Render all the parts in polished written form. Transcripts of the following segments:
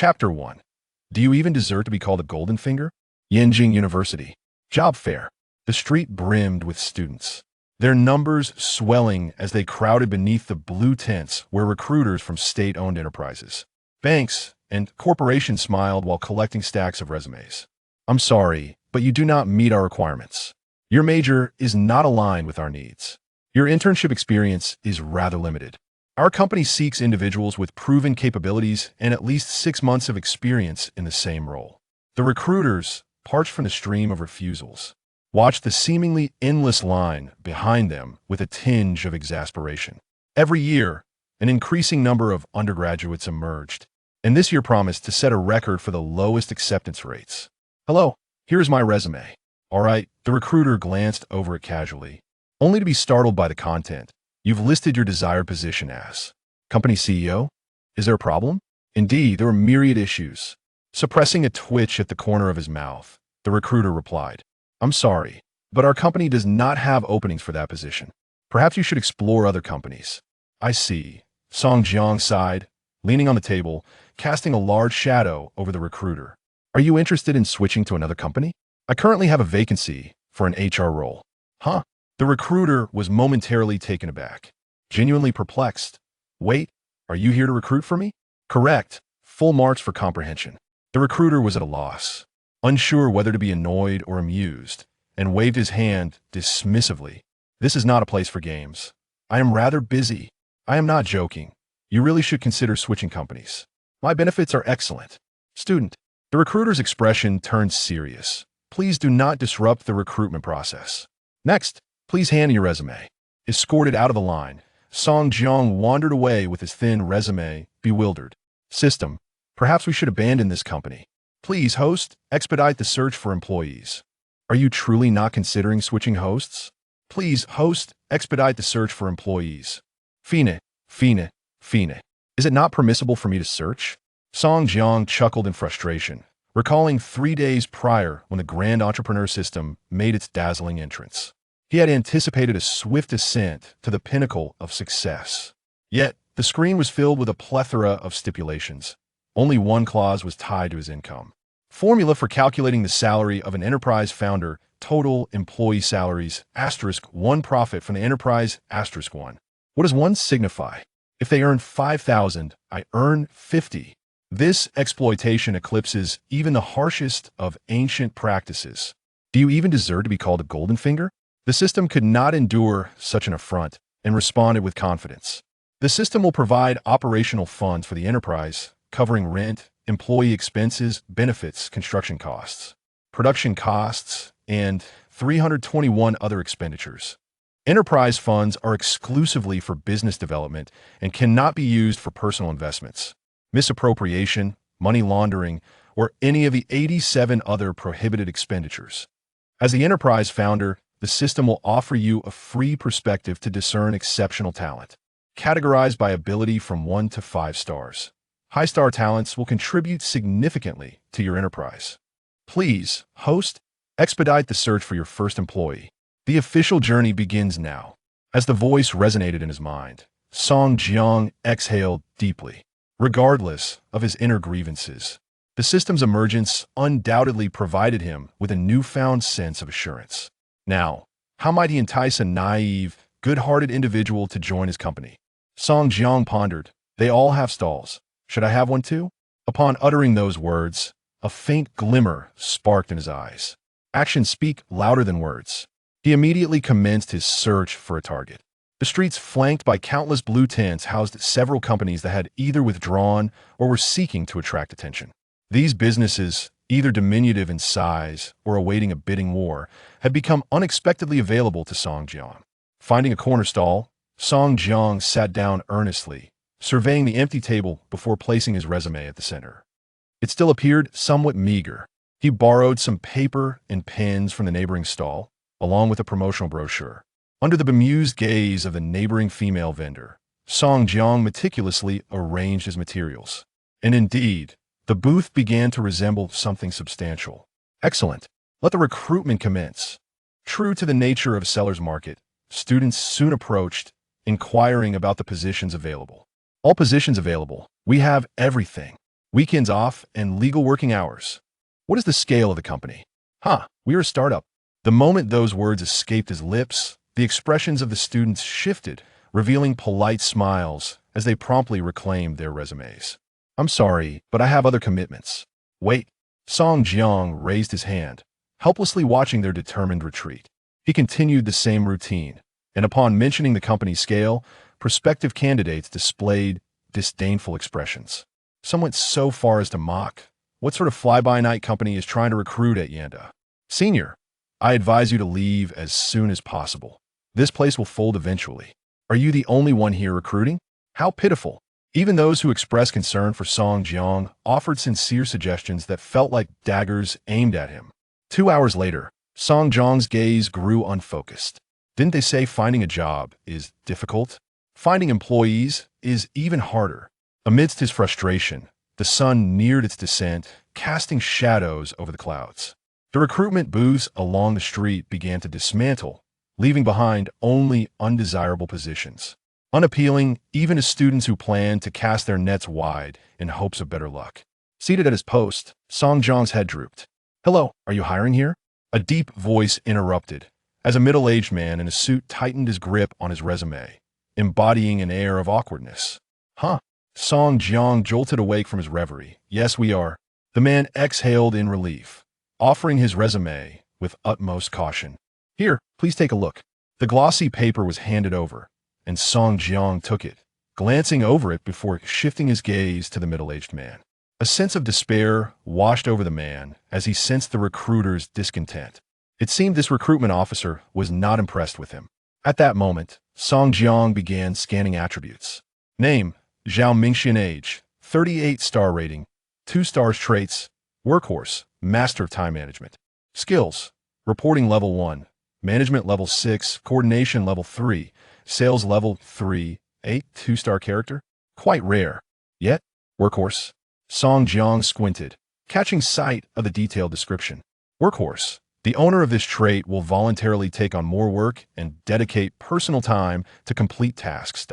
Chapter 1. Do you even deserve to be called a golden finger? Yenjing University. Job fair. The street brimmed with students, their numbers swelling as they crowded beneath the blue tents where recruiters from state-owned enterprises, banks, and corporations smiled while collecting stacks of resumes. I'm sorry, but you do not meet our requirements. Your major is not aligned with our needs. Your internship experience is rather limited. Our company seeks individuals with proven capabilities and at least 6 months of experience in the same role. The recruiters, parched from the stream of refusals, watched the seemingly endless line behind them with a tinge of exasperation. Every year, an increasing number of undergraduates emerged, and this year promised to set a record for the lowest acceptance rates. Hello, here's my resume. All right, the recruiter glanced over it casually, only to be startled by the content. You've listed your desired position as company CEO? Is there a problem? Indeed, there were myriad issues. Suppressing a twitch at the corner of his mouth, the recruiter replied, I'm sorry, but our company does not have openings for that position. Perhaps you should explore other companies. I see. Song Jiang sighed, leaning on the table, casting a large shadow over the recruiter. Are you interested in switching to another company? I currently have a vacancy for an HR role. Huh? The recruiter was momentarily taken aback, genuinely perplexed. Wait, are you here to recruit for me? Correct. Full marks for comprehension. The recruiter was at a loss, unsure whether to be annoyed or amused, and waved his hand dismissively. This is not a place for games. I am rather busy. I am not joking. You really should consider switching companies. My benefits are excellent. Student. The recruiter's expression turned serious. Please do not disrupt the recruitment process. Next, please hand in your resume. Escorted out of the line, Song Jiang wandered away with his thin resume, bewildered. System. Perhaps we should abandon this company. Please, host, expedite the search for employees. Are you truly not considering switching hosts? Please, host, expedite the search for employees. Fine. Is it not permissible for me to search? Song Jiang chuckled in frustration, recalling 3 days prior when the grand entrepreneur system made its dazzling entrance. He had anticipated a swift ascent to the pinnacle of success. Yet, the screen was filled with a plethora of stipulations. Only one clause was tied to his income. Formula for calculating the salary of an enterprise founder, total employee salaries, *1 profit from the enterprise, *1. What does 1 signify? If they earn 5,000, I earn 50. This exploitation eclipses even the harshest of ancient practices. Do you even deserve to be called a golden finger? The system could not endure such an affront and responded with confidence. The system will provide operational funds for the enterprise, covering rent, employee expenses, benefits, construction costs, production costs, and 321 other expenditures. Enterprise funds are exclusively for business development and cannot be used for personal investments, misappropriation, money laundering, or any of the 87 other prohibited expenditures. As the enterprise founder, the system will offer you a free perspective to discern exceptional talent, categorized by ability from 1 to 5 stars. High-star talents will contribute significantly to your enterprise. Please, host, expedite the search for your first employee. The official journey begins now. As the voice resonated in his mind, Song Jiang exhaled deeply. Regardless of his inner grievances, the system's emergence undoubtedly provided him with a newfound sense of assurance. Now, how might he entice a naive, good-hearted individual to join his company? Song Jiang pondered. They all have stalls. Should I have one too? Upon uttering those words, a faint glimmer sparked in his eyes. Actions speak louder than words. He immediately commenced his search for a target. The streets flanked by countless blue tents housed several companies that had either withdrawn or were seeking to attract attention. These businesses, either diminutive in size or awaiting a bidding war, had become unexpectedly available to Song Jiang. Finding a corner stall, Song Jiang sat down earnestly, surveying the empty table before placing his resume at the center. It still appeared somewhat meager. He borrowed some paper and pens from the neighboring stall, along with a promotional brochure. Under the bemused gaze of the neighboring female vendor, Song Jiang meticulously arranged his materials. And indeed, the booth began to resemble something substantial. Excellent. Let the recruitment commence. True to the nature of a seller's market, students soon approached, inquiring about the positions available. All positions available. We have everything. weekends off, and legal working hours. What is the scale of the company? We are a startup. The moment those words escaped his lips, the expressions of the students shifted, revealing polite smiles as they promptly reclaimed their resumes. I'm sorry, but I have other commitments. Wait. Song Jiang raised his hand, helplessly watching their determined retreat. He continued the same routine, and upon mentioning the company's scale, prospective candidates displayed disdainful expressions. Some went so far as to mock. What sort of fly-by-night company is trying to recruit at Yanda? Senior, I advise you to leave as soon as possible. This place will fold eventually. Are you the only one here recruiting? How pitiful. Even those who expressed concern for Song Jiang offered sincere suggestions that felt like daggers aimed at him. 2 hours later, Song Jiang's gaze grew unfocused. Didn't they say finding a job is difficult? Finding employees is even harder. Amidst his frustration, the sun neared its descent, casting shadows over the clouds. The recruitment booths along the street began to dismantle, leaving behind only undesirable positions. Unappealing even to students who planned to cast their nets wide in hopes of better luck. Seated at his post, Song Jiang's head drooped. Hello, are you hiring here? A deep voice interrupted, as a middle-aged man in a suit tightened his grip on his resume, embodying an air of awkwardness. Song Jiang jolted awake from his reverie. Yes, we are. The man exhaled in relief, offering his resume with utmost caution. Here, please take a look. The glossy paper was handed over, and Song Jiang took it, glancing over it before shifting his gaze to the middle-aged man. A sense of despair washed over the man as he sensed the recruiter's discontent. It seemed this recruitment officer was not impressed with him. At that moment, Song Jiang began scanning attributes. Name, Zhao Mingxian. Age, 38. Star rating, 2 stars. Traits, workhorse, master of time management. Skills, reporting level 1, management level 6, coordination level 3, sales level 3, 8. 2-star character. Quite rare. Yet, workhorse. Song Jiang squinted, catching sight of the detailed description. Workhorse. The owner of this trait will voluntarily take on more work and dedicate personal time to complete tasks.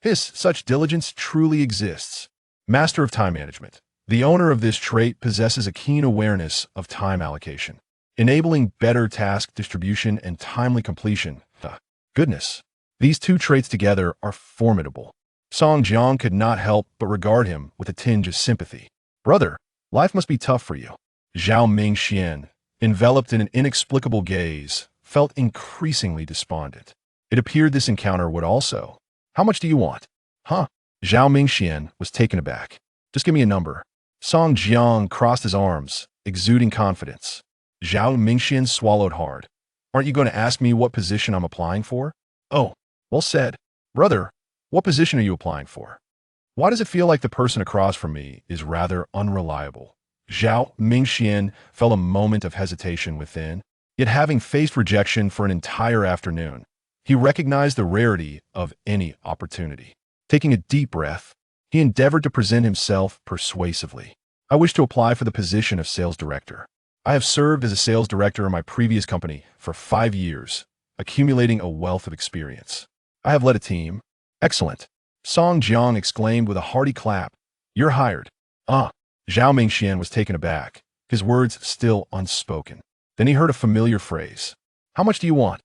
Such diligence truly exists. Master of time management. The owner of this trait possesses a keen awareness of time allocation, enabling better task distribution and timely completion. Goodness. These 2 traits together are formidable. Song Jiang could not help but regard him with a tinge of sympathy. Brother, life must be tough for you. Zhao Mingxian, enveloped in an inexplicable gaze, felt increasingly despondent. It appeared this encounter would also. How much do you want? Zhao Mingxian was taken aback. Just give me a number. Song Jiang crossed his arms, exuding confidence. Zhao Mingxian swallowed hard. Aren't you going to ask me what position I'm applying for? Oh, well said. Brother, what position are you applying for? Why does it feel like the person across from me is rather unreliable? Zhao Mingxian felt a moment of hesitation within, yet having faced rejection for an entire afternoon, he recognized the rarity of any opportunity. Taking a deep breath, he endeavored to present himself persuasively. I wish to apply for the position of sales director. I have served as a sales director in my previous company for 5 years, accumulating a wealth of experience. I have led a team. Excellent. Song Jiang exclaimed with a hearty clap. You're hired. Zhao Mingxian was taken aback, his words still unspoken. Then he heard a familiar phrase. How much do you want?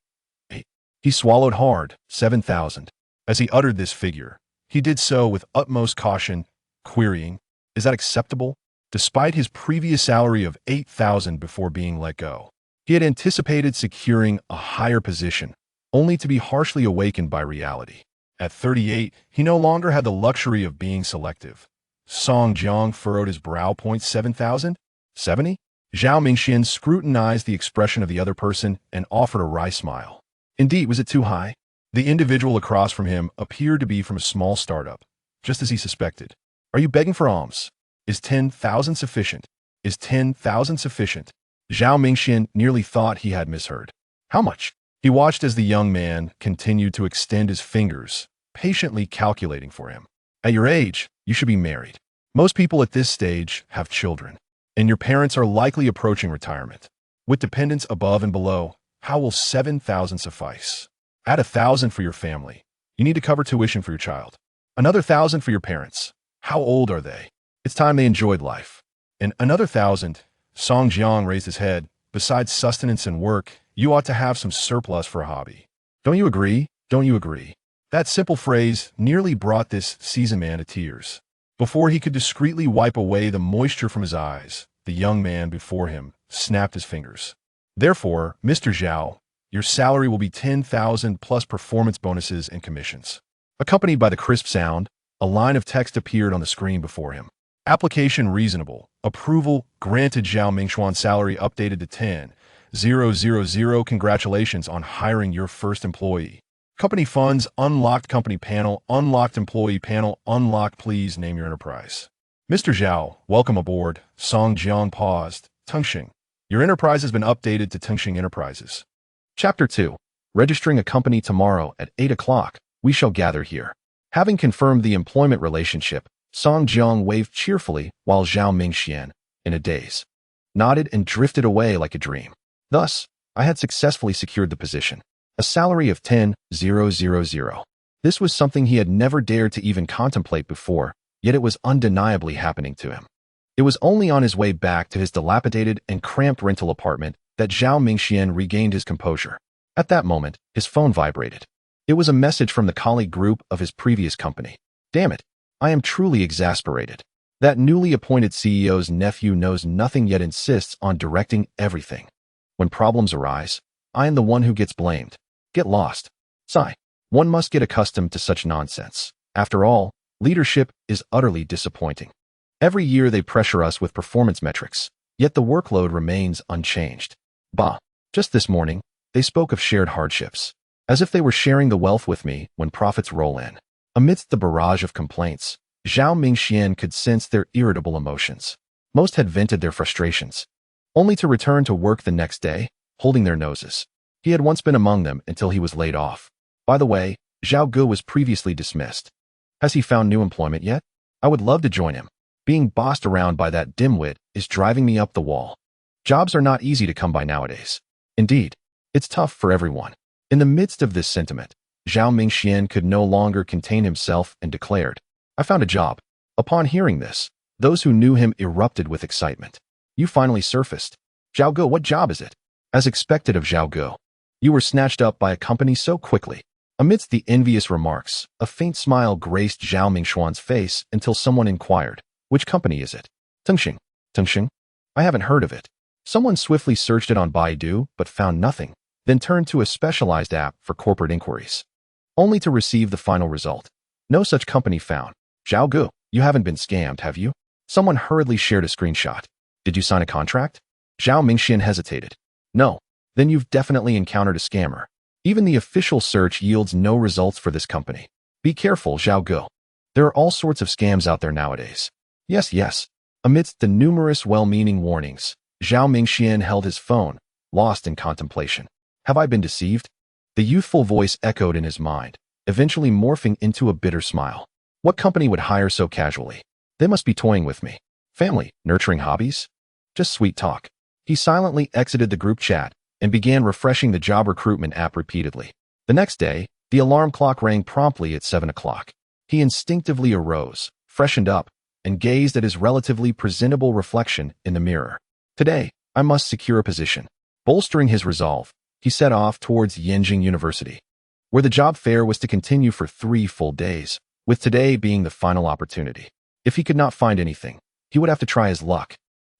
He swallowed hard. 7,000. As he uttered this figure, he did so with utmost caution, querying, is that acceptable? Despite his previous salary of 8,000 before being let go, he had anticipated securing a higher position, only to be harshly awakened by reality. At 38, he no longer had the luxury of being selective. Song Jiang furrowed his brow. 7,000? 70? Zhao Mingxian scrutinized the expression of the other person and offered a wry smile. Indeed, was it too high? The individual across from him appeared to be from a small startup, just as he suspected. Are you begging for alms? Is 10,000 sufficient? Is 10,000 sufficient? Zhao Mingxian nearly thought he had misheard. How much? He watched as the young man continued to extend his fingers, patiently calculating for him. At your age, you should be married. Most people at this stage have children, and your parents are likely approaching retirement. With dependents above and below, how will 7,000 suffice? Add 1,000 for your family. You need to cover tuition for your child. Another 1,000 for your parents. How old are they? It's time they enjoyed life. And another 1,000, Song Jiang raised his head. Besides sustenance and work, you ought to have some surplus for a hobby. Don't you agree? Don't you agree? That simple phrase nearly brought this seasoned man to tears. Before he could discreetly wipe away the moisture from his eyes, the young man before him snapped his fingers. Therefore, Mr. Zhao, your salary will be 10,000 plus performance bonuses and commissions. Accompanied by the crisp sound, a line of text appeared on the screen before him. Application reasonable. Approval granted. Zhao Mingxuan salary updated to 10,000. Congratulations on hiring your first employee. Company funds unlocked. Company panel unlocked. Employee panel unlocked. Please name your enterprise. Mr. Zhao, welcome aboard. Song Jiang paused. Tengsheng, your enterprise has been updated to Tengsheng Enterprises. Chapter 2. Registering a company tomorrow at 8 o'clock. We shall gather here. Having confirmed the employment relationship, Song Jiang waved cheerfully while Zhao Mingxian, in a daze, nodded and drifted away like a dream. Thus, I had successfully secured the position. A salary of 10,000. This was something he had never dared to even contemplate before, yet it was undeniably happening to him. It was only on his way back to his dilapidated and cramped rental apartment that Zhao Mingxian regained his composure. At that moment, his phone vibrated. It was a message from the colleague group of his previous company. Damn it, I am truly exasperated. That newly appointed CEO's nephew knows nothing yet insists on directing everything. When problems arise, I am the one who gets blamed. Get lost. Sigh. One must get accustomed to such nonsense. After all, leadership is utterly disappointing. Every year they pressure us with performance metrics, yet the workload remains unchanged. Bah. Just this morning, they spoke of shared hardships, as if they were sharing the wealth with me when profits roll in. Amidst the barrage of complaints, Zhao Mingxian could sense their irritable emotions. Most had vented their frustrations, only to return to work the next day, holding their noses. He had once been among them until he was laid off. By the way, Zhao Gu was previously dismissed. Has he found new employment yet? I would love to join him. Being bossed around by that dimwit is driving me up the wall. Jobs are not easy to come by nowadays. Indeed, it's tough for everyone. In the midst of this sentiment, Zhao Mingxian could no longer contain himself and declared, I found a job. Upon hearing this, those who knew him erupted with excitement. You finally surfaced. Zhao Gu, what job is it? As expected of Zhao Gu, you were snatched up by a company so quickly. Amidst the envious remarks, a faint smile graced Zhao Mingxuan's face until someone inquired, which company is it? Tengsheng. Tengsheng? I haven't heard of it. Someone swiftly searched it on Baidu but found nothing, then turned to a specialized app for corporate inquiries, only to receive the final result. No such company found. Zhao Gu, you haven't been scammed, have you? Someone hurriedly shared a screenshot. Did you sign a contract? Zhao Mingxian hesitated. No. Then you've definitely encountered a scammer. Even the official search yields no results for this company. Be careful, Zhao Gu. There are all sorts of scams out there nowadays. Yes. Amidst the numerous well-meaning warnings, Zhao Mingxian held his phone, lost in contemplation. Have I been deceived? The youthful voice echoed in his mind, eventually morphing into a bitter smile. What company would hire so casually? They must be toying with me. Family, nurturing hobbies? Just sweet talk. He silently exited the group chat and began refreshing the job recruitment app repeatedly. The next day, the alarm clock rang promptly at 7 o'clock. He instinctively arose, freshened up, and gazed at his relatively presentable reflection in the mirror. Today, I must secure a position. Bolstering his resolve, he set off towards Tengsheng University, where the job fair was to continue for 3 full days, with today being the final opportunity. If he could not find anything, he would have to try his luck.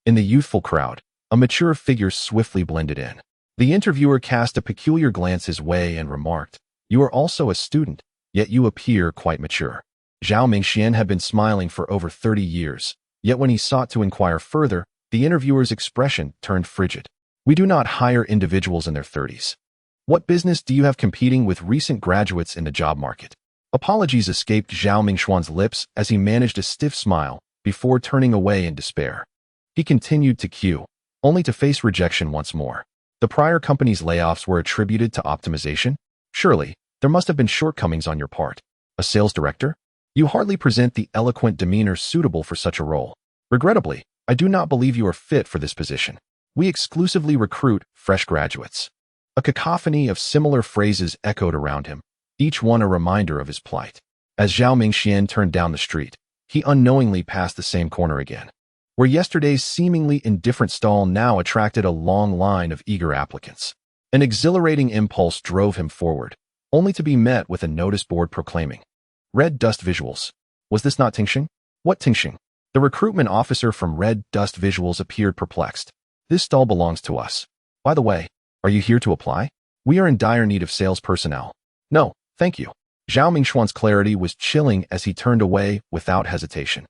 In the youthful crowd, a mature figure swiftly blended in. The interviewer cast a peculiar glance his way and remarked, You are also a student, yet you appear quite mature. Zhao Mingxian had been smiling for over 30 years, yet when he sought to inquire further, the interviewer's expression turned frigid. We do not hire individuals in their 30s. What business do you have competing with recent graduates in the job market? Apologies escaped Zhao Mingxuan's lips as he managed a stiff smile before turning away in despair. He continued to queue, only to face rejection once more. The prior company's layoffs were attributed to optimization? Surely, there must have been shortcomings on your part. A sales director? You hardly present the eloquent demeanor suitable for such a role. Regrettably, I do not believe you are fit for this position. We exclusively recruit fresh graduates. A cacophony of similar phrases echoed around him, each one a reminder of his plight. As Zhao Mingxian turned down the street, He unknowingly passed the same corner again, where yesterday's seemingly indifferent stall now attracted a long line of eager applicants. An exhilarating impulse drove him forward, only to be met with a notice board proclaiming, "Red Dust Visuals." Was this not Tengsheng? What Tengsheng? The recruitment officer from Red Dust Visuals appeared perplexed. "This stall belongs to us. By the way, are you here to apply? We are in dire need of sales personnel." "No, thank you." Zhao Mingxuan's clarity was chilling as he turned away without hesitation.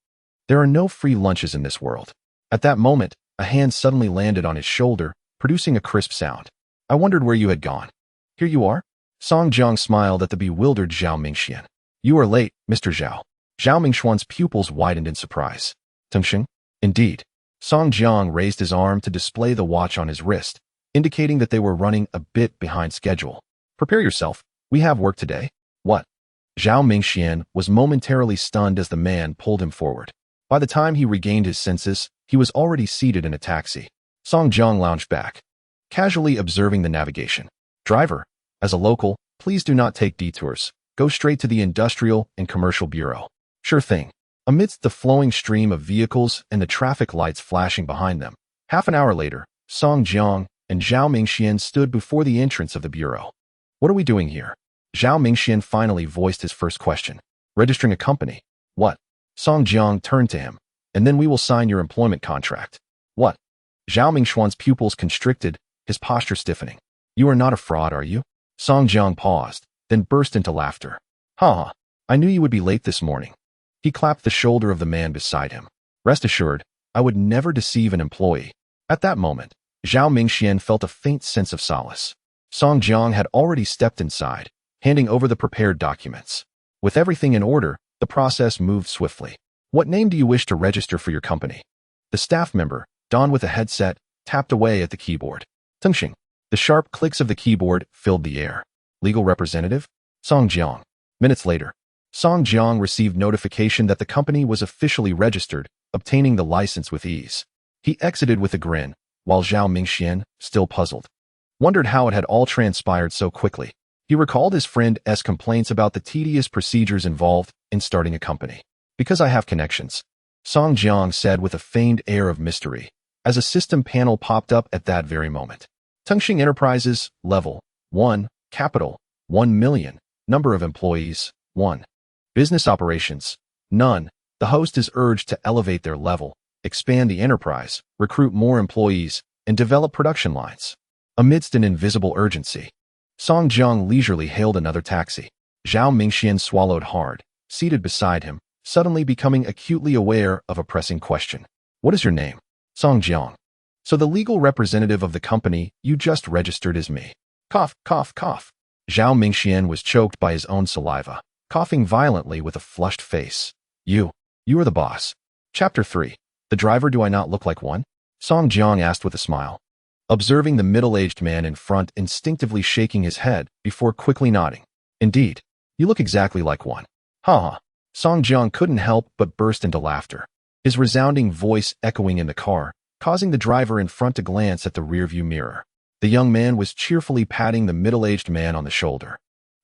There are no free lunches in this world. At that moment, a hand suddenly landed on his shoulder, producing a crisp sound. "I wondered where you had gone. Here you are." Song Jiang smiled at the bewildered Zhao Mingxian. "You are late, Mr. Zhao." Zhao Mingxuan's pupils widened in surprise. "Tengsheng?" "Indeed." Song Jiang raised his arm to display the watch on his wrist, indicating that they were running a bit behind schedule. "Prepare yourself. We have work today." "What?" Zhao Mingxian was momentarily stunned as the man pulled him forward. By the time he regained his senses, he was already seated in a taxi. Song Jiang lounged back, casually observing the navigation. "Driver, as a local, please do not take detours. Go straight to the Industrial and Commercial Bureau." "Sure thing." Amidst the flowing stream of vehicles and the traffic lights flashing behind them, half an hour later, Song Jiang and Zhao Mingxian stood before the entrance of the bureau. "What are we doing here?" Zhao Mingxian finally voiced his first question. "Registering a company." "What?" Song Jiang turned to him. "And then we will sign your employment contract." "What?" Zhao Mingxuan's pupils constricted, his posture stiffening. "You are not a fraud, are you?" Song Jiang paused, then burst into laughter. "Ha! I knew you would be late this morning." He clapped the shoulder of the man beside him. "Rest assured, I would never deceive an employee." At that moment, Zhao Mingxian felt a faint sense of solace. Song Jiang had already stepped inside, handing over the prepared documents. With everything in order, the process moved swiftly. "What name do you wish to register for your company?" The staff member, donned with a headset, tapped away at the keyboard. "Tengsheng." The sharp clicks of the keyboard filled the air. "Legal representative?" "Song Jiang." Minutes later, Song Jiang received notification that the company was officially registered, obtaining the license with ease. He exited with a grin, while Zhao Mingxian, still puzzled, wondered how it had all transpired so quickly. He recalled his friend's complaints about the tedious procedures involved in starting a company. "Because I have connections," Song Jiang said with a feigned air of mystery, as a system panel popped up at that very moment. Tengsheng Enterprises, Level 1, Capital, 1 million, Number of Employees, 1. Business Operations, None. The host is urged to elevate their level, expand the enterprise, recruit more employees, and develop production lines. Amidst an invisible urgency, Song Jiang leisurely hailed another taxi. Zhao Mingxian swallowed hard, seated beside him, suddenly becoming acutely aware of a pressing question. "What is your name?" "Song Jiang." "So the legal representative of the company you just registered is me." Cough, cough, cough. Zhao Mingxian was choked by his own saliva, coughing violently with a flushed face. You are the boss." Chapter 3. The driver. "Do I not look like one?" Song Jiang asked with a smile, observing the middle-aged man in front instinctively shaking his head before quickly nodding. "Indeed, you look exactly like one." "Ha ha." Song Jiang couldn't help but burst into laughter, his resounding voice echoing in the car, causing the driver in front to glance at the rearview mirror. The young man was cheerfully patting the middle-aged man on the shoulder.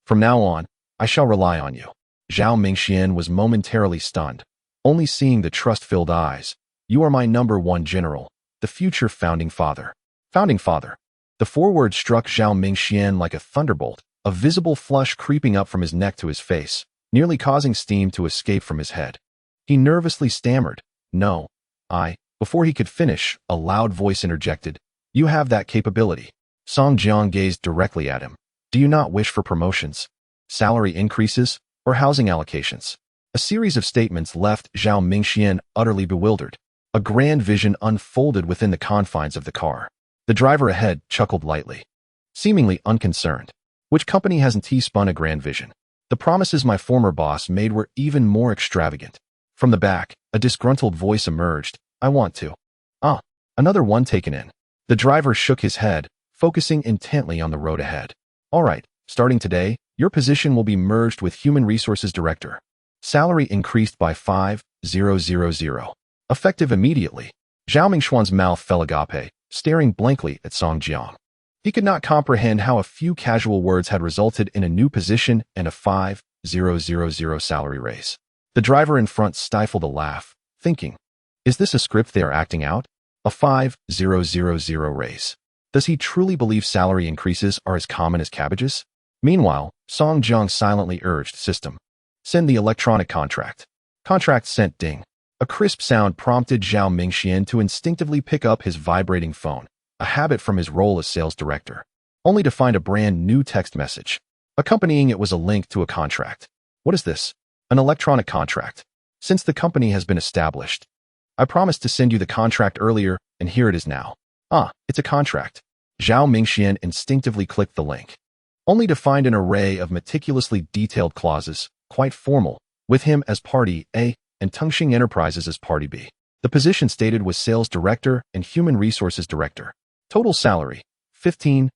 "From now on, I shall rely on you." Zhao Mingxian was momentarily stunned, only seeing the trust-filled eyes. "You are my #1 general, the future founding father." Founding father. The foreword struck Zhao Mingxian like a thunderbolt, a visible flush creeping up from his neck to his face, nearly causing steam to escape from his head. He nervously stammered, "No, I..." Before he could finish, a loud voice interjected, "You have that capability." Song Jiang gazed directly at him. "Do you not wish for promotions, salary increases, or housing allocations?" A series of statements left Zhao Mingxian utterly bewildered. A grand vision unfolded within the confines of the car. The driver ahead chuckled lightly, seemingly unconcerned. "Which company hasn't spun a grand vision? The promises my former boss made were even more extravagant." From the back, a disgruntled voice emerged. "I want to." "Ah, another one taken in." The driver shook his head, focusing intently on the road ahead. "All right, starting today, your position will be merged with Human Resources Director. Salary increased by 5,000. Effective immediately." Zhao Mingxuan's mouth fell agape, staring blankly at Song Jiang. He could not comprehend how a few casual words had resulted in a new position and a 5,000 salary raise. The driver in front stifled a laugh, thinking, is this a script they are acting out? A 5,000 raise. Does he truly believe salary increases are as common as cabbages? Meanwhile, Song Jiang silently urged system. Send the electronic contract. Contract sent ding. A crisp sound prompted Zhao Mingxian to instinctively pick up his vibrating phone, a habit from his role as sales director, only to find a brand new text message. Accompanying it was a link to a contract. What is this? An electronic contract. Since the company has been established, I promised to send you the contract earlier, and here it is now. Ah, it's a contract. Zhao Mingxian instinctively clicked the link, only to find an array of meticulously detailed clauses, quite formal, with him as party A and Tengsheng Enterprises as party B. The position stated was Sales Director and Human Resources Director. Total salary, 15,000.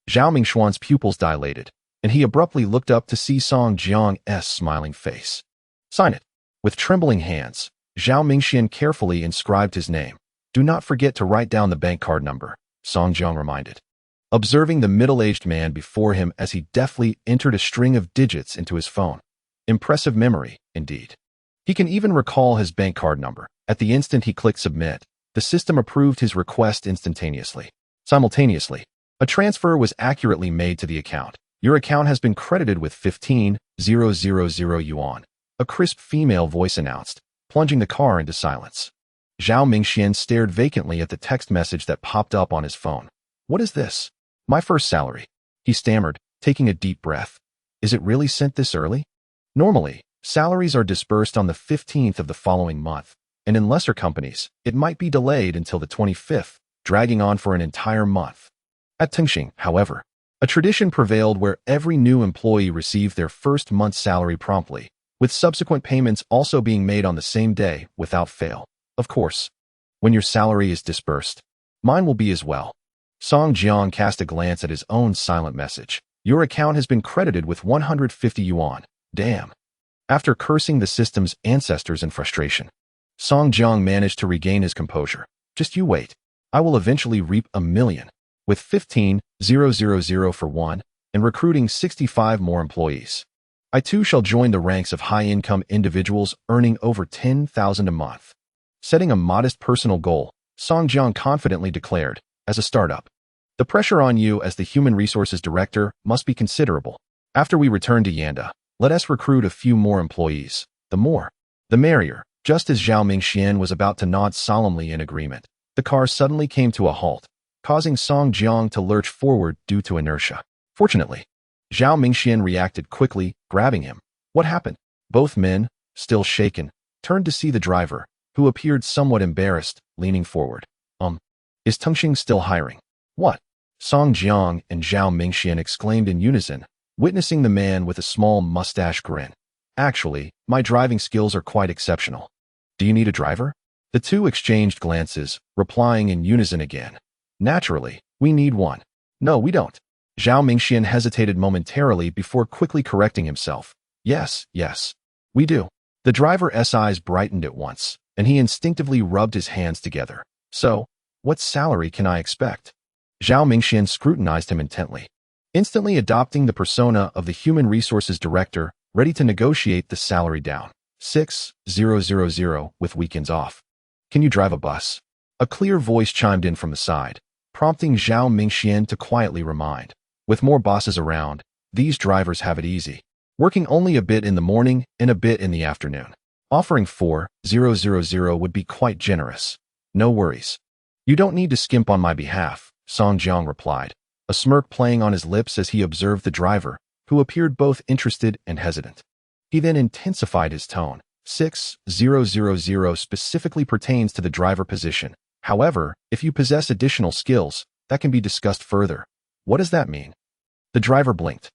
Zhao Mingxuan's pupils dilated, and he abruptly looked up to see Song Jiang's smiling face. Sign it. With trembling hands, Zhao Mingxian carefully inscribed his name. Do not forget to write down the bank card number, Song Jiang reminded, observing the middle-aged man before him as he deftly entered a string of digits into his phone. Impressive memory, indeed. He can even recall his bank card number. At the instant he clicked submit, the system approved his request instantaneously. Simultaneously, a transfer was accurately made to the account. Your account has been credited with 15,000 yuan. A crisp female voice announced, plunging the car into silence. Zhao Mingxian stared vacantly at the text message that popped up on his phone. What is this? My first salary. He stammered, taking a deep breath. Is it really sent this early? Normally, salaries are disbursed on the 15th of the following month, and in lesser companies, it might be delayed until the 25th, dragging on for an entire month. At Tengsheng, however, a tradition prevailed where every new employee received their first month's salary promptly, with subsequent payments also being made on the same day without fail. Of course, when your salary is disbursed, mine will be as well. Song Jiang cast a glance at his own silent message. Your account has been credited with 150 yuan. Damn. After cursing the system's ancestors in frustration, Song Jiang managed to regain his composure. Just you wait. I will eventually reap 1,000,000, with 15,000 for one, and recruiting 65 more employees. I too shall join the ranks of high-income individuals earning over 10,000 a month. Setting a modest personal goal, Song Jiang confidently declared, as a startup, the pressure on you as the Human Resources Director must be considerable. After we return to Yanda, let us recruit a few more employees. The more, the merrier. Just as Zhao Mingxian was about to nod solemnly in agreement, the car suddenly came to a halt, causing Song Jiang to lurch forward due to inertia. Fortunately, Zhao Mingxian reacted quickly, grabbing him. What happened? Both men, still shaken, turned to see the driver, who appeared somewhat embarrassed, leaning forward. Is Tengsheng still hiring? What? Song Jiang and Zhao Mingxian exclaimed in unison, witnessing the man with a small mustache grin. Actually, my driving skills are quite exceptional. Do you need a driver? The two exchanged glances, replying in unison again. Naturally, we need one. No, we don't. Zhao Mingxian hesitated momentarily before quickly correcting himself. Yes, we do. The driver's eyes brightened at once, and he instinctively rubbed his hands together. So, what salary can I expect? Zhao Mingxian scrutinized him intently, instantly adopting the persona of the Human Resources Director, ready to negotiate the salary down. 6,000 with weekends off. Can you drive a bus? A clear voice chimed in from the side, prompting Zhao Mingxian to quietly remind. With more bosses around, these drivers have it easy, working only a bit in the morning and a bit in the afternoon. Offering 4,000 would be quite generous. No worries. You don't need to skimp on my behalf, Song Jiang replied, a smirk playing on his lips as he observed the driver, who appeared both interested and hesitant. He then intensified his tone. 6,000 specifically pertains to the driver position. However, if you possess additional skills, that can be discussed further. What does that mean? The driver blinked.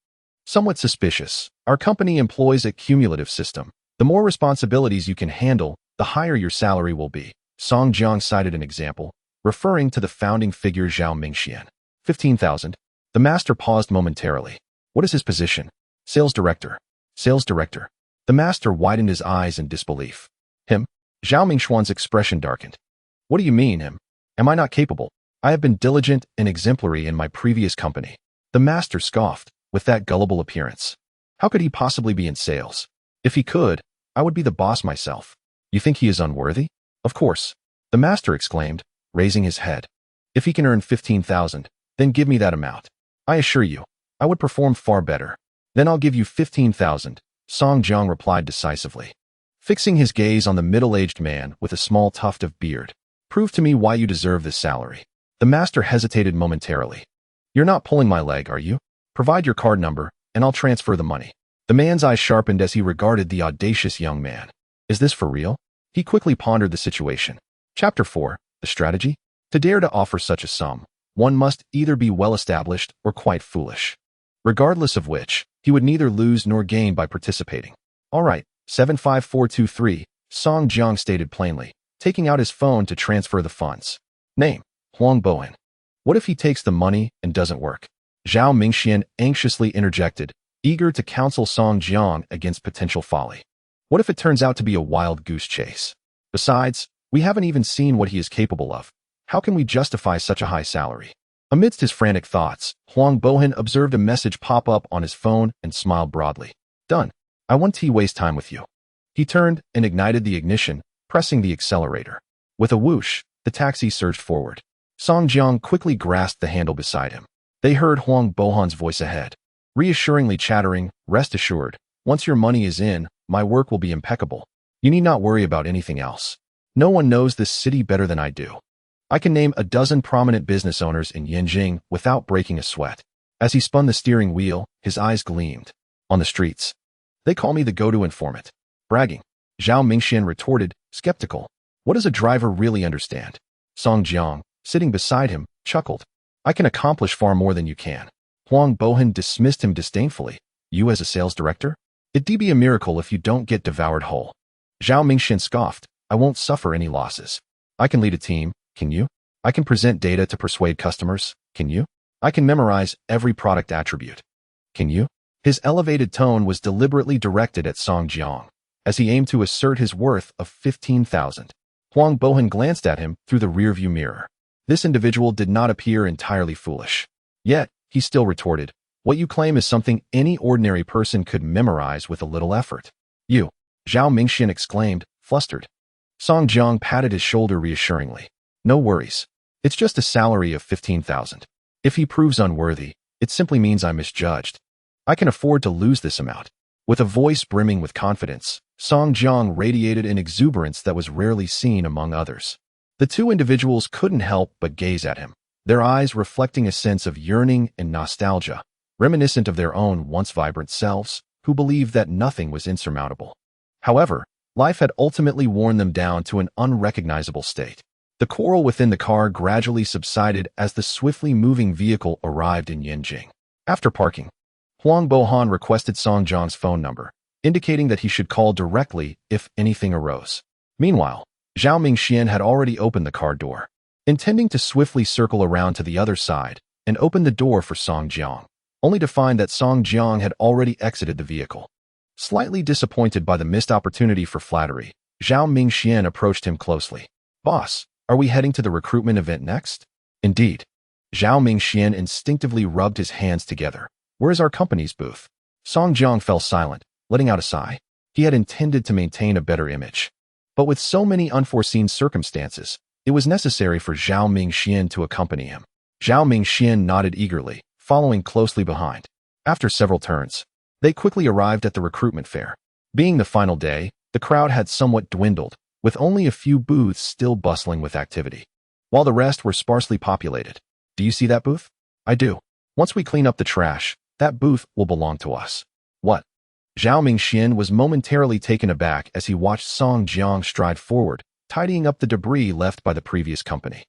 Somewhat suspicious. Our company employs a cumulative system. The more responsibilities you can handle, the higher your salary will be. Song Jiang cited an example, referring to the founding figure Zhao Mingxian. 15,000. The master paused momentarily. What is his position? Sales Director. Sales Director. The master widened his eyes in disbelief. Him? Zhao Mingxuan's expression darkened. What do you mean, him? Am I not capable? I have been diligent and exemplary in my previous company. The master scoffed, with that gullible appearance. How could he possibly be in sales? If he could, I would be the boss myself. You think he is unworthy? Of course. The master exclaimed, raising his head. If he can earn 15,000, then give me that amount. I assure you, I would perform far better. Then I'll give you 15,000, Song Jiang replied decisively. Fixing his gaze on the middle-aged man with a small tuft of beard. Prove to me why you deserve this salary. The master hesitated momentarily. You're not pulling my leg, are you? Provide your card number, and I'll transfer the money. The man's eyes sharpened as he regarded the audacious young man. Is this for real? He quickly pondered the situation. Chapter 4. The strategy? To dare to offer such a sum, one must either be well-established or quite foolish. Regardless of which, he would neither lose nor gain by participating. All right, 75423, Song Jiang stated plainly, taking out his phone to transfer the funds. Name, Huang Bowen. What if he takes the money and doesn't work? Zhao Mingxian anxiously interjected, eager to counsel Song Jiang against potential folly. What if it turns out to be a wild goose chase? Besides, we haven't even seen what he is capable of. How can we justify such a high salary? Amidst his frantic thoughts, Huang Bowen observed a message pop up on his phone and smiled broadly. Done. I won't waste time with you. He turned and ignited the ignition, pressing the accelerator. With a whoosh, the taxi surged forward. Song Jiang quickly grasped the handle beside him. They heard Huang Bohan's voice ahead, reassuringly chattering, rest assured, once your money is in, my work will be impeccable. You need not worry about anything else. No one knows this city better than I do. I can name a dozen prominent business owners in Tengsheng without breaking a sweat. As he spun the steering wheel, his eyes gleamed. On the streets, they call me the go-to informant. Bragging. Zhao Mingxian retorted, skeptical. What does a driver really understand? Song Jiang, sitting beside him, chuckled. I can accomplish far more than you can. Huang Bohan dismissed him disdainfully. You as a sales director? It'd be a miracle if you don't get devoured whole. Zhao Mingxian scoffed. I won't suffer any losses. I can lead a team, can you? I can present data to persuade customers, can you? I can memorize every product attribute. Can you? His elevated tone was deliberately directed at Song Jiang, as he aimed to assert his worth of 15,000. Huang Bohan glanced at him through the rearview mirror. This individual did not appear entirely foolish. Yet, he still retorted, what you claim is something any ordinary person could memorize with a little effort. You, Zhao Mingxian exclaimed, flustered. Song Jiang patted his shoulder reassuringly. No worries. It's just a salary of 15,000. If he proves unworthy, it simply means I misjudged. I can afford to lose this amount. With a voice brimming with confidence, Song Jiang radiated an exuberance that was rarely seen among others. The two individuals couldn't help but gaze at him, their eyes reflecting a sense of yearning and nostalgia, reminiscent of their own once vibrant selves, who believed that nothing was insurmountable. However, life had ultimately worn them down to an unrecognizable state. The quarrel within the car gradually subsided as the swiftly moving vehicle arrived in Tengsheng. After parking, Huang Bohan requested Song Jiang's phone number, indicating that he should call directly if anything arose. Meanwhile, Zhao Mingxian had already opened the car door, intending to swiftly circle around to the other side and open the door for Song Jiang, only to find that Song Jiang had already exited the vehicle. Slightly disappointed by the missed opportunity for flattery, Zhao Mingxian approached him closely. Boss, are we heading to the recruitment event next? Indeed. Zhao Mingxian instinctively rubbed his hands together. Where is our company's booth? Song Jiang fell silent, letting out a sigh. He had intended to maintain a better image. But with so many unforeseen circumstances, it was necessary for Zhao Mingxian to accompany him. Zhao Mingxian nodded eagerly, following closely behind. After several turns, they quickly arrived at the recruitment fair. Being the final day, the crowd had somewhat dwindled, with only a few booths still bustling with activity, while the rest were sparsely populated. Do you see that booth? I do. Once we clean up the trash, that booth will belong to us. What? Zhao Mingxian was momentarily taken aback as he watched Song Jiang stride forward, tidying up the debris left by the previous company.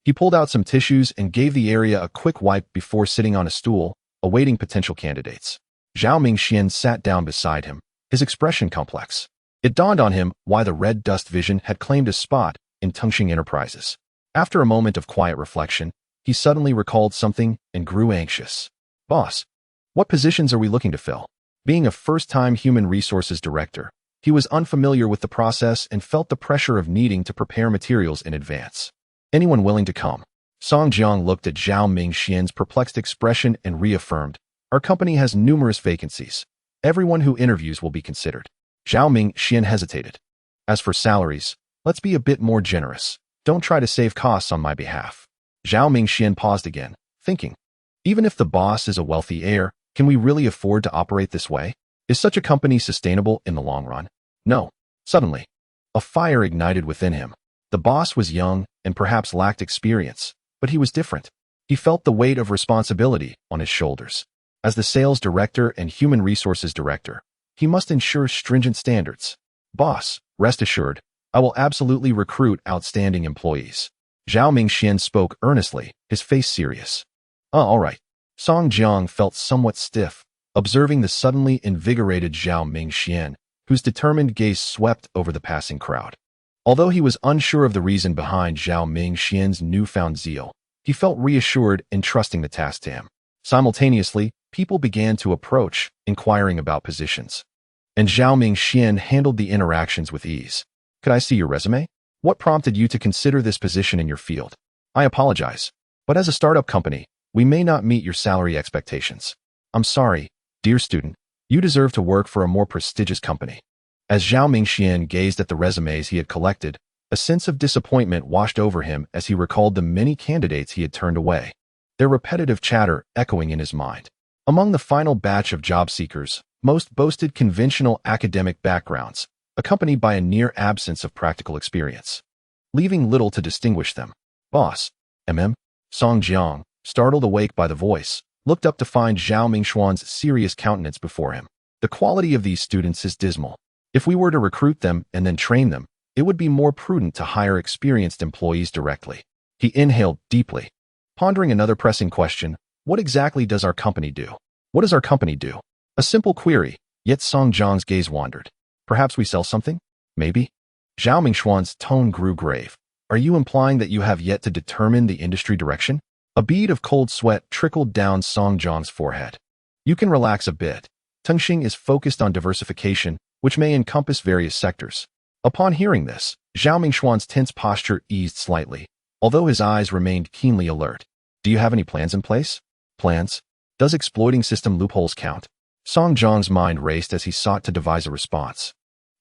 He pulled out some tissues and gave the area a quick wipe before sitting on a stool, awaiting potential candidates. Zhao Mingxian sat down beside him, his expression complex. It dawned on him why the red dust vision had claimed a spot in Tengsheng Enterprises. After a moment of quiet reflection, he suddenly recalled something and grew anxious. Boss, what positions are we looking to fill? Being a first-time human resources director, he was unfamiliar with the process and felt the pressure of needing to prepare materials in advance. Anyone willing to come? Song Jiang looked at Zhao Mingxian's perplexed expression and reaffirmed, our company has numerous vacancies. Everyone who interviews will be considered. Zhao Mingxian hesitated. As for salaries, let's be a bit more generous. Don't try to save costs on my behalf. Zhao Mingxian paused again, thinking. Even if the boss is a wealthy heir, can we really afford to operate this way? Is such a company sustainable in the long run? No. Suddenly, a fire ignited within him. The boss was young and perhaps lacked experience, but he was different. He felt the weight of responsibility on his shoulders. As the sales director and human resources director, he must ensure stringent standards. Boss, rest assured, I will absolutely recruit outstanding employees. Zhao Mingxian spoke earnestly, his face serious. All right. Song Jiang felt somewhat stiff, observing the suddenly invigorated Zhao Mingxian, whose determined gaze swept over the passing crowd. Although he was unsure of the reason behind Zhao Mingxian's newfound zeal, he felt reassured in trusting the task to him. Simultaneously, people began to approach, inquiring about positions. And Zhao Mingxian handled the interactions with ease. Could I see your resume? What prompted you to consider this position in your field? I apologize, but as a startup company, we may not meet your salary expectations. I'm sorry, dear student. You deserve to work for a more prestigious company. As Zhao Mingxian gazed at the resumes he had collected, a sense of disappointment washed over him as he recalled the many candidates he had turned away, their repetitive chatter echoing in his mind. Among the final batch of job seekers, most boasted conventional academic backgrounds, accompanied by a near absence of practical experience, leaving little to distinguish them. Boss, Song Jiang, startled awake by the voice, looked up to find Zhao Mingxian's serious countenance before him. The quality of these students is dismal. If we were to recruit them and then train them, it would be more prudent to hire experienced employees directly. He inhaled deeply, pondering another pressing question. What exactly does our company do? What does our company do? A simple query, yet Song Jiang's gaze wandered. Perhaps we sell something? Maybe? Zhao Mingxian's tone grew grave. Are you implying that you have yet to determine the industry direction? A bead of cold sweat trickled down Song Jiang's forehead. You can relax a bit. Tengsheng is focused on diversification, which may encompass various sectors. Upon hearing this, Zhao Mingxian's tense posture eased slightly, although his eyes remained keenly alert. Do you have any plans in place? Plans? Does exploiting system loopholes count? Song Jiang's mind raced as he sought to devise a response,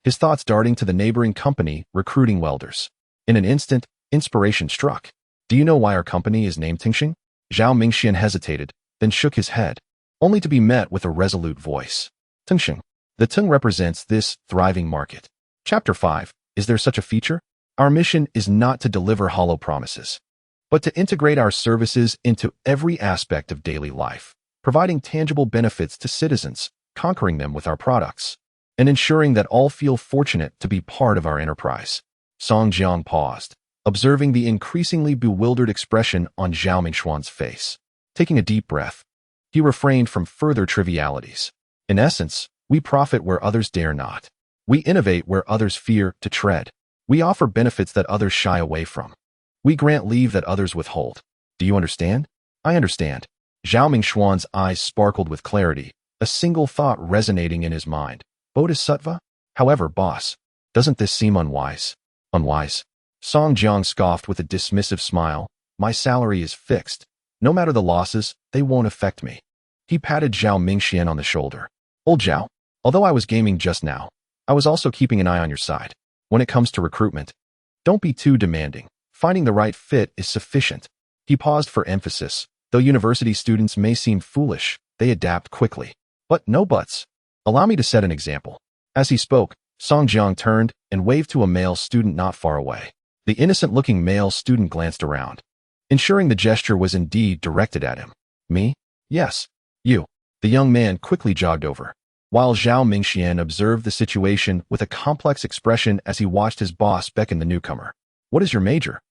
his thoughts darting to the neighboring company recruiting welders. In an instant, inspiration struck. Do you know why our company is named Tengsheng? Zhao Mingxian hesitated, then shook his head, only to be met with a resolute voice. Tengsheng. The Teng represents this thriving market. Chapter 5. Is there such a feature? Our mission is not to deliver hollow promises, but to integrate our services into every aspect of daily life, providing tangible benefits to citizens, conquering them with our products, and ensuring that all feel fortunate to be part of our enterprise. Song Jiang paused, observing the increasingly bewildered expression on Zhao Mingxian's face. Taking a deep breath, he refrained from further trivialities. In essence, we profit where others dare not. We innovate where others fear to tread. We offer benefits that others shy away from. We grant leave that others withhold. Do you understand? I understand. Zhao Mingxian's eyes sparkled with clarity, a single thought resonating in his mind. Bodhisattva? However, boss, doesn't this seem unwise? Unwise? Song Jiang scoffed with a dismissive smile. My salary is fixed. No matter the losses, they won't affect me. He patted Zhao Mingxian on the shoulder. Old Zhao, although I was gaming just now, I was also keeping an eye on your side. When it comes to recruitment, don't be too demanding. Finding the right fit is sufficient. He paused for emphasis. Though university students may seem foolish, they adapt quickly. But no buts. Allow me to set an example. As he spoke, Song Jiang turned and waved to a male student not far away. The innocent-looking male student glanced around, ensuring the gesture was indeed directed at him. Me? Yes. You. The young man quickly jogged over, while Zhao Mingxian observed the situation with a complex expression as he watched his boss beckon the newcomer. What is your major?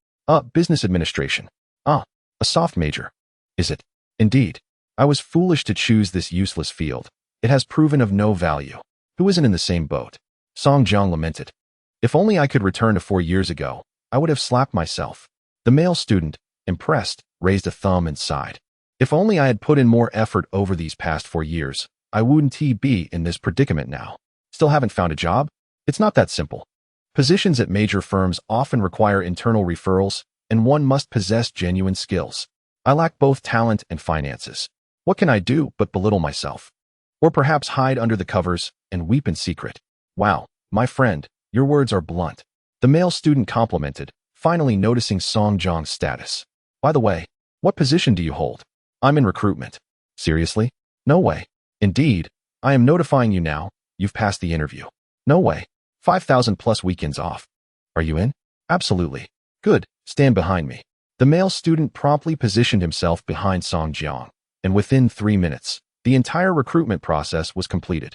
Business administration. A soft major. Is it? Indeed. I was foolish to choose this useless field. It has proven of no value. Who isn't in the same boat? Song Jiang lamented. If only I could return to 4 years ago, I would have slapped myself. The male student, impressed, raised a thumb and sighed. If only I had put in more effort over these past 4 years, I wouldn't be in this predicament now. Still haven't found a job? It's not that simple. Positions at major firms often require internal referrals, and one must possess genuine skills. I lack both talent and finances. What can I do but belittle myself? Or perhaps hide under the covers and weep in secret? Wow, my friend, your words are blunt. The male student complimented, finally noticing Song Jiang's status. By the way, what position do you hold? I'm in recruitment. Seriously? No way. Indeed, I am notifying you now, you've passed the interview. No way. 5,000 plus weekends off. Are you in? Absolutely. Good, stand behind me. The male student promptly positioned himself behind Song Jiang, and within 3 minutes, the entire recruitment process was completed.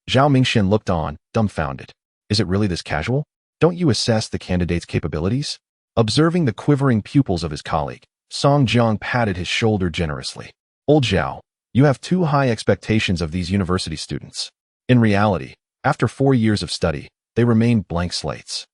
Zhao Mingxian looked on, dumbfounded. Is it really this casual? Don't you assess the candidate's capabilities? Observing the quivering pupils of his colleague, Song Jiang patted his shoulder generously. Old Zhao, you have too high expectations of these university students. In reality, after 4 years of study, they remain blank slates.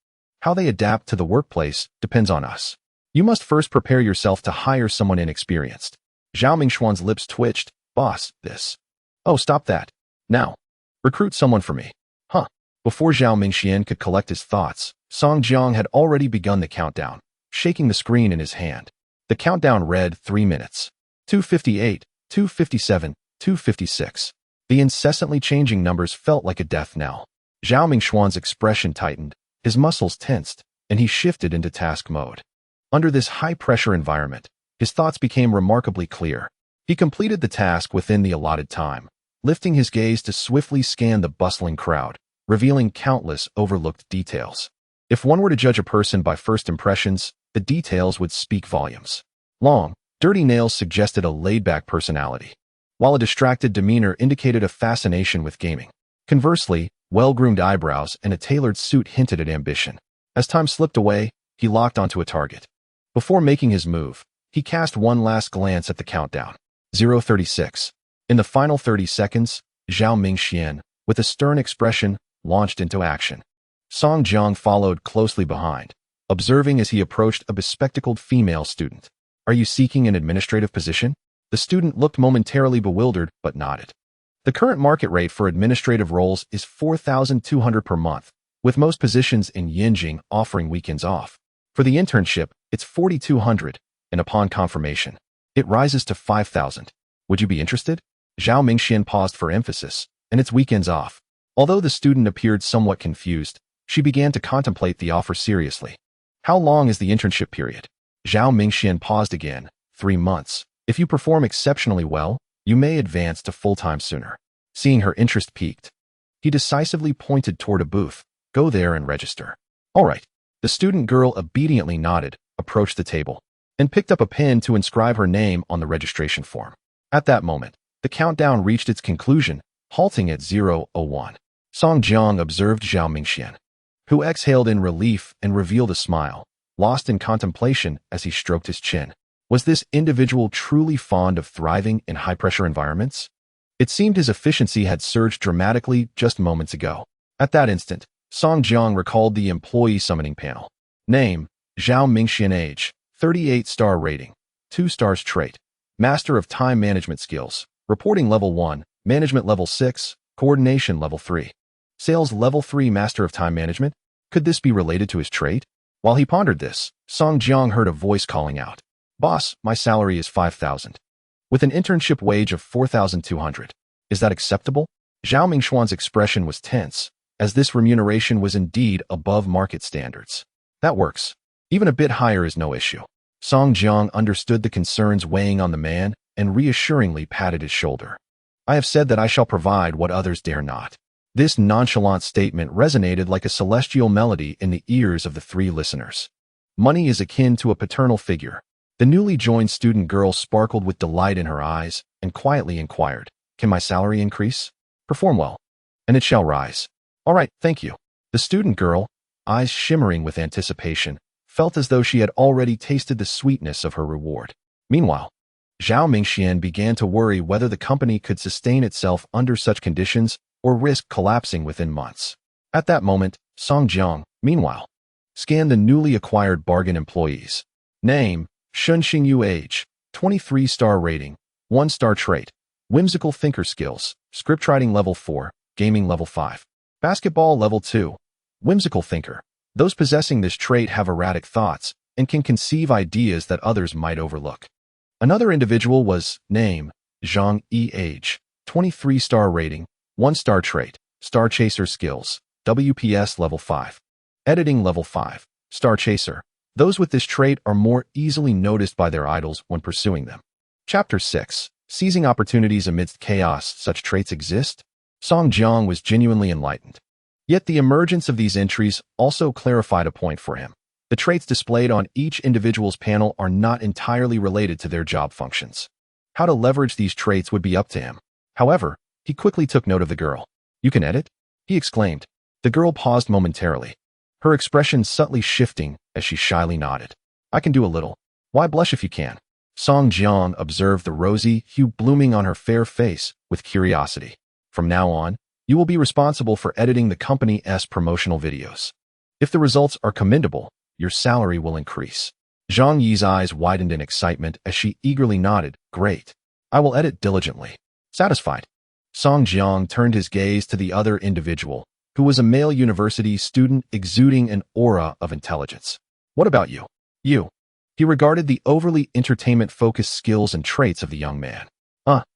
How they adapt to the workplace depends on us. You must first prepare yourself to hire someone inexperienced. Zhao Mingxuan's lips twitched. Boss, this. Oh, stop that. Now. Recruit someone for me. Huh. Before Zhao Mingxian could collect his thoughts, Song Jiang had already begun the countdown, shaking the screen in his hand. The countdown read 3 minutes. 2:58, 2:57, 2:56. The incessantly changing numbers felt like a death knell. Zhao Mingxuan's expression tightened, his muscles tensed, and he shifted into task mode. Under this high-pressure environment, his thoughts became remarkably clear. He completed the task within the allotted time, lifting his gaze to swiftly scan the bustling crowd, revealing countless overlooked details. If one were to judge a person by first impressions, the details would speak volumes. Long, dirty nails suggested a laid-back personality, while a distracted demeanor indicated a fascination with gaming. Conversely, well-groomed eyebrows and a tailored suit hinted at ambition. As time slipped away, he locked onto a target. Before making his move, he cast one last glance at the countdown. 0:36. In the final 30 seconds, Zhao Mingxian, with a stern expression, launched into action. Song Jiang followed closely behind, observing as he approached a bespectacled female student. Are you seeking an administrative position? The student looked momentarily bewildered, but nodded. The current market rate for administrative roles is 4,200 per month, with most positions in Yinjing offering weekends off. For the internship, it's 4,200, and upon confirmation, it rises to 5,000. Would you be interested? Zhao Mingxian paused for emphasis, and it's weekends off. Although the student appeared somewhat confused, she began to contemplate the offer seriously. How long is the internship period? Zhao Mingxian paused again. 3 months. If you perform exceptionally well, you may advance to full-time sooner. Seeing her interest piqued, he decisively pointed toward a booth. Go there and register. All right. The student girl obediently nodded, approached the table, and picked up a pen to inscribe her name on the registration form. At that moment, the countdown reached its conclusion, halting at 0:01. Song Jiang observed Zhao Mingxian, who exhaled in relief and revealed a smile, lost in contemplation as he stroked his chin. Was this individual truly fond of thriving in high-pressure environments? It seemed his efficiency had surged dramatically just moments ago. At that instant, Song Jiang recalled the employee summoning panel. Name, Zhao Mingxian. Age, 38-star rating, 2 stars trait, Master of Time Management Skills, Reporting Level 1, Management Level 6, Coordination Level 3. Sales Level 3 Master of Time Management? Could this be related to his trait? While he pondered this, Song Jiang heard a voice calling out. Boss, my salary is 5,000. With an internship wage of 4,200. Is that acceptable? Zhao Mingxuan's expression was tense, as this remuneration was indeed above market standards. That works. Even a bit higher is no issue. Song Jiang understood the concerns weighing on the man and reassuringly patted his shoulder. I have said that I shall provide what others dare not. This nonchalant statement resonated like a celestial melody in the ears of the 3 listeners. Money is akin to a paternal figure. The newly joined student girl sparkled with delight in her eyes and quietly inquired, Can my salary increase? Perform well, and it shall rise. All right, thank you. The student girl, eyes shimmering with anticipation, felt as though she had already tasted the sweetness of her reward. Meanwhile, Zhao Mingxian began to worry whether the company could sustain itself under such conditions or risk collapsing within months. At that moment, Song Jiang, meanwhile, scanned the newly acquired bargain employees. Name, Tengsheng. Age, 23-star rating, 1-star trait, whimsical thinker skills, scriptwriting level 4, gaming level 5, basketball level 2, whimsical thinker. Those possessing this trait have erratic thoughts and can conceive ideas that others might overlook. Another individual was name, Zhang. Age, 23-star rating, 1-star trait, star chaser skills, WPS Level 5. Editing Level 5. Star Chaser. Those with this trait are more easily noticed by their idols when pursuing them. Chapter 6. Seizing opportunities amidst chaos. Such traits exist? Song Jiang was genuinely enlightened. Yet the emergence of these entries also clarified a point for him. The traits displayed on each individual's panel are not entirely related to their job functions. How to leverage these traits would be up to him. However, he quickly took note of the girl. "You can edit?" he exclaimed. The girl paused momentarily, her expression subtly shifting as she shyly nodded. "I can do a little. Why blush if you can?" Song Jiang observed the rosy hue blooming on her fair face with curiosity. "From now on, you will be responsible for editing the company's promotional videos. If the results are commendable, your salary will increase." Zhang Yi's eyes widened in excitement as she eagerly nodded. "Great. I will edit diligently." Satisfied, Song Jiang turned his gaze to the other individual, who was a male university student exuding an aura of intelligence. "What about you?" "You." He regarded the overly entertainment-focused skills and traits of the young man.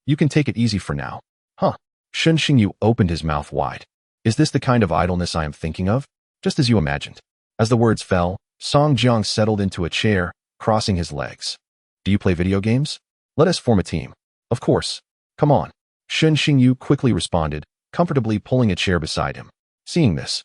You can take it easy for now." "Huh." Shun Xingyu opened his mouth wide. "Is this the kind of idleness I am thinking of?" "Just as you imagined." As the words fell, Song Jiang settled into a chair, crossing his legs. "Do you play video games? Let us form a team." "Of course. Come on." Shun Xingyu quickly responded, comfortably pulling a chair beside him. Seeing this,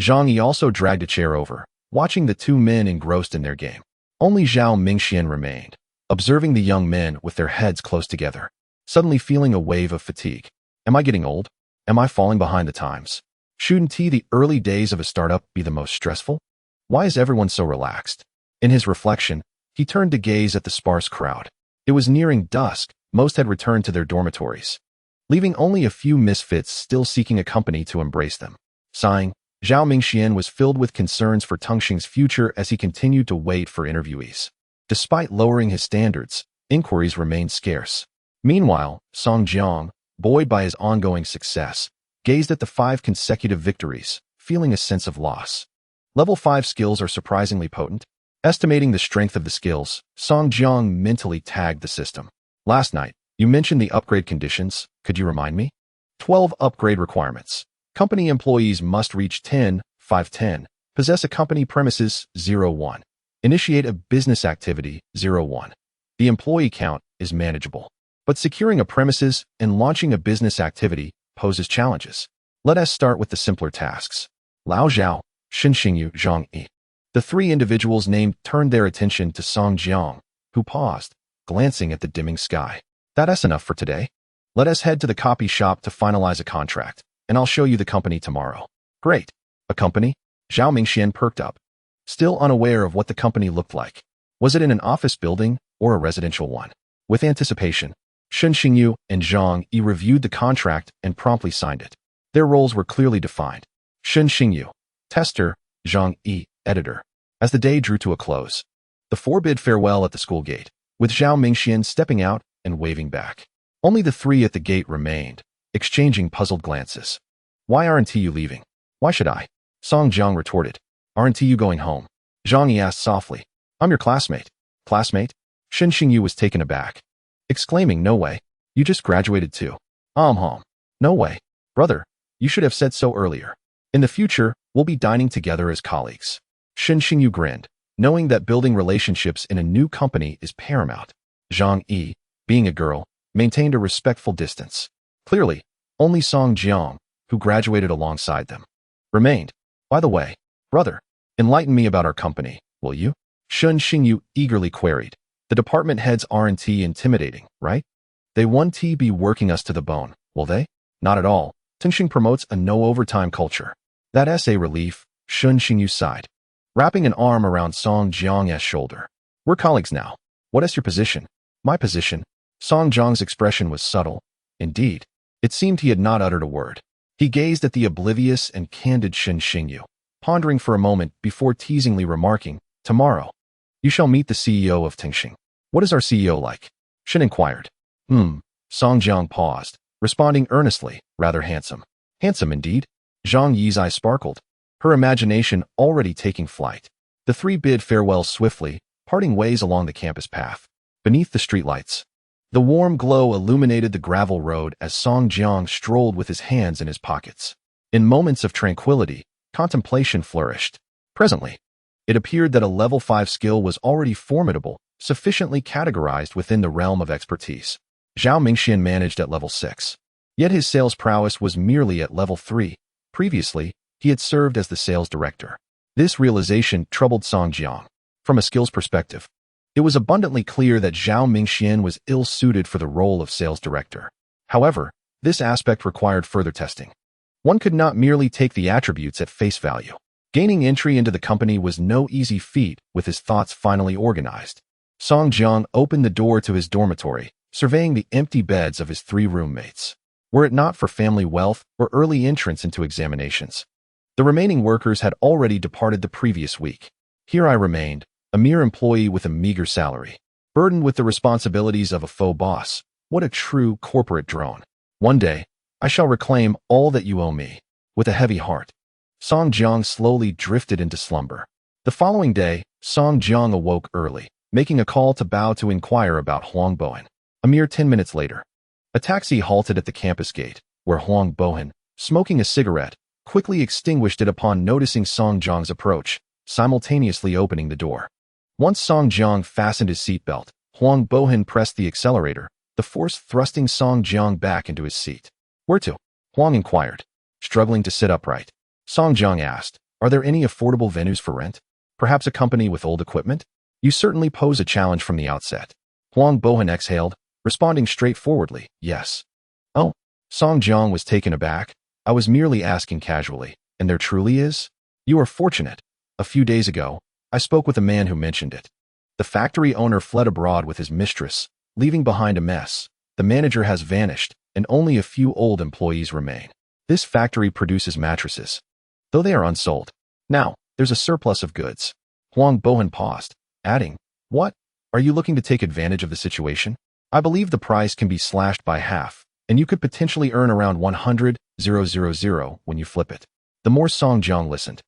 Zhang Yi also dragged a chair over, watching the two men engrossed in their game. Only Zhao Mingxian remained, observing the young men with their heads close together, suddenly feeling a wave of fatigue. Am I getting old? Am I falling behind the times? Shouldn't the early days of a startup be the most stressful? Why is everyone so relaxed? In his reflection, he turned to gaze at the sparse crowd. It was nearing dusk. Most had returned to their dormitories, leaving only a few misfits still seeking a company to embrace them. Sighing, Zhao Mingxian was filled with concerns for Tengsheng's future as he continued to wait for interviewees. Despite lowering his standards, inquiries remained scarce. Meanwhile, Song Jiang, buoyed by his ongoing success, gazed at the 5 consecutive victories, feeling a sense of loss. Level 5 skills are surprisingly potent. Estimating the strength of the skills, Song Jiang mentally tagged the system. "Last night, you mentioned the upgrade conditions. Could you remind me?" 12 upgrade requirements. Company employees must reach 10, 510, possess a company premises 01, initiate a business activity 01. The employee count is manageable, but securing a premises and launching a business activity poses challenges. Let us start with the simpler tasks. Lao Zhao, Shun Xingyu, Zhang Yi. The 3 individuals named turned their attention to Song Jiang, who paused, glancing at the dimming sky. "That's enough for today. Let us head to the copy shop to finalize a contract, and I'll show you the company tomorrow." "Great. A company?" Zhao Mingxian perked up, still unaware of what the company looked like. Was it in an office building or a residential one? With anticipation, Shun Xingyu and Zhang Yi reviewed the contract and promptly signed it. Their roles were clearly defined. Shun Xingyu, tester; Zhang Yi, editor. As the day drew to a close, the 4 bid farewell at the school gate, with Zhao Mingxian stepping out and waving back. Only the 3 at the gate remained, exchanging puzzled glances. "Why aren't you leaving?" "Why should I?" Song Jiang retorted. "Aren't you going home?" Zhang Yi asked softly. "I'm your classmate." "Classmate?" Shun Xingyu was taken aback, exclaiming, "No way. You just graduated too." Home. "No way. Brother, you should have said so earlier. In the future, we'll be dining together as colleagues." Shun Xingyu grinned, knowing that building relationships in a new company is paramount. Zhang Yi, being a girl, maintained a respectful distance. Clearly, only Song Jiang, who graduated alongside them, remained. "By the way, brother, enlighten me about our company, will you?" Shun Xingyu eagerly queried. "The department heads aren't intimidating, right? They won't be working us to the bone, will they?" "Not at all. Tengsheng promotes a no-overtime culture." "That's a relief," Shun Xingyu sighed, wrapping an arm around Song Jiang's shoulder. "We're colleagues now. What is your position?" "My position?" Song Jiang's expression was subtle. Indeed, it seemed he had not uttered a word. He gazed at the oblivious and candid Shun Xingyu, pondering for a moment before teasingly remarking, "Tomorrow, you shall meet the CEO of Tengsheng." "What is our CEO like?" Shun inquired. Song Jiang paused, responding earnestly, "Rather handsome." "Handsome indeed?" Zhang Yi's eyes sparkled, her imagination already taking flight. The 3 bid farewell swiftly, parting ways along the campus path. Beneath the streetlights, the warm glow illuminated the gravel road as Song Jiang strolled with his hands in his pockets. In moments of tranquility, contemplation flourished. Presently, it appeared that a level 5 skill was already formidable, sufficiently categorized within the realm of expertise. Zhao Mingxian managed at level 6. Yet his sales prowess was merely at level 3. Previously, he had served as the sales director. This realization troubled Song Jiang. From a skills perspective, it was abundantly clear that Zhao Mingxian was ill-suited for the role of sales director. However, this aspect required further testing. One could not merely take the attributes at face value. Gaining entry into the company was no easy feat with his thoughts finally organized. Song Jiang opened the door to his dormitory, surveying the empty beds of his 3 roommates. Were it not for family wealth or early entrance into examinations, the remaining workers had already departed the previous week. Here I remained, a mere employee with a meager salary, burdened with the responsibilities of a faux boss. What a true corporate drone. One day, I shall reclaim all that you owe me. With a heavy heart, Song Jiang slowly drifted into slumber. The following day, Song Jiang awoke early, making a call to Bao to inquire about Huang Bohan. A mere 10 minutes later, a taxi halted at the campus gate, where Huang Bohan, smoking a cigarette, quickly extinguished it upon noticing Song Jiang's approach, simultaneously opening the door. Once Song Jiang fastened his seatbelt, Huang Bohan pressed the accelerator, the force thrusting Song Jiang back into his seat. Where to? Huang inquired. Struggling to sit upright, Song Jiang asked, are there any affordable venues for rent? Perhaps a company with old equipment? You certainly pose a challenge from the outset. Huang Bohan exhaled, responding straightforwardly, yes. Oh, Song Jiang was taken aback. I was merely asking casually, and there truly is? You are fortunate. A few days ago, I spoke with a man who mentioned it. The factory owner fled abroad with his mistress, leaving behind a mess. The manager has vanished, and only a few old employees remain. This factory produces mattresses, though they are unsold. Now, there's a surplus of goods. Huang Bohan paused, adding, what? Are you looking to take advantage of the situation? I believe the price can be slashed by half, and you could potentially earn around 100,000 when you flip it. The more Song Jiang listened,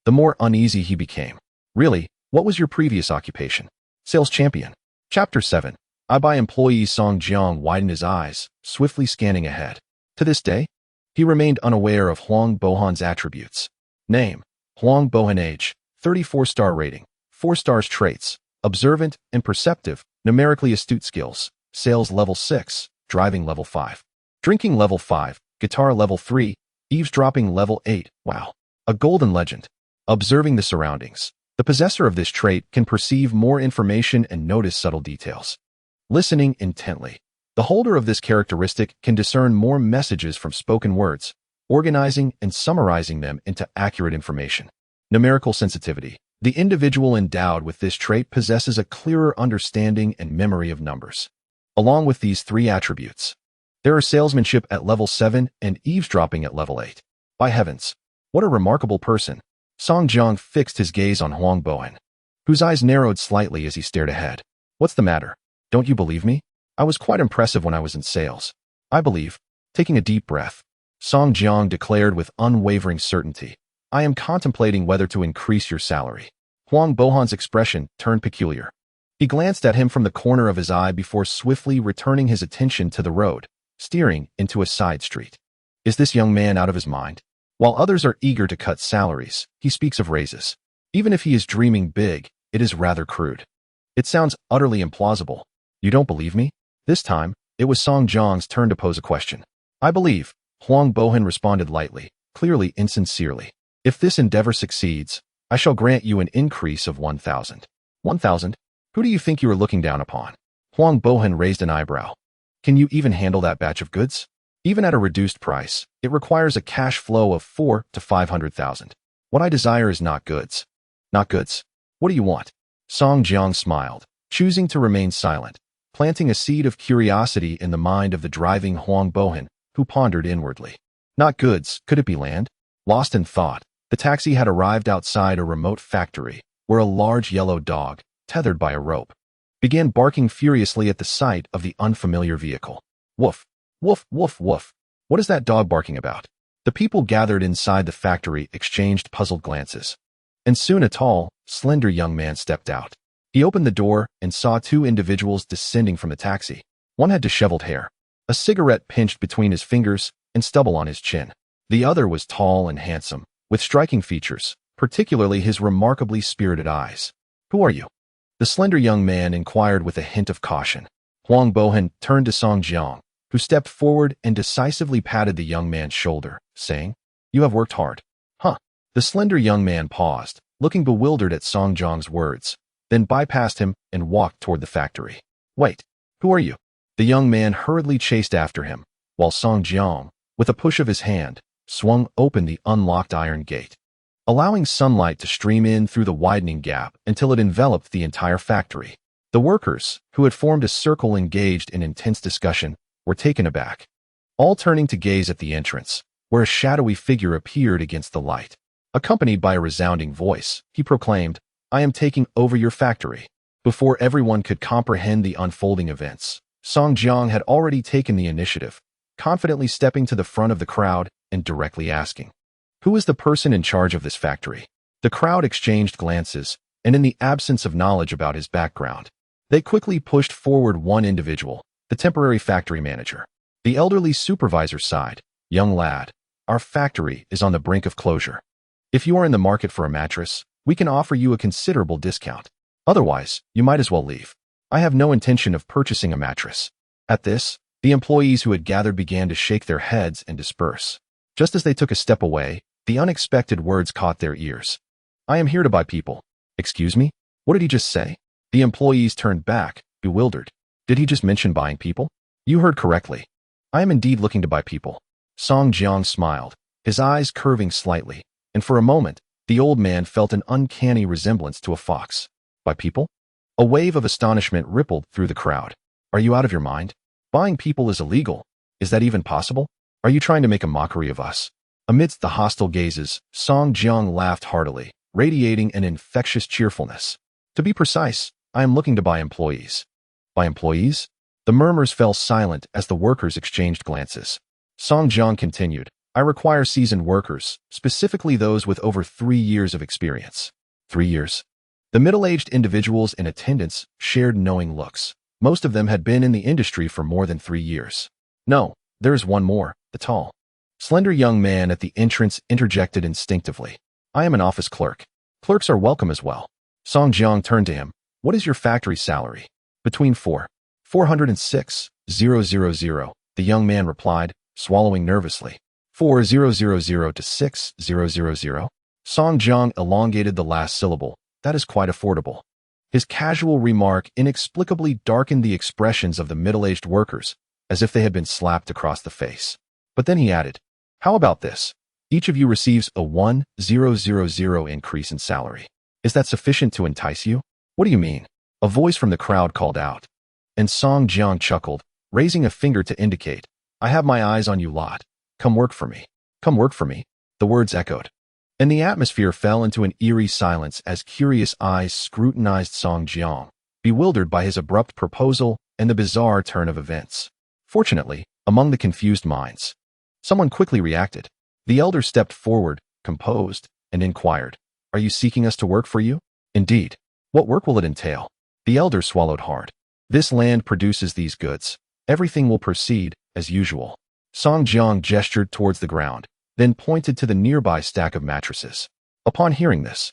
the more uneasy he became. Really, what was your previous occupation? Sales champion. Chapter 7. I buy employee. Song Jiang widened his eyes, swiftly scanning ahead. To this day, he remained unaware of Huang Bohan's attributes. Name: Huang Bohan. Age: 34-star rating, 4 stars. Traits: observant and perceptive, numerically astute. Skills: sales level 6, driving level 5, drinking level 5, guitar level 3, eavesdropping level 8. Wow. A golden legend. Observing the surroundings. The possessor of this trait can perceive more information and notice subtle details. Listening intently. The holder of this characteristic can discern more messages from spoken words, organizing and summarizing them into accurate information. Numerical sensitivity. The individual endowed with this trait possesses a clearer understanding and memory of numbers. Along with these 3 attributes, there are salesmanship at level 7 and eavesdropping at level 8. By heavens, what a remarkable person. Song Jiang fixed his gaze on Huang Bohan, whose eyes narrowed slightly as he stared ahead. What's the matter? Don't you believe me? I was quite impressive when I was in sales. I believe. Taking a deep breath, Song Jiang declared with unwavering certainty, I am contemplating whether to increase your salary. Huang Bohan's expression turned peculiar. He glanced at him from the corner of his eye before swiftly returning his attention to the road, steering into a side street. Is this young man out of his mind? While others are eager to cut salaries, he speaks of raises. Even if he is dreaming big, it is rather crude. It sounds utterly implausible. You don't believe me? This time, it was Song Jiang's turn to pose a question. I believe, Huang Bohan responded lightly, clearly insincerely. If this endeavor succeeds, I shall grant you an increase of 1,000. 1,000? Who do you think you are looking down upon? Huang Bohan raised an eyebrow. Can you even handle that batch of goods? Even at a reduced price, it requires a cash flow of 400,000 to 500,000. What I desire is not goods. Not goods. What do you want? Song Jiang smiled, choosing to remain silent, planting a seed of curiosity in the mind of the driving Huang Bohan, who pondered inwardly. Not goods, could it be land? Lost in thought, the taxi had arrived outside a remote factory, where a large yellow dog, tethered by a rope, began barking furiously at the sight of the unfamiliar vehicle. Woof, woof, woof, woof. What is that dog barking about? The people gathered inside the factory exchanged puzzled glances. And soon a tall, slender young man stepped out. He opened the door and saw 2 individuals descending from the taxi. One had disheveled hair, a cigarette pinched between his fingers, and stubble on his chin. The other was tall and handsome, with striking features, particularly his remarkably spirited eyes. Who are you? The slender young man inquired with a hint of caution. Huang Bohan turned to Song Jiang, who stepped forward and decisively patted the young man's shoulder, saying, "You have worked hard." Huh. The slender young man paused, looking bewildered at Song Jiang's words, then bypassed him and walked toward the factory. "Wait, who are you?" The young man hurriedly chased after him, while Song Jiang, with a push of his hand, swung open the unlocked iron gate, allowing sunlight to stream in through the widening gap until it enveloped the entire factory. The workers, who had formed a circle engaged in intense discussion, were taken aback, all turning to gaze at the entrance, where a shadowy figure appeared against the light. Accompanied by a resounding voice, he proclaimed, "I am taking over your factory." Before everyone could comprehend the unfolding events, Song Jiang had already taken the initiative, confidently stepping to the front of the crowd and directly asking, "Who is the person in charge of this factory?" The crowd exchanged glances, and in the absence of knowledge about his background, they quickly pushed forward one individual, the temporary factory manager. The elderly supervisor sighed, "Young lad, our factory is on the brink of closure. If you are in the market for a mattress, we can offer you a considerable discount. Otherwise, you might as well leave. I have no intention of purchasing a mattress." At this, the employees who had gathered began to shake their heads and disperse. Just as they took a step away, the unexpected words caught their ears. "I am here to buy people." "Excuse me? What did he just say?" The employees turned back, bewildered. "Did he just mention buying people?" "You heard correctly. I am indeed looking to buy people." Song Jiang smiled, his eyes curving slightly, and for a moment, the old man felt an uncanny resemblance to a fox. "Buy people?" A wave of astonishment rippled through the crowd. "Are you out of your mind? Buying people is illegal. Is that even possible? Are you trying to make a mockery of us?" Amidst the hostile gazes, Song Jiang laughed heartily, radiating an infectious cheerfulness. "To be precise, I am looking to buy employees." "Buy employees?" The murmurs fell silent as the workers exchanged glances. Song Jiang continued, "I require seasoned workers, specifically those with over 3 years of experience." 3 years? The middle-aged individuals in attendance shared knowing looks. Most of them had been in the industry for more than 3 years. "No, there is one more," the tall, slender young man at the entrance interjected instinctively. "I am an office clerk. Clerks are welcome as well." Song Jiang turned to him. "What is your factory salary?" "Between 4,406,000, the young man replied, swallowing nervously. 4,000 to 6,000. Song Jiang elongated the last syllable. "That is quite affordable." His casual remark inexplicably darkened the expressions of the middle-aged workers, as if they had been slapped across the face. But then he added, "How about this? Each of you receives a 1,000 increase in salary. Is that sufficient to entice you?" "What do you mean?" a voice from the crowd called out. And Song Jiang chuckled, raising a finger to indicate, "I have my eyes on you lot. Come work for me. Come work for me." The words echoed, and the atmosphere fell into an eerie silence as curious eyes scrutinized Song Jiang, bewildered by his abrupt proposal and the bizarre turn of events. Fortunately, among the confused minds, someone quickly reacted. The elder stepped forward, composed, and inquired, "Are you seeking us to work for you?" "Indeed. What work will it entail?" The elder swallowed hard. "This land produces these goods. Everything will proceed as usual." Song Jiang gestured towards the ground, then pointed to the nearby stack of mattresses. Upon hearing this,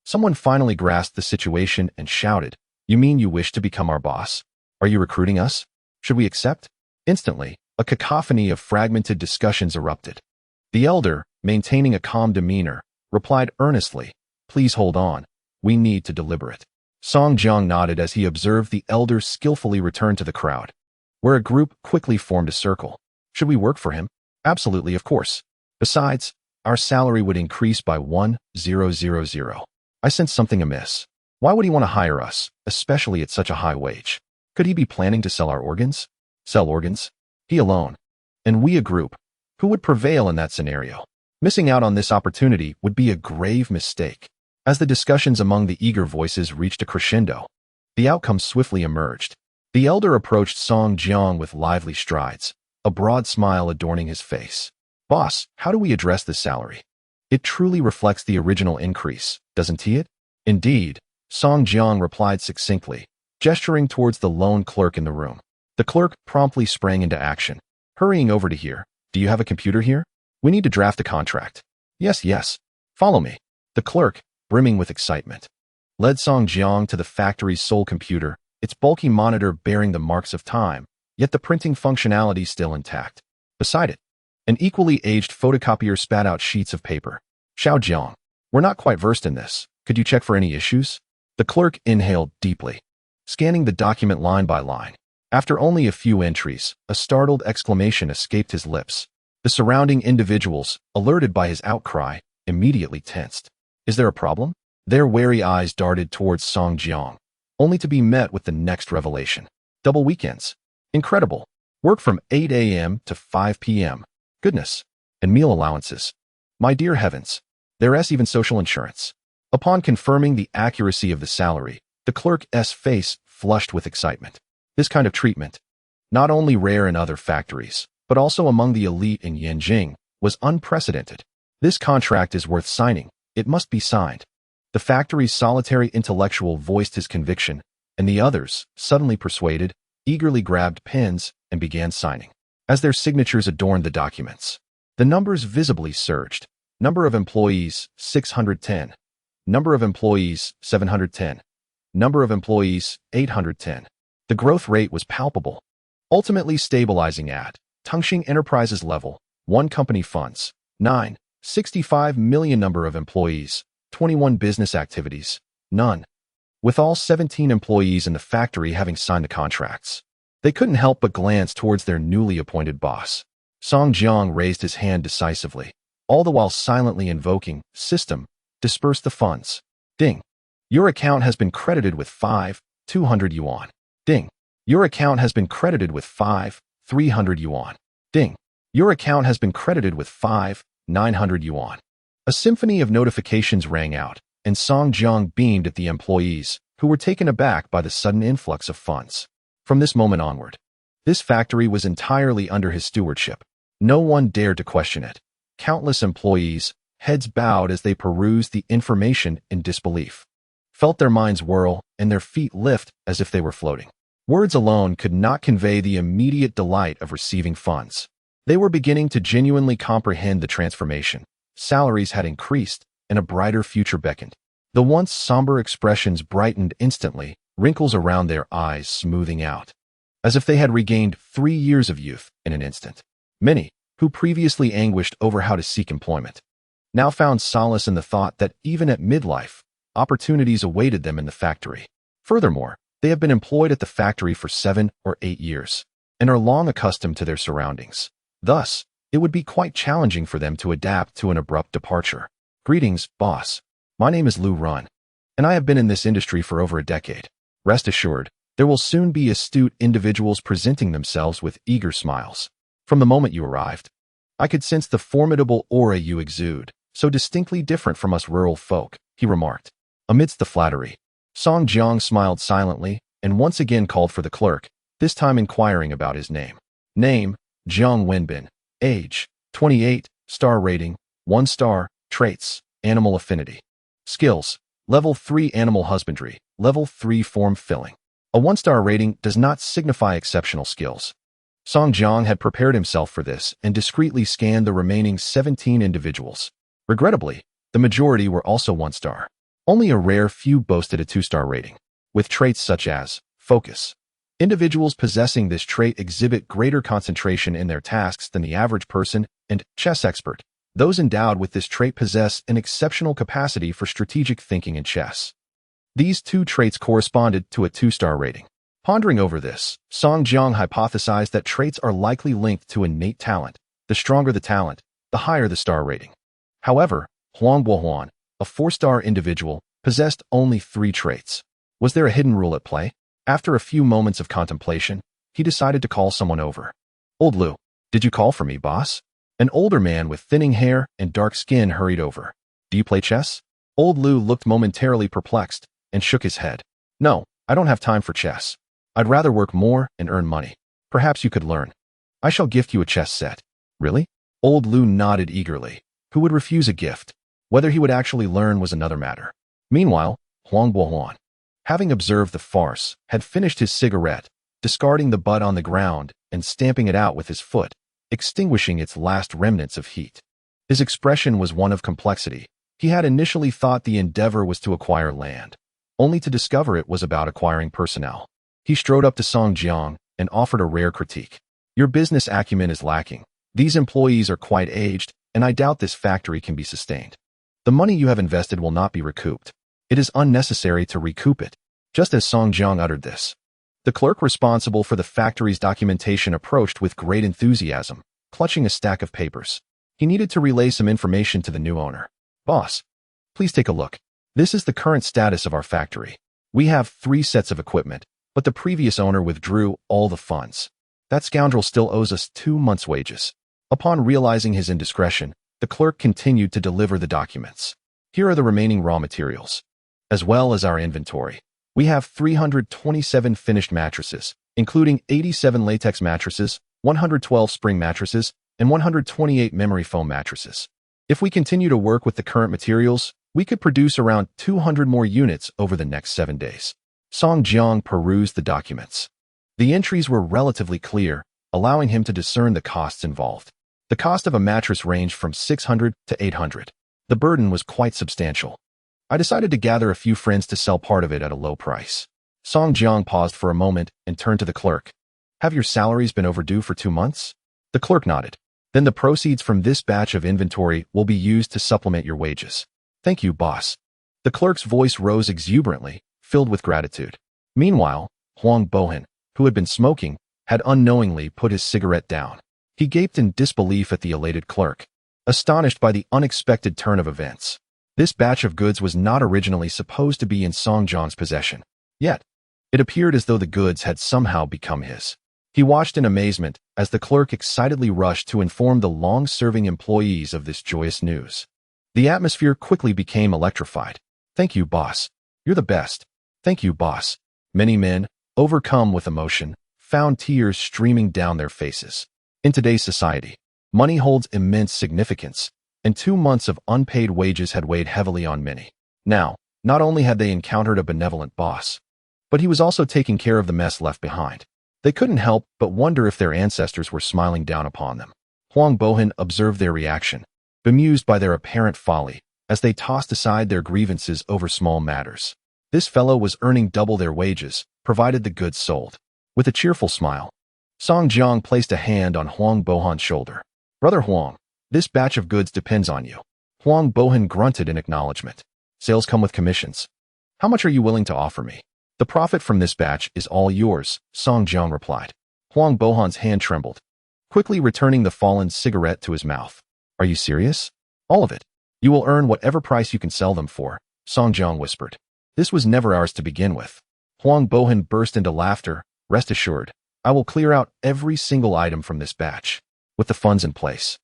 someone finally grasped the situation and shouted, "You mean you wish to become our boss? Are you recruiting us? Should we accept?" Instantly, a cacophony of fragmented discussions erupted. The elder, maintaining a calm demeanor, replied earnestly, "Please hold on. We need to deliberate." Song Jiang nodded as he observed the elder skillfully return to the crowd, where a group quickly formed a circle. "Should we work for him?" "Absolutely, of course. Besides, our salary would increase by 1,000. I sense something amiss. Why would he want to hire us, especially at such a high wage? Could he be planning to sell our organs?" "Sell organs? He alone. And we a group. Who would prevail in that scenario? Missing out on this opportunity would be a grave mistake." As the discussions among the eager voices reached a crescendo, the outcome swiftly emerged. The elder approached Song Jiang with lively strides, a broad smile adorning his face. "Boss, how do we address this salary? It truly reflects the original increase, doesn't it?" "Indeed," Song Jiang replied succinctly, gesturing towards the lone clerk in the room. The clerk promptly sprang into action, hurrying over to hear, "Do you have a computer here?" We need to draft a contract. Yes, yes. Follow me. The clerk, brimming with excitement, led Song Jiang to the factory's sole computer, its bulky monitor bearing the marks of time, yet the printing functionality still intact. Beside it, an equally aged photocopier spat out sheets of paper. Xiao Jiang, we're not quite versed in this. Could you check for any issues? The clerk inhaled deeply, scanning the document line by line. After only a few entries, a startled exclamation escaped his lips. The surrounding individuals, alerted by his outcry, immediately tensed. Is there a problem? Their wary eyes darted towards Song Jiang, only to be met with the next revelation. Double weekends. Incredible. Work from 8 a.m. to 5 p.m. Goodness. And meal allowances. My dear heavens. There's even social insurance. Upon confirming the accuracy of the salary, the clerk's face flushed with excitement. This kind of treatment, not only rare in other factories, but also among the elite in Yanjing, was unprecedented. This contract is worth signing. It must be signed. The factory's solitary intellectual voiced his conviction, and the others, suddenly persuaded, eagerly grabbed pens and began signing. As their signatures adorned the documents, the numbers visibly surged. Number of employees, 610. Number of employees, 710. Number of employees, 810. The growth rate was palpable, ultimately stabilizing at Tengsheng Enterprises level, 1 company funds, 9, 65 million number of employees, 21 business activities, none. With all 17 employees in the factory having signed the contracts, they couldn't help but glance towards their newly appointed boss. Song Jiang raised his hand decisively, all the while silently invoking, System, disperse the funds. Ding. Your account has been credited with 200 yuan. Ding. Your account has been credited with 300 yuan. Ding. Your account has been credited with 900 yuan. A symphony of notifications rang out, and Song Jiang beamed at the employees, who were taken aback by the sudden influx of funds. From this moment onward, this factory was entirely under his stewardship. No one dared to question it. Countless employees, heads bowed as they perused the information in disbelief, felt their minds whirl and their feet lift as if they were floating. Words alone could not convey the immediate delight of receiving funds. They were beginning to genuinely comprehend the transformation. Salaries had increased, and a brighter future beckoned. The once somber expressions brightened instantly, wrinkles around their eyes smoothing out, as if they had regained 3 years of youth in an instant. Many, who previously anguished over how to seek employment, now found solace in the thought that even at midlife, opportunities awaited them in the factory. Furthermore, they have been employed at the factory for 7 or 8 years, and are long accustomed to their surroundings. Thus, it would be quite challenging for them to adapt to an abrupt departure. Greetings, boss. My name is Lu Run, and I have been in this industry for over a decade. Rest assured, there will soon be astute individuals presenting themselves with eager smiles. From the moment you arrived, I could sense the formidable aura you exude, so distinctly different from us rural folk, he remarked. Amidst the flattery, Song Jiang smiled silently and once again called for the clerk, this time inquiring about his name. Name, Jiang Wenbin. Age, 28. Star rating, 1 star. Traits, animal affinity. Skills, level 3 animal husbandry, level 3 form filling. A 1-star rating does not signify exceptional skills. Song Jiang had prepared himself for this and discreetly scanned the remaining 17 individuals. Regrettably, the majority were also 1 star. Only a rare few boasted a 2-star rating, with traits such as focus. Individuals possessing this trait exhibit greater concentration in their tasks than the average person, and chess expert. Those endowed with this trait possess an exceptional capacity for strategic thinking in chess. These 2 traits corresponded to a 2-star rating. Pondering over this, Song Jiang hypothesized that traits are likely linked to innate talent. The stronger the talent, the higher the star rating. However, Huang Bohuan, a 4-star individual, possessed only 3 traits. Was there a hidden rule at play? After a few moments of contemplation, he decided to call someone over. Old Lu, did you call for me, boss? An older man with thinning hair and dark skin hurried over. Do you play chess? Old Lu looked momentarily perplexed and shook his head. No, I don't have time for chess. I'd rather work more and earn money. Perhaps you could learn. I shall gift you a chess set. Really? Old Lu nodded eagerly. Who would refuse a gift? Whether he would actually learn was another matter. Meanwhile, Huang Bohuan, having observed the farce, had finished his cigarette, discarding the butt on the ground and stamping it out with his foot, extinguishing its last remnants of heat. His expression was one of complexity. He had initially thought the endeavor was to acquire land, only to discover it was about acquiring personnel. He strode up to Song Jiang and offered a rare critique. Your business acumen is lacking. These employees are quite aged, and I doubt this factory can be sustained. The money you have invested will not be recouped. It is unnecessary to recoup it. Just as Song Jiang uttered this, the clerk responsible for the factory's documentation approached with great enthusiasm, clutching a stack of papers. He needed to relay some information to the new owner. Boss, please take a look. This is the current status of our factory. We have 3 sets of equipment, but the previous owner withdrew all the funds. That scoundrel still owes us 2 months' wages. Upon realizing his indiscretion, the clerk continued to deliver the documents. Here are the remaining raw materials, as well as our inventory. We have 327 finished mattresses, including 87 latex mattresses, 112 spring mattresses, and 128 memory foam mattresses. If we continue to work with the current materials, we could produce around 200 more units over the next 7 days. Song Jiang perused the documents. The entries were relatively clear, allowing him to discern the costs involved. The cost of a mattress ranged from 600 to 800. The burden was quite substantial. I decided to gather a few friends to sell part of it at a low price. Song Jiang paused for a moment and turned to the clerk. Have your salaries been overdue for 2 months? The clerk nodded. Then the proceeds from this batch of inventory will be used to supplement your wages. Thank you, boss. The clerk's voice rose exuberantly, filled with gratitude. Meanwhile, Huang Bohan, who had been smoking, had unknowingly put his cigarette down. He gaped in disbelief at the elated clerk, astonished by the unexpected turn of events. This batch of goods was not originally supposed to be in Song Jiang's possession. Yet, it appeared as though the goods had somehow become his. He watched in amazement as the clerk excitedly rushed to inform the long-serving employees of this joyous news. The atmosphere quickly became electrified. Thank you, boss. You're the best. Thank you, boss. Many men, overcome with emotion, found tears streaming down their faces. In today's society, money holds immense significance, and 2 months of unpaid wages had weighed heavily on many. Now, not only had they encountered a benevolent boss, but he was also taking care of the mess left behind. They couldn't help but wonder if their ancestors were smiling down upon them. Huang Bohan observed their reaction, bemused by their apparent folly, as they tossed aside their grievances over small matters. This fellow was earning double their wages, provided the goods sold. With a cheerful smile, Song Jiang placed a hand on Huang Bohan's shoulder. Brother Huang, this batch of goods depends on you. Huang Bohan grunted in acknowledgement. Sales come with commissions. How much are you willing to offer me? The profit from this batch is all yours, Song Jiang replied. Huang Bohan's hand trembled, quickly returning the fallen cigarette to his mouth. Are you serious? All of it. You will earn whatever price you can sell them for, Song Jiang whispered. This was never ours to begin with. Huang Bohan burst into laughter. Rest assured, I will clear out every single item from this batch. With the funds in place,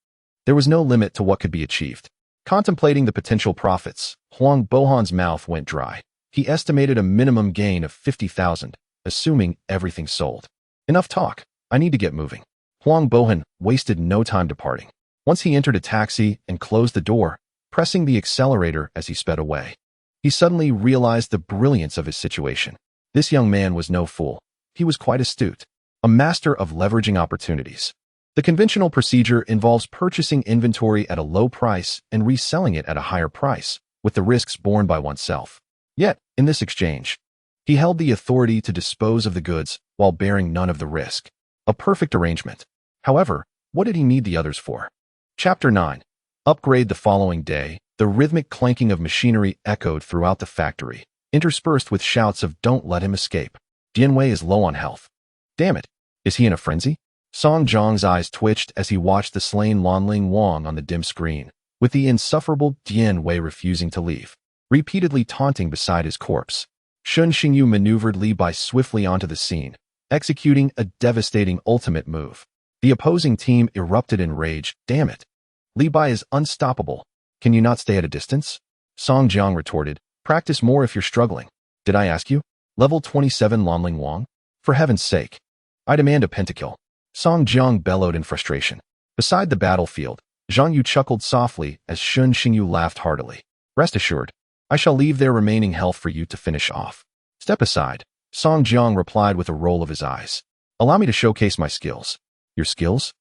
there was no limit to what could be achieved. Contemplating the potential profits, Huang Bohan's mouth went dry. He estimated a minimum gain of 50,000, assuming everything sold. Enough talk. I need to get moving. Huang Bohan wasted no time departing. Once he entered a taxi and closed the door, pressing the accelerator as he sped away, he suddenly realized the brilliance of his situation. This young man was no fool. He was quite astute, a master of leveraging opportunities. The conventional procedure involves purchasing inventory at a low price and reselling it at a higher price, with the risks borne by oneself. Yet, in this exchange, he held the authority to dispose of the goods while bearing none of the risk. A perfect arrangement. However, what did he need the others for? Chapter 9. Upgrade. The following day, the rhythmic clanking of machinery echoed throughout the factory, interspersed with shouts of "Don't let him escape. Dianwei is low on health. Damn it. Is he in a frenzy?" Song Jiang's eyes twitched as he watched the slain Lanling Wang on the dim screen, with the insufferable Dianwei refusing to leave, repeatedly taunting beside his corpse. Shun Xingyu maneuvered Li Bai swiftly onto the scene, executing a devastating ultimate move. The opposing team erupted in rage. Damn it. Li Bai is unstoppable. Can you not stay at a distance? Song Jiang retorted. Practice more if you're struggling. Did I ask you? Level 27 Lanling Wang? For heaven's sake. I demand a pentakill. Song Jiang bellowed in frustration. Beside the battlefield, Zhang Yu chuckled softly as Shun Xingyu laughed heartily. Rest assured, I shall leave their remaining health for you to finish off. Step aside, Song Jiang replied with a roll of his eyes. Allow me to showcase my skills. Your skills?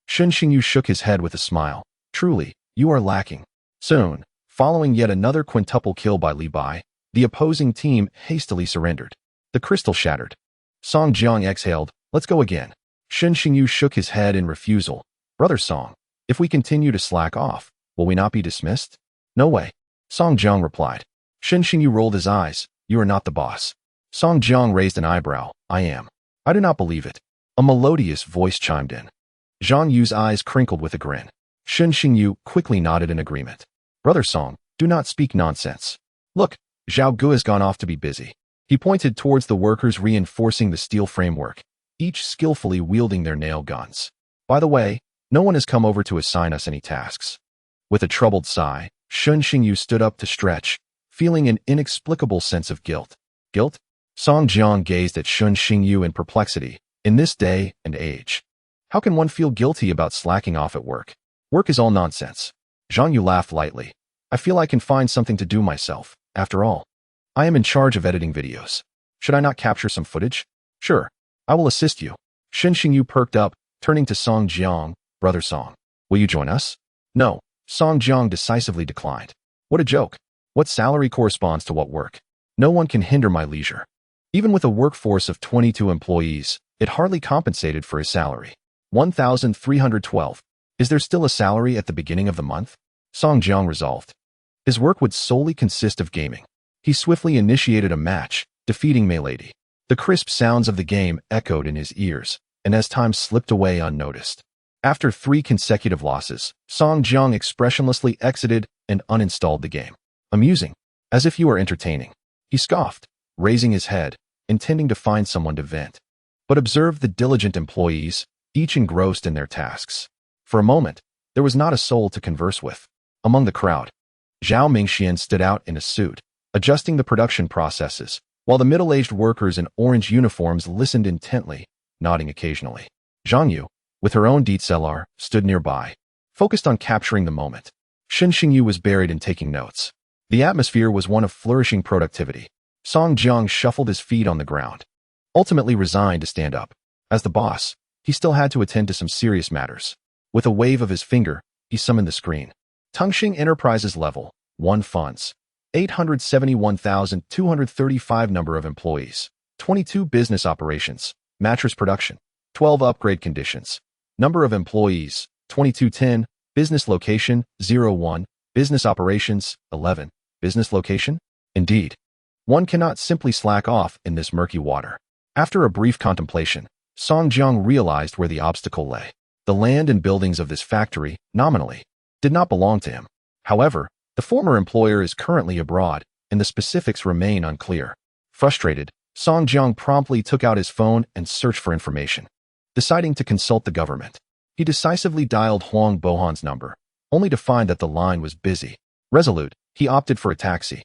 Shun Xingyu shook his head with a smile. Truly, You are lacking. Soon, following yet another quintuple kill by Li Bai, the opposing team hastily surrendered. The crystal shattered. Song Jiang exhaled, let's go again. Shen Xingyu shook his head in refusal. Brother Song, if we continue to slack off, will we not be dismissed? No way. Song Jiang replied. Shen Xingyu rolled his eyes. You are not the boss. Song Jiang raised an eyebrow. I am. I do not believe it. A melodious voice chimed in. Zhang Yu's eyes crinkled with a grin. Shen Xingyu quickly nodded in agreement. Brother Song, do not speak nonsense. Look, Zhao Gu has gone off to be busy. He pointed towards the workers reinforcing the steel framework, each skillfully wielding their nail guns. By the way, no one has come over to assign us any tasks. With a troubled sigh, Shen Xingyu stood up to stretch, feeling an inexplicable sense of guilt. Guilt? Song Jiang gazed at Shen Xingyu in perplexity. In this day and age, how can one feel guilty about slacking off at work? Work is all nonsense. Zhang Yu laughed lightly. I feel I can find something to do myself. After all, I am in charge of editing videos. Should I not capture some footage? Sure, I will assist you. Shen Xingyu perked up, turning to Song Jiang. Brother Song, will you join us? No, Song Jiang decisively declined. What a joke. What salary corresponds to what work? No one can hinder my leisure. Even with a workforce of 22 employees, it hardly compensated for his salary. 1,312. Is there still a salary at the beginning of the month? Song Jiang resolved. His work would solely consist of gaming. He swiftly initiated a match, defeating Milady. The crisp sounds of the game echoed in his ears, and as time slipped away unnoticed. After 3 consecutive losses, Song Jiang expressionlessly exited and uninstalled the game. Amusing. As if you were entertaining. He scoffed, raising his head, intending to find someone to vent. But observed the diligent employees, each engrossed in their tasks. For a moment, there was not a soul to converse with. Among the crowd, Zhao Mingxian stood out in a suit, adjusting the production processes, while the middle-aged workers in orange uniforms listened intently, nodding occasionally. Zhang Yu, with her own DSLR, stood nearby, focused on capturing the moment. Shen Xingyu was buried in taking notes. The atmosphere was one of flourishing productivity. Song Jiang shuffled his feet on the ground, ultimately resigned to stand up. As the boss, he still had to attend to some serious matters. With a wave of his finger, he summoned the screen. Tengsheng Enterprises Level 1 Funds. 871,235 Number of employees. 22 Business operations. Mattress production. 12 Upgrade conditions. Number of employees. 2210. Business location. 01. Business operations. 11. Business location? Indeed. One cannot simply slack off in this murky water. After a brief contemplation, Song Jiang realized where the obstacle lay. The land and buildings of this factory, nominally, did not belong to him. However, the former employer is currently abroad, and the specifics remain unclear. Frustrated, Song Jiang promptly took out his phone and searched for information. Deciding to consult the government, he decisively dialed Huang Bohan's number, only to find that the line was busy. Resolute, he opted for a taxi,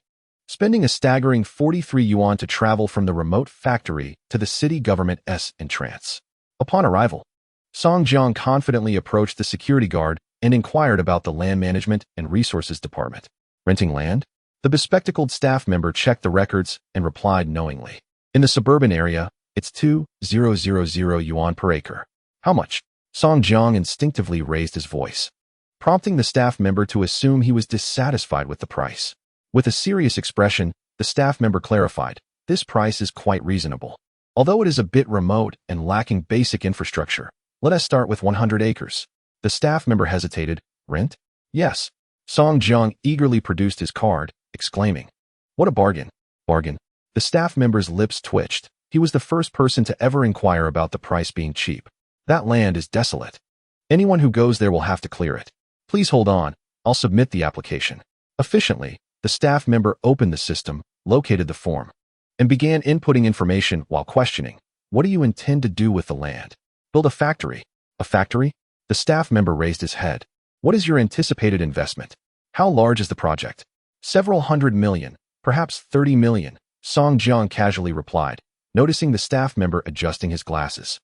spending a staggering 43 yuan to travel from the remote factory to the city government's entrance. Upon arrival, Song Jiang confidently approached the security guard and inquired about the land management and resources department. Renting land? The bespectacled staff member checked the records and replied knowingly. In the suburban area, it's 2,000 yuan per acre. How much? Song Jiang instinctively raised his voice, prompting the staff member to assume he was dissatisfied with the price. With a serious expression, the staff member clarified, this price is quite reasonable. Although it is a bit remote and lacking basic infrastructure, let us start with 100 acres. The staff member hesitated. Rent? Yes. Song Jiang eagerly produced his card, exclaiming, what a bargain. Bargain. The staff member's lips twitched. He was the first person to ever inquire about the price being cheap. That land is desolate. Anyone who goes there will have to clear it. Please hold on. I'll submit the application. Efficiently, the staff member opened the system, located the form, and began inputting information while questioning. What do you intend to do with the land? Build a factory. A factory? The staff member raised his head. What is your anticipated investment? How large is the project? Several hundred million, perhaps 30 million, Song Jiang casually replied, noticing the staff member adjusting his glasses.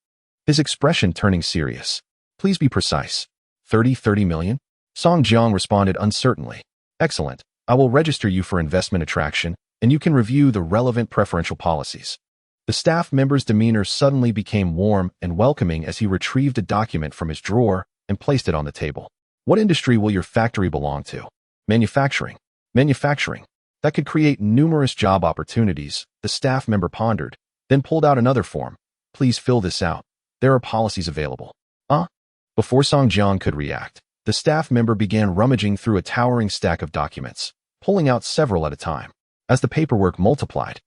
His expression turning serious. Please be precise. 30 million? Song Jiang responded uncertainly. Excellent. I will register you for investment attraction, and you can review the relevant preferential policies. The staff member's demeanor suddenly became warm and welcoming as he retrieved a document from his drawer and placed it on the table. What industry will your factory belong to? Manufacturing. Manufacturing. That could create numerous job opportunities, the staff member pondered, then pulled out another form. Please fill this out. There are policies available. Before Song Jiang could react, the staff member began rummaging through a towering stack of documents, pulling out several at a time. As the paperwork multiplied,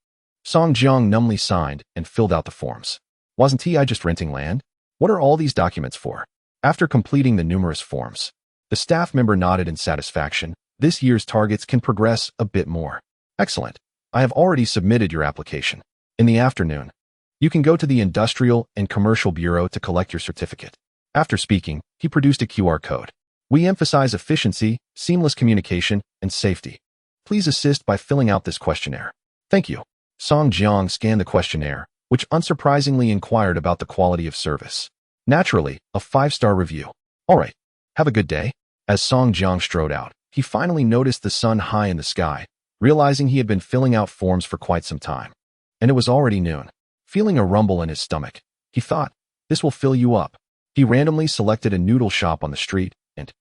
Song Jiang numbly signed and filled out the forms. Wasn't I just renting land? What are all these documents for? After completing the numerous forms, the staff member nodded in satisfaction. This year's targets can progress a bit more. Excellent. I have already submitted your application. In the afternoon, you can go to the Industrial and Commercial Bureau to collect your certificate. After speaking, he produced a QR code. We emphasize efficiency, seamless communication, and safety. Please assist by filling out this questionnaire. Thank you. Song Jiang scanned the questionnaire, which unsurprisingly inquired about the quality of service. Naturally, a 5-star review. All right. Have a good day. As Song Jiang strode out, he finally noticed the sun high in the sky, realizing he had been filling out forms for quite some time. And it was already noon. Feeling a rumble in his stomach, he thought, this will fill you up. He randomly selected a noodle shop on the street and,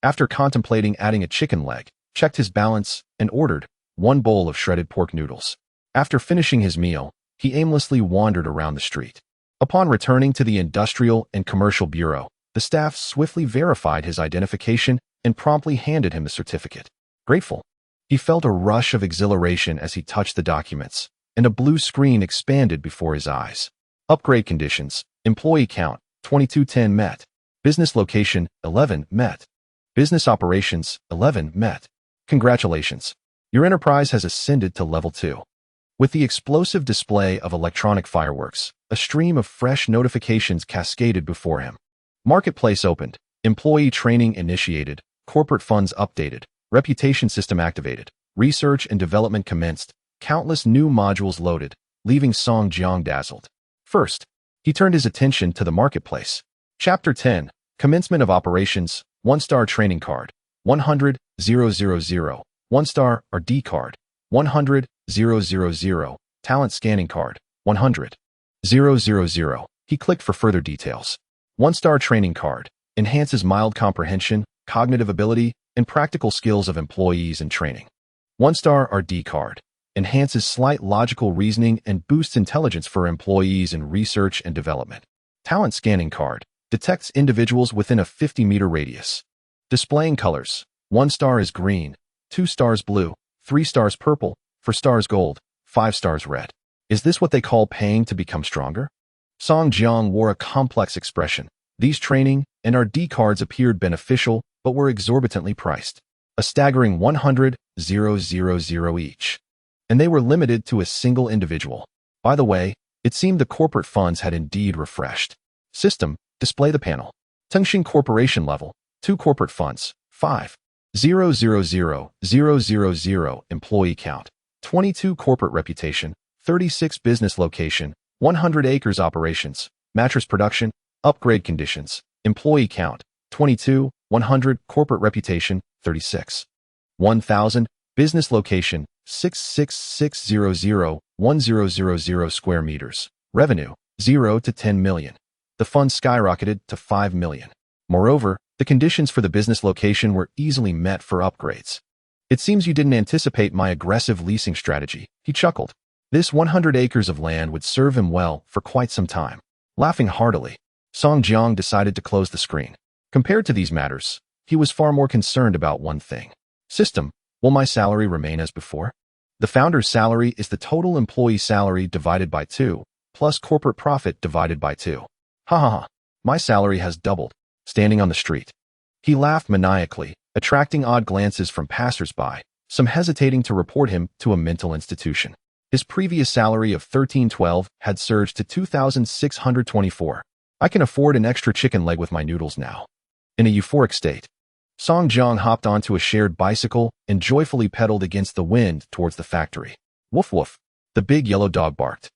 after contemplating adding a chicken leg, checked his balance and ordered 1 bowl of shredded pork noodles. After finishing his meal, he aimlessly wandered around the street. Upon returning to the Industrial and Commercial Bureau, the staff swiftly verified his identification and promptly handed him the certificate. Grateful, he felt a rush of exhilaration as he touched the documents, and a blue screen expanded before his eyes. Upgrade conditions: employee count 2210 met. Business location 11 met. Business operations 11 met. Congratulations. Your enterprise has ascended to level 2. With the explosive display of electronic fireworks, a stream of fresh notifications cascaded before him. Marketplace opened. Employee training initiated. Corporate funds updated. Reputation system activated. Research and development commenced. Countless new modules loaded, leaving Song Jiang dazzled. First, he turned his attention to the marketplace. Chapter 10. Commencement of Operations. 1-star training card. 100,000. 1-star RD card. 100,000. Talent scanning card. 100,000. He clicked for further details. 1-star training card. Enhances mild comprehension, cognitive ability, and practical skills of employees in training. 1-star RD card. Enhances slight logical reasoning and boosts intelligence for employees in research and development. Talent scanning card. Detects individuals within a 50-meter radius. Displaying colors. 1 star is green, 2 stars blue, 3 stars purple, 4 stars gold, 5 stars red. Is this what they call paying to become stronger? Song Jiang wore a complex expression. These training and RD cards appeared beneficial, but were exorbitantly priced. A staggering 100,000 each. And they were limited to a single individual. By the way, it seemed the corporate funds had indeed refreshed. System, display the panel. Tengsheng Corporation level, 2 corporate funds, 5,000,000 employee count, 22 corporate reputation, 36 business location, 100 acres operations, mattress production, upgrade conditions, employee count, 22, 100 corporate reputation, 36. 1,000, business location, 66600,1000 square meters. Revenue, 0 to 10 million. The fund skyrocketed to 5 million. Moreover, the conditions for the business location were easily met for upgrades. It seems you didn't anticipate my aggressive leasing strategy, he chuckled. This 100 acres of land would serve him well for quite some time. Laughing heartily, Song Jiang decided to close the screen. Compared to these matters, he was far more concerned about one thing. System, will my salary remain as before? The founder's salary is the total employee salary divided by 2, plus corporate profit divided by 2. Ha ha ha, my salary has doubled. Standing on the street, he laughed maniacally, attracting odd glances from passers-by, some hesitating to report him to a mental institution. His previous salary of $13.12 had surged to $2,624. I can afford an extra chicken leg with my noodles now. In a euphoric state, Song Jiang hopped onto a shared bicycle and joyfully pedaled against the wind towards the factory. Woof woof, the big yellow dog barked,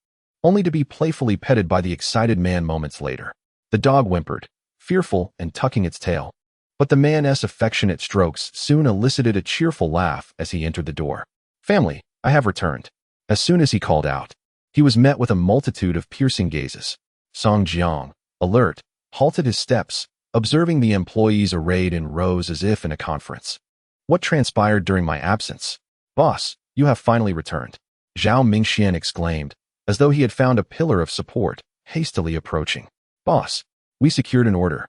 only to be playfully petted by the excited man moments later. The dog whimpered, fearful and tucking its tail. But the man's affectionate strokes soon elicited a cheerful laugh as he entered the door. Family, I have returned. As soon as he called out, he was met with a multitude of piercing gazes. Song Jiang, alert, halted his steps, observing the employees arrayed in rows as if in a conference. What transpired during my absence? Boss, you have finally returned. Zhao Mingxian exclaimed, as though he had found a pillar of support, hastily approaching. Boss, we secured an order.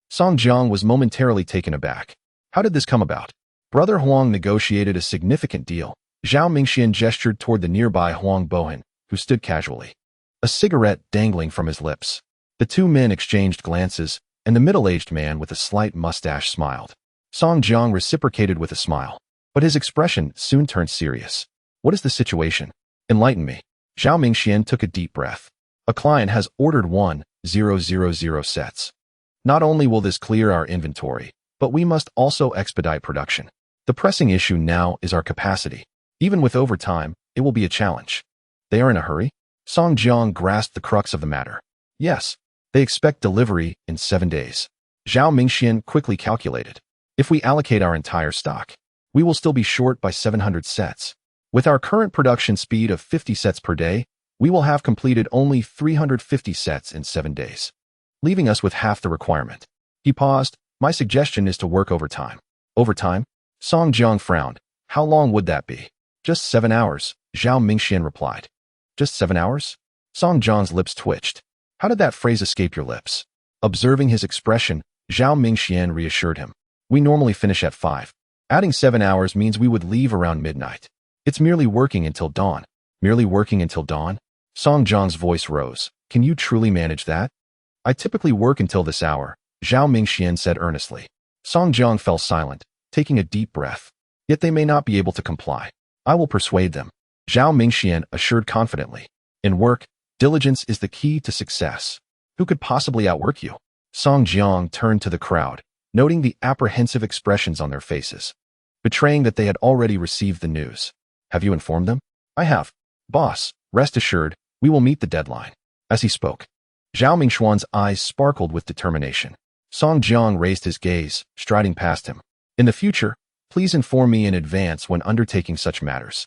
Song Jiang was momentarily taken aback. How did this come about? Brother Huang negotiated a significant deal. Zhao Mingxian gestured toward the nearby Huang Bohan, who stood casually, a cigarette dangling from his lips. The two men exchanged glances, and the middle-aged man with a slight mustache smiled. Song Jiang reciprocated with a smile, but his expression soon turned serious. What is the situation? Enlighten me. Zhao Mingxian took a deep breath. A client has ordered 1,000 sets. Not only will this clear our inventory, but we must also expedite production. The pressing issue now is our capacity. Even with overtime, it will be a challenge. They are in a hurry? Song Jiang grasped the crux of the matter. Yes, they expect delivery in 7 days. Zhao Mingxian quickly calculated. If we allocate our entire stock, we will still be short by 700 sets. With our current production speed of 50 sets per day, we will have completed only 350 sets in 7 days, leaving us with half the requirement. He paused. My suggestion is to work overtime. Overtime? Song Jiang frowned. How long would that be? Just 7 hours, Zhao Mingxian replied. Just 7 hours? Song Jiang's lips twitched. How did that phrase escape your lips? Observing his expression, Zhao Mingxian reassured him. We normally finish at 5. Adding 7 hours means we would leave around midnight. It's merely working until dawn. Merely working until dawn? Song Jiang's voice rose. Can you truly manage that? I typically work until this hour, Zhao Mingxian said earnestly. Song Jiang fell silent, taking a deep breath. Yet they may not be able to comply. I will persuade them, Zhao Mingxian assured confidently. In work, diligence is the key to success. Who could possibly outwork you? Song Jiang turned to the crowd, noting the apprehensive expressions on their faces, betraying that they had already received the news. Have you informed them? I have. Boss, rest assured, we will meet the deadline. As he spoke, Zhao Mingxuan's eyes sparkled with determination. Song Jiang raised his gaze, striding past him. In the future, please inform me in advance when undertaking such matters.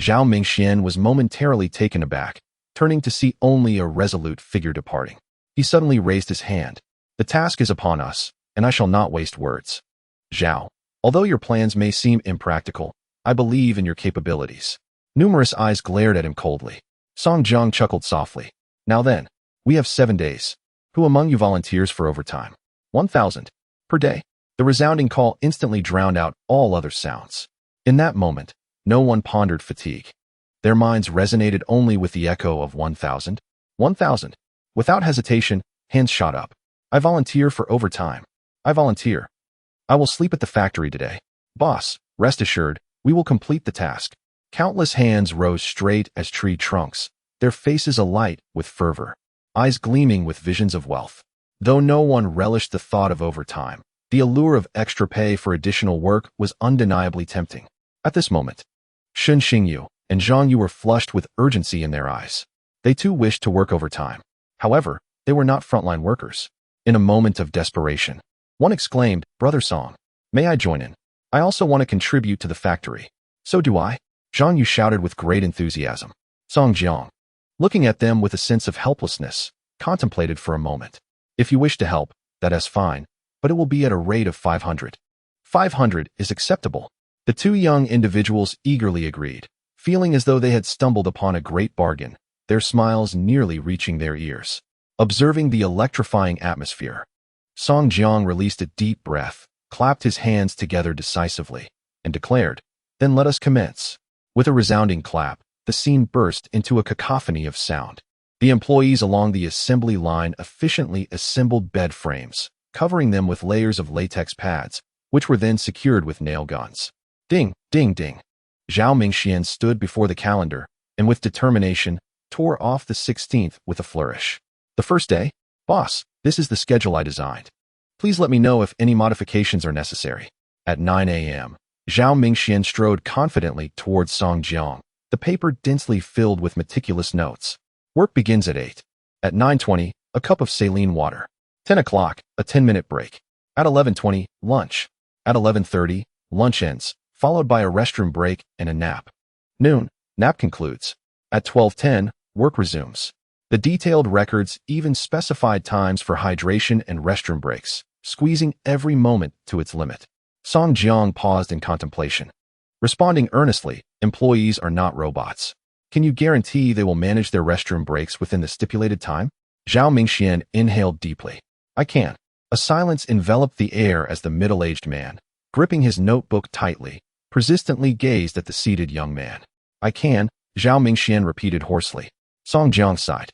Zhao Mingxian was momentarily taken aback, turning to see only a resolute figure departing. He suddenly raised his hand. The task is upon us, and I shall not waste words. Zhao, although your plans may seem impractical, I believe in your capabilities. Numerous eyes glared at him coldly. Song Jiang chuckled softly. Now then, we have 7 days. Who among you volunteers for overtime? 1,000 per day. The resounding call instantly drowned out all other sounds. In that moment, no one pondered fatigue. Their minds resonated only with the echo of 1,000. 1,000. Without hesitation, hands shot up. I volunteer for overtime. I volunteer. I will sleep at the factory today. Boss, rest assured, we will complete the task. Countless hands rose straight as tree trunks, their faces alight with fervor, eyes gleaming with visions of wealth. Though no one relished the thought of overtime, the allure of extra pay for additional work was undeniably tempting. At this moment, Shun Xingyu and Zhang Yu were flushed with urgency in their eyes. They too wished to work overtime. However, they were not frontline workers. In a moment of desperation, one exclaimed, Brother Song, may I join in? I also want to contribute to the factory. So do I, Zhang Yu shouted with great enthusiasm. Song Jiang, looking at them with a sense of helplessness, contemplated for a moment. If you wish to help, that is fine, but it will be at a rate of 500. 500 is acceptable. The two young individuals eagerly agreed, feeling as though they had stumbled upon a great bargain, their smiles nearly reaching their ears. Observing the electrifying atmosphere, Song Jiang released a deep breath, clapped his hands together decisively, and declared, Then let us commence. With a resounding clap, the scene burst into a cacophony of sound. The employees along the assembly line efficiently assembled bed frames, covering them with layers of latex pads, which were then secured with nail guns. Ding, ding, ding. Zhao Mingxian stood before the calendar, and with determination, tore off the 16th with a flourish. The first day? Boss, this is the schedule I designed. Please let me know if any modifications are necessary. At 9 a.m., Zhao Mingxian strode confidently towards Song Jiang, the paper densely filled with meticulous notes. Work begins at 8. At 9:20, a cup of saline water. 10 o'clock, a 10-minute break. At 11:20, lunch. At 11:30, lunch ends, followed by a restroom break and a nap. Noon, nap concludes. At 12:10, work resumes. The detailed records even specified times for hydration and restroom breaks, squeezing every moment to its limit. Song Jiang paused in contemplation. Responding earnestly, employees are not robots. Can you guarantee they will manage their restroom breaks within the stipulated time? Zhao Mingxian inhaled deeply. I can. A silence enveloped the air as the middle-aged man, gripping his notebook tightly, persistently gazed at the seated young man. I can, Zhao Mingxian repeated hoarsely. Song Jiang sighed.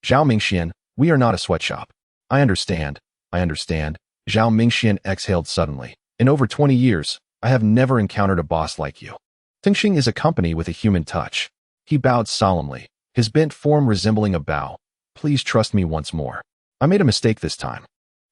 Zhao Mingxian, we are not a sweatshop. I understand. Zhao Mingxian exhaled suddenly. In over 20 years, I have never encountered a boss like you. Tengsheng is a company with a human touch. He bowed solemnly, his bent form resembling a bow. Please trust me once more. I made a mistake this time.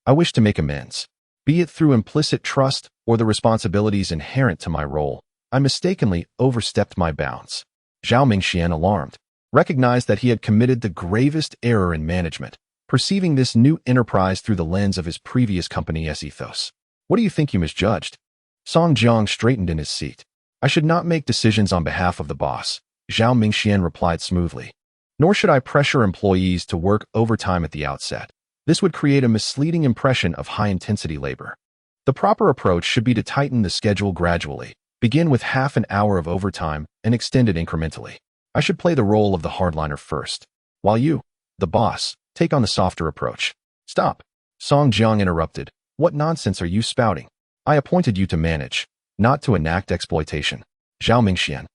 I wish to make amends. Be it through implicit trust or the responsibilities inherent to my role, I mistakenly overstepped my bounds. Zhao Mingxian, alarmed, recognized that he had committed the gravest error in management, perceiving this new enterprise through the lens of his previous company's ethos. What do you think you misjudged? Song Jiang straightened in his seat. I should not make decisions on behalf of the boss, Zhao Mingxian replied smoothly. Nor should I pressure employees to work overtime at the outset. This would create a misleading impression of high-intensity labor. The proper approach should be to tighten the schedule gradually, begin with half an hour of overtime, and extend it incrementally. I should play the role of the hardliner first, while you, the boss, take on the softer approach. Stop. Song Jiang interrupted. What nonsense are you spouting? I appointed you to manage, not to enact exploitation. Zhao Mingxian,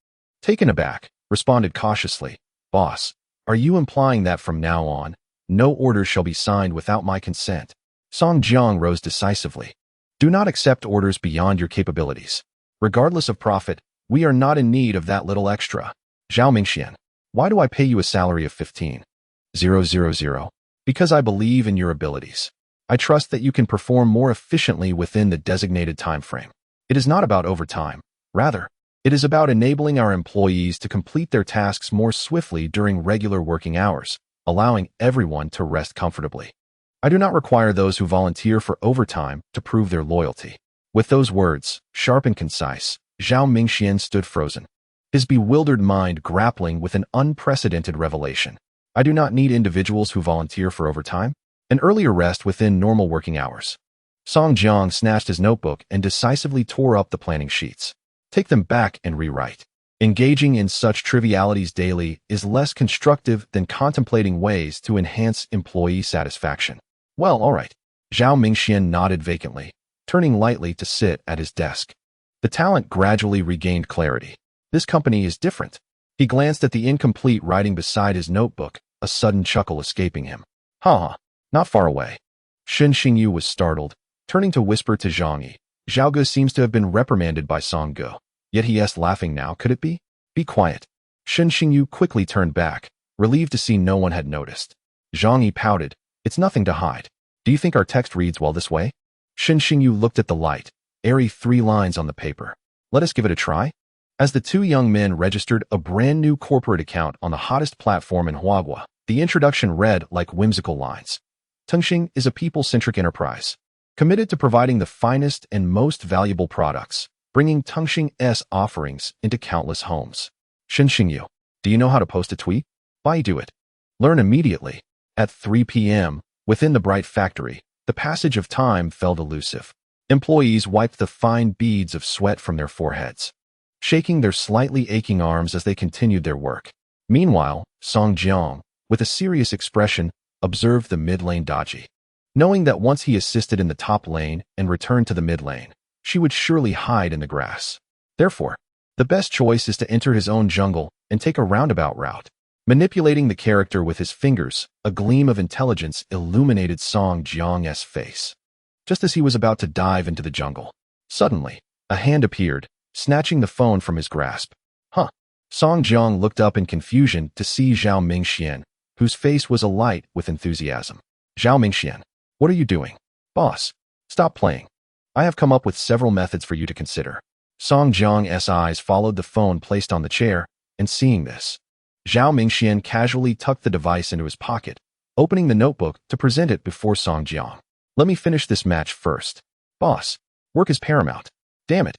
taken aback, responded cautiously. Boss, are you implying that from now on, no orders shall be signed without my consent? Song Jiang rose decisively. Do not accept orders beyond your capabilities. Regardless of profit, we are not in need of that little extra. Zhao Mingxian, why do I pay you a salary of 15,000? Because I believe in your abilities. I trust that you can perform more efficiently within the designated time frame. It is not about overtime. Rather, it is about enabling our employees to complete their tasks more swiftly during regular working hours, allowing everyone to rest comfortably. I do not require those who volunteer for overtime to prove their loyalty. With those words, sharp and concise, Zhao Mingxian stood frozen, his bewildered mind grappling with an unprecedented revelation. I do not need individuals who volunteer for overtime, an earlier rest within normal working hours. Song Jiang snatched his notebook and decisively tore up the planning sheets. Take them back and rewrite. Engaging in such trivialities daily is less constructive than contemplating ways to enhance employee satisfaction. Well, all right. Zhao Mingxian nodded vacantly, turning lightly to sit at his desk. The talent gradually regained clarity. This company is different. He glanced at the incomplete writing beside his notebook, a sudden chuckle escaping him. Not far away. Shen Xingyu was startled, turning to whisper to Zhang Yi. Zhao Ge seems to have been reprimanded by Song Ge. Yet he asked, laughing now, could it be? Be quiet. Shen Xingyu quickly turned back, relieved to see no one had noticed. Zhang Yi pouted. It's nothing to hide. Do you think our text reads well this way? Shen Xingyu looked at the light, airy 3 lines on the paper. Let us give it a try. As the 2 young men registered a brand new corporate account on the hottest platform in Huagua, the introduction read like whimsical lines. Tengsheng is a people-centric enterprise, committed to providing the finest and most valuable products, bringing Tengsheng's offerings into countless homes. Shen Xingyu, do you know how to post a tweet? Why do it? Learn immediately. At 3 p.m., within the bright factory, the passage of time felt elusive. Employees wiped the fine beads of sweat from their foreheads, shaking their slightly aching arms as they continued their work. Meanwhile, Song Jiang, with a serious expression, observed the mid-lane Daji. Knowing that once he assisted in the top lane and returned to the mid-lane, she would surely hide in the grass. Therefore, the best choice is to enter his own jungle and take a roundabout route. Manipulating the character with his fingers, a gleam of intelligence illuminated Song Jiang's face. Just as he was about to dive into the jungle, suddenly, a hand appeared, snatching the phone from his grasp. Song Jiang looked up in confusion to see Zhao Mingxian, whose face was alight with enthusiasm. Zhao Mingxian, what are you doing? Boss, stop playing. I have come up with several methods for you to consider. Song Jiang's eyes followed the phone placed on the chair, and seeing this, Zhao Mingxian casually tucked the device into his pocket, opening the notebook to present it before Song Jiang. Let me finish this match first. Boss, work is paramount. Damn it.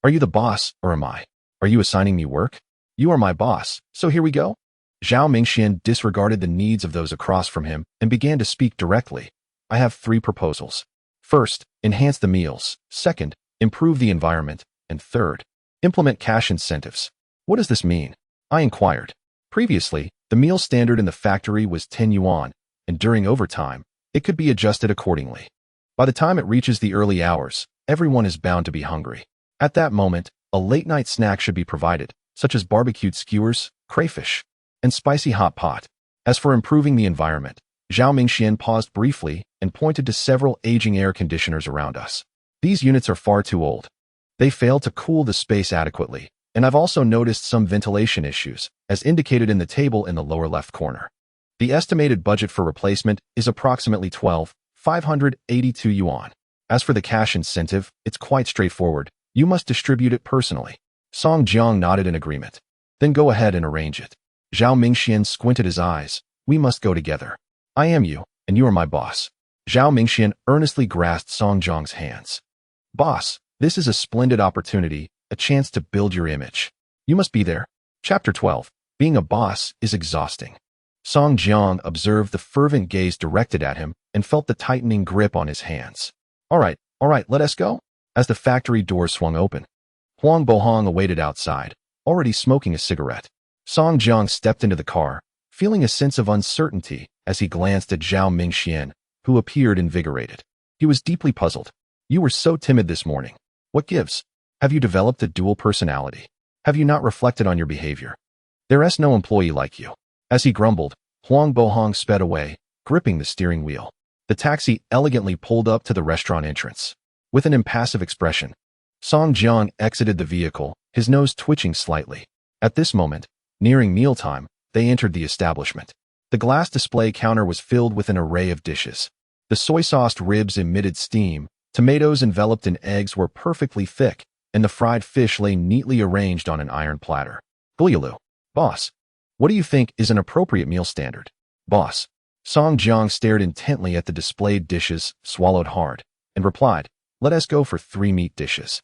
Are you the boss, or am I? Are you assigning me work? You are my boss, so here we go. Zhao Mingxian disregarded the needs of those across from him and began to speak directly. I have 3 proposals. First, enhance the meals. Second, improve the environment. And third, implement cash incentives. What does this mean? I inquired. Previously, the meal standard in the factory was 10 yuan, and during overtime, it could be adjusted accordingly. By the time it reaches the early hours, everyone is bound to be hungry. At that moment, a late-night snack should be provided, such as barbecued skewers, crayfish, and spicy hot pot. As for improving the environment, Zhao Mingxian paused briefly and pointed to several aging air conditioners around us. These units are far too old. They fail to cool the space adequately, and I've also noticed some ventilation issues, as indicated in the table in the lower left corner. The estimated budget for replacement is approximately 12,582 yuan. As for the cash incentive, it's quite straightforward. You must distribute it personally. Song Jiang nodded in agreement. Then go ahead and arrange it. Zhao Mingxian squinted his eyes. We must go together. I am you, and you are my boss. Zhao Mingxian earnestly grasped Song Jiang's hands. Boss, this is a splendid opportunity, a chance to build your image. You must be there. Chapter 12. Being a boss is exhausting. Song Jiang observed the fervent gaze directed at him and felt the tightening grip on his hands. All right, let us go. As the factory doors swung open, Huang Bohong awaited outside, already smoking a cigarette. Song Jiang stepped into the car, feeling a sense of uncertainty as he glanced at Zhao Mingxian, who appeared invigorated. He was deeply puzzled. You were so timid this morning. What gives? Have you developed a dual personality? Have you not reflected on your behavior? There is no employee like you. As he grumbled, Huang Bohong sped away, gripping the steering wheel. The taxi elegantly pulled up to the restaurant entrance. With an impassive expression, Song Jiang exited the vehicle, his nose twitching slightly. At this moment, nearing mealtime, they entered the establishment. The glass display counter was filled with an array of dishes. The soy-sauced ribs emitted steam, tomatoes enveloped in eggs were perfectly thick, and the fried fish lay neatly arranged on an iron platter. Gulialu. Boss, what do you think is an appropriate meal standard? Boss. Song Jiang stared intently at the displayed dishes, swallowed hard, and replied, let us go for 3 meat dishes.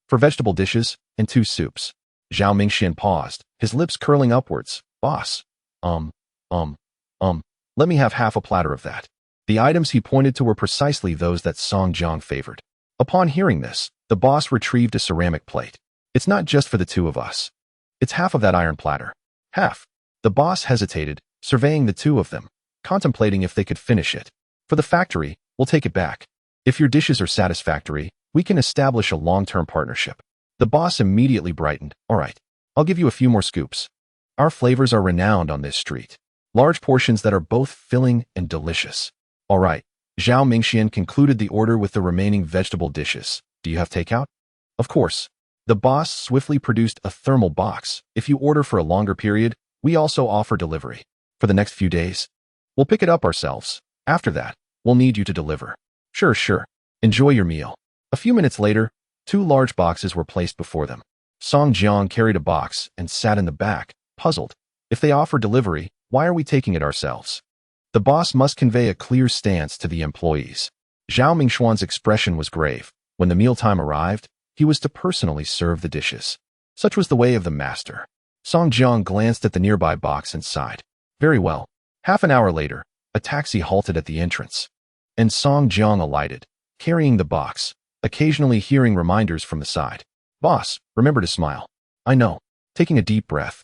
For vegetable dishes, and 2 soups. Zhao Mingxian paused, his lips curling upwards. Boss. Let me have half a platter of that. The items he pointed to were precisely those that Song Jiang favored. Upon hearing this, the boss retrieved a ceramic plate. It's not just for the 2 of us. It's half of that iron platter. Half. The boss hesitated, surveying the 2 of them, contemplating if they could finish it. For the factory, we'll take it back. If your dishes are satisfactory, we can establish a long-term partnership. The boss immediately brightened. All right, I'll give you a few more scoops. Our flavors are renowned on this street. Large portions that are both filling and delicious. All right. Zhao Mingxian concluded the order with the remaining vegetable dishes. Do you have takeout? Of course. The boss swiftly produced a thermal box. If you order for a longer period, we also offer delivery. For the next few days, we'll pick it up ourselves. After that, we'll need you to deliver. Sure. Enjoy your meal. A few minutes later, 2 large boxes were placed before them. Song Jiang carried a box and sat in the back, puzzled. If they offer delivery, why are we taking it ourselves? The boss must convey a clear stance to the employees. Zhao Mingxuan's expression was grave. When the mealtime arrived, he was to personally serve the dishes. Such was the way of the master. Song Jiang glanced at the nearby box and sighed. Very well. Half an hour later, a taxi halted at the entrance, and Song Jiang alighted, carrying the box, occasionally hearing reminders from the side. Boss, remember to smile. I know. Taking a deep breath,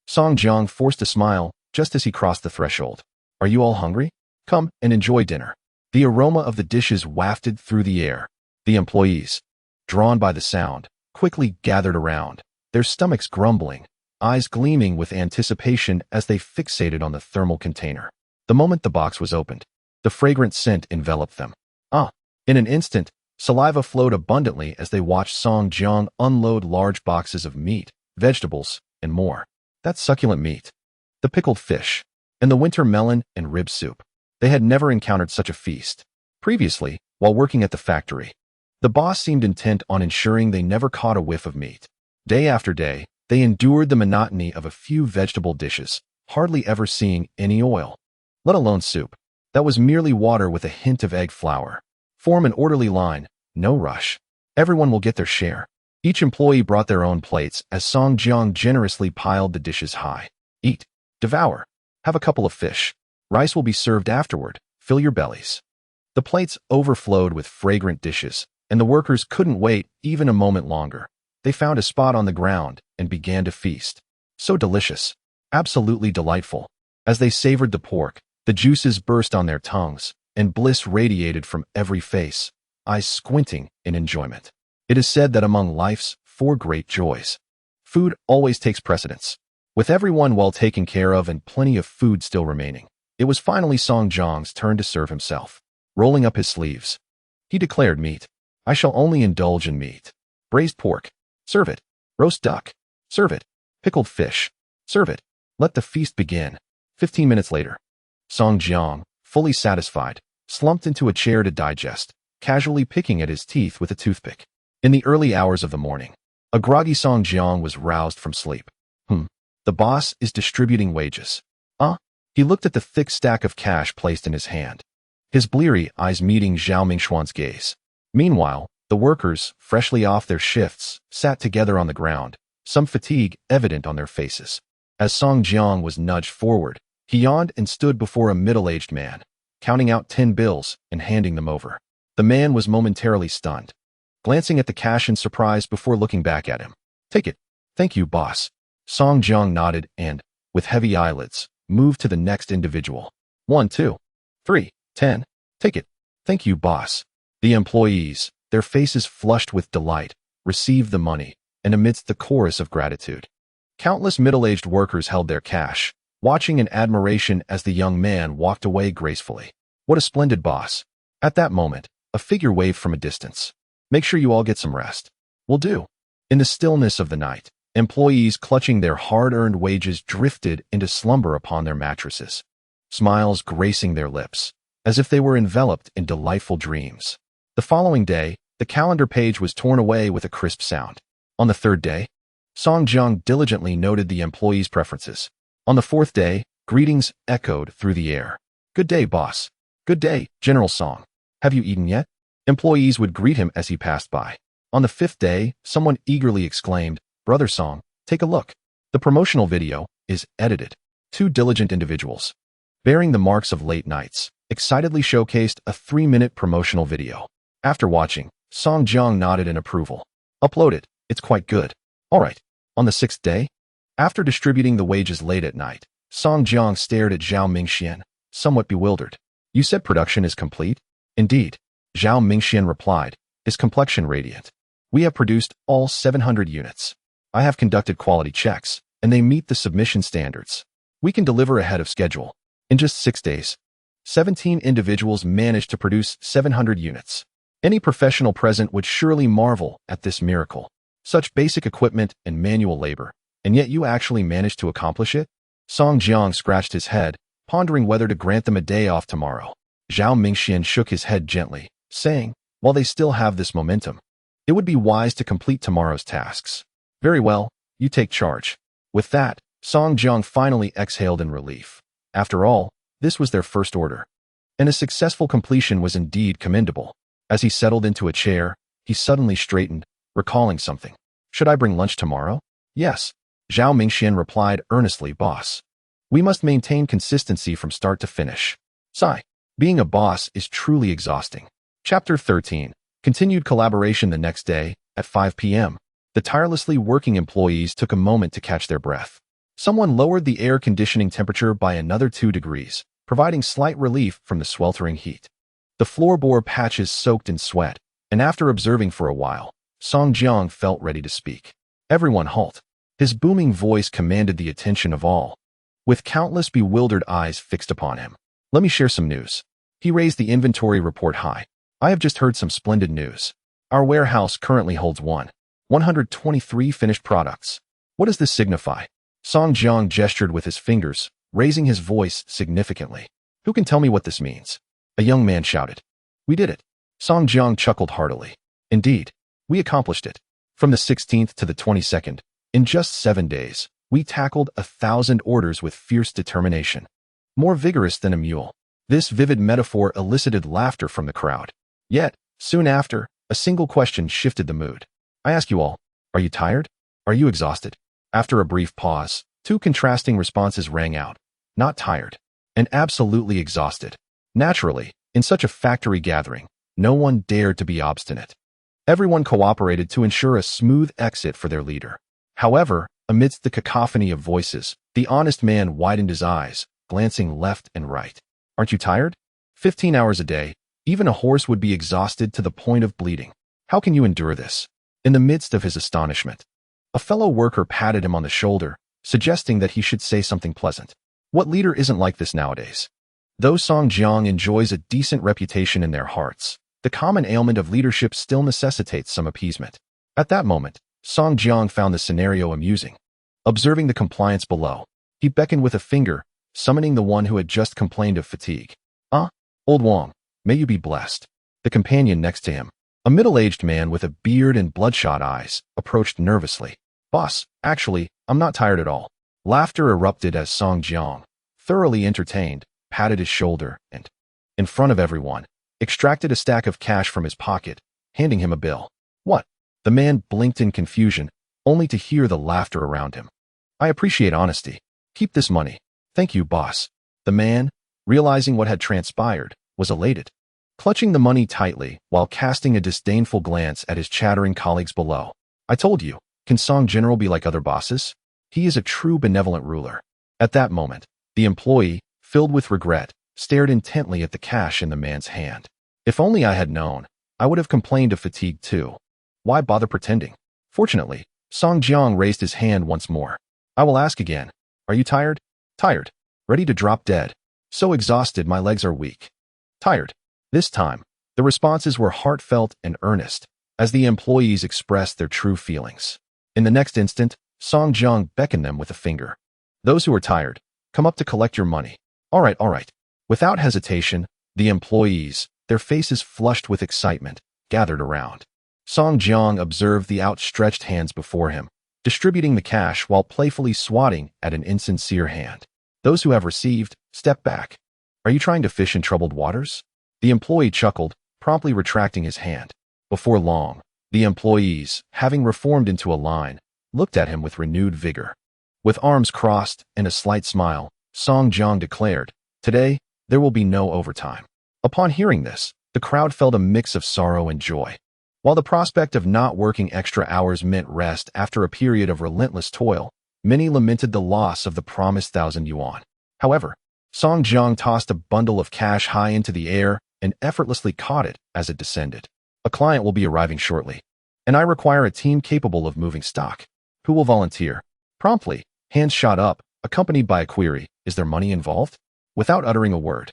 Song Jiang forced a smile just as he crossed the threshold. Are you all hungry? Come and enjoy dinner. The aroma of the dishes wafted through the air. The employees, drawn by the sound, quickly gathered around, their stomachs grumbling, eyes gleaming with anticipation as they fixated on the thermal container. The moment the box was opened, the fragrant scent enveloped them. In an instant, saliva flowed abundantly as they watched Song Jiang unload large boxes of meat, vegetables, and more. That succulent meat, the pickled fish, and the winter melon and rib soup. They had never encountered such a feast. Previously, while working at the factory, the boss seemed intent on ensuring they never caught a whiff of meat. Day after day, they endured the monotony of a few vegetable dishes, hardly ever seeing any oil, let alone soup. That was merely water with a hint of egg flour. Form an orderly line, no rush. Everyone will get their share. Each employee brought their own plates as Song Jiang generously piled the dishes high. Eat. Devour. Have a couple of fish. Rice will be served afterward. Fill your bellies. The plates overflowed with fragrant dishes, and the workers couldn't wait even a moment longer. They found a spot on the ground and began to feast. So delicious. Absolutely delightful. As they savored the pork, the juices burst on their tongues, and bliss radiated from every face, eyes squinting in enjoyment. It is said that among life's 4 great joys, food always takes precedence. With everyone well taken care of and plenty of food still remaining, it was finally Song Jiang's turn to serve himself. Rolling up his sleeves, he declared, "Meat. I shall only indulge in meat. Braised pork. Serve it. Roast duck. Serve it. Pickled fish. Serve it. Let the feast begin." 15 minutes later, Song Jiang, fully satisfied, slumped into a chair to digest, casually picking at his teeth with a toothpick. In the early hours of the morning, a groggy Song Jiang was roused from sleep. The boss is distributing wages. He looked at the thick stack of cash placed in his hand, his bleary eyes meeting Zhao Mingxuan's gaze. Meanwhile, the workers, freshly off their shifts, sat together on the ground, some fatigue evident on their faces. As Song Jiang was nudged forward, he yawned and stood before a middle-aged man, counting out 10 bills and handing them over. The man was momentarily stunned, glancing at the cash in surprise before looking back at him. "Take it." "Thank you, boss." Song Jiang nodded and, with heavy eyelids, moved to the next individual. 1, 2, 3, 10. "Take it." "Thank you, boss." The employees, their faces flushed with delight, received the money, and amidst the chorus of gratitude, countless middle-aged workers held their cash, watching in admiration as the young man walked away gracefully. What a splendid boss. At that moment, a figure waved from a distance. "Make sure you all get some rest." "Will do." In the stillness of the night, employees clutching their hard-earned wages drifted into slumber upon their mattresses, smiles gracing their lips, as if they were enveloped in delightful dreams. The following day, the calendar page was torn away with a crisp sound. On the 3rd day, Song Jiang diligently noted the employees' preferences. On the 4th day, greetings echoed through the air. "Good day, boss." "Good day, General Song. Have you eaten yet?" Employees would greet him as he passed by. On the 5th day, someone eagerly exclaimed, "Brother Song, take a look." The promotional video is edited. 2 diligent individuals, bearing the marks of late nights, excitedly showcased a 3-minute promotional video. After watching, Song Jiang nodded in approval. "Upload it. It's quite good." "All right." On the 6th day, after distributing the wages late at night, Song Jiang stared at Zhao Mingxian, somewhat bewildered. "You said production is complete?" "Indeed," Zhao Mingxian replied, his complexion radiant. "We have produced all 700 units. I have conducted quality checks, and they meet the submission standards. We can deliver ahead of schedule." In just 6 days, 17 individuals managed to produce 700 units. Any professional present would surely marvel at this miracle. Such basic equipment and manual labor, and yet you actually managed to accomplish it? Song Jiang scratched his head, pondering whether to grant them a day off tomorrow. Zhao Mingxian shook his head gently, saying, "While they still have this momentum, it would be wise to complete tomorrow's tasks." "Very well, you take charge." With that, Song Jiang finally exhaled in relief. After all, this was their first order, and a successful completion was indeed commendable. As he settled into a chair, he suddenly straightened, recalling something. "Should I bring lunch tomorrow?" "Yes," Zhao Mingxian replied earnestly, "Boss. We must maintain consistency from start to finish." Sigh. Being a boss is truly exhausting. Chapter 13. Continued collaboration the next day, at 5 p.m. The tirelessly working employees took a moment to catch their breath. Someone lowered the air conditioning temperature by another 2 degrees, providing slight relief from the sweltering heat. The floorboard patches soaked in sweat, and after observing for a while, Song Jiang felt ready to speak. "Everyone halt." His booming voice commanded the attention of all, with countless bewildered eyes fixed upon him. "Let me share some news." He raised the inventory report high. "I have just heard some splendid news. Our warehouse currently holds 123 finished products. What does this signify?" Song Jiang gestured with his fingers, raising his voice significantly. "Who can tell me what this means?" A young man shouted. "We did it." Song Jiang chuckled heartily. "Indeed, we accomplished it. From the 16th to the 22nd, in just 7 days, we tackled 1,000 orders with fierce determination. More vigorous than a mule." This vivid metaphor elicited laughter from the crowd. Yet, soon after, a single question shifted the mood. "I ask you all, are you tired? Are you exhausted?" After a brief pause, Two contrasting responses rang out. Not tired. And absolutely exhausted. Naturally, in such a factory gathering, no one dared to be obstinate. Everyone cooperated to ensure a smooth exit for their leader. However, amidst the cacophony of voices, the honest man widened his eyes, glancing left and right. Aren't you tired? 15 hours a day, even a horse would be exhausted to the point of bleeding. How can you endure this? In the midst of his astonishment, a fellow worker patted him on the shoulder, suggesting that he should say something pleasant. What leader isn't like this nowadays? Though Song Jiang enjoys a decent reputation in their hearts, the common ailment of leadership still necessitates some appeasement. At that moment, Song Jiang found the scenario amusing. Observing the compliance below, he beckoned with a finger, summoning the one who had just complained of fatigue. Old Wang, may you be blessed. The companion next to him, a middle-aged man with a beard and bloodshot eyes, approached nervously. Boss, actually, I'm not tired at all. Laughter erupted as Song Jiang, thoroughly entertained, patted his shoulder and, in front of everyone, extracted a stack of cash from his pocket, handing him a bill. What? The man blinked in confusion, only to hear the laughter around him. I appreciate honesty. Keep this money. Thank you, boss. The man, realizing what had transpired, was elated. Clutching the money tightly while casting a disdainful glance at his chattering colleagues below. I told you, can Song General be like other bosses? He is a true benevolent ruler. At that moment, the employee, filled with regret, stared intently at the cash in the man's hand. If only I had known, I would have complained of fatigue too. Why bother pretending? Fortunately, Song Jiang raised his hand once more. I will ask again. Are you tired? Tired. Ready to drop dead. So exhausted my legs are weak. Tired. This time, the responses were heartfelt and earnest, as the employees expressed their true feelings. In the next instant, Song Jiang beckoned them with a finger. Those who are tired, come up to collect your money. All right. Without hesitation, the employees, their faces flushed with excitement, gathered around. Song Jiang observed the outstretched hands before him, distributing the cash while playfully swatting at an insincere hand. Those who have received, step back. Are you trying to fish in troubled waters? The employee chuckled, promptly retracting his hand. Before long, the employees, having reformed into a line, looked at him with renewed vigor. With arms crossed and a slight smile, Song Jiang declared, Today, there will be no overtime. Upon hearing this, the crowd felt a mix of sorrow and joy. While the prospect of not working extra hours meant rest after a period of relentless toil, many lamented the loss of the promised 1,000 yuan. However, Song Jiang tossed a bundle of cash high into the air and effortlessly caught it as it descended. A client will be arriving shortly, and I require a team capable of moving stock. Who will volunteer? Promptly, hands shot up, accompanied by a query, is there money involved? Without uttering a word,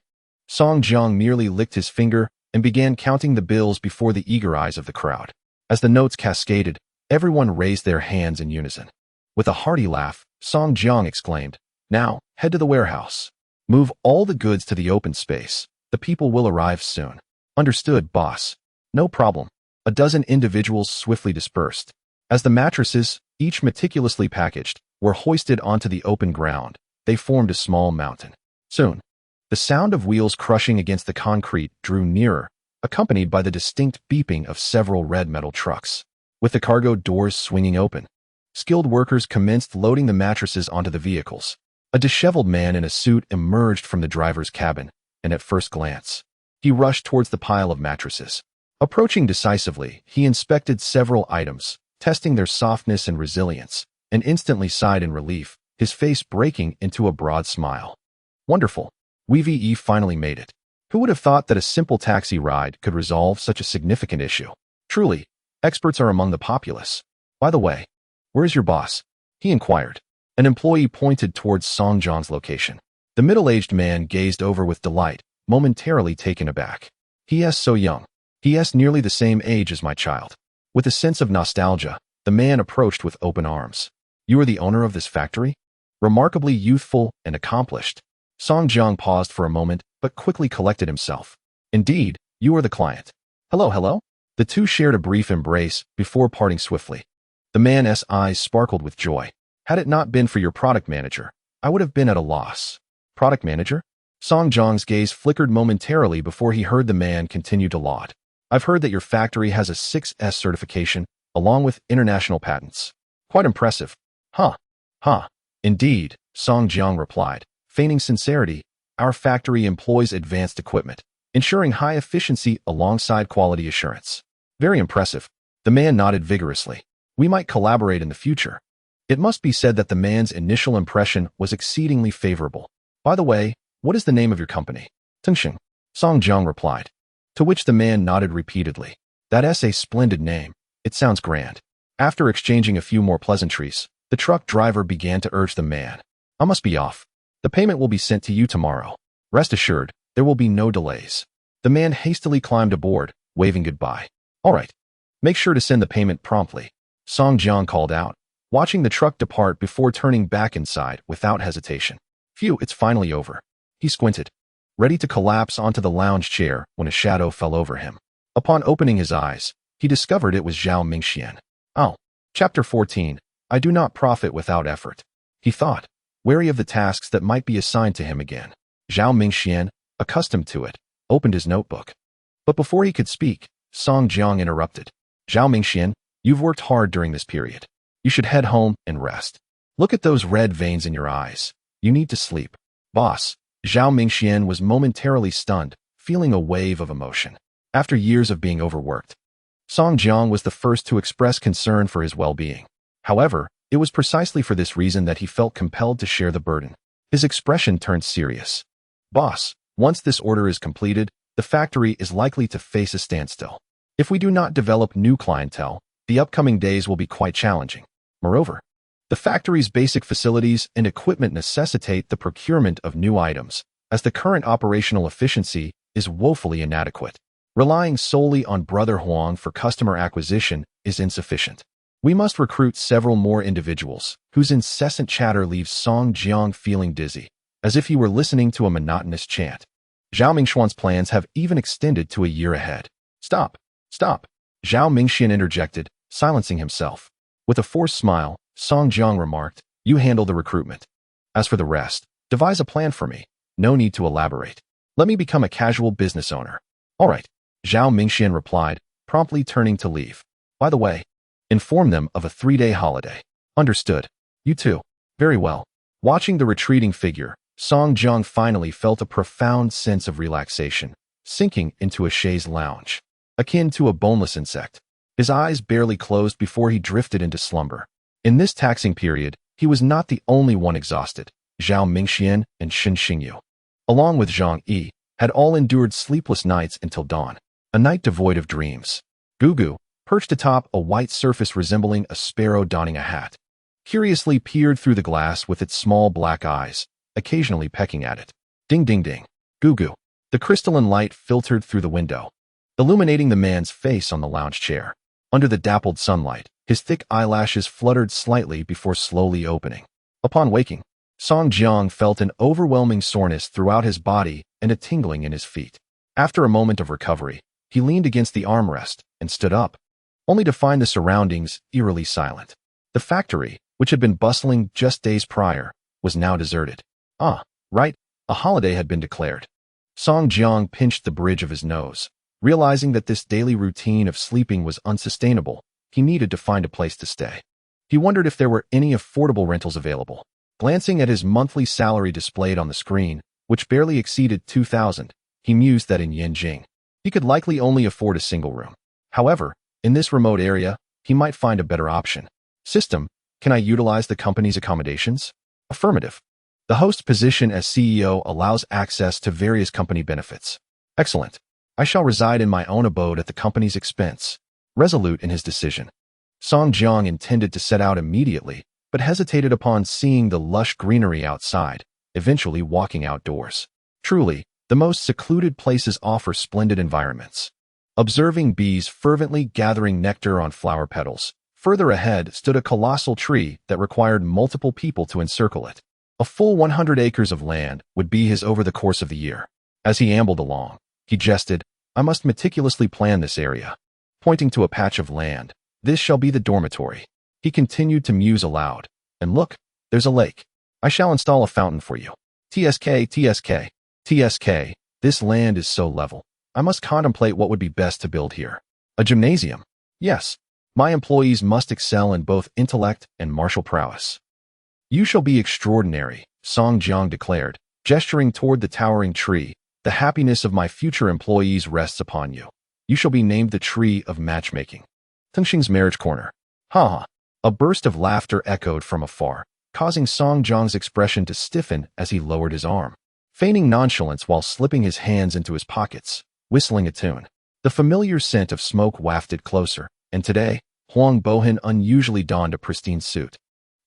Song Jiang merely licked his finger and began counting the bills before the eager eyes of the crowd. As the notes cascaded, everyone raised their hands in unison. With a hearty laugh, Song Jiang exclaimed, Now, head to the warehouse. Move all the goods to the open space. The people will arrive soon. Understood, boss. No problem. A dozen individuals swiftly dispersed. As the mattresses, each meticulously packaged, were hoisted onto the open ground, they formed a small mountain. Soon, the sound of wheels crushing against the concrete drew nearer, accompanied by the distinct beeping of several red metal trucks. With the cargo doors swinging open, skilled workers commenced loading the mattresses onto the vehicles. A disheveled man in a suit emerged from the driver's cabin, and at first glance, he rushed towards the pile of mattresses. Approaching decisively, he inspected several items, testing their softness and resilience, and instantly sighed in relief, his face breaking into a broad smile. Wonderful. We've finally made it. Who would have thought that a simple taxi ride could resolve such a significant issue? Truly, experts are among the populace. By the way, where is your boss? He inquired. An employee pointed towards Song Jiang's location. The middle-aged man gazed over with delight, momentarily taken aback. He is so young. He is nearly the same age as my child. With a sense of nostalgia, the man approached with open arms. You are the owner of this factory? Remarkably youthful and accomplished. Song Jiang paused for a moment, but quickly collected himself. Indeed, you are the client. Hello. The two shared a brief embrace before parting swiftly. The man's eyes sparkled with joy. Had it not been for your product manager, I would have been at a loss. Product manager? Song Jiang's gaze flickered momentarily before he heard the man continue to laud. I've heard that your factory has a 6S certification, along with international patents. Quite impressive. Huh. Indeed, Song Jiang replied, feigning sincerity. Our factory employs advanced equipment, ensuring high efficiency alongside quality assurance. Very impressive. The man nodded vigorously. We might collaborate in the future. It must be said that the man's initial impression was exceedingly favorable. By the way, what is the name of your company? Tengsheng, Song Jiang replied. To which the man nodded repeatedly. That's a splendid name. It sounds grand. After exchanging a few more pleasantries, the truck driver began to urge the man. I must be off. The payment will be sent to you tomorrow. Rest assured, there will be no delays. The man hastily climbed aboard, waving goodbye. All right. Make sure to send the payment promptly, Song Jiang called out, watching the truck depart before turning back inside without hesitation. Phew, it's finally over. He squinted, ready to collapse onto the lounge chair when a shadow fell over him. Upon opening his eyes, he discovered it was Zhao Mingxian. Oh. Chapter 14. I do not profit without effort, he thought, wary of the tasks that might be assigned to him again. Zhao Mingxian, accustomed to it, opened his notebook. But before he could speak, Song Jiang interrupted. Zhao Mingxian, you've worked hard during this period. You should head home and rest. Look at those red veins in your eyes. You need to sleep. Boss. Zhao Mingxian was momentarily stunned, feeling a wave of emotion. After years of being overworked, Song Jiang was the first to express concern for his well-being. However, it was precisely for this reason that he felt compelled to share the burden. His expression turned serious. Boss, once this order is completed, the factory is likely to face a standstill. If we do not develop new clientele, the upcoming days will be quite challenging. Moreover, the factory's basic facilities and equipment necessitate the procurement of new items, as the current operational efficiency is woefully inadequate. Relying solely on Brother Huang for customer acquisition is insufficient. We must recruit several more individuals, whose incessant chatter leaves Song Jiang feeling dizzy, as if he were listening to a monotonous chant. Zhao Mingxian's plans have even extended to a year ahead. Stop! Stop! Zhao Mingxian interjected, silencing himself. With a forced smile, Song Jiang remarked, you handle the recruitment. As for the rest, devise a plan for me. No need to elaborate. Let me become a casual business owner. All right, Zhao Mingxian replied, promptly turning to leave. By the way, inform them of a 3-day holiday. Understood. You too. Very well. Watching the retreating figure, Song Jiang finally felt a profound sense of relaxation, sinking into a chaise lounge, akin to a boneless insect. His eyes barely closed before he drifted into slumber. In this taxing period, he was not the only one exhausted. Zhao Mingxian and Shen Xingyu, along with Zhang Yi, had all endured sleepless nights until dawn, a night devoid of dreams. Gugu, perched atop a white surface resembling a sparrow donning a hat, curiously peered through the glass with its small black eyes, occasionally pecking at it. Ding ding ding. Gugu. The crystalline light filtered through the window, illuminating the man's face on the lounge chair. Under the dappled sunlight, his thick eyelashes fluttered slightly before slowly opening. Upon waking, Song Jiang felt an overwhelming soreness throughout his body and a tingling in his feet. After a moment of recovery, he leaned against the armrest and stood up, only to find the surroundings eerily silent. The factory, which had been bustling just days prior, was now deserted. Ah, right, a holiday had been declared. Song Jiang pinched the bridge of his nose. Realizing that this daily routine of sleeping was unsustainable, he needed to find a place to stay. He wondered if there were any affordable rentals available. Glancing at his monthly salary displayed on the screen, which barely exceeded 2,000, he mused that in Yanjing, he could likely only afford a single room. However, in this remote area, he might find a better option. System, can I utilize the company's accommodations? Affirmative. The host position as CEO allows access to various company benefits. Excellent. I shall reside in my own abode at the company's expense. Resolute in his decision, Song Jiang intended to set out immediately, but hesitated upon seeing the lush greenery outside, eventually walking outdoors. Truly, the most secluded places offer splendid environments. Observing bees fervently gathering nectar on flower petals, further ahead stood a colossal tree that required multiple people to encircle it. A full 100 acres of land would be his over the course of the year. As he ambled along, he jested, I must meticulously plan this area. Pointing to a patch of land, this shall be the dormitory. He continued to muse aloud. And look, there's a lake. I shall install a fountain for you. TSK, TSK, TSK, this land is so level. I must contemplate what would be best to build here. A gymnasium. Yes, my employees must excel in both intellect and martial prowess. You shall be extraordinary, Song Jiang declared, gesturing toward the towering tree. The happiness of my future employees rests upon you. You shall be named the tree of matchmaking. Tengsheng's marriage corner. Ha ha. A burst of laughter echoed from afar, causing Song Jiang's expression to stiffen as he lowered his arm, feigning nonchalance while slipping his hands into his pockets, whistling a tune. The familiar scent of smoke wafted closer, and today, Huang Bohan unusually donned a pristine suit.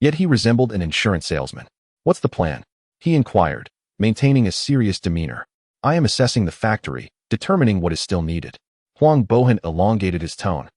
Yet he resembled an insurance salesman. What's the plan? He inquired, maintaining a serious demeanor. I am assessing the factory, determining what is still needed. Huang Bohan elongated his tone,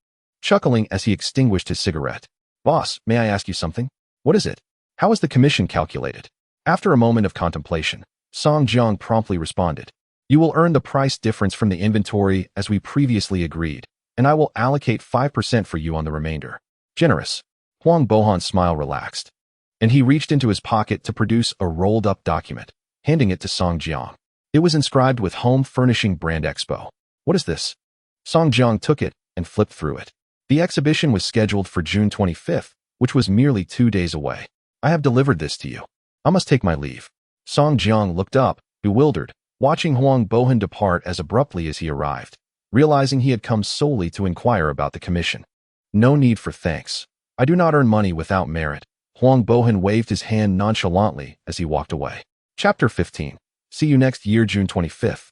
chuckling as he extinguished his cigarette. Boss, may I ask you something? What is it? How is the commission calculated? After a moment of contemplation, Song Jiang promptly responded. You will earn the price difference from the inventory as we previously agreed, and I will allocate 5% for you on the remainder. Generous. Huang Bohan's smile relaxed, and he reached into his pocket to produce a rolled-up document, handing it to Song Jiang. It was inscribed with Home Furnishing Brand Expo. What is this? Song Jiang took it and flipped through it. The exhibition was scheduled for June 25th, which was merely 2 days away. I have delivered this to you. I must take my leave. Song Jiang looked up, bewildered, watching Huang Bohan depart as abruptly as he arrived, realizing he had come solely to inquire about the commission. No need for thanks. I do not earn money without merit. Huang Bohan waved his hand nonchalantly as he walked away. Chapter 15. See you next year, June 25th.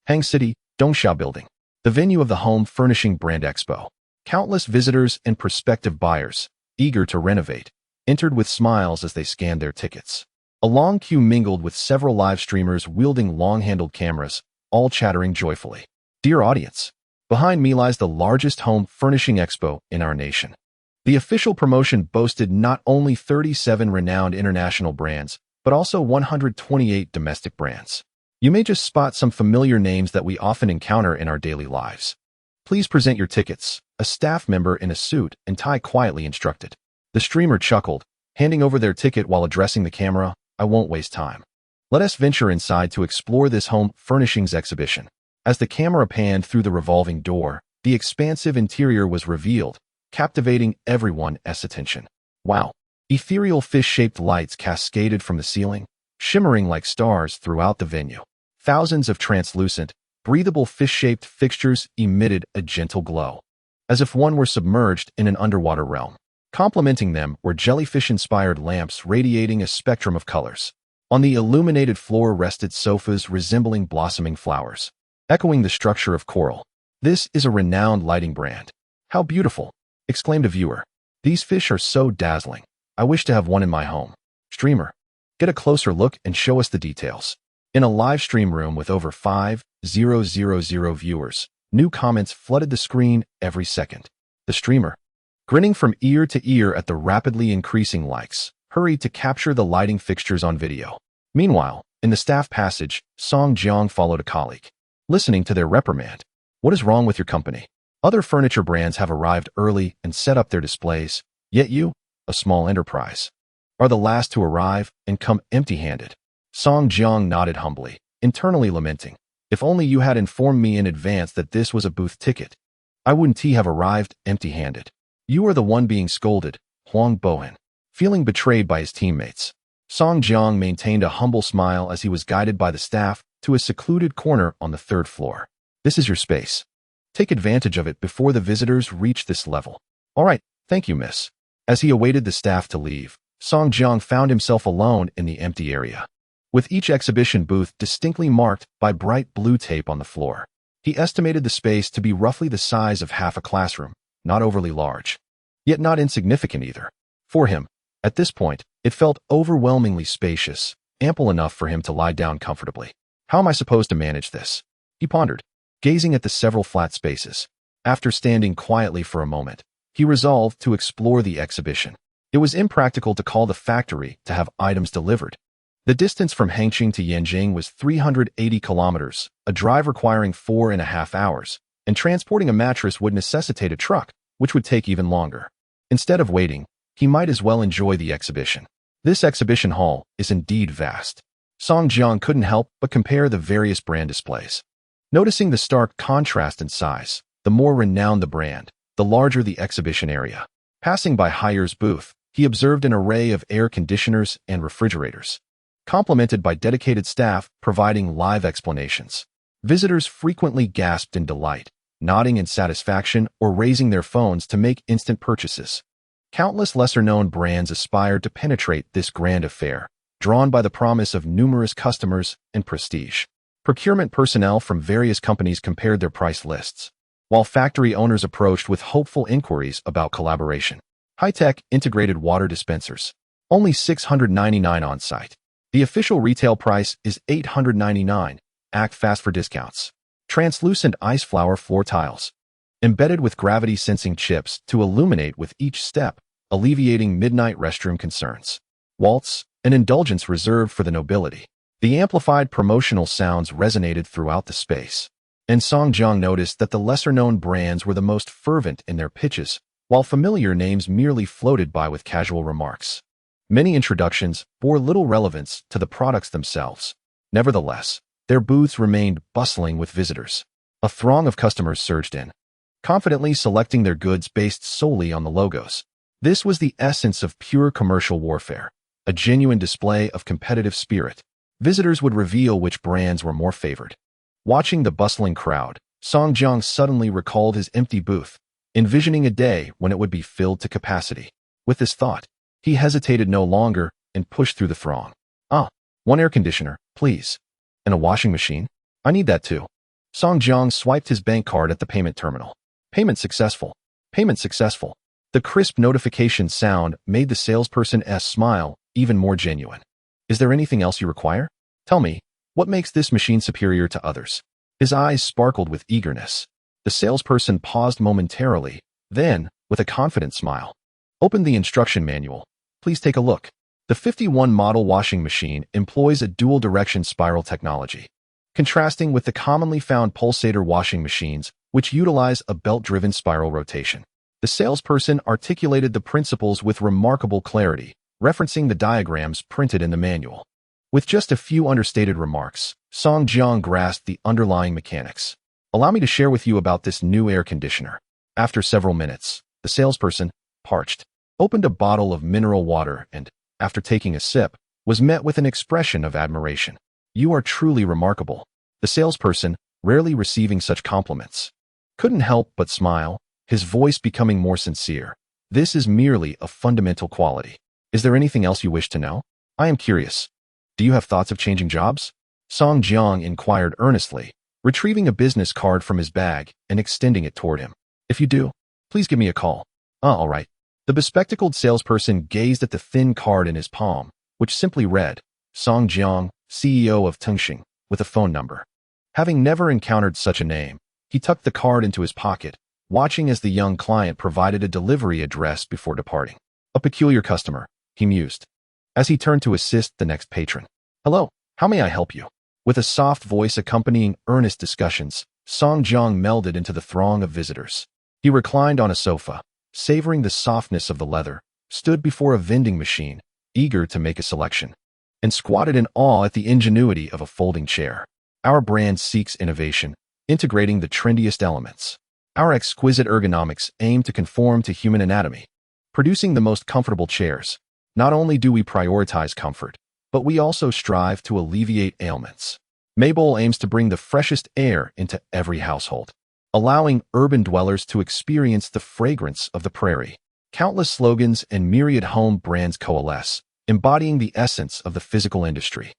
Hang City, Dongxia Building. The venue of the Home Furnishing Brand Expo. Countless visitors and prospective buyers, eager to renovate, entered with smiles as they scanned their tickets. A long queue mingled with several live streamers wielding long-handled cameras, all chattering joyfully. Dear audience, behind me lies the largest home furnishing expo in our nation. The official promotion boasted not only 37 renowned international brands, but also 128 domestic brands. You may just spot some familiar names that we often encounter in our daily lives. Please present your tickets, a staff member in a suit and tie quietly instructed. The streamer chuckled, handing over their ticket while addressing the camera. I won't waste time. Let us venture inside to explore this home furnishings exhibition. As the camera panned through the revolving door, the expansive interior was revealed, captivating everyone's attention. Wow! Ethereal fish-shaped lights cascaded from the ceiling, shimmering like stars throughout the venue. Thousands of translucent, breathable fish-shaped fixtures emitted a gentle glow, as if one were submerged in an underwater realm. Complementing them were jellyfish-inspired lamps radiating a spectrum of colors. On the illuminated floor rested sofas resembling blossoming flowers, echoing the structure of coral. This is a renowned lighting brand. How beautiful! Exclaimed a viewer. These fish are so dazzling. I wish to have one in my home. Streamer, get a closer look and show us the details. In a live stream room with over 5,000 viewers, new comments flooded the screen every second. The streamer, grinning from ear to ear at the rapidly increasing likes, hurried to capture the lighting fixtures on video. Meanwhile, in the staff passage, Song Jiang followed a colleague, listening to their reprimand. What is wrong with your company? Other furniture brands have arrived early and set up their displays, yet you, a small enterprise, are the last to arrive and come empty-handed. Song Jiang nodded humbly, internally lamenting. If only you had informed me in advance that this was a booth ticket, I wouldn't have arrived empty-handed. You are the one being scolded, Huang Bohan. Feeling betrayed by his teammates, Song Jiang maintained a humble smile as he was guided by the staff to a secluded corner on the 3rd floor. This is your space. Take advantage of it before the visitors reach this level. All right, thank you, miss. As he awaited the staff to leave, Song Jiang found himself alone in the empty area, with each exhibition booth distinctly marked by bright blue tape on the floor. He estimated the space to be roughly the size of half a classroom, not overly large, yet not insignificant either. For him, at this point, it felt overwhelmingly spacious, ample enough for him to lie down comfortably. How am I supposed to manage this? He pondered, gazing at the several flat spaces. After standing quietly for a moment, he resolved to explore the exhibition. It was impractical to call the factory to have items delivered. The distance from Tengsheng to Yanjing was 380 kilometers, a drive requiring 4.5 hours, and transporting a mattress would necessitate a truck, which would take even longer. Instead of waiting, he might as well enjoy the exhibition. This exhibition hall is indeed vast. Song Jiang couldn't help but compare the various brand displays. Noticing the stark contrast in size, the more renowned the brand, the larger the exhibition area. Passing by Heyer's booth, he observed an array of air conditioners and refrigerators, complemented by dedicated staff providing live explanations. Visitors frequently gasped in delight, nodding in satisfaction or raising their phones to make instant purchases. Countless lesser-known brands aspired to penetrate this grand affair, drawn by the promise of numerous customers and prestige. Procurement personnel from various companies compared their price lists, while factory owners approached with hopeful inquiries about collaboration. High-tech integrated water dispensers, only $699 on-site. The official retail price is $899. Act fast for discounts. Translucent ice flower floor tiles, embedded with gravity-sensing chips to illuminate with each step, alleviating midnight restroom concerns. Waltz, an indulgence reserved for the nobility. The amplified promotional sounds resonated throughout the space, and Song Jiang noticed that the lesser-known brands were the most fervent in their pitches, while familiar names merely floated by with casual remarks. Many introductions bore little relevance to the products themselves. Nevertheless, their booths remained bustling with visitors. A throng of customers surged in, confidently selecting their goods based solely on the logos. This was the essence of pure commercial warfare, a genuine display of competitive spirit. Visitors would reveal which brands were more favored. Watching the bustling crowd, Song Jiang suddenly recalled his empty booth, envisioning a day when it would be filled to capacity. With this thought, he hesitated no longer and pushed through the throng. "Ah, one air conditioner, please. And a washing machine? I need that too." Song Jiang swiped his bank card at the payment terminal. Payment successful. Payment successful. The crisp notification sound made the salesperson's smile even more genuine. "Is there anything else you require? Tell me, what makes this machine superior to others?" His eyes sparkled with eagerness. The salesperson paused momentarily, then, with a confident smile, opened the instruction manual. "Please take a look." The 51 model washing machine employs a dual-direction spiral technology, contrasting with the commonly found pulsator washing machines, which utilize a belt-driven spiral rotation. The salesperson articulated the principles with remarkable clarity, referencing the diagrams printed in the manual. With just a few understated remarks, Song Jiang grasped the underlying mechanics. "Allow me to share with you about this new air conditioner." After several minutes, the salesperson, parched, opened a bottle of mineral water and, after taking a sip, was met with an expression of admiration. "You are truly remarkable." The salesperson, rarely receiving such compliments, couldn't help but smile, his voice becoming more sincere. "This is merely a fundamental quality. Is there anything else you wish to know? I am curious. Do you have thoughts of changing jobs?" Song Jiang inquired earnestly, retrieving a business card from his bag and extending it toward him. "If you do, please give me a call." All right." The bespectacled salesperson gazed at the thin card in his palm, which simply read, "Song Jiang, CEO of Tengsheng," with a phone number. Having never encountered such a name, he tucked the card into his pocket, watching as the young client provided a delivery address before departing. "A peculiar customer," he mused, as he turned to assist the next patron. "Hello, how may I help you?" With a soft voice accompanying earnest discussions, Song Jiang melded into the throng of visitors. He reclined on a sofa, savoring the softness of the leather, stood before a vending machine, eager to make a selection, and squatted in awe at the ingenuity of a folding chair. "Our brand seeks innovation, integrating the trendiest elements. Our exquisite ergonomics aim to conform to human anatomy, producing the most comfortable chairs. Not only do we prioritize comfort, but we also strive to alleviate ailments. Maybole aims to bring the freshest air into every household, allowing urban dwellers to experience the fragrance of the prairie." Countless slogans and myriad home brands coalesce, embodying the essence of the physical industry.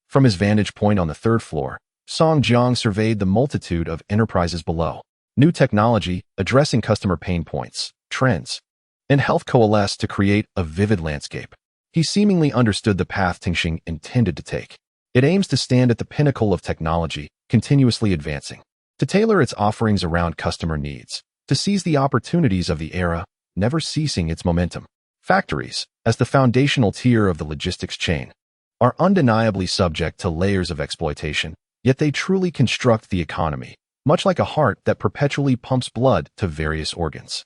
From his vantage point on the third floor, Song Jiang surveyed the multitude of enterprises below. New technology, addressing customer pain points, trends, and health coalesce to create a vivid landscape. He seemingly understood the path Tengsheng intended to take. It aims to stand at the pinnacle of technology, continuously advancing, to tailor its offerings around customer needs, to seize the opportunities of the era, never ceasing its momentum. Factories, as the foundational tier of the logistics chain, are undeniably subject to layers of exploitation, yet they truly construct the economy, much like a heart that perpetually pumps blood to various organs.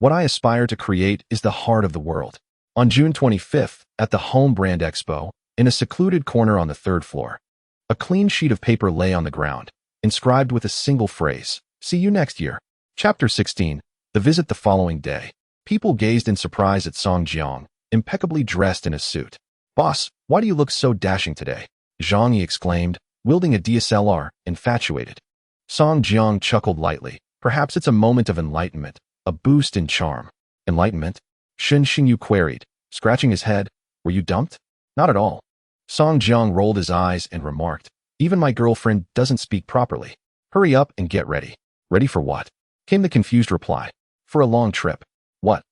What I aspire to create is the heart of the world. On June 25th, at the Home Brand Expo, in a secluded corner on the third floor, a clean sheet of paper lay on the ground, inscribed with a single phrase, "See you next year." Chapter 16. The visit the following day. People gazed in surprise at Song Jiang, impeccably dressed in a suit. "Boss, why do you look so dashing today?" Zhang Yi exclaimed, wielding a DSLR, infatuated. Song Jiang chuckled lightly. "Perhaps it's a moment of enlightenment, a boost in charm." "Enlightenment?" Shen Xingyu queried, scratching his head. "Were you dumped?" "Not at all." Song Jiang rolled his eyes and remarked, "Even my girlfriend doesn't speak properly." "Hurry up and get ready." "Ready for what?" came the confused reply. "For a long trip." "What?"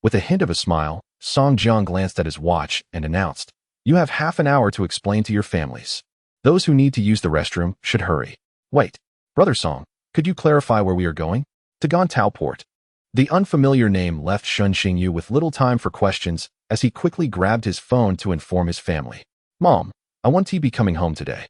With a hint of a smile, Song Jiang glanced at his watch and announced, "You have half an hour to explain to your families. Those who need to use the restroom should hurry." "Wait, Brother Song, could you clarify where we are going?" "To Gantao Port." The unfamiliar name left Shen Xingyu with little time for questions as he quickly grabbed his phone to inform his family. "Mom, I want to be coming home today.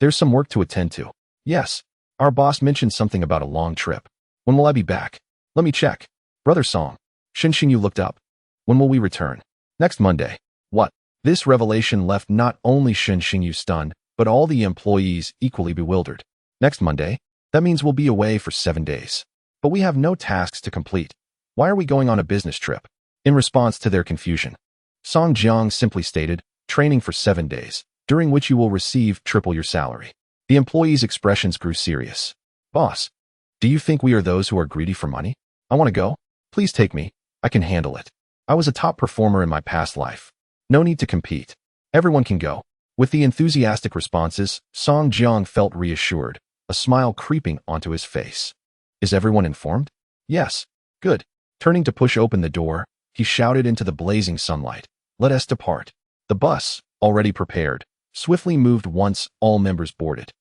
There's some work to attend to." "Yes, our boss mentioned something about a long trip. When will I be back?" "Let me check." "Brother Song." Shen Xingyu looked up. "When will we return?" "Next Monday." "What?" This revelation left not only Shen Xingyu stunned, but all the employees equally bewildered. "Next Monday? That means we'll be away for 7 days. But we have no tasks to complete. Why are we going on a business trip?" In response to their confusion, Song Jiang simply stated, "Training for 7 days, during which you will receive triple your salary." The employees' expressions grew serious. "Boss, do you think we are those who are greedy for money? I want to go. Please take me. I can handle it. I was a top performer in my past life. No need to compete. Everyone can go." With the enthusiastic responses, Song Jiang felt reassured, a smile creeping onto his face. "Is everyone informed?" "Yes." "Good." Turning to push open the door, he shouted into the blazing sunlight, "Let us depart." The bus, already prepared, swiftly moved once all members boarded,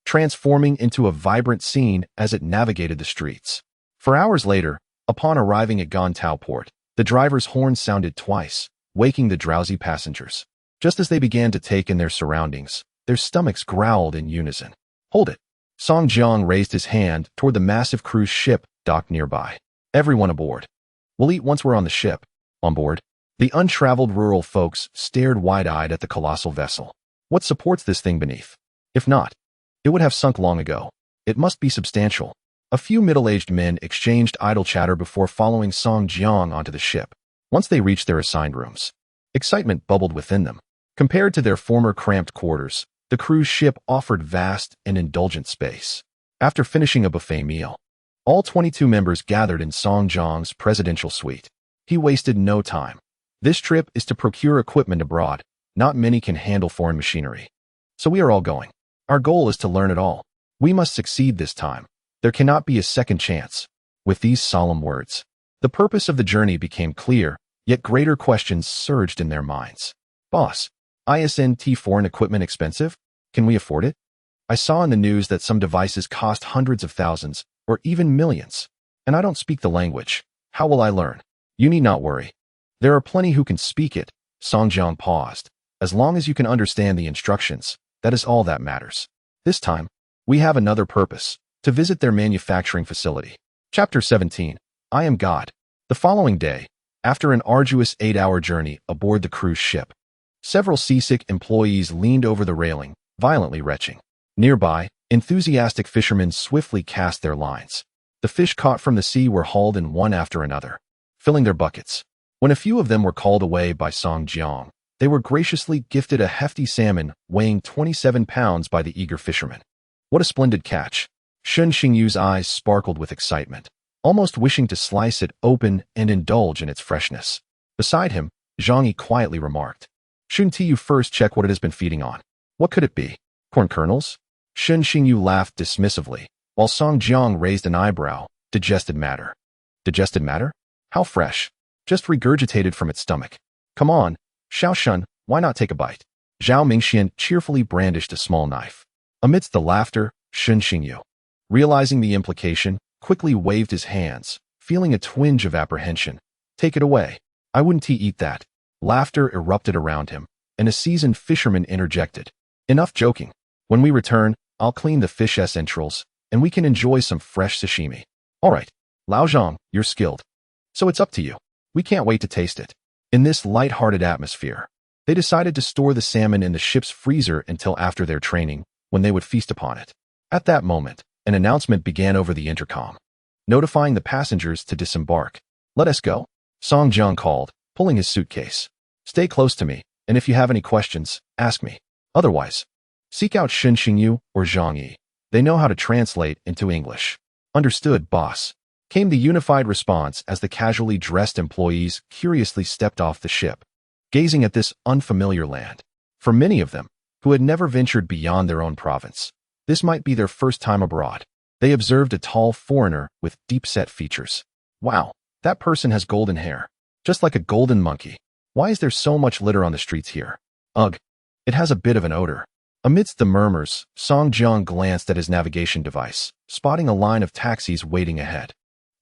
transforming into a vibrant scene as it navigated the streets. For hours later, upon arriving at Gantao Port, the driver's horn sounded twice, waking the drowsy passengers. Just as they began to take in their surroundings, their stomachs growled in unison. "Hold it." Song Jiang raised his hand toward the massive cruise ship docked nearby. "Everyone aboard. We'll eat once we're on the ship." On board, the untraveled rural folks stared wide-eyed at the colossal vessel. What supports this thing beneath? If not, it would have sunk long ago. It must be substantial. A few middle-aged men exchanged idle chatter before following Song Jiang onto the ship. Once they reached their assigned rooms, excitement bubbled within them. Compared to their former cramped quarters, the cruise ship offered vast and indulgent space. After finishing a buffet meal, all 22 members gathered in Song Jiang's presidential suite. He wasted no time. This trip is to procure equipment abroad. Not many can handle foreign machinery. So we are all going. Our goal is to learn it all. We must succeed this time. There cannot be a second chance. With these solemn words, the purpose of the journey became clear, yet greater questions surged in their minds. "Boss, isn't foreign equipment expensive? Can we afford it? I saw in the news that some devices cost hundreds of thousands, or even millions. And I don't speak the language. How will I learn?" "You need not worry. There are plenty who can speak it." Song Jiang paused. "As long as you can understand the instructions, that is all that matters. This time, we have another purpose, to visit their manufacturing facility." Chapter 17. I Am God. The following day, after an arduous 8-hour journey aboard the cruise ship, several seasick employees leaned over the railing, violently retching. Nearby, enthusiastic fishermen swiftly cast their lines. The fish caught from the sea were hauled in one after another, filling their buckets. When a few of them were called away by Song Jiang, they were graciously gifted a hefty salmon weighing 27 pounds by the eager fishermen. What a splendid catch! Shen Xingyu's eyes sparkled with excitement, almost wishing to slice it open and indulge in its freshness. Beside him, Zhang Yi quietly remarked, "Shouldn't you first check what it has been feeding on? What could it be? Corn kernels?" Shen Xingyu laughed dismissively, while Song Jiang raised an eyebrow. "Digested matter." "Digested matter? How fresh. Just regurgitated from its stomach. Come on, Xiao Shun, why not take a bite?" Zhao Mingxian cheerfully brandished a small knife. Amidst the laughter, Shen Xingyu, realizing the implication, quickly waved his hands, feeling a twinge of apprehension. "Take it away. I wouldn't eat that." Laughter erupted around him, and a seasoned fisherman interjected, "Enough joking. When we return, I'll clean the fish's entrails, and we can enjoy some fresh sashimi." "All right, Lao Zhang, you're skilled. So it's up to you. We can't wait to taste it." In this light-hearted atmosphere, they decided to store the salmon in the ship's freezer until after their training, when they would feast upon it. At that moment, an announcement began over the intercom, notifying the passengers to disembark. "Let us go," Song Jiang called, pulling his suitcase. Stay close to me, and if you have any questions, ask me. Otherwise, seek out Xinxingyu or Zhang Yi. They know how to translate into English. Understood, boss. Came the unified response as the casually dressed employees curiously stepped off the ship, gazing at this unfamiliar land. For many of them, who had never ventured beyond their own province, this might be their first time abroad. They observed a tall foreigner with deep-set features. Wow, that person has golden hair, just like a golden monkey. Why is there so much litter on the streets here? Ugh, it has a bit of an odor. Amidst the murmurs, Song Jiang glanced at his navigation device, spotting a line of taxis waiting ahead.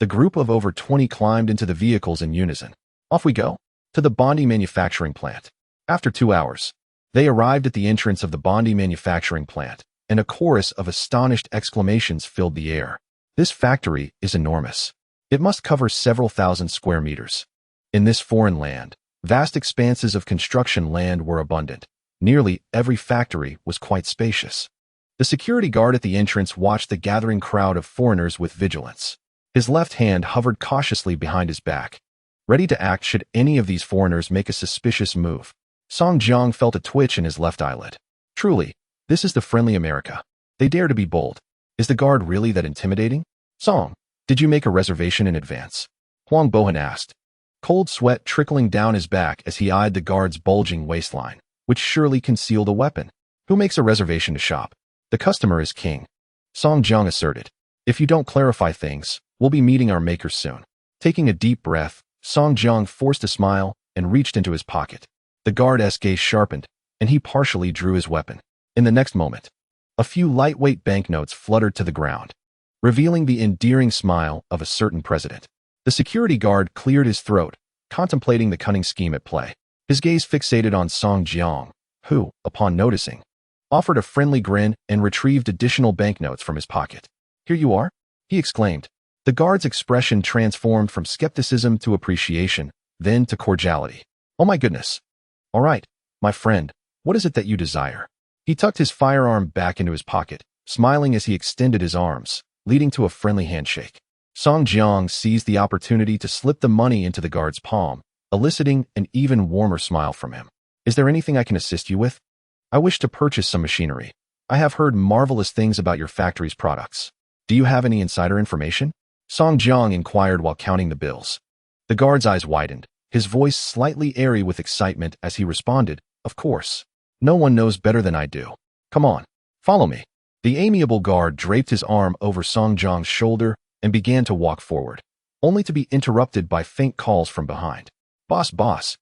The group of over 20 climbed into the vehicles in unison. Off we go, to the Bondi manufacturing plant. After 2 hours, they arrived at the entrance of the Bondi manufacturing plant, and a chorus of astonished exclamations filled the air. This factory is enormous. It must cover several thousand square meters. In this foreign land, vast expanses of construction land were abundant. Nearly every factory was quite spacious. The security guard at the entrance watched the gathering crowd of foreigners with vigilance. His left hand hovered cautiously behind his back, ready to act should any of these foreigners make a suspicious move. Song Jiang felt a twitch in his left eyelid. Truly, this is the friendly America. They dare to be bold. Is the guard really that intimidating? Song, did you make a reservation in advance? Huang Bohan asked, cold sweat trickling down his back as he eyed the guard's bulging waistline, which surely concealed a weapon. Who makes a reservation to shop? The customer is king, Song Jiang asserted. If you don't clarify things, we'll be meeting our makers soon. Taking a deep breath, Song Jiang forced a smile and reached into his pocket. The guard's gaze sharpened, and he partially drew his weapon. In the next moment, a few lightweight banknotes fluttered to the ground, revealing the endearing smile of a certain president. The security guard cleared his throat, contemplating the cunning scheme at play. His gaze fixated on Song Jiang, who, upon noticing, offered a friendly grin and retrieved additional banknotes from his pocket. Here you are, he exclaimed. The guard's expression transformed from skepticism to appreciation, then to cordiality. Oh my goodness. All right, my friend, what is it that you desire? He tucked his firearm back into his pocket, smiling as he extended his arms, leading to a friendly handshake. Song Jiang seized the opportunity to slip the money into the guard's palm, eliciting an even warmer smile from him. Is there anything I can assist you with? I wish to purchase some machinery. I have heard marvelous things about your factory's products. Do you have any insider information? Song Jiang inquired while counting the bills. The guard's eyes widened, his voice slightly airy with excitement as he responded, of course. No one knows better than I do. Come on, follow me. The amiable guard draped his arm over Song Jiang's shoulder and began to walk forward, only to be interrupted by faint calls from behind. Boss,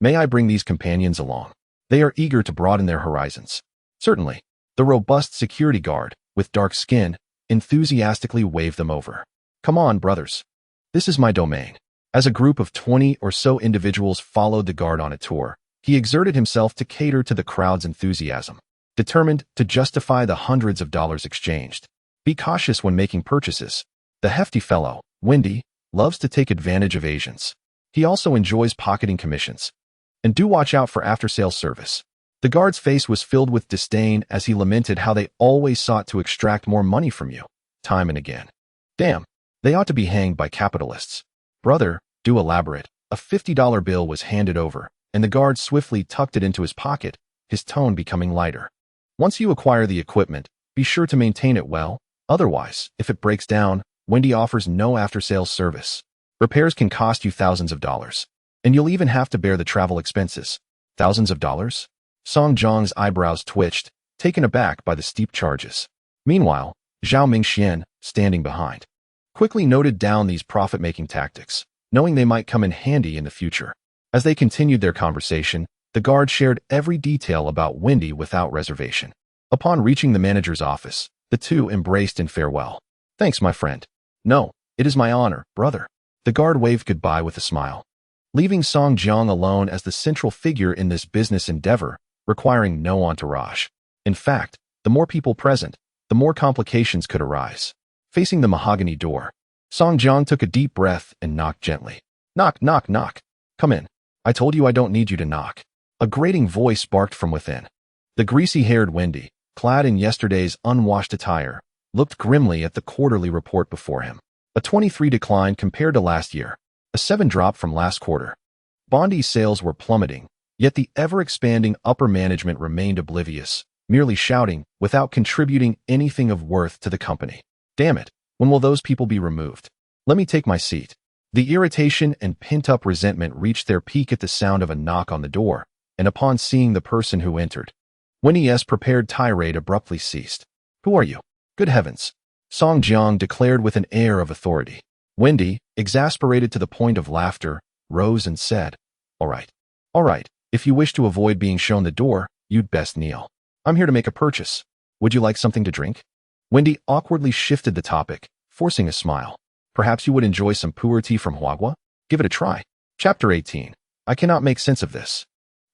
may I bring these companions along? They are eager to broaden their horizons. Certainly. The robust security guard, with dark skin, enthusiastically waved them over. Come on, brothers. This is my domain. As a group of 20 or so individuals followed the guard on a tour, he exerted himself to cater to the crowd's enthusiasm, determined to justify the hundreds of dollars exchanged. Be cautious when making purchases. The hefty fellow, Wendy, loves to take advantage of Asians. He also enjoys pocketing commissions. And do watch out for after-sales service. The guard's face was filled with disdain as he lamented how they always sought to extract more money from you, time and again. Damn, they ought to be hanged by capitalists. Brother, do elaborate. A $50 bill was handed over, and the guard swiftly tucked it into his pocket, his tone becoming lighter. Once you acquire the equipment, be sure to maintain it well. Otherwise, if it breaks down, Wendy offers no after-sales service. Repairs can cost you thousands of dollars, and you'll even have to bear the travel expenses. Thousands of dollars? Song Jiang's eyebrows twitched, taken aback by the steep charges. Meanwhile, Zhao Mingxian, standing behind, quickly noted down these profit-making tactics, knowing they might come in handy in the future. As they continued their conversation, the guard shared every detail about Wendy without reservation. Upon reaching the manager's office, the two embraced in farewell. Thanks, my friend. No, it is my honor, brother. The guard waved goodbye with a smile, leaving Song Jiang alone as the central figure in this business endeavor, requiring no entourage. In fact, the more people present, the more complications could arise. Facing the mahogany door, Song Jiang took a deep breath and knocked gently. Knock, knock, knock. Come in. I told you I don't need you to knock. A grating voice barked from within. The greasy-haired Wendy, clad in yesterday's unwashed attire, looked grimly at the quarterly report before him. A 23 decline compared to last year, a 7 drop from last quarter. Bondi sales were plummeting, Yet the ever-expanding upper management remained oblivious, merely shouting, without contributing anything of worth to the company. Damn it, when will those people be removed? Let me take my seat. The irritation and pent-up resentment reached their peak at the sound of a knock on the door, and upon seeing the person who entered, Wendy's prepared tirade abruptly ceased. Who are you? Good heavens! Song Jiang declared with an air of authority. Wendy, exasperated to the point of laughter, rose and said, All right, if you wish to avoid being shown the door, you'd best kneel. I'm here to make a purchase. Would you like something to drink? Wendy awkwardly shifted the topic, forcing a smile. Perhaps you would enjoy some pu'er tea from Huagua? Give it a try. Chapter 18. I cannot make sense of this.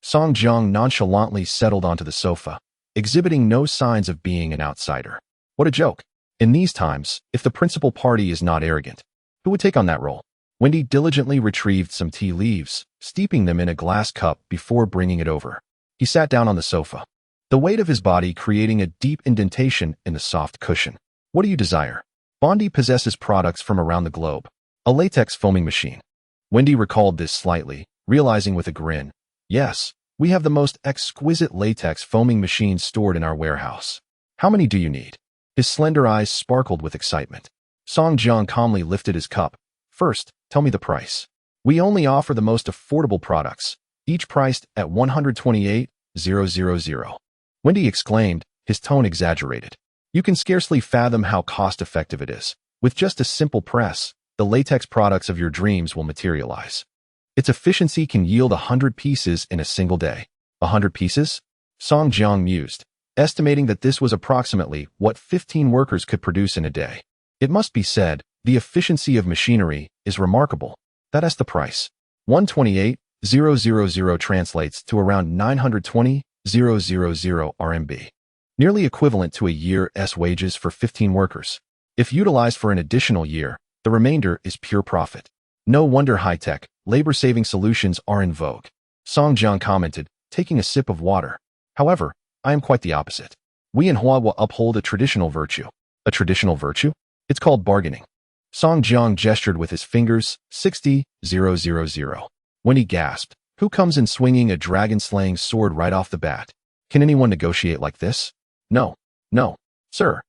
Song Jiang nonchalantly settled onto the sofa, exhibiting no signs of being an outsider. What a joke. In these times, if the principal party is not arrogant, who would take on that role? Wendy diligently retrieved some tea leaves, steeping them in a glass cup before bringing it over. He sat down on the sofa, the weight of his body creating a deep indentation in the soft cushion. What do you desire? Bondi possesses products from around the globe. A latex foaming machine. Wendy recalled this slightly, realizing with a grin, Yes, we have the most exquisite latex foaming machines stored in our warehouse. How many do you need? His slender eyes sparkled with excitement. Song Jiang calmly lifted his cup. First, tell me the price. We only offer the most affordable products, each priced at 128,000. Wendy exclaimed, his tone exaggerated. You can scarcely fathom how cost-effective it is. With just a simple press, the latex products of your dreams will materialize. Its efficiency can yield 100 pieces in a single day. 100 pieces? Song Jiang mused, estimating that this was approximately what 15 workers could produce in a day. It must be said, the efficiency of machinery is remarkable. That's the price. 128,000 translates to around 920,000 RMB, nearly equivalent to a year's wages for 15 workers. If utilized for an additional year, the remainder is pure profit. No wonder high-tech, labor-saving solutions are in vogue. Song Jiang commented, taking a sip of water. However, I am quite the opposite. We in Huagua uphold a traditional virtue. A traditional virtue? It's called bargaining. Song Jiang gestured with his fingers, 60,000. When he gasped, who comes in swinging a dragon-slaying sword right off the bat? Can anyone negotiate like this? No, sir.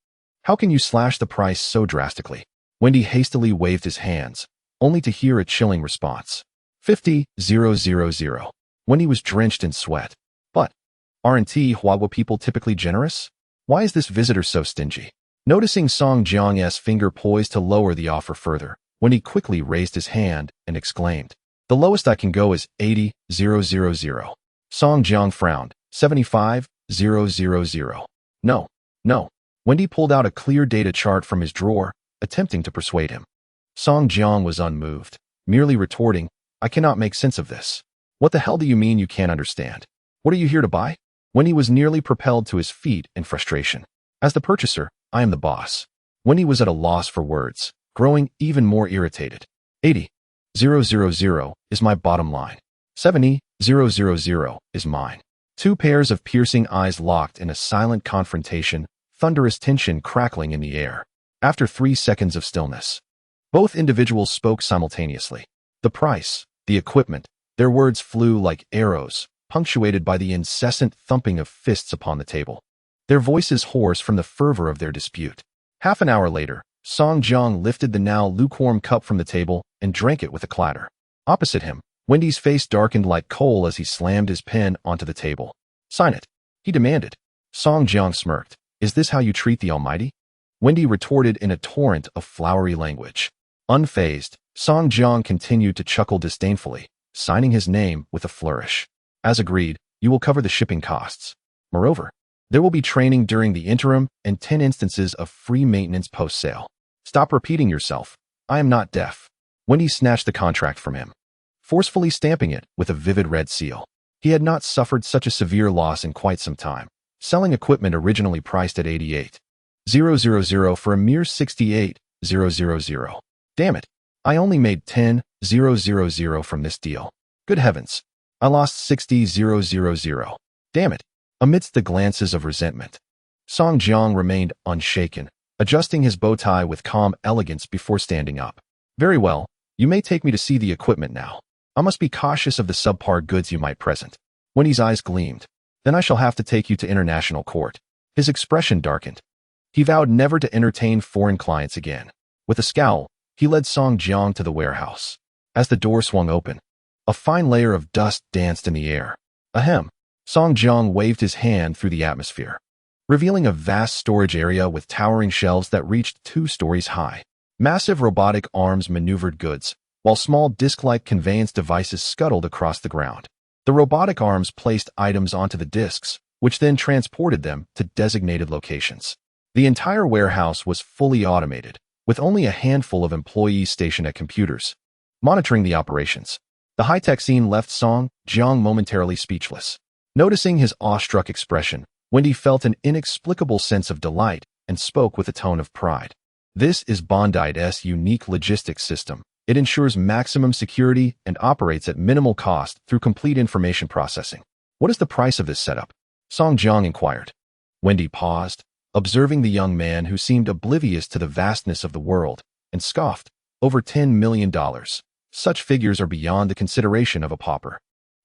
How can you slash the price so drastically? Wendy hastily waved his hands, only to hear a chilling response. 50,000. Wendy was drenched in sweat. But, aren't Huagua people typically generous? Why is this visitor so stingy? Noticing Song Jiang's finger poised to lower the offer further, Wendy quickly raised his hand and exclaimed, The lowest I can go is 80,000. Song Jiang frowned, 75,000. No. Wendy pulled out a clear data chart from his drawer, attempting to persuade him. Song Jiang was unmoved, merely retorting, I cannot make sense of this. What the hell do you mean you can't understand? What are you here to buy? Wendy was nearly propelled to his feet in frustration. As the purchaser, I am the boss. Wendy was at a loss for words, growing even more irritated. 80,000 is my bottom line. 70,000 is mine. Two pairs of piercing eyes locked in a silent confrontation, thunderous tension crackling in the air. After 3 seconds of stillness, both individuals spoke simultaneously. The price, the equipment, their words flew like arrows, punctuated by the incessant thumping of fists upon the table, their voices hoarse from the fervor of their dispute. Half an hour later, Song Jiang lifted the now lukewarm cup from the table and drank it with a clatter. Opposite him, Wendy's face darkened like coal as he slammed his pen onto the table. Sign it, he demanded. Song Jiang smirked. Is this how you treat the Almighty? Wendy retorted in a torrent of flowery language. Unfazed, Song Jiang continued to chuckle disdainfully, signing his name with a flourish. As agreed, you will cover the shipping costs. Moreover, there will be training during the interim and 10 instances of free maintenance post-sale. Stop repeating yourself. I am not deaf. Wendy snatched the contract from him, forcefully stamping it with a vivid red seal. He had not suffered such a severe loss in quite some time, selling equipment originally priced at 88,000 for a mere 68,000. Damn it, I only made 10,000 from this deal. Good heavens, I lost 60,000. Damn it. Amidst the glances of resentment, Song Jiang remained unshaken, adjusting his bow tie with calm elegance before standing up. Very well, you may take me to see the equipment now. I must be cautious of the subpar goods you might present. Wendy's eyes gleamed. Then I shall have to take you to international court. His expression darkened. He vowed never to entertain foreign clients again. With a scowl, he led Song Jiang to the warehouse. As the door swung open, a fine layer of dust danced in the air. Ahem. Song Jiang waved his hand through the atmosphere, revealing a vast storage area with towering shelves that reached 2 stories high. Massive robotic arms maneuvered goods, while small disc-like conveyance devices scuttled across the ground. The robotic arms placed items onto the discs, which then transported them to designated locations. The entire warehouse was fully automated, with only a handful of employees stationed at computers, monitoring the operations. The high-tech scene left Song Jiang momentarily speechless. Noticing his awestruck expression, Wendy felt an inexplicable sense of delight and spoke with a tone of pride. This is Bondi's unique logistics system. It ensures maximum security and operates at minimal cost through complete information processing. What is the price of this setup? Song Jiang inquired. Wendy paused, observing the young man who seemed oblivious to the vastness of the world, and scoffed. Over $10 million. Such figures are beyond the consideration of a pauper.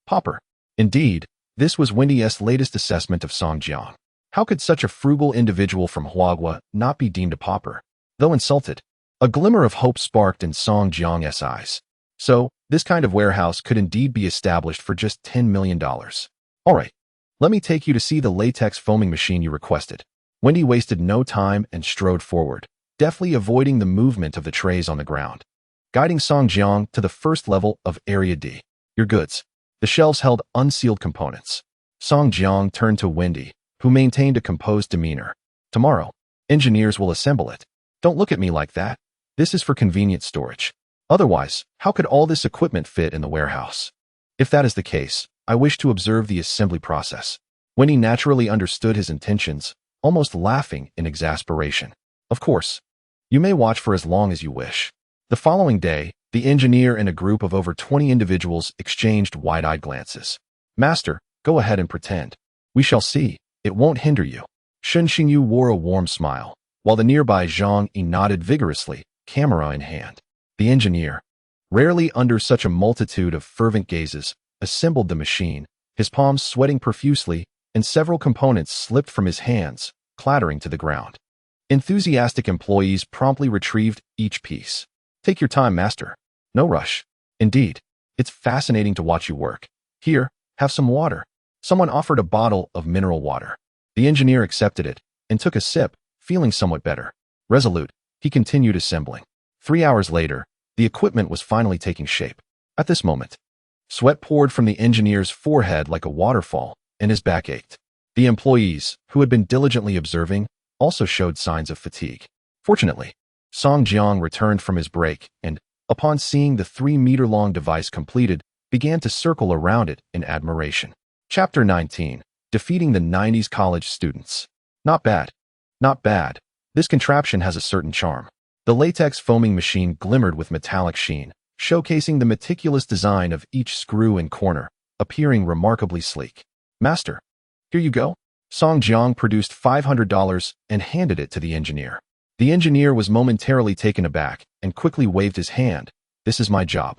Pauper. Indeed, this was Wendy's latest assessment of Song Jiang. How could such a frugal individual from Huagua not be deemed a pauper? Though insulted, a glimmer of hope sparked in Song Jiang's eyes. So, this kind of warehouse could indeed be established for just $10 million. All right, let me take you to see the latex foaming machine you requested. Wendy wasted no time and strode forward, deftly avoiding the movement of the trays on the ground, guiding Song Jiang to the first level of Area D. Your goods. The shelves held unsealed components. Song Jiang turned to Wendy, who maintained a composed demeanor. Tomorrow, engineers will assemble it. Don't look at me like that. This is for convenient storage. Otherwise, how could all this equipment fit in the warehouse? If that is the case, I wish to observe the assembly process. Wendy naturally understood his intentions, almost laughing in exasperation. Of course. You may watch for as long as you wish. The following day, the engineer and a group of over 20 individuals exchanged wide-eyed glances. Master, go ahead and pretend. We shall see. It won't hinder you. Shun Xingyu wore a warm smile, while the nearby Zhang Yi nodded vigorously, camera in hand. The engineer, rarely under such a multitude of fervent gazes, assembled the machine, his palms sweating profusely, and several components slipped from his hands, clattering to the ground. Enthusiastic employees promptly retrieved each piece. Take your time, master. No rush. Indeed, it's fascinating to watch you work. Here, have some water. Someone offered a bottle of mineral water. The engineer accepted it and took a sip, feeling somewhat better. Resolute, he continued assembling. 3 hours later, the equipment was finally taking shape. At this moment, sweat poured from the engineer's forehead like a waterfall, and his back ached. The employees, who had been diligently observing, also showed signs of fatigue. Fortunately, Song Jiang returned from his break and, upon seeing the 3-meter-long device completed, began to circle around it in admiration. Chapter 19. Defeating the 90s college students. Not bad. Not bad. This contraption has a certain charm. The latex foaming machine glimmered with metallic sheen, showcasing the meticulous design of each screw and corner, appearing remarkably sleek. Master, here you go. Song Jiang produced $500 and handed it to the engineer. The engineer was momentarily taken aback and quickly waved his hand. This is my job.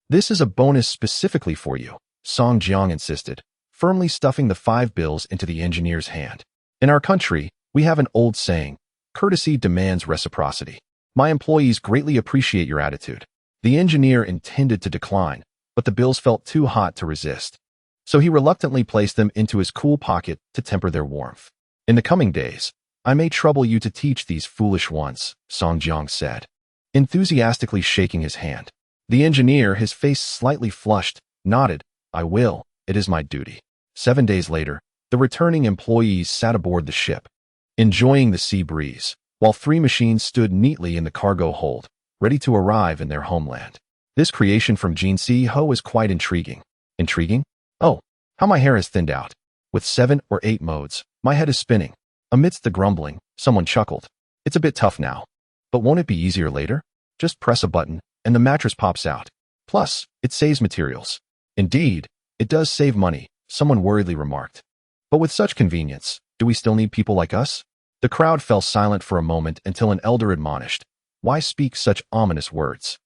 This is a bonus specifically for you, Song Jiang insisted, firmly stuffing the 5 bills into the engineer's hand. In our country, we have an old saying, courtesy demands reciprocity. My employees greatly appreciate your attitude. The engineer intended to decline, but the bills felt too hot to resist. So he reluctantly placed them into his cool pocket to temper their warmth. In the coming days, I may trouble you to teach these foolish ones, Song Jiang said, enthusiastically shaking his hand. The engineer, his face slightly flushed, nodded. I will. It is my duty. 7 days later, the returning employees sat aboard the ship, enjoying the sea breeze, while 3 machines stood neatly in the cargo hold, ready to arrive in their homeland. This creation from Jinsi Ho is quite intriguing. Intriguing? Oh, how my hair has thinned out. With 7 or 8 modes, my head is spinning. Amidst the grumbling, someone chuckled. It's a bit tough now. But won't it be easier later? Just press a button, and the mattress pops out. Plus, it saves materials. Indeed, it does save money, someone worriedly remarked. But with such convenience, do we still need people like us? The crowd fell silent for a moment until an elder admonished. Why speak such ominous words?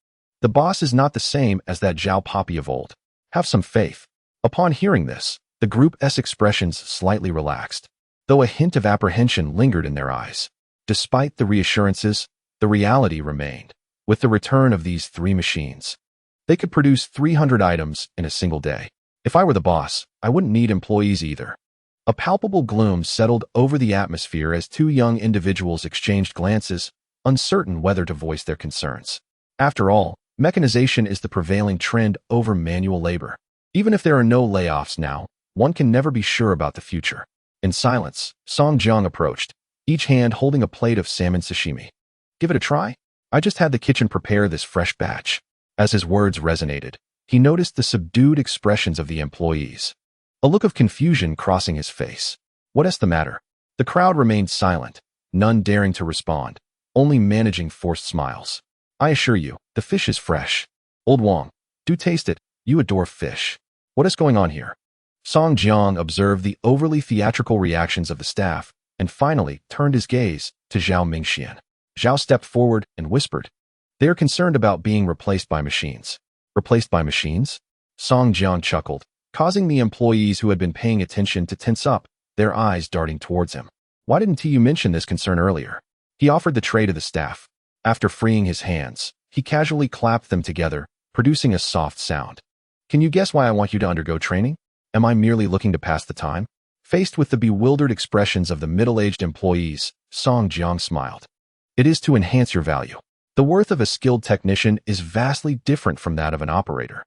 The boss is not the same as that Zhao Poppy of old. Have some faith. Upon hearing this, The group's expressions slightly relaxed, though a hint of apprehension lingered in their eyes. Despite the reassurances, the reality remained. With the return of these 3 machines, they could produce 300 items in a single day. If I were the boss, I wouldn't need employees either. A palpable gloom settled over the atmosphere as 2 young individuals exchanged glances, uncertain whether to voice their concerns. After all, mechanization is the prevailing trend over manual labor. Even if there are no layoffs now, one can never be sure about the future. In silence, Song Jiang approached, each hand holding a plate of salmon sashimi. Give it a try? I just had the kitchen prepare this fresh batch. As his words resonated, he noticed the subdued expressions of the employees. A look of confusion crossing his face. What's the matter? The crowd remained silent, none daring to respond, only managing forced smiles. I assure you, the fish is fresh. Old Wang, do taste it, you adore fish. What is going on here? Song Jiang observed the overly theatrical reactions of the staff and finally turned his gaze to Zhao Mingxian. Zhao stepped forward and whispered, "They are concerned about being replaced by machines." Replaced by machines? Song Jiang chuckled, causing the employees who had been paying attention to tense up, their eyes darting towards him. Why didn't you mention this concern earlier? He offered the tray to the staff. After freeing his hands, he casually clapped them together, producing a soft sound. Can you guess why I want you to undergo training? Am I merely looking to pass the time? Faced with the bewildered expressions of the middle-aged employees, Song Jiang smiled. It is to enhance your value. The worth of a skilled technician is vastly different from that of an operator.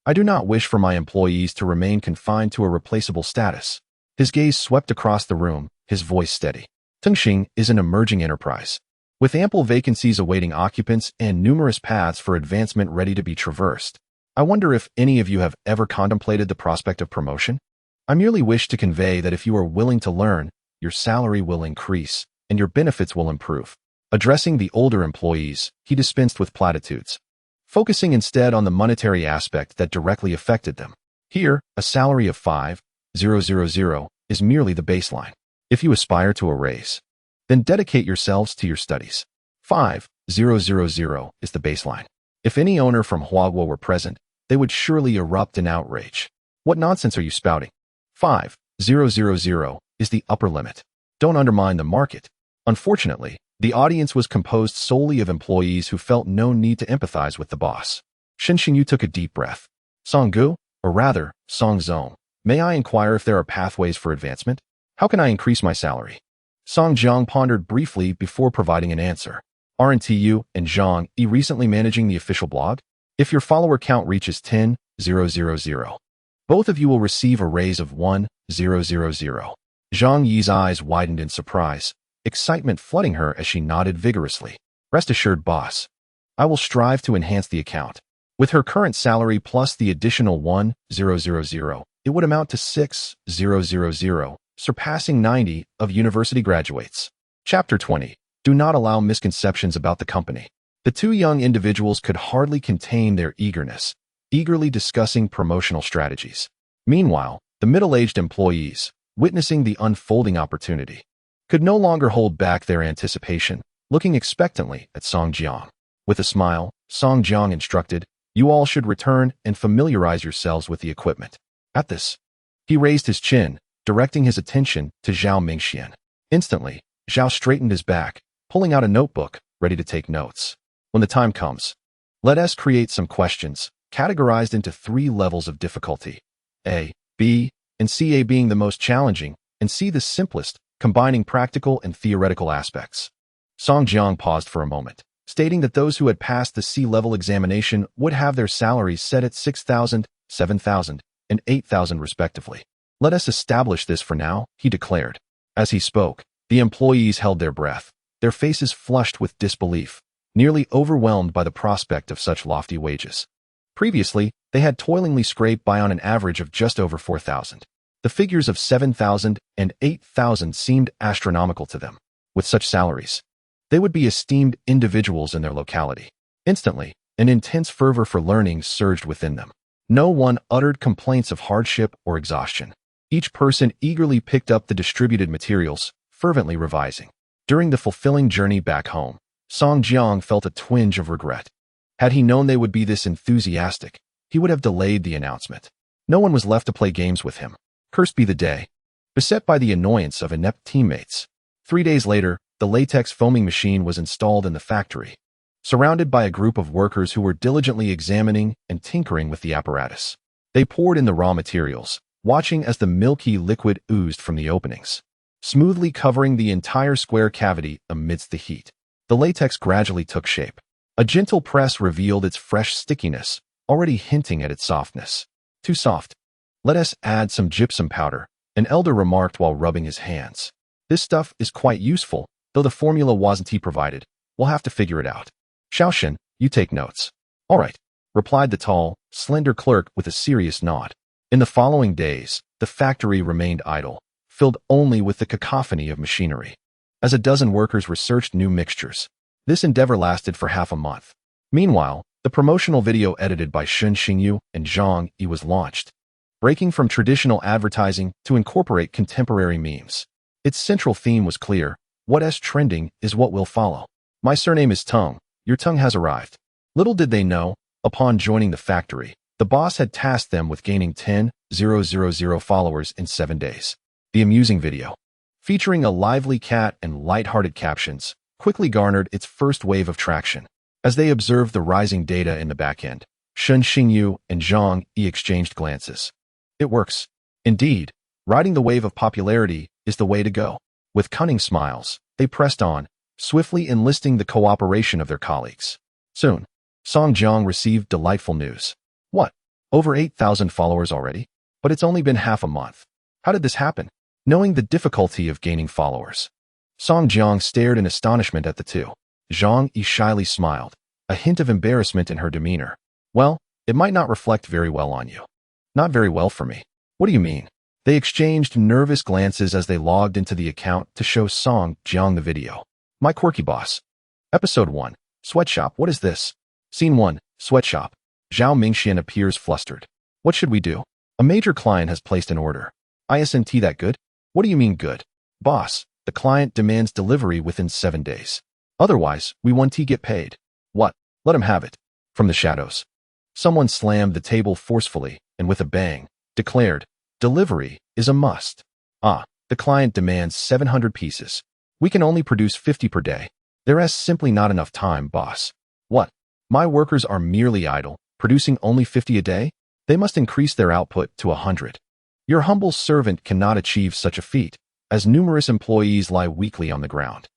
I do not wish for my employees to remain confined to a replaceable status. His gaze swept across the room, his voice steady. Tengsheng is an emerging enterprise, with ample vacancies awaiting occupants and numerous paths for advancement ready to be traversed. I wonder if any of you have ever contemplated the prospect of promotion? I merely wish to convey that if you are willing to learn, your salary will increase and your benefits will improve. Addressing the older employees, he dispensed with platitudes, focusing instead on the monetary aspect that directly affected them. Here, a salary of 5,000 is merely the baseline. If you aspire to a raise, then dedicate yourselves to your studies. 5,000 is the baseline. If any owner from Huaguo were present, they would surely erupt in outrage. What nonsense are you spouting? 5,000 is the upper limit. Don't undermine the market. Unfortunately, the audience was composed solely of employees who felt no need to empathize with the boss. Shen Xingyu took a deep breath. Song Gu, or rather, Song Zong, may I inquire if there are pathways for advancement? How can I increase my salary? Song Jiang pondered briefly before providing an answer. Aren't you and Zhang Yi recently managing the official blog? If your follower count reaches 10,000, both of you will receive a raise of 1,000. Zhang Yi's eyes widened in surprise, excitement flooding her as she nodded vigorously. Rest assured, boss. I will strive to enhance the account. With her current salary plus the additional 1,000, it would amount to 6,000, surpassing 90 of university graduates. Chapter 20. Do not allow misconceptions about the company. The 2 young individuals could hardly contain their eagerness, eagerly discussing promotional strategies. Meanwhile, the middle-aged employees, witnessing the unfolding opportunity, could no longer hold back their anticipation, looking expectantly at Song Jiang. With a smile, Song Jiang instructed, "You all should return and familiarize yourselves with the equipment." At this, he raised his chin, directing his attention to Zhao Mingxian. Instantly, Zhao straightened his back, pulling out a notebook, ready to take notes. When the time comes, let us create some questions, categorized into 3 levels of difficulty. A, B, and C, A being the most challenging, and C the simplest, combining practical and theoretical aspects. Song Jiang paused for a moment, stating that those who had passed the C-level examination would have their salaries set at 6,000, 7,000, and 8,000 respectively. Let us establish this for now, he declared. As he spoke, the employees held their breath, their faces flushed with disbelief, nearly overwhelmed by the prospect of such lofty wages. Previously, they had toilingly scraped by on an average of just over 4,000. The figures of 7,000 and 8,000 seemed astronomical to them. With such salaries, they would be esteemed individuals in their locality. Instantly, an intense fervor for learning surged within them. No one uttered complaints of hardship or exhaustion. Each person eagerly picked up the distributed materials, fervently revising. During the fulfilling journey back home, Song Jiang felt a twinge of regret. Had he known they would be this enthusiastic, he would have delayed the announcement. No one was left to play games with him. Cursed be the day. Beset by the annoyance of inept teammates. 3 days later, the latex foaming machine was installed in the factory, surrounded by a group of workers who were diligently examining and tinkering with the apparatus. They poured in the raw materials, watching as the milky liquid oozed from the openings, smoothly covering the entire square cavity amidst the heat. The latex gradually took shape. A gentle press revealed its fresh stickiness, already hinting at its softness. Too soft. Let us add some gypsum powder, an elder remarked while rubbing his hands. This stuff is quite useful, though the formula wasn't provided. We'll have to figure it out. Xiaoshen, you take notes. All right, replied the tall, slender clerk with a serious nod. In the following days, the factory remained idle, filled only with the cacophony of machinery. As a dozen workers researched new mixtures, this endeavor lasted for half a month. Meanwhile, the promotional video edited by Shun Xingyu and Zhang Yi was launched, breaking from traditional advertising to incorporate contemporary memes. Its central theme was clear: what's trending is what will follow. My surname is Teng. Your tongue has arrived. Little did they know, upon joining the factory, the boss had tasked them with gaining 10,000 followers in 7 days. The amusing video, featuring a lively cat and light-hearted captions, quickly garnered its first wave of traction. As they observed the rising data in the back end, Shun Xingyu and Zhang Yi exchanged glances. It works. Indeed, riding the wave of popularity is the way to go. With cunning smiles, they pressed on, swiftly enlisting the cooperation of their colleagues. Soon, Song Jiang received delightful news. What? Over 8,000 followers already? But it's only been half a month. How did this happen? Knowing the difficulty of gaining followers, Song Jiang stared in astonishment at the two. Zhang Yi shyly smiled, a hint of embarrassment in her demeanor. Well, it might not reflect very well on you. Not very well for me. What do you mean? They exchanged nervous glances as they logged into the account to show Song Jiang the video. My quirky boss. Episode 1. Sweatshop. What is this? Scene 1. Sweatshop. Zhao Mingxian appears flustered. What should we do? A major client has placed an order. Isn't that good? What do you mean good? Boss, the client demands delivery within 7 days. Otherwise, we won't get paid. What? Let him have it. From the shadows, someone slammed the table forcefully and with a bang, declared, delivery is a must. The client demands 700 pieces. We can only produce 50 per day. There is simply not enough time, boss. What? My workers are merely idle, producing only 50 a day? They must increase their output to 100. Your humble servant cannot achieve such a feat, as numerous employees lie weakly on the ground.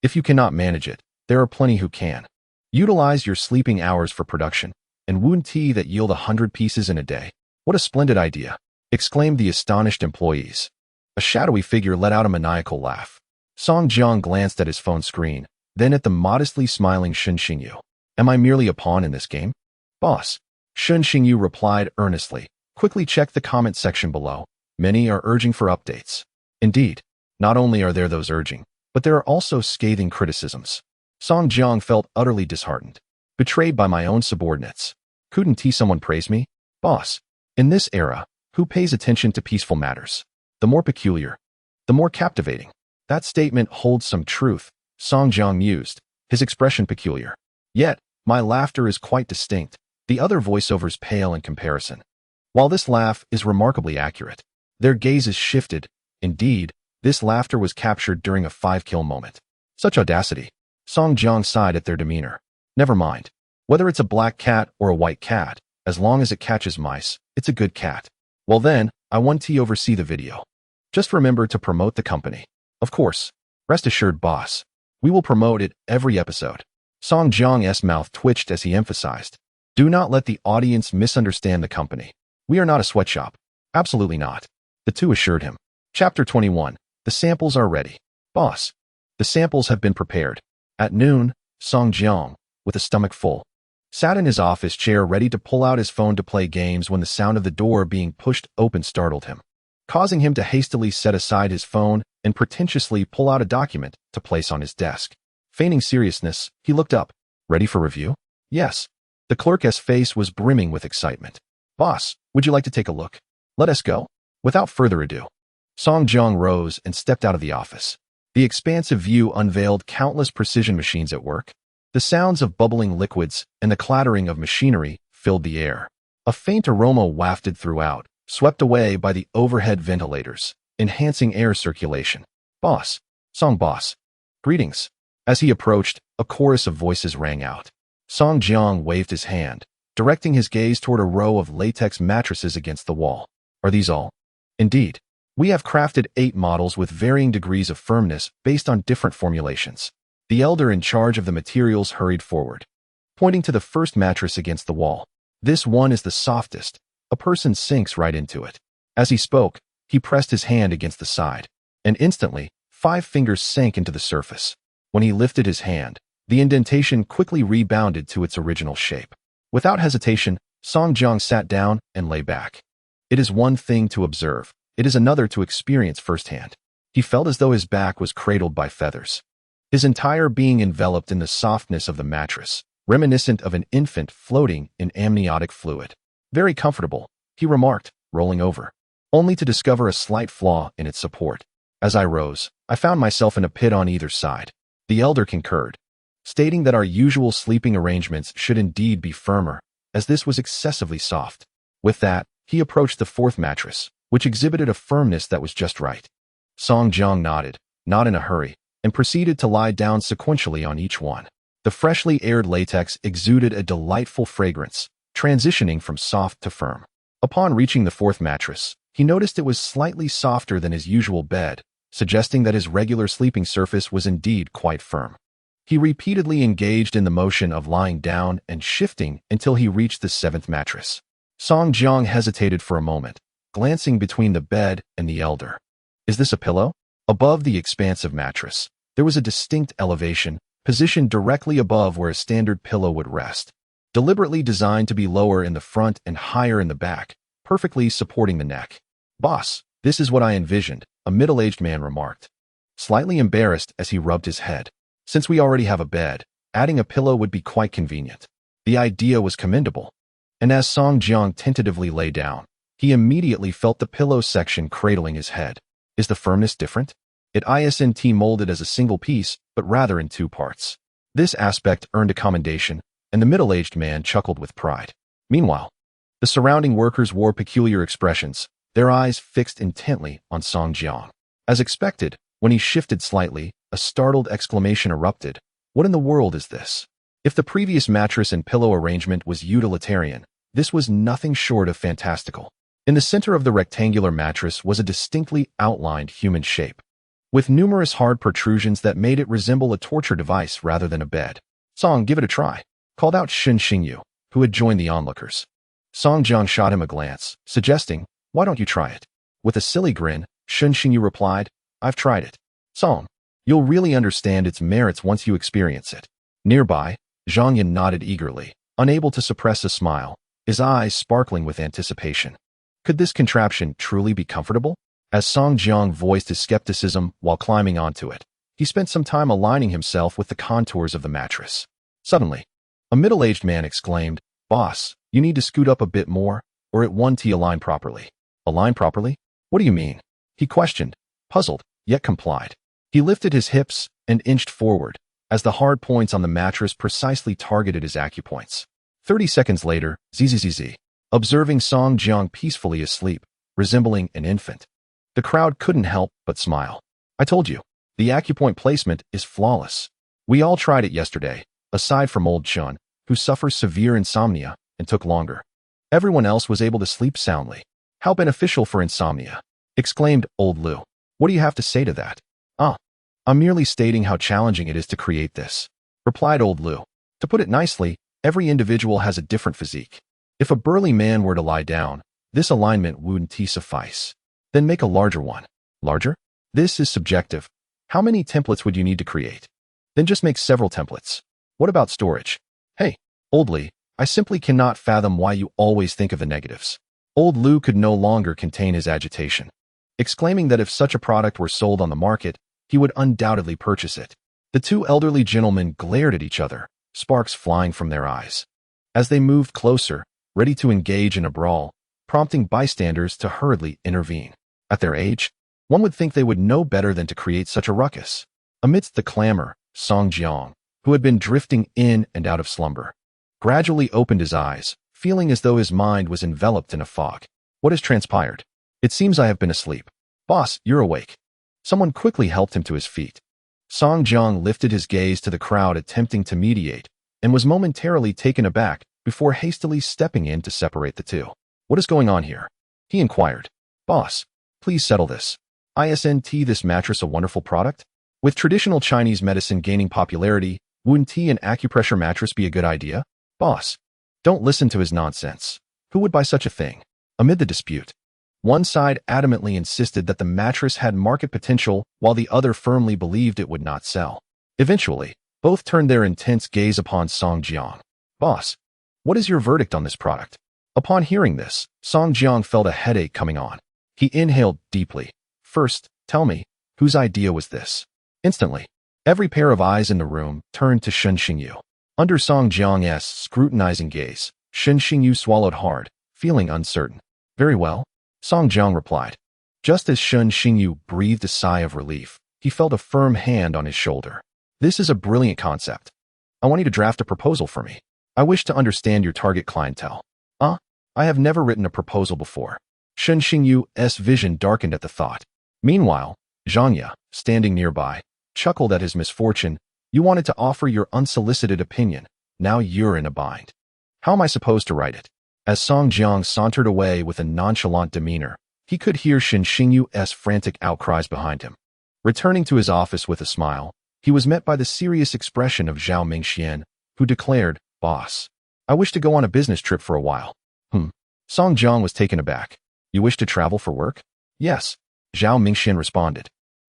If you cannot manage it, there are plenty who can. Utilize your sleeping hours for production, and wound tea that yield 100 pieces in a day. What a splendid idea, exclaimed the astonished employees. A shadowy figure let out a maniacal laugh. Song Jiang glanced at his phone screen, then at the modestly smiling Shun Xingyu. Am I merely a pawn in this game? Boss, Shun Xingyu replied earnestly. Quickly check the comment section below. Many are urging for updates. Indeed, not only are there those urging, but there are also scathing criticisms. Song Jiang felt utterly disheartened, betrayed by my own subordinates. Couldn't someone praise me? Boss, in this era, who pays attention to peaceful matters? The more peculiar, the more captivating. That statement holds some truth, Song Jiang mused, his expression peculiar. Yet, my laughter is quite distinct, the other voiceovers pale in comparison. While this laugh is remarkably accurate, their gazes shifted. Indeed, this laughter was captured during a 5-kill moment. Such audacity. Song Jiang sighed at their demeanor. Never mind. Whether it's a black cat or a white cat, as long as it catches mice, it's a good cat. Well then, I want to oversee the video. Just remember to promote the company. Of course. Rest assured, boss. We will promote it every episode. Song Jiang's mouth twitched as he emphasized. Do not let the audience misunderstand the company. We are not a sweatshop. Absolutely not. The two assured him. Chapter 21. The samples are ready. Boss. The samples have been prepared. At noon, Song Jiang, with a stomach full, sat in his office chair ready to pull out his phone to play games when the sound of the door being pushed open startled him, causing him to hastily set aside his phone and pretentiously pull out a document to place on his desk. Feigning seriousness, he looked up. Ready for review? Yes. The clerk's face was brimming with excitement. Boss, would you like to take a look? Let us go. Without further ado, Song Jiang rose and stepped out of the office. The expansive view unveiled countless precision machines at work. The sounds of bubbling liquids and the clattering of machinery filled the air. A faint aroma wafted throughout, swept away by the overhead ventilators, enhancing air circulation. Boss. Song boss. Greetings. As he approached, a chorus of voices rang out. Song Jiang waved his hand, directing his gaze toward a row of latex mattresses against the wall. Are these all? Indeed. We have crafted 8 models with varying degrees of firmness based on different formulations. The elder in charge of the materials hurried forward, pointing to the first mattress against the wall. This one is the softest. A person sinks right into it. As he spoke, he pressed his hand against the side, and instantly, 5 fingers sank into the surface. When he lifted his hand, the indentation quickly rebounded to its original shape. Without hesitation, Song Jiang sat down and lay back. It is one thing to observe. It is another to experience firsthand. He felt as though his back was cradled by feathers. His entire being enveloped in the softness of the mattress, reminiscent of an infant floating in amniotic fluid. Very comfortable, he remarked, rolling over, only to discover a slight flaw in its support. As I rose, I found myself in a pit on either side. The elder concurred, stating that our usual sleeping arrangements should indeed be firmer, as this was excessively soft. With that, he approached the 4th mattress, which exhibited a firmness that was just right. Song Jiang nodded, not in a hurry, and proceeded to lie down sequentially on each one. The freshly aired latex exuded a delightful fragrance, transitioning from soft to firm. Upon reaching the 4th mattress, he noticed it was slightly softer than his usual bed, suggesting that his regular sleeping surface was indeed quite firm. He repeatedly engaged in the motion of lying down and shifting until he reached the 7th mattress. Song Jiang hesitated for a moment, glancing between the bed and the elder. Is this a pillow? Above the expansive mattress, there was a distinct elevation, positioned directly above where a standard pillow would rest. Deliberately designed to be lower in the front and higher in the back, perfectly supporting the neck. Boss, this is what I envisioned, a middle-aged man remarked, slightly embarrassed as he rubbed his head. Since we already have a bed, adding a pillow would be quite convenient. The idea was commendable, and as Song Jiang tentatively lay down, he immediately felt the pillow section cradling his head. Is the firmness different? It isn't molded as a single piece, but rather in 2 parts. This aspect earned a commendation, and the middle-aged man chuckled with pride. Meanwhile, the surrounding workers wore peculiar expressions, their eyes fixed intently on Song Jiang. As expected, when he shifted slightly, a startled exclamation erupted. What in the world is this? If the previous mattress and pillow arrangement was utilitarian, this was nothing short of fantastical. In the center of the rectangular mattress was a distinctly outlined human shape, with numerous hard protrusions that made it resemble a torture device rather than a bed. Song, give it a try, called out Shen Xingyu, who had joined the onlookers. Song Jiang shot him a glance, suggesting, why don't you try it? With a silly grin, Shen Xingyu replied, I've tried it. Song, you'll really understand its merits once you experience it. Nearby, Zhang Yan nodded eagerly, unable to suppress a smile, his eyes sparkling with anticipation. Could this contraption truly be comfortable? As Song Jiang voiced his skepticism while climbing onto it, he spent some time aligning himself with the contours of the mattress. Suddenly, a middle-aged man exclaimed, Boss, you need to scoot up a bit more, or it won't align properly. Align properly? What do you mean? He questioned, puzzled, yet complied. He lifted his hips and inched forward, as the hard points on the mattress precisely targeted his acupoints. 30 seconds later, zzz, observing Song Jiang peacefully asleep, resembling an infant. The crowd couldn't help but smile. I told you, the acupoint placement is flawless. We all tried it yesterday, aside from old Chun, who suffers severe insomnia and took longer. Everyone else was able to sleep soundly. How beneficial for insomnia, exclaimed old Lu. What do you have to say to that? I'm merely stating how challenging it is to create this, replied old Lu. To put it nicely, every individual has a different physique. If a burly man were to lie down, this alignment wouldn't suffice. Then make a larger one. Larger? This is subjective. How many templates would you need to create? Then just make several templates. What about storage? Hey, old Li, I simply cannot fathom why you always think of the negatives. Old Lu could no longer contain his agitation, exclaiming that if such a product were sold on the market, he would undoubtedly purchase it. The 2 elderly gentlemen glared at each other, sparks flying from their eyes, as they moved closer, ready to engage in a brawl, prompting bystanders to hurriedly intervene. At their age, one would think they would know better than to create such a ruckus. Amidst the clamor, Song Jiang, who had been drifting in and out of slumber, gradually opened his eyes, feeling as though his mind was enveloped in a fog. What has transpired? It seems I have been asleep. Boss, you're awake. Someone quickly helped him to his feet. Song Jiang lifted his gaze to the crowd attempting to mediate, and was momentarily taken aback before hastily stepping in to separate the two. What is going on here? He inquired. Boss, please settle this. Isn't this mattress a wonderful product? With traditional Chinese medicine gaining popularity, wouldn't tea and acupressure mattress be a good idea? Boss, don't listen to his nonsense. Who would buy such a thing? Amid the dispute, one side adamantly insisted that the mattress had market potential while the other firmly believed it would not sell. Eventually, both turned their intense gaze upon Song Jiang. Boss, what is your verdict on this product? Upon hearing this, Song Jiang felt a headache coming on. He inhaled deeply. First, tell me, whose idea was this? Instantly, every pair of eyes in the room turned to Shen Xingyu. Under Song Jiang's scrutinizing gaze, Shen Xingyu swallowed hard, feeling uncertain. Very well, Song Jiang replied. Just as Shen Xingyu breathed a sigh of relief, he felt a firm hand on his shoulder. This is a brilliant concept. I want you to draft a proposal for me. I wish to understand your target clientele. I have never written a proposal before. Shen Xingyu's vision darkened at the thought. Meanwhile, Zhangya, standing nearby, chuckled at his misfortune. You wanted to offer your unsolicited opinion. Now you're in a bind. How am I supposed to write it? As Song Jiang sauntered away with a nonchalant demeanor, he could hear Shen Xingyu's frantic outcries behind him. Returning to his office with a smile, he was met by the serious expression of Zhao Mingxian, who declared, Boss, I wish to go on a business trip for a while. Song Jiang was taken aback. You wish to travel for work? Yes, Zhao Mingxian responded.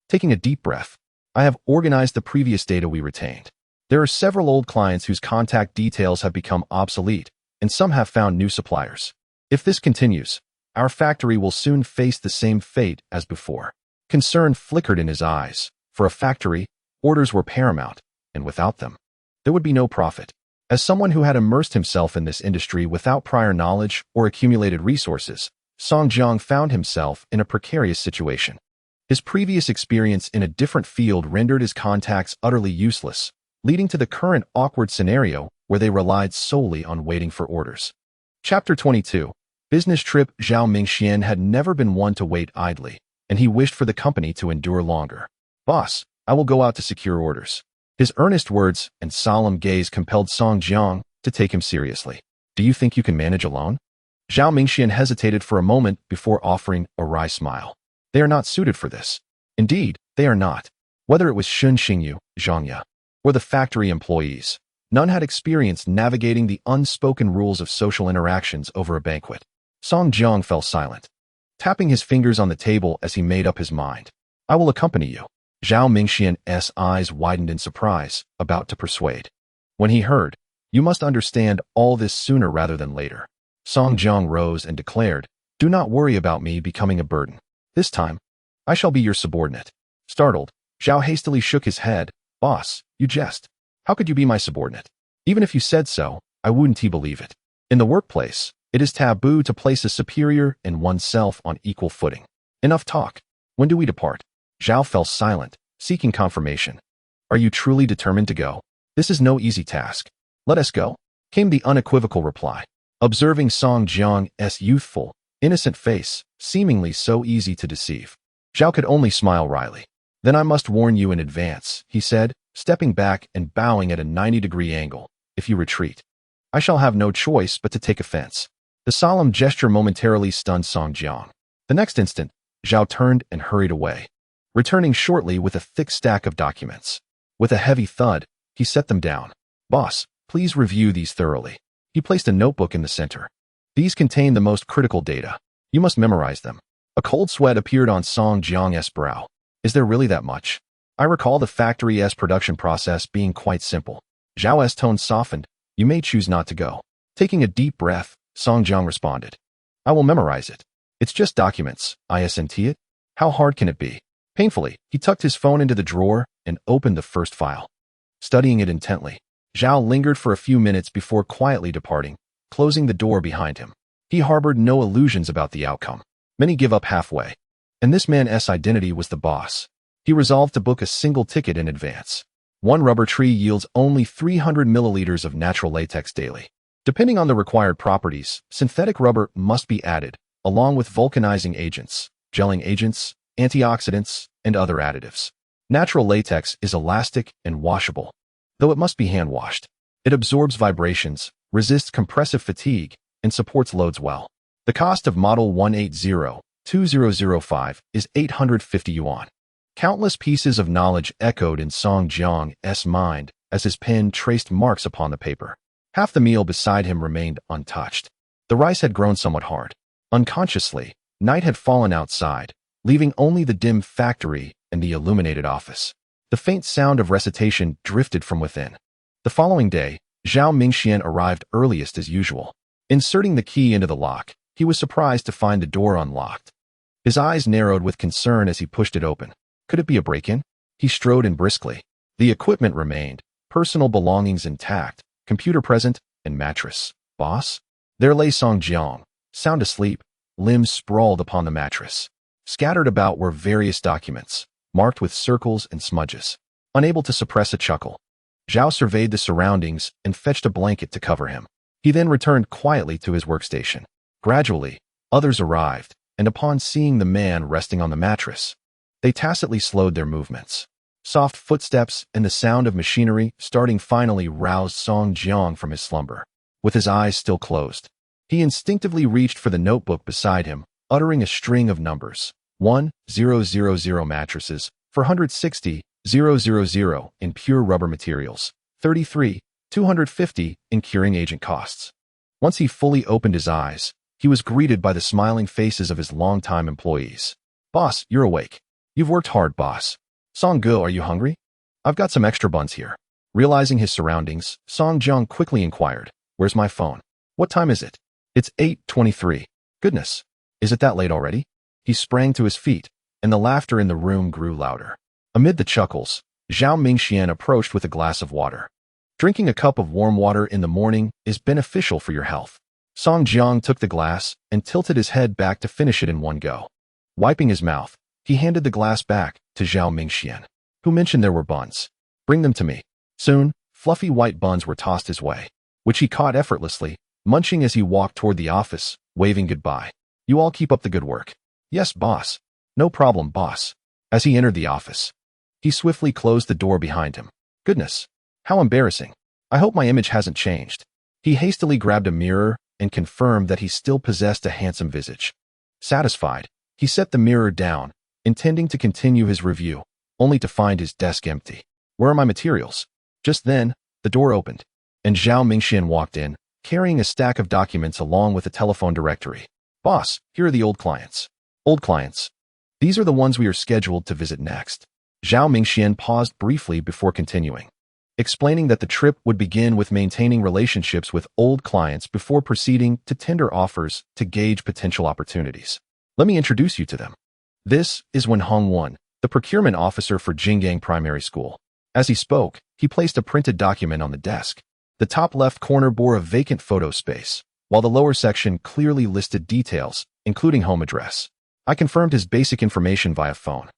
Taking a deep breath, I have organized the previous data we retained. There are several old clients whose contact details have become obsolete, and some have found new suppliers. If this continues, our factory will soon face the same fate as before. Concern flickered in his eyes. For a factory, orders were paramount, and without them, there would be no profit. As someone who had immersed himself in this industry without prior knowledge or accumulated resources, Song Jiang found himself in a precarious situation. His previous experience in a different field rendered his contacts utterly useless, leading to the current awkward scenario where they relied solely on waiting for orders. Chapter 22. Business trip. Zhao Mingxian had never been one to wait idly, and he wished for the company to endure longer. Boss, I will go out to secure orders. His earnest words and solemn gaze compelled Song Jiang to take him seriously. Do you think you can manage alone? Zhao Mingxian hesitated for a moment before offering a wry smile. They are not suited for this. Indeed, they are not. Whether it was Shen Xingyu, Zhangya, or the factory employees, none had experience navigating the unspoken rules of social interactions over a banquet. Song Jiang fell silent, tapping his fingers on the table as he made up his mind. I will accompany you. Zhao Mingxian's eyes widened in surprise, about to persuade. When he heard, you must understand all this sooner rather than later. Song Jiang rose and declared, do not worry about me becoming a burden. This time, I shall be your subordinate. Startled, Zhao hastily shook his head. Boss, you jest. How could you be my subordinate? Even if you said so, I wouldn't believe it. In the workplace, it is taboo to place a superior and oneself on equal footing. Enough talk. When do we depart? Zhao fell silent, seeking confirmation. Are you truly determined to go? This is no easy task. Let us go, came the unequivocal reply. Observing Song Jiang's youthful, innocent face, seemingly so easy to deceive, Zhao could only smile wryly. Then I must warn you in advance, he said, stepping back and bowing at a 90-degree angle. If you retreat, I shall have no choice but to take offense. The solemn gesture momentarily stunned Song Jiang. The next instant, Zhao turned and hurried away, returning shortly with a thick stack of documents. With a heavy thud, he set them down. Boss, please review these thoroughly. He placed a notebook in the center. These contain the most critical data. You must memorize them. A cold sweat appeared on Song Jiang's brow. Is there really that much? I recall the factory's production process being quite simple. Zhao's tone softened. You may choose not to go. Taking a deep breath, Song Jiang responded. I will memorize it. It's just documents. Isn't it? How hard can it be? Painfully, he tucked his phone into the drawer and opened the first file. Studying it intently, Zhao lingered for a few minutes before quietly departing, closing the door behind him. He harbored no illusions about the outcome. Many give up halfway. And this man's identity was the boss. He resolved to book a single ticket in advance. One rubber tree yields only 300 milliliters of natural latex daily. Depending on the required properties, synthetic rubber must be added, along with vulcanizing agents, gelling agents, antioxidants, and other additives. Natural latex is elastic and washable, though it must be hand-washed. It absorbs vibrations, resists compressive fatigue, and supports loads well. The cost of Model 180-2005 is 850 yuan. Countless pieces of knowledge echoed in Song Jiang's mind as his pen traced marks upon the paper. Half the meal beside him remained untouched. The rice had grown somewhat hard. Unconsciously, night had fallen outside, leaving only the dim factory and the illuminated office. The faint sound of recitation drifted from within. The following day, Zhao Mingxian arrived earliest as usual. Inserting the key into the lock, he was surprised to find the door unlocked. His eyes narrowed with concern as he pushed it open. Could it be a break-in? He strode in briskly. The equipment remained, personal belongings intact, computer present, and mattress. Boss? There lay Song Jiang, sound asleep, limbs sprawled upon the mattress. Scattered about were various documents, marked with circles and smudges. Unable to suppress a chuckle, Zhao surveyed the surroundings and fetched a blanket to cover him. He then returned quietly to his workstation. Gradually, others arrived, and upon seeing the man resting on the mattress, they tacitly slowed their movements. Soft footsteps and the sound of machinery starting finally roused Song Jiang from his slumber. With his eyes still closed, he instinctively reached for the notebook beside him, uttering a string of numbers. 1,000 mattresses, 460,000 in pure rubber materials, 33,250 in curing agent costs. Once he fully opened his eyes, he was greeted by the smiling faces of his longtime employees. Boss, you're awake. You've worked hard, boss. Song Ge, are you hungry? I've got some extra buns here. Realizing his surroundings, Song Jiang quickly inquired, where's my phone? What time is it? It's 8:23. Goodness, is it that late already? He sprang to his feet, and the laughter in the room grew louder. Amid the chuckles, Zhao Mingxian approached with a glass of water. Drinking a cup of warm water in the morning is beneficial for your health. Song Jiang took the glass and tilted his head back to finish it in one go. Wiping his mouth, he handed the glass back to Zhao Mingxian, who mentioned there were buns. Bring them to me. Soon, fluffy white buns were tossed his way, which he caught effortlessly, munching as he walked toward the office, waving goodbye. You all keep up the good work. Yes, boss. No problem, boss. As he entered the office, he swiftly closed the door behind him. Goodness, how embarrassing. I hope my image hasn't changed. He hastily grabbed a mirror and confirmed that he still possessed a handsome visage. Satisfied, he set the mirror down, intending to continue his review, only to find his desk empty. Where are my materials? Just then, the door opened, and Zhao Mingxian walked in, carrying a stack of documents along with a telephone directory. Boss, here are the old clients. Old clients. These are the ones we are scheduled to visit next. Zhao Mingxian paused briefly before continuing, explaining that the trip would begin with maintaining relationships with old clients before proceeding to tender offers to gauge potential opportunities. Let me introduce you to them. This is Wen Hongwon, the procurement officer for Tengsheng Primary School. As he spoke, he placed a printed document on the desk. The top left corner bore a vacant photo space, while the lower section clearly listed details, including home address. I confirmed his basic information via phone.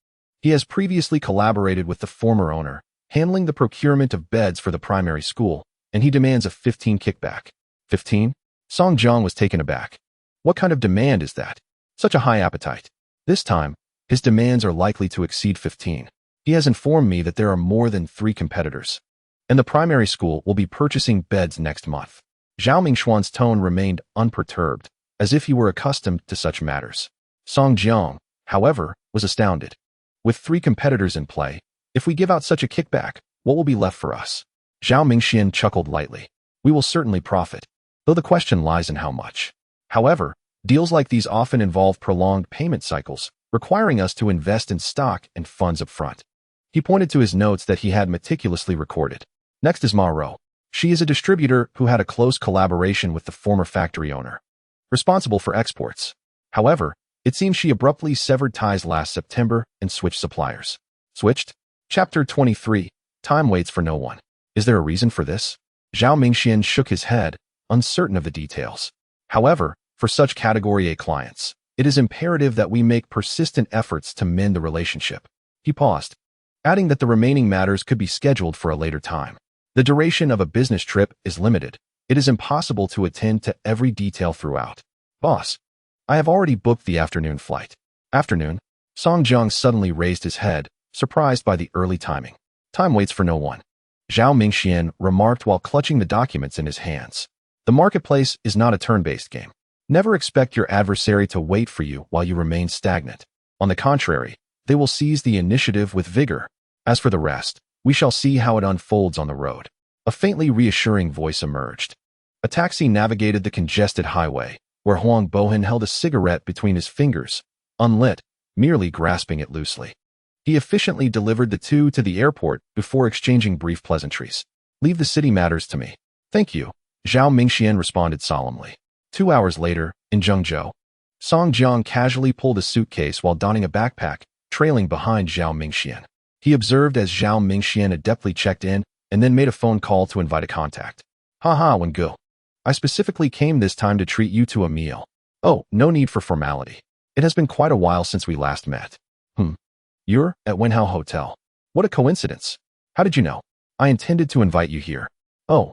He has previously collaborated with the former owner, handling the procurement of beds for the primary school, and he demands a 15 kickback. 15? Song Jiang was taken aback. What kind of demand is that? Such a high appetite. This time, his demands are likely to exceed 15. He has informed me that there are more than 3 competitors, and the primary school will be purchasing beds next month. Zhao Mingxian's tone remained unperturbed, as if he were accustomed to such matters. Song Jiang, however, was astounded. With 3 competitors in play, if we give out such a kickback, what will be left for us? Zhao Mingxian chuckled lightly. We will certainly profit, though the question lies in how much. However, deals like these often involve prolonged payment cycles, requiring us to invest in stock and funds up front. He pointed to his notes that he had meticulously recorded. Next is Ma Rou. She is a distributor who had a close collaboration with the former factory owner, responsible for exports. However, it seems she abruptly severed ties last September and switched suppliers. Switched? Chapter 23. Time waits for no one. Is there a reason for this? Zhao Mingxian shook his head, uncertain of the details. However, for such Category A clients, it is imperative that we make persistent efforts to mend the relationship. He paused, adding that the remaining matters could be scheduled for a later time. The duration of a business trip is limited. It is impossible to attend to every detail throughout. Boss, I have already booked the afternoon flight. Afternoon? Song Jiang suddenly raised his head, surprised by the early timing. Time waits for no one. Zhao Mingxian remarked while clutching the documents in his hands. The marketplace is not a turn-based game. Never expect your adversary to wait for you while you remain stagnant. On the contrary, they will seize the initiative with vigor. As for the rest, we shall see how it unfolds on the road. A faintly reassuring voice emerged. A taxi navigated the congested highway, where Huang Bohan held a cigarette between his fingers, unlit, merely grasping it loosely. He efficiently delivered the two to the airport before exchanging brief pleasantries. Leave the city matters to me. Thank you, Zhao Mingxian responded solemnly. 2 hours later, in Zhengzhou, Song Jiang casually pulled a suitcase while donning a backpack, trailing behind Zhao Mingxian. He observed as Zhao Mingxian adeptly checked in and then made a phone call to invite a contact. Haha, Wengu. I specifically came this time to treat you to a meal. Oh, no need for formality. It has been quite a while since we last met. You're at Wenhao Hotel. What a coincidence. How did you know? I intended to invite you here. Oh,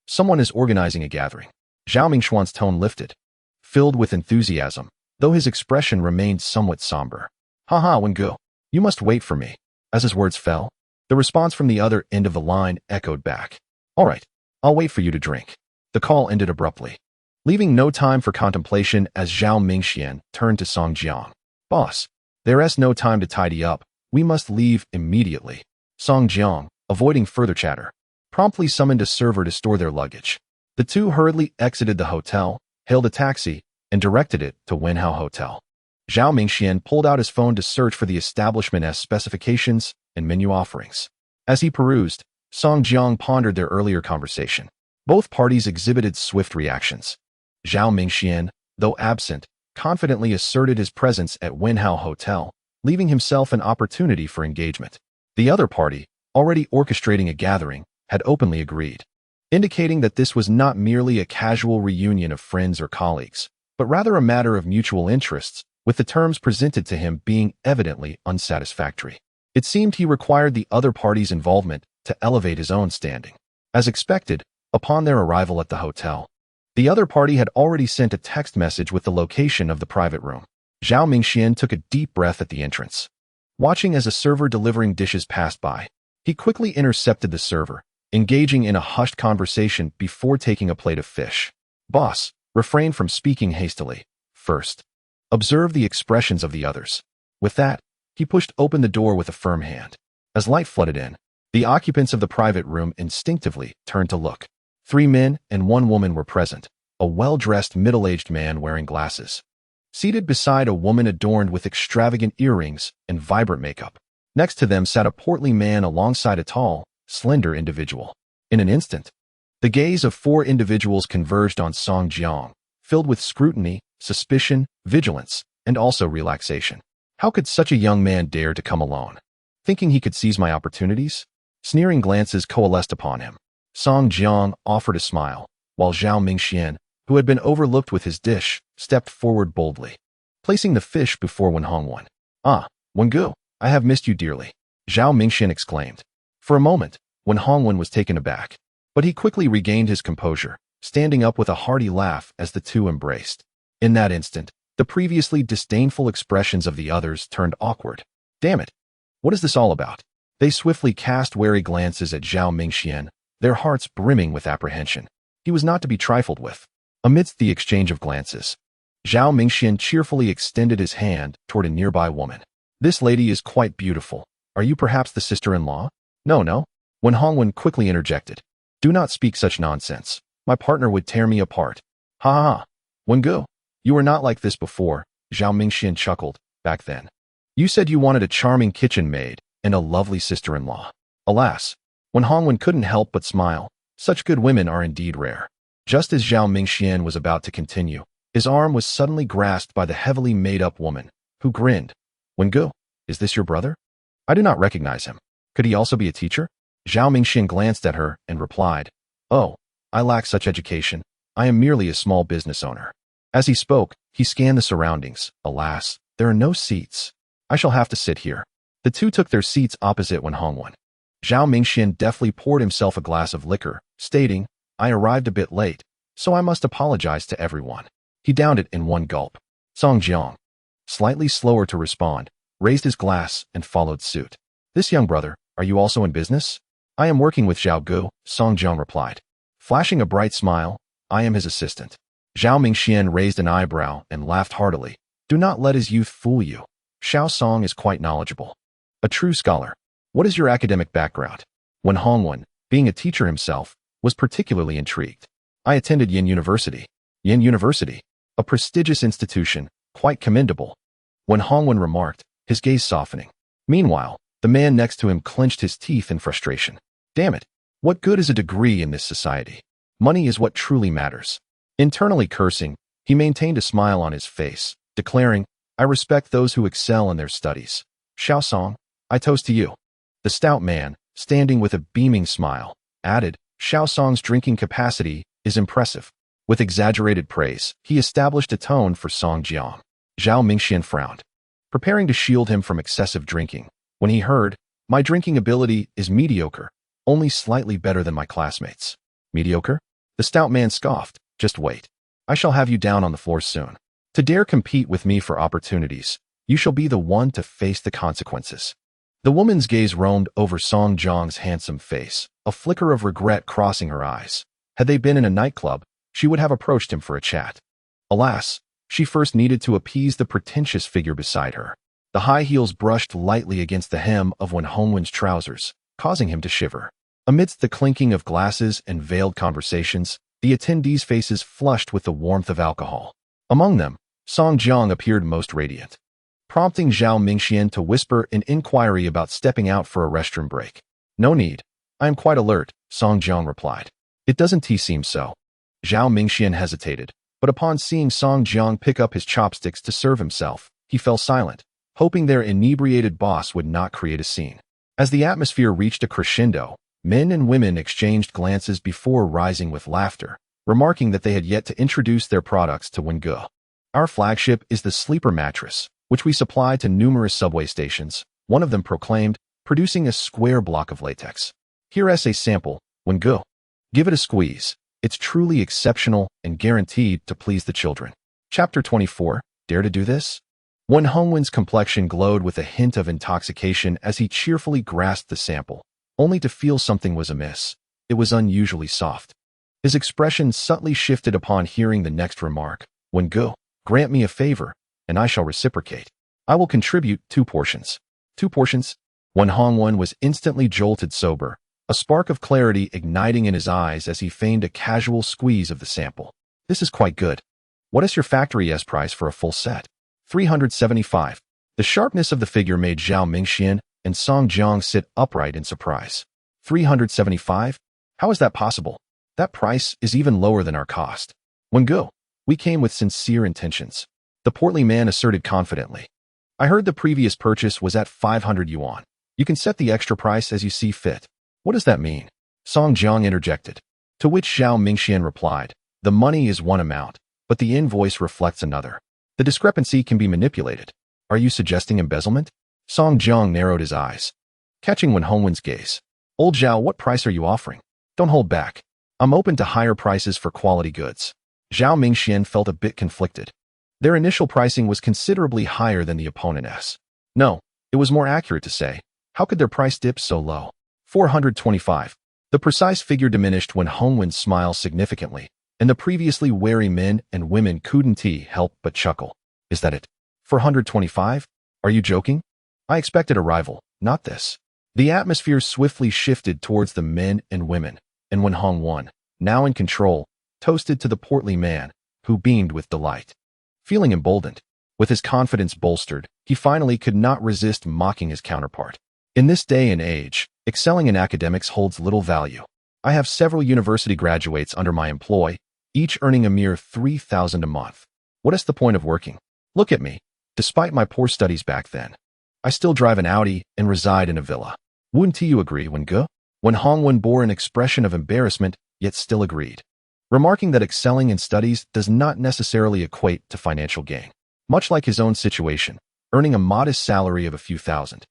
someone is organizing a gathering. Zhao Mingxuan's tone lifted, filled with enthusiasm, though his expression remained somewhat somber. Haha, Wengu. You must wait for me. As his words fell, the response from the other end of the line echoed back. All right, I'll wait for you to drink. The call ended abruptly, leaving no time for contemplation as Zhao Mingxian turned to Song Jiang. Boss, there's no time to tidy up. We must leave immediately. Song Jiang, avoiding further chatter, promptly summoned a server to store their luggage. The two hurriedly exited the hotel, hailed a taxi, and directed it to Wenhao Hotel. Zhao Mingxian pulled out his phone to search for the establishment's specifications and menu offerings. As he perused, Song Jiang pondered their earlier conversation. Both parties exhibited swift reactions. Zhao Mingxian, though absent, confidently asserted his presence at Wenhao Hotel, leaving himself an opportunity for engagement. The other party, already orchestrating a gathering, had openly agreed, indicating that this was not merely a casual reunion of friends or colleagues, but rather a matter of mutual interests, with the terms presented to him being evidently unsatisfactory. It seemed he required the other party's involvement to elevate his own standing. As expected, upon their arrival at the hotel, the other party had already sent a text message with the location of the private room. Zhao Mingxian took a deep breath at the entrance. Watching as a server delivering dishes passed by, he quickly intercepted the server, engaging in a hushed conversation before taking a plate of fish. Boss, refrain from speaking hastily. First, observe the expressions of the others. With that, he pushed open the door with a firm hand. As light flooded in, the occupants of the private room instinctively turned to look. 3 men and 1 woman were present, a well-dressed middle-aged man wearing glasses, seated beside a woman adorned with extravagant earrings and vibrant makeup. Next to them sat a portly man alongside a tall, slender individual. In an instant, the gaze of 4 individuals converged on Song Jiang, filled with scrutiny, suspicion, vigilance, and also relaxation. How could such a young man dare to come alone? Thinking he could seize my opportunities? Sneering glances coalesced upon him. Song Jiang offered a smile, while Zhao Mingxian, who had been overlooked with his dish, stepped forward boldly, placing the fish before Wen Hongwen. Ah, Wengu, I have missed you dearly, Zhao Mingxian exclaimed. For a moment, Wen Hongwen was taken aback, but he quickly regained his composure, standing up with a hearty laugh as the two embraced. In that instant, the previously disdainful expressions of the others turned awkward. Damn it! What is this all about? They swiftly cast wary glances at Zhao Mingxian, their hearts brimming with apprehension. He was not to be trifled with. Amidst the exchange of glances, Zhao Mingxian cheerfully extended his hand toward a nearby woman. This lady is quite beautiful. Are you perhaps the sister-in-law? No. Wen Hongwen quickly interjected. Do not speak such nonsense. My partner would tear me apart. Ha. Wengu, you were not like this before, Zhao Mingxian chuckled. Back then, you said you wanted a charming kitchen maid and a lovely sister-in-law. Alas, Wen Hongwen couldn't help but smile. Such good women are indeed rare. Just as Zhao Mingxian was about to continue, his arm was suddenly grasped by the heavily made-up woman, who grinned. Wengu, is this your brother? I do not recognize him. Could he also be a teacher? Zhao Mingxian glanced at her and replied, Oh, I lack such education. I am merely a small business owner. As he spoke, he scanned the surroundings. Alas, there are no seats. I shall have to sit here. The two took their seats opposite Wen Hongwen. Zhao Mingxian deftly poured himself a glass of liquor, stating, I arrived a bit late, so I must apologize to everyone. He downed it in one gulp. Song Jiang, slightly slower to respond, raised his glass and followed suit. This young brother, are you also in business? I am working with Zhao Gu, Song Jiang replied. Flashing a bright smile, I am his assistant. Zhao Mingxian raised an eyebrow and laughed heartily. Do not let his youth fool you. Xiao Song is quite knowledgeable. A true scholar. What is your academic background? Wen Hongwen, being a teacher himself, was particularly intrigued. I attended Yin University. Yin University, a prestigious institution, quite commendable. Wen Hongwen remarked, his gaze softening. Meanwhile, the man next to him clenched his teeth in frustration. Damn it, what good is a degree in this society? Money is what truly matters. Internally cursing, he maintained a smile on his face, declaring, I respect those who excel in their studies. Xiao Song, I toast to you. The stout man, standing with a beaming smile, added, Xiao Song's drinking capacity is impressive. With exaggerated praise, he established a tone for Song Jiang. Zhao Mingxian frowned, preparing to shield him from excessive drinking, when he heard, my drinking ability is mediocre, only slightly better than my classmates. Mediocre? The stout man scoffed, just wait. I shall have you down on the floor soon. To dare compete with me for opportunities, you shall be the one to face the consequences. The woman's gaze roamed over Song Jiang's handsome face, a flicker of regret crossing her eyes. Had they been in a nightclub, she would have approached him for a chat. Alas, she first needed to appease the pretentious figure beside her. The high heels brushed lightly against the hem of Wen Hongwen's trousers, causing him to shiver. Amidst the clinking of glasses and veiled conversations, the attendees' faces flushed with the warmth of alcohol. Among them, Song Jiang appeared most radiant, prompting Zhao Mingxian to whisper an inquiry about stepping out for a restroom break. No need. I am quite alert, Song Jiang replied. It doesn't seem so. Zhao Mingxian hesitated, but upon seeing Song Jiang pick up his chopsticks to serve himself, he fell silent, hoping their inebriated boss would not create a scene. As the atmosphere reached a crescendo, men and women exchanged glances before rising with laughter, remarking that they had yet to introduce their products to Wengu. Our flagship is the sleeper mattress, which we supply to numerous subway stations, one of them proclaimed, producing a square block of latex. Here's a sample, Wengu. Give it a squeeze. It's truly exceptional and guaranteed to please the children. Chapter 24, Dare to do this? Wen Hongwen's complexion glowed with a hint of intoxication as he cheerfully grasped the sample, only to feel something was amiss. It was unusually soft. His expression subtly shifted upon hearing the next remark. Wengu, grant me a favor, and I shall reciprocate. I will contribute 2 portions. 2 portions? Wen Hongwen was instantly jolted sober, a spark of clarity igniting in his eyes as he feigned a casual squeeze of the sample. This is quite good. What is your factory's price for a full set? 375. The sharpness of the figure made Zhao Mingxian and Song Jiang sit upright in surprise. 375? How is that possible? That price is even lower than our cost. Wengu, we came with sincere intentions. The portly man asserted confidently. I heard the previous purchase was at 500 yuan. You can set the extra price as you see fit. What does that mean? Song Jiang interjected. To which Zhao Mingxian replied, the money is one amount, but the invoice reflects another. The discrepancy can be manipulated. Are you suggesting embezzlement? Song Jiang narrowed his eyes, catching Wen Hongwen's gaze. Old Zhao, what price are you offering? Don't hold back. I'm open to higher prices for quality goods. Zhao Mingxian felt a bit conflicted. Their initial pricing was considerably higher than the opponent's. No, it was more accurate to say, how could their price dip so low? 425. The precise figure diminished when Hongwen's smile significantly, and the previously wary men and women couldn't help but chuckle. Is that it? 425? Are you joking? I expected a rival, not this. The atmosphere swiftly shifted towards the men and women, and Wen Hongwen, now in control, toasted to the portly man, who beamed with delight. Feeling emboldened, with his confidence bolstered, he finally could not resist mocking his counterpart. In this day and age, excelling in academics holds little value. I have several university graduates under my employ, each earning a mere 3,000 a month. What is the point of working? Look at me. Despite my poor studies back then, I still drive an Audi and reside in a villa. Wouldn't you agree, Wengu? Wen Hongwen bore an expression of embarrassment, yet still agreed, remarking that excelling in studies does not necessarily equate to financial gain. Much like his own situation, earning a modest salary of a few thousand.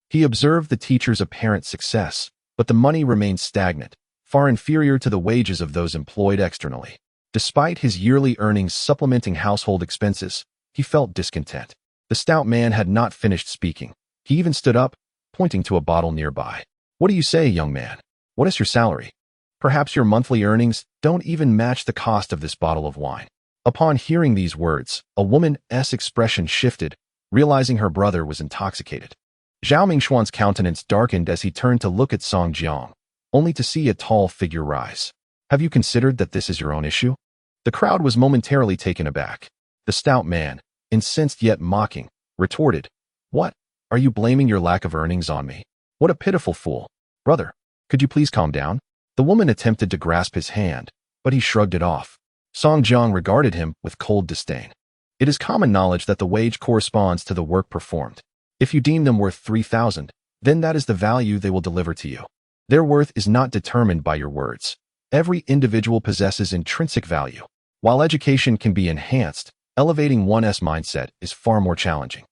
He observed the teacher's apparent success, but the money remained stagnant, far inferior to the wages of those employed externally. Despite his yearly earnings supplementing household expenses, He felt discontent. The stout man had not finished speaking. He even stood up, pointing to a bottle nearby. What do you say, young man? What is your salary? Perhaps your monthly earnings don't even match the cost of this bottle of wine. Upon hearing these words, a woman's expression shifted, realizing her brother was intoxicated. Zhao Mingxuan's countenance darkened as he turned to look at Song Jiang, only to see a tall figure rise. Have you considered that this is your own issue? The crowd was momentarily taken aback. The stout man, incensed yet mocking, retorted, What? Are you blaming your lack of earnings on me? What a pitiful fool. Brother, could you please calm down? The woman attempted to grasp his hand, but he shrugged it off. Song Jiang regarded him with cold disdain. It is common knowledge that the wage corresponds to the work performed. If you deem them worth 3,000, then that is the value they will deliver to you. Their worth is not determined by your words. Every individual possesses intrinsic value. While education can be enhanced, elevating one's mindset is far more challenging.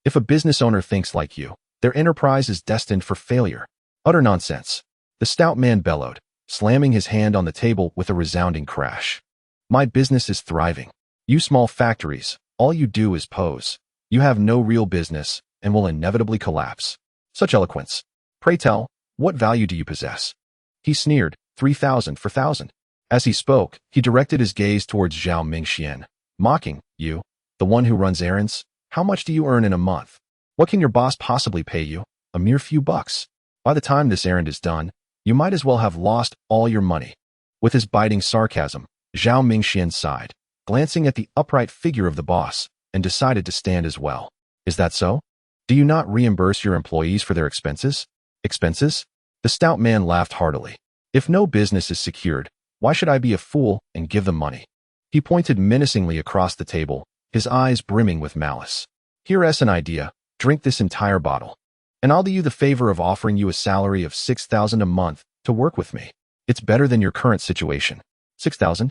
If a business owner thinks like you, their enterprise is destined for failure. Utter nonsense. The stout man bellowed, slamming his hand on the table with a resounding crash. My business is thriving. You small factories, all you do is pose. You have no real business and will inevitably collapse. Such eloquence. Pray tell, what value do you possess? He sneered, 3,000 for 1,000. As he spoke, he directed his gaze towards Zhao Mingxian, mocking, You, the one who runs errands? How much do you earn in a month? What can your boss possibly pay you? A mere few bucks. By the time this errand is done, you might as well have lost all your money. With his biting sarcasm, Zhao Mingxian sighed, glancing at the upright figure of the boss, and decided to stand as well. Is that so? Do you not reimburse your employees for their expenses? Expenses? The stout man laughed heartily. If no business is secured, why should I be a fool and give them money? He pointed menacingly across the table, his eyes brimming with malice. Here's an idea. Drink this entire bottle, and I'll do you the favor of offering you a salary of 6,000 a month to work with me. It's better than your current situation. 6,000?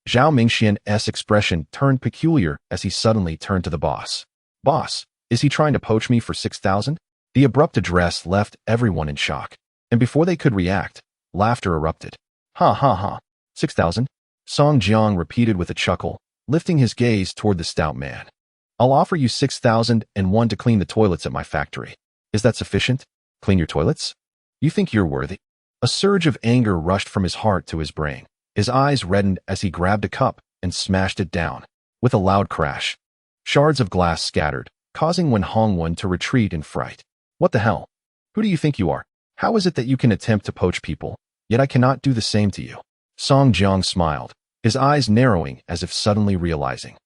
Zhao Mingxian's expression turned peculiar as he suddenly turned to the boss. Boss, is he trying to poach me for 6,000? The abrupt address left everyone in shock, and before they could react, laughter erupted. Ha ha ha. 6,000? Song Jiang repeated with a chuckle, lifting his gaze toward the stout man. I'll offer you 6,001 to clean the toilets at my factory. Is that sufficient? Clean your toilets? You think you're worthy? A surge of anger rushed from his heart to his brain. His eyes reddened as he grabbed a cup and smashed it down. With a loud crash, shards of glass scattered, causing Wen Hongwen to retreat in fright. What the hell? Who do you think you are? How is it that you can attempt to poach people, yet I cannot do the same to you? Song Jiang smiled, his eyes narrowing as if suddenly realizing.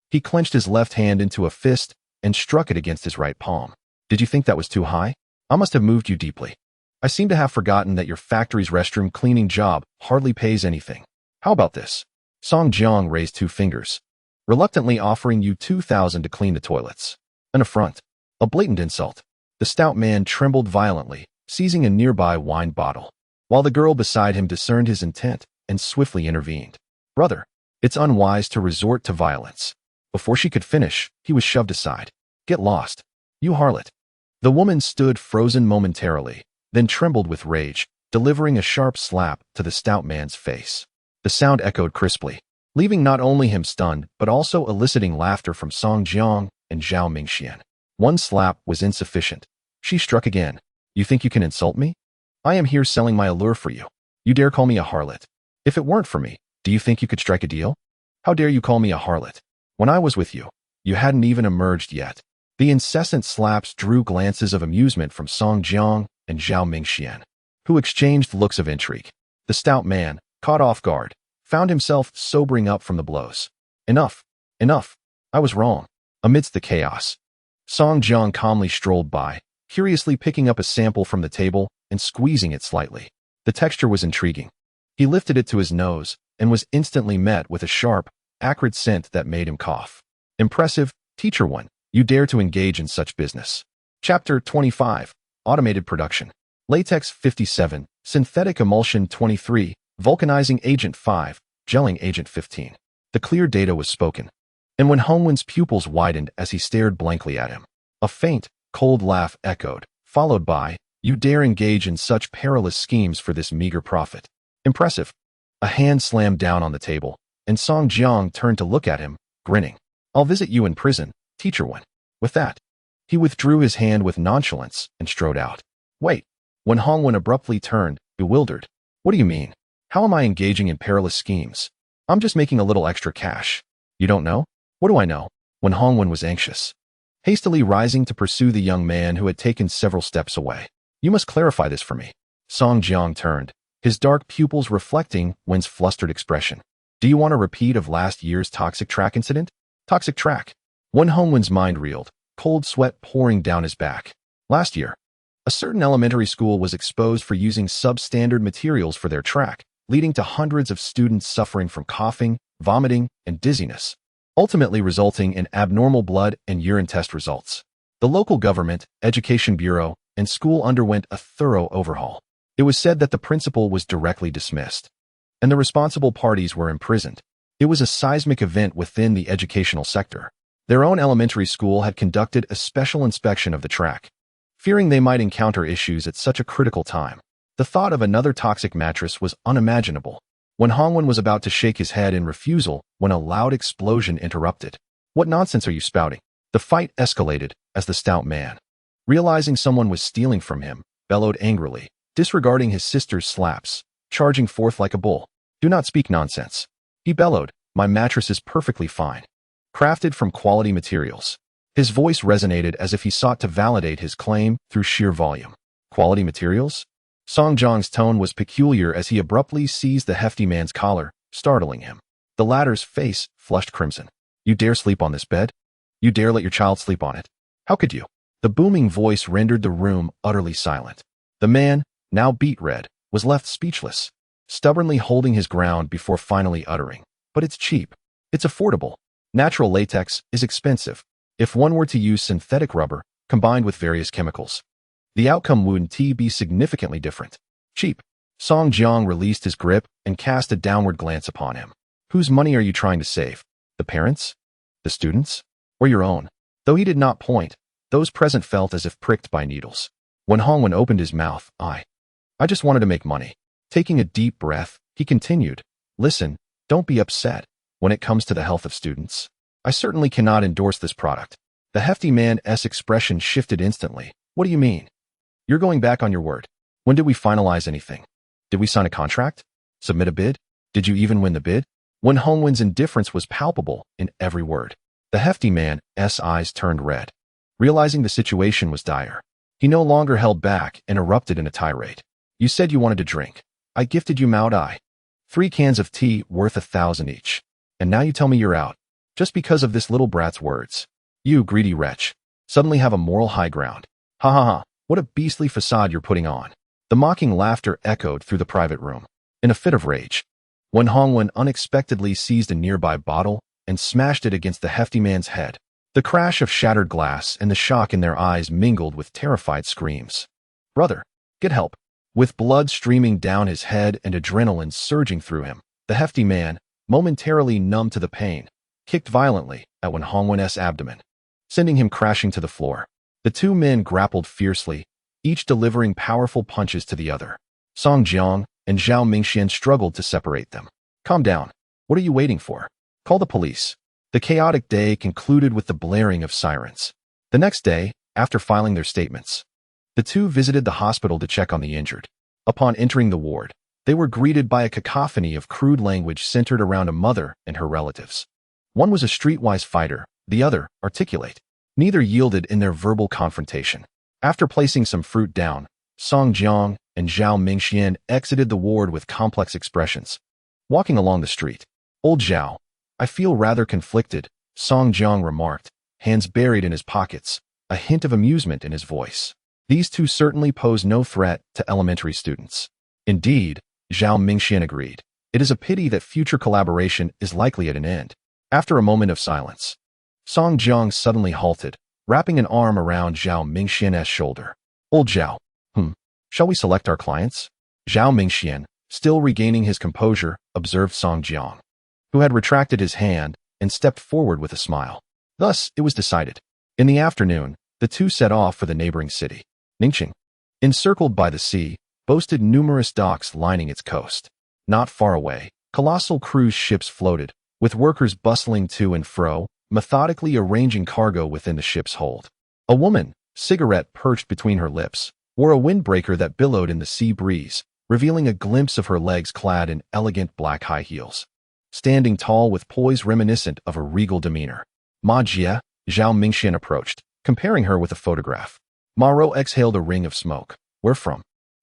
He clenched his left hand into a fist and struck it against his right palm. Did you think that was too high? I must have moved you deeply. I seem to have forgotten that your factory's restroom cleaning job hardly pays anything. How about this? Song Jiang raised 2 fingers, reluctantly offering you 2,000 to clean the toilets. An affront. A blatant insult. The stout man trembled violently, seizing a nearby wine bottle, while the girl beside him discerned his intent and swiftly intervened. Brother, it's unwise to resort to violence. Before she could finish, he was shoved aside. Get lost. You harlot. The woman stood frozen momentarily, then trembled with rage, delivering a sharp slap to the stout man's face. The sound echoed crisply, leaving not only him stunned, but also eliciting laughter from Song Jiang and Zhao Mingxian. One slap was insufficient. She struck again. You think you can insult me? I am here selling my allure for you. You dare call me a harlot? If it weren't for me, do you think you could strike a deal? How dare you call me a harlot? When I was with you, you hadn't even emerged yet. The incessant slaps drew glances of amusement from Song Jiang and Zhao Mingxian, who exchanged looks of intrigue. The stout man, caught off guard, found himself sobering up from the blows. Enough. Enough. I was wrong. Amidst the chaos, Song Jiang calmly strolled by, curiously picking up a sample from the table and squeezing it slightly. The texture was intriguing. He lifted it to his nose and was instantly met with a sharp, acrid scent that made him cough. Impressive, Teacher 1. You dare to engage in such business. Chapter 25. Automated Production. Latex 57, Synthetic Emulsion 23, Vulcanizing Agent 5, Gelling Agent 15. The clear data was spoken, and when Hongwen's pupils widened as he stared blankly at him, a faint, cold laugh echoed, followed by, You dare engage in such perilous schemes for this meager profit. Impressive. A hand slammed down on the table, and Song Jiang turned to look at him, grinning. I'll visit you in prison, Teacher went. With that, he withdrew his hand with nonchalance and strode out. Wait. When Hongwen abruptly turned, bewildered. What do you mean? How am I engaging in perilous schemes? I'm just making a little extra cash. You don't know? What do I know? When Hongwen was anxious, hastily rising to pursue the young man who had taken several steps away. You must clarify this for me. Song Jiang turned, his dark pupils reflecting Wen's flustered expression. Do you want a repeat of last year's toxic track incident? Toxic track. Wen Hongwen's mind reeled, cold sweat pouring down his back. Last year, a certain elementary school was exposed for using substandard materials for their track, leading to hundreds of students suffering from coughing, vomiting, and dizziness, ultimately resulting in abnormal blood and urine test results. The local government, education bureau, and school underwent a thorough overhaul. It was said that the principal was directly dismissed, and the responsible parties were imprisoned. It was a seismic event within the educational sector. Their own elementary school had conducted a special inspection of the track, fearing they might encounter issues at such a critical time. The thought of another toxic mattress was unimaginable. When Hongwen was about to shake his head in refusal when a loud explosion interrupted. What nonsense are you spouting? The fight escalated as the stout man, realizing someone was stealing from him, bellowed angrily, disregarding his sister's slaps, charging forth like a bull. Do not speak nonsense. He bellowed, my mattress is perfectly fine, crafted from quality materials. His voice resonated as if he sought to validate his claim through sheer volume. Quality materials? Song Jiang's tone was peculiar as he abruptly seized the hefty man's collar, startling him. The latter's face flushed crimson. You dare sleep on this bed? You dare let your child sleep on it? How could you? The booming voice rendered the room utterly silent. The man, now beet red, was left speechless, stubbornly holding his ground before finally uttering. But it's cheap. It's affordable. Natural latex is expensive. If one were to use synthetic rubber, combined with various chemicals, the outcome would be significantly different. Cheap. Song Jiang released his grip and cast a downward glance upon him. Whose money are you trying to save? The parents? The students? Or your own? Though he did not point, those present felt as if pricked by needles. When Hongwen opened his mouth, I just wanted to make money. Taking a deep breath, he continued, listen, don't be upset. When it comes to the health of students, I certainly cannot endorse this product. The hefty man's expression shifted instantly. What do you mean? You're going back on your word. When did we finalize anything? Did we sign a contract? Submit a bid? Did you even win the bid? When Hongwen's indifference was palpable in every word, the hefty man's eyes turned red. Realizing the situation was dire, he no longer held back and erupted in a tirade. You said you wanted to drink. I gifted you Mao Dai. 3 cans of tea worth 1,000 each. And now you tell me you're out. Just because of this little brat's words. You, greedy wretch, suddenly have a moral high ground. Ha ha ha, what a beastly facade you're putting on. The mocking laughter echoed through the private room. In a fit of rage, when Hongwen unexpectedly seized a nearby bottle and smashed it against the hefty man's head. The crash of shattered glass and the shock in their eyes mingled with terrified screams. Brother, get help. With blood streaming down his head and adrenaline surging through him, the hefty man, momentarily numb to the pain, kicked violently at Wen Hongwen's abdomen, sending him crashing to the floor. The two men grappled fiercely, each delivering powerful punches to the other. Song Jiang and Zhao Mingxian struggled to separate them. Calm down. What are you waiting for? Call the police. The chaotic day concluded with the blaring of sirens. The next day, after filing their statements, the two visited the hospital to check on the injured. Upon entering the ward, they were greeted by a cacophony of crude language centered around a mother and her relatives. One was a streetwise fighter, the other, articulate. Neither yielded in their verbal confrontation. After placing some fruit down, Song Jiang and Zhao Mingxian exited the ward with complex expressions. Walking along the street, old Zhao, I feel rather conflicted, Song Jiang remarked, hands buried in his pockets, a hint of amusement in his voice. These two certainly pose no threat to elementary students. Indeed, Zhao Mingxian agreed. It is a pity that future collaboration is likely at an end. After a moment of silence, Song Jiang suddenly halted, wrapping an arm around Zhao Mingxian's shoulder. Old Zhao, shall we select our clients? Zhao Mingxian, still regaining his composure, observed Song Jiang, who had retracted his hand and stepped forward with a smile. Thus, it was decided. In the afternoon, the two set off for the neighboring city. Tengsheng, encircled by the sea, boasted numerous docks lining its coast. Not far away, colossal cruise ships floated, with workers bustling to and fro, methodically arranging cargo within the ship's hold. A woman, cigarette perched between her lips, wore a windbreaker that billowed in the sea breeze, revealing a glimpse of her legs clad in elegant black high heels. Standing tall with poise reminiscent of a regal demeanor, Ma Jie, Zhao Mingxian approached, comparing her with a photograph. Ma Rou exhaled a ring of smoke. Where from?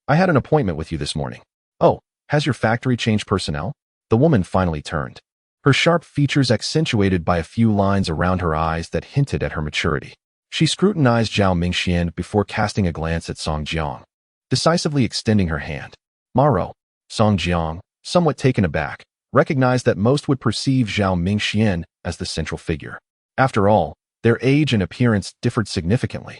I had an appointment with you this morning. Oh, has your factory changed personnel? The woman finally turned. Her sharp features accentuated by a few lines around her eyes that hinted at her maturity. She scrutinized Zhao Mingxian before casting a glance at Song Jiang, decisively extending her hand. Ma Rou. Song Jiang, somewhat taken aback, recognized that most would perceive Zhao Mingxian as the central figure. After all, their age and appearance differed significantly.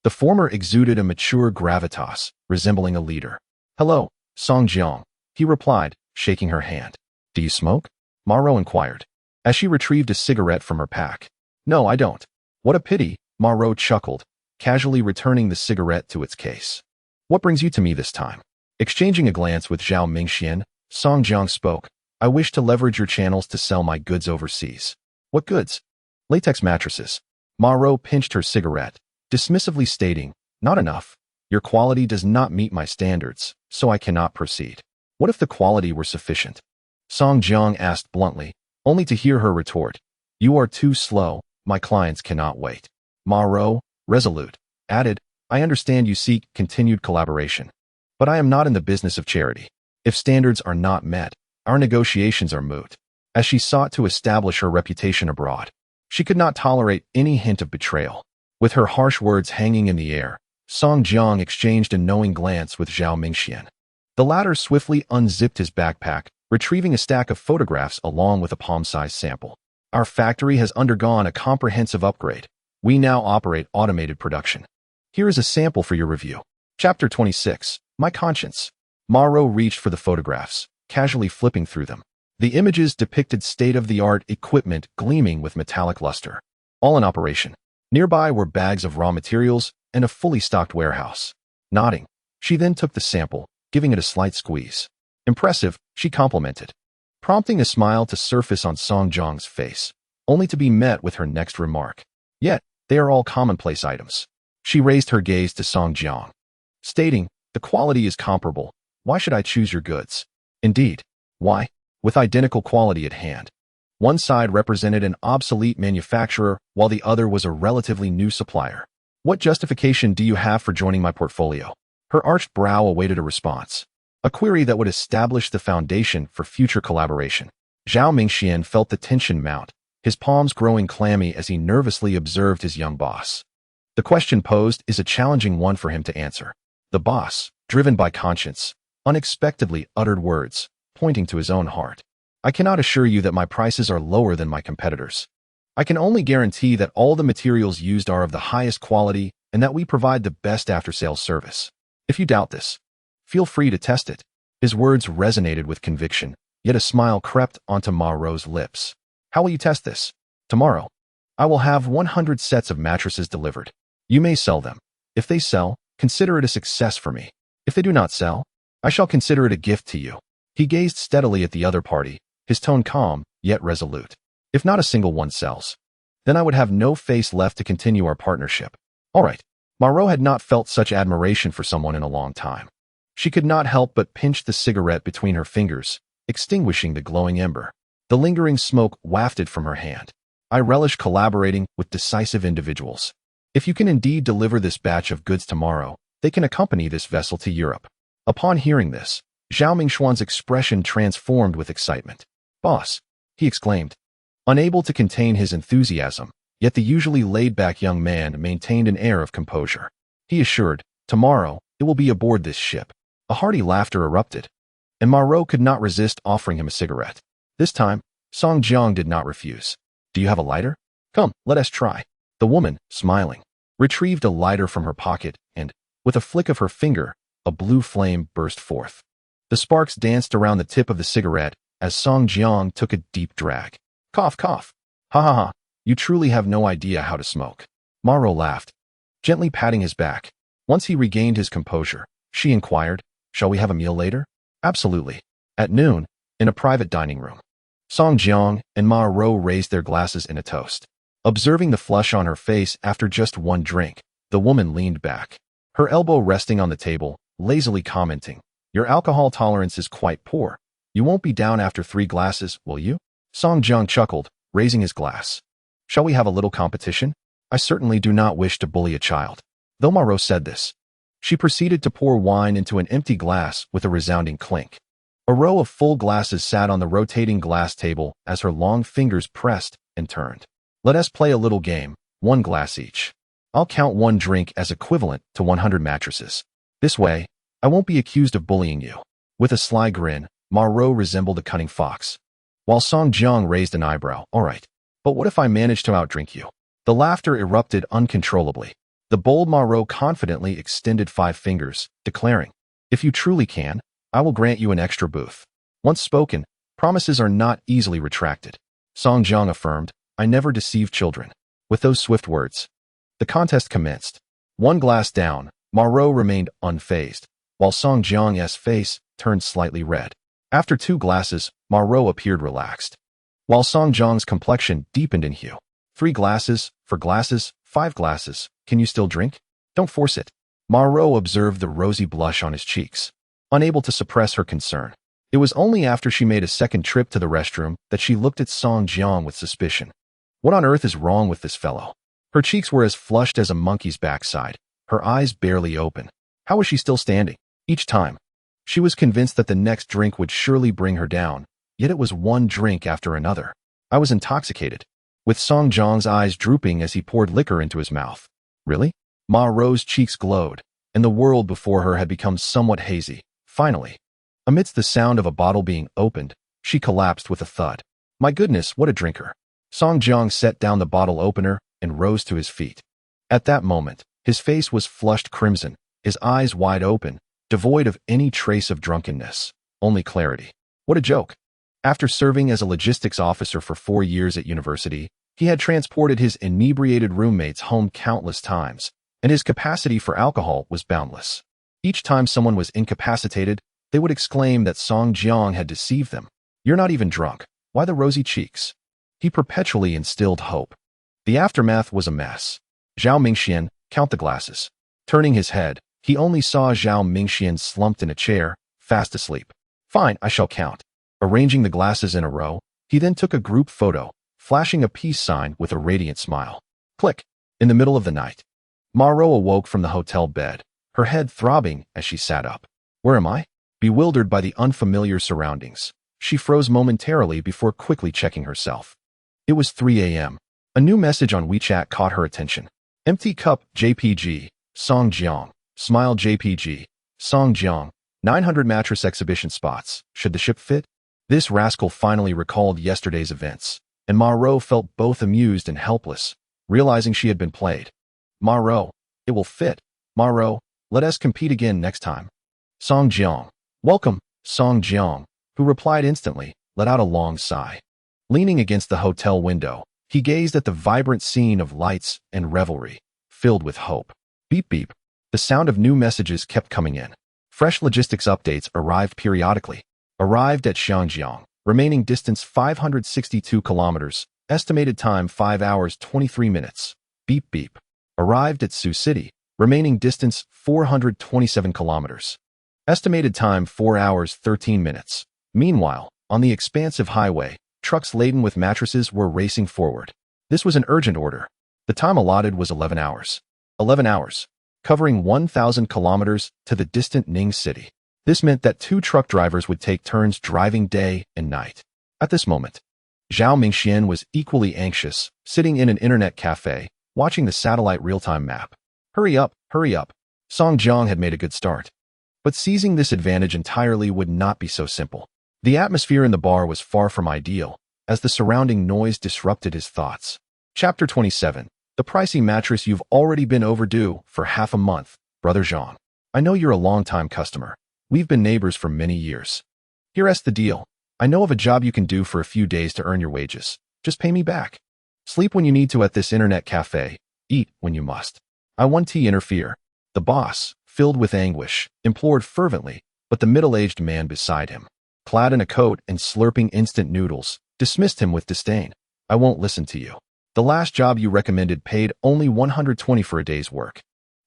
The former exuded a mature gravitas, resembling a leader. Hello, Song Jiang, he replied, shaking her hand. Do you smoke? Ma Rou inquired, as she retrieved a cigarette from her pack. No, I don't. What a pity, Ma Rou chuckled, casually returning the cigarette to its case. What brings you to me this time? Exchanging a glance with Zhao Mingxian, Song Jiang spoke. I wish to leverage your channels to sell my goods overseas. What goods? Latex mattresses. Ma Rou pinched her cigarette, dismissively stating, not enough. Your quality does not meet my standards, so I cannot proceed. What if the quality were sufficient? Song Jiang asked bluntly, only to hear her retort. You are too slow, my clients cannot wait. Ma Rou, resolute, added, I understand you seek continued collaboration. But I am not in the business of charity. If standards are not met, our negotiations are moot. As she sought to establish her reputation abroad, she could not tolerate any hint of betrayal. With her harsh words hanging in the air, Song Jiang exchanged a knowing glance with Zhao Mingxian. The latter swiftly unzipped his backpack, retrieving a stack of photographs along with a palm-sized sample. Our factory has undergone a comprehensive upgrade. We now operate automated production. Here is a sample for your review. Chapter 26, My Conscience. Ma Rou reached for the photographs, casually flipping through them. The images depicted state-of-the-art equipment gleaming with metallic luster. All in operation. Nearby were bags of raw materials and a fully stocked warehouse. Nodding, she then took the sample, giving it a slight squeeze. Impressive, she complimented, prompting a smile to surface on Song Jiang's face, only to be met with her next remark. Yet, they are all commonplace items. She raised her gaze to Song Jiang, stating, the quality is comparable. Why should I choose your goods? Indeed. Why? With identical quality at hand. One side represented an obsolete manufacturer, while the other was a relatively new supplier. What justification do you have for joining my portfolio? Her arched brow awaited a response. A query that would establish the foundation for future collaboration. Zhao Mingxian felt the tension mount, his palms growing clammy as he nervously observed his young boss. The question posed is a challenging one for him to answer. The boss, driven by conscience, unexpectedly uttered words, pointing to his own heart. I cannot assure you that my prices are lower than my competitors. I can only guarantee that all the materials used are of the highest quality and that we provide the best after-sales service. If you doubt this, feel free to test it. His words resonated with conviction, yet a smile crept onto Ma Rou's lips. How will you test this? Tomorrow. I will have 100 sets of mattresses delivered. You may sell them. If they sell, consider it a success for me. If they do not sell, I shall consider it a gift to you. He gazed steadily at the other party, his tone calm, yet resolute. If not a single one sells, then I would have no face left to continue our partnership. All right. Ma Rou had not felt such admiration for someone in a long time. She could not help but pinch the cigarette between her fingers, extinguishing the glowing ember. The lingering smoke wafted from her hand. I relish collaborating with decisive individuals. If you can indeed deliver this batch of goods tomorrow, they can accompany this vessel to Europe. Upon hearing this, Zhao Mingxuan's expression transformed with excitement. Boss, he exclaimed. Unable to contain his enthusiasm, yet the usually laid-back young man maintained an air of composure. He assured, tomorrow, it will be aboard this ship. A hearty laughter erupted, and Ma Rou could not resist offering him a cigarette. This time, Song Jiang did not refuse. Do you have a lighter? Come, let us try. The woman, smiling, retrieved a lighter from her pocket and, with a flick of her finger, a blue flame burst forth. The sparks danced around the tip of the cigarette as Song Jiang took a deep drag. Cough, cough. Ha ha ha. You truly have no idea how to smoke. Ma Rou laughed, gently patting his back. Once he regained his composure, she inquired, shall we have a meal later? Absolutely. At noon, in a private dining room. Song Jiang and Ma Rou raised their glasses in a toast. Observing the flush on her face after just one drink, the woman leaned back, her elbow resting on the table, lazily commenting, "Your alcohol tolerance is quite poor. You won't be down after 3 glasses, will you?" Song Jiang chuckled, raising his glass. "Shall we have a little competition? I certainly do not wish to bully a child." Though Marot said this, she proceeded to pour wine into an empty glass with a resounding clink. A row of full glasses sat on the rotating glass table as her long fingers pressed and turned. "Let us play a little game, 1 glass each. I'll count 1 drink as equivalent to 100 mattresses. This way, I won't be accused of bullying you." With a sly grin, Marot resembled a cunning fox, while Song Jiang raised an eyebrow. "All right, but what if I manage to outdrink you?" The laughter erupted uncontrollably. The bold Marot confidently extended 5 fingers, declaring, "If you truly can, I will grant you an extra booth." Once spoken, promises are not easily retracted. Song Jiang affirmed, "I never deceive children." With those swift words, the contest commenced. 1 glass down, Marot remained unfazed, while Song Jiang's face turned slightly red. After 2 glasses, Marot appeared relaxed, while Song Jiang's complexion deepened in hue. 3 glasses, 4 glasses, 5 glasses. Can you still drink? Don't force it." Marot observed the rosy blush on his cheeks, unable to suppress her concern. It was only after she made a second trip to the restroom that she looked at Song Jiang with suspicion. What on earth is wrong with this fellow? Her cheeks were as flushed as a monkey's backside, her eyes barely open. How was she still standing? Each time, she was convinced that the next drink would surely bring her down, yet it was 1 drink after another. I was intoxicated. With Song Jiang's eyes drooping as he poured liquor into his mouth. Really? Marot's cheeks glowed, and the world before her had become somewhat hazy. Finally, amidst the sound of a bottle being opened, she collapsed with a thud. My goodness, what a drinker. Song Jiang set down the bottle opener and rose to his feet. At that moment, his face was flushed crimson, his eyes wide open, devoid of any trace of drunkenness, only clarity. What a joke. After serving as a logistics officer for 4 years at university, he had transported his inebriated roommates home countless times, and his capacity for alcohol was boundless. Each time someone was incapacitated, they would exclaim that Song Jiang had deceived them. "You're not even drunk. Why the rosy cheeks?" He perpetually instilled hope. The aftermath was a mess. Zhao Mingxian, count the glasses. Turning his head, he only saw Zhao Mingxian slumped in a chair, fast asleep. "Fine, I shall count." Arranging the glasses in a row, he then took a group photo, flashing a peace sign with a radiant smile. Click. In the middle of the night, Marot awoke from the hotel bed, her head throbbing as she sat up. Where am I? Bewildered by the unfamiliar surroundings, she froze momentarily before quickly checking herself. It was 3 a.m. A new message on WeChat caught her attention. Empty cup, JPG, Song Jiang. Smile JPG, Song Jiang. 900 mattress exhibition spots. Should the ship fit? This rascal finally recalled yesterday's events, and Marot felt both amused and helpless, realizing she had been played. Marot, it will fit. Marot, let us compete again next time. Song Jiang. Welcome, Song Jiang, who replied instantly, let out a long sigh. Leaning against the hotel window, he gazed at the vibrant scene of lights and revelry, filled with hope. Beep beep. The sound of new messages kept coming in. Fresh logistics updates arrived periodically. Arrived at Xiangjiang, remaining distance 562 kilometers, estimated time 5 hours 23 minutes. Beep beep. Arrived at Sioux City, remaining distance 427 kilometers. Estimated time 4 hours 13 minutes. Meanwhile, on the expansive highway, trucks laden with mattresses were racing forward. This was an urgent order. The time allotted was 11 hours. 11 hours, covering 1,000 kilometers to the distant Ning City. This meant that 2 truck drivers would take turns driving day and night. At this moment, Zhao Mingxian was equally anxious, sitting in an internet cafe, watching the satellite real-time map. Hurry up, hurry up. Song Jiang had made a good start. But seizing this advantage entirely would not be so simple. The atmosphere in the bar was far from ideal, as the surrounding noise disrupted his thoughts. Chapter 27. The pricey mattress you've already been overdue for half a month, Brother Zhang. I know you're a long-time customer. We've been neighbors for many years. Here's the deal. I know of a job you can do for a few days to earn your wages. Just pay me back. Sleep when you need to at this internet cafe. Eat when you must. I won't interfere. The boss, filled with anguish, implored fervently, but the middle-aged man beside him, clad in a coat and slurping instant noodles, dismissed him with disdain. I won't listen to you. The last job you recommended paid only 120 for a day's work.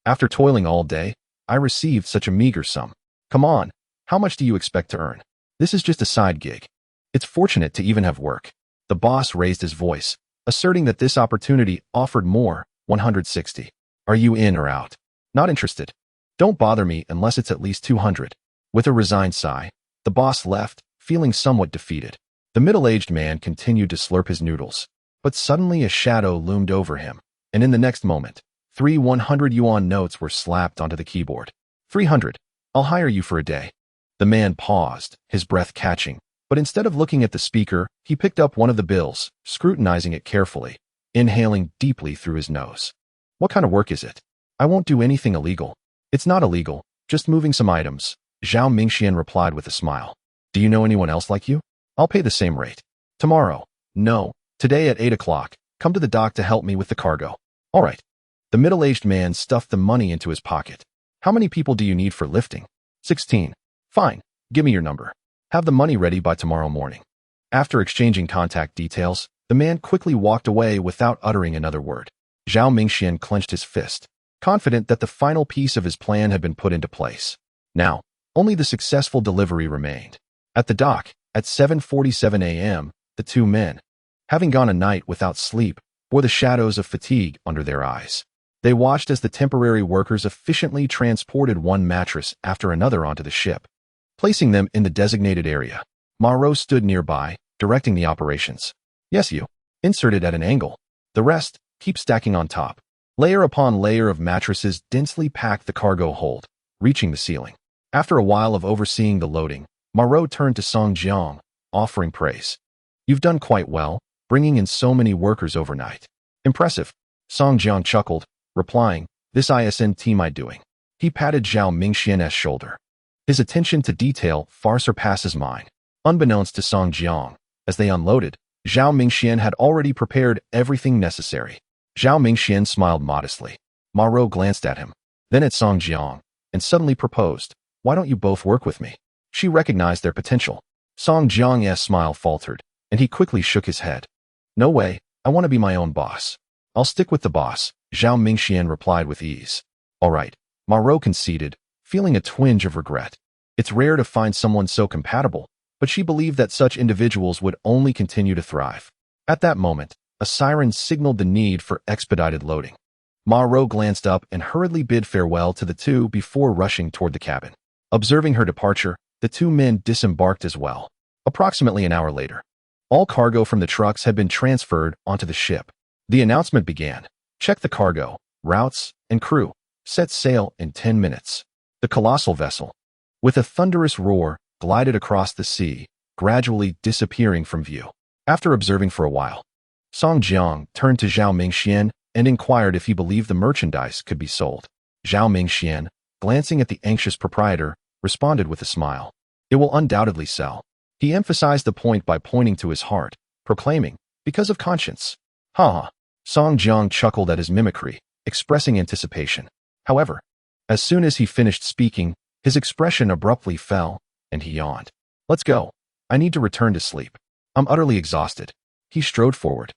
After toiling all day, I received such a meager sum. Come on, how much do you expect to earn? This is just a side gig. It's fortunate to even have work. The boss raised his voice, asserting that this opportunity offered more, 160. Are you in or out? Not interested. Don't bother me unless it's at least 200. With a resigned sigh, the boss left, feeling somewhat defeated. The middle-aged man continued to slurp his noodles, but suddenly a shadow loomed over him, and in the next moment, 3 100 yuan notes were slapped onto the keyboard. 300. I'll hire you for a day. The man paused, his breath catching, but instead of looking at the speaker, he picked up one of the bills, scrutinizing it carefully, inhaling deeply through his nose. What kind of work is it? I won't do anything illegal. It's not illegal, just moving some items, Zhao Mingxian replied with a smile. Do you know anyone else like you? I'll pay the same rate. Tomorrow. No, today at 8 o'clock. Come to the dock to help me with the cargo. All right. The middle-aged man stuffed the money into his pocket. How many people do you need for lifting? 16. Fine. Give me your number. Have the money ready by tomorrow morning. After exchanging contact details, the man quickly walked away without uttering another word. Zhao Mingxian clenched his fist, confident that the final piece of his plan had been put into place. Now, only the successful delivery remained. At the dock, at 7:47 a.m., the two men, having gone a night without sleep, bore the shadows of fatigue under their eyes. They watched as the temporary workers efficiently transported one mattress after another onto the ship, placing them in the designated area. Marot stood nearby, directing the operations. Yes, you. Insert it at an angle. The rest, keep stacking on top. Layer upon layer of mattresses densely packed the cargo hold, reaching the ceiling. After a while of overseeing the loading, Marot turned to Song Jiang, offering praise. You've done quite well, bringing in so many workers overnight. Impressive. Song Jiang chuckled, replying, this isn't my doing. He patted Zhao Mingxian's shoulder. His attention to detail far surpasses mine. Unbeknownst to Song Jiang, as they unloaded, Zhao Mingxian had already prepared everything necessary. Zhao Mingxian smiled modestly. Marot glanced at him, then at Song Jiang, and suddenly proposed, why don't you both work with me? She recognized their potential. Song Jiang's smile faltered, and he quickly shook his head. No way, I want to be my own boss. I'll stick with the boss, Zhao Mingxian replied with ease. All right, Marot conceded, feeling a twinge of regret. It's rare to find someone so compatible, but she believed that such individuals would only continue to thrive. At that moment, a siren signaled the need for expedited loading. Marot glanced up and hurriedly bid farewell to the two before rushing toward the cabin. Observing her departure, the two men disembarked as well. Approximately an hour later, all cargo from the trucks had been transferred onto the ship. The announcement began. Check the cargo, routes, and crew. Set sail in 10 minutes. The colossal vessel, with a thunderous roar, glided across the sea, gradually disappearing from view. After observing for a while, Song Jiang turned to Zhao Mingxian and inquired if he believed the merchandise could be sold. Zhao Mingxian, glancing at the anxious proprietor, responded with a smile. It will undoubtedly sell. He emphasized the point by pointing to his heart, proclaiming, because of conscience. Ha ha. Song Jiang chuckled at his mimicry, expressing anticipation. However, as soon as he finished speaking, his expression abruptly fell, and he yawned. Let's go. I need to return to sleep. I'm utterly exhausted. He strode forward,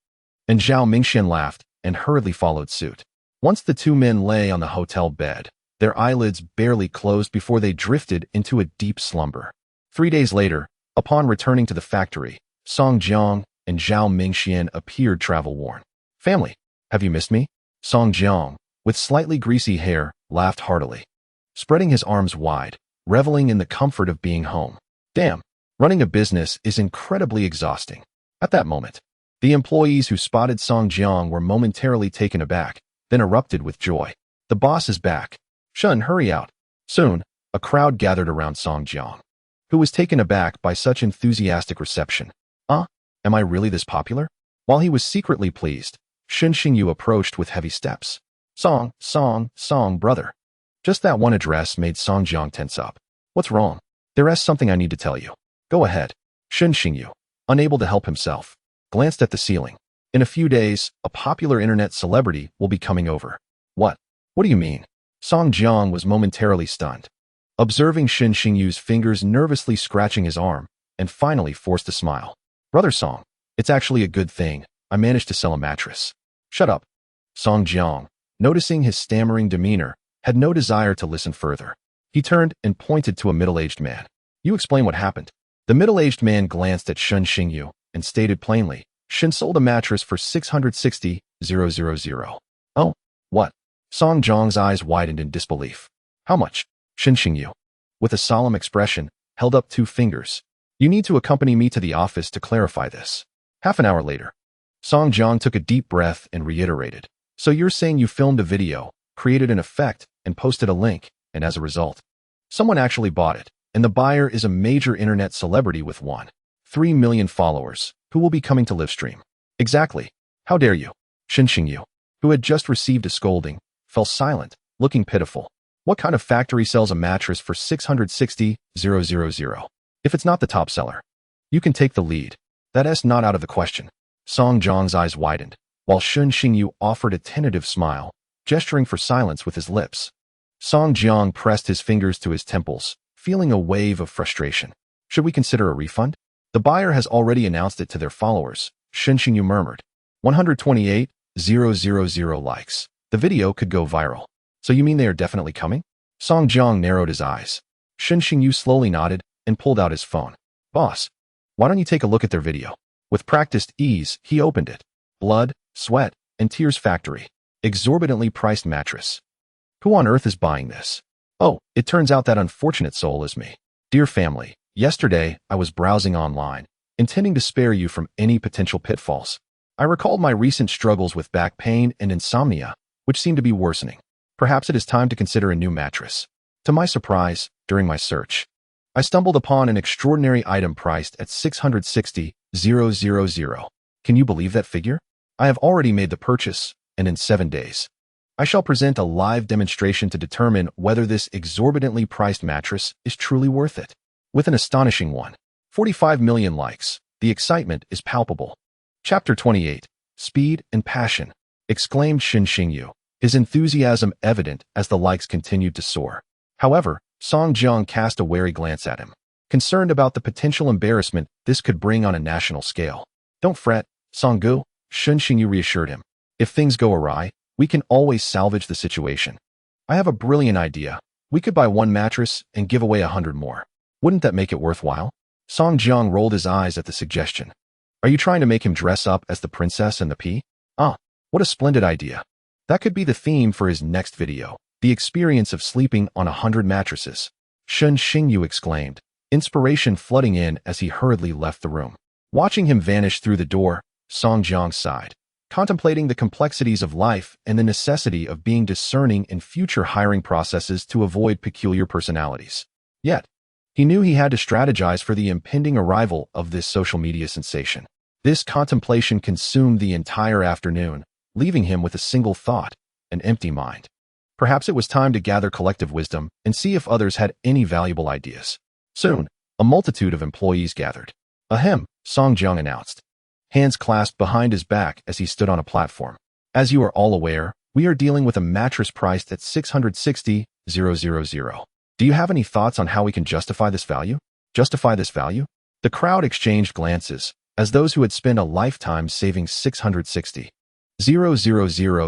and Zhao Mingxian laughed and hurriedly followed suit. Once the two men lay on the hotel bed, their eyelids barely closed before they drifted into a deep slumber. 3 days later, upon returning to the factory, Song Jiang and Zhao Mingxian appeared travel-worn. Family, have you missed me? Song Jiang, with slightly greasy hair, laughed heartily, spreading his arms wide, reveling in the comfort of being home. Damn, running a business is incredibly exhausting. At that moment, the employees who spotted Song Jiang were momentarily taken aback, then erupted with joy. The boss is back. Shun, hurry out. Soon, a crowd gathered around Song Jiang, who was taken aback by such enthusiastic reception. Am I really this popular? While he was secretly pleased, Shun Xingyu approached with heavy steps. Song, brother. Just that one address made Song Jiang tense up. What's wrong? There is something I need to tell you. Go ahead. Shun Xingyu, unable to help himself, glanced at the ceiling. In a few days, a popular internet celebrity will be coming over. What? What do you mean? Song Jiang was momentarily stunned, observing Shun Xingyu's fingers nervously scratching his arm, and finally forced a smile. Brother Song, it's actually a good thing. I managed to sell a mattress. Shut up. Song Jiang, noticing his stammering demeanor, had no desire to listen further. He turned and pointed to a middle-aged man. You explain what happened. The middle-aged man glanced at Shen Xingyu and stated plainly, Shen sold a mattress for 660,000. Oh, what? Song Jiang's eyes widened in disbelief. How much? Shen Xingyu, with a solemn expression, held up 2 fingers. You need to accompany me to the office to clarify this. Half an hour later, Song Jiang took a deep breath and reiterated. So you're saying you filmed a video, created an effect, and posted a link, and as a result, someone actually bought it, and the buyer is a major internet celebrity with 1.3 million followers, who will be coming to livestream. Exactly. How dare you? Shen Xingyu, who had just received a scolding, fell silent, looking pitiful. What kind of factory sells a mattress for 660,000? If it's not the top seller, you can take the lead. That's not out of the question. Song Jiang's eyes widened, while Shen Xingyu offered a tentative smile, gesturing for silence with his lips. Song Jiang pressed his fingers to his temples, feeling a wave of frustration. Should we consider a refund? The buyer has already announced it to their followers, Shen Xingyu murmured. 128,000 likes. The video could go viral. So you mean they are definitely coming? Song Jiang narrowed his eyes. Shen Xingyu slowly nodded and pulled out his phone. Boss, why don't you take a look at their video? With practiced ease, he opened it. Blood, sweat, and tears factory. Exorbitantly priced mattress. Who on earth is buying this? Oh, it turns out that unfortunate soul is me. Dear family, yesterday I was browsing online, intending to spare you from any potential pitfalls. I recalled my recent struggles with back pain and insomnia, which seem to be worsening. Perhaps it is time to consider a new mattress. To my surprise, during my search, I stumbled upon an extraordinary item priced at 660,000. Can you believe that figure? I have already made the purchase, and in 7 days, I shall present a live demonstration to determine whether this exorbitantly priced mattress is truly worth it. With an astonishing 1.45 million likes, the excitement is palpable. Chapter 28, Speed and Passion, exclaimed Shen Xingyu, his enthusiasm evident as the likes continued to soar. However, Song Jiang cast a wary glance at him, concerned about the potential embarrassment this could bring on a national scale. Don't fret, Song-gu, Shen Xingyu reassured him. If things go awry, we can always salvage the situation. I have a brilliant idea. We could buy 1 mattress and give away 100 more. Wouldn't that make it worthwhile? Song Jiang rolled his eyes at the suggestion. Are you trying to make him dress up as the princess and the pea? Ah, what a splendid idea. That could be the theme for his next video. The experience of sleeping on 100 mattresses. Shen Xingyu exclaimed, inspiration flooding in as he hurriedly left the room. Watching him vanish through the door, Song Jiang sighed, contemplating the complexities of life and the necessity of being discerning in future hiring processes to avoid peculiar personalities. Yet, he knew he had to strategize for the impending arrival of this social media sensation. This contemplation consumed the entire afternoon, leaving him with a single thought, an empty mind. Perhaps it was time to gather collective wisdom and see if others had any valuable ideas. Soon, a multitude of employees gathered. Ahem, Song Jiang announced, hands clasped behind his back as he stood on a platform. As you are all aware, we are dealing with a mattress priced at 660,000. Do you have any thoughts on how we can justify this value? Justify this value? The crowd exchanged glances, as those who had spent a lifetime saving 660,000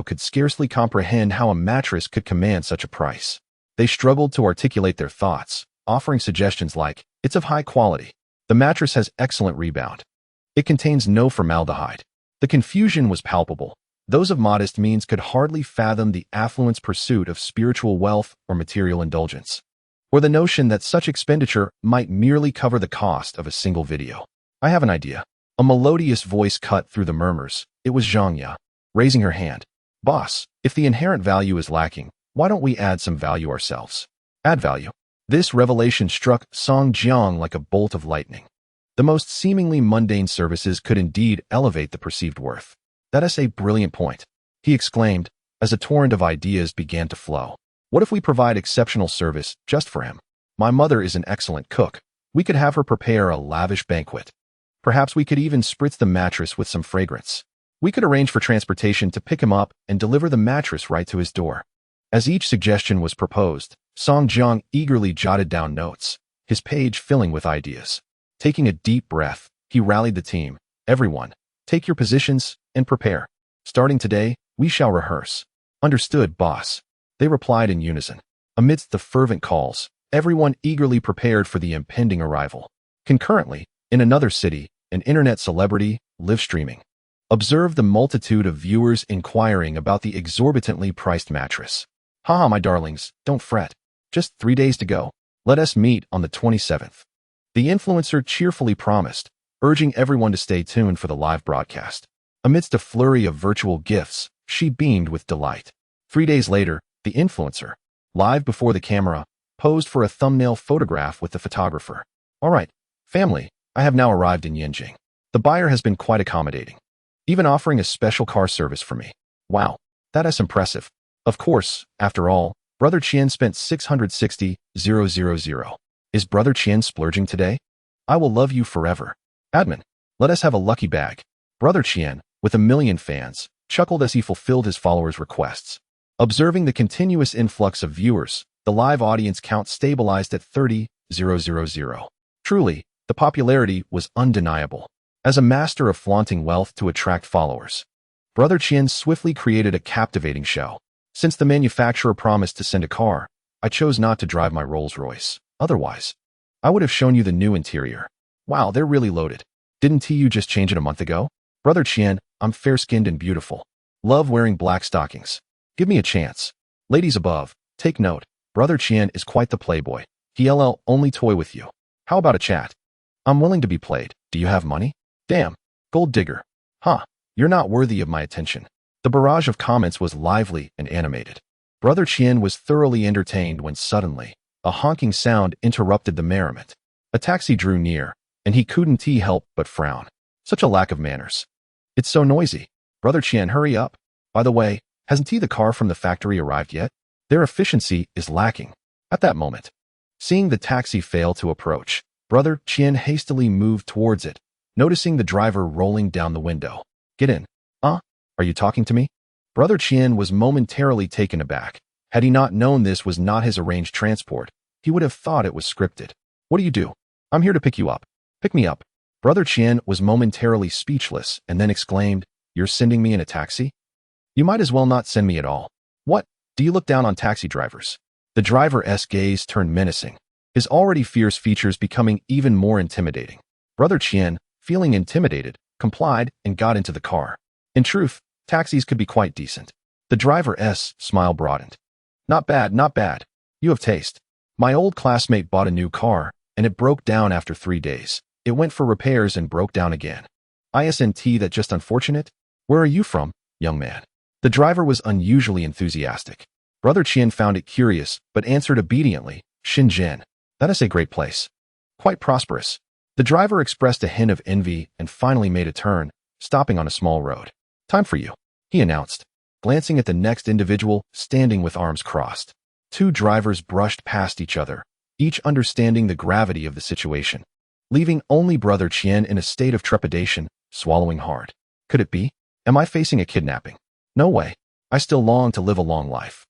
could scarcely comprehend how a mattress could command such a price. They struggled to articulate their thoughts, offering suggestions like, it's of high quality. The mattress has excellent rebound. It contains no formaldehyde. The confusion was palpable. Those of modest means could hardly fathom the affluent's pursuit of spiritual wealth or material indulgence, or the notion that such expenditure might merely cover the cost of a single video. I have an idea. A melodious voice cut through the murmurs. It was Zhang Ya, raising her hand. Boss, if the inherent value is lacking, why don't we add some value ourselves? Add value. This revelation struck Song Jiang like a bolt of lightning. The most seemingly mundane services could indeed elevate the perceived worth. That is a brilliant point, he exclaimed, as a torrent of ideas began to flow. What if we provide exceptional service just for him? My mother is an excellent cook. We could have her prepare a lavish banquet. Perhaps we could even spritz the mattress with some fragrance. We could arrange for transportation to pick him up and deliver the mattress right to his door. As each suggestion was proposed, Song Jiang eagerly jotted down notes, his page filling with ideas. Taking a deep breath, he rallied the team. Everyone, take your positions and prepare. Starting today, we shall rehearse. Understood, boss. They replied in unison. Amidst the fervent calls, everyone eagerly prepared for the impending arrival. Concurrently, in another city, an internet celebrity, live streaming, observed the multitude of viewers inquiring about the exorbitantly priced mattress. Haha, my darlings, don't fret. Just 3 days to go. Let us meet on the 27th. The influencer cheerfully promised, urging everyone to stay tuned for the live broadcast. Amidst a flurry of virtual gifts, she beamed with delight. 3 days later, the influencer, live before the camera, posed for a thumbnail photograph with the photographer. All right, family, I have now arrived in Tengsheng. The buyer has been quite accommodating, even offering a special car service for me. Wow, that is impressive. Of course, after all, Brother Qian spent 660,000. Is Brother Qian splurging today? I will love you forever. Admin, let us have a lucky bag. Brother Qian, with 1 million fans, chuckled as he fulfilled his followers' requests. Observing the continuous influx of viewers, the live audience count stabilized at 30,000. Truly, the popularity was undeniable. As a master of flaunting wealth to attract followers, Brother Qian swiftly created a captivating show. Since the manufacturer promised to send a car, I chose not to drive my Rolls-Royce. Otherwise, I would have shown you the new interior. Wow, they're really loaded. Didn't you just change it a month ago? Brother Qian, I'm fair-skinned and beautiful. Love wearing black stockings. Give me a chance. Ladies above, take note. Brother Qian is quite the playboy. He'll only toy with you. How about a chat? I'm willing to be played. Do you have money? Damn, gold digger. Huh, you're not worthy of my attention. The barrage of comments was lively and animated. Brother Qian was thoroughly entertained when suddenly, a honking sound interrupted the merriment. A taxi drew near, and he couldn't help but frown. Such a lack of manners. It's so noisy. Brother Qian, hurry up. By the way, hasn't the car from the factory arrived yet? Their efficiency is lacking. At that moment, seeing the taxi fail to approach, Brother Qian hastily moved towards it, noticing the driver rolling down the window. Get in. Are you talking to me? Brother Qian was momentarily taken aback. Had he not known this was not his arranged transport, he would have thought it was scripted. What do you do? I'm here to pick you up. Pick me up. Brother Qian was momentarily speechless and then exclaimed, You're sending me in a taxi? You might as well not send me at all. What? Do you look down on taxi drivers? The driver's gaze turned menacing, his already fierce features becoming even more intimidating. Brother Qian, feeling intimidated, complied and got into the car. In truth, taxis could be quite decent. The driver's smile broadened. Not bad, not bad. You have taste. My old classmate bought a new car, and it broke down after 3 days. It went for repairs and broke down again. Isn't that just unfortunate? Where are you from, young man? The driver was unusually enthusiastic. Brother Qian found it curious, but answered obediently, Shenzhen. That is a great place. Quite prosperous. The driver expressed a hint of envy and finally made a turn, stopping on a small road. Time for you, he announced, glancing at the next individual standing with arms crossed. 2 drivers brushed past each other, each understanding the gravity of the situation, leaving only Brother Qian in a state of trepidation, swallowing hard. Could it be? Am I facing a kidnapping? No way. I still long to live a long life.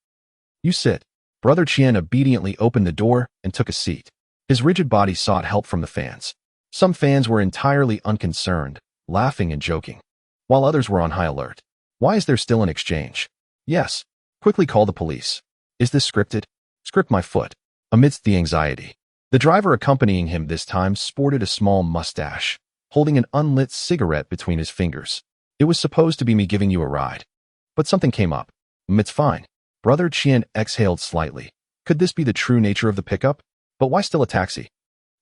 You sit. Brother Qian obediently opened the door and took a seat. His rigid body sought help from the fans. Some fans were entirely unconcerned, laughing and joking, while others were on high alert. Why is there still an exchange? Yes. Quickly call the police. Is this scripted? Script my foot. Amidst the anxiety, the driver accompanying him this time sported a small mustache, holding an unlit cigarette between his fingers. It was supposed to be me giving you a ride. But something came up. It's fine. Brother Qian exhaled slightly. Could this be the true nature of the pickup? But why still a taxi?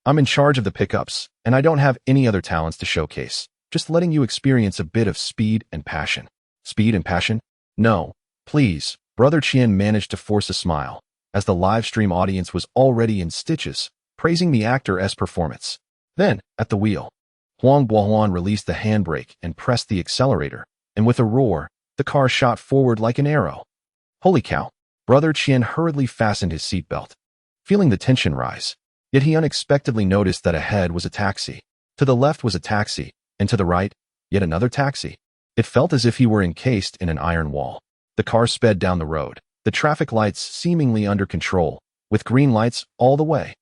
I'm in charge of the pickups, and I don't have any other talents to showcase. Just letting you experience a bit of speed and passion. Speed and passion? No, please. Brother Qian managed to force a smile, as the live stream audience was already in stitches, praising the actor's performance. Then, at the wheel, Huang Buohuan released the handbrake and pressed the accelerator, and with a roar, the car shot forward like an arrow. Holy cow! Brother Qian hurriedly fastened his seatbelt, feeling the tension rise. Yet he unexpectedly noticed that ahead was a taxi. To the left was a taxi, and to the right, yet another taxi. It felt as if he were encased in an iron wall. The car sped down the road, the traffic lights seemingly under control, with green lights all the way.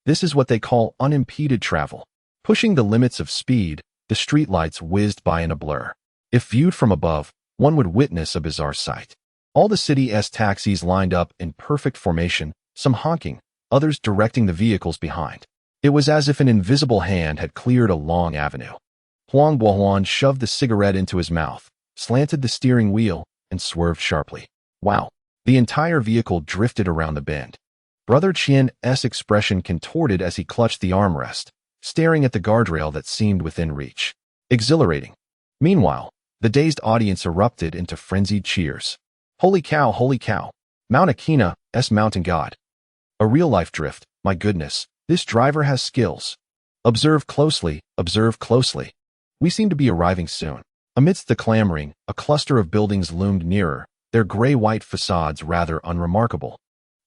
This is what they call unimpeded travel. Pushing the limits of speed, the streetlights whizzed by in a blur. If viewed from above, one would witness a bizarre sight. All the city's taxis lined up in perfect formation, some honking, others directing the vehicles behind. It was as if an invisible hand had cleared a long avenue. Huang Bohuan shoved the cigarette into his mouth, slanted the steering wheel, and swerved sharply. Wow! The entire vehicle drifted around the bend. Brother Qian's expression contorted as he clutched the armrest, staring at the guardrail that seemed within reach. Exhilarating. Meanwhile, the dazed audience erupted into frenzied cheers. Holy cow, holy cow. Mount Akina's mountain god. A real-life drift, my goodness, this driver has skills. Observe closely, observe closely. We seem to be arriving soon. Amidst the clamoring, a cluster of buildings loomed nearer, their gray-white facades rather unremarkable.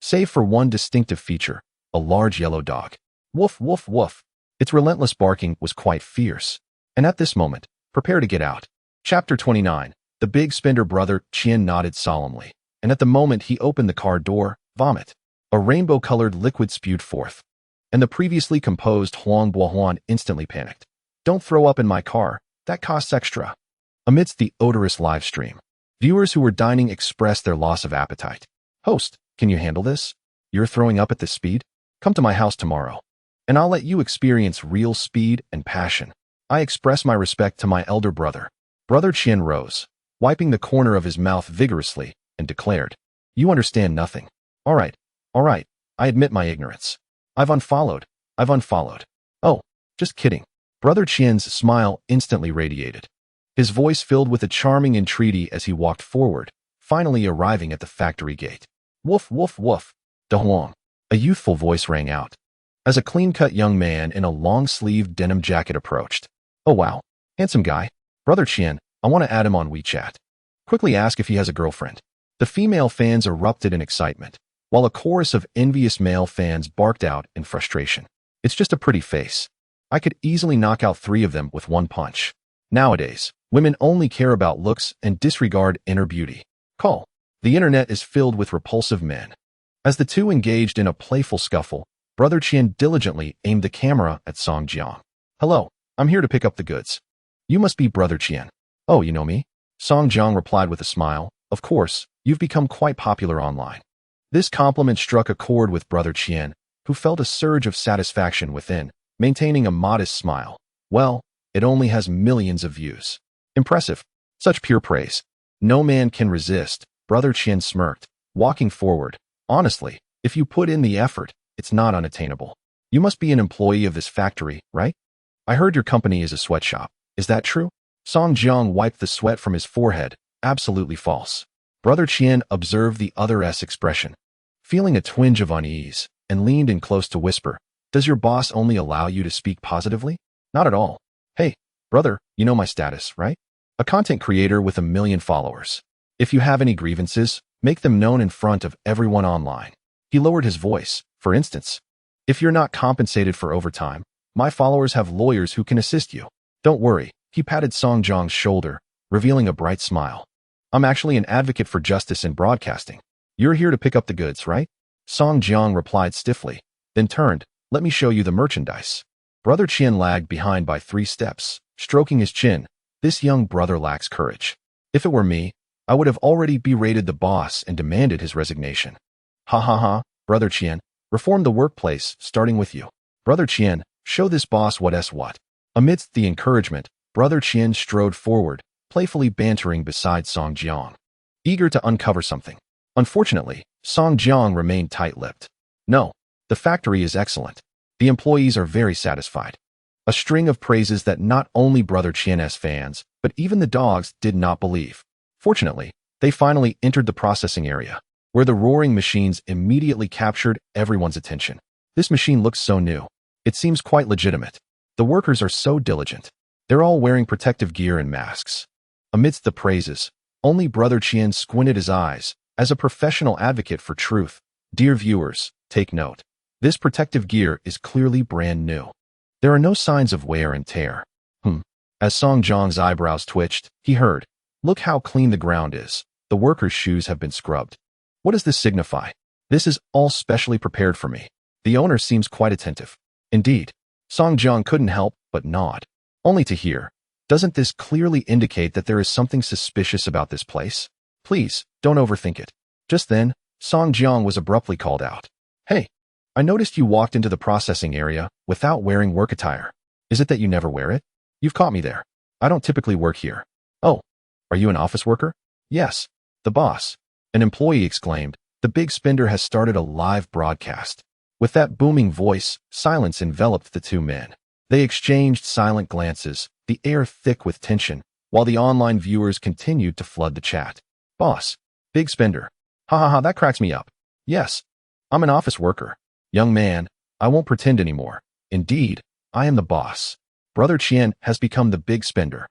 Save for one distinctive feature, a large yellow dog. Woof, woof, woof. Its relentless barking was quite fierce. And at this moment, prepare to get out. Chapter 29. The big spender brother Qian nodded solemnly, and at the moment he opened the car door, vomit. A rainbow-colored liquid spewed forth. And the previously composed Huang Bohuan instantly panicked. Don't throw up in my car, that costs extra. Amidst the odorous live stream, viewers who were dining expressed their loss of appetite. Host, can you handle this? You're throwing up at this speed? Come to my house tomorrow, and I'll let you experience real speed and passion. I express my respect to my elder brother. Brother Qian rose, wiping the corner of his mouth vigorously, and declared, You understand nothing. All right, I admit my ignorance. I've unfollowed. Oh, just kidding. Brother Qian's smile instantly radiated. His voice filled with a charming entreaty as he walked forward, finally arriving at the factory gate. Woof, woof, woof. De Huang. A youthful voice rang out, as a clean-cut young man in a long-sleeved denim jacket approached. Oh wow, handsome guy. Brother Qian, I want to add him on WeChat. Quickly ask if he has a girlfriend. The female fans erupted in excitement, while a chorus of envious male fans barked out in frustration. It's just a pretty face. I could easily knock out 3 of them with one punch. Nowadays, women only care about looks and disregard inner beauty. Call. The internet is filled with repulsive men. As the two engaged in a playful scuffle, Brother Qian diligently aimed the camera at Song Jiang. Hello, I'm here to pick up the goods. You must be Brother Qian. Oh, you know me? Song Jiang replied with a smile. Of course, you've become quite popular online. This compliment struck a chord with Brother Qian, who felt a surge of satisfaction within, maintaining a modest smile. Well, it only has millions of views. Impressive. Such pure praise. No man can resist, Brother Qian smirked, walking forward. Honestly, if you put in the effort, it's not unattainable. You must be an employee of this factory, right? I heard your company is a sweatshop. Is that true? Song Jiang wiped the sweat from his forehead. Absolutely false. Brother Qian observed the other's expression, feeling a twinge of unease, and leaned in close to whisper, Does your boss only allow you to speak positively? Not at all. Hey, brother, you know my status, right? A content creator with 1 million followers. If you have any grievances, make them known in front of everyone online. He lowered his voice. For instance, if you're not compensated for overtime, my followers have lawyers who can assist you. Don't worry. He patted Song Jiang's shoulder, revealing a bright smile. I'm actually an advocate for justice in broadcasting. You're here to pick up the goods, right? Song Jiang replied stiffly, then turned. Let me show you the merchandise. Brother Qian lagged behind by 3 steps, stroking his chin. This young brother lacks courage. If it were me, I would have already berated the boss and demanded his resignation. Ha ha ha, Brother Qian, reform the workplace, starting with you. Brother Qian, show this boss what's what. Amidst the encouragement, Brother Qian strode forward, playfully bantering beside Song Jiang, eager to uncover something. Unfortunately, Song Jiang remained tight-lipped. No, the factory is excellent. The employees are very satisfied. A string of praises that not only Brother Qian's fans, but even the dogs did not believe. Fortunately, they finally entered the processing area, where the roaring machines immediately captured everyone's attention. This machine looks so new. It seems quite legitimate. The workers are so diligent. They're all wearing protective gear and masks. Amidst the praises, only Brother Qian squinted his eyes. As a professional advocate for truth, dear viewers, take note. This protective gear is clearly brand new. There are no signs of wear and tear. As Song Jiang's eyebrows twitched, he heard, Look how clean the ground is. The workers' shoes have been scrubbed. What does this signify? This is all specially prepared for me. The owner seems quite attentive. Indeed, Song Jiang couldn't help but nod, only to hear, Doesn't this clearly indicate that there is something suspicious about this place? Please, don't overthink it. Just then, Song Jiang was abruptly called out. Hey, I noticed you walked into the processing area without wearing work attire. Is it that you never wear it? You've caught me there. I don't typically work here. Oh, are you an office worker? Yes, the boss. An employee exclaimed. The big spender has started a live broadcast. With that booming voice, silence enveloped the two men. They exchanged silent glances, the air thick with tension, while the online viewers continued to flood the chat. Boss. Big spender. Ha ha ha, that cracks me up. Yes, I'm an office worker. Young man, I won't pretend anymore. Indeed, I am the boss. Brother Qian has become the big spender.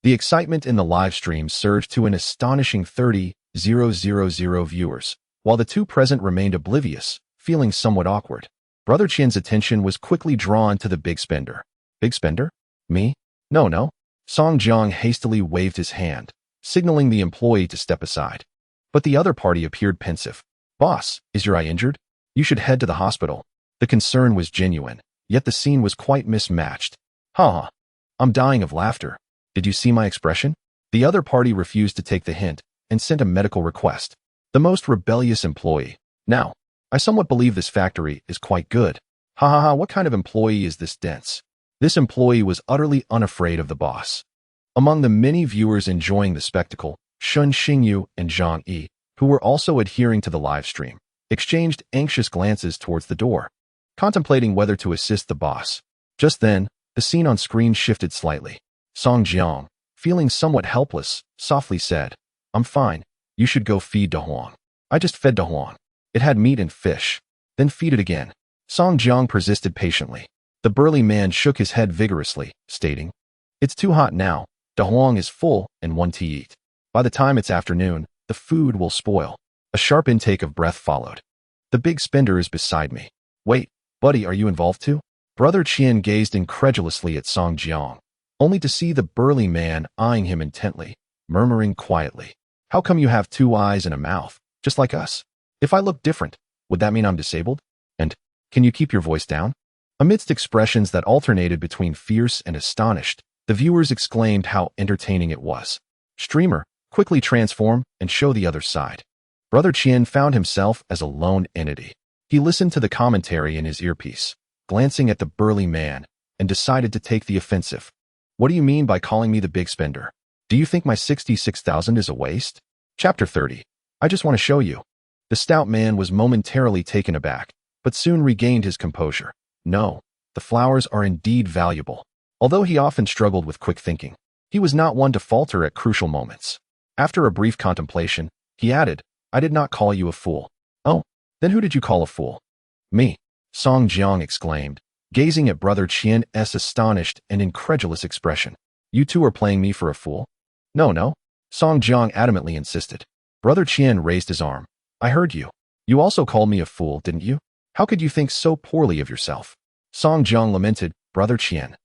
The excitement in the live stream surged to an astonishing 30,000 viewers, while the two present remained oblivious, feeling somewhat awkward. Brother Qian's attention was quickly drawn to the big spender. Big spender? Me? No. Song Jiang hastily waved his hand, signaling the employee to step aside. But the other party appeared pensive. Boss, is your eye injured? You should head to the hospital. The concern was genuine, yet the scene was quite mismatched. Ha! I'm dying of laughter. Did you see my expression? The other party refused to take the hint and sent a medical request. The most rebellious employee. Now, I somewhat believe this factory is quite good. Ha ha ha, what kind of employee is this dense? This employee was utterly unafraid of the boss. Among the many viewers enjoying the spectacle, Shun Xingyu and Zhang Yi, who were also adhering to the live stream, exchanged anxious glances towards the door, contemplating whether to assist the boss. Just then, the scene on screen shifted slightly. Song Jiang, feeling somewhat helpless, softly said, I'm fine. You should go feed Da Huang. I just fed Da Huang. It had meat and fish. Then feed it again. Song Jiang persisted patiently. The burly man shook his head vigorously, stating, It's too hot now. Da Huang is full and want to eat. By the time it's afternoon, the food will spoil. A sharp intake of breath followed. The big spender is beside me. Wait, buddy, are you involved too? Brother Qian gazed incredulously at Song Jiang, only to see the burly man eyeing him intently, murmuring quietly, How come you have two eyes and a mouth, just like us? If I look different, would that mean I'm disabled? And, can you keep your voice down? Amidst expressions that alternated between fierce and astonished, the viewers exclaimed how entertaining it was. Streamer, quickly transform and show the other side. Brother Qian found himself as a lone entity. He listened to the commentary in his earpiece, glancing at the burly man, and decided to take the offensive. What do you mean by calling me the big spender? Do you think my 66,000 is a waste? Chapter 30. I just want to show you. The stout man was momentarily taken aback, but soon regained his composure. No, the flowers are indeed valuable. Although he often struggled with quick thinking, he was not one to falter at crucial moments. After a brief contemplation, he added, I did not call you a fool. Oh, then who did you call a fool? Me, Song Jiang exclaimed, gazing at Brother Qian's astonished and incredulous expression. You two are playing me for a fool? No, Song Jiang adamantly insisted. Brother Qian raised his arm. I heard you. You also called me a fool, didn't you? How could you think so poorly of yourself? Song Jiang lamented, Brother Qian.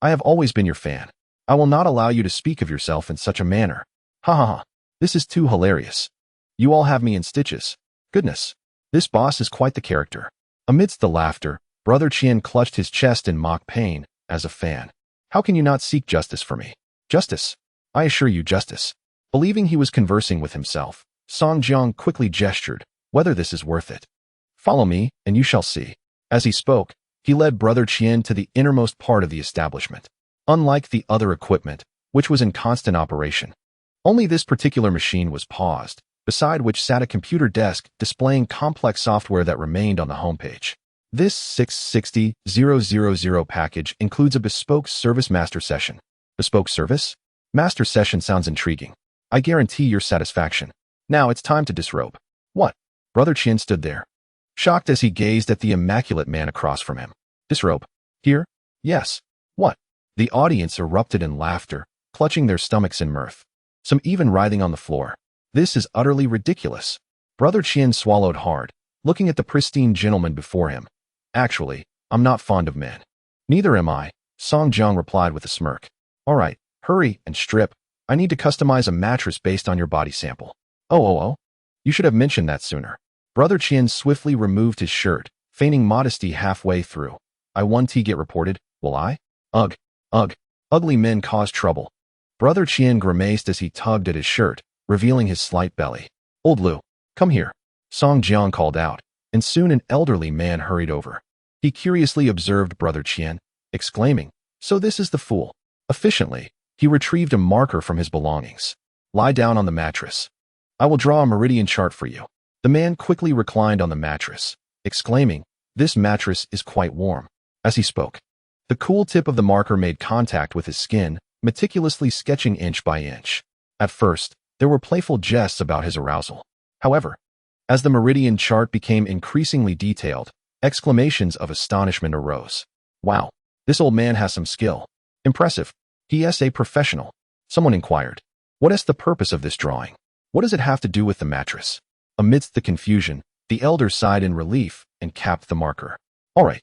I have always been your fan. I will not allow you to speak of yourself in such a manner. Ha ha ha. This is too hilarious. You all have me in stitches. Goodness. This boss is quite the character. Amidst the laughter, Brother Qian clutched his chest in mock pain, as a fan. How can you not seek justice for me? Justice. I assure you justice. Believing he was conversing with himself, Song Jiang quickly gestured, whether this is worth it. Follow me, and you shall see. As he spoke, he led Brother Qian to the innermost part of the establishment. Unlike the other equipment, which was in constant operation, only this particular machine was paused, beside which sat a computer desk displaying complex software that remained on the homepage. This 660,000 package includes a bespoke service master session. Bespoke service? Master session sounds intriguing. I guarantee your satisfaction. Now it's time to disrobe. What? Brother Qian stood there, shocked as he gazed at the immaculate man across from him. Disrobe? Here? Yes. What? The audience erupted in laughter, clutching their stomachs in mirth. Some even writhing on the floor. This is utterly ridiculous. Brother Qian swallowed hard, looking at the pristine gentleman before him. Actually, I'm not fond of men. Neither am I, Song Jiang replied with a smirk. All right, hurry and strip. I need to customize a mattress based on your body sample. Oh. You should have mentioned that sooner. Brother Qian swiftly removed his shirt, feigning modesty halfway through. I want to get reported, will I? Ugh. Ugly men cause trouble. Brother Qian grimaced as he tugged at his shirt, revealing his slight belly. Old Lu, come here, Song Jiang called out, and soon an elderly man hurried over. He curiously observed Brother Qian, exclaiming, "So this is the fool." Efficiently, he retrieved a marker from his belongings. "Lie down on the mattress. I will draw a meridian chart for you." The man quickly reclined on the mattress, exclaiming, "This mattress is quite warm." As he spoke, the cool tip of the marker made contact with his skin, meticulously sketching inch by inch. At first, there were playful jests about his arousal. However, as the meridian chart became increasingly detailed, exclamations of astonishment arose. "Wow, this old man has some skill. Impressive. He is a professional." Someone inquired, "What is the purpose of this drawing? What does it have to do with the mattress?" Amidst the confusion, the elder sighed in relief and capped the marker. "All right,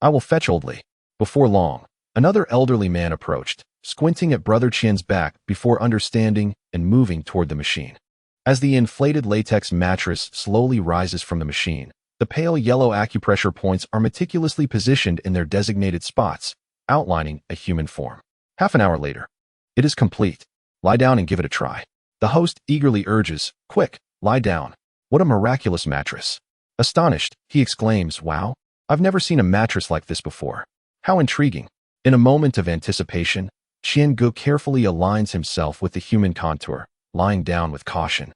I will fetch Old Li." Before long, another elderly man approached, squinting at Brother Qian's back before understanding and moving toward the machine. As the inflated latex mattress slowly rises from the machine, the pale yellow acupressure points are meticulously positioned in their designated spots, outlining a human form. Half an hour later, it is complete. "Lie down and give it a try." The host eagerly urges, "Quick, lie down." What a miraculous mattress. Astonished, he exclaims, "Wow, I've never seen a mattress like this before. How intriguing." In a moment of anticipation, Qian Gu carefully aligns himself with the human contour, lying down with caution,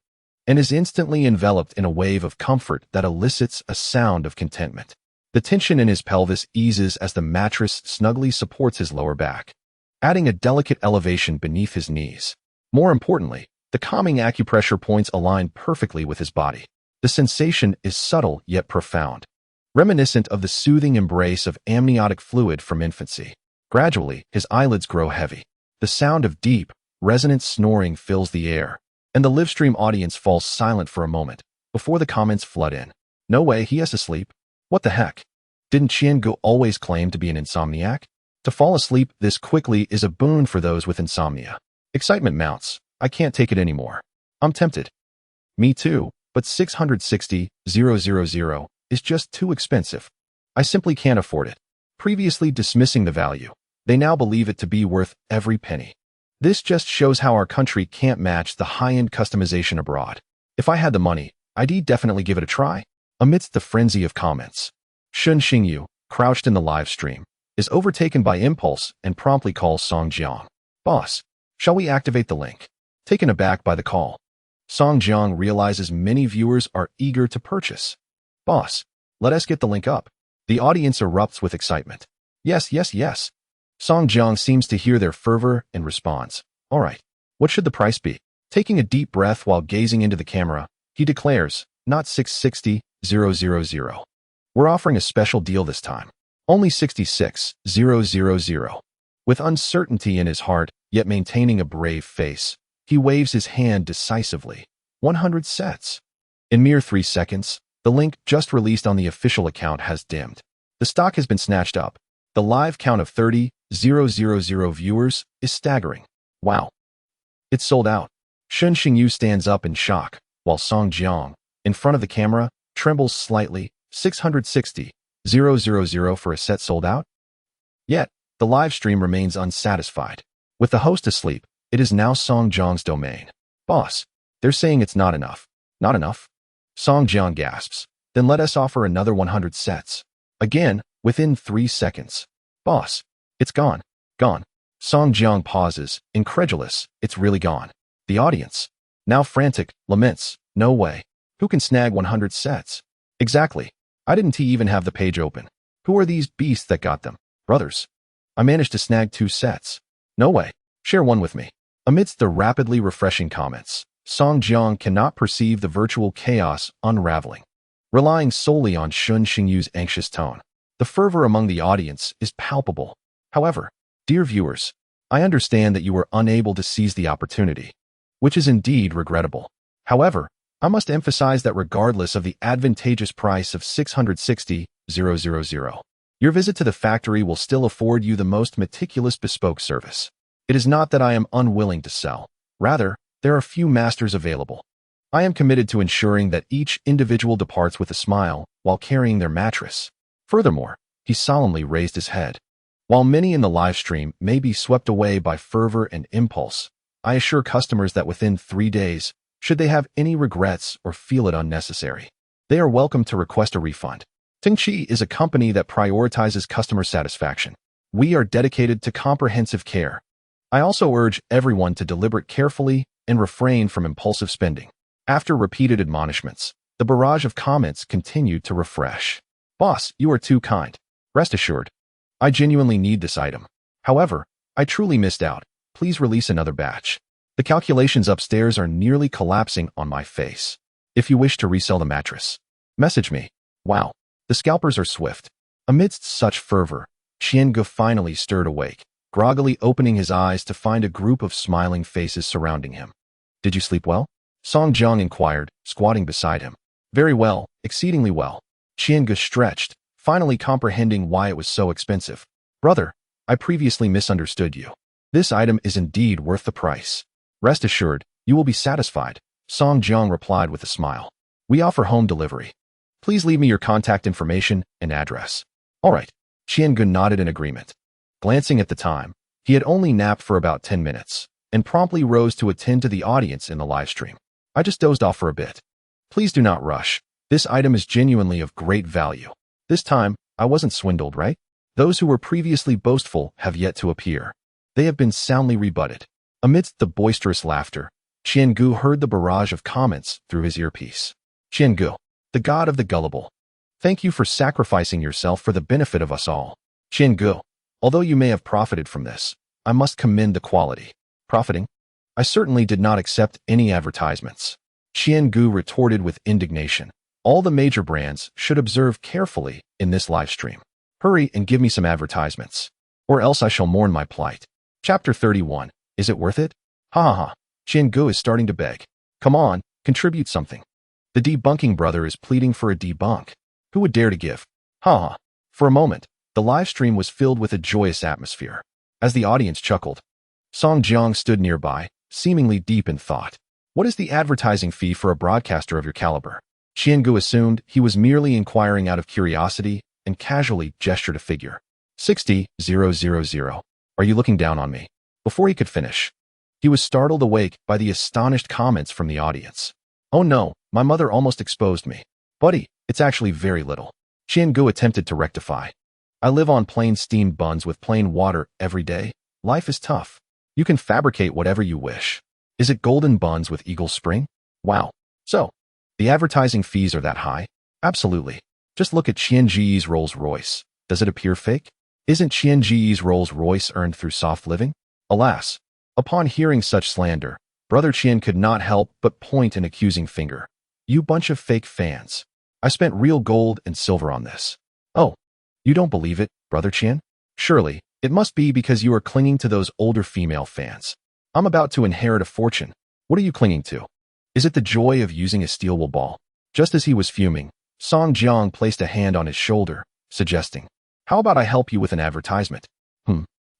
and is instantly enveloped in a wave of comfort that elicits a sound of contentment. The tension in his pelvis eases as the mattress snugly supports his lower back, adding a delicate elevation beneath his knees. More importantly, the calming acupressure points align perfectly with his body. The sensation is subtle yet profound, reminiscent of the soothing embrace of amniotic fluid from infancy. Gradually, his eyelids grow heavy. The sound of deep, resonant snoring fills the air, and the livestream audience falls silent for a moment before the comments flood in. "No way, he is asleep. What the heck? Didn't Qian Gu always claim to be an insomniac?" To fall asleep this quickly is a boon for those with insomnia. Excitement mounts. "I can't take it anymore. I'm tempted." "Me too, but 660,000 is just too expensive. I simply can't afford it." Previously dismissing the value, they now believe it to be worth every penny. This just shows how our country can't match the high-end customization abroad. "If I had the money, I'd definitely give it a try." Amidst the frenzy of comments, Shun Xingyu, crouched in the live stream, is overtaken by impulse and promptly calls Song Jiang. "Boss, shall we activate the link?" Taken aback by the call, Song Jiang realizes many viewers are eager to purchase. "Boss, let us get the link up." The audience erupts with excitement. "Yes, yes, yes." Song Jiang seems to hear their fervor and responds, "All right, what should the price be?" Taking a deep breath while gazing into the camera, he declares, "Not 660,000. We're offering a special deal this time. Only 66,000. With uncertainty in his heart, yet maintaining a brave face, he waves his hand decisively. 100 sets. In mere 3 seconds, the link just released on the official account has dimmed. The stock has been snatched up. The live count of 30,000 viewers is staggering. "Wow. It's sold out." Shun Xingyu stands up in shock, while Song Jiang, in front of the camera, trembles slightly. 660,000 for a set sold out? Yet, the live stream remains unsatisfied. With the host asleep, it is now Song Jiang's domain. "Boss, they're saying it's not enough." "Not enough?" Song Jiang gasps. "Then let us offer another 100 sets." Again, within 3 seconds. "Boss, it's gone. Gone." Song Jiang pauses, incredulous. It's really gone. The audience, now frantic, laments. "No way. Who can snag 100 sets?" "Exactly. I didn't even have the page open. Who are these beasts that got them?" "Brothers, I managed to snag 2 sets." "No way. Share one with me." Amidst the rapidly refreshing comments, Song Jiang cannot perceive the virtual chaos unraveling. Relying solely on Shun Xingyu's anxious tone, the fervor among the audience is palpable. However, dear viewers, I understand that you were unable to seize the opportunity, which is indeed regrettable. However, I must emphasize that regardless of the advantageous price of 660,000, your visit to the factory will still afford you the most meticulous bespoke service. It is not that I am unwilling to sell. Rather, there are few masters available. I am committed to ensuring that each individual departs with a smile while carrying their mattress. Furthermore, he solemnly raised his head. While many in the live stream may be swept away by fervor and impulse, I assure customers that within 3 days, should they have any regrets or feel it unnecessary, they are welcome to request a refund. Tengsheng is a company that prioritizes customer satisfaction. We are dedicated to comprehensive care. I also urge everyone to deliberate carefully and refrain from impulsive spending. After repeated admonishments, the barrage of comments continued to refresh. Boss, you are too kind. Rest assured, I genuinely need this item. However, I truly missed out. Please release another batch. The calculations upstairs are nearly collapsing on my face. If you wish to resell the mattress, message me. Wow, the scalpers are swift. Amidst such fervor, Qiangu finally stirred awake, groggily opening his eyes to find a group of smiling faces surrounding him. Did you sleep well? Song Jiang inquired, squatting beside him. Very well, exceedingly well. Qiangu stretched, finally comprehending why it was so expensive. Brother, I previously misunderstood you. This item is indeed worth the price. Rest assured, you will be satisfied, Song Jiang replied with a smile. We offer home delivery. Please leave me your contact information and address. All right. Qiangu nodded in agreement. Glancing at the time, he had only napped for about 10 minutes and promptly rose to attend to the audience in the live stream. I just dozed off for a bit. Please do not rush. This item is genuinely of great value. This time, I wasn't swindled, right? Those who were previously boastful have yet to appear. They have been soundly rebutted. Amidst the boisterous laughter, Qiangu heard the barrage of comments through his earpiece. Qiangu, the god of the gullible. Thank you for sacrificing yourself for the benefit of us all. Qiangu, although you may have profited from this, I must commend the quality. Profiting? I certainly did not accept any advertisements. Qiangu retorted with indignation. All the major brands should observe carefully in this live stream. Hurry and give me some advertisements, or else I shall mourn my plight. Chapter 31. Is it worth it? Ha ha ha. Qiangu is starting to beg. Come on, contribute something. The debunking brother is pleading for a debunk. Who would dare to give? Ha ha. For a moment, the live stream was filled with a joyous atmosphere. As the audience chuckled, Song Jiang stood nearby, seemingly deep in thought. What is the advertising fee for a broadcaster of your caliber? Qiangu assumed he was merely inquiring out of curiosity and casually gestured a figure. 60,000. Are you looking down on me? Before he could finish, he was startled awake by the astonished comments from the audience. Oh no, my mother almost exposed me. Buddy, it's actually very little. Qiangu attempted to rectify. I live on plain steamed buns with plain water every day. Life is tough. You can fabricate whatever you wish. Is it golden buns with Eagle Spring? Wow. So, the advertising fees are that high? Absolutely. Just look at Qianji's Rolls Royce. Does it appear fake? Isn't Qianji's Rolls Royce earned through soft living? Alas, upon hearing such slander, Brother Qian could not help but point an accusing finger. You bunch of fake fans. I spent real gold and silver on this. Oh, you don't believe it, Brother Qian? Surely, it must be because you are clinging to those older female fans. I'm about to inherit a fortune. What are you clinging to? Is it the joy of using a steel wool ball? Just as he was fuming, Song Jiang placed a hand on his shoulder, suggesting, how about I help you with an advertisement?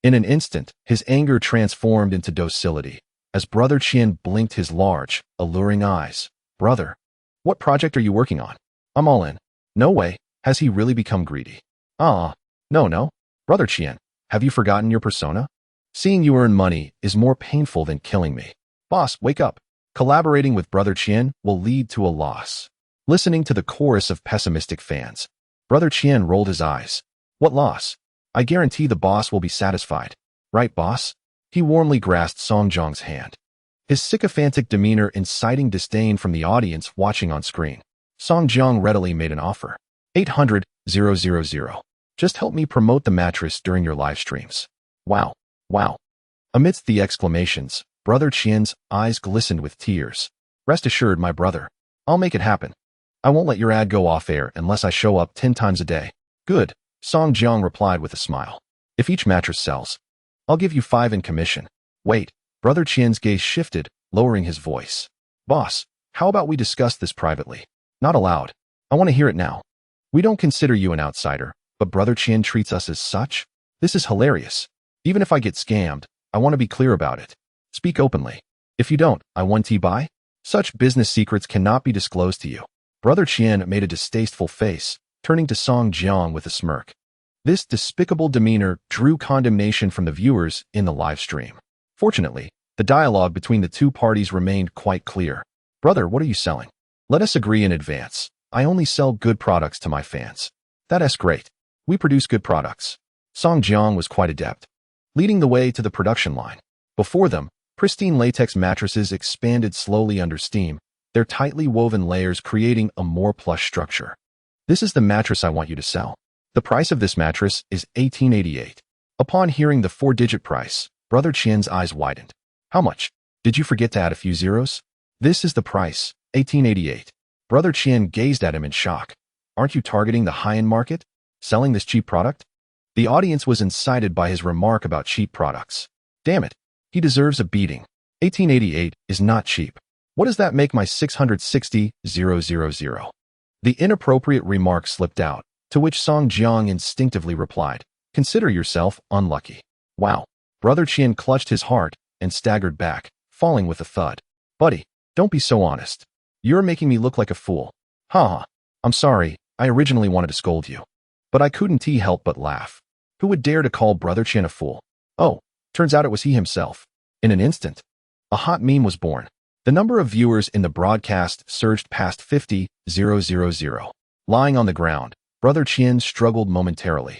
In an instant, his anger transformed into docility, as Brother Qian blinked his large, alluring eyes. Brother, what project are you working on? I'm all in. No way, has he really become greedy? No. Brother Qian, have you forgotten your persona? Seeing you earn money is more painful than killing me. Boss, wake up. Collaborating with Brother Qian will lead to a loss. Listening to the chorus of pessimistic fans, Brother Qian rolled his eyes. What loss? I guarantee the boss will be satisfied. Right, boss? He warmly grasped Song Jiang's hand, his sycophantic demeanor inciting disdain from the audience watching on screen. Song Jiang readily made an offer. 800,000. Just help me promote the mattress during your live streams. Wow. Amidst the exclamations, Brother Qian's eyes glistened with tears. Rest assured, my brother. I'll make it happen. I won't let your ad go off air unless I show up 10 times a day. Good, Song Jiang replied with a smile. If each mattress sells, I'll give you 5 in commission. Wait, Brother Qian's gaze shifted, lowering his voice. Boss, how about we discuss this privately? Not aloud. I want to hear it now. We don't consider you an outsider, but Brother Qian treats us as such? This is hilarious. Even if I get scammed, I want to be clear about it. Speak openly. If you don't, I want to buy? Such business secrets cannot be disclosed to you. Brother Qian made a distasteful face, turning to Song Jiang with a smirk. This despicable demeanor drew condemnation from the viewers in the live stream. Fortunately, The dialogue between the two parties remained quite clear. Brother, what are you selling? Let us agree in advance. I only sell good products to my fans. That's great. We produce good products. Song Jiang was quite adept, leading the way to the production line. Before them, pristine latex mattresses expanded slowly under steam, their tightly woven layers creating a more plush structure. This is the mattress I want you to sell. The price of this mattress is $18.88. Upon hearing the four-digit price, Brother Qian's eyes widened. How much? Did you forget to add a few zeros? This is the price, $18.88. Brother Qian gazed at him in shock. Aren't you targeting the high-end market? Selling this cheap product? The audience was incited by his remark about cheap products. Damn it, he deserves a beating. $18.88 is not cheap. What does that make my $660,000? The inappropriate remark slipped out, to which Song Jiang instinctively replied, Consider yourself unlucky. Wow. Brother Qian clutched his heart and staggered back, falling with a thud. Buddy, don't be so honest. You're making me look like a fool. Ha. I'm sorry, I originally wanted to scold you. But I couldn't help but laugh. Who would dare to call Brother Qian a fool? Oh, turns out it was he himself. In an instant, a hot meme was born. The number of viewers in the broadcast surged past 50,000. Lying on the ground, Brother Qian struggled momentarily,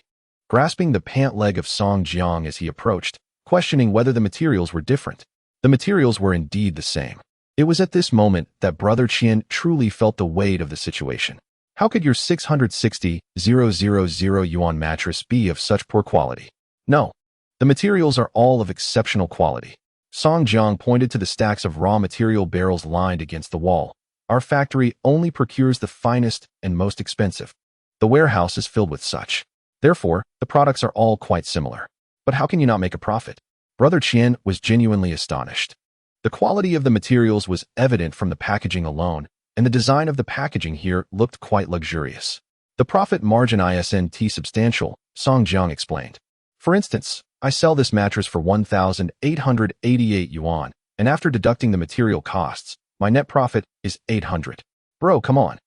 grasping the pant leg of Song Jiang as he approached, questioning whether the materials were different. The materials were indeed the same. It was at this moment that Brother Qian truly felt the weight of the situation. How could your 660,000 yuan mattress be of such poor quality? No, the materials are all of exceptional quality. Song Jiang pointed to the stacks of raw material barrels lined against the wall. Our factory only procures the finest and most expensive. The warehouse is filled with such. Therefore, the products are all quite similar. But how can you not make a profit? Brother Qian was genuinely astonished. The quality of the materials was evident from the packaging alone, and the design of the packaging here looked quite luxurious. The profit margin isn't substantial, Song Jiang explained. For instance, I sell this mattress for 1,888 yuan, and after deducting the material costs, my net profit is 800. Bro, come on.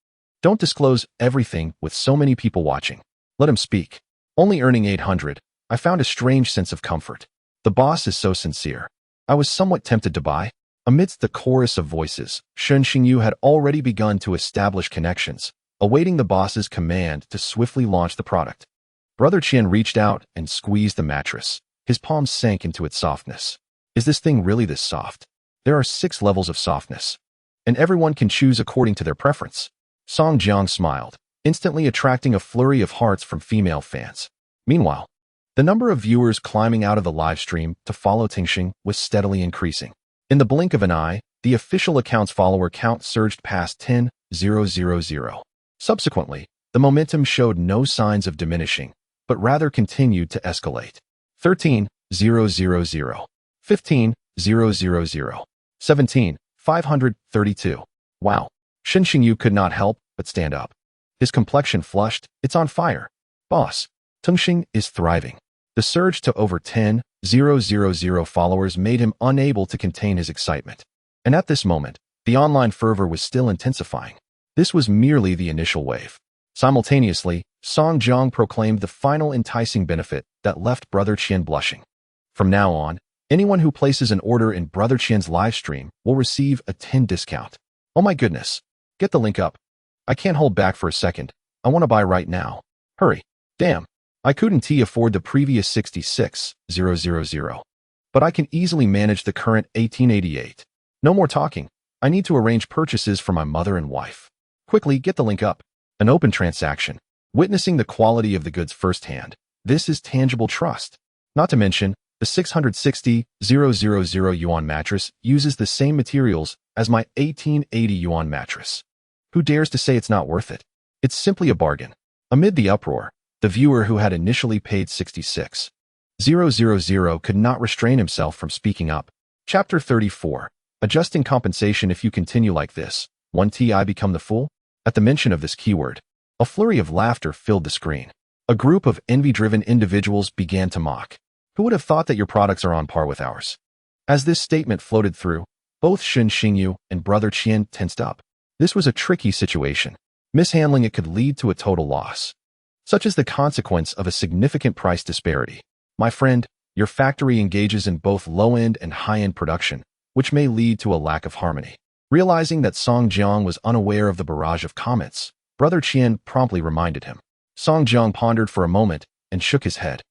Don't disclose everything with so many people watching. Let him speak. Only earning 800, I found a strange sense of comfort. The boss is so sincere. I was somewhat tempted to buy. Amidst the chorus of voices, Shen Xingyu had already begun to establish connections, awaiting the boss's command to swiftly launch the product. Brother Qian reached out and squeezed the mattress. His palms sank into its softness. Is this thing really this soft? There are 6 levels of softness, and everyone can choose according to their preference. Song Jiang smiled, instantly attracting a flurry of hearts from female fans. Meanwhile, the number of viewers climbing out of the live stream to follow Tengsheng was steadily increasing. In the blink of an eye, the official account's follower count surged past 10,000. Subsequently, the momentum showed no signs of diminishing, but rather continued to escalate. 13,000, 15,000, 17,532. Wow. Shen Xingyu could not help but stand up. His complexion flushed. It's on fire. Boss, Tengsheng is thriving. The surge to over 10,000 followers made him unable to contain his excitement. And at this moment, the online fervor was still intensifying. This was merely the initial wave. Simultaneously, Song Jiang proclaimed the final enticing benefit that left Brother Qian blushing. From now on, anyone who places an order in Brother Qian's live stream will receive a 10 discount. Oh my goodness. Get the link up. I can't hold back for a second. I want to buy right now. Hurry. Damn. I couldn't afford the previous 66,000. But I can easily manage the current 1888. No more talking. I need to arrange purchases for my mother and wife. Quickly get the link up. An open transaction. Witnessing the quality of the goods firsthand. This is tangible trust. Not to mention, the 660,000 yuan mattress uses the same materials as my 1880 yuan mattress. Who dares to say it's not worth it? It's simply a bargain. Amid the uproar, the viewer who had initially paid 66,000 could not restrain himself from speaking up. Chapter 34. Adjusting compensation. If you continue like this, won't I become the fool? At the mention of this keyword, a flurry of laughter filled the screen. A group of envy-driven individuals began to mock. Who would have thought that your products are on par with ours? As this statement floated through, both Shen Xingyu and Brother Qian tensed up. This was a tricky situation. Mishandling it could lead to a total loss. Such is the consequence of a significant price disparity. My friend, Your factory engages in both low-end and high-end production, which may lead to a lack of harmony. Realizing that Song Jiang was unaware of the barrage of comments, Brother Qian promptly reminded him. Song Jiang pondered for a moment and shook his head.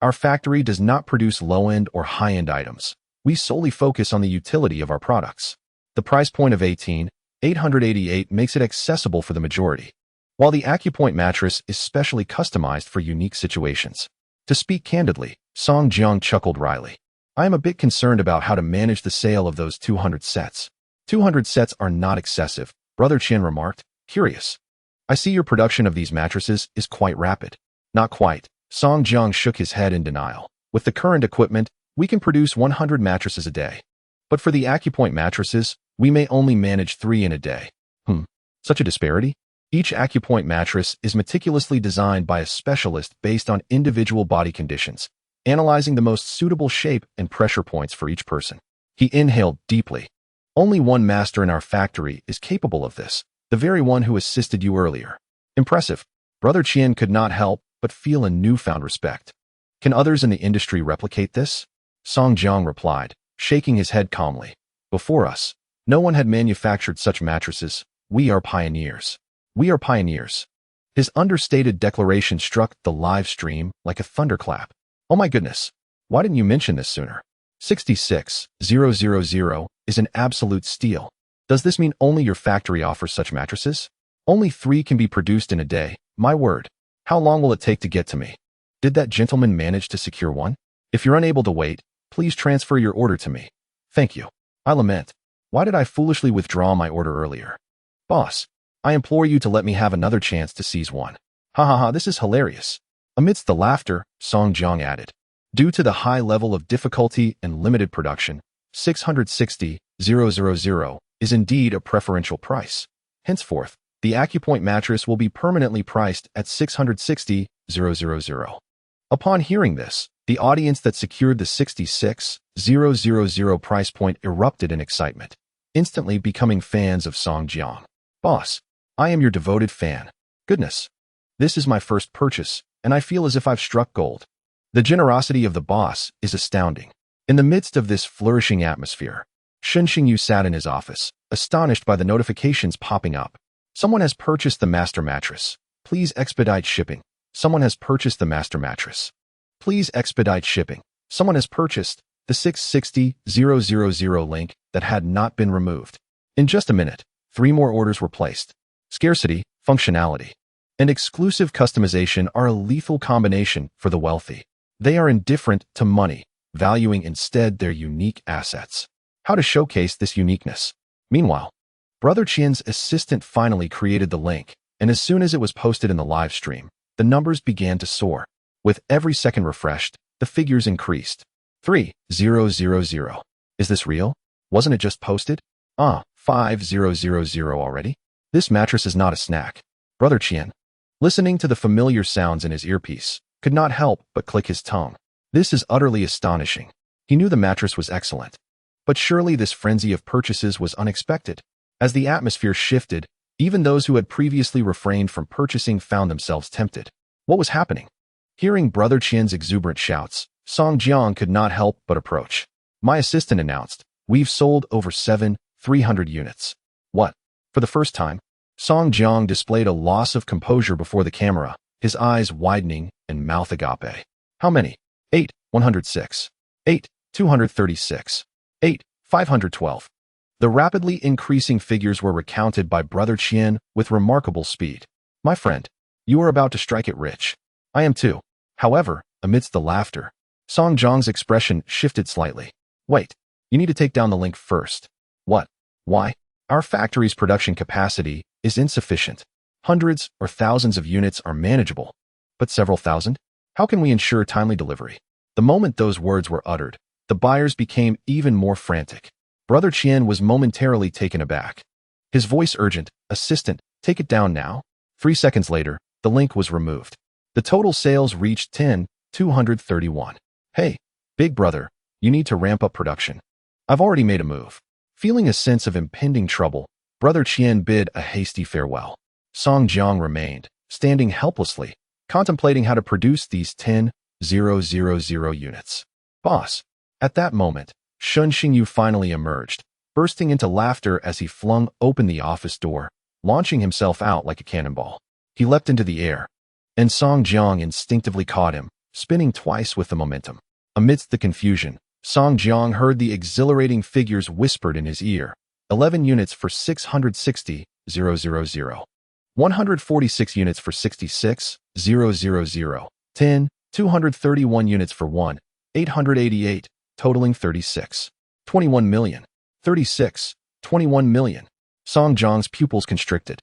Our factory does not produce low-end or high-end items. We solely focus on the utility of our products. The price point of 18,888 makes it accessible for the majority, while the AcuPoint mattress is specially customized for unique situations. To speak candidly, Song Jiang chuckled wryly. I am a bit concerned about how to manage the sale of those 200 sets. 200 sets are not excessive, Brother Qian remarked, curious. I see your production of these mattresses is quite rapid. Not quite. Song Jiang shook his head in denial. With the current equipment, we can produce 100 mattresses a day. But for the AcuPoint mattresses, we may only manage 3 in a day. Such a disparity? Each AcuPoint mattress is meticulously designed by a specialist based on individual body conditions, analyzing the most suitable shape and pressure points for each person. He inhaled deeply. Only one master in our factory is capable of this, the very one who assisted you earlier. Impressive. Brother Qian could not help but feel a newfound respect. Can others in the industry replicate this? Song Jiang replied, shaking his head calmly. Before us, no one had manufactured such mattresses. We are pioneers. We are pioneers. His understated declaration struck the live stream like a thunderclap. Oh my goodness. Why didn't you mention this sooner? 66,000 is an absolute steal. Does this mean only your factory offers such mattresses? Only 3 can be produced in a day, my word. How long will it take to get to me? Did that gentleman manage to secure one? If you're unable to wait, please transfer your order to me. Thank you. I lament. Why did I foolishly withdraw my order earlier? Boss, I implore you to let me have another chance to seize one. Ha ha ha, this is hilarious. Amidst the laughter, Song Jiang added. Due to the high level of difficulty and limited production, 660,000 is indeed a preferential price. Henceforth, the AcuPoint mattress will be permanently priced at 660,000. Upon hearing this, the audience that secured the 66,000 price point erupted in excitement, instantly becoming fans of Song Jiang. Boss, I am your devoted fan. Goodness. This is my first purchase, and I feel as if I've struck gold. The generosity of the boss is astounding. In the midst of this flourishing atmosphere, Shen Xingyu sat in his office, astonished by the notifications popping up. Someone has purchased the master mattress. Please expedite shipping. Someone has purchased the master mattress. Please expedite shipping. Someone has purchased the 660,000 link that had not been removed. In just a minute, 3 more orders were placed. Scarcity, functionality, and exclusive customization are a lethal combination for the wealthy. They are indifferent to money, valuing instead their unique assets. How to showcase this uniqueness? Meanwhile, Brother Qian's assistant finally created the link, and as soon as it was posted in the live stream, the numbers began to soar. With every second refreshed, the figures increased. 3,000. Is this real? Wasn't it just posted? 5,000 already? This mattress is not a snack. Brother Qian, listening to the familiar sounds in his earpiece, could not help but click his tongue. This is utterly astonishing. He knew the mattress was excellent. But surely this frenzy of purchases was unexpected. As the atmosphere shifted, even those who had previously refrained from purchasing found themselves tempted. What was happening? Hearing Brother Qian's exuberant shouts, Song Jiang could not help but approach. My assistant announced, we've sold over 300 units. What? For the first time? Song Jiang displayed a loss of composure before the camera, his eyes widening and mouth agape. How many? 8, 106. 8, 236. 8, 512. The rapidly increasing figures were recounted by Brother Qian with remarkable speed. My friend, you are about to strike it rich. I am too. However, amidst the laughter, Song Jiang's expression shifted slightly. Wait, you need to take down the link first. What? Why? Our factory's production capacity is insufficient. Hundreds or thousands of units are manageable. But several thousand? How can we ensure timely delivery? The moment those words were uttered, the buyers became even more frantic. Brother Qian was momentarily taken aback. His voice urgent, assistant, take it down now. 3 seconds later, the link was removed. The total sales reached 10,231. Hey, big brother, you need to ramp up production. I've already made a move. Feeling a sense of impending trouble, Brother Qian bid a hasty farewell. Song Jiang remained, standing helplessly, contemplating how to produce these 10,000 units. Boss. At that moment, Shun Xingyu finally emerged, bursting into laughter as he flung open the office door, launching himself out like a cannonball. He leapt into the air, and Song Jiang instinctively caught him, spinning twice with the momentum. Amidst the confusion, Song Jiang heard the exhilarating figures whispered in his ear. 11 units for 660,000. 146 units for 66,000. 10, 231 units for 1,888, totaling 36. 21 million. 36. 21 million. Song Jiang's pupils constricted.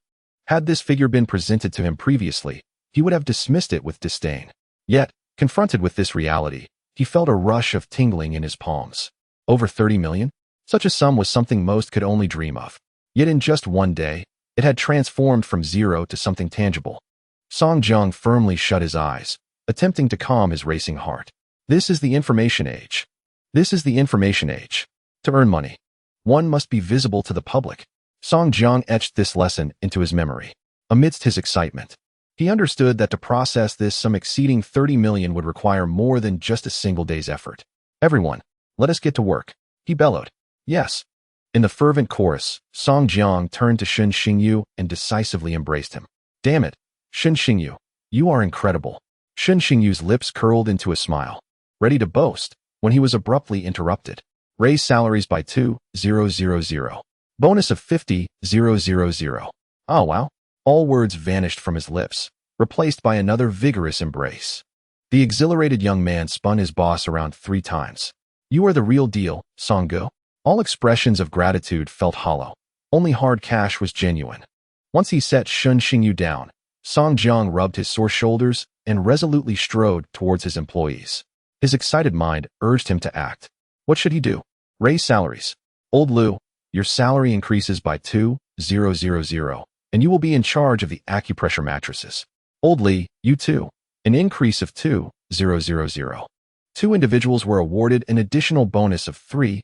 Had this figure been presented to him previously, he would have dismissed it with disdain. Yet, confronted with this reality, he felt a rush of tingling in his palms. Over 30 million? Such a sum was something most could only dream of. Yet in just one day, it had transformed from zero to something tangible. Song Jiang firmly shut his eyes, attempting to calm his racing heart. This is the information age. This is the information age. To earn money, one must be visible to the public. Song Jiang etched this lesson into his memory. Amidst his excitement, he understood that to process this sum exceeding 30 million would require more than just a single day's effort. Everyone, let us get to work, he bellowed. Yes. In the fervent chorus, Song Jiang turned to Shun Xingyu and decisively embraced him. Damn it, Shun Xingyu, you are incredible. Shun Xingyu's lips curled into a smile, ready to boast, when he was abruptly interrupted. Raise salaries by 2,000. Bonus of 50,000. Oh wow. All words vanished from his lips, replaced by another vigorous embrace. The exhilarated young man spun his boss around 3 times. You are the real deal, Songgo. All expressions of gratitude felt hollow. Only hard cash was genuine. Once he set Shun Xingyu down, Song Jiang rubbed his sore shoulders and resolutely strode towards his employees. His excited mind urged him to act. What should he do? Raise salaries. Old Liu, your salary increases by 2,000, and you will be in charge of the acupressure mattresses. Old Li, you too. An increase of 2,000. 2 individuals were awarded an additional bonus of 3,000.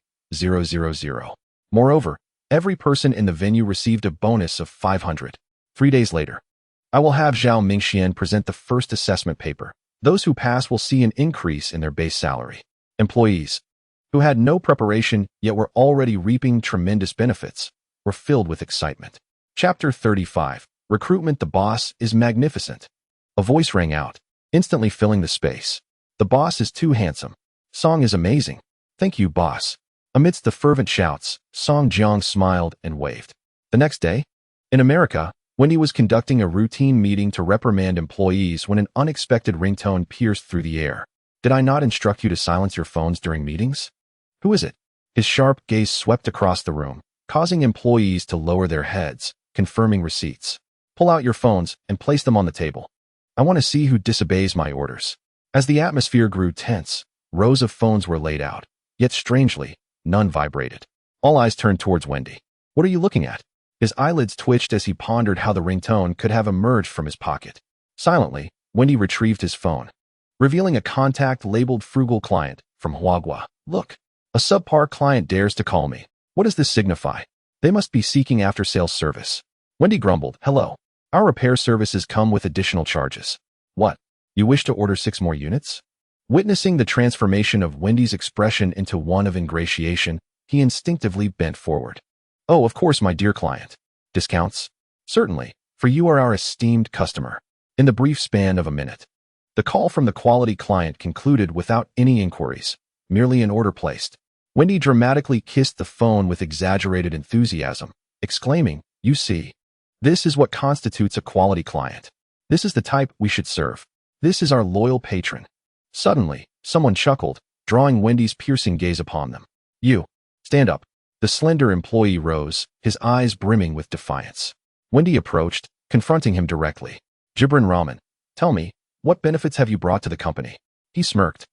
Moreover, every person in the venue received a bonus of 500. 3 days later, I will have Zhao Mingxian present the first assessment paper. Those who pass will see an increase in their base salary. Employees, who had no preparation yet were already reaping tremendous benefits, were filled with excitement. Chapter 35. Recruitment. The boss is magnificent. A voice rang out, instantly filling the space. The boss is too handsome. Song is amazing. Thank you, boss. Amidst the fervent shouts, Song Jiang smiled and waved. The next day, in America, Wendy was conducting a routine meeting to reprimand employees when an unexpected ringtone pierced through the air. Did I not instruct you to silence your phones during meetings? Who is it? His sharp gaze swept across the room, causing employees to lower their heads, confirming receipts. Pull out your phones and place them on the table. I want to see who disobeys my orders. As the atmosphere grew tense, rows of phones were laid out, yet strangely, none vibrated. All eyes turned towards Wendy. What are you looking at? His eyelids twitched as he pondered how the ringtone could have emerged from his pocket. Silently, Wendy retrieved his phone, revealing a contact labeled Frugal Client from Huagua. Look, a subpar client dares to call me. What does this signify? They must be seeking after-sales service. Wendy grumbled. Hello. Our repair services come with additional charges. What? You wish to order 6 more units? Witnessing the transformation of Wendy's expression into one of ingratiation, he instinctively bent forward. Oh, of course, my dear client. Discounts? Certainly, for you are our esteemed customer. In the brief span of a minute, the call from the quality client concluded without any inquiries, merely an order placed. Wendy dramatically kissed the phone with exaggerated enthusiasm, exclaiming, You see, this is what constitutes a quality client. This is the type we should serve. This is our loyal patron. Suddenly, someone chuckled, drawing Wendy's piercing gaze upon them. You, stand up. The slender employee rose, his eyes brimming with defiance. Wendy approached, confronting him directly. Jibrin Ramen, tell me, what benefits have you brought to the company? He smirked,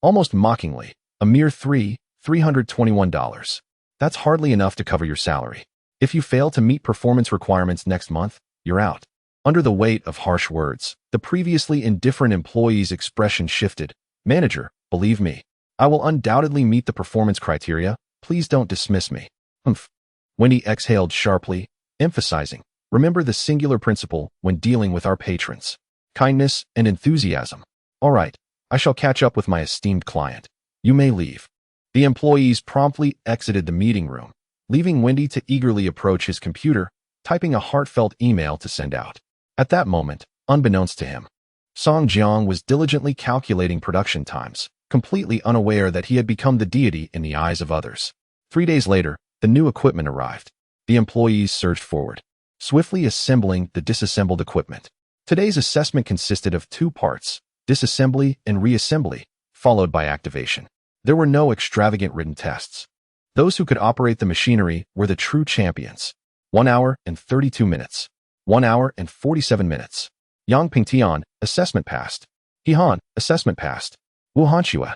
almost mockingly. A mere $321. That's hardly enough to cover your salary. If you fail to meet performance requirements next month, you're out. Under the weight of harsh words, the previously indifferent employee's expression shifted. Manager, believe me, I will undoubtedly meet the performance criteria. Please don't dismiss me. Humph. Wendy exhaled sharply, emphasizing, remember the singular principle when dealing with our patrons. Kindness and enthusiasm. All right, I shall catch up with my esteemed client. You may leave. The employees promptly exited the meeting room, leaving Wendy to eagerly approach his computer, typing a heartfelt email to send out. At that moment, unbeknownst to him, Song Jiang was diligently calculating production times, completely unaware that he had become the deity in the eyes of others. 3 days later, the new equipment arrived. The employees surged forward, swiftly assembling the disassembled equipment. Today's assessment consisted of 2 parts, disassembly and reassembly, followed by activation. There were no extravagant written tests. Those who could operate the machinery were the true champions. 1 hour and 32 minutes. 1 hour and 47 minutes. Yang Pingtian, assessment passed. Hehan, assessment passed. Wu Hanxue,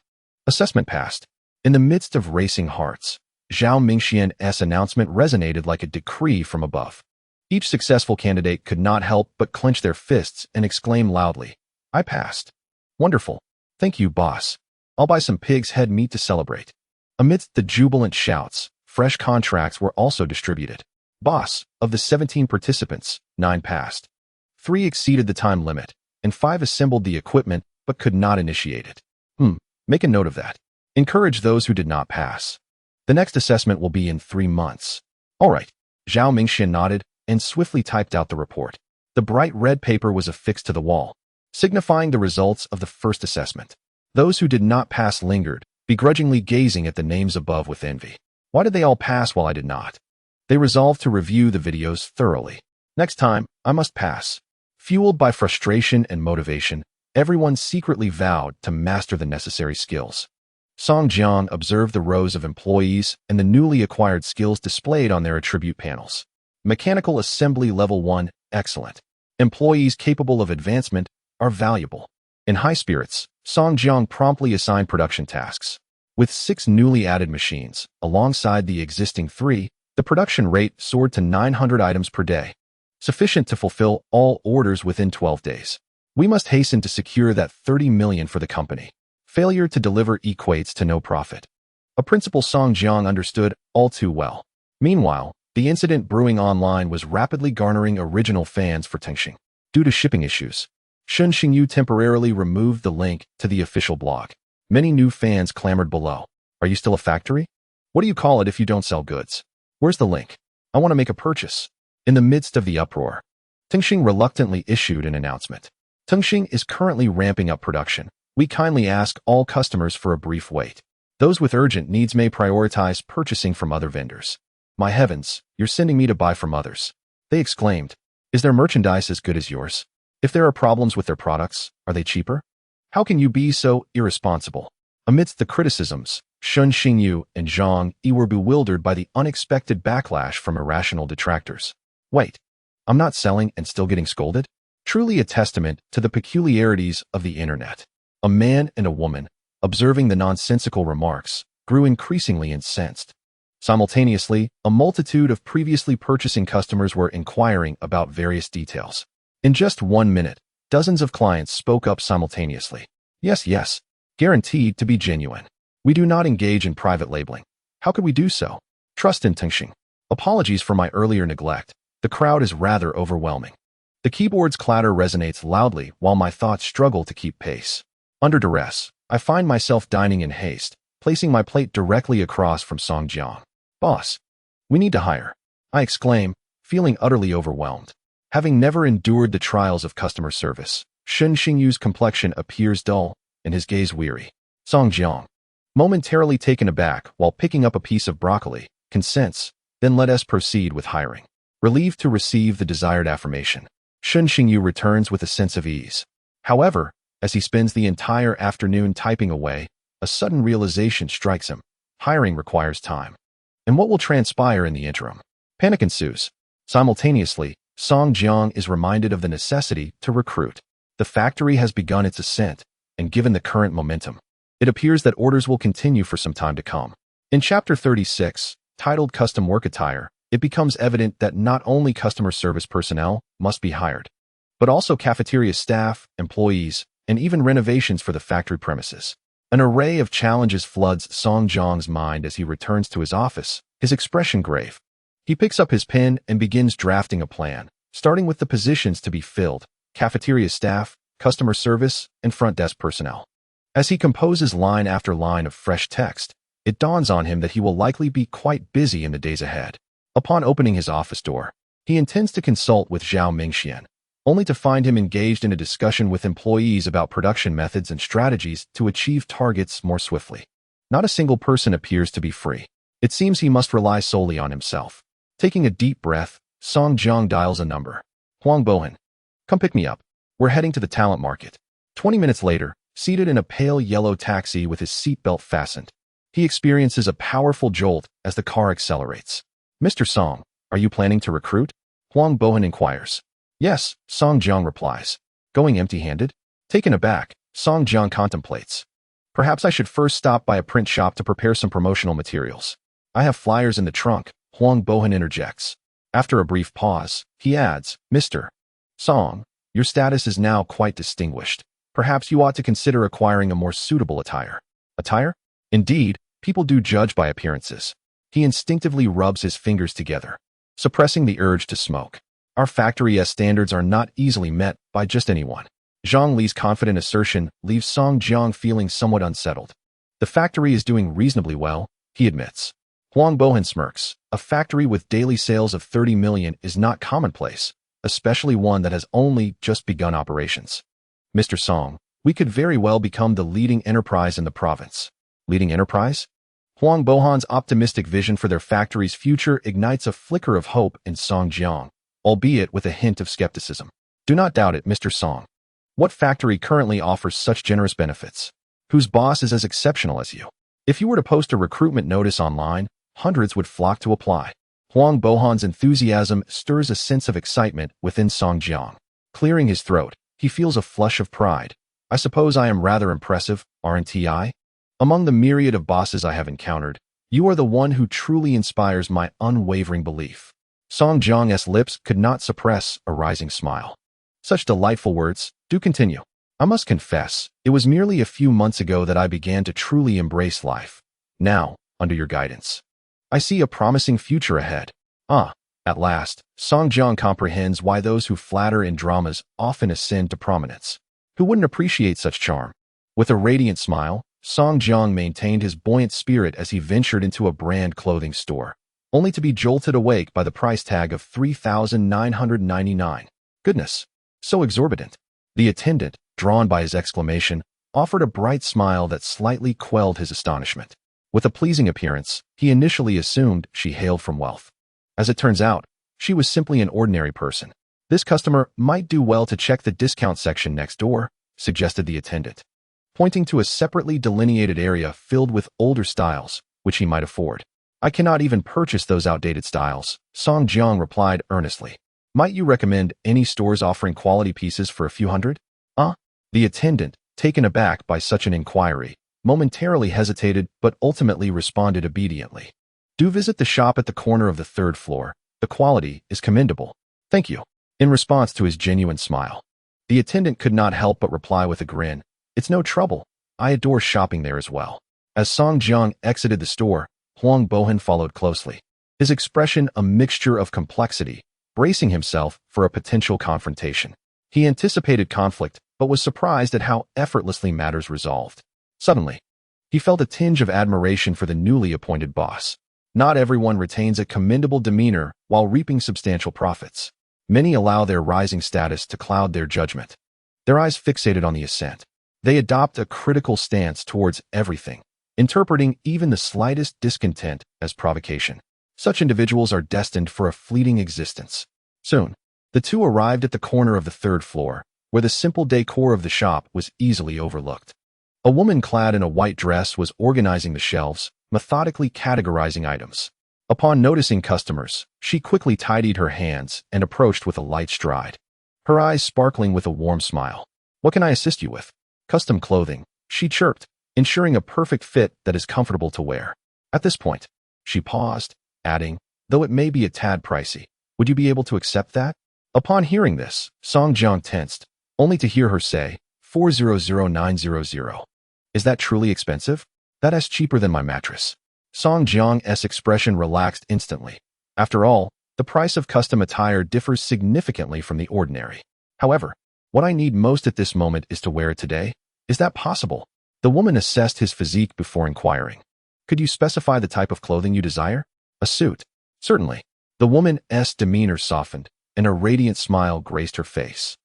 assessment passed. In the midst of racing hearts, Zhao Mingxian's announcement resonated like a decree from above. Each successful candidate could not help but clench their fists and exclaim loudly, "I passed." "Wonderful. Thank you, boss. I'll buy some pig's head meat to celebrate." Amidst the jubilant shouts, fresh contracts were also distributed. "Boss, of the 17 participants, 9 passed. 3 exceeded the time limit, and 5 assembled the equipment but could not initiate it. Make a note of that. Encourage those who did not pass. The next assessment will be in 3 months." "All right." Zhao Mingxian nodded and swiftly typed out the report. The bright red paper was affixed to the wall, signifying the results of the first assessment. Those who did not pass lingered, begrudgingly gazing at the names above with envy. Why did they all pass while I did not? They resolved to review the videos thoroughly. Next time, I must pass. Fueled by frustration and motivation, everyone secretly vowed to master the necessary skills. Song Jiang observed the rows of employees and the newly acquired skills displayed on their attribute panels. Mechanical Assembly Level 1, excellent. Employees capable of advancement are valuable. In high spirits, Song Jiang promptly assigned production tasks. With 6 newly added machines, alongside the existing 3, the production rate soared to 900 items per day, sufficient to fulfill all orders within 12 days. We must hasten to secure that 30 million for the company. Failure to deliver equates to no profit. A principle Song Jiang understood all too well. Meanwhile, the incident brewing online was rapidly garnering original fans for Tengsheng. Due to shipping issues, Shun Xingyu temporarily removed the link to the official blog. Many new fans clamored below. "Are you still a factory? What do you call it if you don't sell goods? Where's the link? I want to make a purchase." In the midst of the uproar, Tengsheng reluctantly issued an announcement. "Tengsheng is currently ramping up production. We kindly ask all customers for a brief wait. Those with urgent needs may prioritize purchasing from other vendors." "My heavens, you're sending me to buy from others," they exclaimed. "Is their merchandise as good as yours? If there are problems with their products, are they cheaper? How can you be so irresponsible?" Amidst the criticisms, Shun Xingyu and Zhang Yi were bewildered by the unexpected backlash from irrational detractors. "Wait, I'm not selling and still getting scolded?" Truly a testament to the peculiarities of the internet. A man and a woman, observing the nonsensical remarks, grew increasingly incensed. Simultaneously, a multitude of previously purchasing customers were inquiring about various details. In just 1 minute, dozens of clients spoke up simultaneously. Yes, guaranteed to be genuine. We do not engage in private labeling. How could we do so? Trust in Tengsheng. Apologies for my earlier neglect. The crowd is rather overwhelming. The keyboard's clatter resonates loudly while my thoughts struggle to keep pace. Under duress, I find myself dining in haste, placing my plate directly across from Song Jiang. "Boss, we need to hire," I exclaim, feeling utterly overwhelmed. Having never endured the trials of customer service, Shun Xingyu's complexion appears dull and his gaze weary. Song Jiang, momentarily taken aback while picking up a piece of broccoli, consents, "Then let us proceed with hiring." Relieved to receive the desired affirmation, Shun Xingyu returns with a sense of ease. However, as he spends the entire afternoon typing away, a sudden realization strikes him. Hiring requires time. And what will transpire in the interim? Panic ensues. Simultaneously, Song Jiang is reminded of the necessity to recruit. The factory has begun its ascent, and given the current momentum, it appears that orders will continue for some time to come. In Chapter 36, titled Custom Work Attire, it becomes evident that not only customer service personnel must be hired, but also cafeteria staff, employees, and even renovations for the factory premises. An array of challenges floods Song Jiang's mind as he returns to his office, his expression grave. He picks up his pen and begins drafting a plan, starting with the positions to be filled: cafeteria staff, customer service, and front desk personnel. As he composes line after line of fresh text, it dawns on him that he will likely be quite busy in the days ahead. Upon opening his office door, he intends to consult with Zhao Mingxian, only to find him engaged in a discussion with employees about production methods and strategies to achieve targets more swiftly. Not a single person appears to be free. It seems he must rely solely on himself. Taking a deep breath, Song Jiang dials a number. Huang Bohan, come pick me up. We're heading to the talent market. 20 minutes later, seated in a pale yellow taxi with his seatbelt fastened, he experiences a powerful jolt as the car accelerates. Mr. Song, are you planning to recruit? Huang Bohan inquires. Yes, Song Jiang replies. Going empty-handed? Taken aback, Song Jiang contemplates. Perhaps I should first stop by a print shop to prepare some promotional materials. I have flyers in the trunk, Huang Bohan interjects. After a brief pause, he adds, Mr. Song, your status is now quite distinguished. Perhaps you ought to consider acquiring a more suitable attire. Attire? Indeed, people do judge by appearances. He instinctively rubs his fingers together, suppressing the urge to smoke. Our factory standards are not easily met by just anyone. Zhang Li's confident assertion leaves Song Jiang feeling somewhat unsettled. The factory is doing reasonably well, he admits. Huang Bohan smirks. A factory with daily sales of 30 million is not commonplace, especially one that has only just begun operations. Mr. Song, we could very well become the leading enterprise in the province. Leading enterprise? Huang Bohan's optimistic vision for their factory's future ignites a flicker of hope in Song Jiang, albeit with a hint of skepticism. Do not doubt it, Mr. Song. What factory currently offers such generous benefits? Whose boss is as exceptional as you? If you were to post a recruitment notice online, hundreds would flock to apply. Huang Bohan's enthusiasm stirs a sense of excitement within Song Jiang. Clearing his throat, he feels a flush of pride. I suppose I am rather impressive, aren't I? Among the myriad of bosses I have encountered, you are the one who truly inspires my unwavering belief. Song Jiang's lips could not suppress a rising smile. Such delightful words. Do continue. I must confess, it was merely a few months ago that I began to truly embrace life. Now, under your guidance, I see a promising future ahead. At last, Song Jiang comprehends why those who flatter in dramas often ascend to prominence. Who wouldn't appreciate such charm? With a radiant smile, Song Jiang maintained his buoyant spirit as he ventured into a brand clothing store, only to be jolted awake by the price tag of $3,999. Goodness, so exorbitant. The attendant, drawn by his exclamation, offered a bright smile that slightly quelled his astonishment. With a pleasing appearance, he initially assumed she hailed from wealth. As it turns out, she was simply an ordinary person. This customer might do well to check the discount section next door, suggested the attendant, pointing to a separately delineated area filled with older styles, which he might afford. I cannot even purchase those outdated styles, Song Jiang replied earnestly. Might you recommend any stores offering quality pieces for a few hundred? The attendant, taken aback by such an inquiry, momentarily hesitated but ultimately responded obediently. Do visit the shop at the corner of the 3rd floor. The quality is commendable. Thank you. In response to his genuine smile, the attendant could not help but reply with a grin. It's no trouble. I adore shopping there as well. As Song Jiang exited the store, Huang Bohan followed closely, his expression a mixture of complexity, bracing himself for a potential confrontation. He anticipated conflict, but was surprised at how effortlessly matters resolved. Suddenly, he felt a tinge of admiration for the newly appointed boss. Not everyone retains a commendable demeanor while reaping substantial profits. Many allow their rising status to cloud their judgment. Their eyes fixated on the ascent, they adopt a critical stance towards everything, interpreting even the slightest discontent as provocation. Such individuals are destined for a fleeting existence. Soon, the two arrived at the corner of the 3rd floor, where the simple decor of the shop was easily overlooked. A woman clad in a white dress was organizing the shelves, methodically categorizing items. Upon noticing customers, she quickly tidied her hands and approached with a light stride, her eyes sparkling with a warm smile. What can I assist you with? Custom clothing, she chirped, ensuring a perfect fit that is comfortable to wear. At this point, she paused, adding, though it may be a tad pricey, would you be able to accept that? Upon hearing this, Song Jiang tensed, only to hear her say, 400900. Is that truly expensive? That's cheaper than my mattress. Song Jiang's expression relaxed instantly. After all, the price of custom attire differs significantly from the ordinary. However, what I need most at this moment is to wear it today. Is that possible? The woman assessed his physique before inquiring. Could you specify the type of clothing you desire? A suit. Certainly. The woman's demeanor softened, and a radiant smile graced her face.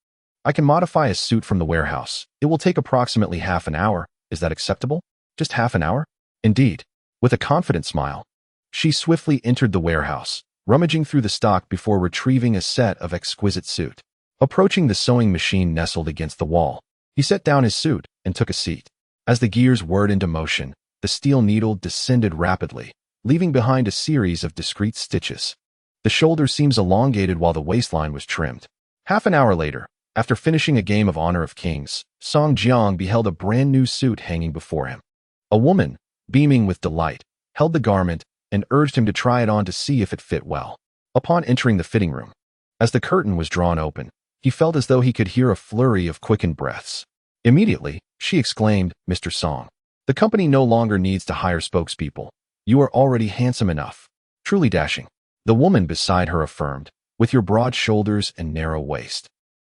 I can modify a suit from the warehouse. It will take approximately half an hour. Is that acceptable? Just half an hour? Indeed. With a confident smile, she swiftly entered the warehouse, rummaging through the stock before retrieving a set of exquisite suit. Approaching the sewing machine nestled against the wall, he set down his suit and took a seat. As the gears whirred into motion, the steel needle descended rapidly, leaving behind a series of discrete stitches. The shoulder seams elongated while the waistline was trimmed. Half an hour later, after finishing a game of Honor of Kings, Song Jiang beheld a brand new suit hanging before him. A woman, beaming with delight, held the garment and urged him to try it on to see if it fit well. Upon entering the fitting room, as the curtain was drawn open, he felt as though he could hear a flurry of quickened breaths. Immediately, she exclaimed, "Mr. Song, the company no longer needs to hire spokespeople. You are already handsome enough. Truly dashing." The woman beside her affirmed, "With your broad shoulders and narrow waist,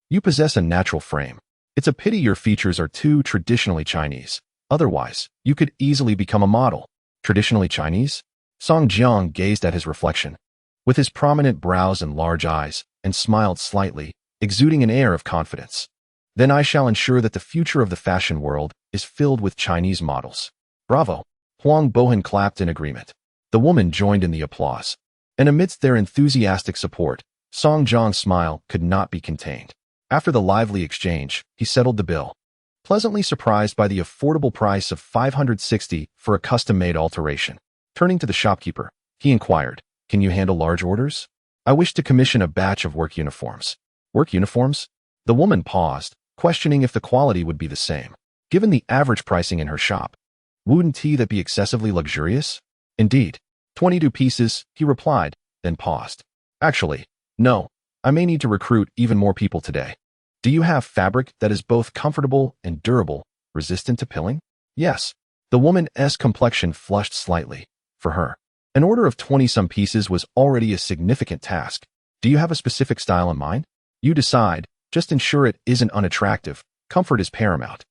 you possess a natural frame. It's a pity your features are too traditionally Chinese. Otherwise, you could easily become a model." Traditionally Chinese? Song Jiang gazed at his reflection, with his prominent brows and large eyes, and smiled slightly, exuding an air of confidence. "Then I shall ensure that the future of the fashion world is filled with Chinese models." "Bravo!" Huang Bohan clapped in agreement. The woman joined in the applause. And amidst their enthusiastic support, Song Jiang's smile could not be contained. After the lively exchange, he settled the bill. Pleasantly surprised by the affordable price of 560 for a custom-made alteration. Turning to the shopkeeper, he inquired, "Can you handle large orders? I wish to commission a batch of work uniforms." "Work uniforms?" The woman paused, questioning if the quality would be the same, given the average pricing in her shop. "Wouldn't that be excessively luxurious?" "Indeed. 22 pieces," he replied, then paused. "Actually, no. I may need to recruit even more people today." "Do you have fabric that is both comfortable and durable, resistant to pilling?" "Yes." The woman's complexion flushed slightly. For her, an order of 20-some pieces was already a significant task. "Do you have a specific style in mind?" "You decide. Just ensure it isn't unattractive. Comfort is paramount."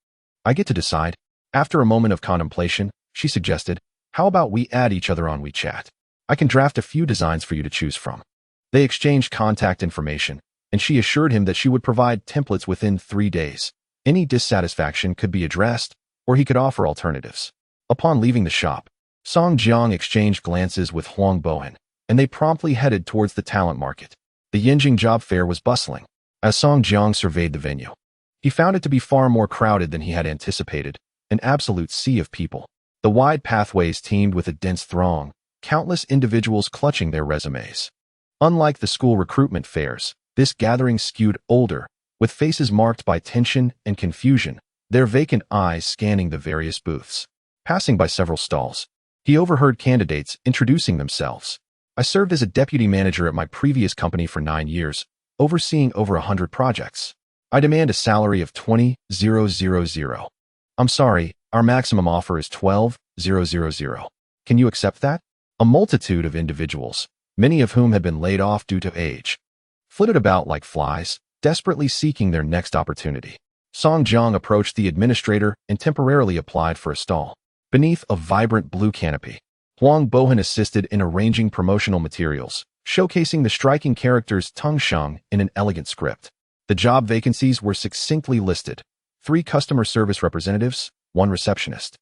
"I get to decide." After a moment of contemplation, she suggested, "How about we add each other on WeChat? I can draft a few designs for you to choose from." They exchanged contact information, and she assured him that she would provide templates within 3 days. Any dissatisfaction could be addressed, or he could offer alternatives. Upon leaving the shop, Song Jiang exchanged glances with Huang Bohan, and they promptly headed towards the talent market. The Yenjing job fair was bustling. As Song Jiang surveyed the venue, he found it to be far more crowded than he had anticipated, an absolute sea of people. The wide pathways teemed with a dense throng, countless individuals clutching their resumes. Unlike the school recruitment fairs, this gathering skewed older, with faces marked by tension and confusion, their vacant eyes scanning the various booths. Passing by several stalls, he overheard candidates introducing themselves. "I served as a deputy manager at my previous company for 9 years, overseeing over 100 projects. I demand a salary of 20,000. I'm sorry, our maximum offer is 12,000. Can you accept that?" A multitude of individuals, many of whom had been laid off due to age, flitted about like flies, desperately seeking their next opportunity. Song Jiang approached the administrator and temporarily applied for a stall. Beneath a vibrant blue canopy, Huang Bohan assisted in arranging promotional materials, showcasing the striking characters Tengsheng in an elegant script. The job vacancies were succinctly listed: 3 customer service representatives, 1 receptionist,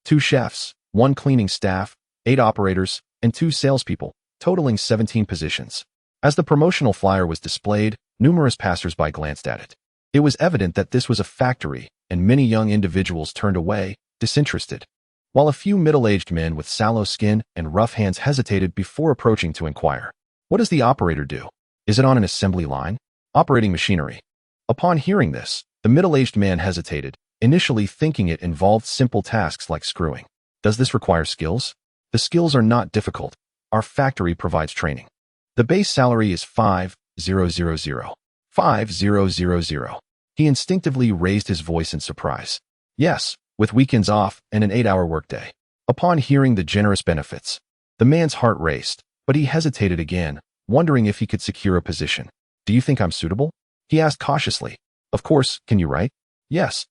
2 chefs, 1 cleaning staff, 8 operators, and 2 salespeople, totaling 17 positions. As the promotional flyer was displayed, numerous passers-by glanced at it. It was evident that this was a factory, and many young individuals turned away, disinterested, while a few middle-aged men with sallow skin and rough hands hesitated before approaching to inquire. "What does the operator do? Is it on an assembly line?" "Operating machinery." Upon hearing this, the middle-aged man hesitated, initially thinking it involved simple tasks like screwing. "Does this require skills?" "The skills are not difficult. Our factory provides training. The base salary is 5,000. 5,000. He instinctively raised his voice in surprise. "Yes, with weekends off and an 8-hour workday." Upon hearing the generous benefits, the man's heart raced, but he hesitated again, wondering if he could secure a position. "Do you think I'm suitable?" he asked cautiously. "Of course, can you write?" "Yes.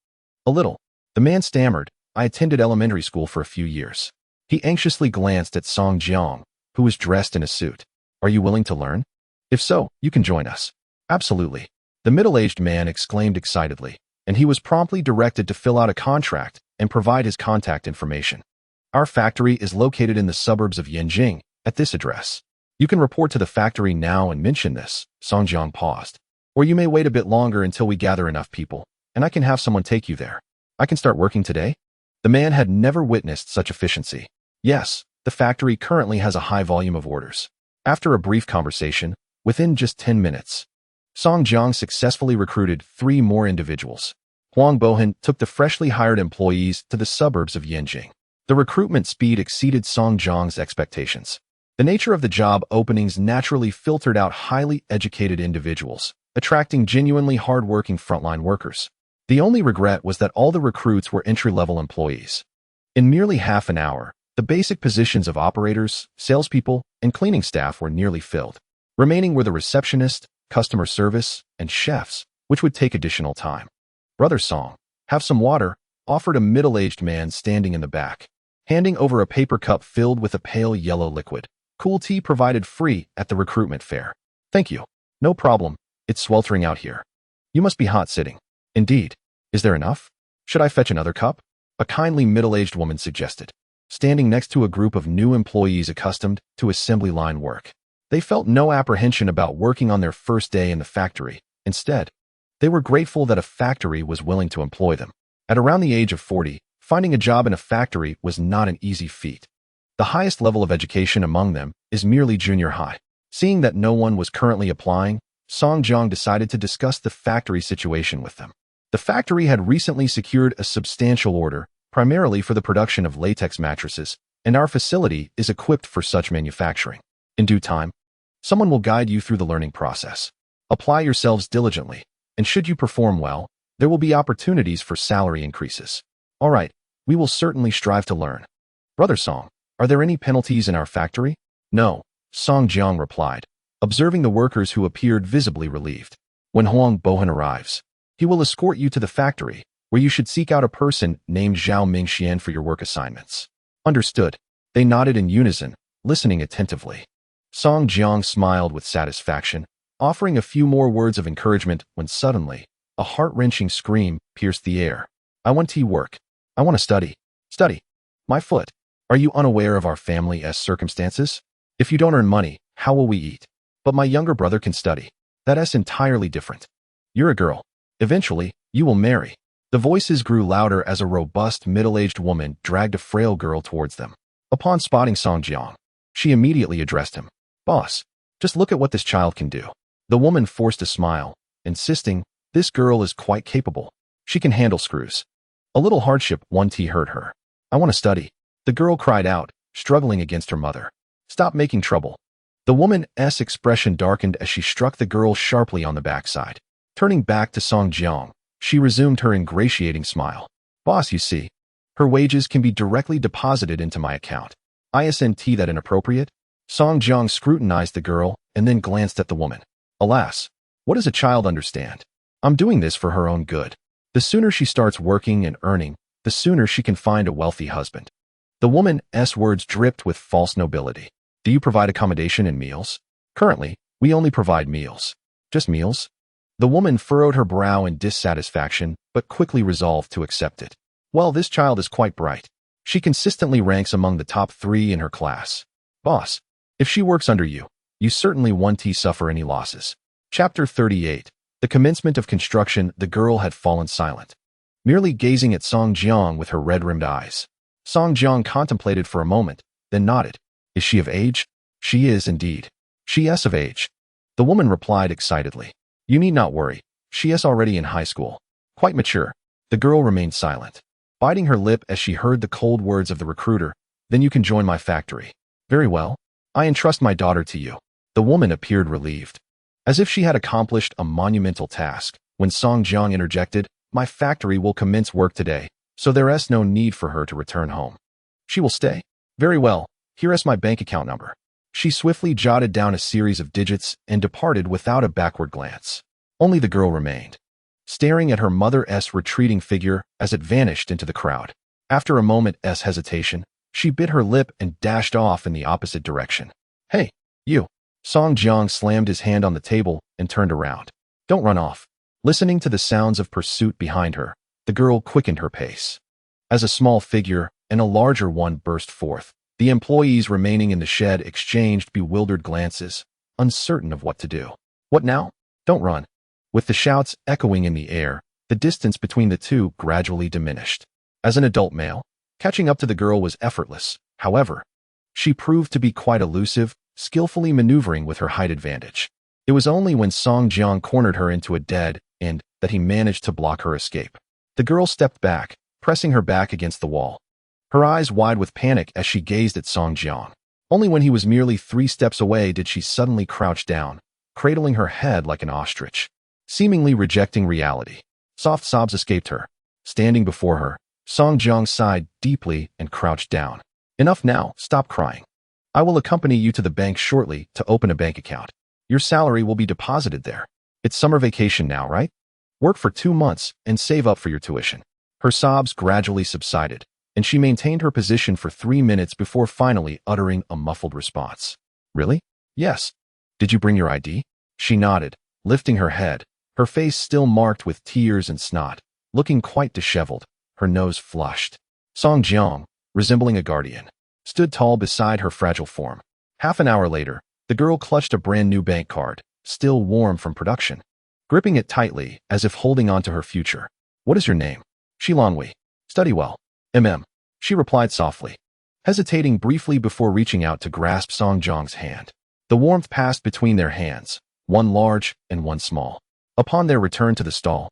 A little." The man stammered, I attended elementary school for a few years. He anxiously glanced at Song Jiang, who was dressed in a suit. Are you willing to learn? If so, you can join us. Absolutely. The middle-aged man exclaimed excitedly, and he was promptly directed to fill out a contract and provide his contact information. Our factory is located in the suburbs of Yanjing, at this address. You can report to the factory now and mention this. Song Jiang paused. Or you may wait a bit longer until we gather enough people, and I can have someone take you there. I can start working today? The man had never witnessed such efficiency. Yes, the factory currently has a high volume of orders. After a brief conversation, within just 10 minutes, Song Jiang successfully recruited 3 more individuals. Huang Bohan took the freshly hired employees to the suburbs of Yanjing. The recruitment speed exceeded Song Jiang's expectations. The nature of the job openings naturally filtered out highly educated individuals, attracting genuinely hard-working frontline workers. The only regret was that all the recruits were entry-level employees. In merely half an hour, the basic positions of operators, salespeople, and cleaning staff were nearly filled. Remaining were the receptionist, customer service, and chefs, which would take additional time. Brother Song, have some water, offered a middle-aged man standing in the back, handing over a paper cup filled with a pale yellow liquid. Cool tea provided free at the recruitment fair. Thank you. No problem. It's sweltering out here. You must be hot sitting. Indeed. Is there enough? Should I fetch another cup? A kindly middle-aged woman suggested, standing next to a group of new employees accustomed to assembly line work. They felt no apprehension about working on their first day in the factory. Instead, they were grateful that a factory was willing to employ them. At around the age of 40, finding a job in a factory was not an easy feat. The highest level of education among them is merely junior high. Seeing that no one was currently applying, Song Jiang decided to discuss the factory situation with them. The factory had recently secured a substantial order, primarily for the production of latex mattresses, and our facility is equipped for such manufacturing. In due time, someone will guide you through the learning process. Apply yourselves diligently, and should you perform well, there will be opportunities for salary increases. All right, we will certainly strive to learn. Brother Song, are there any penalties in our factory? No, Song Jiang replied, observing the workers who appeared visibly relieved. When Huang Bohan arrives, he will escort you to the factory, where you should seek out a person named Zhao Mingxian for your work assignments. Understood. They nodded in unison, listening attentively. Song Jiang smiled with satisfaction, offering a few more words of encouragement when suddenly, a heart-wrenching scream pierced the air. I want to work. I want to study. Study. My foot. Are you unaware of our family's circumstances? If you don't earn money, how will we eat? But my younger brother can study. That's entirely different. You're a girl. Eventually, you will marry. The voices grew louder as a robust middle-aged woman dragged a frail girl towards them. Upon spotting Song Jiang, she immediately addressed him. Boss, just look at what this child can do. The woman forced a smile, insisting, this girl is quite capable. She can handle screws. A little hardship one tea hurt her. I want to study. The girl cried out, struggling against her mother. Stop making trouble. The woman's expression darkened as she struck the girl sharply on the backside. Turning back to Song Jiang, she resumed her ingratiating smile. Boss, you see, her wages can be directly deposited into my account. Isn't that inappropriate? Song Jiang scrutinized the girl and then glanced at the woman. Alas, what does a child understand? I'm doing this for her own good. The sooner she starts working and earning, the sooner she can find a wealthy husband. The woman's words dripped with false nobility. Do you provide accommodation and meals? Currently, we only provide meals. Just meals? The woman furrowed her brow in dissatisfaction, but quickly resolved to accept it. Well, this child is quite bright. She consistently ranks among the top 3 in her class. Boss, if she works under you, you certainly won't suffer any losses. Chapter 38. The commencement of construction. The girl had fallen silent, merely gazing at Song Jiang with her red-rimmed eyes. Song Jiang contemplated for a moment, then nodded. Is she of age? She is indeed. She is of age. The woman replied excitedly. You need not worry. She is already in high school. Quite mature. The girl remained silent, biting her lip as she heard the cold words of the recruiter. Then you can join my factory. Very well. I entrust my daughter to you. The woman appeared relieved, as if she had accomplished a monumental task. When Song Jiang interjected, my factory will commence work today, so there is no need for her to return home. She will stay. Very well. Here is my bank account number. She swiftly jotted down a series of digits and departed without a backward glance. Only the girl remained, staring at her mother's retreating figure as it vanished into the crowd. After a moment's hesitation, she bit her lip and dashed off in the opposite direction. Hey, you. Song Jiang slammed his hand on the table and turned around. Don't run off. Listening to the sounds of pursuit behind her, the girl quickened her pace. As a small figure and a larger one burst forth, the employees remaining in the shed exchanged bewildered glances, uncertain of what to do. What now? Don't run. With the shouts echoing in the air, the distance between the two gradually diminished. As an adult male, catching up to the girl was effortless. However, she proved to be quite elusive, skillfully maneuvering with her height advantage. It was only when Song Jiang cornered her into a dead end that he managed to block her escape. The girl stepped back, pressing her back against the wall, her eyes wide with panic as she gazed at Song Jiang. Only when he was merely 3 steps away did she suddenly crouch down, cradling her head like an ostrich, seemingly rejecting reality. Soft sobs escaped her. Standing before her, Song Jiang sighed deeply and crouched down. Enough now, stop crying. I will accompany you to the bank shortly to open a bank account. Your salary will be deposited there. It's summer vacation now, right? Work for 2 months and save up for your tuition. Her sobs gradually subsided, and she maintained her position for 3 minutes before finally uttering a muffled response. Really? Yes. Did you bring your ID? She nodded, lifting her head, her face still marked with tears and snot, looking quite disheveled, her nose flushed. Song Jiang, resembling a guardian, stood tall beside her fragile form. Half an hour later, the girl clutched a brand new bank card, still warm from production, gripping it tightly as if holding on to her future. What is your name? Shilanwei. Study well. She replied softly, hesitating briefly before reaching out to grasp Song Jiang's hand. The warmth passed between their hands, one large and one small. Upon their return to the stall,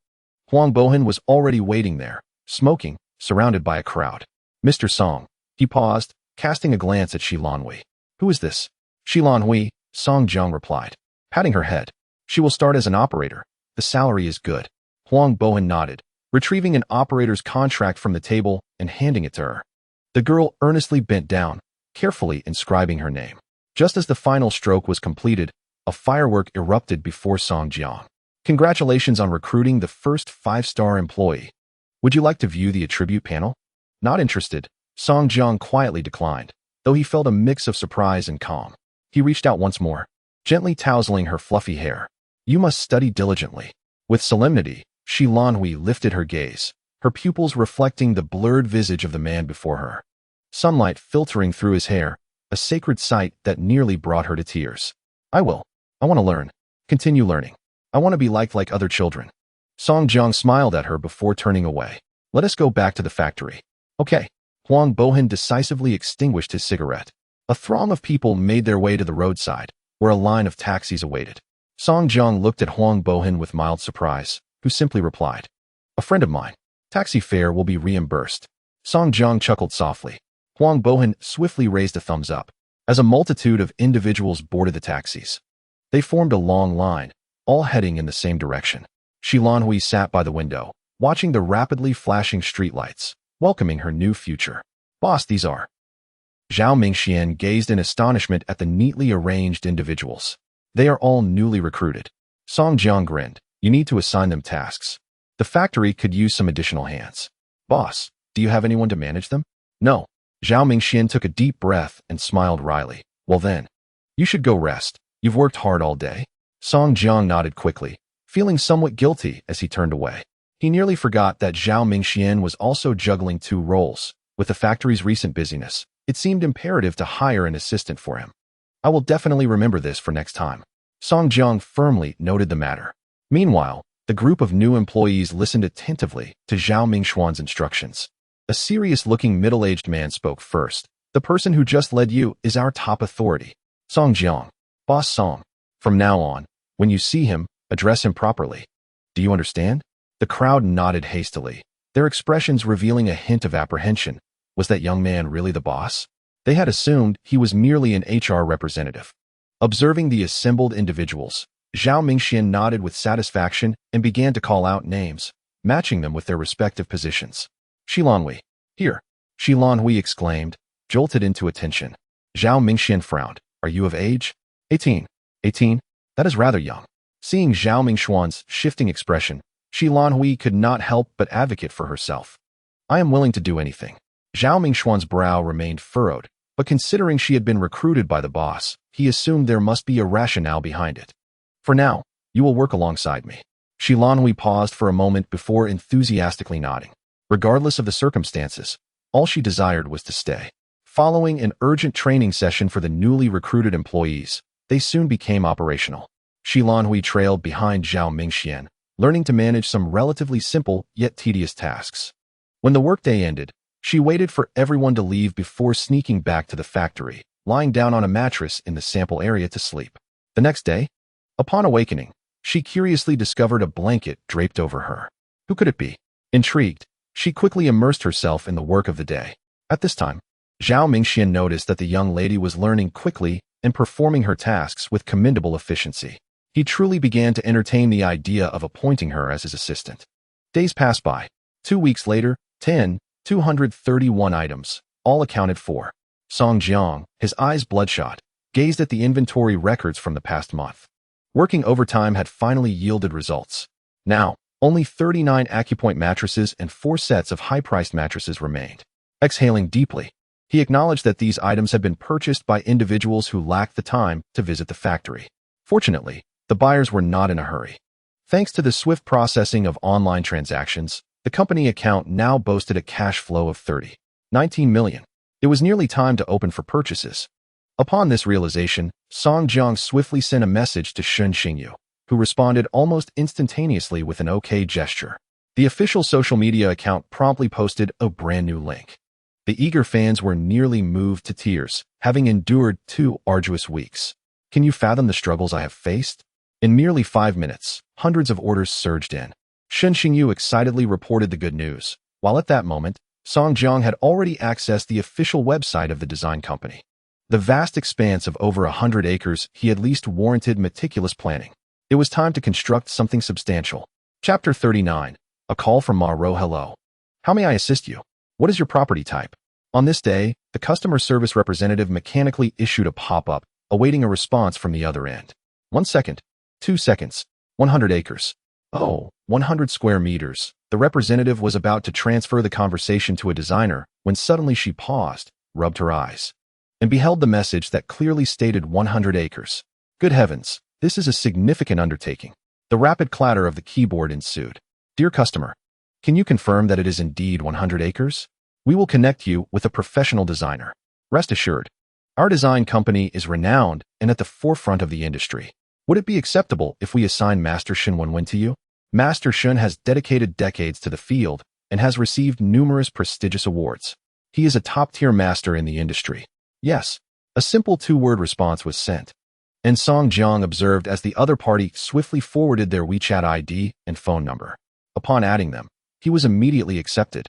Huang Bohan was already waiting there, smoking, surrounded by a crowd. Mr. Song. He paused, casting a glance at Shilanwei. Who is this? Shilanwei, Song Jiang replied, patting her head. She will start as an operator. The salary is good. Huang Bohan nodded, retrieving an operator's contract from the table and handing it to her. The girl earnestly bent down, carefully inscribing her name. Just as the final stroke was completed, a firework erupted before Song Jiang. Congratulations on recruiting the first 5-star employee. Would you like to view the attribute panel? Not interested, Song Jiang quietly declined, though he felt a mix of surprise and calm. He reached out once more, gently tousling her fluffy hair. You must study diligently. With solemnity, Shilanwei lifted her gaze, her pupils reflecting the blurred visage of the man before her. Sunlight filtering through his hair, a sacred sight that nearly brought her to tears. I will. I want to learn. Continue learning. I want to be like other children. Song Jiang smiled at her before turning away. Let us go back to the factory. Okay. Huang Bohan decisively extinguished his cigarette. A throng of people made their way to the roadside, where a line of taxis awaited. Song Jiang looked at Huang Bohan with mild surprise, who simply replied, a friend of mine. Taxi fare will be reimbursed. Song Jiang chuckled softly. Huang Bohan swiftly raised a thumbs up, as a multitude of individuals boarded the taxis. They formed a long line, all heading in the same direction. Shilanhui sat by the window, watching the rapidly flashing streetlights, welcoming her new future. Boss, these are. Zhao Mingxian gazed in astonishment at the neatly arranged individuals. They are all newly recruited. Song Jiang grinned. You need to assign them tasks. The factory could use some additional hands. Boss, do you have anyone to manage them? No. Zhao Mingxian took a deep breath and smiled wryly. Well then, you should go rest. You've worked hard all day. Song Jiang nodded quickly, feeling somewhat guilty as he turned away. He nearly forgot that Zhao Mingxian was also juggling 2 roles. With the factory's recent busyness, it seemed imperative to hire an assistant for him. I will definitely remember this for next time. Song Jiang firmly noted the matter. Meanwhile, the group of new employees listened attentively to Zhao Mingxuan's instructions. A serious-looking middle-aged man spoke first. The person who just led you is our top authority. Song Jiang. Boss Song. From now on, when you see him, address him properly. Do you understand? The crowd nodded hastily, their expressions revealing a hint of apprehension. Was that young man really the boss? They had assumed he was merely an HR representative. Observing the assembled individuals, Zhao Mingxian nodded with satisfaction and began to call out names, matching them with their respective positions. Shilanwei. Here. Shilanwei exclaimed, jolted into attention. Zhao Mingxian frowned. Are you of age? 18. 18? That is rather young. Seeing Zhao Mingxuan's shifting expression, Shilanhui could not help but advocate for herself. I am willing to do anything. Zhao Mingxuan's brow remained furrowed, but considering she had been recruited by the boss, he assumed there must be a rationale behind it. For now, you will work alongside me. Shi Lanhui paused for a moment before enthusiastically nodding. Regardless of the circumstances, all she desired was to stay. Following an urgent training session for the newly recruited employees, they soon became operational. Shi Lanhui trailed behind Zhao Mingxian, learning to manage some relatively simple yet tedious tasks. When the workday ended, she waited for everyone to leave before sneaking back to the factory, lying down on a mattress in the sample area to sleep. The next day, upon awakening, she curiously discovered a blanket draped over her. Who could it be? Intrigued, she quickly immersed herself in the work of the day. At this time, Zhao Mingxian noticed that the young lady was learning quickly and performing her tasks with commendable efficiency. He truly began to entertain the idea of appointing her as his assistant. Days passed by. 2 weeks later, 231 items, all accounted for. Song Jiang, his eyes bloodshot, gazed at the inventory records from the past month. Working overtime had finally yielded results. Now, only 39 acupoint mattresses and 4 sets of high-priced mattresses remained. Exhaling deeply, he acknowledged that these items had been purchased by individuals who lacked the time to visit the factory. Fortunately, the buyers were not in a hurry. Thanks to the swift processing of online transactions, the company account now boasted a cash flow of 19 million. It was nearly time to open for purchases. Upon this realization, Song Jiang swiftly sent a message to Shun Xingyu, who responded almost instantaneously with an OK gesture. The official social media account promptly posted a brand new link. The eager fans were nearly moved to tears, having endured 2 arduous weeks. Can you fathom the struggles I have faced? In merely 5 minutes, hundreds of orders surged in. Shun Xingyu excitedly reported the good news, while at that moment, Song Jiang had already accessed the official website of the design company. The vast expanse of over 100 acres he at least warranted meticulous planning. It was time to construct something substantial. Chapter 39. A call from Ma Ro. Hello. How may I assist you? What is your property type? On this day, the customer service representative mechanically issued a pop-up, awaiting a response from the other end. 1 second. 2 seconds. 100 acres. Oh, 100 square meters. The representative was about to transfer the conversation to a designer when suddenly she paused, rubbed her eyes, and beheld the message that clearly stated 100 acres. Good heavens, this is a significant undertaking. The rapid clatter of the keyboard ensued. Dear customer, can you confirm that it is indeed 100 acres? We will connect you with a professional designer. Rest assured, our design company is renowned and at the forefront of the industry. Would it be acceptable if we assign Master Shun Wenwen to you? Master Shun has dedicated decades to the field and has received numerous prestigious awards. He is a top-tier master in the industry. Yes, a simple 2-word response was sent. And Song Jiang observed as the other party swiftly forwarded their WeChat ID and phone number. Upon adding them, he was immediately accepted.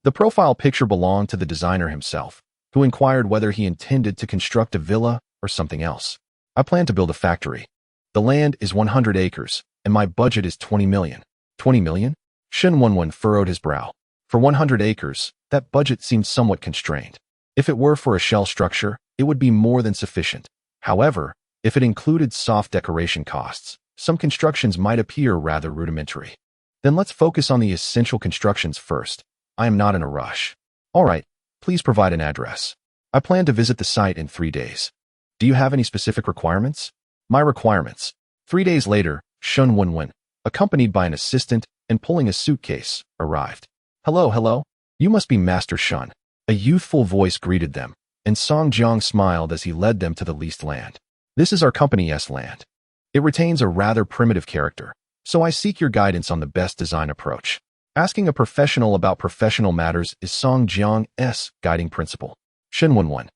The profile picture belonged to the designer himself, who inquired whether he intended to construct a villa or something else. I plan to build a factory. The land is 100 acres, and my budget is 20 million. 20 million? Shun Wenwen furrowed his brow. For 100 acres, that budget seemed somewhat constrained. If it were for a shell structure, it would be more than sufficient. However, if it included soft decoration costs, some constructions might appear rather rudimentary. Then let's focus on the essential constructions first. I am not in a rush. All right, please provide an address. I plan to visit the site in 3 days. Do you have any specific requirements? My requirements. 3 days later, Shun Wenwen, accompanied by an assistant and pulling a suitcase, arrived. Hello. You must be Master Shun. A youthful voice greeted them, and Song Jiang smiled as he led them to the leased land. This is our company's land. It retains a rather primitive character, so I seek your guidance on the best design approach. Asking a professional about professional matters is Song Jiang's guiding principle. Shun Wenwen,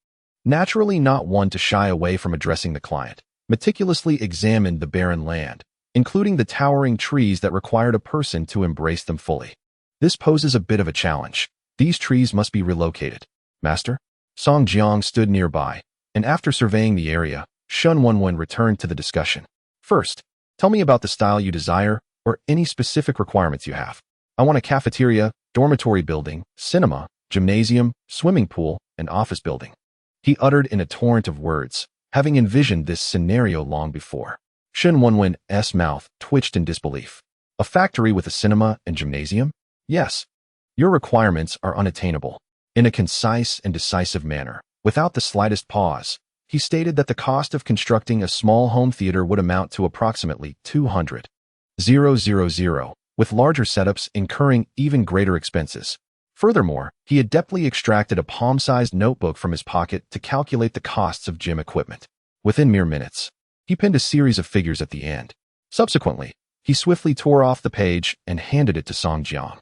naturally not one to shy away from addressing the client, meticulously examined the barren land, including the towering trees that required a person to embrace them fully. This poses a bit of a challenge. These trees must be relocated. Master? Song Jiang stood nearby, and after surveying the area, Shun Wenwen returned to the discussion. First, tell me about the style you desire or any specific requirements you have. I want a cafeteria, dormitory building, cinema, gymnasium, swimming pool, and office building. He uttered in a torrent of words, having envisioned this scenario long before. Shun Wenwen's mouth twitched in disbelief. A factory with a cinema and gymnasium? Yes. Your requirements are unattainable. In a concise and decisive manner, without the slightest pause, he stated that the cost of constructing a small home theater would amount to approximately 200,000, with larger setups incurring even greater expenses. Furthermore, he adeptly extracted a palm-sized notebook from his pocket to calculate the costs of gym equipment. Within mere minutes, he pinned a series of figures at the end. Subsequently, he swiftly tore off the page and handed it to Song Jiang.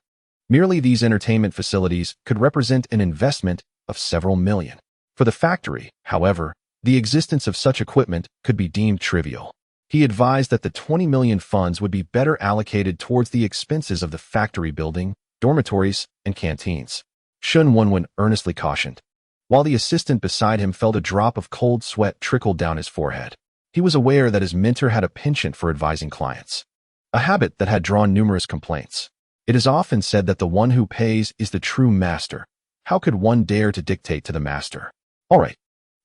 Merely these entertainment facilities could represent an investment of several million. For the factory, however, the existence of such equipment could be deemed trivial. He advised that the 20 million funds would be better allocated towards the expenses of the factory building, dormitories, and canteens. Shen Wenwen earnestly cautioned, while the assistant beside him felt a drop of cold sweat trickle down his forehead. He was aware that his mentor had a penchant for advising clients, a habit that had drawn numerous complaints. It is often said that the one who pays is the true master. How could one dare to dictate to the master? All right,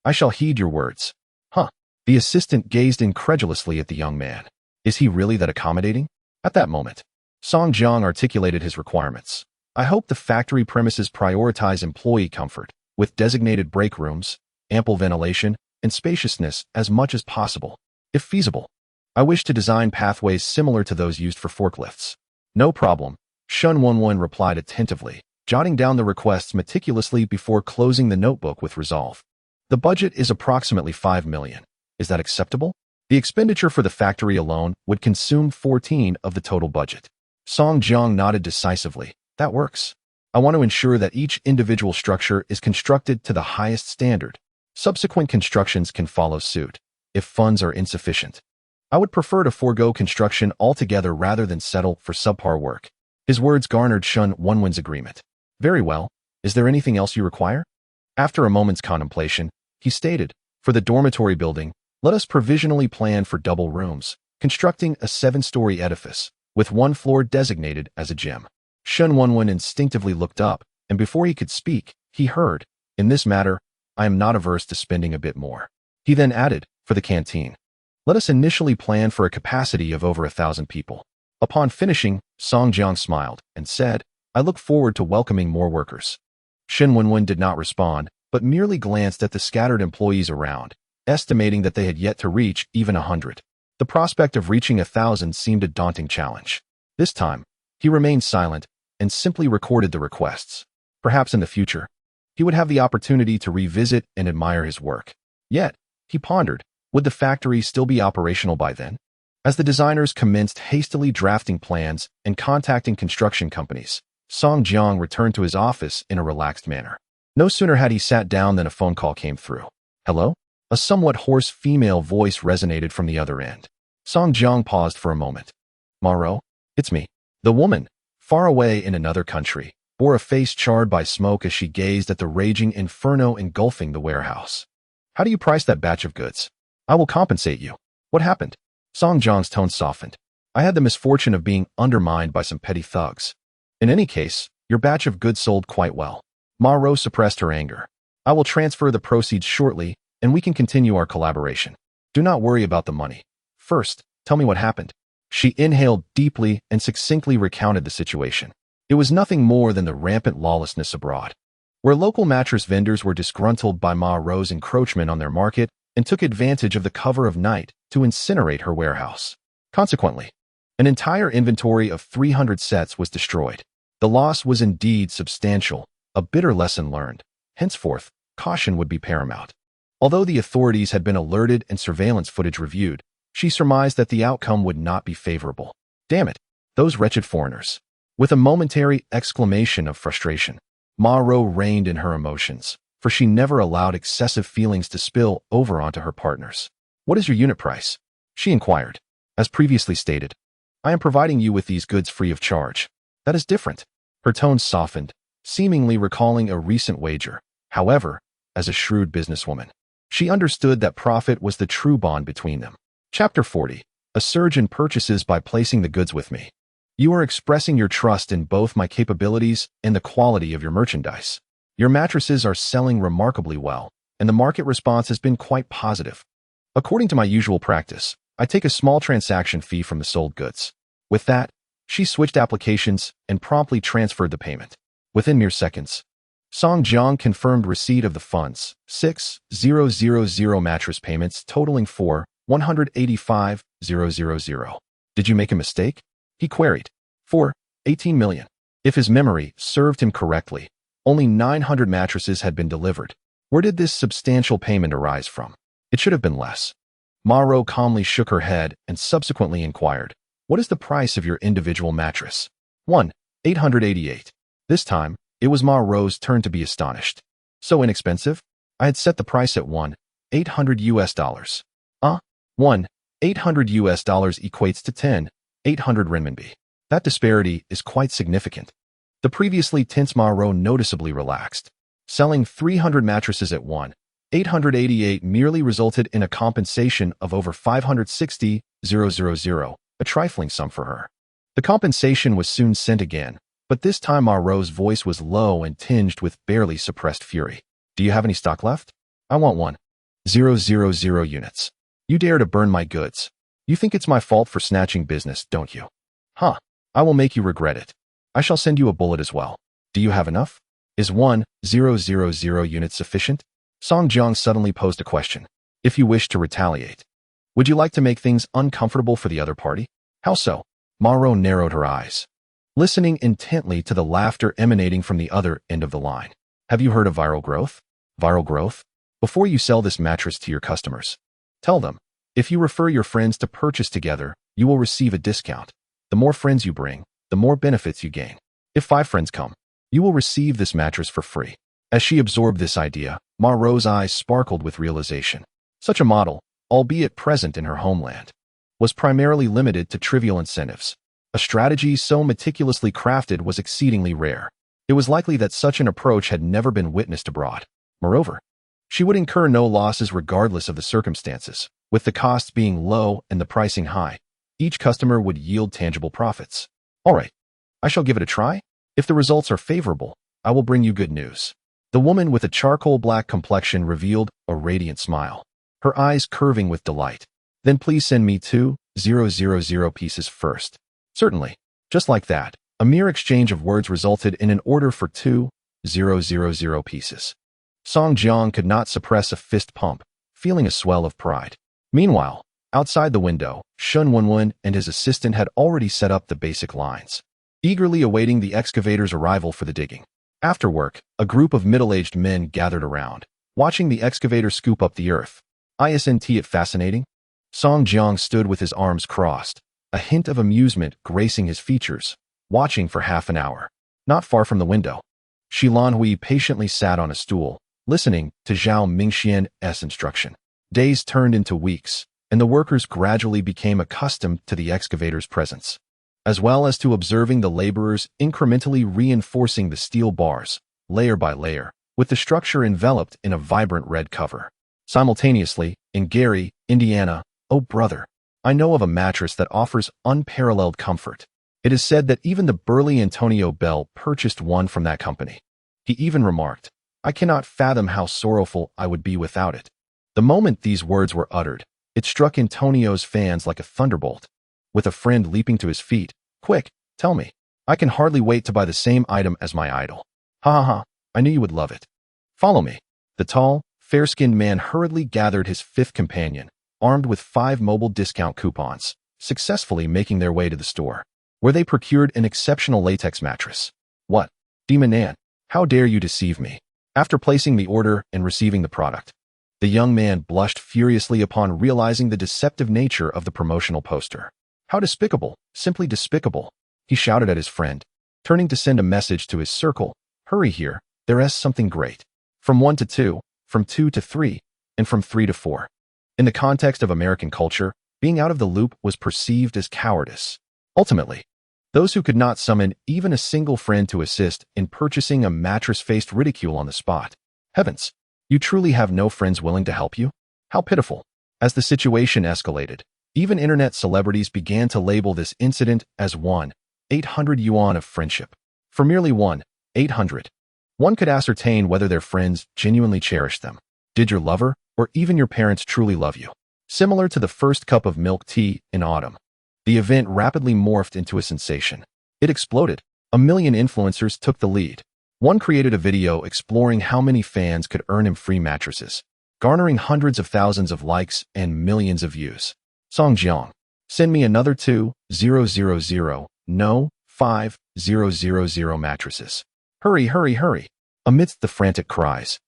I shall heed your words. Huh. The assistant gazed incredulously at the young man. Is he really that accommodating? At that moment, Song Jiang articulated his requirements. I hope the factory premises prioritize employee comfort, with designated break rooms, ample ventilation, and spaciousness as much as possible. If feasible, I wish to design pathways similar to those used for forklifts. No problem, Shen Wenwen replied attentively, jotting down the requests meticulously before closing the notebook with resolve. The budget is approximately 5 million. Is that acceptable? The expenditure for the factory alone would consume 14 of the total budget. Song Jiang nodded decisively. That works. I want to ensure that each individual structure is constructed to the highest standard. Subsequent constructions can follow suit, if funds are insufficient. I would prefer to forego construction altogether rather than settle for subpar work. His words garnered Shen Wenwen's agreement. Very well. Is there anything else you require? After a moment's contemplation, he stated, for the dormitory building, let us provisionally plan for double rooms, constructing a 7-story edifice, with one floor designated as a gym. Shen Wenwen instinctively looked up, and before he could speak, he heard, in this matter, I am not averse to spending a bit more. He then added, for the canteen, let us initially plan for a capacity of over 1,000 people. Upon finishing, Song Jiang smiled and said, I look forward to welcoming more workers. Shen Wenwen did not respond, but merely glanced at the scattered employees around, estimating that they had yet to reach even 100. The prospect of reaching 1,000 seemed a daunting challenge. This time, he remained silent and simply recorded the requests. Perhaps in the future, he would have the opportunity to revisit and admire his work. Yet, he pondered, would the factory still be operational by then? As the designers commenced hastily drafting plans and contacting construction companies, Song Jiang returned to his office in a relaxed manner. No sooner had he sat down than a phone call came through. Hello? A somewhat hoarse female voice resonated from the other end. Song Jiang paused for a moment. Maro, it's me. The woman, far away in another country, bore a face charred by smoke as she gazed at the raging inferno engulfing the warehouse. How do you price that batch of goods? I will compensate you. What happened? Song Jiang's tone softened. I had the misfortune of being undermined by some petty thugs. In any case, your batch of goods sold quite well. Maro suppressed her anger. I will transfer the proceeds shortly, and we can continue our collaboration. Do not worry about the money. First, tell me what happened. She inhaled deeply and succinctly recounted the situation. It was nothing more than the rampant lawlessness abroad, where local mattress vendors were disgruntled by Ma Ro's encroachment on their market and took advantage of the cover of night to incinerate her warehouse. Consequently, an entire inventory of 300 sets was destroyed. The loss was indeed substantial, a bitter lesson learned. Henceforth, caution would be paramount. Although the authorities had been alerted and surveillance footage reviewed, she surmised that the outcome would not be favorable. Damn it, those wretched foreigners. With a momentary exclamation of frustration, Ma Ro reined in her emotions, for she never allowed excessive feelings to spill over onto her partners. What is your unit price? She inquired. As previously stated, I am providing you with these goods free of charge. That is different. Her tone softened, seemingly recalling a recent wager. However, as a shrewd businesswoman, she understood that profit was the true bond between them. Chapter 40. A surge in purchases by placing the goods with me. You are expressing your trust in both my capabilities and the quality of your merchandise. Your mattresses are selling remarkably well, and the market response has been quite positive. According to my usual practice, I take a small transaction fee from the sold goods. With that, she switched applications and promptly transferred the payment. Within mere seconds, Song Jiang confirmed receipt of the funds. 6,000 mattress payments totaling 4,185,000. Did you make a mistake? He queried. 18 million. If his memory served him correctly, only 900 mattresses had been delivered. Where did this substantial payment arise from? It should have been less. Ma Rou calmly shook her head and subsequently inquired, what is the price of your individual mattress? 1,888. This time, it was Ma Rou's turn to be astonished. So inexpensive? I had set the price at $1,800. 1,800 US dollars equates to 10,800 renminbi. That disparity is quite significant. The previously tense Ma Rou noticeably relaxed. Selling 300 mattresses at 1,888 merely resulted in a compensation of over 560,000, a trifling sum for her. The compensation was soon sent again, but this time Ma Rou's voice was low and tinged with barely suppressed fury. Do you have any stock left? I want 1,000 units. You dare to burn my goods. You think it's my fault for snatching business, don't you? Huh. I will make you regret it. I shall send you a bullet as well. Do you have enough? Is 1,000 units sufficient? Song Jiang suddenly posed a question. If you wish to retaliate, would you like to make things uncomfortable for the other party? How so? Ma Rou narrowed her eyes, listening intently to the laughter emanating from the other end of the line. Have you heard of viral growth? Viral growth? Before you sell this mattress to your customers, tell them, if you refer your friends to purchase together, you will receive a discount. The more friends you bring, the more benefits you gain. If 5 friends come, you will receive this mattress for free. As she absorbed this idea, Ma Rou's eyes sparkled with realization. Such a model, albeit present in her homeland, was primarily limited to trivial incentives. A strategy so meticulously crafted was exceedingly rare. It was likely that such an approach had never been witnessed abroad. Moreover, she would incur no losses regardless of the circumstances. With the costs being low and the pricing high, each customer would yield tangible profits. All right, I shall give it a try. If the results are favorable, I will bring you good news. The woman with a charcoal black complexion revealed a radiant smile, her eyes curving with delight. Then please send me 2,000 pieces first. Certainly. Just like that, a mere exchange of words resulted in an order for 2,000 pieces. Song Jiang could not suppress a fist pump, feeling a swell of pride. Meanwhile, outside the window, Shun Wenwen and his assistant had already set up the basic lines, eagerly awaiting the excavator's arrival for the digging. After work, a group of middle-aged men gathered around, watching the excavator scoop up the earth. Isn't it fascinating? Song Jiang stood with his arms crossed, a hint of amusement gracing his features, watching for half an hour. Not far from the window, Shi Lanhui patiently sat on a stool, listening to Zhao Mingxian's instruction. Days turned into weeks, and the workers gradually became accustomed to the excavator's presence, as well as to observing the laborers incrementally reinforcing the steel bars, layer by layer, with the structure enveloped in a vibrant red cover. Simultaneously, in Gary, Indiana, oh brother, I know of a mattress that offers unparalleled comfort. It is said that even the burly Antonio Bell purchased one from that company. He even remarked, I cannot fathom how sorrowful I would be without it. The moment these words were uttered, it struck Antonio's fans like a thunderbolt. With a friend leaping to his feet, quick, tell me. I can hardly wait to buy the same item as my idol. Ha ha ha, I knew you would love it. Follow me. The tall, fair-skinned man hurriedly gathered his 5th companion, armed with 5 mobile discount coupons, successfully making their way to the store, where they procured an exceptional latex mattress. What? Demon Nan, how dare you deceive me? After placing the order and receiving the product, the young man blushed furiously upon realizing the deceptive nature of the promotional poster. How despicable, simply despicable, he shouted at his friend, turning to send a message to his circle. Hurry here, there is something great. From 1 to 2, from 2 to 3, and from 3 to 4. In the context of American culture, being out of the loop was perceived as cowardice. Ultimately, those who could not summon even a single friend to assist in purchasing a mattress faced ridicule on the spot. Heavens, you truly have no friends willing to help you? How pitiful. As the situation escalated, even internet celebrities began to label this incident as 1,800 yuan of friendship. For merely 1,800, one could ascertain whether their friends genuinely cherished them. Did your lover or even your parents truly love you? Similar to the first cup of milk tea in autumn, the event rapidly morphed into a sensation. It exploded. A million influencers took the lead, One created a video exploring how many fans could earn him free mattresses, garnering hundreds of thousands of likes and millions of views. Songjiang, send me another 2,000, no, 5,000 mattresses. Hurry, hurry, hurry. Amidst the frantic cries,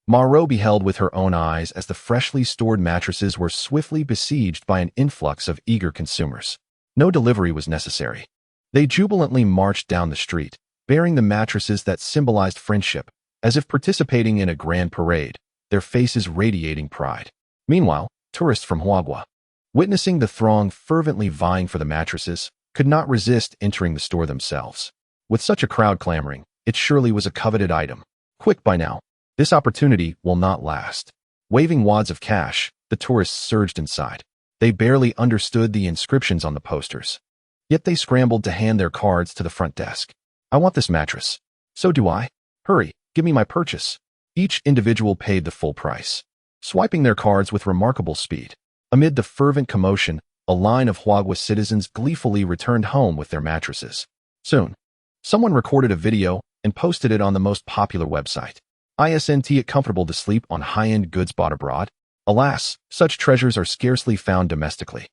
Maro beheld with her own eyes as the freshly stored mattresses were swiftly besieged by an influx of eager consumers. No delivery was necessary. They jubilantly marched down the street, bearing the mattresses that symbolized friendship, as if participating in a grand parade, their faces radiating pride. Meanwhile, tourists from Huagua, witnessing the throng fervently vying for the mattresses, could not resist entering the store themselves. With such a crowd clamoring, it surely was a coveted item. Quick by now. This opportunity will not last. Waving wads of cash, the tourists surged inside. They barely understood the inscriptions on the posters. Yet they scrambled to hand their cards to the front desk. I want this mattress. So do I. Hurry, give me my purchase. Each individual paid the full price, swiping their cards with remarkable speed. Amid the fervent commotion, a line of Huagua citizens gleefully returned home with their mattresses. Soon, someone recorded a video and posted it on the most popular website. Isn't it comfortable to sleep on high-end goods bought abroad? Alas, such treasures are scarcely found domestically.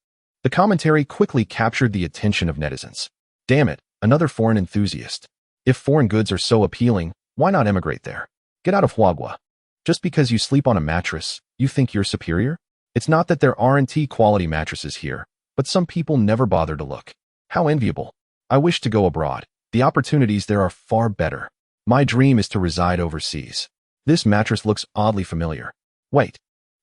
The commentary quickly captured the attention of netizens. Damn it, another foreign enthusiast. If foreign goods are so appealing, why not emigrate there? Get out of Huagua. Just because you sleep on a mattress, you think you're superior? It's not that there aren't quality mattresses here, but some people never bother to look. How enviable. I wish to go abroad. The opportunities there are far better. My dream is to reside overseas. This mattress looks oddly familiar. Wait.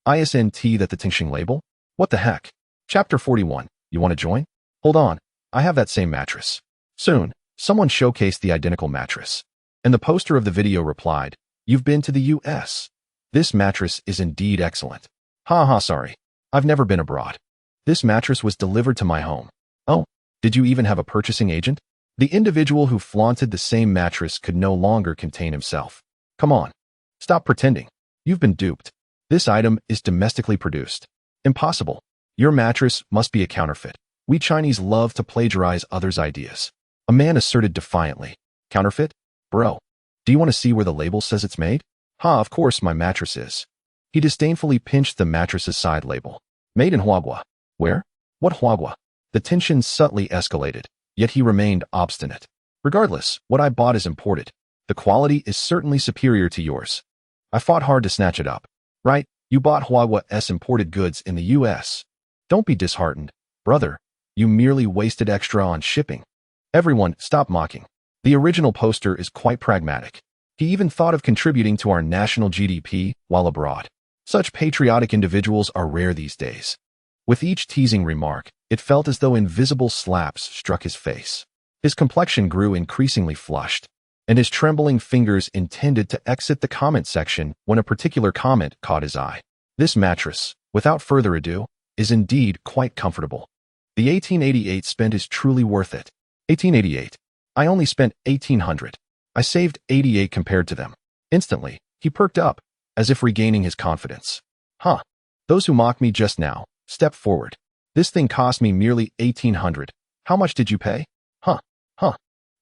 Isn't that the Tengsheng label? What the heck? Chapter 41. You want to join? Hold on. I have that same mattress. Soon, someone showcased the identical mattress. And the poster of the video replied, You've been to the US. This mattress is indeed excellent. Sorry. I've never been abroad. This mattress was delivered to my home. Oh, did you even have a purchasing agent? The individual who flaunted the same mattress could no longer contain himself. Come on. Stop pretending. You've been duped. This item is domestically produced. Impossible. Your mattress must be a counterfeit. We Chinese love to plagiarize others' ideas. A man asserted defiantly. Counterfeit? Bro. Do you want to see where the label says it's made? Of course my mattress is. He disdainfully pinched the mattress's side label. Made in Huagua. Where? What Huagua? The tension subtly escalated, yet he remained obstinate. Regardless, what I bought is imported. The quality is certainly superior to yours. I fought hard to snatch it up. Right, you bought Huagua's imported goods in the US. Don't be disheartened, brother. You merely wasted extra on shipping. Everyone, stop mocking. The original poster is quite pragmatic. He even thought of contributing to our national GDP while abroad. Such patriotic individuals are rare these days. With each teasing remark, it felt as though invisible slaps struck his face. His complexion grew increasingly flushed, and his trembling fingers intended to exit the comment section when a particular comment caught his eye. This mattress, without further ado, is indeed quite comfortable. The 1888 spent is truly worth it. 1888. I only spent 1800. I saved 88 compared to them. Instantly, he perked up, as if regaining his confidence. Those who mocked me just now, step forward. This thing cost me merely 1800. How much did you pay?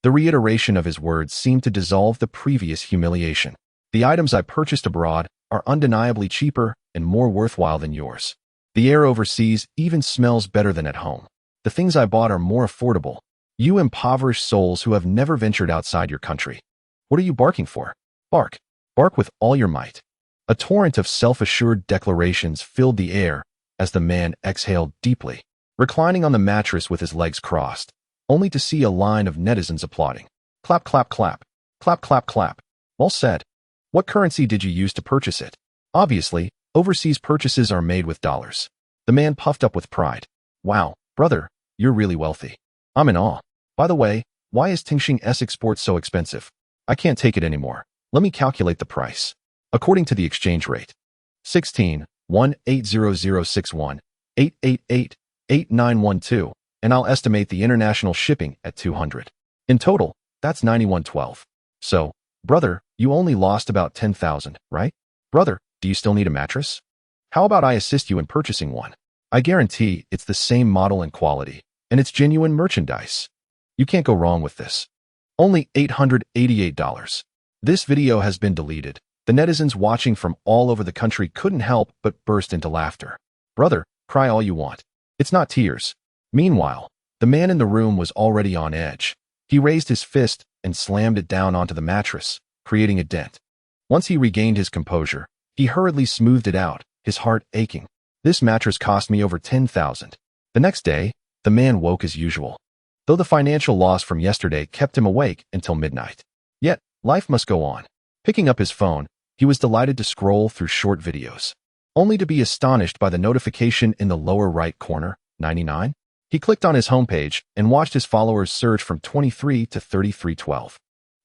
The reiteration of his words seemed to dissolve the previous humiliation. The items I purchased abroad are undeniably cheaper and more worthwhile than yours. The air overseas even smells better than at home. The things I bought are more affordable. You impoverished souls who have never ventured outside your country. What are you barking for? Bark. Bark with all your might. A torrent of self-assured declarations filled the air as the man exhaled deeply, reclining on the mattress with his legs crossed, only to see a line of netizens applauding. Clap, clap, clap. Clap, clap, clap. Well said. What currency did you use to purchase it? Obviously, overseas purchases are made with dollars. The man puffed up with pride. Wow, brother, you're really wealthy. I'm in awe. By the way, why is Tengsheng's export so expensive? I can't take it anymore. Let me calculate the price. According to the exchange rate, 16,180,061, 888, 8912, and I'll estimate the international shipping at 200. In total, that's 9112. So, brother, you only lost about 10,000, right? Brother, do you still need a mattress? How about I assist you in purchasing one? I guarantee it's the same model and quality, and it's genuine merchandise. You can't go wrong with this. Only $888. This video has been deleted. The netizens watching from all over the country couldn't help but burst into laughter. Brother, cry all you want. It's not tears. Meanwhile, the man in the room was already on edge. He raised his fist and slammed it down onto the mattress, creating a dent. Once he regained his composure, he hurriedly smoothed it out, his heart aching. This mattress cost me over 10,000. The next day, the man woke as usual, though the financial loss from yesterday kept him awake until midnight. Yet, life must go on. Picking up his phone, he was delighted to scroll through short videos, only to be astonished by the notification in the lower right corner, 99. He clicked on his homepage and watched his followers surge from 23 to 3312.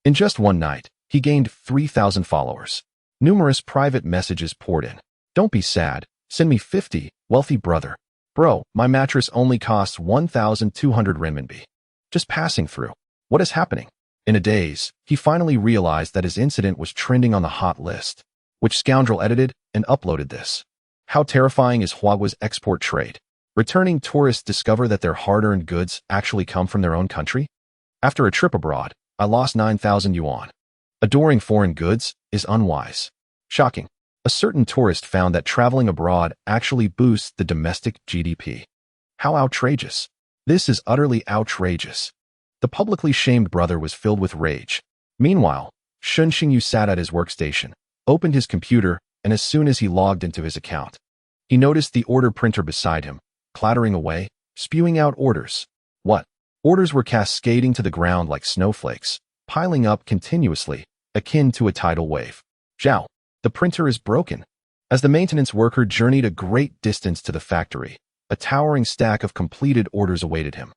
In just one night, he gained 3,000 followers. Numerous private messages poured in. Don't be sad. Send me 50, wealthy brother. Bro, my mattress only costs 1,200 renminbi. Just passing through. What is happening? In a daze, he finally realized that his incident was trending on the hot list. Which scoundrel edited and uploaded this? How terrifying is Huawei's export trade? Returning tourists discover that their hard-earned goods actually come from their own country? After a trip abroad, I lost 9,000 yuan. Adoring foreign goods is unwise. Shocking. A certain tourist found that traveling abroad actually boosts the domestic GDP. How outrageous. This is utterly outrageous. The publicly shamed brother was filled with rage. Meanwhile, Shun Xingyu sat at his workstation, opened his computer, and as soon as he logged into his account, he noticed the order printer beside him, clattering away, spewing out orders. What? Orders were cascading to the ground like snowflakes, piling up continuously, akin to a tidal wave. Zhao, the printer is broken. As the maintenance worker journeyed a great distance to the factory, a towering stack of completed orders awaited him.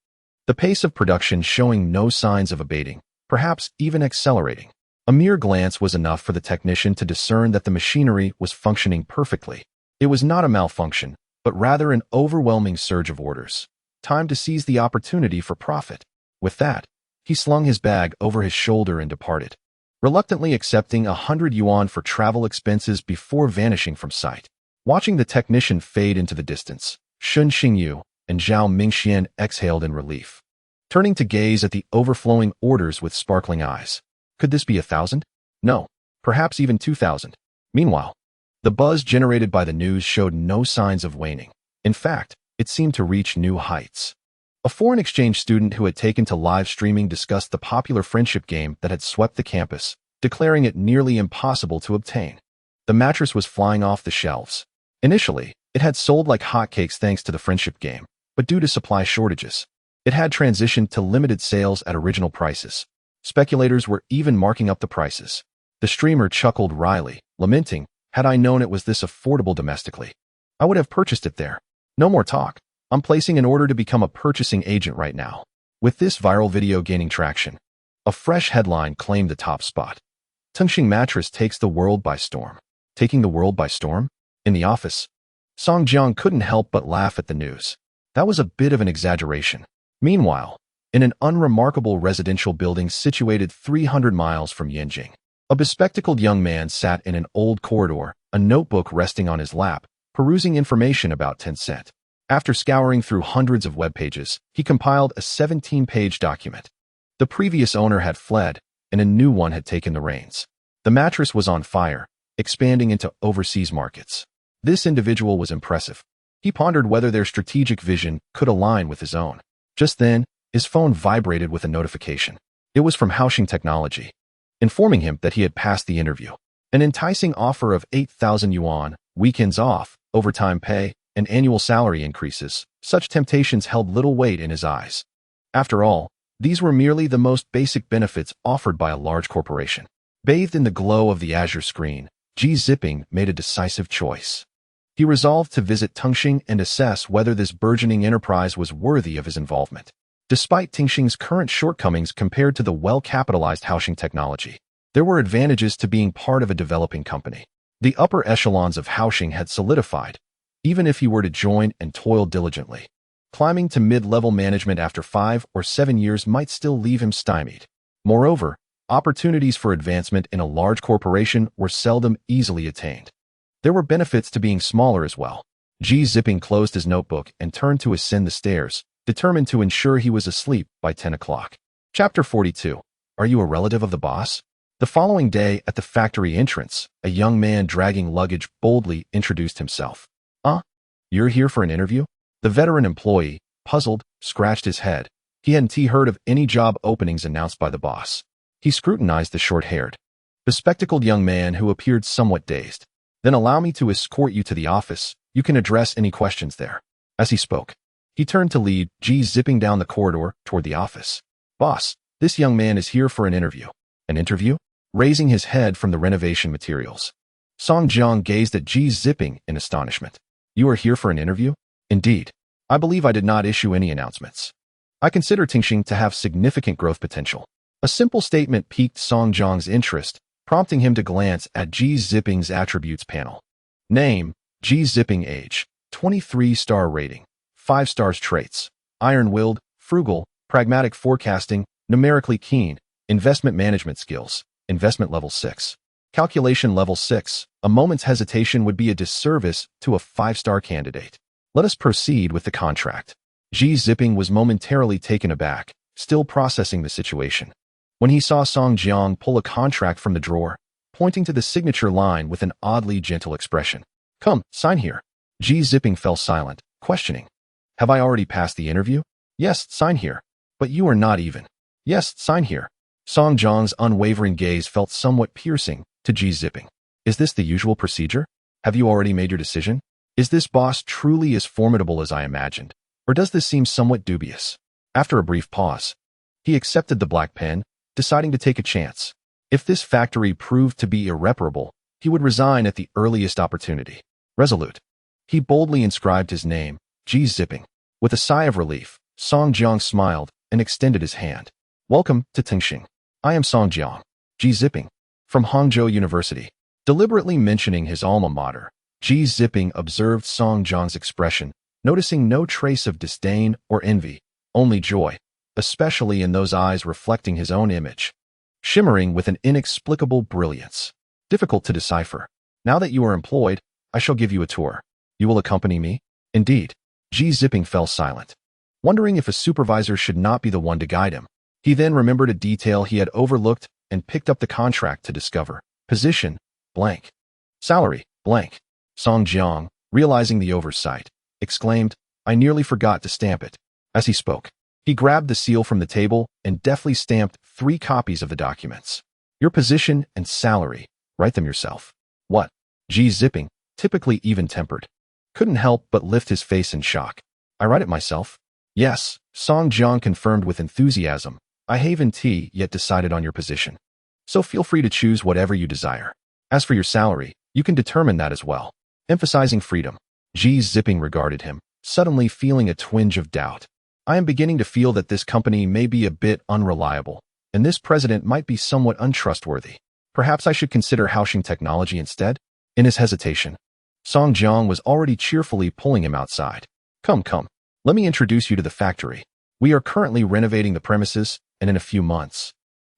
The pace of production showing no signs of abating, perhaps even accelerating. A mere glance was enough for the technician to discern that the machinery was functioning perfectly. It was not a malfunction, but rather an overwhelming surge of orders. Time to seize the opportunity for profit. With that, he slung his bag over his shoulder and departed, reluctantly accepting 100 yuan for travel expenses before vanishing from sight. Watching the technician fade into the distance, Shun Xingyu and Zhao Mingxian exhaled in relief, turning to gaze at the overflowing orders with sparkling eyes. Could this be 1,000? No, perhaps even 2,000. Meanwhile, the buzz generated by the news showed no signs of waning. In fact, it seemed to reach new heights. A foreign exchange student who had taken to live streaming discussed the popular friendship game that had swept the campus, declaring it nearly impossible to obtain. The mattress was flying off the shelves. Initially, it had sold like hotcakes thanks to the friendship game, but due to supply shortages, it had transitioned to limited sales at original prices. Speculators were even marking up the prices. The streamer chuckled wryly, lamenting, "Had I known it was this affordable domestically, I would have purchased it there. No more talk. I'm placing an order to become a purchasing agent right now." With this viral video gaining traction, a fresh headline claimed the top spot. Tengsheng mattress takes the world by storm. Taking the world by storm? In the office, Song Jiang couldn't help but laugh at the news. That was a bit of an exaggeration. Meanwhile, in an unremarkable residential building situated 300 miles from Yanjing, a bespectacled young man sat in an old corridor, a notebook resting on his lap, perusing information about Tengsheng. After scouring through hundreds of web pages, he compiled a 17-page document. The previous owner had fled, and a new one had taken the reins. The mattress was on fire, expanding into overseas markets. This individual was impressive. He pondered whether their strategic vision could align with his own. Just then, his phone vibrated with a notification. It was from Haoxing Technology, informing him that he had passed the interview. An enticing offer of 8,000 yuan, weekends off, overtime pay, and annual salary increases. Such temptations held little weight in his eyes. After all, these were merely the most basic benefits offered by a large corporation. Bathed in the glow of the Azure screen, Xi Jinping made a decisive choice. He resolved to visit Tengsheng and assess whether this burgeoning enterprise was worthy of his involvement. Despite Tengsheng's current shortcomings compared to the well-capitalized Haoxing Technology, there were advantages to being part of a developing company. The upper echelons of Haoxing had solidified, even if he were to join and toil diligently. Climbing to mid-level management after 5 or 7 years might still leave him stymied. Moreover, opportunities for advancement in a large corporation were seldom easily attained. There were benefits to being smaller as well. Xi Jinping closed his notebook and turned to ascend the stairs, determined to ensure he was asleep by 10 o'clock. Chapter 42. Are you a relative of the boss? The following day, at the factory entrance, a young man dragging luggage boldly introduced himself. You're here for an interview? The veteran employee, puzzled, scratched his head. He hadn't heard of any job openings announced by the boss. He scrutinized the short-haired, bespectacled young man who appeared somewhat dazed. Then allow me to escort you to the office. You can address any questions there. As he spoke, he turned to lead G zipping down the corridor toward the office. Boss, this young man is here for an interview. An interview? Raising his head from the renovation materials, Song Jiang gazed at G zipping in astonishment. You are here for an interview? Indeed. I believe I did not issue any announcements. I consider Tengsheng to have significant growth potential. A simple statement piqued Song Jiang's interest, prompting him to glance at G zipping's attributes panel. Name, G zipping. Age, 23. Star rating, 5 stars. Traits, iron-willed, frugal, pragmatic. Forecasting, numerically keen. Investment management skills, investment level 6. Calculation level 6. A moment's hesitation would be a disservice to a 5-star candidate. Let us proceed with the contract. G zipping was momentarily taken aback, still processing the situation, when he saw Song Jiang pull a contract from the drawer, pointing to the signature line with an oddly gentle expression. Come, sign here. G zipping fell silent, questioning. Have I already passed the interview? Yes, sign here. But you are not even. Yes, sign here. Song Jiang's unwavering gaze felt somewhat piercing to G zipping. Is this the usual procedure? Have you already made your decision? Is this boss truly as formidable as I imagined, or does this seem somewhat dubious? After a brief pause, he accepted the black pen, deciding to take a chance. If this factory proved to be irreparable, he would resign at the earliest opportunity. Resolute, he boldly inscribed his name, G zipping. With a sigh of relief, Song Jiang smiled and extended his hand. Welcome to Tengsheng. I am Song Jiang, G zipping, from Hangzhou University. Deliberately mentioning his alma mater, G zipping observed Song Jiang's expression, noticing no trace of disdain or envy, only joy, especially in those eyes reflecting his own image, shimmering with an inexplicable brilliance. Difficult to decipher. Now that you are employed, I shall give you a tour. You will accompany me? Indeed. G zipping fell silent, wondering if a supervisor should not be the one to guide him. He then remembered a detail he had overlooked and picked up the contract to discover. Position, blank. Salary, blank. Song Jiang, realizing the oversight, exclaimed, I nearly forgot to stamp it. As he spoke, he grabbed the seal from the table and deftly stamped 3 copies of the documents. Your position and salary, write them yourself. What? G zipping, typically even-tempered, couldn't help but lift his face in shock. I write it myself? Yes, Song Jiang confirmed with enthusiasm. I haven't yet decided on your position, so feel free to choose whatever you desire. As for your salary, you can determine that as well. Emphasizing freedom, G zipping regarded him, suddenly feeling a twinge of doubt. I am beginning to feel that this company may be a bit unreliable, and this president might be somewhat untrustworthy. Perhaps I should consider Haoxing Technology instead? In his hesitation, Song Jiang was already cheerfully pulling him outside. Come, let me introduce you to the factory. We are currently renovating the premises, and in a few months,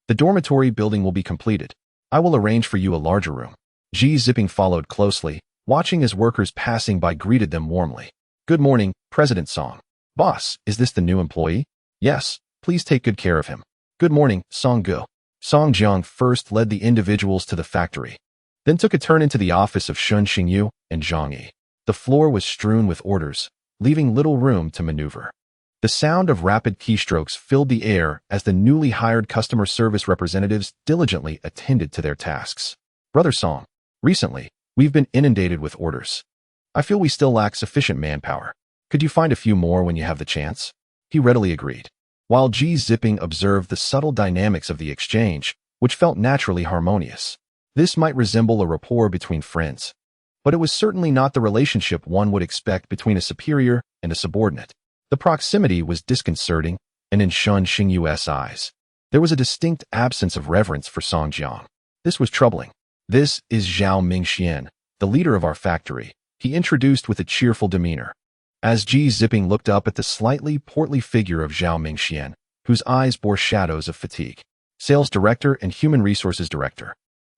the dormitory building will be completed. I will arrange for you a larger room. G zipping followed closely, watching as workers passing by greeted them warmly. Good morning, President Song. Boss, is this the new employee? Yes, please take good care of him. Good morning, Song Gu. Song Jiang first led the individuals to the factory, then took a turn into the office of Shun Xingyu and Zhang Yi. The floor was strewn with orders, leaving little room to maneuver. The sound of rapid keystrokes filled the air as the newly hired customer service representatives diligently attended to their tasks. Brother Song, recently, we've been inundated with orders. I feel we still lack sufficient manpower. Could you find a few more when you have the chance? He readily agreed, while G zipping observed the subtle dynamics of the exchange, which felt naturally harmonious. This might resemble a rapport between friends, but it was certainly not the relationship one would expect between a superior and a subordinate. The proximity was disconcerting, and in Shun Xingyu's eyes, there was a distinct absence of reverence for Song Jiang. This was troubling. This is Zhao Mingxian, the leader of our factory, he introduced with a cheerful demeanor. As G zipping looked up at the slightly portly figure of Zhao Mingxian, whose eyes bore shadows of fatigue. Sales Director and Human Resources Director.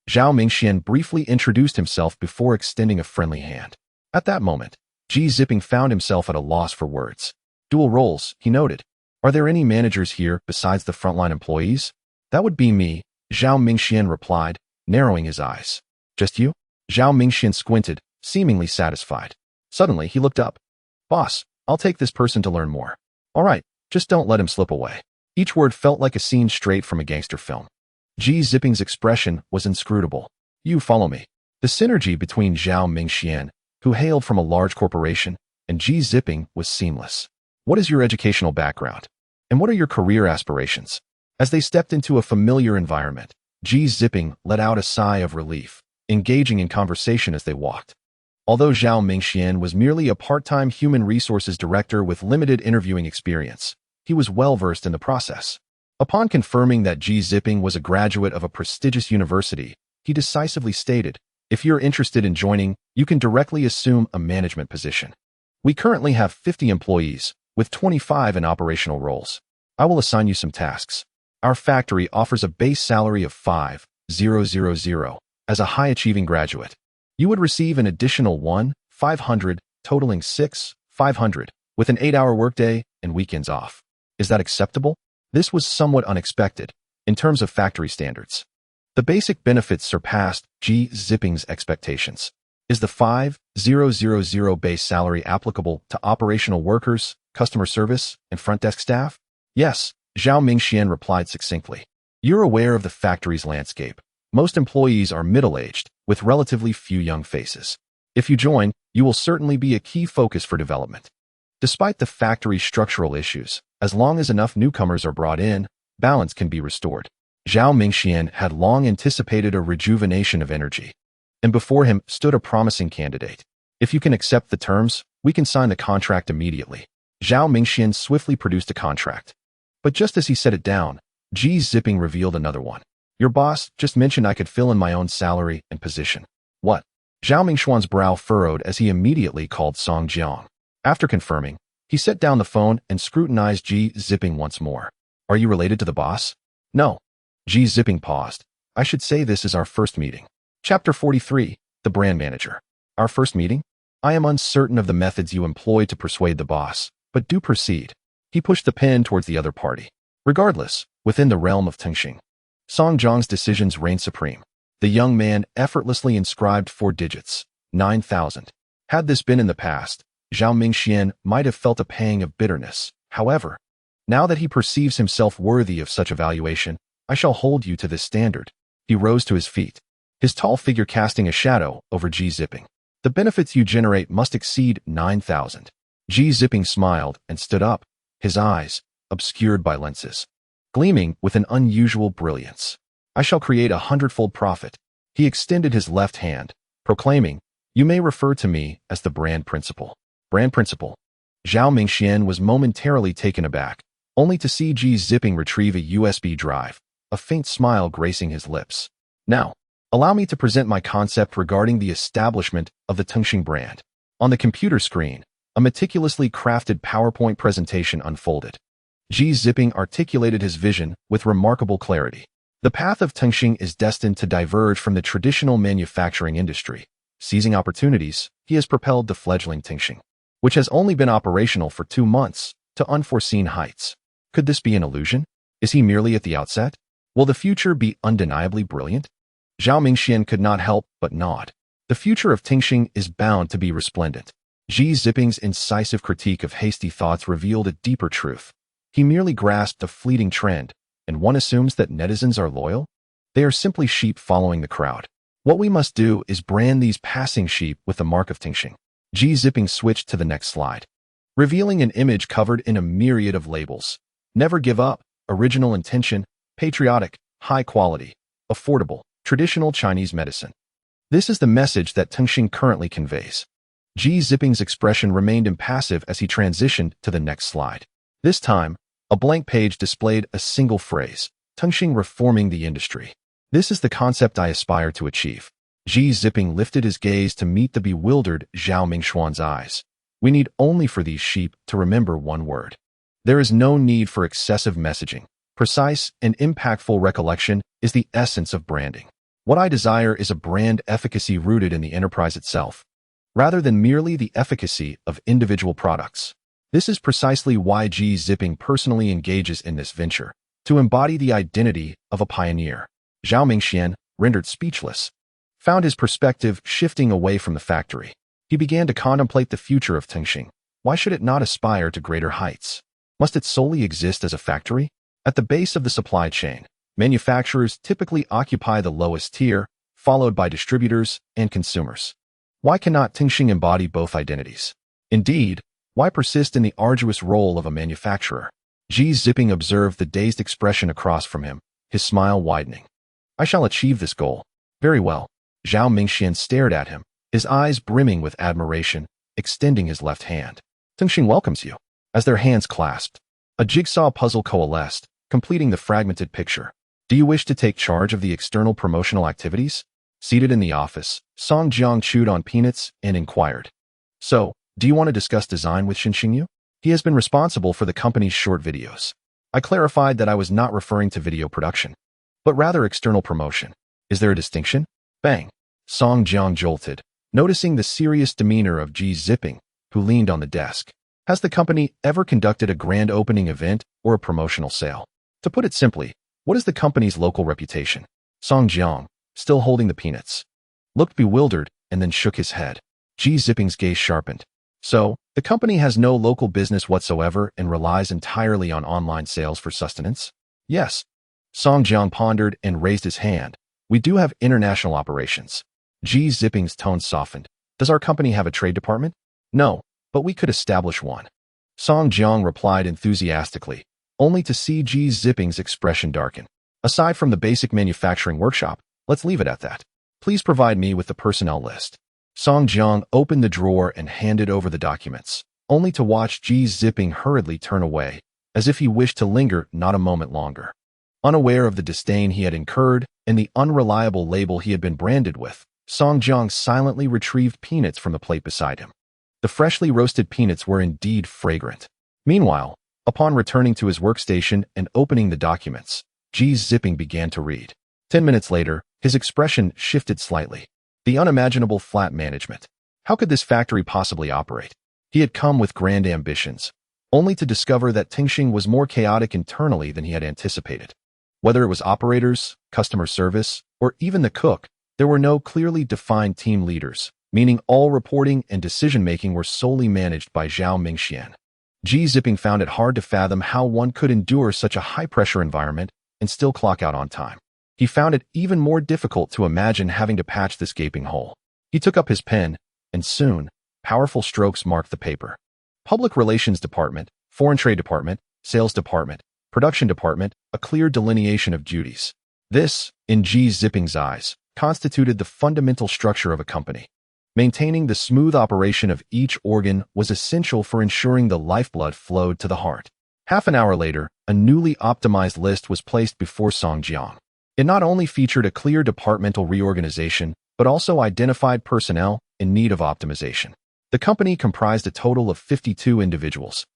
Zhao Mingxian briefly introduced himself before extending a friendly hand. At that moment, G zipping found himself at a loss for words. Dual roles, he noted. Are there any managers here besides the frontline employees? That would be me, Zhao Mingxian replied, narrowing his eyes. Just you? Zhao Mingxian squinted, seemingly satisfied. Suddenly, he looked up. Boss, I'll take this person to learn more. All right, just don't let him slip away. Each word felt like a scene straight from a gangster film. Ji Ziping's expression was inscrutable. You follow me. The synergy between Zhao Mingxian, who hailed from a large corporation, and Ji Ziping was seamless. What is your educational background? And what are your career aspirations? As they stepped into a familiar environment, Ji Ziping let out a sigh of relief, engaging in conversation as they walked. Although Zhao Mingxian was merely a part-time human resources director with limited interviewing experience, he was well-versed in the process. Upon confirming that Ji Ziping was a graduate of a prestigious university, he decisively stated, if you're interested in joining, you can directly assume a management position. We currently have 50 employees, with 25 in operational roles. I will assign you some tasks. Our factory offers a base salary of 5,000 as a high-achieving graduate. You would receive an additional 1,500, totaling 6,500, with an 8-hour workday and weekends off. Is that acceptable? This was somewhat unexpected, in terms of factory standards. The basic benefits surpassed Ji Ziping's expectations. Is the 5,000 base salary applicable to operational workers, customer service, and front desk staff? Yes, Zhao Mingxian replied succinctly. You're aware of the factory's landscape. Most employees are middle-aged, with relatively few young faces. If you join, you will certainly be a key focus for development. Despite the factory's structural issues, as long as enough newcomers are brought in, balance can be restored. Zhao Mingxian had long anticipated a rejuvenation of energy, and before him stood a promising candidate. If you can accept the terms, we can sign the contract immediately. Zhao Mingxian swiftly produced a contract. But just as he set it down, Ji Ziping revealed another one. Your boss just mentioned I could fill in my own salary and position. What? Zhao Mingxian's brow furrowed as he immediately called Song Jiang. After confirming, he set down the phone and scrutinized Ji Ziping once more. Are you related to the boss? No. Ji Ziping paused. I should say this is our first meeting. Chapter 43, The Brand Manager. Our first meeting? I am uncertain of the methods you employ to persuade the boss, but do proceed. He pushed the pen towards the other party. Regardless, within the realm of Tengsheng, Song Jiang's decisions reigned supreme. The young man effortlessly inscribed 4 digits, 9,000. Had this been in the past, Zhao Mingxian might have felt a pang of bitterness. However, now that he perceives himself worthy of such evaluation, I shall hold you to this standard. He rose to his feet, his tall figure casting a shadow over Ji Ziping. The benefits you generate must exceed 9,000. Ji Ziping smiled and stood up, his eyes, obscured by lenses, gleaming with an unusual brilliance. I shall create 100-fold profit. He extended his left hand, proclaiming, you may refer to me as the brand principal. Brand principal. Zhao Mingxian was momentarily taken aback, only to see Ji Ziping retrieve a USB drive, a faint smile gracing his lips. Now, allow me to present my concept regarding the establishment of the Tengsheng brand. On the computer screen, a meticulously crafted PowerPoint presentation unfolded. Ji Ziping articulated his vision with remarkable clarity. The path of Tengsheng is destined to diverge from the traditional manufacturing industry. Seizing opportunities, he has propelled the fledgling Tengsheng, which has only been operational for 2 months, to unforeseen heights. Could this be an illusion? Is he merely at the outset? Will the future be undeniably brilliant? Zhao Mingxian could not help but nod. The future of Tengsheng is bound to be resplendent. Ji Ziping's incisive critique of hasty thoughts revealed a deeper truth. He merely grasped a fleeting trend, and one assumes that netizens are loyal? They are simply sheep following the crowd. What we must do is brand these passing sheep with the mark of Tengsheng. Ji Ziping switched to the next slide, revealing an image covered in a myriad of labels. Never give up, original intention, patriotic, high quality, affordable, traditional Chinese medicine. This is the message that Tengsheng currently conveys. Ji Ziping's expression remained impassive as he transitioned to the next slide. This time, a blank page displayed a single phrase, Tengsheng reforming the industry. This is the concept I aspire to achieve. Ji Ziping lifted his gaze to meet the bewildered Zhao Mingxian's eyes. We need only for these sheep to remember one word. There is no need for excessive messaging. Precise and impactful recollection is the essence of branding. What I desire is a brand efficacy rooted in the enterprise itself, rather than merely the efficacy of individual products. This is precisely why Ji Ziping personally engages in this venture, to embody the identity of a pioneer. Zhao Mingxian, rendered speechless, found his perspective shifting away from the factory. He began to contemplate the future of Tengsheng. Why should it not aspire to greater heights? Must it solely exist as a factory? At the base of the supply chain, manufacturers typically occupy the lowest tier, followed by distributors and consumers. Why cannot Tengsheng embody both identities? Indeed, why persist in the arduous role of a manufacturer? Ji Ziping observed the dazed expression across from him, his smile widening. I shall achieve this goal. Very well. Zhao Mingxian stared at him, his eyes brimming with admiration, extending his left hand. Tengsheng welcomes you. As their hands clasped, a jigsaw puzzle coalesced, completing the fragmented picture. Do you wish to take charge of the external promotional activities? Seated in the office, Song Jiang chewed on peanuts and inquired. So, do you want to discuss design with Xinxingyu? He has been responsible for the company's short videos. I clarified that I was not referring to video production, but rather external promotion. Is there a distinction? Bang! Song Jiang jolted, noticing the serious demeanor of Ji Ziping, who leaned on the desk. Has the company ever conducted a grand opening event or a promotional sale? To put it simply, what is the company's local reputation? Song Jiang, still holding the peanuts, looked bewildered and then shook his head. Ji Ziping's gaze sharpened. So, the company has no local business whatsoever and relies entirely on online sales for sustenance? Yes. Song Jiang pondered and raised his hand. We do have international operations. Ji Ziping's tone softened. Does our company have a trade department? No, but we could establish one. Song Jiang replied enthusiastically, only to see Ji Ziping's expression darken. Aside from the basic manufacturing workshop, let's leave it at that. Please provide me with the personnel list. Song Jiang opened the drawer and handed over the documents, only to watch Ji Ziping hurriedly turn away, as if he wished to linger not a moment longer. Unaware of the disdain he had incurred and the unreliable label he had been branded with, Song Jiang silently retrieved peanuts from the plate beside him. The freshly roasted peanuts were indeed fragrant. Meanwhile, upon returning to his workstation and opening the documents, Ji Ziping began to read. 10 minutes later, his expression shifted slightly. The unimaginable flat management. How could this factory possibly operate? He had come with grand ambitions, only to discover that Tengsheng was more chaotic internally than he had anticipated. Whether it was operators, customer service, or even the cook, there were no clearly defined team leaders, meaning all reporting and decision-making were solely managed by Zhao Mingxian. Ji Ziping found it hard to fathom how one could endure such a high-pressure environment and still clock out on time. He found it even more difficult to imagine having to patch this gaping hole. He took up his pen, and soon, powerful strokes marked the paper. Public Relations Department, Foreign Trade Department, Sales Department, Production Department, a clear delineation of duties. This, in Ji Ziping's eyes, constituted the fundamental structure of a company. Maintaining the smooth operation of each organ was essential for ensuring the lifeblood flowed to the heart. Half an hour later, a newly optimized list was placed before Song Jiang. It not only featured a clear departmental reorganization, but also identified personnel in need of optimization. The company comprised a total of 52 individuals,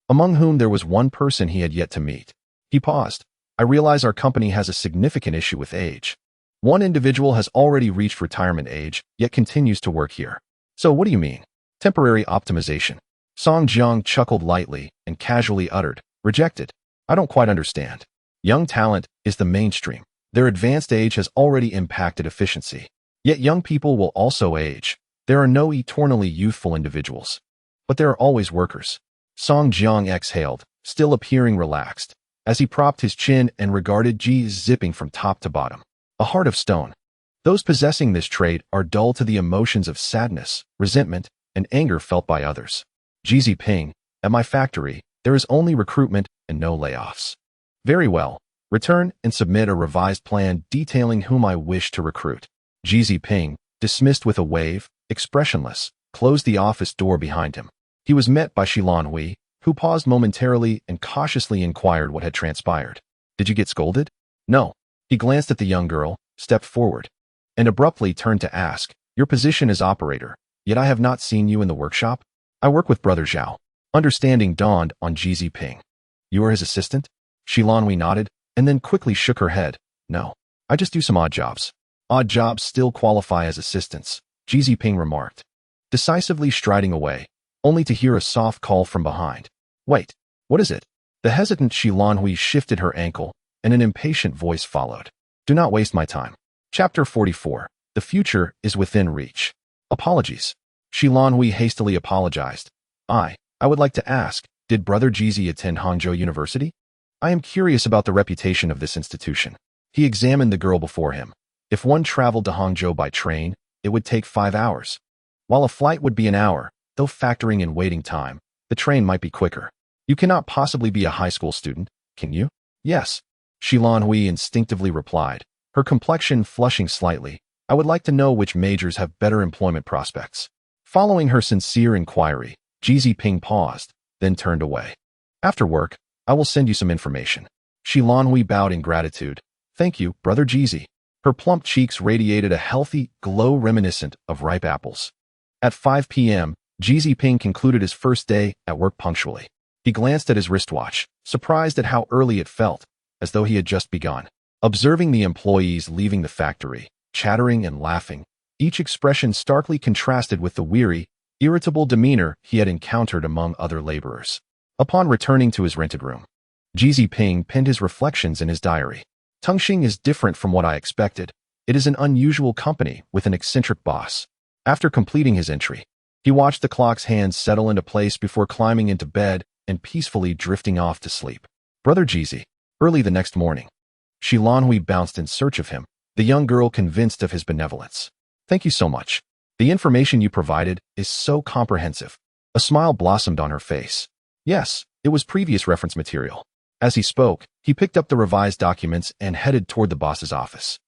among whom there was one person he had yet to meet. He paused. I realize our company has a significant issue with age. One individual has already reached retirement age, yet continues to work here. So what do you mean? Temporary optimization. Song Jiang chuckled lightly and casually uttered, rejected. I don't quite understand. Young talent is the mainstream. Their advanced age has already impacted efficiency. Yet young people will also age. There are no eternally youthful individuals. But there are always workers. Song Jiang exhaled, still appearing relaxed, as he propped his chin and regarded Ji Ziping from top to bottom. A heart of stone. Those possessing this trait are dull to the emotions of sadness, resentment, and anger felt by others. Ji Ziping, at my factory, there is only recruitment and no layoffs. Very well. Return and submit a revised plan detailing whom I wish to recruit. Ji Ziping, dismissed with a wave, expressionless, closed the office door behind him. He was met by Shilan Hui, who paused momentarily and cautiously inquired what had transpired. Did you get scolded? No. He glanced at the young girl, stepped forward, and abruptly turned to ask, your position is operator, yet I have not seen you in the workshop? I work with Brother Zhao. Understanding dawned on Ji Ziping. You are his assistant? Shilan Hui nodded, and then quickly shook her head. No, I just do some odd jobs. Odd jobs still qualify as assistants, Ji Ziping remarked, decisively striding away, only to hear a soft call from behind. Wait, what is it? The hesitant Shilan Hui shifted her ankle, and an impatient voice followed. Do not waste my time. Chapter 44. The future is within reach. Apologies. Shi Lanhui hastily apologized. I would like to ask, did Brother Jizi attend Hangzhou University? I am curious about the reputation of this institution. He examined the girl before him. If one traveled to Hangzhou by train, it would take 5 hours. While a flight would be an hour, though factoring in waiting time, the train might be quicker. You cannot possibly be a high school student, can you? Yes. Shi Lanhui instinctively replied, her complexion flushing slightly. I would like to know which majors have better employment prospects. Following her sincere inquiry, Jizi Ping paused, then turned away. After work, I will send you some information. Shi Lanhui bowed in gratitude. Thank you, Brother Jizi. Her plump cheeks radiated a healthy glow reminiscent of ripe apples. At 5 p.m., Jizi Ping concluded his first day at work punctually. He glanced at his wristwatch, surprised at how early it felt, as though he had just begun. Observing the employees leaving the factory, chattering and laughing, each expression starkly contrasted with the weary, irritable demeanor he had encountered among other laborers. Upon returning to his rented room, Jizi Ping penned his reflections in his diary. Tengsheng is different from what I expected. It is an unusual company with an eccentric boss. After completing his entry, he watched the clock's hands settle into place before climbing into bed and peacefully drifting off to sleep. Brother Jizi. Early the next morning, Shi Lanhui bounced in search of him, the young girl convinced of his benevolence. Thank you so much. The information you provided is so comprehensive. A smile blossomed on her face. Yes, it was previous reference material. As he spoke, he picked up the revised documents and headed toward the boss's office.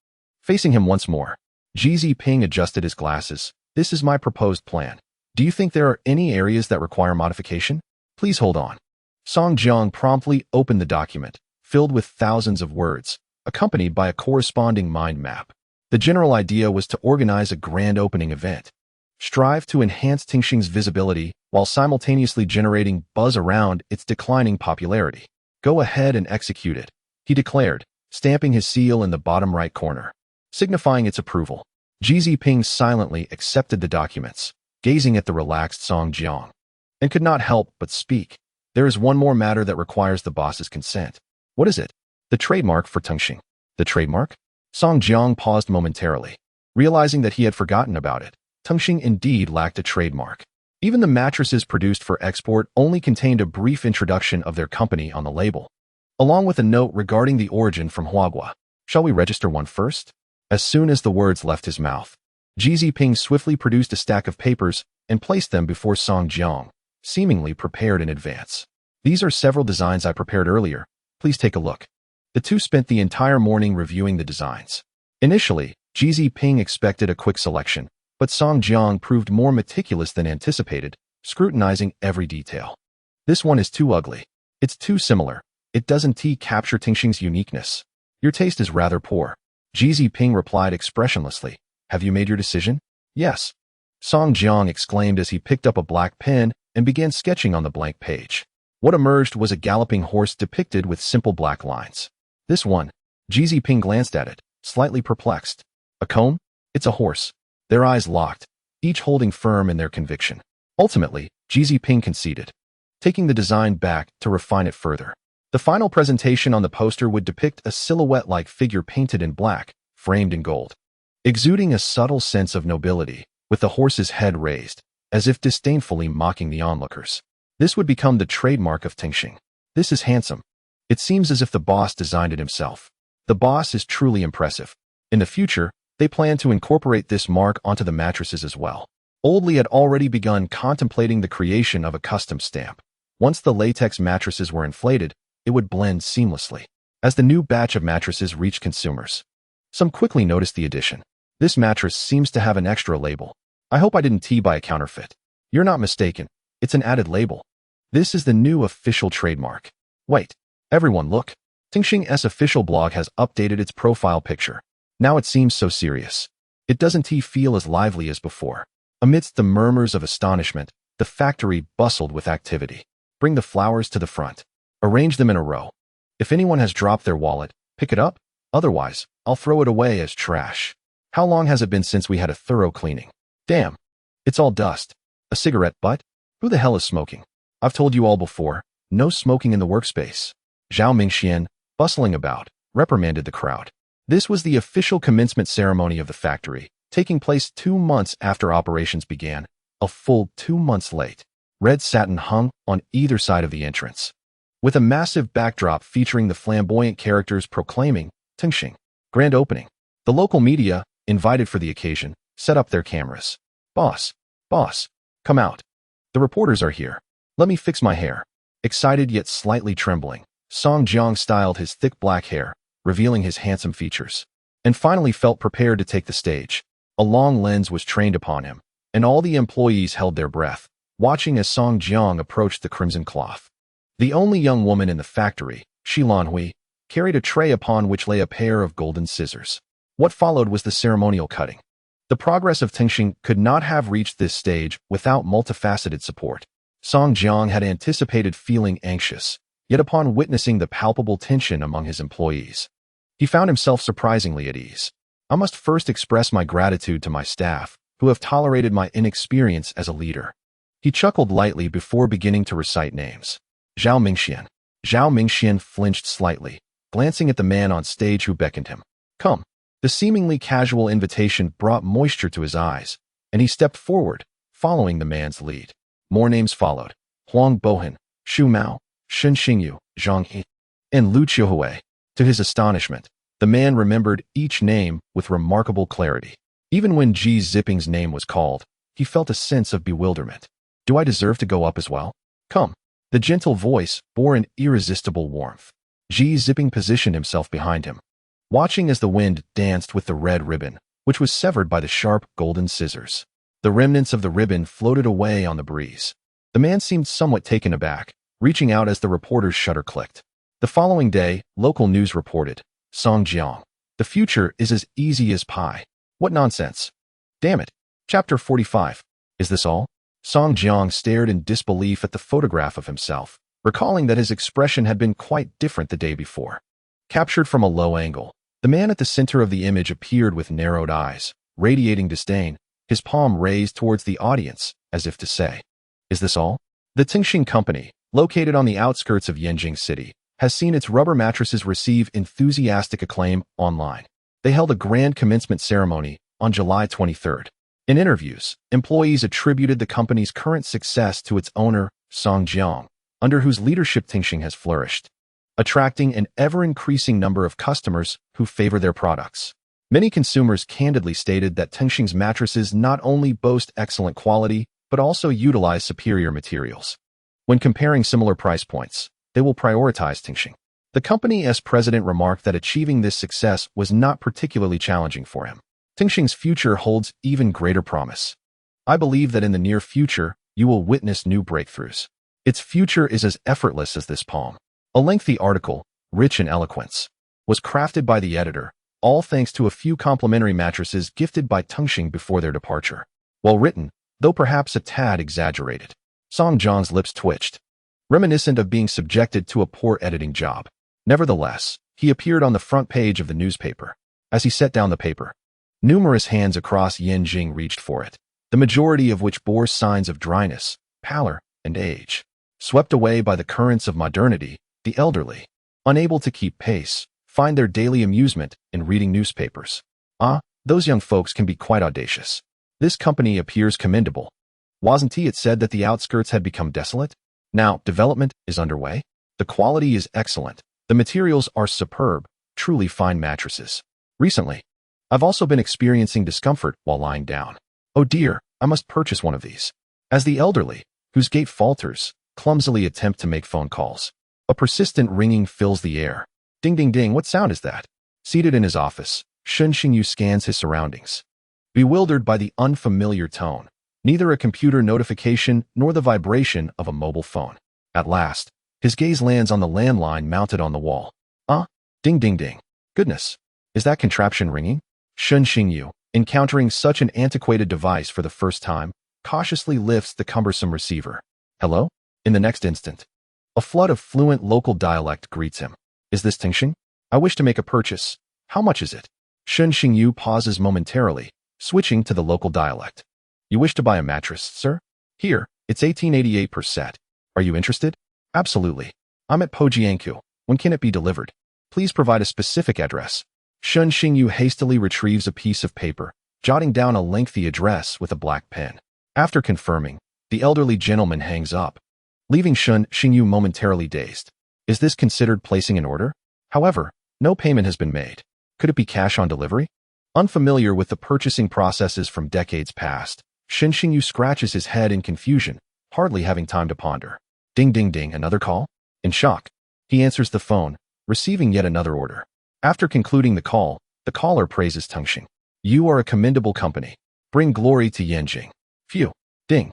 Facing him once more, Jizi Ping adjusted his glasses. This is my proposed plan. Do you think there are any areas that require modification? Please hold on. Song Jiang promptly opened the document, filled with thousands of words, accompanied by a corresponding mind map. The general idea was to organize a grand opening event. Strive to enhance Tengsheng's visibility while simultaneously generating buzz around its declining popularity. Go ahead and execute it, he declared, stamping his seal in the bottom right corner, signifying its approval. Jizi Ping silently accepted the documents, gazing at the relaxed Song Jiang, and could not help but speak. There is one more matter that requires the boss's consent. What is it? The trademark for Tengsheng. The trademark? Song Jiang paused momentarily, realizing that he had forgotten about it. Tengsheng indeed lacked a trademark. Even the mattresses produced for export only contained a brief introduction of their company on the label, along with a note regarding the origin from Huagua. Shall we register one first? As soon as the words left his mouth, Jizi Ping swiftly produced a stack of papers and placed them before Song Jiang, seemingly prepared in advance. These are several designs I prepared earlier. Please take a look. The two spent the entire morning reviewing the designs. Initially, Jizi Ping expected a quick selection, but Song Jiang proved more meticulous than anticipated, scrutinizing every detail. This one is too ugly. It's too similar. It doesn't capture Tengsheng's uniqueness. Your taste is rather poor. Jizi Ping replied expressionlessly. Have you made your decision? Yes. Song Jiang exclaimed as he picked up a black pen and began sketching on the blank page. What emerged was a galloping horse depicted with simple black lines. This one. Jizi Ping glanced at it, slightly perplexed. A comb? It's a horse. Their eyes locked, each holding firm in their conviction. Ultimately, Jizi Ping conceded, taking the design back to refine it further. The final presentation on the poster would depict a silhouette-like figure painted in black, framed in gold, exuding a subtle sense of nobility, with the horse's head raised, as if disdainfully mocking the onlookers. This would become the trademark of Tengsheng. This is handsome. It seems as if the boss designed it himself. The boss is truly impressive. In the future, they plan to incorporate this mark onto the mattresses as well. Oldley had already begun contemplating the creation of a custom stamp. Once the latex mattresses were inflated, it would blend seamlessly. As the new batch of mattresses reached consumers, some quickly noticed the addition. This mattress seems to have an extra label. I hope I didn't buy a counterfeit. You're not mistaken. It's an added label. This is the new official trademark. Wait. Everyone look. Tengsheng's official blog has updated its profile picture. Now it seems so serious. It doesn't feel as lively as before. Amidst the murmurs of astonishment, the factory bustled with activity. Bring the flowers to the front. Arrange them in a row. If anyone has dropped their wallet, pick it up. Otherwise, I'll throw it away as trash. How long has it been since we had a thorough cleaning? Damn. It's all dust. A cigarette butt? Who the hell is smoking? I've told you all before, no smoking in the workspace. Zhao Mingxian, bustling about, reprimanded the crowd. This was the official commencement ceremony of the factory, taking place 2 months after operations began, a full 2 months late. Red satin hung on either side of the entrance, with a massive backdrop featuring the flamboyant characters proclaiming Tengsheng grand opening. The local media, invited for the occasion, set up their cameras. Boss, come out. The reporters are here. Let me fix my hair. Excited yet slightly trembling, Song Jiang styled his thick black hair, revealing his handsome features, and finally felt prepared to take the stage. A long lens was trained upon him, and all the employees held their breath, watching as Song Jiang approached the crimson cloth. The only young woman in the factory, Shi Lanhui, carried a tray upon which lay a pair of golden scissors. What followed was the ceremonial cutting. The progress of Tengsheng could not have reached this stage without multifaceted support. Song Jiang had anticipated feeling anxious, yet upon witnessing the palpable tension among his employees, he found himself surprisingly at ease. I must first express my gratitude to my staff, who have tolerated my inexperience as a leader. He chuckled lightly before beginning to recite names. Zhao Mingxian. Zhao Mingxian flinched slightly, glancing at the man on stage who beckoned him. Come. The seemingly casual invitation brought moisture to his eyes, and he stepped forward, following the man's lead. More names followed. Huang Bohan, Xu Mao, Shen Xingyu, Zhang He, and Lu Qiuhui. To his astonishment, the man remembered each name with remarkable clarity. Even when Ji Ziping's name was called, he felt a sense of bewilderment. Do I deserve to go up as well? Come. The gentle voice bore an irresistible warmth. Ji Ziping positioned himself behind him, watching as the wind danced with the red ribbon, which was severed by the sharp golden scissors. The remnants of the ribbon floated away on the breeze. The man seemed somewhat taken aback, reaching out as the reporter's shutter clicked. The following day, local news reported, Song Jiang. The future is as easy as pie. What nonsense. Damn it. Chapter 45. Is this all? Song Jiang stared in disbelief at the photograph of himself, recalling that his expression had been quite different the day before. Captured from a low angle, the man at the center of the image appeared with narrowed eyes, radiating disdain, his palm raised towards the audience, as if to say, is this all? The Tengsheng company, located on the outskirts of Yanjing City, has seen its rubber mattresses receive enthusiastic acclaim online. They held a grand commencement ceremony on July 23rd. In interviews, employees attributed the company's current success to its owner, Song Jiang, under whose leadership Tengsheng has flourished, attracting an ever-increasing number of customers who favor their products. Many consumers candidly stated that Tengsheng's mattresses not only boast excellent quality, but also utilize superior materials. When comparing similar price points, they will prioritize Tengsheng. The company's president remarked that achieving this success was not particularly challenging for him. Tengsheng's future holds even greater promise. I believe that in the near future, you will witness new breakthroughs. Its future is as effortless as this palm. A lengthy article, rich in eloquence, was crafted by the editor, all thanks to a few complimentary mattresses gifted by Tengsheng before their departure. Well written, though perhaps a tad exaggerated. Song Jiang's lips twitched, reminiscent of being subjected to a poor editing job. Nevertheless, he appeared on the front page of the newspaper. As he set down the paper, numerous hands across Yanjing reached for it, the majority of which bore signs of dryness, pallor, and age. Swept away by the currents of modernity, the elderly, unable to keep pace, find their daily amusement in reading newspapers. Those young folks can be quite audacious. This company appears commendable. Wasn't it said that the outskirts had become desolate? Now, development is underway. The quality is excellent. The materials are superb, truly fine mattresses. Recently, I've also been experiencing discomfort while lying down. Oh dear, I must purchase one of these. As the elderly, whose gait falters, clumsily attempt to make phone calls, a persistent ringing fills the air. Ding ding ding, what sound is that? Seated in his office, Shen Xingyu scans his surroundings. Bewildered by the unfamiliar tone, neither a computer notification nor the vibration of a mobile phone. At last, his gaze lands on the landline mounted on the wall. Ding ding ding. Goodness, is that contraption ringing? Shen Xingyu, encountering such an antiquated device for the first time, cautiously lifts the cumbersome receiver. Hello? In the next instant, a flood of fluent local dialect greets him. Is this Tengsheng? I wish to make a purchase. How much is it? Shen Xingyu pauses momentarily, switching to the local dialect. You wish to buy a mattress, sir? Here, it's 1888 per set. Are you interested? Absolutely. I'm at Pojiangku. When can it be delivered? Please provide a specific address. Shun Xingyu hastily retrieves a piece of paper, jotting down a lengthy address with a black pen. After confirming, the elderly gentleman hangs up, leaving Shun Xingyu momentarily dazed. Is this considered placing an order? However, no payment has been made. Could it be cash on delivery? Unfamiliar with the purchasing processes from decades past, Shun Xingyu scratches his head in confusion, hardly having time to ponder. Ding ding ding, another call? In shock, he answers the phone, receiving yet another order. After concluding the call, the caller praises Tengsheng. You are a commendable company. Bring glory to Yanjing. Phew. Ding.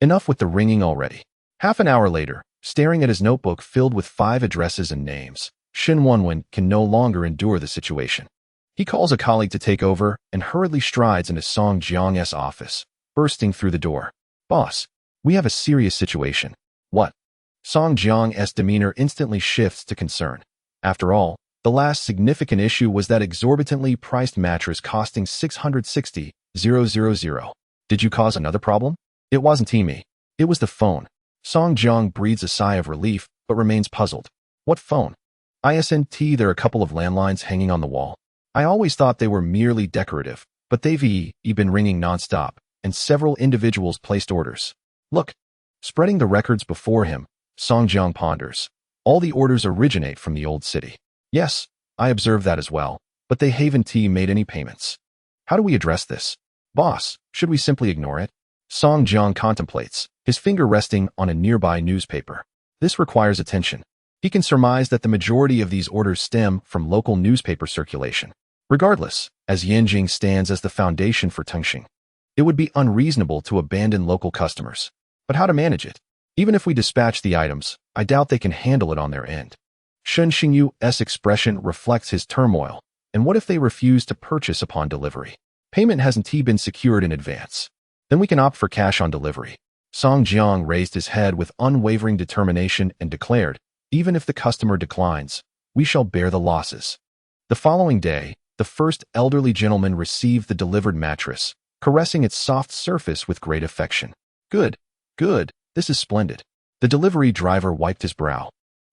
Enough with the ringing already. Half an hour later, staring at his notebook filled with 5 addresses and names, Shin Wanwen can no longer endure the situation. He calls a colleague to take over and hurriedly strides into Song Jiang's office, bursting through the door. Boss, we have a serious situation. What? Song Jiang's demeanor instantly shifts to concern. After all, the last significant issue was that exorbitantly priced mattress costing 660,000. Did you cause another problem? It wasn't me. It was the phone. Song Jiang breathes a sigh of relief, but remains puzzled. What phone? Isn't there a couple of landlines hanging on the wall? I always thought they were merely decorative, but they've been ringing nonstop, and several individuals placed orders. Look. Spreading the records before him, Song Jiang ponders. All the orders originate from the old city. Yes, I observed that as well, but they haven't made any payments. How do we address this? Boss, should we simply ignore it? Song Jiang contemplates, his finger resting on a nearby newspaper. This requires attention. He can surmise that the majority of these orders stem from local newspaper circulation. Regardless, as Yanjing stands as the foundation for Tengsheng, it would be unreasonable to abandon local customers. But how to manage it? Even if we dispatch the items, I doubt they can handle it on their end. Shun Xingyu's expression reflects his turmoil. And what if they refuse to purchase upon delivery? Payment hasn't been secured in advance. Then we can opt for cash on delivery. Song Jiang raised his head with unwavering determination and declared, even if the customer declines, we shall bear the losses. The following day, the first elderly gentleman received the delivered mattress, caressing its soft surface with great affection. Good, this is splendid. The delivery driver wiped his brow.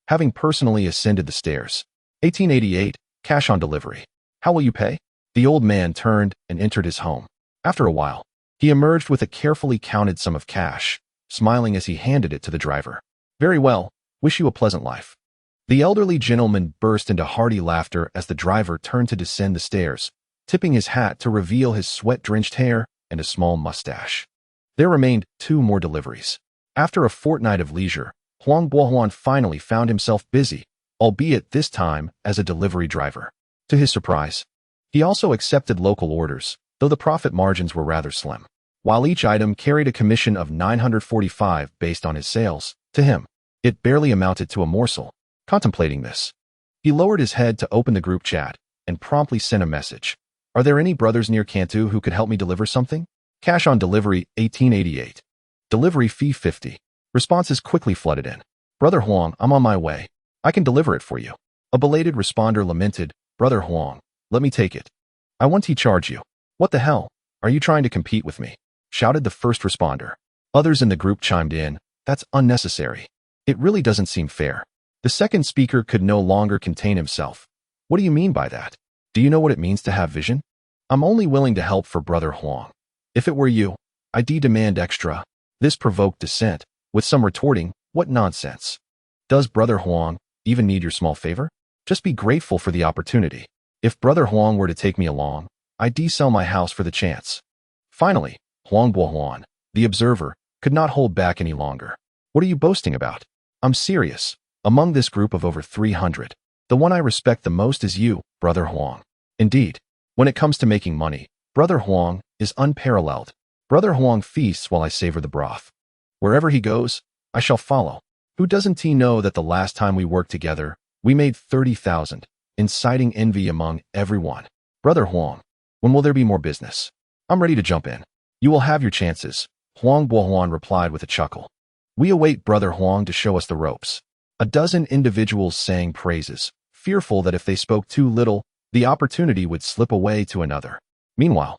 Having personally ascended the stairs. 1888, cash on delivery. How will you pay? The old man turned and entered his home. After a while, he emerged with a carefully counted sum of cash, smiling as he handed it to the driver. Very well, wish you a pleasant life. The elderly gentleman burst into hearty laughter as the driver turned to descend the stairs, tipping his hat to reveal his sweat-drenched hair and a small mustache. There remained 2 more deliveries. After a fortnight of leisure, Huang Bohuan finally found himself busy, albeit this time as a delivery driver. To his surprise, he also accepted local orders, though the profit margins were rather slim. While each item carried a commission of 945 based on his sales, to him, it barely amounted to a morsel. Contemplating this, he lowered his head to open the group chat and promptly sent a message. Are there any brothers near Cantu who could help me deliver something? Cash on delivery, 1888. Delivery fee, 50. Responses quickly flooded in. Brother Huang, I'm on my way. I can deliver it for you. A belated responder lamented, Brother Huang, let me take it. I want to charge you. What the hell? Are you trying to compete with me? Shouted the first responder. Others in the group chimed in, that's unnecessary. It really doesn't seem fair. The second speaker could no longer contain himself. What do you mean by that? Do you know what it means to have vision? I'm only willing to help for Brother Huang. If it were you, I'd demand extra. This provoked dissent, with some retorting, what nonsense. Does Brother Huang even need your small favor? Just be grateful for the opportunity. If Brother Huang were to take me along, I'd sell my house for the chance. Finally, Huang Bohuan, the observer, could not hold back any longer. What are you boasting about? I'm serious. Among this group of over 300, the one I respect the most is you, Brother Huang. Indeed, when it comes to making money, Brother Huang is unparalleled. Brother Huang feasts while I savor the broth. Wherever he goes, I shall follow. Who doesn't know that the last time we worked together, we made 30,000, inciting envy among everyone. Brother Huang, when will there be more business? I'm ready to jump in. You will have your chances, Huang Bohuan replied with a chuckle. We await Brother Huang to show us the ropes. A dozen individuals sang praises, fearful that if they spoke too little, the opportunity would slip away to another. Meanwhile,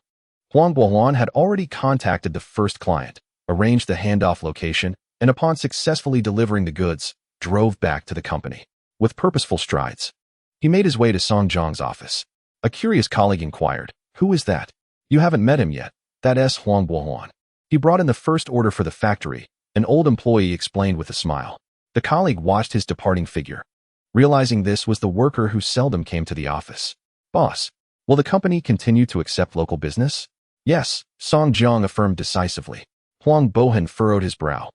Huang Bohuan had already contacted the first client, arranged the handoff location, and upon successfully delivering the goods, drove back to the company. With purposeful strides, he made his way to Song Jiang's office. A curious colleague inquired, "Who is that?" "You haven't met him yet. That's Huang Bohan. He brought in the first order for the factory," an old employee explained with a smile. The colleague watched his departing figure, realizing this was the worker who seldom came to the office. "Boss, will the company continue to accept local business?" "Yes," Song Jiang affirmed decisively. Huang Bohan furrowed his brow,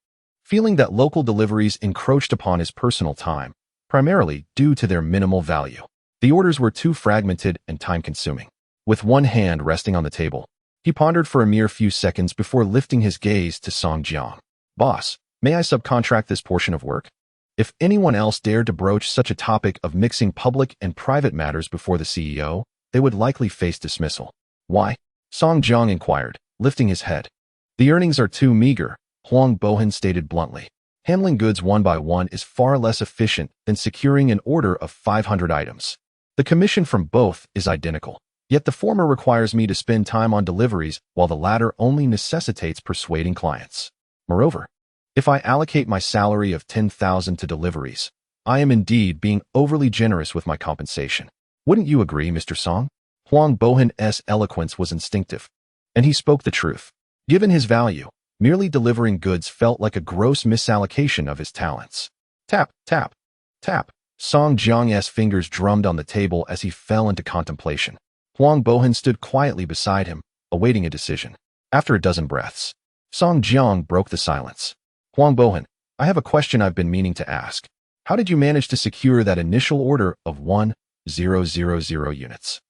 feeling that local deliveries encroached upon his personal time, primarily due to their minimal value. The orders were too fragmented and time-consuming. With one hand resting on the table, he pondered for a mere few seconds before lifting his gaze to Song Jiang. "Boss, may I subcontract this portion of work?" If anyone else dared to broach such a topic of mixing public and private matters before the CEO, they would likely face dismissal. "Why?" Song Jiang inquired, lifting his head. "The earnings are too meager," Huang Bohan stated bluntly. "Handling goods one by one is far less efficient than securing an order of 500 items. The commission from both is identical, yet the former requires me to spend time on deliveries while the latter only necessitates persuading clients. Moreover, if I allocate my salary of 10,000 to deliveries, I am indeed being overly generous with my compensation. Wouldn't you agree, Mr. Song?" Huang Bohan's eloquence was instinctive, and he spoke the truth. Given his value, merely delivering goods felt like a gross misallocation of his talents. Tap, tap, tap. Song Jiang's fingers drummed on the table as he fell into contemplation. Huang Bohan stood quietly beside him, awaiting a decision. After a dozen breaths, Song Jiang broke the silence. "Huang Bohan, I have a question I've been meaning to ask. How did you manage to secure that initial order of 1,000 units?"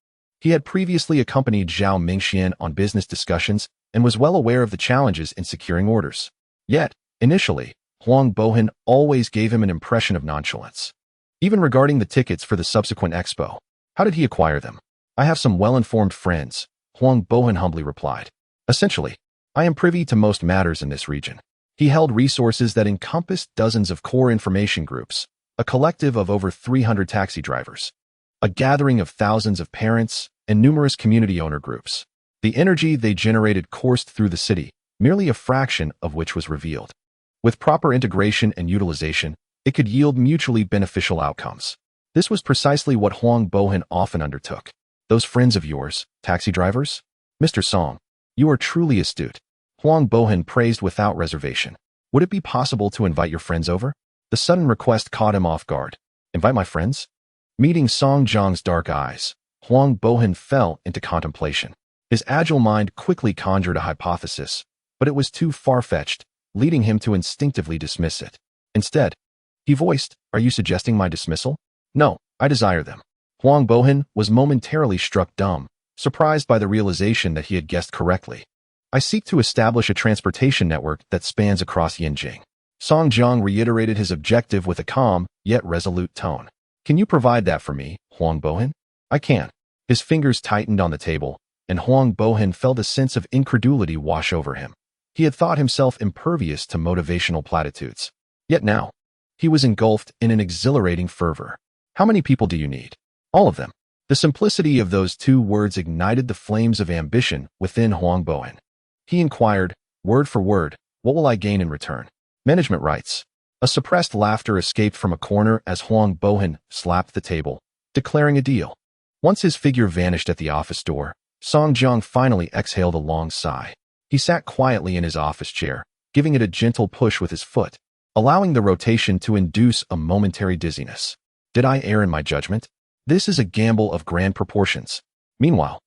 He had previously accompanied Zhao Mingxian on business discussions and was well aware of the challenges in securing orders. Yet, initially, Huang Bohan always gave him an impression of nonchalance. Even regarding the tickets for the subsequent expo, how did he acquire them? "I have some well-informed friends," Huang Bohan humbly replied. "Essentially, I am privy to most matters in this region." He held resources that encompassed dozens of core information groups, a collective of over 300 taxi drivers, a gathering of thousands of parents, and numerous community owner groups. The energy they generated coursed through the city, merely a fraction of which was revealed. With proper integration and utilization, it could yield mutually beneficial outcomes. This was precisely what Huang Bohan often undertook. "Those friends of yours, taxi drivers? Mr. Song, you are truly astute." Huang Bohan praised without reservation. "Would it be possible to invite your friends over?" The sudden request caught him off guard. "Invite my friends?" Meeting Song Jiang's dark eyes, Huang Bohan fell into contemplation. His agile mind quickly conjured a hypothesis, but it was too far-fetched, leading him to instinctively dismiss it. Instead, he voiced, "Are you suggesting my dismissal?" "No, I desire them." Huang Bohan was momentarily struck dumb, surprised by the realization that he had guessed correctly. "I seek to establish a transportation network that spans across Yinjing." Song Jiang reiterated his objective with a calm, yet resolute tone. "Can you provide that for me, Huang Bohan?" "I can." His fingers tightened on the table, and Huang Bohan felt a sense of incredulity wash over him. He had thought himself impervious to motivational platitudes. Yet now, he was engulfed in an exhilarating fervor. "How many people do you need?" "All of them." The simplicity of those two words ignited the flames of ambition within Huang Bohan. He inquired, word for word, "What will I gain in return?" "Management rights." A suppressed laughter escaped from a corner as Huang Bohan slapped the table, declaring a deal. Once his figure vanished at the office door, Song Jiang finally exhaled a long sigh. He sat quietly in his office chair, giving it a gentle push with his foot, allowing the rotation to induce a momentary dizziness. Did I err in my judgment? This is a gamble of grand proportions. Meanwhile,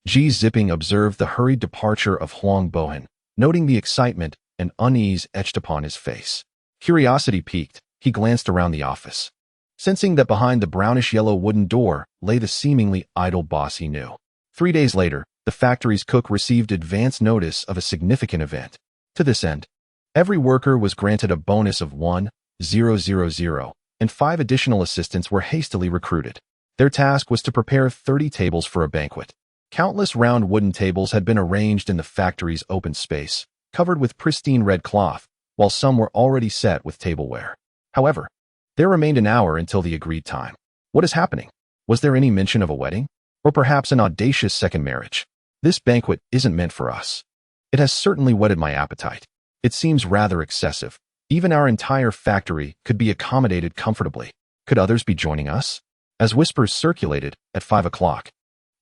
Ji Zipping observed the hurried departure of Huang Bohan, noting the excitement and unease etched upon his face. Curiosity piqued, he glanced around the office, sensing that behind the brownish-yellow wooden door lay the seemingly idle boss he knew. 3 days later, the factory's cook received advance notice of a significant event. To this end, every worker was granted a bonus of 1,000, and 5 additional assistants were hastily recruited. Their task was to prepare 30 tables for a banquet. Countless round wooden tables had been arranged in the factory's open space, covered with pristine red cloth, while some were already set with tableware. However, there remained an hour until the agreed time. What is happening? Was there any mention of a wedding? Or perhaps an audacious second marriage? This banquet isn't meant for us. It has certainly whetted my appetite. It seems rather excessive. Even our entire factory could be accommodated comfortably. Could others be joining us? As whispers circulated, at 5 o'clock,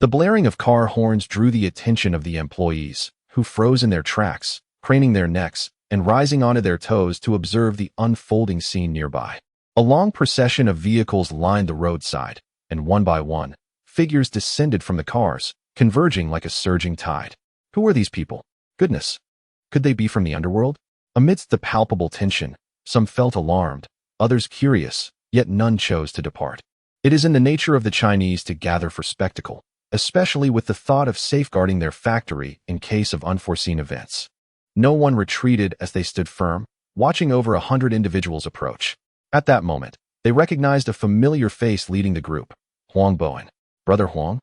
The blaring of car horns drew the attention of the employees, who froze in their tracks, craning their necks and rising onto their toes to observe the unfolding scene nearby. A long procession of vehicles lined the roadside, and one by one, figures descended from the cars, converging like a surging tide. Who were these people? Goodness! Could they be from the underworld? Amidst the palpable tension, some felt alarmed, others curious, yet none chose to depart. It is in the nature of the Chinese to gather for spectacle, especially with the thought of safeguarding their factory in case of unforeseen events. No one retreated as they stood firm, watching over 100 individuals approach. At that moment, they recognized a familiar face leading the group. Huang Bowen. Brother Huang?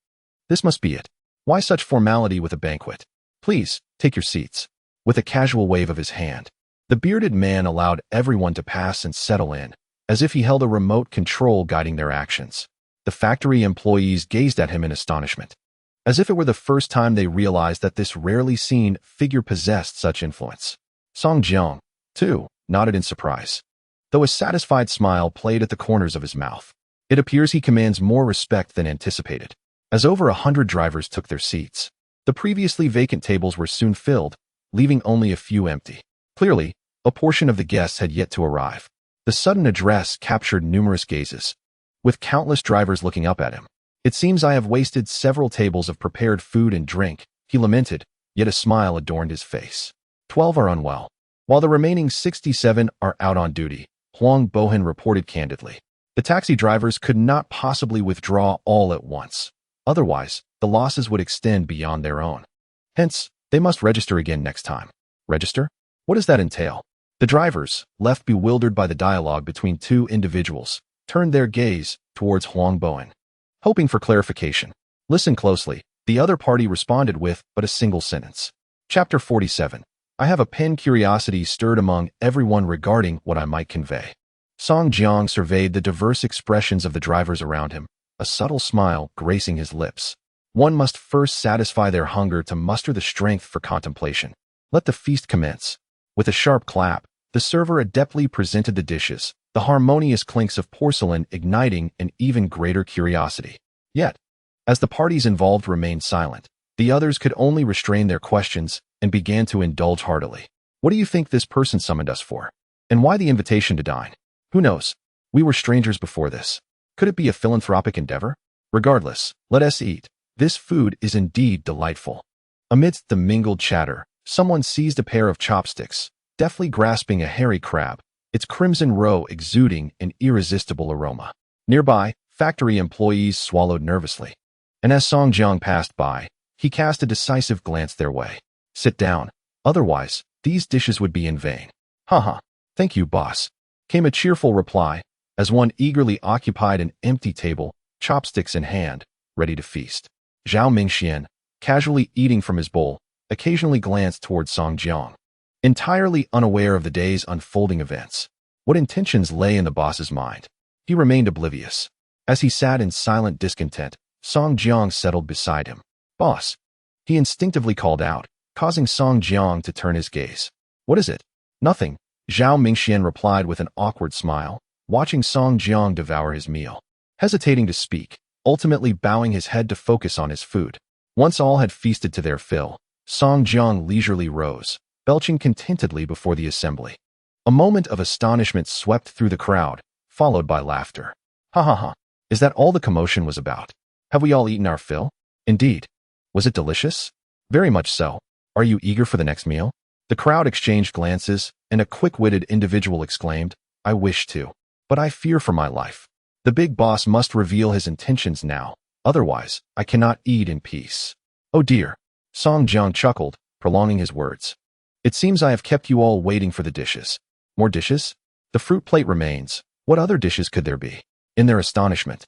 This must be it. Why such formality with a banquet? Please, take your seats. With a casual wave of his hand, the bearded man allowed everyone to pass and settle in, as if he held a remote control guiding their actions. The factory employees gazed at him in astonishment, as if it were the first time they realized that this rarely seen figure possessed such influence. Song Jiang, too, nodded in surprise, though a satisfied smile played at the corners of his mouth. It appears he commands more respect than anticipated. As over 100 drivers took their seats, the previously vacant tables were soon filled, leaving only a few empty. Clearly, a portion of the guests had yet to arrive. The sudden address captured numerous gazes, with countless drivers looking up at him. It seems I have wasted several tables of prepared food and drink, he lamented, yet a smile adorned his face. 12 are unwell, while the remaining 67 are out on duty, Huang Bowen reported candidly. The taxi drivers could not possibly withdraw all at once. Otherwise, the losses would extend beyond their own. Hence, they must register again next time. Register? What does that entail? The drivers, left bewildered by the dialogue between two individuals, turned their gaze towards Huang Bowen, hoping for clarification. Listen closely, the other party responded with but a single sentence. Chapter 47. I have a pen. Curiosity stirred among everyone regarding what I might convey. Song Jiang surveyed the diverse expressions of the drivers around him, a subtle smile gracing his lips. One must first satisfy their hunger to muster the strength for contemplation. Let the feast commence. With a sharp clap, the server adeptly presented the dishes, the harmonious clinks of porcelain igniting an even greater curiosity. Yet, as the parties involved remained silent, the others could only restrain their questions and began to indulge heartily. What do you think this person summoned us for? And why the invitation to dine? Who knows? We were strangers before this. Could it be a philanthropic endeavor? Regardless, let us eat. This food is indeed delightful. Amidst the mingled chatter, someone seized a pair of chopsticks, deftly grasping a hairy crab, its crimson roe exuding an irresistible aroma. Nearby, factory employees swallowed nervously, and as Song Jiang passed by, he cast a decisive glance their way. Sit down, otherwise, these dishes would be in vain. Haha, thank you, boss, came a cheerful reply, as one eagerly occupied an empty table, chopsticks in hand, ready to feast. Zhao Mingxian, casually eating from his bowl, occasionally glanced toward Song Jiang, entirely unaware of the day's unfolding events. What intentions lay in the boss's mind? He remained oblivious. As he sat in silent discontent, Song Jiang settled beside him. Boss, he instinctively called out, causing Song Jiang to turn his gaze. What is it? Nothing, Zhao Mingxian replied with an awkward smile, watching Song Jiang devour his meal. Hesitating to speak, ultimately bowing his head to focus on his food. Once all had feasted to their fill, Song Jiang leisurely rose, belching contentedly before the assembly. A moment of astonishment swept through the crowd, followed by laughter. Ha ha ha, is that all the commotion was about? Have we all eaten our fill? Indeed. Was it delicious? Very much so. Are you eager for the next meal? The crowd exchanged glances, and a quick-witted individual exclaimed, I wish to, but I fear for my life. The big boss must reveal his intentions now, otherwise, I cannot eat in peace. Oh dear, Song Jiang chuckled, prolonging his words. It seems I have kept you all waiting for the dishes. More dishes? The fruit plate remains. What other dishes could there be? In their astonishment,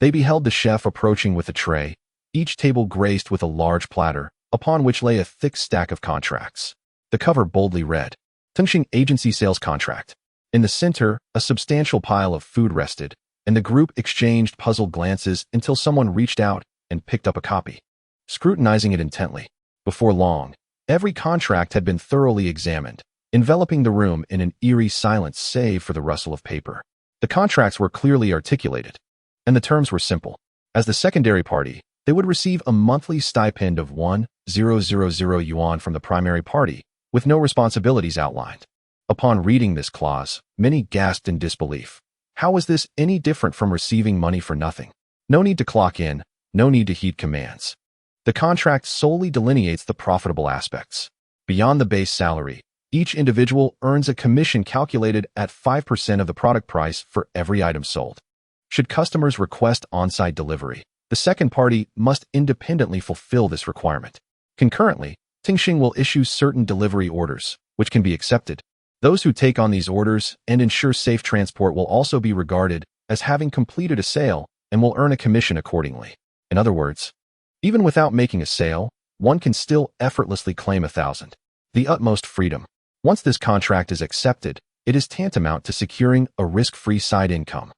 they beheld the chef approaching with a tray, each table graced with a large platter, upon which lay a thick stack of contracts. The cover boldly read, Tengsheng Agency Sales Contract. In the center, a substantial pile of food rested, and the group exchanged puzzled glances until someone reached out and picked up a copy. Scrutinizing it intently, before long, every contract had been thoroughly examined, enveloping the room in an eerie silence save for the rustle of paper. The contracts were clearly articulated, and the terms were simple. As the secondary party, They would receive a monthly stipend of 1,000 yuan from the primary party, with no responsibilities outlined. Upon reading this clause, many gasped in disbelief. How was this any different from receiving money for nothing? No need to clock in, no need to heed commands. The contract solely delineates the profitable aspects. Beyond the base salary, each individual earns a commission calculated at 5% of the product price for every item sold. Should customers request on-site delivery, the second party must independently fulfill this requirement. Concurrently, Tengsheng will issue certain delivery orders, which can be accepted. Those who take on these orders and ensure safe transport will also be regarded as having completed a sale and will earn a commission accordingly. In other words, even without making a sale, one can still effortlessly claim 1,000. The utmost freedom. Once this contract is accepted, it is tantamount to securing a risk-free side income.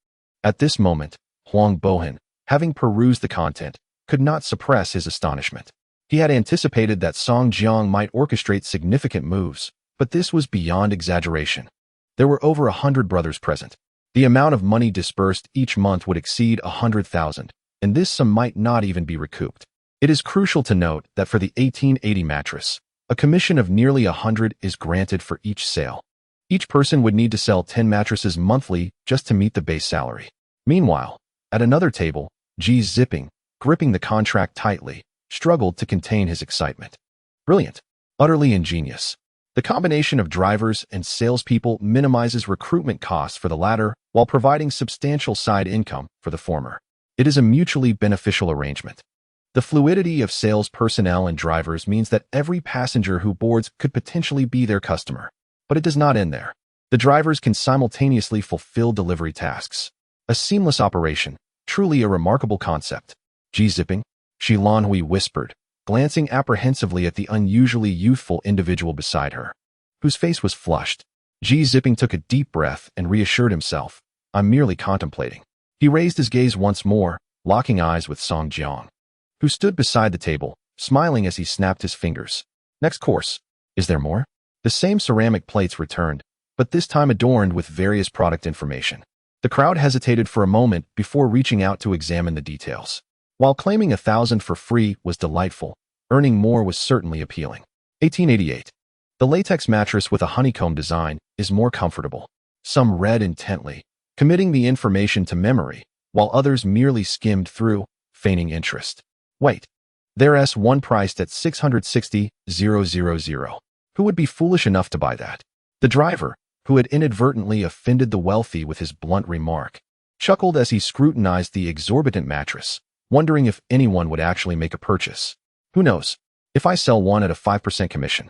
At this moment, Huang Bohan, having perused the content, could not suppress his astonishment. He had anticipated that Song Jiang might orchestrate significant moves, but this was beyond exaggeration. There were over 100 brothers present. The amount of money disbursed each month would exceed 100,000, and this sum might not even be recouped. It is crucial to note that for the 1880 mattress, a commission of nearly 100 is granted for each sale. Each person would need to sell 10 mattresses monthly just to meet the base salary. Meanwhile, at another table, Ji Zipping, gripping the contract tightly, struggled to contain his excitement. Brilliant. Utterly ingenious. The combination of drivers and salespeople minimizes recruitment costs for the latter while providing substantial side income for the former. It is a mutually beneficial arrangement. The fluidity of sales personnel and drivers means that every passenger who boards could potentially be their customer. But it does not end there. The drivers can simultaneously fulfill delivery tasks. A seamless operation, truly a remarkable concept. Ji Zipping, Shi Lanhui whispered, glancing apprehensively at the unusually youthful individual beside her, whose face was flushed. Ji Zipping took a deep breath and reassured himself. I'm merely contemplating. He raised his gaze once more, locking eyes with Song Jiang, who stood beside the table, smiling as he snapped his fingers. Next course. Is there more? The same ceramic plates returned, but this time adorned with various product information. The crowd hesitated for a moment before reaching out to examine the details. While claiming 1,000 for free was delightful, earning more was certainly appealing. 1888. The latex mattress with a honeycomb design is more comfortable. Some read intently, committing the information to memory, while others merely skimmed through, feigning interest. Wait. There's one priced at 660,000. Who would be foolish enough to buy that? The driver, who had inadvertently offended the wealthy with his blunt remark, chuckled as he scrutinized the exorbitant mattress, wondering if anyone would actually make a purchase. Who knows? If I sell one at a 5% commission.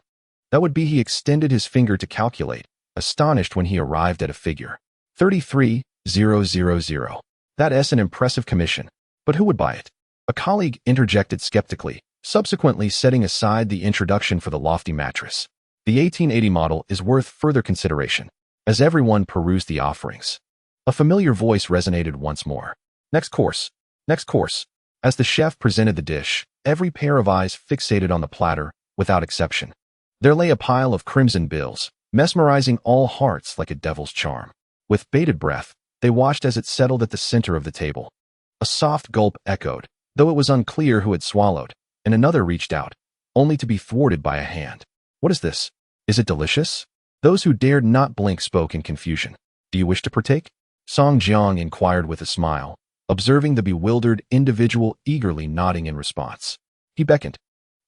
That would be. He extended his finger to calculate, astonished when he arrived at a figure. 33,000. That's an impressive commission. But who would buy it? A colleague interjected skeptically, subsequently setting aside the introduction for the lofty mattress. The 1880 model is worth further consideration. As everyone perused the offerings, a familiar voice resonated once more. Next course. Next course. As the chef presented the dish, every pair of eyes fixated on the platter, without exception. There lay a pile of crimson bills, mesmerizing all hearts like a devil's charm. With bated breath, they watched as it settled at the center of the table. A soft gulp echoed, though it was unclear who had swallowed, and another reached out, only to be thwarted by a hand. What is this? Is it delicious? Those who dared not blink spoke in confusion. Do you wish to partake? Song Jiang inquired with a smile, observing the bewildered individual eagerly nodding in response. He beckoned,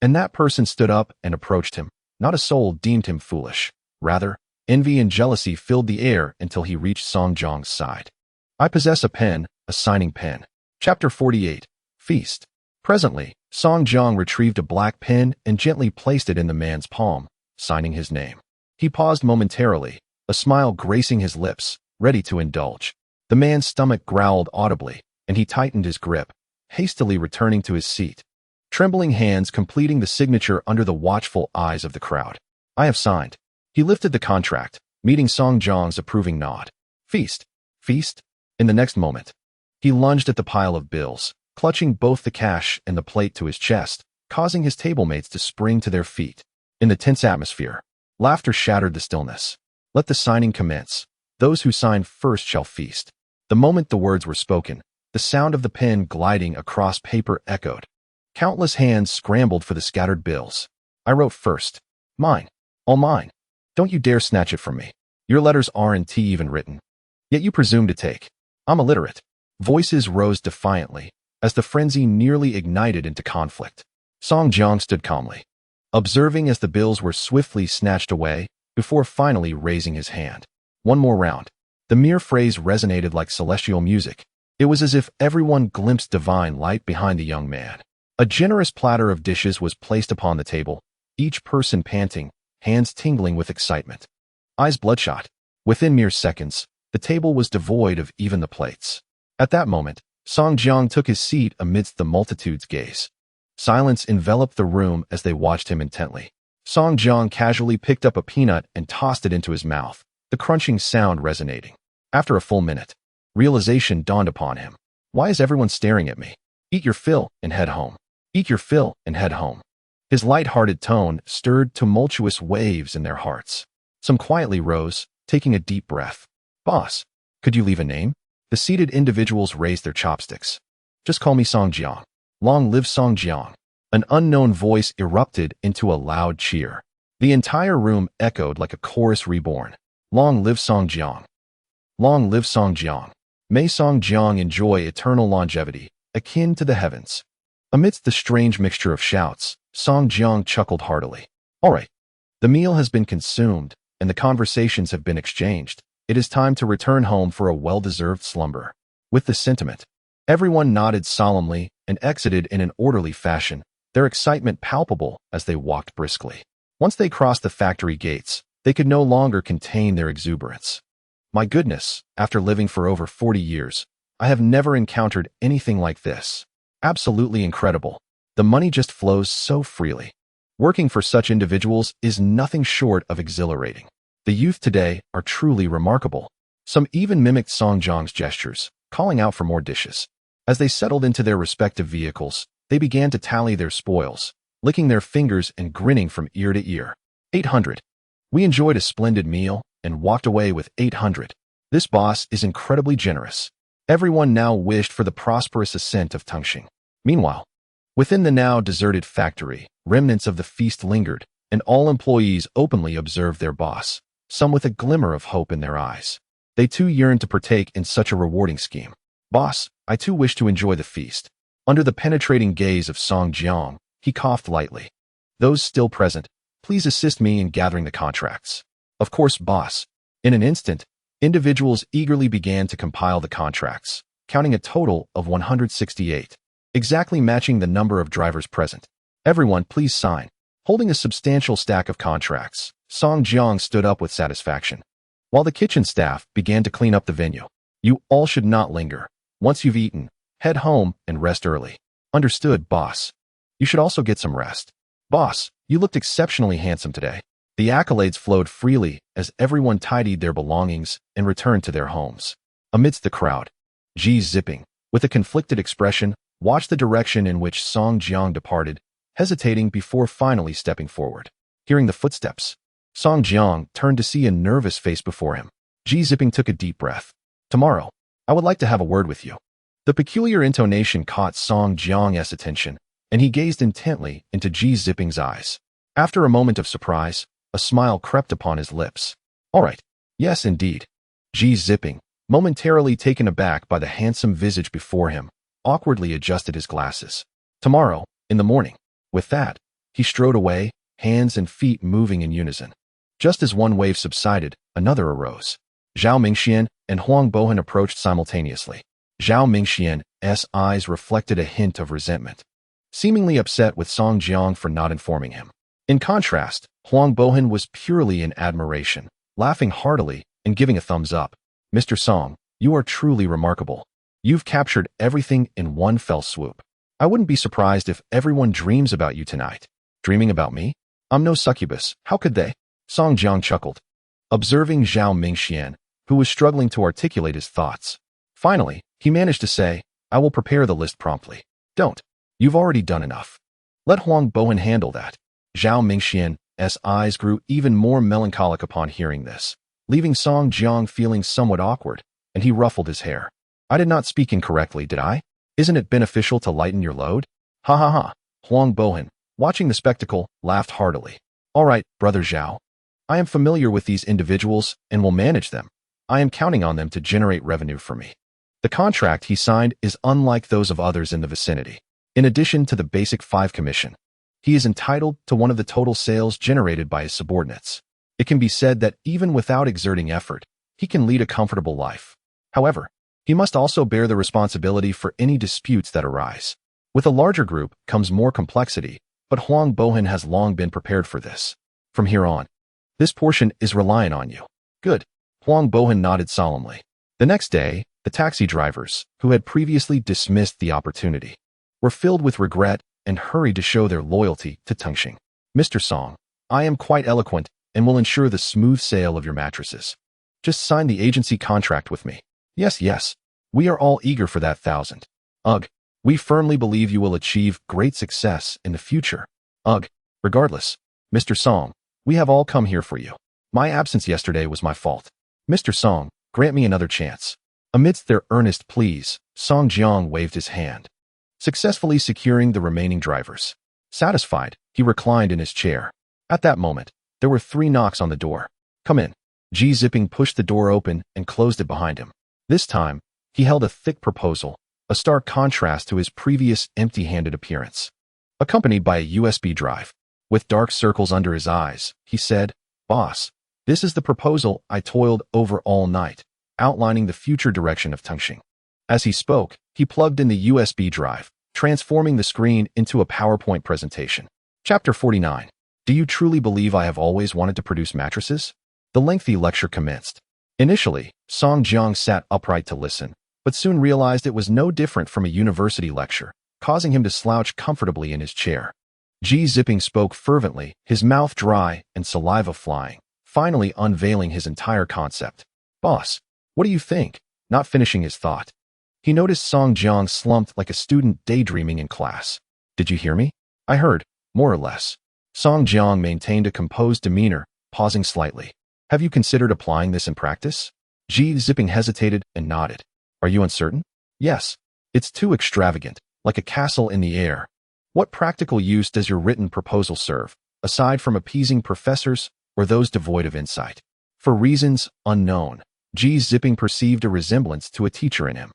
and that person stood up and approached him. Not a soul deemed him foolish. Rather, envy and jealousy filled the air until he reached Song Jiang's side. I possess a pen, a signing pen. Chapter 48. Feast. Presently, Song Jiang retrieved a black pen and gently placed it in the man's palm, signing his name. He paused momentarily, a smile gracing his lips, ready to indulge. The man's stomach growled audibly, and he tightened his grip, hastily returning to his seat, trembling hands completing the signature under the watchful eyes of the crowd. I have signed. He lifted the contract, meeting Song Jiang's approving nod. Feast. Feast. In the next moment, he lunged at the pile of bills, clutching both the cash and the plate to his chest, causing his tablemates to spring to their feet. In the tense atmosphere, laughter shattered the stillness. Let the signing commence. Those who sign first shall feast. The moment the words were spoken, the sound of the pen gliding across paper echoed, Countless hands scrambled for the scattered bills. I wrote first. Mine. All mine. Don't you dare snatch it from me. Your letters aren't even written. Yet you presume to take. I'm illiterate. Voices rose defiantly as the frenzy nearly ignited into conflict. Song Jiang stood calmly, observing as the bills were swiftly snatched away before finally raising his hand. One more round. The mere phrase resonated like celestial music. It was as if everyone glimpsed divine light behind the young man. A generous platter of dishes was placed upon the table, each person panting, hands tingling with excitement. Eyes bloodshot. Within mere seconds, the table was devoid of even the plates. At that moment, Song Jiang took his seat amidst the multitude's gaze. Silence enveloped the room as they watched him intently. Song Jiang casually picked up a peanut and tossed it into his mouth, the crunching sound resonating. After a full minute, realization dawned upon him. Why is everyone staring at me? Eat your fill and head home. Eat your fill and head home. His light-hearted tone stirred tumultuous waves in their hearts. Some quietly rose, taking a deep breath. Boss, could you leave a name? The seated individuals raised their chopsticks. Just call me Song Jiang. Long live Song Jiang. An unknown voice erupted into a loud cheer. The entire room echoed like a chorus reborn. Long live Song Jiang. Long live Song Jiang. May Song Jiang enjoy eternal longevity, akin to the heavens. Amidst the strange mixture of shouts, Song Jiang chuckled heartily. All right. The meal has been consumed, and the conversations have been exchanged. It is time to return home for a well-deserved slumber. With this sentiment, everyone nodded solemnly and exited in an orderly fashion, their excitement palpable as they walked briskly. Once they crossed the factory gates, they could no longer contain their exuberance. My goodness, after living for over 40 years, I have never encountered anything like this. Absolutely incredible. The money just flows so freely. Working for such individuals is nothing short of exhilarating. The youth today are truly remarkable. Some even mimicked Song Jiang's gestures, calling out for more dishes. As they settled into their respective vehicles, they began to tally their spoils, licking their fingers and grinning from ear to ear. 800. We enjoyed a splendid meal and walked away with 800. This boss is incredibly generous. Everyone now wished for the prosperous ascent of Tengsheng. Meanwhile, within the now deserted factory, remnants of the feast lingered, and all employees openly observed their boss, some with a glimmer of hope in their eyes. They too yearned to partake in such a rewarding scheme. Boss, I too wish to enjoy the feast. Under the penetrating gaze of Song Jiang, he coughed lightly. Those still present, please assist me in gathering the contracts. Of course, boss. In an instant, individuals eagerly began to compile the contracts, counting a total of 168, exactly matching the number of drivers present. Everyone, please sign. Holding a substantial stack of contracts, Song Jiang stood up with satisfaction. While the kitchen staff began to clean up the venue, you all should not linger. Once you've eaten, head home and rest early. Understood, boss. You should also get some rest. Boss, you looked exceptionally handsome today. The accolades flowed freely as everyone tidied their belongings and returned to their homes. Amidst the crowd, Ji Zipping, with a conflicted expression, watched the direction in which Song Jiang departed, hesitating before finally stepping forward. Hearing the footsteps, Song Jiang turned to see a nervous face before him. Ji Zipping took a deep breath. Tomorrow, I would like to have a word with you. The peculiar intonation caught Song Jiang's attention, and he gazed intently into Ji Zipping's eyes. After a moment of surprise, a smile crept upon his lips. All right. Yes, indeed. Ji Zipping, momentarily taken aback by the handsome visage before him, awkwardly adjusted his glasses. Tomorrow, in the morning. With that, he strode away, hands and feet moving in unison. Just as one wave subsided, another arose. Zhao Mingxian and Huang Bohan approached simultaneously. Zhao Mingxian's eyes reflected a hint of resentment, seemingly upset with Song Jiang for not informing him. In contrast, Huang Bohan was purely in admiration, laughing heartily and giving a thumbs up. Mr. Song, you are truly remarkable. You've captured everything in one fell swoop. I wouldn't be surprised if everyone dreams about you tonight. Dreaming about me? I'm no succubus. How could they? Song Jiang chuckled, observing Zhao Mingxian, who was struggling to articulate his thoughts. Finally, he managed to say, I will prepare the list promptly. Don't. You've already done enough. Let Huang Bohan handle that. Zhao Mingxian's eyes grew even more melancholic upon hearing this, leaving Song Jiang feeling somewhat awkward, and he ruffled his hair. I did not speak incorrectly, did I? Isn't it beneficial to lighten your load? Ha ha ha. Huang Bohan, watching the spectacle, laughed heartily. All right, Brother Zhao. I am familiar with these individuals and will manage them. I am counting on them to generate revenue for me. The contract he signed is unlike those of others in the vicinity. In addition to the basic 5 commission, he is entitled to one of the total sales generated by his subordinates. It can be said that even without exerting effort, he can lead a comfortable life. However, he must also bear the responsibility for any disputes that arise. With a larger group comes more complexity, but Huang Bohan has long been prepared for this. From here on, this portion is reliant on you. Good. Huang Bohan nodded solemnly. The next day, the taxi drivers, who had previously dismissed the opportunity, were filled with regret and hurried to show their loyalty to Tengsheng. Mr. Song, I am quite eloquent and will ensure the smooth sale of your mattresses. Just sign the agency contract with me. Yes. We are all eager for that 1,000. Ugh. We firmly believe you will achieve great success in the future. Ugh. Regardless, Mr. Song, we have all come here for you. My absence yesterday was my fault. Mr. Song, grant me another chance. Amidst their earnest pleas, Song Jiang waved his hand, successfully securing the remaining drivers. Satisfied, he reclined in his chair. At that moment, there were 3 knocks on the door. Come in. Ji Zipping pushed the door open and closed it behind him. This time, he held a thick proposal, a stark contrast to his previous empty-handed appearance. Accompanied by a USB drive, with dark circles under his eyes, he said, Boss, this is the proposal I toiled over all night, outlining the future direction of Tengsheng. As he spoke, he plugged in the USB drive, transforming the screen into a PowerPoint presentation. Chapter 49. Do you truly believe I have always wanted to produce mattresses? The lengthy lecture commenced. Initially, Song Jiang sat upright to listen, but soon realized it was no different from a university lecture, causing him to slouch comfortably in his chair. Ji Zipping spoke fervently, his mouth dry and saliva flying, finally unveiling his entire concept. Boss, what do you think? Not finishing his thought, he noticed Song Jiang slumped like a student daydreaming in class. Did you hear me? I heard, more or less. Song Jiang maintained a composed demeanor, pausing slightly. Have you considered applying this in practice? Ji Zipping hesitated and nodded. Are you uncertain? Yes. It's too extravagant, like a castle in the air. What practical use does your written proposal serve, aside from appeasing professors or those devoid of insight? For reasons unknown, Ji Zipping perceived a resemblance to a teacher in him.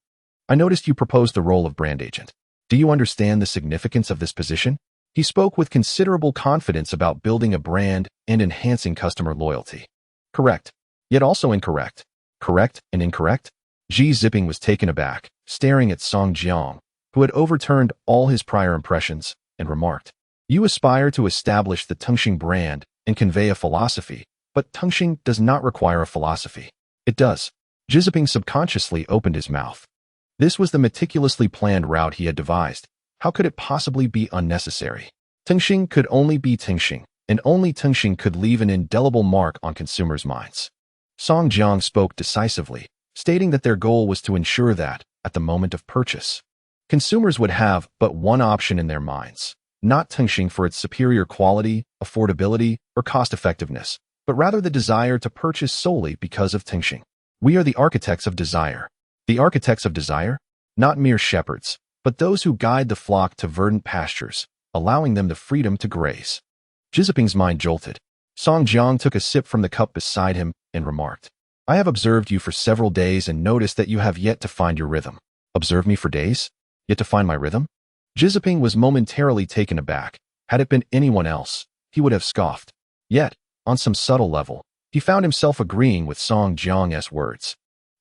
I noticed you proposed the role of brand agent. Do you understand the significance of this position? He spoke with considerable confidence about building a brand and enhancing customer loyalty. Correct, yet also incorrect. Correct and incorrect? Ji Zipping was taken aback, staring at Song Jiang, who had overturned all his prior impressions, and remarked, You aspire to establish the Tengsheng brand and convey a philosophy, but Tengsheng does not require a philosophy. It does. Ji Zipping subconsciously opened his mouth. This was the meticulously planned route he had devised. How could it possibly be unnecessary? Tengsheng could only be Tengsheng, and only Tengsheng could leave an indelible mark on consumers' minds. Song Jiang spoke decisively, stating that their goal was to ensure that, at the moment of purchase, consumers would have but one option in their minds, not Tengsheng for its superior quality, affordability, or cost-effectiveness, but rather the desire to purchase solely because of Tengsheng. We are the architects of desire. The architects of desire? Not mere shepherds, but those who guide the flock to verdant pastures, allowing them the freedom to graze. Ji Zipping's mind jolted. Song Jiang took a sip from the cup beside him and remarked, I have observed you for several days and noticed that you have yet to find your rhythm. Observe me for days? Yet to find my rhythm? Ji Zipping was momentarily taken aback. Had it been anyone else, he would have scoffed. Yet, on some subtle level, he found himself agreeing with Song Jiang's words.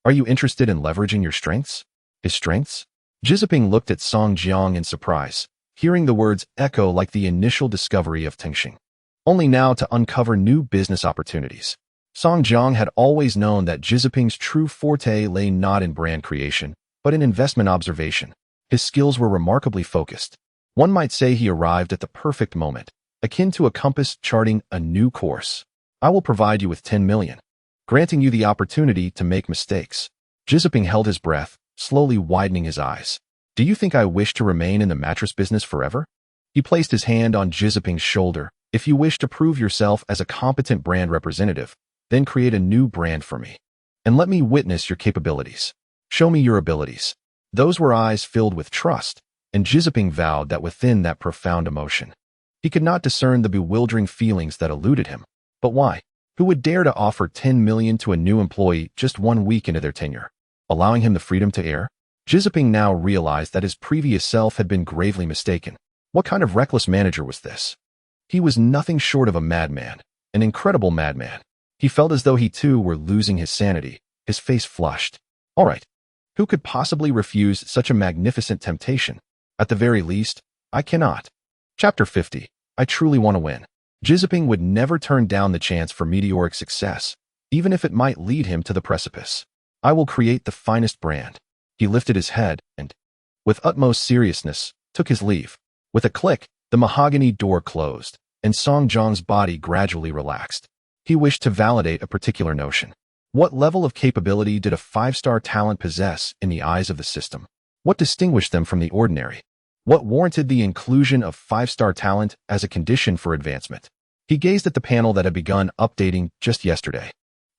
Are you interested in leveraging your strengths? His strengths? Ji Zipping looked at Song Jiang in surprise, hearing the words echo like the initial discovery of Tengsheng, only now to uncover new business opportunities. Song Jiang had always known that Ji Zipping's true forte lay not in brand creation, but in investment observation. His skills were remarkably focused. One might say he arrived at the perfect moment, akin to a compass charting a new course. I will provide you with 10 million, granting you the opportunity to make mistakes. Ji Zipping held his breath, slowly widening his eyes. Do you think I wish to remain in the mattress business forever? He placed his hand on Ji Zipping's shoulder. If you wish to prove yourself as a competent brand representative, then create a new brand for me. And let me witness your capabilities. Show me your abilities. Those were eyes filled with trust, and Xi Jinping vowed that within that profound emotion, he could not discern the bewildering feelings that eluded him. But why? Who would dare to offer 10 million to a new employee just 1 week into their tenure, allowing him the freedom to err? Xi Jinping now realized that his previous self had been gravely mistaken. What kind of reckless manager was this? He was nothing short of a madman, an incredible madman. He felt as though he too were losing his sanity, his face flushed. All right, who could possibly refuse such a magnificent temptation? At the very least, I cannot. Chapter 50. I truly want to win. Xi Jinping would never turn down the chance for meteoric success, even if it might lead him to the precipice. I will create the finest brand. He lifted his head and, with utmost seriousness, took his leave. With a click, the mahogany door closed, and Song Jiang's body gradually relaxed. He wished to validate a particular notion. What level of capability did a 5-star talent possess in the eyes of the system? What distinguished them from the ordinary? What warranted the inclusion of 5-star talent as a condition for advancement? He gazed at the panel that had begun updating just yesterday.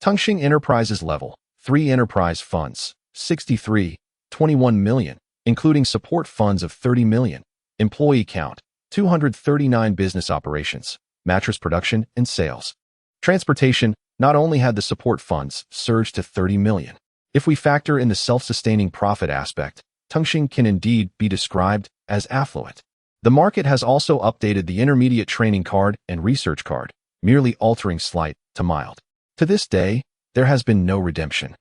Tengsheng Enterprises Level 3 Enterprise Funds, 63, 21 million, including support funds of 30 million. Employee count, 239 business operations, mattress production and sales. Transportation not only had the support funds surged to 30 million. If we factor in the self-sustaining profit aspect, Tengsheng can indeed be described as affluent. The market has also updated the intermediate training card and research card, merely altering slight to mild. To this day, there has been no redemption,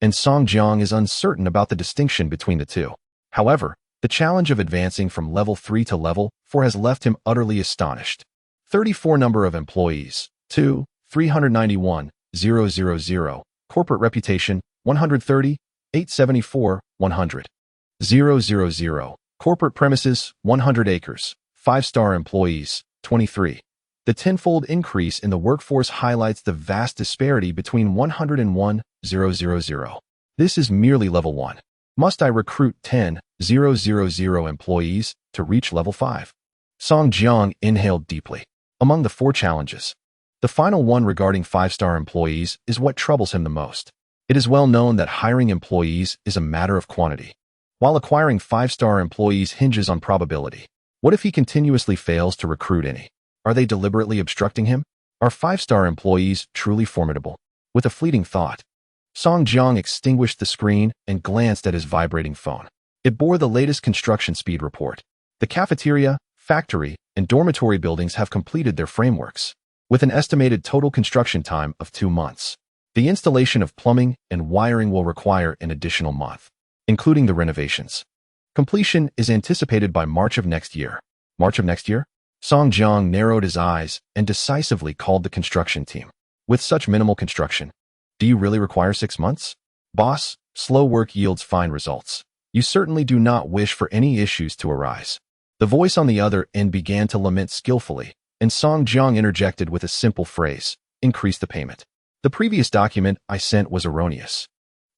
and Song Jiang is uncertain about the distinction between the two. However, the challenge of advancing from level 3 to level 4 has left him utterly astonished. 34 number of employees, 2, 391, 000, corporate reputation, 130, 874, 100. 000, corporate premises, 100 acres, 5-star employees, 23. The tenfold increase in the workforce highlights the vast disparity between 101, 000. This is merely level 1. Must I recruit 10, 000 employees to reach level 5? Song Jiang inhaled deeply. Among the 4 challenges, the final one regarding 5-star employees is what troubles him the most. It is well known that hiring employees is a matter of quantity, while acquiring 5-star employees hinges on probability. What if he continuously fails to recruit any? Are they deliberately obstructing him? Are 5-star employees truly formidable? With a fleeting thought, Song Jiang extinguished the screen and glanced at his vibrating phone. It bore the latest construction speed report. The cafeteria, factory, and dormitory buildings have completed their frameworks, with an estimated total construction time of 2 months. The installation of plumbing and wiring will require an additional month, including the renovations. Completion is anticipated by March of next year. March of next year? Song Jiang narrowed his eyes and decisively called the construction team. With such minimal construction, do you really require 6 months? Boss, slow work yields fine results. You certainly do not wish for any issues to arise. The voice on the other end began to lament skillfully, and Song Jiang interjected with a simple phrase, increase the payment. The previous document I sent was erroneous.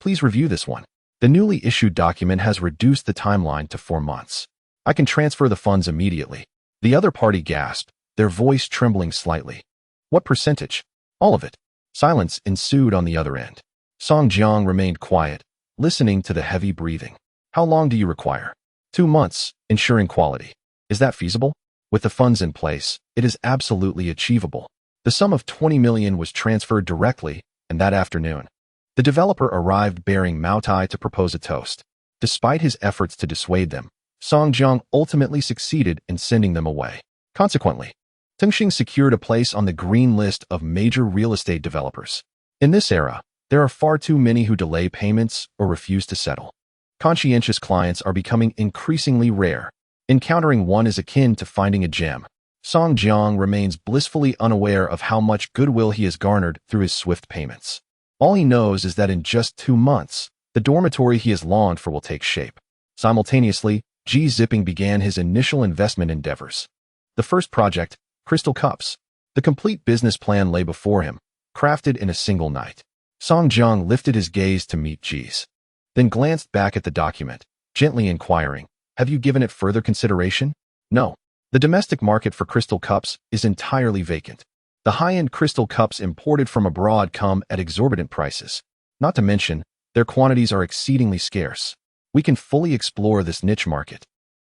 Please review this one. The newly issued document has reduced the timeline to 4 months. I can transfer the funds immediately. The other party gasped, their voice trembling slightly. What percentage? All of it. Silence ensued on the other end. Song Jiang remained quiet, listening to the heavy breathing. How long do you require? 2 months, ensuring quality. Is that feasible? With the funds in place, it is absolutely achievable. The sum of 20 million was transferred directly, and that afternoon, the developer arrived bearing Maotai to propose a toast. Despite his efforts to dissuade them, Song Jiang ultimately succeeded in sending them away. Consequently, Tengsheng secured a place on the green list of major real estate developers. In this era, there are far too many who delay payments or refuse to settle. Conscientious clients are becoming increasingly rare. Encountering one is akin to finding a gem. Song Jiang remains blissfully unaware of how much goodwill he has garnered through his swift payments. All he knows is that in just 2 months, the dormitory he has longed for will take shape. Simultaneously, Xi Jinping began his initial investment endeavors. The first project, Crystal Cups. The complete business plan lay before him, crafted in a single night. Song Jiang lifted his gaze to meet Xi's, then glanced back at the document, gently inquiring, have you given it further consideration? No. The domestic market for crystal cups is entirely vacant. The high-end crystal cups imported from abroad come at exorbitant prices. Not to mention, their quantities are exceedingly scarce. We can fully explore this niche market.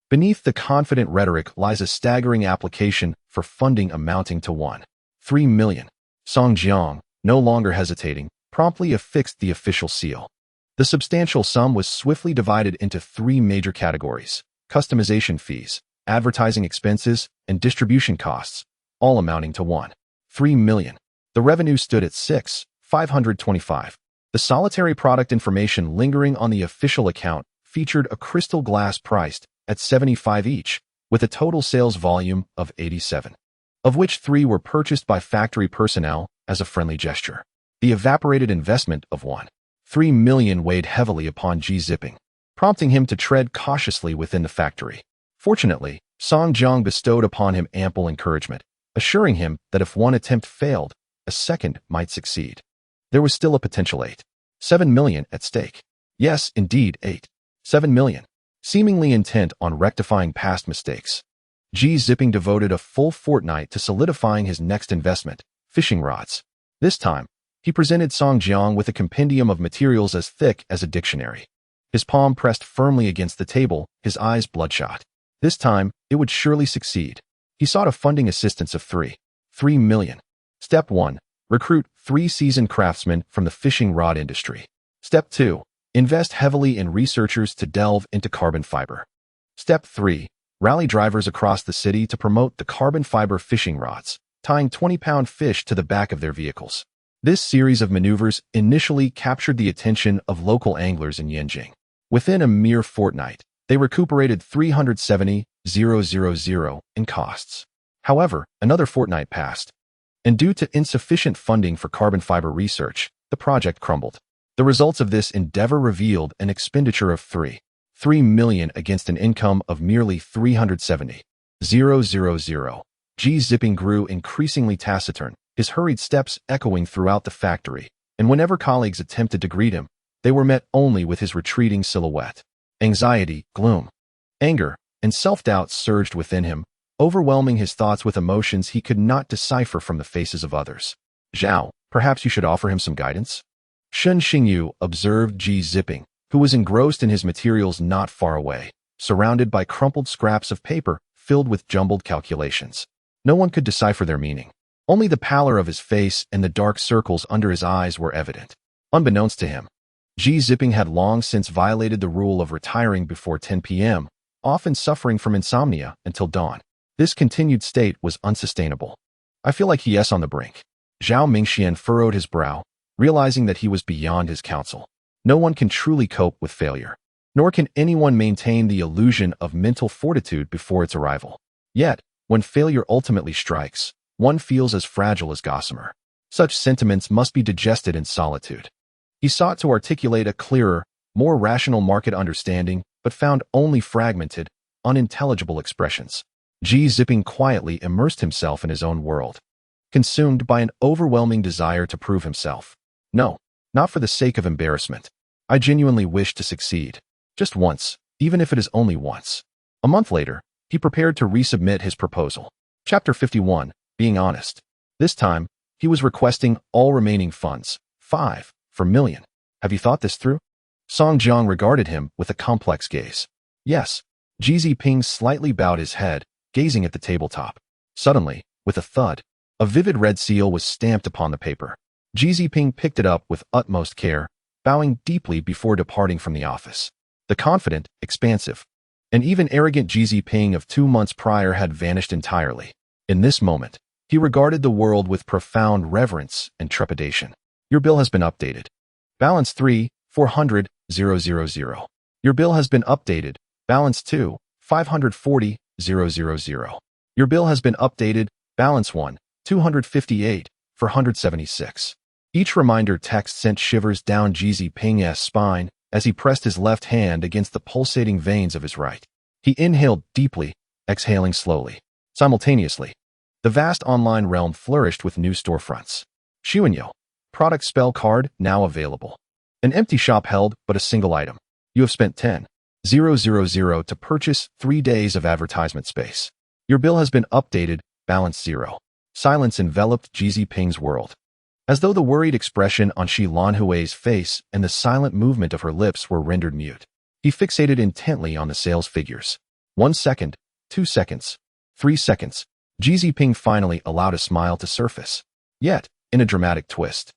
Beneath the confident rhetoric lies a staggering application for funding amounting to 1.3 million. Song Jiang, no longer hesitating, promptly affixed the official seal. The substantial sum was swiftly divided into three major categories: customization fees, advertising expenses, and distribution costs, all amounting to 1.3 million. The revenue stood at 6,525. The solitary product information lingering on the official account featured a crystal glass priced at 75 each, with a total sales volume of 87, of which 3 were purchased by factory personnel as a friendly gesture. The evaporated investment of 1.3 million weighed heavily upon Ji Ziping, prompting him to tread cautiously within the factory. Fortunately, Song Jiang bestowed upon him ample encouragement, assuring him that if one attempt failed, a second might succeed. There was still a potential 8.7 million at stake. Yes, indeed, 8.7 million. Seemingly intent on rectifying past mistakes, Ji Ziping devoted a full fortnight to solidifying his next investment, fishing rods. This time, he presented Song Jiang with a compendium of materials as thick as a dictionary. His palm pressed firmly against the table, his eyes bloodshot. This time, it would surely succeed. He sought a funding assistance of 3 million. Step 1. Recruit 3 seasoned craftsmen from the fishing rod industry. Step 2. Invest heavily in researchers to delve into carbon fiber. Step 3. Rally drivers across the city to promote the carbon fiber fishing rods, tying 20-pound fish to the back of their vehicles. This series of maneuvers initially captured the attention of local anglers in Tengsheng. Within a mere fortnight, they recuperated 370,000 in costs. However, another fortnight passed, and due to insufficient funding for carbon fiber research, the project crumbled. The results of this endeavor revealed an expenditure of 3 million against an income of merely 370,000. Ji Ziping grew increasingly taciturn, his hurried steps echoing throughout the factory, and whenever colleagues attempted to greet him, they were met only with his retreating silhouette. Anxiety, gloom, anger, and self-doubt surged within him, overwhelming his thoughts with emotions he could not decipher from the faces of others. Zhao, perhaps you should offer him some guidance? Shen Xingyu observed Ji Ziping, who was engrossed in his materials not far away, surrounded by crumpled scraps of paper filled with jumbled calculations. No one could decipher their meaning. Only the pallor of his face and the dark circles under his eyes were evident. Unbeknownst to him, Ji Ziping had long since violated the rule of retiring before 10 p.m., often suffering from insomnia until dawn. This continued state was unsustainable. I feel like he is on the brink. Zhao Mingxian furrowed his brow, realizing that he was beyond his counsel. No one can truly cope with failure, nor can anyone maintain the illusion of mental fortitude before its arrival. Yet, when failure ultimately strikes, one feels as fragile as gossamer. Such sentiments must be digested in solitude. He sought to articulate a clearer, more rational market understanding, but found only fragmented, unintelligible expressions. Ji Ziping quietly immersed himself in his own world, consumed by an overwhelming desire to prove himself. No, not for the sake of embarrassment. I genuinely wish to succeed. Just once, even if it is only once. A month later, he prepared to resubmit his proposal. Chapter 51, Being Honest. This time, he was requesting all remaining funds, 5 million. Have you thought this through? Song Jiang regarded him with a complex gaze. Yes. Ji Ziping slightly bowed his head, gazing at the tabletop. Suddenly, with a thud, a vivid red seal was stamped upon the paper. Ji Ziping picked it up with utmost care, bowing deeply before departing from the office. The confident, expansive, and even arrogant Ji Ziping of 2 months prior had vanished entirely. In this moment, he regarded the world with profound reverence and trepidation. Your bill has been updated. Balance 3,400,000. Your bill has been updated. Balance 2,540,000. Your bill has been updated. Balance 1,258,476. Each reminder text sent shivers down Ji Ziping's spine as he pressed his left hand against the pulsating veins of his right. He inhaled deeply, exhaling slowly. Simultaneously, the vast online realm flourished with new storefronts. Xuanyo. Product spell card now available. An empty shop held but a single item. You have spent 10,000 to purchase 3 days of advertisement space. Your bill has been updated. Balance 0. Silence enveloped Ji Ziping's world, as though the worried expression on Shi Lanhui's face and the silent movement of her lips were rendered mute. He fixated intently on the sales figures. 1 second, 2 seconds, 3 seconds. Ji Ziping finally allowed a smile to surface. Yet, in a dramatic twist,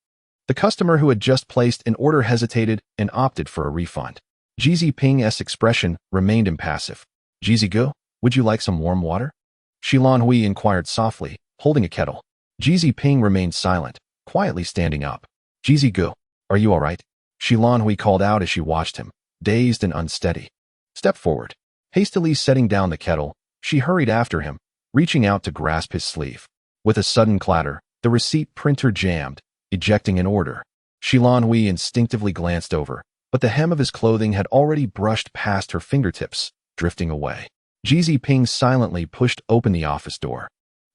the customer who had just placed an order hesitated and opted for a refund. Ji Ziping's expression remained impassive. Ji Zigu, would you like some warm water? Shilan Hui inquired softly, holding a kettle. Ji Ziping remained silent, quietly standing up. Ji Zigu, are you all right? Shilan Hui called out as she watched him, dazed and unsteady. Step forward. Hastily setting down the kettle, she hurried after him, reaching out to grasp his sleeve. With a sudden clatter, the receipt printer jammed, ejecting an order. Shilan Hui instinctively glanced over, but the hem of his clothing had already brushed past her fingertips, drifting away. Ji Ziping silently pushed open the office door,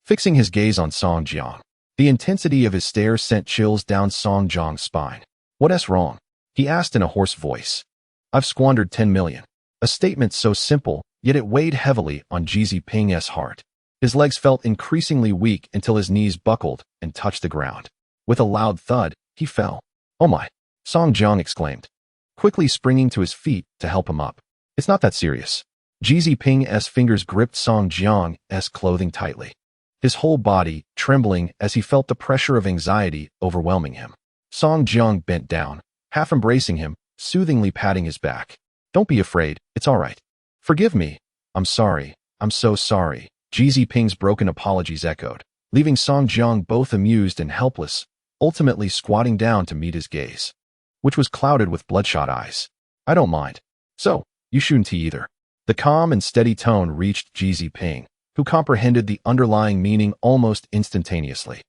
fixing his gaze on Song Jiang. The intensity of his stare sent chills down Song Jiang's spine. What's wrong? He asked in a hoarse voice. I've squandered 10 million. A statement so simple, yet it weighed heavily on Ji Ziping's heart. His legs felt increasingly weak until his knees buckled and touched the ground. With a loud thud, he fell. Oh my! Song Jiang exclaimed, quickly springing to his feet to help him up. It's not that serious. Ji Ziping's fingers gripped Song Jiang's clothing tightly, his whole body trembling as he felt the pressure of anxiety overwhelming him. Song Jiang bent down, half embracing him, soothingly patting his back. Don't be afraid, it's all right. Forgive me. I'm sorry. I'm so sorry. Ji Ziping's broken apologies echoed, leaving Song Jiang both amused and helpless, ultimately squatting down to meet his gaze, which was clouded with bloodshot eyes. I don't mind. So, you shouldn't either. The calm and steady tone reached Ji Ziping, who comprehended the underlying meaning almost instantaneously,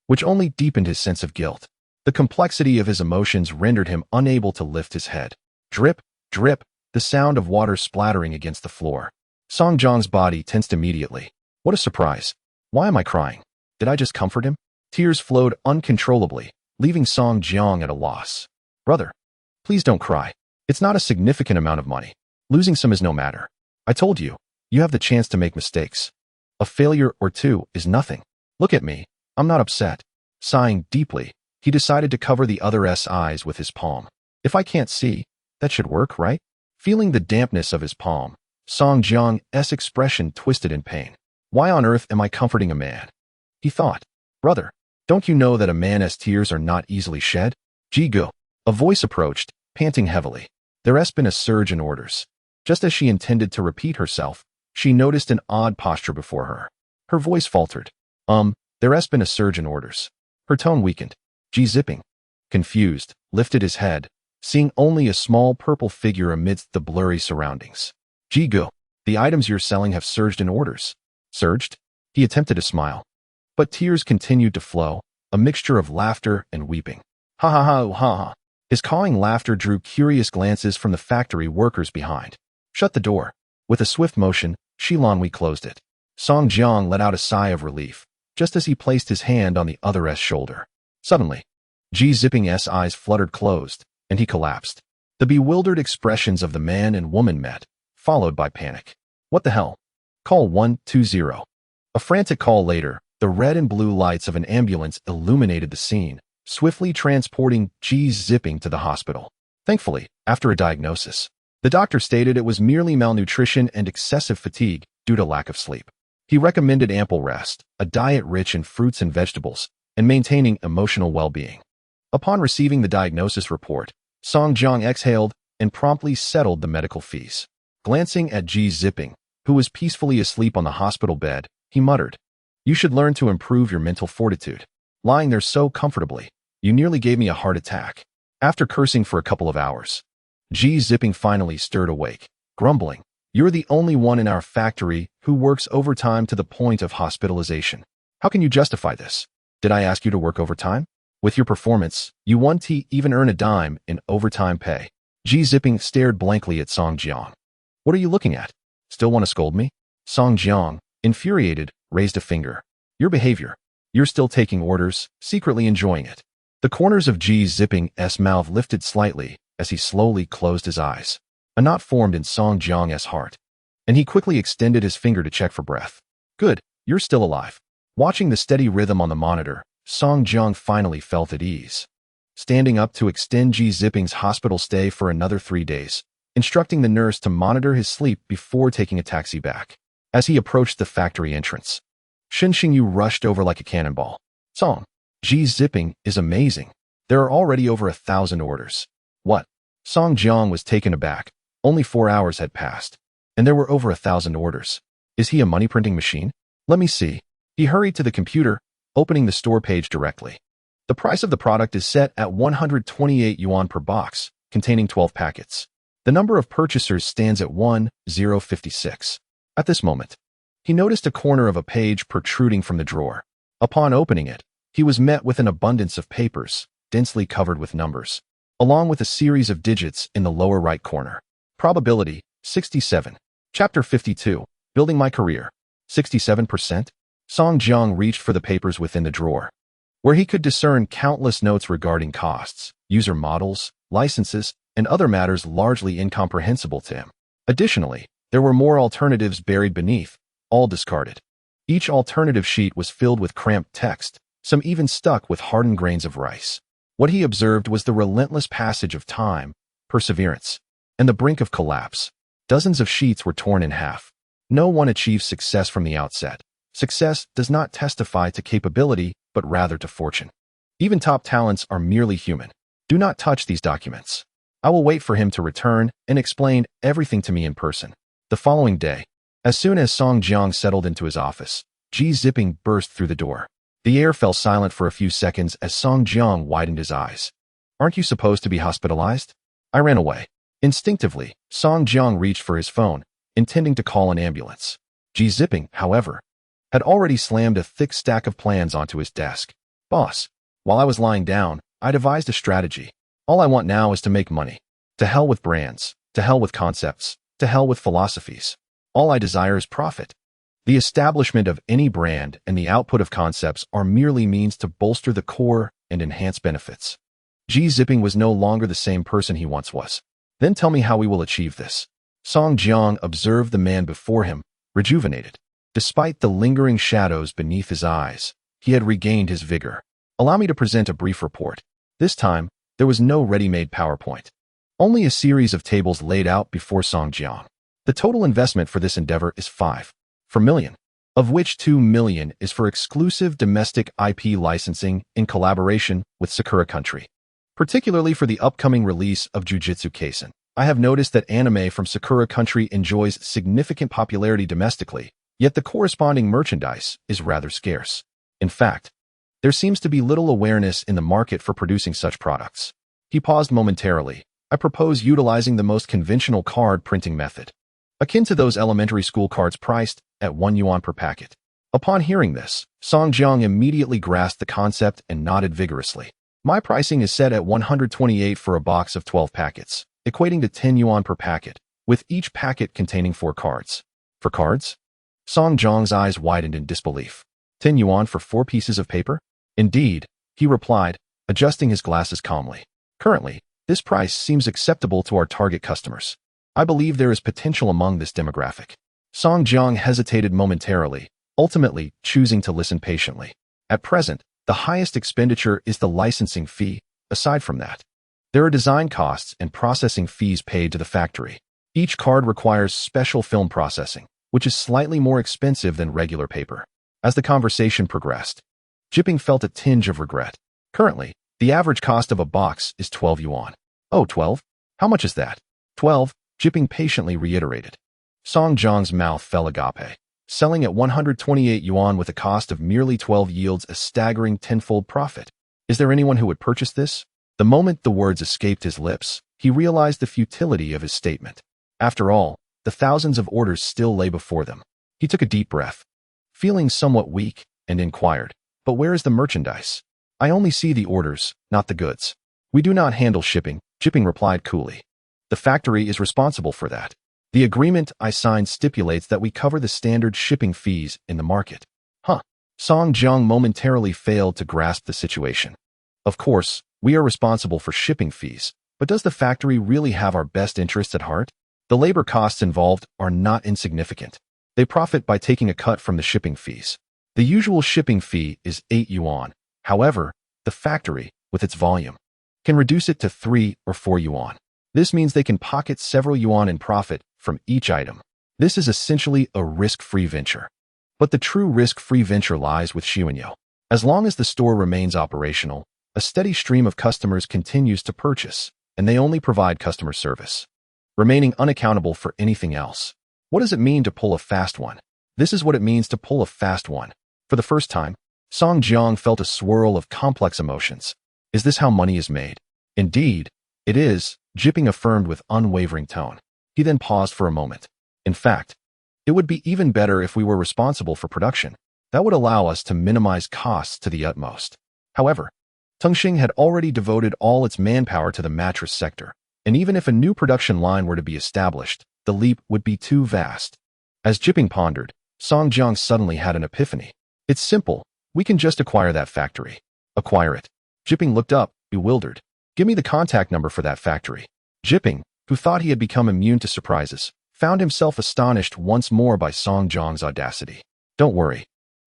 which only deepened his sense of guilt. The complexity of his emotions rendered him unable to lift his head. Drip, drip, the sound of water splattering against the floor. Song Jiang's body tensed immediately. What a surprise. Why am I crying? Did I just comfort him? Tears flowed uncontrollably, leaving Song Jiang at a loss. Brother, please don't cry. It's not a significant amount of money. Losing some is no matter. I told you, you have the chance to make mistakes. A failure or two is nothing. Look at me. I'm not upset. Sighing deeply, he decided to cover the other's eyes with his palm. If I can't see, that should work, right? Feeling the dampness of his palm, Song Jiang's expression twisted in pain. Why on earth am I comforting a man? He thought. Brother, don't you know that a man's tears are not easily shed? Jigu. A voice approached, panting heavily. There's been a surge in orders. Just as she intended to repeat herself, she noticed an odd posture before her. Her voice faltered. There's been a surge in orders. Her tone weakened. Ji Ziping, confused, lifted his head, seeing only a small purple figure amidst the blurry surroundings. Jigu, the items you're selling have surged in orders. Surged? He attempted to smile. But tears continued to flow, a mixture of laughter and weeping. Ha ha ha ha ha. His cawing laughter drew curious glances from the factory workers behind. Shut the door. With a swift motion, Shilan Hui closed it. Song Jiang let out a sigh of relief, just as he placed his hand on the other's shoulder. Suddenly, Ji Ziping's eyes fluttered closed, and he collapsed. The bewildered expressions of the man and woman met, followed by panic. What the hell? Call 120. A frantic call later, the red and blue lights of an ambulance illuminated the scene, swiftly transporting Ji Ziping to the hospital. Thankfully, after a diagnosis, the doctor stated it was merely malnutrition and excessive fatigue due to lack of sleep. He recommended ample rest, a diet rich in fruits and vegetables, and maintaining emotional well-being. Upon receiving the diagnosis report, Song Jiang exhaled and promptly settled the medical fees. Glancing at Ji Ziping, who was peacefully asleep on the hospital bed, he muttered, You should learn to improve your mental fortitude. Lying there so comfortably, you nearly gave me a heart attack. After cursing for a couple of hours, Ji Ziping finally stirred awake, grumbling, You're the only one in our factory who works overtime to the point of hospitalization. How can you justify this? Did I ask you to work overtime? With your performance, you won't even earn a dime in overtime pay. Ji Ziping stared blankly at Song Jiang. What are you looking at? Still want to scold me? Song Jiang, infuriated, raised a finger. Your behavior. You're still taking orders, secretly enjoying it. The corners of Ji Ziping's mouth lifted slightly as he slowly closed his eyes. A knot formed in Song Jiang's heart, and he quickly extended his finger to check for breath. Good, you're still alive. Watching the steady rhythm on the monitor, Song Jiang finally felt at ease. Standing up to extend Ji Ziping's hospital stay for another 3 days, instructing the nurse to monitor his sleep before taking a taxi back. As he approached the factory entrance, Shen Xingyu rushed over like a cannonball. Song, Ji's zipping is amazing. There are already over 1,000 orders. What? Song Jiang was taken aback. Only 4 hours had passed, and there were over 1,000 orders. Is he a money printing machine? Let me see. He hurried to the computer, opening the store page directly. The price of the product is set at 128 yuan per box, containing 12 packets. The number of purchasers stands at 1056. At this moment, he noticed a corner of a page protruding from the drawer. Upon opening it, he was met with an abundance of papers, densely covered with numbers, along with a series of digits in the lower right corner. Probability, 67. Chapter 52, Building My Career, 67%. Song Jiang reached for the papers within the drawer, where he could discern countless notes regarding costs, user models, licenses, and other matters largely incomprehensible to him. Additionally, there were more alternatives buried beneath, all discarded. Each alternative sheet was filled with cramped text, some even stuck with hardened grains of rice. What he observed was the relentless passage of time, perseverance, and the brink of collapse. Dozens of sheets were torn in half. No one achieves success from the outset. Success does not testify to capability, but rather to fortune. Even top talents are merely human. Do not touch these documents. I will wait for him to return and explain everything to me in person. The following day, as soon as Song Jiang settled into his office, Ji zipping burst through the door. The air fell silent for a few seconds as Song Jiang widened his eyes. Aren't you supposed to be hospitalized? I ran away. Instinctively, Song Jiang reached for his phone, intending to call an ambulance. Ji zipping, however, had already slammed a thick stack of plans onto his desk. Boss, while I was lying down, I devised a strategy. All I want now is to make money. To hell with brands, to hell with concepts, to hell with philosophies. All I desire is profit. The establishment of any brand and the output of concepts are merely means to bolster the core and enhance benefits. Ji zipping was no longer the same person he once was. Then tell me how we will achieve this. Song Jiang observed the man before him, rejuvenated. Despite the lingering shadows beneath his eyes, he had regained his vigor. Allow me to present a brief report. This time, there was no ready-made PowerPoint. Only a series of tables laid out before Song Jiang. The total investment for this endeavor is 5 million, of which 2 million is for exclusive domestic IP licensing in collaboration with Sakura Country. Particularly for the upcoming release of Jujutsu Kaisen. I have noticed that anime from Sakura Country enjoys significant popularity domestically, yet the corresponding merchandise is rather scarce. In fact, there seems to be little awareness in the market for producing such products. He paused momentarily. I propose utilizing the most conventional card printing method, akin to those elementary school cards priced at 1 yuan per packet. Upon hearing this, Song Jiang immediately grasped the concept and nodded vigorously. My pricing is set at 128 for a box of 12 packets, equating to 10 yuan per packet, with each packet containing 4 cards. For cards? Song Jiang's eyes widened in disbelief. 10 yuan for 4 pieces of paper? Indeed, he replied, adjusting his glasses calmly. Currently, this price seems acceptable to our target customers. I believe there is potential among this demographic. Song Jiang hesitated momentarily, ultimately choosing to listen patiently. At present, the highest expenditure is the licensing fee. Aside from that, there are design costs and processing fees paid to the factory. Each card requires special film processing, which is slightly more expensive than regular paper. As the conversation progressed, Jipping felt a tinge of regret. Currently, the average cost of a box is 12 yuan. Oh, 12? How much is that? 12, Jipping patiently reiterated. Song Jiang's mouth fell agape. Selling at 128 yuan with a cost of merely 12 yields a staggering tenfold profit. Is there anyone who would purchase this? The moment the words escaped his lips, he realized the futility of his statement. After all, the thousands of orders still lay before them. He took a deep breath, feeling somewhat weak, and inquired, but where is the merchandise? I only see the orders, not the goods. We do not handle shipping, Jipping replied coolly. The factory is responsible for that. The agreement I signed stipulates that we cover the standard shipping fees in the market. Song Jiang momentarily failed to grasp the situation. Of course, we are responsible for shipping fees, but does the factory really have our best interests at heart? The labor costs involved are not insignificant. They profit by taking a cut from the shipping fees. The usual shipping fee is 8 yuan. However, the factory, with its volume, can reduce it to 3 or 4 yuan. This means they can pocket several yuan in profit from each item. This is essentially a risk-free venture. But the true risk-free venture lies with Xuanyo. As long as the store remains operational, a steady stream of customers continues to purchase, and they only provide customer service, remaining unaccountable for anything else. What does it mean to pull a fast one? This is what it means to pull a fast one. For the first time, Song Jiang felt a swirl of complex emotions. Is this how money is made? Indeed, it is, Jipping affirmed with unwavering tone. He then paused for a moment. In fact, it would be even better if we were responsible for production. That would allow us to minimize costs to the utmost. However, Tengsheng had already devoted all its manpower to the mattress sector, and even if a new production line were to be established, the leap would be too vast. As Jipping pondered, Song Jiang suddenly had an epiphany. It's simple. We can just acquire that factory. Acquire it. Jipping looked up, bewildered. Give me the contact number for that factory. Jipping, who thought he had become immune to surprises, found himself astonished once more by Song Jiang's audacity. Don't worry.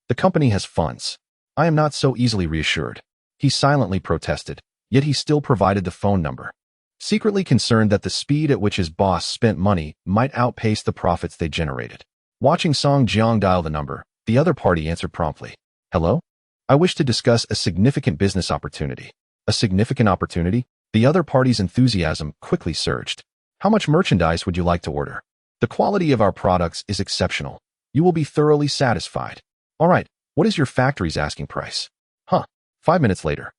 The company has funds. I am not so easily reassured. He silently protested, yet he still provided the phone number. Secretly concerned that the speed at which his boss spent money might outpace the profits they generated. Watching Song Jiang dial the number, the other party answered promptly. Hello? I wish to discuss a significant business opportunity. A significant opportunity? The other party's enthusiasm quickly surged. How much merchandise would you like to order? The quality of our products is exceptional. You will be thoroughly satisfied. All right, what is your factory's asking price? 5 minutes later,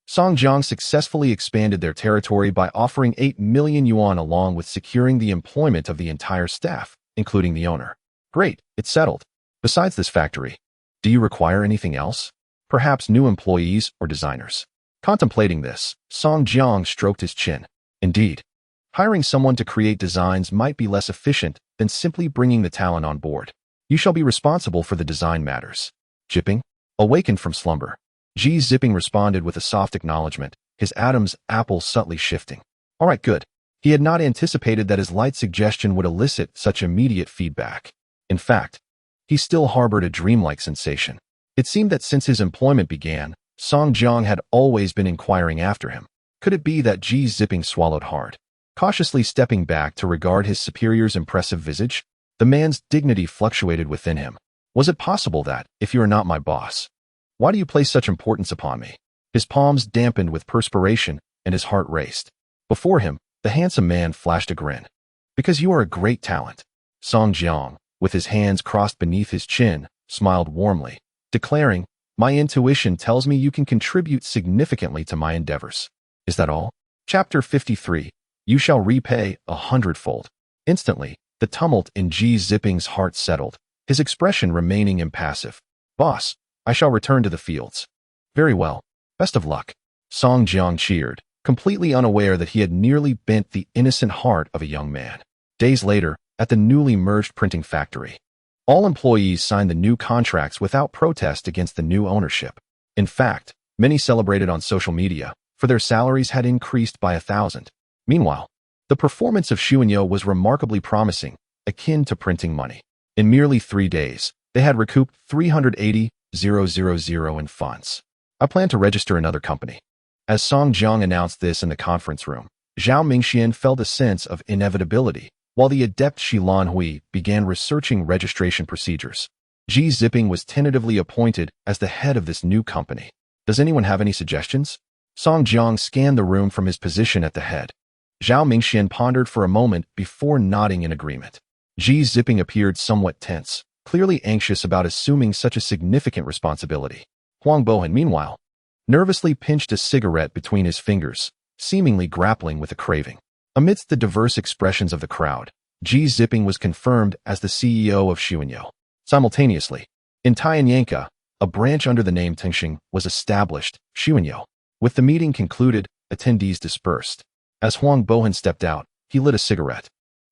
Song Jiang successfully expanded their territory by offering 8 million yuan along with securing the employment of the entire staff, including the owner. Great, it's settled. Besides this factory, do you require anything else? Perhaps new employees or designers? Contemplating this, Song Jiang stroked his chin. Indeed, hiring someone to create designs might be less efficient than simply bringing the talent on board. You shall be responsible for the design matters. Jipping, awakened from slumber. Zipping responded with a soft acknowledgement, his Adam's apple subtly shifting. All right, good. He had not anticipated that his light suggestion would elicit such immediate feedback. In fact, he still harbored a dreamlike sensation. It seemed that since his employment began, Song Jiang had always been inquiring after him. Could it be that Zipping swallowed hard? Cautiously stepping back to regard his superior's impressive visage, the man's dignity fluctuated within him. Was it possible that, if you are not my boss, why do you place such importance upon me? His palms dampened with perspiration, and his heart raced. Before him, the handsome man flashed a grin. Because you are a great talent. Song Jiang, with his hands crossed beneath his chin, smiled warmly, declaring, my intuition tells me you can contribute significantly to my endeavors. Is that all? Chapter 53. You shall repay 100-fold. Instantly, the tumult in Zipping's heart settled, his expression remaining impassive. Boss, I shall return to the fields. Very well. Best of luck. Song Jiang cheered, completely unaware that he had nearly bent the innocent heart of a young man. Days later, at the newly merged printing factory, all employees signed the new contracts without protest against the new ownership. In fact, many celebrated on social media, for their salaries had increased by 1,000. Meanwhile, the performance of Xuanyo was remarkably promising, akin to printing money. In merely 3 days, they had recouped 380,000 in funds. I plan to register another company. As Song Jiang announced this in the conference room, Zhao Mingxian felt a sense of inevitability, while the adept Shilan Hui began researching registration procedures. Zipping was tentatively appointed as the head of this new company. Does anyone have any suggestions? Song Jiang scanned the room from his position at the head. Zhao Mingxian pondered for a moment before nodding in agreement. Zipping appeared somewhat tense, clearly anxious about assuming such a significant responsibility. Huang Bohan, meanwhile, nervously pinched a cigarette between his fingers, seemingly grappling with a craving. Amidst the diverse expressions of the crowd, Zipping was confirmed as the CEO of Xuanyo. Simultaneously, in Tianyanka, a branch under the name Tengsheng was established, Xuanyo. With the meeting concluded, attendees dispersed. As Huang Bohan stepped out, he lit a cigarette,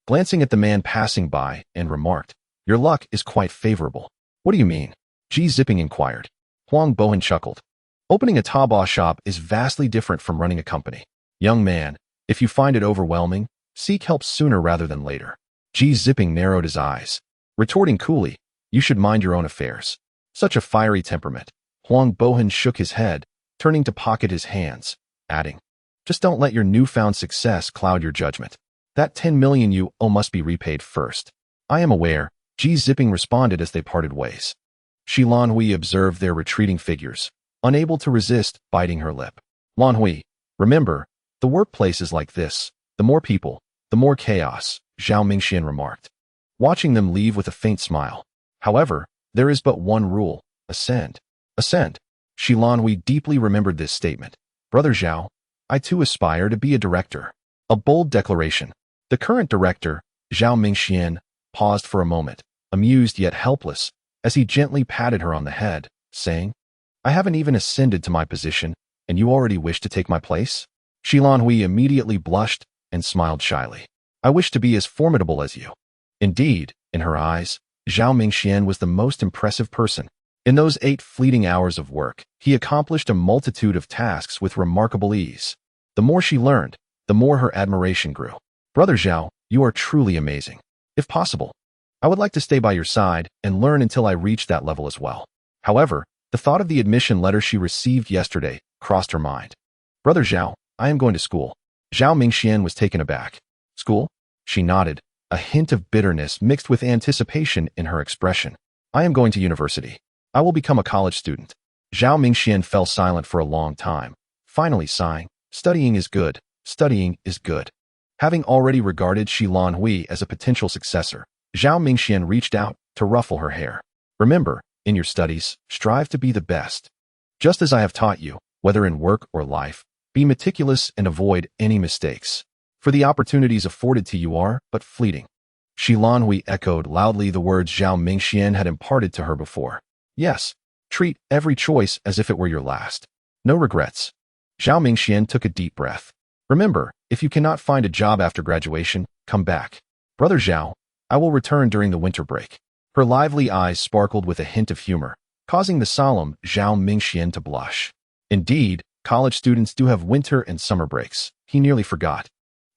glancing at the man passing by, and remarked, your luck is quite favorable. What do you mean? Zipping inquired. Huang Bohan chuckled. Opening a taobao shop is vastly different from running a company. Young man, if you find it overwhelming, seek help sooner rather than later. Zipping narrowed his eyes, retorting coolly, you should mind your own affairs. Such a fiery temperament. Huang Bohan shook his head, turning to pocket his hands, adding, Just don't let your newfound success cloud your judgment. That 10 million you owe must be repaid first. I am aware, Ji Zipping responded as they parted ways. Shi Lanhui observed their retreating figures, unable to resist biting her lip. Lanhui, remember, the workplace is like this. The more people, the more chaos, Zhao Mingxian remarked, watching them leave with a faint smile. However, there is but one rule: ascend. Ascend. Shi Lanhui deeply remembered this statement. Brother Zhao, I too aspire to be a director. A bold declaration. The current director, Zhao Mingxian, paused for a moment, amused yet helpless, as he gently patted her on the head, saying, I haven't even ascended to my position, and you already wish to take my place? Shi Lanhui immediately blushed and smiled shyly. I wish to be as formidable as you. Indeed, in her eyes, Zhao Mingxian was the most impressive person. In those 8 fleeting hours of work, he accomplished a multitude of tasks with remarkable ease. The more she learned, the more her admiration grew. Brother Zhao, you are truly amazing. If possible, I would like to stay by your side and learn until I reach that level as well. However, the thought of the admission letter she received yesterday crossed her mind. Brother Zhao, I am going to school. Zhao Mingxian was taken aback. School? She nodded, a hint of bitterness mixed with anticipation in her expression. I am going to university. I will become a college student. Zhao Mingxian fell silent for a long time, finally sighing, studying is good, studying is good. Having already regarded Shi Lanhui as a potential successor, Zhao Mingxian reached out to ruffle her hair. Remember, in your studies, strive to be the best. Just as I have taught you, whether in work or life, be meticulous and avoid any mistakes. For the opportunities afforded to you are but fleeting. Shi Lanhui echoed loudly the words Zhao Mingxian had imparted to her before. Yes, treat every choice as if it were your last. No regrets. Zhao Mingxian took a deep breath. Remember, if you cannot find a job after graduation, come back. Brother Zhao, I will return during the winter break. Her lively eyes sparkled with a hint of humor, causing the solemn Zhao Mingxian to blush. Indeed, college students do have winter and summer breaks. He nearly forgot.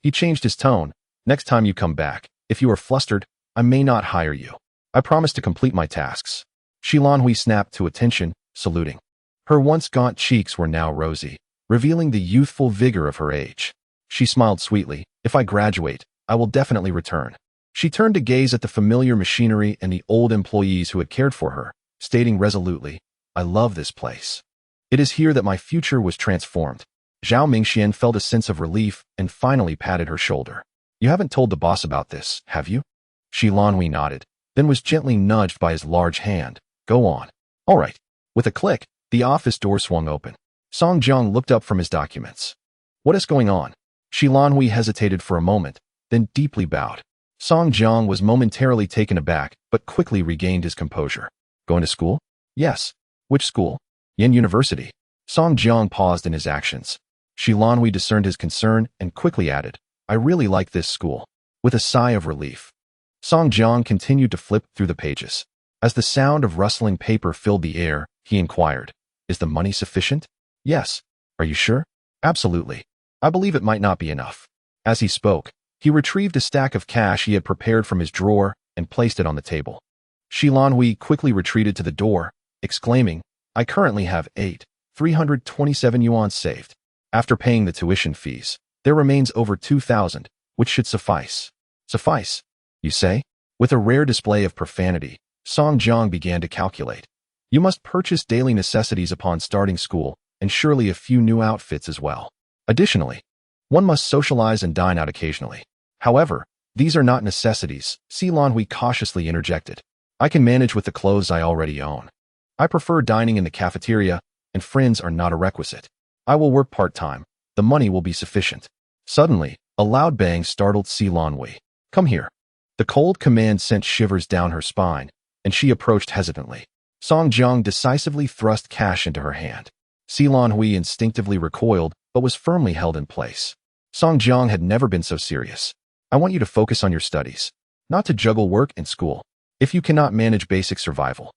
He changed his tone. Next time you come back, if you are flustered, I may not hire you. I promise to complete my tasks. Shi Lanhui snapped to attention, saluting. Her once gaunt cheeks were now rosy, revealing the youthful vigor of her age. She smiled sweetly. If I graduate, I will definitely return. She turned to gaze at the familiar machinery and the old employees who had cared for her, stating resolutely, I love this place. It is here that my future was transformed. Zhao Mingxian felt a sense of relief and finally patted her shoulder. You haven't told the boss about this, have you? Shi Lanhui nodded, then was gently nudged by his large hand. Go on. All right. With a click, the office door swung open. Song Jiang looked up from his documents. What is going on? Shi Lanhui hesitated for a moment, then deeply bowed. Song Jiang was momentarily taken aback, but quickly regained his composure. Going to school? Yes. Which school? Yin University. Song Jiang paused in his actions. Shi Lanhui discerned his concern and quickly added, I really like this school. With a sigh of relief, Song Jiang continued to flip through the pages. As the sound of rustling paper filled the air, he inquired, Is the money sufficient? Yes. Are you sure? Absolutely. I believe it might not be enough. As he spoke, he retrieved a stack of cash he had prepared from his drawer and placed it on the table. Shi Lanhui quickly retreated to the door, exclaiming, I currently have 327 yuan saved. After paying the tuition fees, there remains over 2,000, which should suffice. Suffice, you say? With a rare display of profanity, Song Jiang began to calculate. You must purchase daily necessities upon starting school, and surely a few new outfits as well. Additionally, one must socialize and dine out occasionally. However, these are not necessities, Shi Lanhui cautiously interjected. I can manage with the clothes I already own. I prefer dining in the cafeteria, and friends are not a requisite. I will work part-time. The money will be sufficient. Suddenly, a loud bang startled Shi Lanhui. Come here. The cold command sent shivers down her spine, and she approached hesitantly. Song Jiang decisively thrust cash into her hand. Shi Lanhui instinctively recoiled, but was firmly held in place. Song Jiang had never been so serious. I want you to focus on your studies, not to juggle work and school. If you cannot manage basic survival,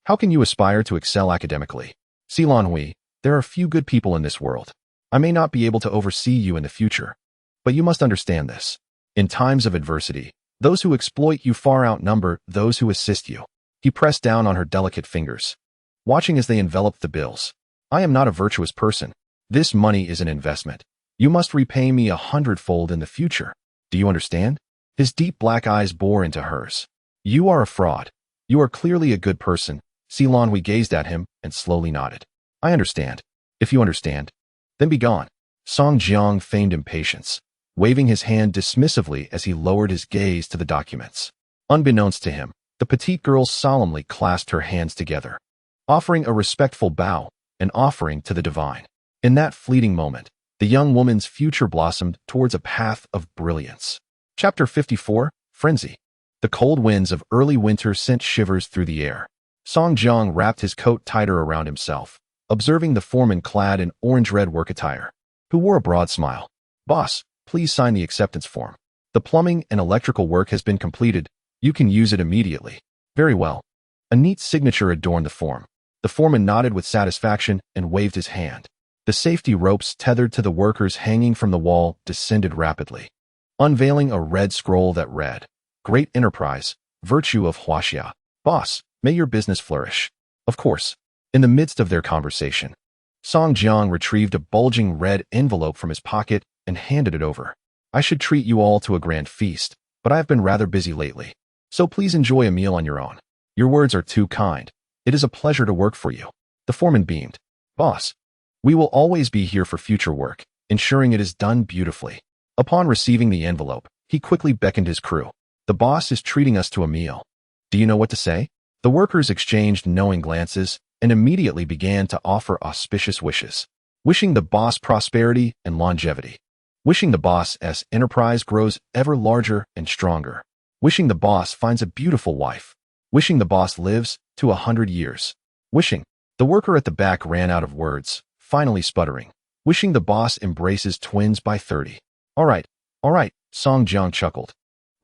how can you aspire to excel academically? Shi Lanhui, there are few good people in this world. I may not be able to oversee you in the future, but you must understand this. In times of adversity, those who exploit you far outnumber those who assist you. He pressed down on her delicate fingers, watching as they enveloped the bills. I am not a virtuous person. This money is an investment. You must repay me 100-fold in the future. Do you understand? His deep black eyes bore into hers. You are a fraud. You are clearly a good person. Hui gazed at him and slowly nodded. I understand. If you understand, then be gone. Song Jiang feigned impatience, waving his hand dismissively as he lowered his gaze to the documents. Unbeknownst to him, the petite girl solemnly clasped her hands together, offering a respectful bow, an offering to the divine. In that fleeting moment, the young woman's future blossomed towards a path of brilliance. Chapter 54, Frenzy. The cold winds of early winter sent shivers through the air. Song Jiang wrapped his coat tighter around himself, observing the foreman clad in orange-red work attire, who wore a broad smile. Boss, please sign the acceptance form. The plumbing and electrical work has been completed. You can use it immediately. Very well. A neat signature adorned the form. The foreman nodded with satisfaction and waved his hand. The safety ropes tethered to the workers hanging from the wall descended rapidly, unveiling a red scroll that read, Great Enterprise, Virtue of Huaxia. Boss, may your business flourish. Of course. In the midst of their conversation, Song Jiang retrieved a bulging red envelope from his pocket and handed it over. I should treat you all to a grand feast, but I have been rather busy lately. So please enjoy a meal on your own. Your words are too kind. It is a pleasure to work for you. The foreman beamed. Boss, we will always be here for future work, ensuring it is done beautifully. Upon receiving the envelope, he quickly beckoned his crew. The boss is treating us to a meal. Do you know what to say? The workers exchanged knowing glances and immediately began to offer auspicious wishes, wishing the boss prosperity and longevity, wishing the boss's enterprise grows ever larger and stronger, wishing the boss finds a beautiful wife, wishing the boss lives to 100 years, wishing. The worker at the back ran out of words, finally sputtering, wishing the boss embraces twins by 30. All right, Song Jiang chuckled,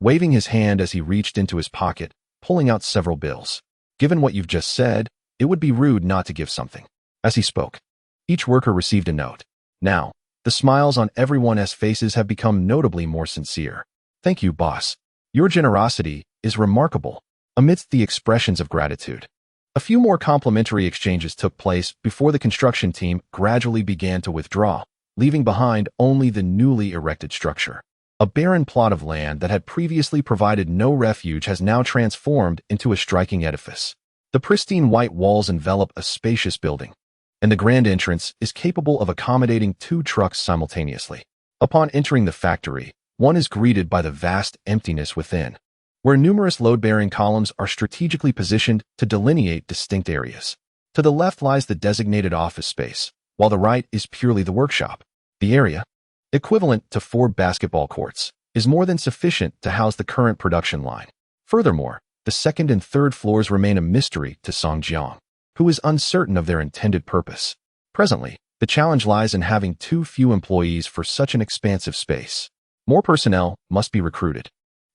waving his hand as he reached into his pocket, pulling out several bills. Given what you've just said, it would be rude not to give something. As he spoke, each worker received a note. Now, the smiles on everyone's faces have become notably more sincere. Thank you, boss. Your generosity is remarkable. Amidst the expressions of gratitude, a few more complimentary exchanges took place before the construction team gradually began to withdraw, leaving behind only the newly erected structure. A barren plot of land that had previously provided no refuge has now transformed into a striking edifice. The pristine white walls envelop a spacious building, and the grand entrance is capable of accommodating 2 trucks simultaneously. Upon entering the factory, one is greeted by the vast emptiness within, where numerous load-bearing columns are strategically positioned to delineate distinct areas. To the left lies the designated office space, while the right is purely the workshop. The area, equivalent to 4 basketball courts, is more than sufficient to house the current production line. Furthermore, the second and third floors remain a mystery to Song Jiang, who is uncertain of their intended purpose. Presently, the challenge lies in having too few employees for such an expansive space. More personnel must be recruited.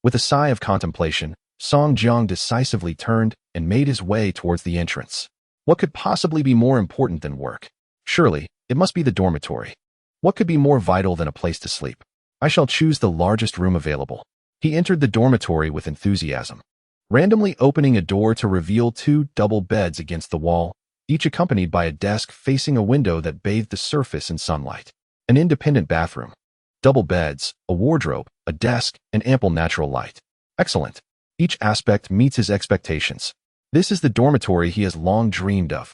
With a sigh of contemplation, Song Jiang decisively turned and made his way towards the entrance. What could possibly be more important than work? Surely, it must be the dormitory. What could be more vital than a place to sleep? I shall choose the largest room available. He entered the dormitory with enthusiasm, randomly opening a door to reveal 2 double beds against the wall, each accompanied by a desk facing a window that bathed the surface in sunlight. An independent bathroom, double beds, a wardrobe, a desk, and ample natural light. Excellent. Each aspect meets his expectations. This is the dormitory he has long dreamed of.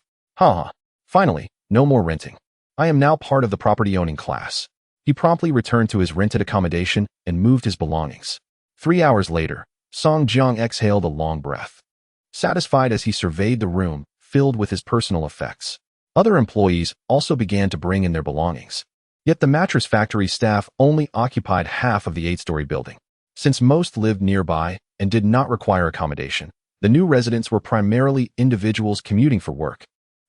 Finally, no more renting. I am now part of the property-owning class. He promptly returned to his rented accommodation and moved his belongings. 3 hours later, Song Jiang exhaled a long breath, satisfied as he surveyed the room filled with his personal effects. Other employees also began to bring in their belongings. Yet the mattress factory staff only occupied half of the 8-story building. Since most lived nearby and did not require accommodation, the new residents were primarily individuals commuting for work,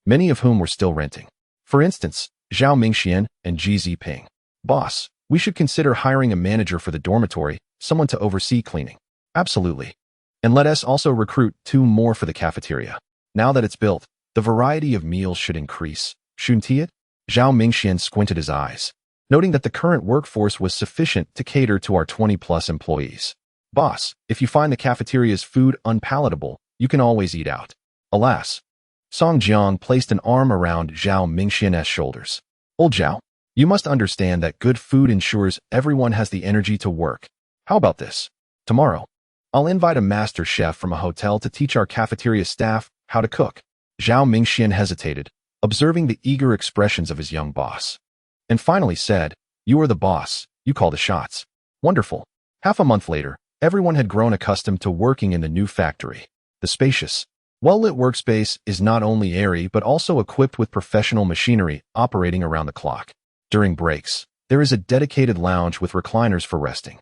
many of whom were still renting. For instance, Zhao Mingxian and Ji Ziping. Boss, we should consider hiring a manager for the dormitory, someone to oversee cleaning. Absolutely. And let us also recruit 2 more for the cafeteria. Now that it's built, the variety of meals should increase, shouldn't it? Zhao Mingxian squinted his eyes, noting that the current workforce was sufficient to cater to our 20-plus employees. Boss, if you find the cafeteria's food unpalatable, you can always eat out. Alas. Song Jiang placed an arm around Zhao Mingxian's shoulders. Old Zhao, You must understand that good food ensures everyone has the energy to work. How about this? Tomorrow, I'll invite a master chef from a hotel to teach our cafeteria staff how to cook. Zhao Mingxian hesitated, observing the eager expressions of his young boss, and finally said, "You are the boss. You call the shots." Wonderful. Half a month later, everyone had grown accustomed to working in the new factory. The spacious, well-lit workspace is not only airy but also equipped with professional machinery operating around the clock. During breaks, there is a dedicated lounge with recliners for resting.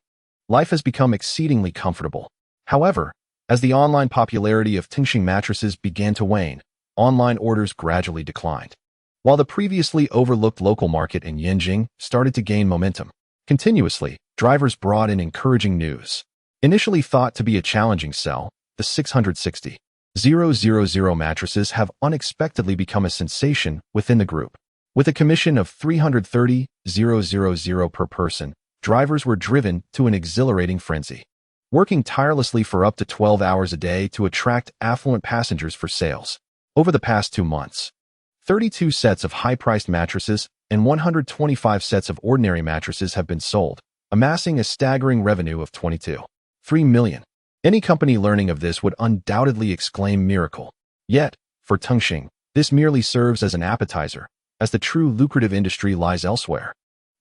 Life has become exceedingly comfortable. However, as the online popularity of Tengsheng mattresses began to wane, online orders gradually declined. While the previously overlooked local market in Yanjing started to gain momentum, continuously, drivers brought in encouraging news. Initially thought to be a challenging sell, the 660,000 mattresses have unexpectedly become a sensation within the group. With a commission of 330,000 per person, drivers were driven to an exhilarating frenzy, working tirelessly for up to 12 hours a day to attract affluent passengers for sales. Over the past 2 months, 32 sets of high-priced mattresses and 125 sets of ordinary mattresses have been sold, amassing a staggering revenue of 22.3 million. Any company learning of this would undoubtedly exclaim miracle. Yet, for Tengsheng, this merely serves as an appetizer, as the true lucrative industry lies elsewhere.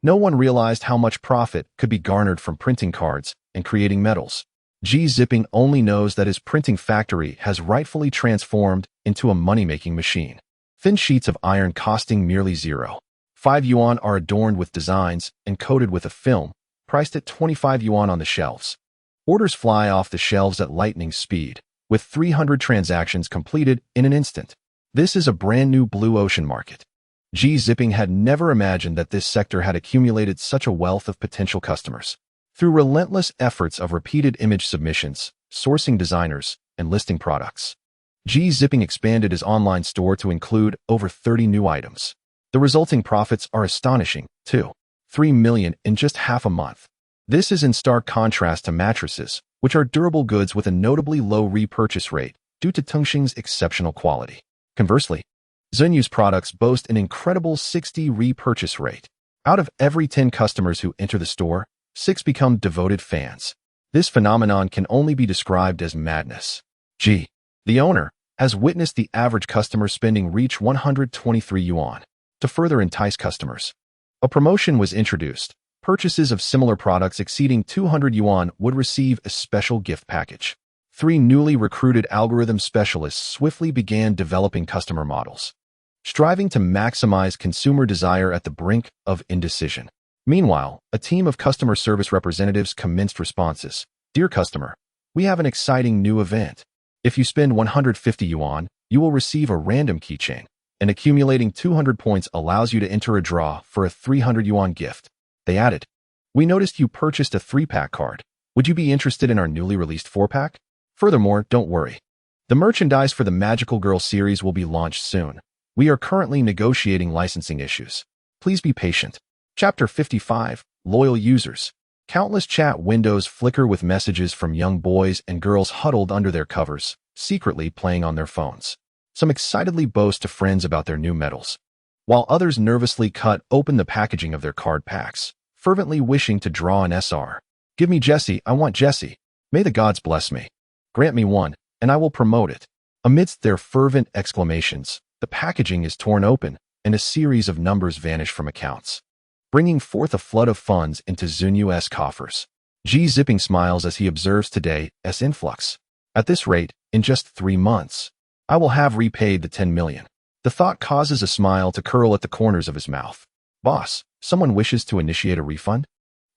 No one realized how much profit could be garnered from printing cards and creating medals. Xi Jinping only knows that his printing factory has rightfully transformed into a money-making machine. Thin sheets of iron costing merely 0.5 yuan are adorned with designs and coated with a film, priced at 25 yuan on the shelves. Orders fly off the shelves at lightning speed, with 300 transactions completed in an instant. This is a brand new blue ocean market. Xi Jinping had never imagined that this sector had accumulated such a wealth of potential customers. Through relentless efforts of repeated image submissions, sourcing designers, and listing products, Xi Jinping expanded his online store to include over 30 new items. The resulting profits are astonishing, too. 3 million in just half a month. This is in stark contrast to mattresses, which are durable goods with a notably low repurchase rate due to Tengsheng's exceptional quality. Conversely, Zunyu's products boast an incredible 60 repurchase rate. Out of every 10 customers who enter the store, 6 become devoted fans. This phenomenon can only be described as madness. Xi, the owner, has witnessed the average customer spending reach 123 yuan. To further entice customers, a promotion was introduced. Purchases of similar products exceeding 200 yuan would receive a special gift package. 3 newly recruited algorithm specialists swiftly began developing customer models, striving to maximize consumer desire at the brink of indecision. Meanwhile, a team of customer service representatives commenced responses. "Dear customer, we have an exciting new event. If you spend 150 yuan, you will receive a random keychain, and accumulating 200 points allows you to enter a draw for a 300 yuan gift." They added, "We noticed you purchased a 3-pack card. Would you be interested in our newly released 4-pack? Furthermore, don't worry. The merchandise for the Magical Girl series will be launched soon. We are currently negotiating licensing issues. Please be patient." Chapter 55, Loyal Users. Countless chat windows flicker with messages from young boys and girls huddled under their covers, secretly playing on their phones. Some excitedly boast to friends about their new medals, while others nervously cut open the packaging of their card packs, fervently wishing to draw an SR. "Give me Jesse, I want Jesse. May the gods bless me. Grant me one, and I will promote it." Amidst their fervent exclamations, the packaging is torn open, and a series of numbers vanish from accounts, bringing forth a flood of funds into Zunyu's coffers. Xi Jinping smiles as he observes today's influx. At this rate, in just 3 months, I will have repaid the 10 million. The thought causes a smile to curl at the corners of his mouth. "Boss, someone wishes to initiate a refund?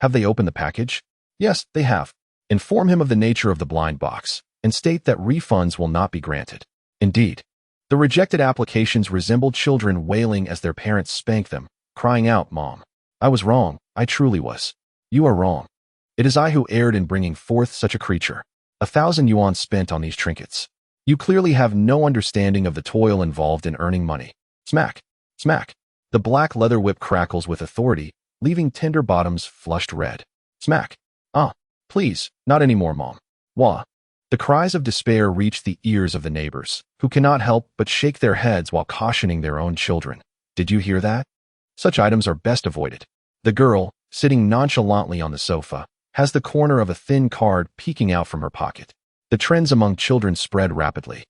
Have they opened the package?" "Yes, they have." Inform him of the nature of the blind box, and state that refunds will not be granted. Indeed, the rejected applications resembled children wailing as their parents spank them, crying out, "Mom, I was wrong, I truly was. You are wrong. It is I who erred in bringing forth such a creature." 1,000 yuan spent on these trinkets. You clearly have no understanding of the toil involved in earning money. Smack, smack. The black leather whip crackles with authority, leaving tender bottoms flushed red. Smack. "Ah, please, not anymore, Mom. Wah." The cries of despair reach the ears of the neighbors, who cannot help but shake their heads while cautioning their own children. "Did you hear that? Such items are best avoided. The girl, sitting nonchalantly on the sofa, has the corner of a thin card peeking out from her pocket. The trends among children spread rapidly,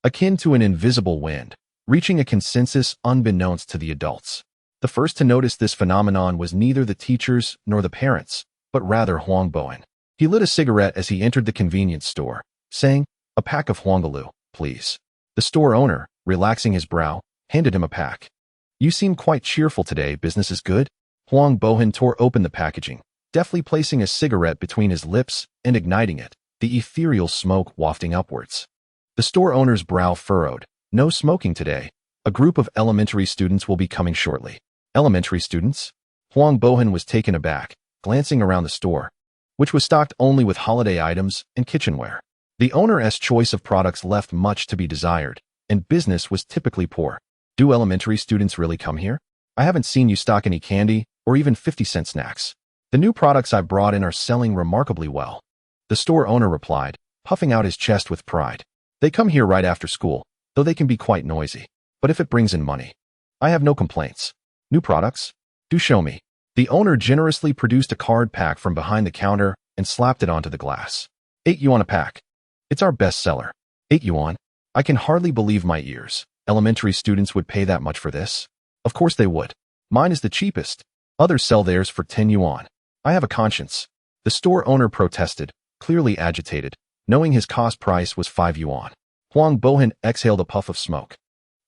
akin to an invisible wind, reaching a consensus unbeknownst to the adults. The first to notice this phenomenon was neither the teachers nor the parents, but rather Huang Bowen. He lit a cigarette as he entered the convenience store, saying, "A pack of Huangaloo, please." The store owner, relaxing his brow, handed him a pack. "You seem quite cheerful today. Business is good?" Huang Bowen tore open the packaging, deftly placing a cigarette between his lips and igniting it, the ethereal smoke wafting upwards. The store owner's brow furrowed. "No smoking today. A group of elementary students will be coming shortly." Elementary students? Huang Bowen was taken aback, glancing around the store, which was stocked only with holiday items and kitchenware. The owner's choice of products left much to be desired, and business was typically poor. "Do elementary students really come here? I haven't seen you stock any candy or even 50-cent snacks. The new products I brought in are selling remarkably well." The store owner replied, puffing out his chest with pride. "They come here right after school, though they can be quite noisy. But if it brings in money, I have no complaints." "New products? Do show me." The owner generously produced a card pack from behind the counter and slapped it onto the glass. 8 yuan a pack. It's our best seller. 8 yuan? I can hardly believe my ears. Elementary students would pay that much for this? Of course they would. Mine is the cheapest. Others sell theirs for 10 yuan. I have a conscience. The store owner protested, clearly agitated, knowing his cost price was 5 yuan. Huang Bowen exhaled a puff of smoke,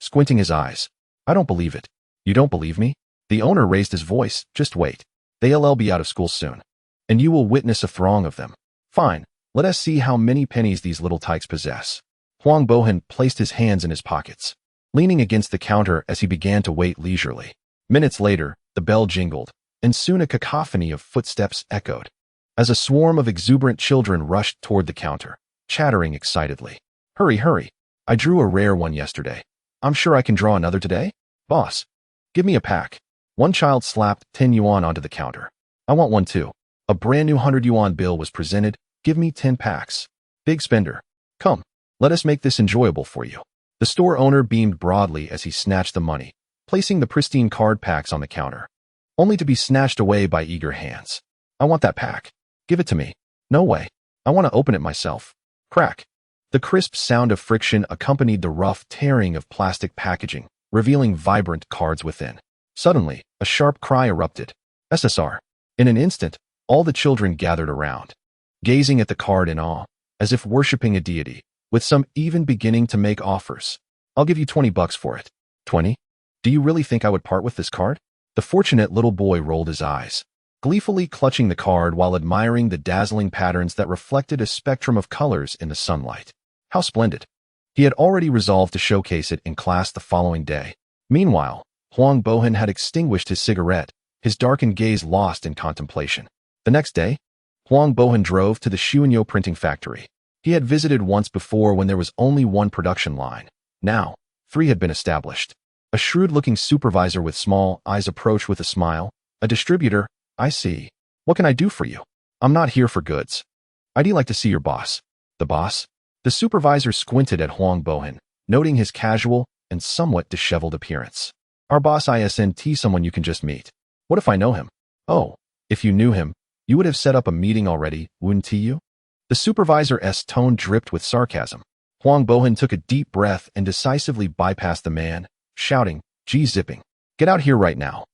squinting his eyes. "I don't believe it." "You don't believe me?" The owner raised his voice. "Just wait. They'll be out of school soon, and you will witness a throng of them. Fine, let us see how many pennies these little tykes possess." Huang Bowen placed his hands in his pockets, leaning against the counter as he began to wait leisurely. Minutes later, the bell jingled, and soon a cacophony of footsteps echoed, as a swarm of exuberant children rushed toward the counter, chattering excitedly. "Hurry, hurry. I drew a rare one yesterday. I'm sure I can draw another today. Boss, give me a pack." One child slapped 10 yuan onto the counter. "I want one too." A brand new 100 yuan bill was presented. "Give me 10 packs. Big spender. Come, let us make this enjoyable for you." The store owner beamed broadly as he snatched the money, placing the pristine card packs on the counter, only to be snatched away by eager hands. "I want that pack. Give it to me." "No way. I want to open it myself." Crack. The crisp sound of friction accompanied the rough tearing of plastic packaging, revealing vibrant cards within. Suddenly, a sharp cry erupted. "SSR." In an instant, all the children gathered around, gazing at the card in awe, as if worshipping a deity, with some even beginning to make offers. "I'll give you 20 bucks for it." 20? Do you really think I would part with this card? The fortunate little boy rolled his eyes, gleefully clutching the card while admiring the dazzling patterns that reflected a spectrum of colors in the sunlight. How splendid. He had already resolved to showcase it in class the following day. Meanwhile, Huang Bowen had extinguished his cigarette, his darkened gaze lost in contemplation. The next day, Huang Bowen drove to the Xuanyo printing factory. He had visited once before when there was only one production line. Now, 3 had been established. A shrewd-looking supervisor with small eyes approached with a smile. "A distributor, I see. What can I do for you?" "I'm not here for goods. I'd like to see your boss." "The boss?" The supervisor squinted at Huang Bowen, noting his casual and somewhat disheveled appearance. "Our boss isn't someone you can just meet." "What if I know him?" "Oh, if you knew him, you would have set up a meeting already, wouldn't you?" The supervisor's tone dripped with sarcasm. Huang Bowen took a deep breath and decisively bypassed the man, shouting, "G-Zipping, get out here right now."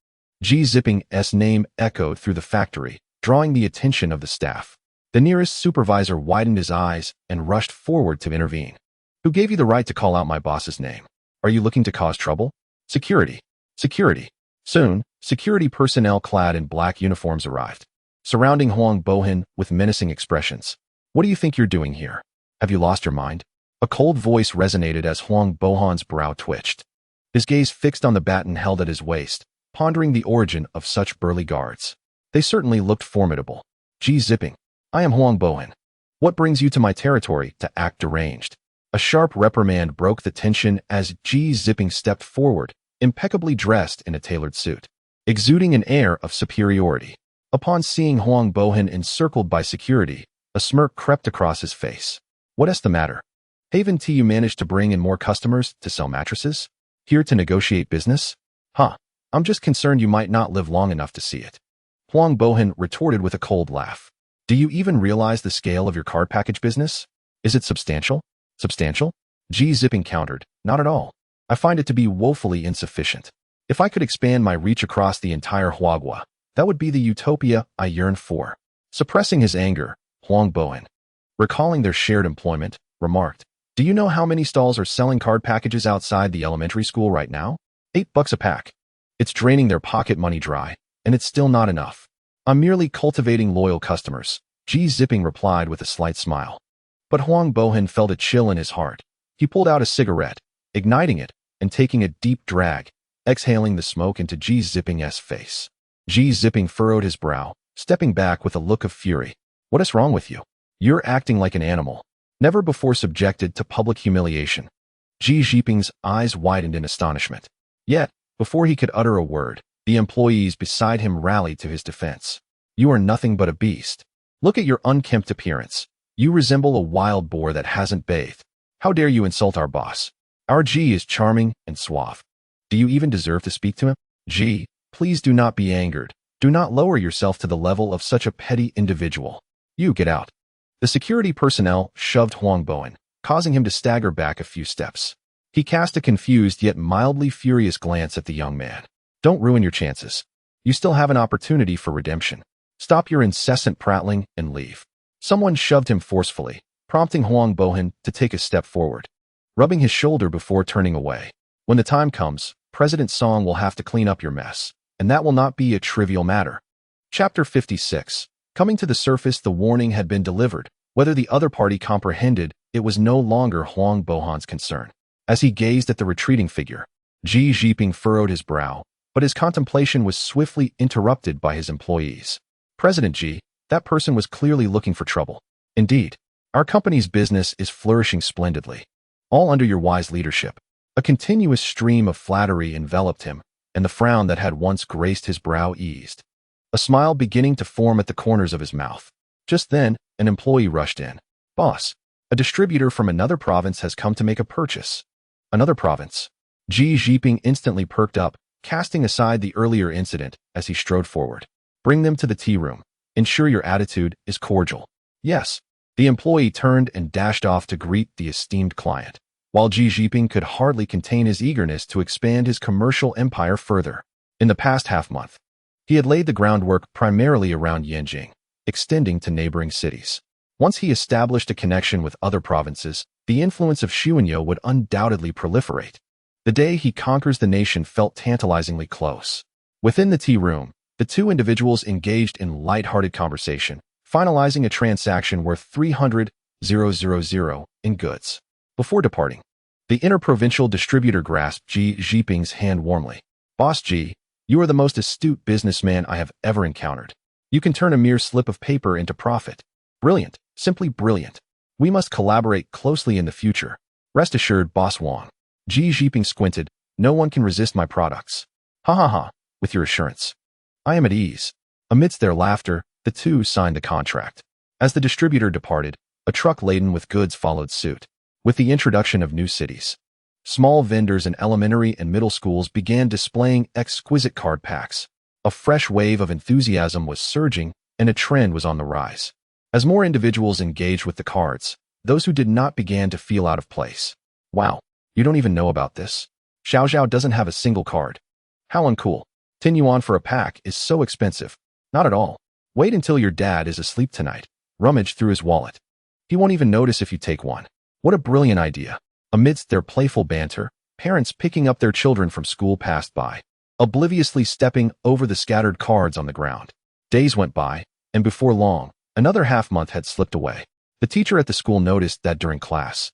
G-Zipping's name echoed through the factory, drawing the attention of the staff. The nearest supervisor widened his eyes and rushed forward to intervene. "Who gave you the right to call out my boss's name? Are you looking to cause trouble?" "Security. Security." Soon, security personnel clad in black uniforms arrived, surrounding Huang Bowen with menacing expressions. "What do you think you're doing here? Have you lost your mind?" A cold voice resonated as Huang Bowen's brow twitched. His gaze fixed on the baton held at his waist, pondering the origin of such burly guards. They certainly looked formidable. "G-Zipping. I am Huang Bowen. What brings you to my territory to act deranged?" A sharp reprimand broke the tension as G-Zipping stepped forward, impeccably dressed in a tailored suit, exuding an air of superiority. Upon seeing Huang Bowen encircled by security, a smirk crept across his face. "What's the matter? Haven't you managed to bring in more customers to sell mattresses? Here to negotiate business? Huh. I'm just concerned you might not live long enough to see it. Huang Bohan retorted with a cold laugh. Do you even realize the scale of your card package business? Is it substantial? Substantial? Ji Zipping countered. Not at all. I find it to be woefully insufficient. If I could expand my reach across the entire Huagua, that would be the utopia I yearn for. Suppressing his anger, Huang Bohan, recalling their shared employment, remarked, do you know how many stalls are selling card packages outside the elementary school right now? $8 a pack. It's draining their pocket money dry, and it's still not enough. I'm merely cultivating loyal customers, Ji Zipping replied with a slight smile. But Huang Bohan felt a chill in his heart. He pulled out a cigarette, igniting it, and taking a deep drag, exhaling the smoke into Ji Zipping's face. Ji Zipping furrowed his brow, stepping back with a look of fury. What is wrong with you? You're acting like an animal, never before subjected to public humiliation. Ji Zipping's eyes widened in astonishment. Yet, before he could utter a word, the employees beside him rallied to his defense. You are nothing but a beast. Look at your unkempt appearance. You resemble a wild boar that hasn't bathed. How dare you insult our boss? Our G is charming and suave. Do you even deserve to speak to him? G, please do not be angered. Do not lower yourself to the level of such a petty individual. You get out. The security personnel shoved Huang Bohan, causing him to stagger back a few steps. He cast a confused yet mildly furious glance at the young man. Don't ruin your chances. You still have an opportunity for redemption. Stop your incessant prattling and leave. Someone shoved him forcefully, prompting Huang Bohan to take a step forward, rubbing his shoulder before turning away. When the time comes, President Song will have to clean up your mess, and that will not be a trivial matter. Chapter 56. Coming to the surface, the warning had been delivered. Whether the other party comprehended, it was no longer Huang Bohan's concern. As he gazed at the retreating figure, Ji Zipping furrowed his brow, but his contemplation was swiftly interrupted by his employees. President Ji, that person was clearly looking for trouble. Indeed, our company's business is flourishing splendidly. All under your wise leadership. A continuous stream of flattery enveloped him, and the frown that had once graced his brow eased, a smile beginning to form at the corners of his mouth. Just then, an employee rushed in. Boss, a distributor from another province has come to make a purchase. Another province? Ji Zipping instantly perked up, casting aside the earlier incident as he strode forward. Bring them to the tea room. Ensure your attitude is cordial. Yes. The employee turned and dashed off to greet the esteemed client, while Ji Zipping could hardly contain his eagerness to expand his commercial empire further. In the past half-month, he had laid the groundwork primarily around Yanjing, extending to neighboring cities. Once he established a connection with other provinces, the influence of Xuanyo would undoubtedly proliferate. The day he conquers the nation felt tantalizingly close. Within the tea room, the two individuals engaged in light-hearted conversation, finalizing a transaction worth 300,000 in goods. Before departing, the interprovincial distributor grasped Ji Zipping's hand warmly. Boss Ji, you are the most astute businessman I have ever encountered. You can turn a mere slip of paper into profit. Brilliant, simply brilliant. We must collaborate closely in the future. Rest assured, Boss Wang. Ji Zipping squinted. No one can resist my products. Ha ha ha, with your assurance. I am at ease. Amidst their laughter, the two signed the contract. As the distributor departed, a truck laden with goods followed suit. With the introduction of new cities, small vendors in elementary and middle schools began displaying exquisite card packs. A fresh wave of enthusiasm was surging, and a trend was on the rise. As more individuals engaged with the cards, those who did not began to feel out of place. Wow, you don't even know about this? Xiao Xiao doesn't have a single card. How uncool. 10 yuan for a pack is so expensive. Not at all. Wait until your dad is asleep tonight. Rummage through his wallet. He won't even notice if you take one. What a brilliant idea. Amidst their playful banter, parents picking up their children from school passed by, obliviously stepping over the scattered cards on the ground. Days went by, and before long, another half-month had slipped away. The teacher at the school noticed that during class,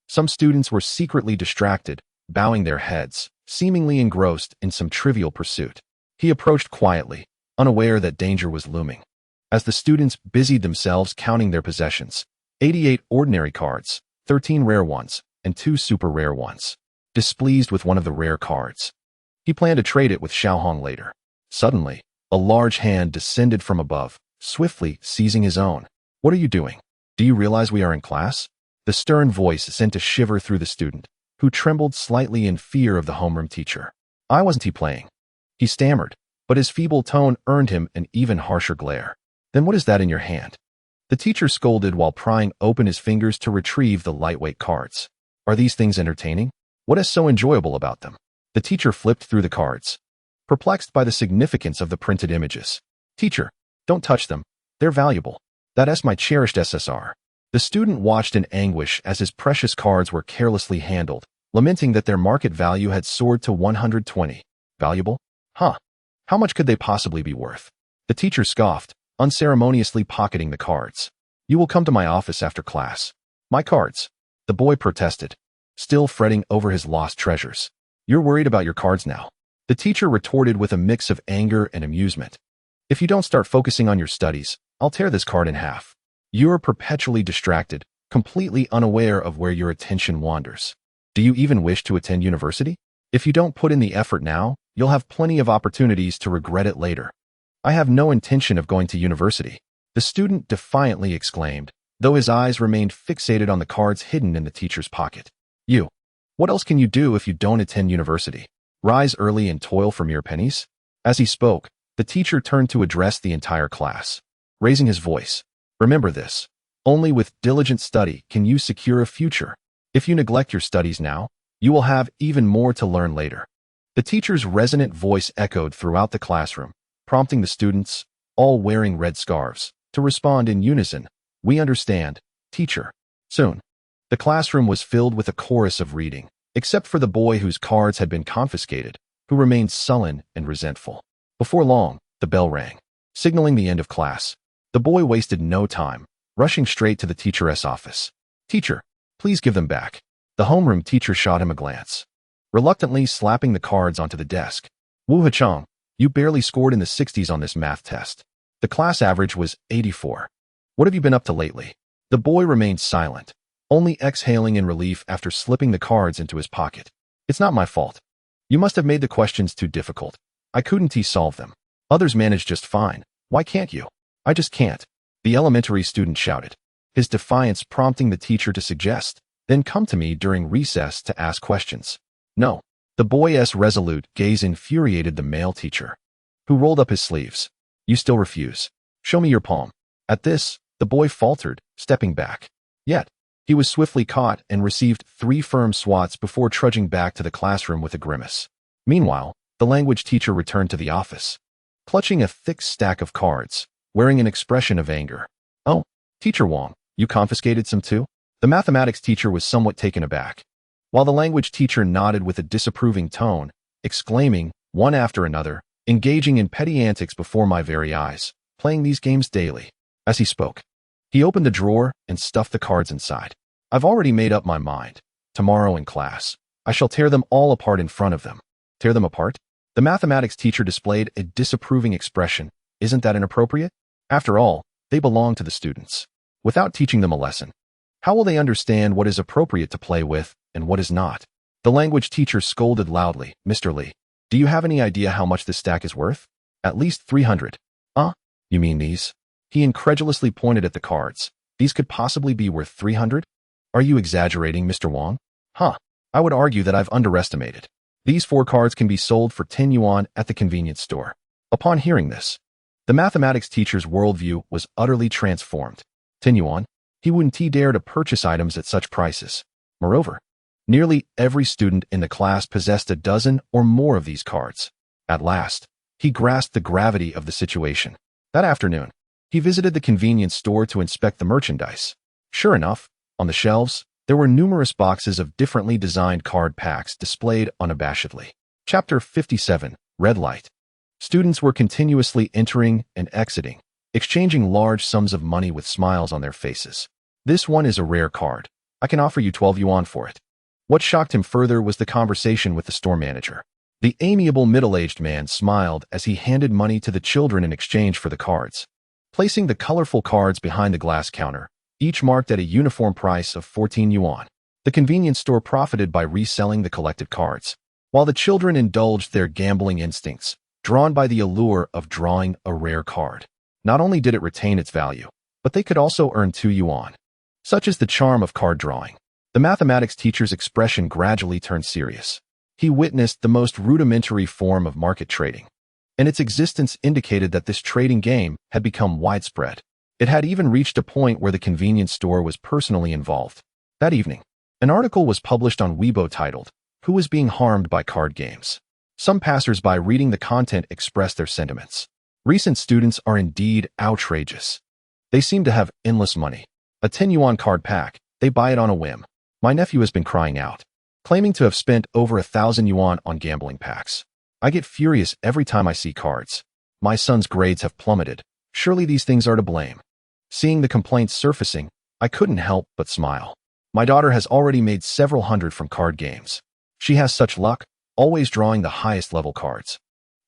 some students were secretly distracted, bowing their heads, seemingly engrossed in some trivial pursuit. He approached quietly, unaware that danger was looming. As the students busied themselves counting their possessions, 88 ordinary cards, 13 rare ones, and 2 super rare ones. Displeased with one of the rare cards, he planned to trade it with Xiaohong later. Suddenly, a large hand descended from above, swiftly seizing his own. What are you doing? Do you realize we are in class? The stern voice sent a shiver through the student, who trembled slightly in fear of the homeroom teacher. I wasn't he playing. He stammered, but his feeble tone earned him an even harsher glare. Then what is that in your hand? The teacher scolded while prying open his fingers to retrieve the lightweight cards. Are these things entertaining? What is so enjoyable about them? The teacher flipped through the cards, perplexed by the significance of the printed images. Teacher, don't touch them. They're valuable. That's my cherished SSR. The student watched in anguish as his precious cards were carelessly handled, lamenting that their market value had soared to 120. Valuable? Huh. How much could they possibly be worth? The teacher scoffed, unceremoniously pocketing the cards. You will come to my office after class. My cards. The boy protested, still fretting over his lost treasures. You're worried about your cards now. The teacher retorted with a mix of anger and amusement. If you don't start focusing on your studies, I'll tear this card in half. You're perpetually distracted, completely unaware of where your attention wanders. Do you even wish to attend university? If you don't put in the effort now, you'll have plenty of opportunities to regret it later. I have no intention of going to university, the student defiantly exclaimed, though his eyes remained fixated on the cards hidden in the teacher's pocket. What else can you do if you don't attend university? Rise early and toil for mere pennies? As he spoke, the teacher turned to address the entire class, raising his voice. Remember this. Only with diligent study can you secure a future. If you neglect your studies now, you will have even more to learn later. The teacher's resonant voice echoed throughout the classroom, prompting the students, all wearing red scarves, to respond in unison. We understand, teacher. Soon, the classroom was filled with a chorus of reading, except for the boy whose cards had been confiscated, who remained sullen and resentful. Before long, the bell rang, signaling the end of class. The boy wasted no time, rushing straight to the teacher's office. Teacher, please give them back. The homeroom teacher shot him a glance, reluctantly slapping the cards onto the desk. Wu Hachong, you barely scored in the 60s on this math test. The class average was 84. What have you been up to lately? The boy remained silent, only exhaling in relief after slipping the cards into his pocket. It's not my fault. You must have made the questions too difficult. I couldn't solve them. Others managed just fine. Why can't you? I just can't. The elementary student shouted, his defiance prompting the teacher to suggest, then come to me during recess to ask questions. No. The boy's resolute gaze infuriated the male teacher, who rolled up his sleeves. You still refuse. Show me your palm. At this, the boy faltered, stepping back. Yet, he was swiftly caught and received 3 firm swats before trudging back to the classroom with a grimace. Meanwhile, the language teacher returned to the office, clutching a thick stack of cards, wearing an expression of anger. Oh, Teacher Wong, you confiscated some too? The mathematics teacher was somewhat taken aback, while the language teacher nodded with a disapproving tone, exclaiming, one after another, engaging in petty antics before my very eyes, playing these games daily. As he spoke, he opened the drawer and stuffed the cards inside. I've already made up my mind. Tomorrow in class, I shall tear them all apart in front of them. Tear them apart? The mathematics teacher displayed a disapproving expression. Isn't that inappropriate? After all, they belong to the students. Without teaching them a lesson, how will they understand what is appropriate to play with and what is not? The language teacher scolded loudly. Mr. Lee, do you have any idea how much this stack is worth? At least 300. You mean these? He incredulously pointed at the cards. These could possibly be worth 300? Are you exaggerating, Mr. Wong? I would argue that I've underestimated. These 4 cards can be sold for 10 yuan at the convenience store. Upon hearing this, the mathematics teacher's worldview was utterly transformed. 10 yuan? He wouldn't dare to purchase items at such prices. Moreover, nearly every student in the class possessed a dozen or more of these cards. At last, he grasped the gravity of the situation. That afternoon, he visited the convenience store to inspect the merchandise. Sure enough, on the shelves, there were numerous boxes of differently designed card packs displayed unabashedly. Chapter 57, Red Light. Students were continuously entering and exiting, exchanging large sums of money with smiles on their faces. This one is a rare card. I can offer you 12 yuan for it. What shocked him further was the conversation with the store manager. The amiable middle-aged man smiled as he handed money to the children in exchange for the cards, placing the colorful cards behind the glass counter, each marked at a uniform price of 14 yuan. The convenience store profited by reselling the collected cards, while the children indulged their gambling instincts, drawn by the allure of drawing a rare card. Not only did it retain its value, but they could also earn 2 yuan. Such is the charm of card drawing. The mathematics teacher's expression gradually turned serious. He witnessed the most rudimentary form of market trading, and its existence indicated that this trading game had become widespread. It had even reached a point where the convenience store was personally involved. That evening, an article was published on Weibo titled, "Who is being harmed by card games?" Some passers-by reading the content expressed their sentiments. Recent students are indeed outrageous. They seem to have endless money. A 10 yuan card pack, they buy it on a whim. My nephew has been crying out, claiming to have spent over 1,000 yuan on gambling packs. I get furious every time I see cards. My son's grades have plummeted. Surely these things are to blame. Seeing the complaints surfacing, I couldn't help but smile. My daughter has already made several hundred from card games. She has such luck, always drawing the highest level cards.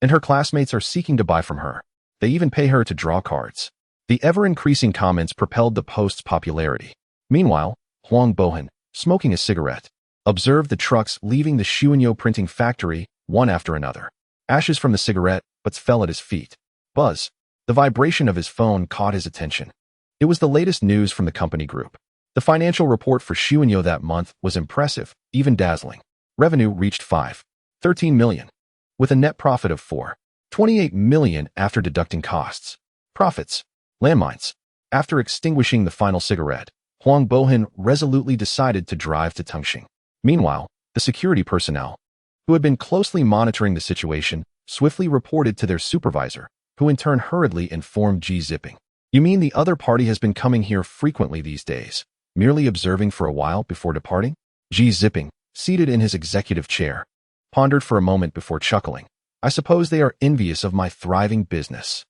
And her classmates are seeking to buy from her. They even pay her to draw cards. The ever-increasing comments propelled the post's popularity. Meanwhile, Huang Bohan, smoking a cigarette, observed the trucks leaving the Xuanyo printing factory, one after another. Ashes from the cigarette butts fell at his feet. Buzz. The vibration of his phone caught his attention. It was the latest news from the company group. The financial report for Xuanyo that month was impressive, even dazzling. Revenue reached 5.13 million, with a net profit of 4.28 million after deducting costs. Profits. Landmines. After extinguishing the final cigarette, Huang Bohan resolutely decided to drive to Tengsheng. Meanwhile, the security personnel, who had been closely monitoring the situation, swiftly reported to their supervisor, who in turn hurriedly informed Ji Zipping. You mean the other party has been coming here frequently these days, merely observing for a while before departing? Ji Zipping, seated in his executive chair, pondered for a moment before chuckling. I suppose they are envious of my thriving business.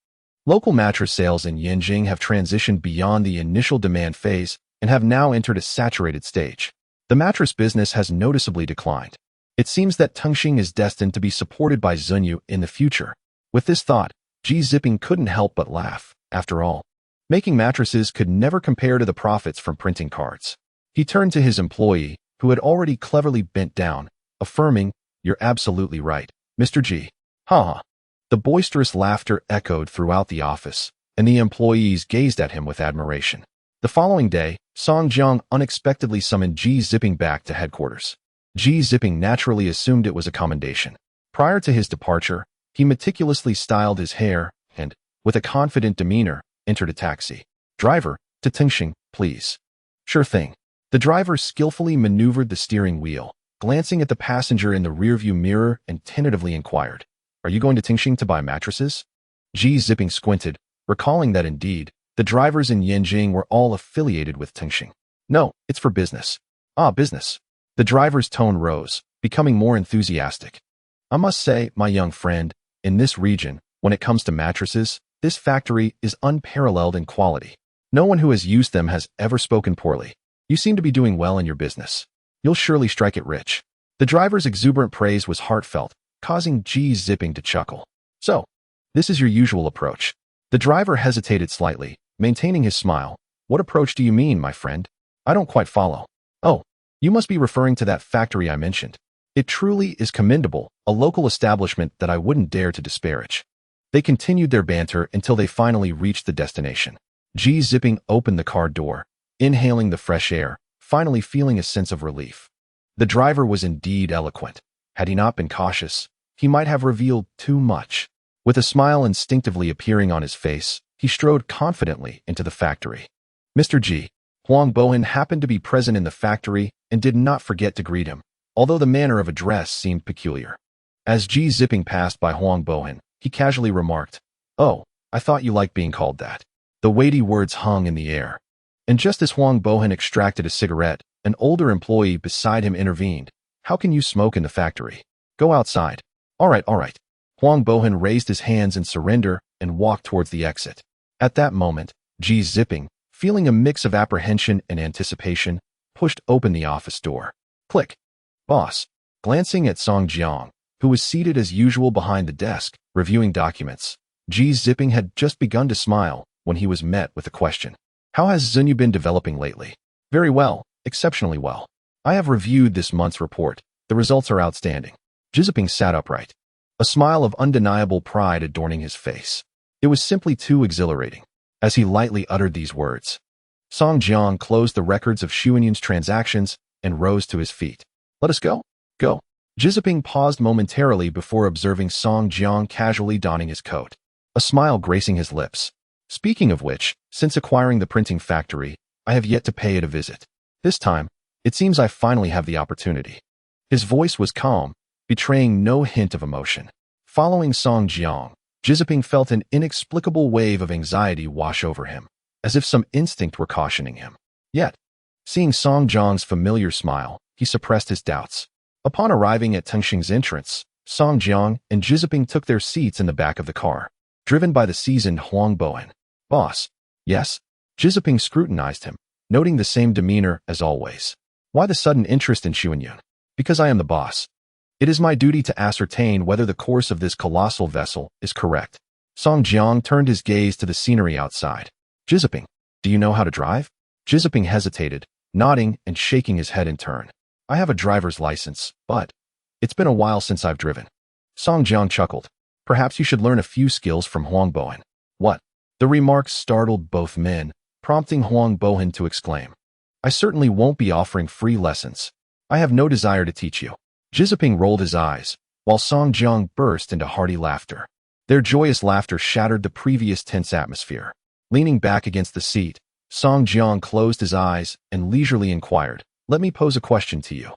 Local mattress sales in Yanjing have transitioned beyond the initial demand phase and have now entered a saturated stage. The mattress business has noticeably declined. It seems that Tengsheng is destined to be supported by Zunyu in the future. With this thought, Ji Zipping couldn't help but laugh. After all, making mattresses could never compare to the profits from printing cards. He turned to his employee, who had already cleverly bent down, affirming, You're absolutely right, Mr. Ji. Ha! The boisterous laughter echoed throughout the office, and the employees gazed at him with admiration. The following day, Song Jiang unexpectedly summoned Ji Zipping back to headquarters. Ji Zipping naturally assumed it was a commendation. Prior to his departure, he meticulously styled his hair and, with a confident demeanor, entered a taxi. Driver, to Tengsheng, please. Sure thing. The driver skillfully maneuvered the steering wheel, glancing at the passenger in the rearview mirror and tentatively inquired, Are you going to Tengsheng to buy mattresses? Ji Zipping squinted, recalling that indeed, the drivers in Yanjing were all affiliated with Tengsheng. No, it's for business. Ah, business. The driver's tone rose, becoming more enthusiastic. I must say, my young friend, in this region, when it comes to mattresses, this factory is unparalleled in quality. No one who has used them has ever spoken poorly. You seem to be doing well in your business. You'll surely strike it rich. The driver's exuberant praise was heartfelt, causing Ji Zipping to chuckle. So, this is your usual approach. The driver hesitated slightly, maintaining his smile. What approach do you mean, my friend? I don't quite follow. Oh, you must be referring to that factory I mentioned. It truly is commendable, a local establishment that I wouldn't dare to disparage. They continued their banter until they finally reached the destination. Ji Zipping opened the car door, inhaling the fresh air, finally feeling a sense of relief. The driver was indeed eloquent. Had he not been cautious, he might have revealed too much. With a smile instinctively appearing on his face, he strode confidently into the factory. Mr. Ji. Huang Bohan happened to be present in the factory and did not forget to greet him, although the manner of address seemed peculiar. As Ji Zipping passed by Huang Bohan, he casually remarked, Oh, I thought you liked being called that. The weighty words hung in the air. And just as Huang Bohan extracted a cigarette, an older employee beside him intervened. How can you smoke in the factory? Go outside. All right. Huang Bohan raised his hands in surrender and walked towards the exit. At that moment, Ji Zipping, feeling a mix of apprehension and anticipation, pushed open the office door. Click. Boss. Glancing at Song Jiang, who was seated as usual behind the desk, reviewing documents, Ji Zipping had just begun to smile when he was met with a question. How has Zunyu been developing lately? Very well, exceptionally well. I have reviewed this month's report. The results are outstanding. Ji Zipping sat upright, a smile of undeniable pride adorning his face. It was simply too exhilarating. As he lightly uttered these words, Song Jiang closed the records of Xuanyun's transactions and rose to his feet. Let us go. Go. Jiziping paused momentarily before observing Song Jiang casually donning his coat, a smile gracing his lips. Speaking of which, since acquiring the printing factory, I have yet to pay it a visit. This time, it seems I finally have the opportunity. His voice was calm, betraying no hint of emotion. Following Song Jiang, Jiziping felt an inexplicable wave of anxiety wash over him, as if some instinct were cautioning him. Yet, seeing Song Jiang's familiar smile, he suppressed his doubts. Upon arriving at Tengsheng's entrance, Song Jiang and Jiziping took their seats in the back of the car, driven by the seasoned Huang Bowen. Boss. Yes? Jiziping scrutinized him, noting the same demeanor as always. Why the sudden interest in Xuanyun? Because I am the boss. It is my duty to ascertain whether the course of this colossal vessel is correct. Song Jiang turned his gaze to the scenery outside. Jiziping, do you know how to drive? Jiziping hesitated, nodding and shaking his head in turn. I have a driver's license, but it's been a while since I've driven. Song Jiang chuckled. Perhaps you should learn a few skills from Huang Bowen. What? The remarks startled both men, prompting Huang Bowen to exclaim. I certainly won't be offering free lessons. I have no desire to teach you. Jiziping rolled his eyes, while Song Jiang burst into hearty laughter. Their joyous laughter shattered the previous tense atmosphere. Leaning back against the seat, Song Jiang closed his eyes and leisurely inquired, let me pose a question to you.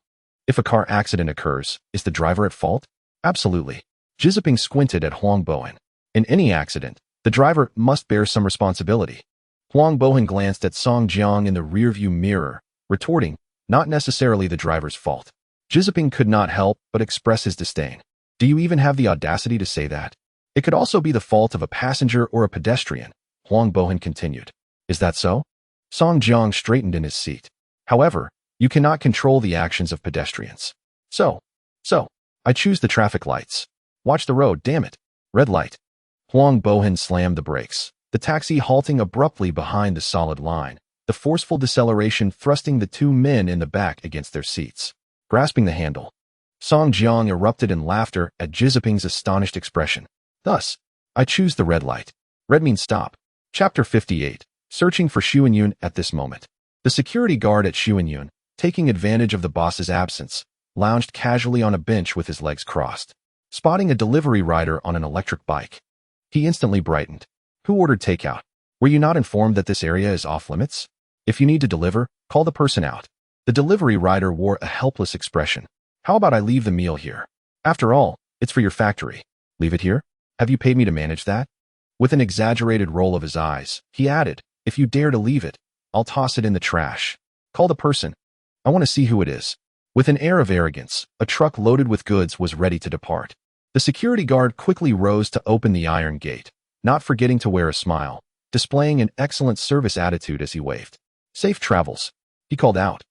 If a car accident occurs, is the driver at fault? Absolutely. Jiziping squinted at Huang Bowen. In any accident, the driver must bear some responsibility. Huang Bowen glanced at Song Jiang in the rearview mirror, retorting, not necessarily the driver's fault. Jiziping could not help but express his disdain. Do you even have the audacity to say that? It could also be the fault of a passenger or a pedestrian, Huang Bowen continued. Is that so? Song Jiang straightened in his seat. However, you cannot control the actions of pedestrians. So, I choose the traffic lights. Watch the road, damn it. Red light. Huang Bowen slammed the brakes, the taxi halting abruptly behind the solid line, the forceful deceleration thrusting the two men in the back against their seats. Grasping the handle, Song Jiang erupted in laughter at Jiziping's astonished expression. Thus, I choose the red light. Red means stop. Chapter 58. Searching for Xuanyun at this moment. The security guard at Xuanyun, taking advantage of the boss's absence, lounged casually on a bench with his legs crossed. Spotting a delivery rider on an electric bike, he instantly brightened. Who ordered takeout? Were you not informed that this area is off limits? If you need to deliver, call the person out. The delivery rider wore a helpless expression. How about I leave the meal here? After all, it's for your factory. Leave it here? Have you paid me to manage that? With an exaggerated roll of his eyes, he added, if you dare to leave it, I'll toss it in the trash. Call the person. I want to see who it is. With an air of arrogance, a truck loaded with goods was ready to depart. The security guard quickly rose to open the iron gate, not forgetting to wear a smile, displaying an excellent service attitude as he waved. Safe travels, he called out.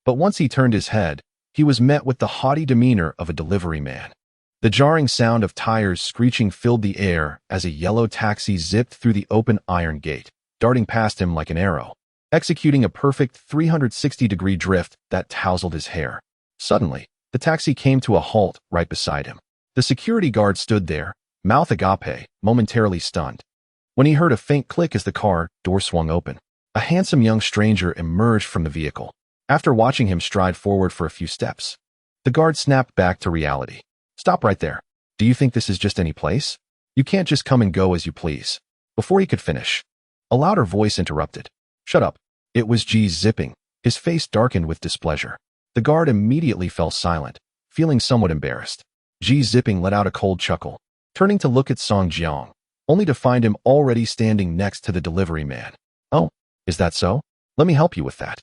But once he turned his head, he was met with the haughty demeanor of a delivery man. The jarring sound of tires screeching filled the air as a yellow taxi zipped through the open iron gate, darting past him like an arrow, executing a perfect 360-degree drift that tousled his hair. Suddenly, the taxi came to a halt right beside him. The security guard stood there, mouth agape, momentarily stunned. When he heard a faint click as the car door swung open, a handsome young stranger emerged from the vehicle. After watching him stride forward for a few steps, the guard snapped back to reality. Stop right there. Do you think this is just any place? You can't just come and go as you please. Before he could finish, a louder voice interrupted. Shut up. It was Jiziping. His face darkened with displeasure. The guard immediately fell silent, feeling somewhat embarrassed. Jiziping let out a cold chuckle, turning to look at Song Jiang, only to find him already standing next to the delivery man. Oh, is that so? Let me help you with that.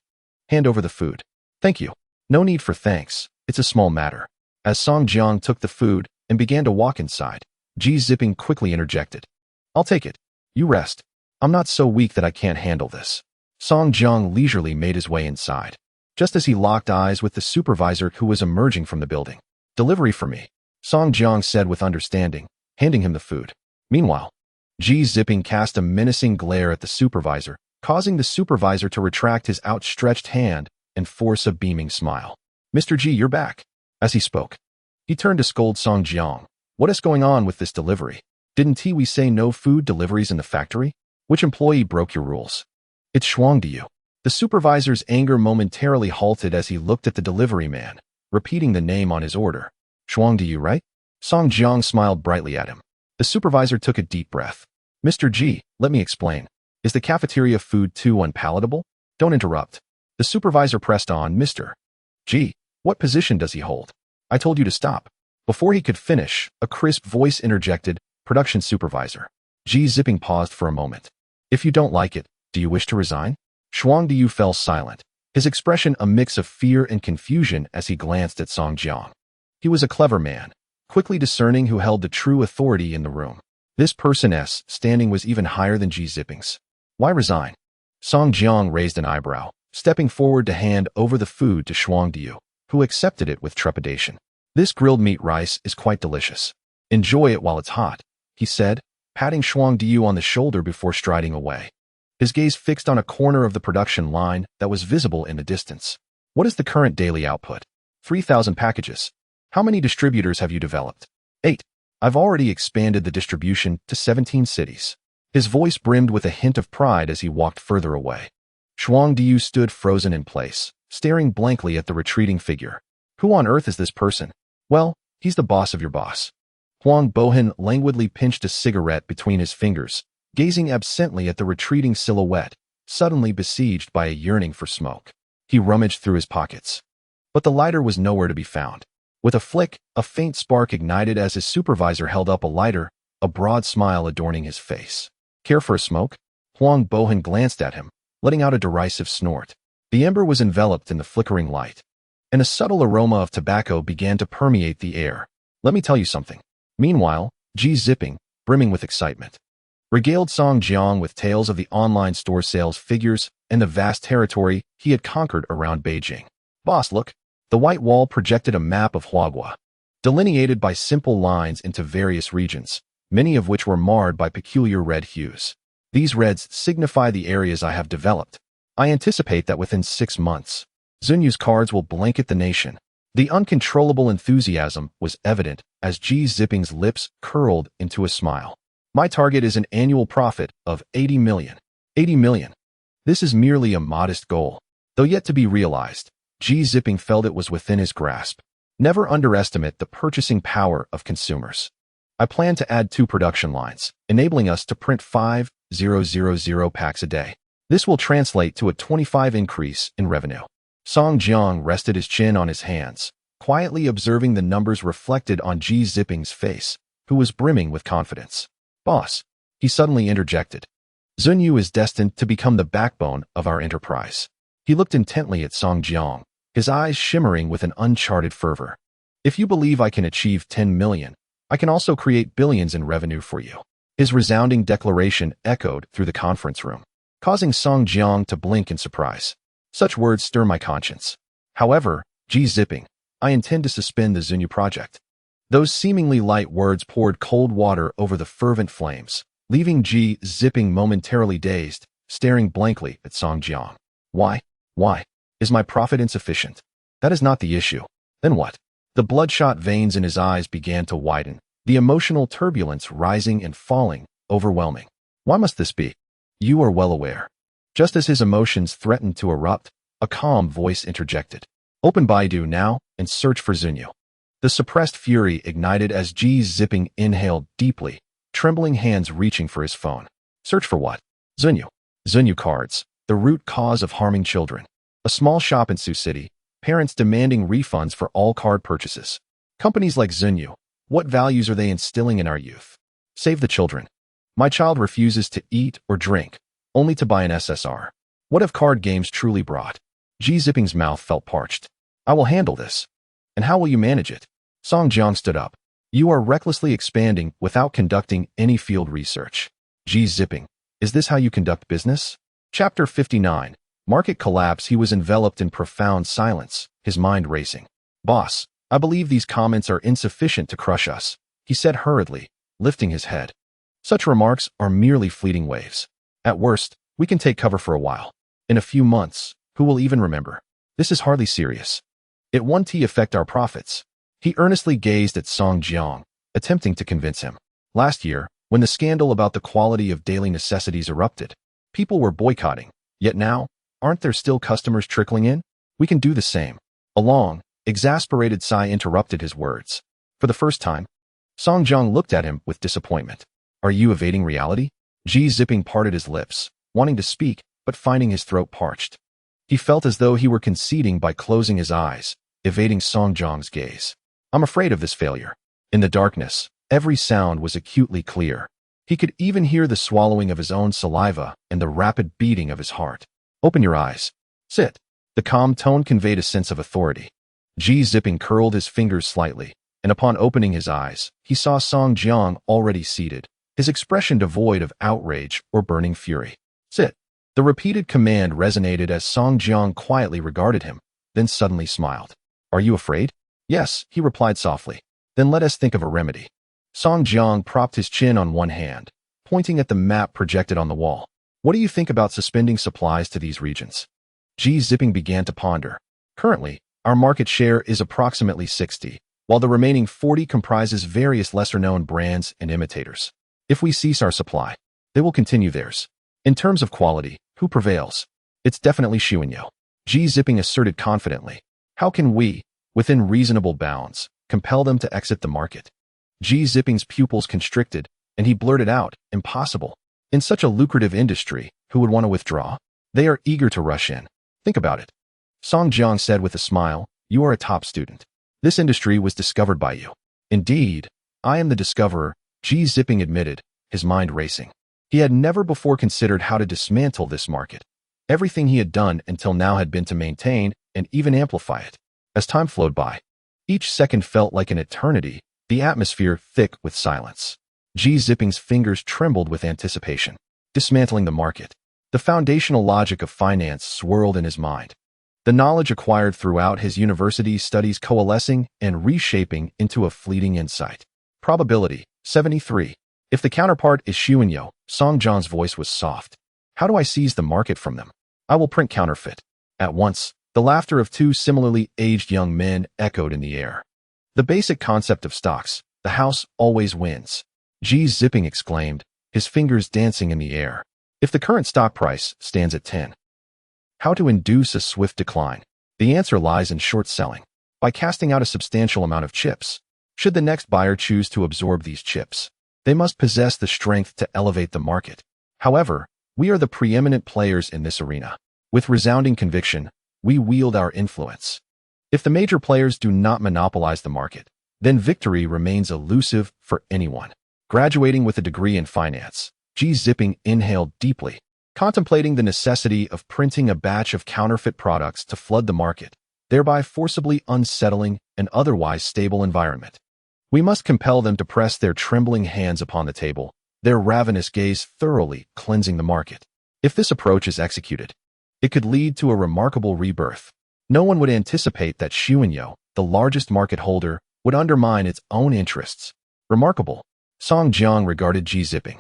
Hand over the food. Thank you. No need for thanks. It's a small matter. As Song Jiang took the food and began to walk inside, Jiziping quickly interjected. I'll take it. You rest. I'm not so weak that I can't handle this. Song Jiang leisurely made his way inside, just as he locked eyes with the supervisor who was emerging from the building. Delivery for me, Song Jiang said with understanding, handing him the food. Meanwhile, Jiziping cast a menacing glare at the supervisor, causing the supervisor to retract his outstretched hand and force a beaming smile. Mr. G, you're back. As he spoke, he turned to scold Song Jiang. What is going on with this delivery? Didn't we say no food deliveries in the factory? Which employee broke your rules? It's Shuang to you. The supervisor's anger momentarily halted as he looked at the delivery man, repeating the name on his order. Shuang, do you right? Song Jiang smiled brightly at him. The supervisor took a deep breath. Mr. G, let me explain. Is the cafeteria food too unpalatable? Don't interrupt. The supervisor pressed on. Mr. G, what position does he hold? I told you to stop. Before he could finish, a crisp voice interjected, production supervisor. G Zipping paused for a moment. If you don't like it, do you wish to resign? Shuang Diyu fell silent, his expression a mix of fear and confusion as he glanced at Song Jiang. He was a clever man, quickly discerning who held the true authority in the room. This person's standing was even higher than G Zipping's. Why resign? Song Jiang raised an eyebrow, stepping forward to hand over the food to Shuang Diyu, who accepted it with trepidation. This grilled meat rice is quite delicious. Enjoy it while it's hot, he said, patting Shuang Diyu on the shoulder before striding away. His gaze fixed on a corner of the production line that was visible in the distance. What is the current daily output? 3,000 packages. How many distributors have you developed? 8. I've already expanded the distribution to 17 cities. His voice brimmed with a hint of pride as he walked further away. Shuang Diyu stood frozen in place, staring blankly at the retreating figure. Who on earth is this person? Well, he's the boss of your boss. Huang Bohan languidly pinched a cigarette between his fingers, gazing absently at the retreating silhouette, suddenly besieged by a yearning for smoke. He rummaged through his pockets. But the lighter was nowhere to be found. With a flick, a faint spark ignited as his supervisor held up a lighter, a broad smile adorning his face. Care for a smoke? Huang Bohan glanced at him, letting out a derisive snort. The ember was enveloped in the flickering light, and a subtle aroma of tobacco began to permeate the air. Let me tell you something. Meanwhile, G Zipping, brimming with excitement, regaled Song Jiang with tales of the online store sales figures and the vast territory he had conquered around Beijing. Boss, look. The white wall projected a map of Huagua, delineated by simple lines into various regions, many of which were marred by peculiar red hues. These reds signify the areas I have developed. I anticipate that within 6 months, Zunyu's cards will blanket the nation. The uncontrollable enthusiasm was evident as G Zipping's lips curled into a smile. My target is an annual profit of 80 million. 80 million. This is merely a modest goal, though yet to be realized. G Zipping felt it was within his grasp. Never underestimate the purchasing power of consumers. I plan to add 2 production lines, enabling us to print 5,000 packs a day. This will translate to a 25% increase in revenue. Song Jiang rested his chin on his hands, quietly observing the numbers reflected on G Zipping's face, who was brimming with confidence. Boss, he suddenly interjected. Zunyu is destined to become the backbone of our enterprise. He looked intently at Song Jiang, his eyes shimmering with an uncharted fervor. If you believe I can achieve 10 million, I can also create billions in revenue for you. His resounding declaration echoed through the conference room, causing Song Jiang to blink in surprise. Such words stir my conscience. However, G Zipping, I intend to suspend the Zunyu project. Those seemingly light words poured cold water over the fervent flames, leaving G Zipping momentarily dazed, staring blankly at Song Jiang. Why? Why? Is my profit insufficient? That is not the issue. Then what? The bloodshot veins in his eyes began to widen, the emotional turbulence rising and falling, overwhelming. Why must this be? You are well aware. Just as his emotions threatened to erupt, a calm voice interjected. Open Baidu now and search for Zunyu. The suppressed fury ignited as G Zipping inhaled deeply, trembling hands reaching for his phone. Search for what? Zunyu. Zunyu cards, the root cause of harming children. A small shop in Sioux City, parents demanding refunds for all card purchases. Companies like Zunyu, what values are they instilling in our youth? Save the children. My child refuses to eat or drink, only to buy an SSR. What have card games truly brought? G Zipping's mouth felt parched. I will handle this. And how will you manage it? Song Jiang stood up. You are recklessly expanding without conducting any field research. G Zipping, is this how you conduct business? Chapter 59. Market collapse. He was enveloped in profound silence, his mind racing. Boss, I believe these comments are insufficient to crush us, he said hurriedly, lifting his head. Such remarks are merely fleeting waves. At worst, we can take cover for a while. In a few months, who will even remember? This is hardly serious. It won't affect our profits. He earnestly gazed at Song Jiang, attempting to convince him. Last year, when the scandal about the quality of daily necessities erupted, people were boycotting. Yet now, aren't there still customers trickling in? We can do the same. A long, exasperated sigh interrupted his words. For the first time, Song Jiang looked at him with disappointment. Are you evading reality? Ji Zipping parted his lips, wanting to speak, but finding his throat parched. He felt as though he were conceding by closing his eyes, evading Song Jiang's gaze. I'm afraid of this failure. In the darkness, every sound was acutely clear. He could even hear the swallowing of his own saliva and the rapid beating of his heart. Open your eyes. Sit. The calm tone conveyed a sense of authority. Ji Zipping curled his fingers slightly, and upon opening his eyes, he saw Song Jiang already seated, his expression devoid of outrage or burning fury. Sit. The repeated command resonated as Song Jiang quietly regarded him, then suddenly smiled. Are you afraid? Yes, he replied softly. Then let us think of a remedy. Song Jiang propped his chin on one hand, pointing at the map projected on the wall. What do you think about suspending supplies to these regions? Ji Zipping began to ponder. Currently, our market share is approximately 60, while the remaining 40 comprises various lesser-known brands and imitators. If we cease our supply, they will continue theirs. In terms of quality, who prevails? It's definitely Xuanyo. Ji Zipping asserted confidently. How can we, within reasonable bounds, compel them to exit the market? Ji Zipping's pupils constricted, and he blurted out, impossible. In such a lucrative industry, who would want to withdraw? They are eager to rush in. Think about it. Song Jiang said with a smile, you are a top student. This industry was discovered by you. Indeed, I am the discoverer, Ji Zipping admitted, his mind racing. He had never before considered how to dismantle this market. Everything he had done until now had been to maintain and even amplify it. As time flowed by, each second felt like an eternity, the atmosphere thick with silence. Ji Zipping's fingers trembled with anticipation. Dismantling the market. The foundational logic of finance swirled in his mind. The knowledge acquired throughout his university studies coalescing and reshaping into a fleeting insight. Probability, 73. If the counterpart is Xuanyo, Song Jiang's voice was soft. How do I seize the market from them? I will print counterfeit. At once, the laughter of two similarly aged young men echoed in the air. The basic concept of stocks, the house always wins. Ji Zipping exclaimed, his fingers dancing in the air. If the current stock price stands at 10. How to induce a swift decline? The answer lies in short selling. By casting out a substantial amount of chips. Should the next buyer choose to absorb these chips, they must possess the strength to elevate the market. However, we are the preeminent players in this arena. With resounding conviction, we wield our influence. If the major players do not monopolize the market, then victory remains elusive for anyone. Graduating with a degree in finance, Ji Zipping inhaled deeply, contemplating the necessity of printing a batch of counterfeit products to flood the market, thereby forcibly unsettling an otherwise stable environment. We must compel them to press their trembling hands upon the table, their ravenous gaze thoroughly cleansing the market. If this approach is executed, it could lead to a remarkable rebirth. No one would anticipate that Xuanyo, the largest market holder, would undermine its own interests. Remarkable. Song Jiang regarded Ji Zipping,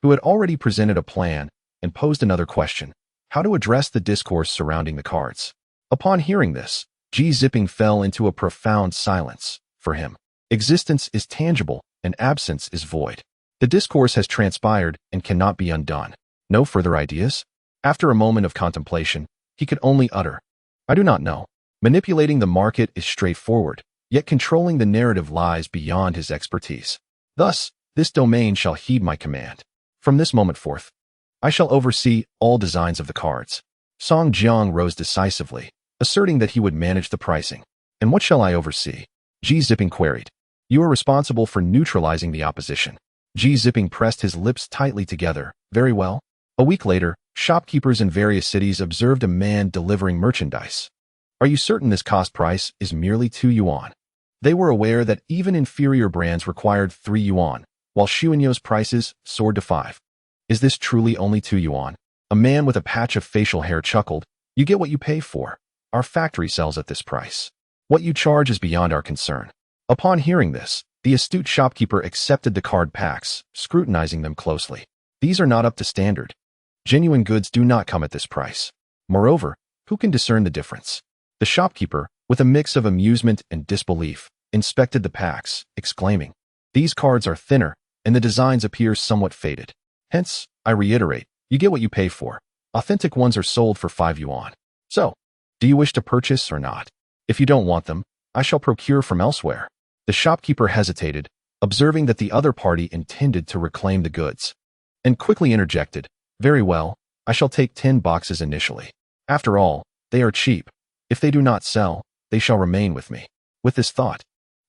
who had already presented a plan, and posed another question, how to address the discourse surrounding the cards. Upon hearing this, Ji Zipping fell into a profound silence. For him, existence is tangible and absence is void. The discourse has transpired and cannot be undone. No further ideas? After a moment of contemplation, he could only utter, I do not know. Manipulating the market is straightforward, yet controlling the narrative lies beyond his expertise. Thus, this domain shall heed my command. From this moment forth, I shall oversee all designs of the cards. Song Jiang rose decisively, asserting that he would manage the pricing. And what shall I oversee? Ji Zipping queried. You are responsible for neutralizing the opposition. Ji Zipping pressed his lips tightly together. Very well. A week later, shopkeepers in various cities observed a man delivering merchandise. Are you certain this cost price is merely 2 yuan? They were aware that even inferior brands required 3 yuan, while Xuanyo's prices soared to 5. Is this truly only 2 yuan? A man with a patch of facial hair chuckled. You get what you pay for. Our factory sells at this price. What you charge is beyond our concern. Upon hearing this, the astute shopkeeper accepted the card packs, scrutinizing them closely. These are not up to standard. Genuine goods do not come at this price. Moreover, who can discern the difference? The shopkeeper, with a mix of amusement and disbelief, inspected the packs, exclaiming, these cards are thinner, and the designs appear somewhat faded. Hence, I reiterate, you get what you pay for. Authentic ones are sold for 5 yuan. So, do you wish to purchase or not? If you don't want them, I shall procure from elsewhere. The shopkeeper hesitated, observing that the other party intended to reclaim the goods, and quickly interjected, "Very well, I shall take 10 boxes initially. After all, they are cheap. If they do not sell, they shall remain with me." With this thought,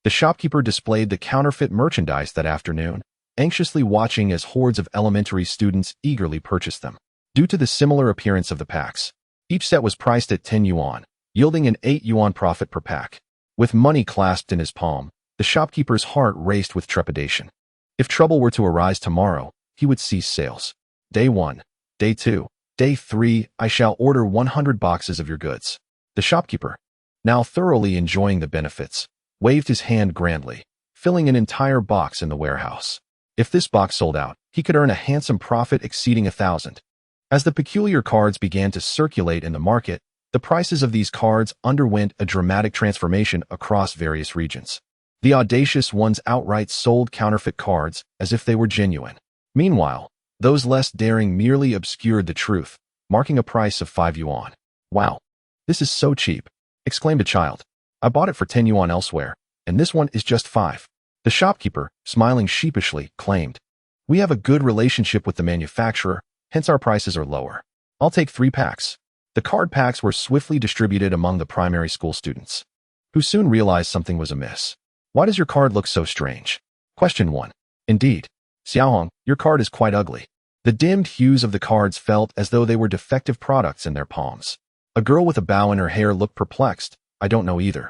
the shopkeeper displayed the counterfeit merchandise that afternoon, anxiously watching as hordes of elementary students eagerly purchased them. Due to the similar appearance of the packs, each set was priced at 10 yuan, yielding an 8 yuan profit per pack. With money clasped in his palm, the shopkeeper's heart raced with trepidation. If trouble were to arise tomorrow, he would cease sales. Day 1, Day 2, Day 3, I shall order 100 boxes of your goods. The shopkeeper, now thoroughly enjoying the benefits, waved his hand grandly, filling an entire box in the warehouse. If this box sold out, he could earn a handsome profit exceeding 1,000. As the peculiar cards began to circulate in the market, the prices of these cards underwent a dramatic transformation across various regions. The audacious ones outright sold counterfeit cards as if they were genuine. Meanwhile, those less daring merely obscured the truth, marking a price of 5 yuan. "Wow, this is so cheap," exclaimed a child. "I bought it for 10 yuan elsewhere, and this one is just 5. The shopkeeper, smiling sheepishly, claimed, "We have a good relationship with the manufacturer, hence our prices are lower. I'll take 3 packs. The card packs were swiftly distributed among the primary school students, who soon realized something was amiss. "Why does your card look so strange?" Question 1. "Indeed, Xiaohong, your card is quite ugly." The dimmed hues of the cards felt as though they were defective products in their palms. A girl with a bow in her hair looked perplexed. "I don't know either."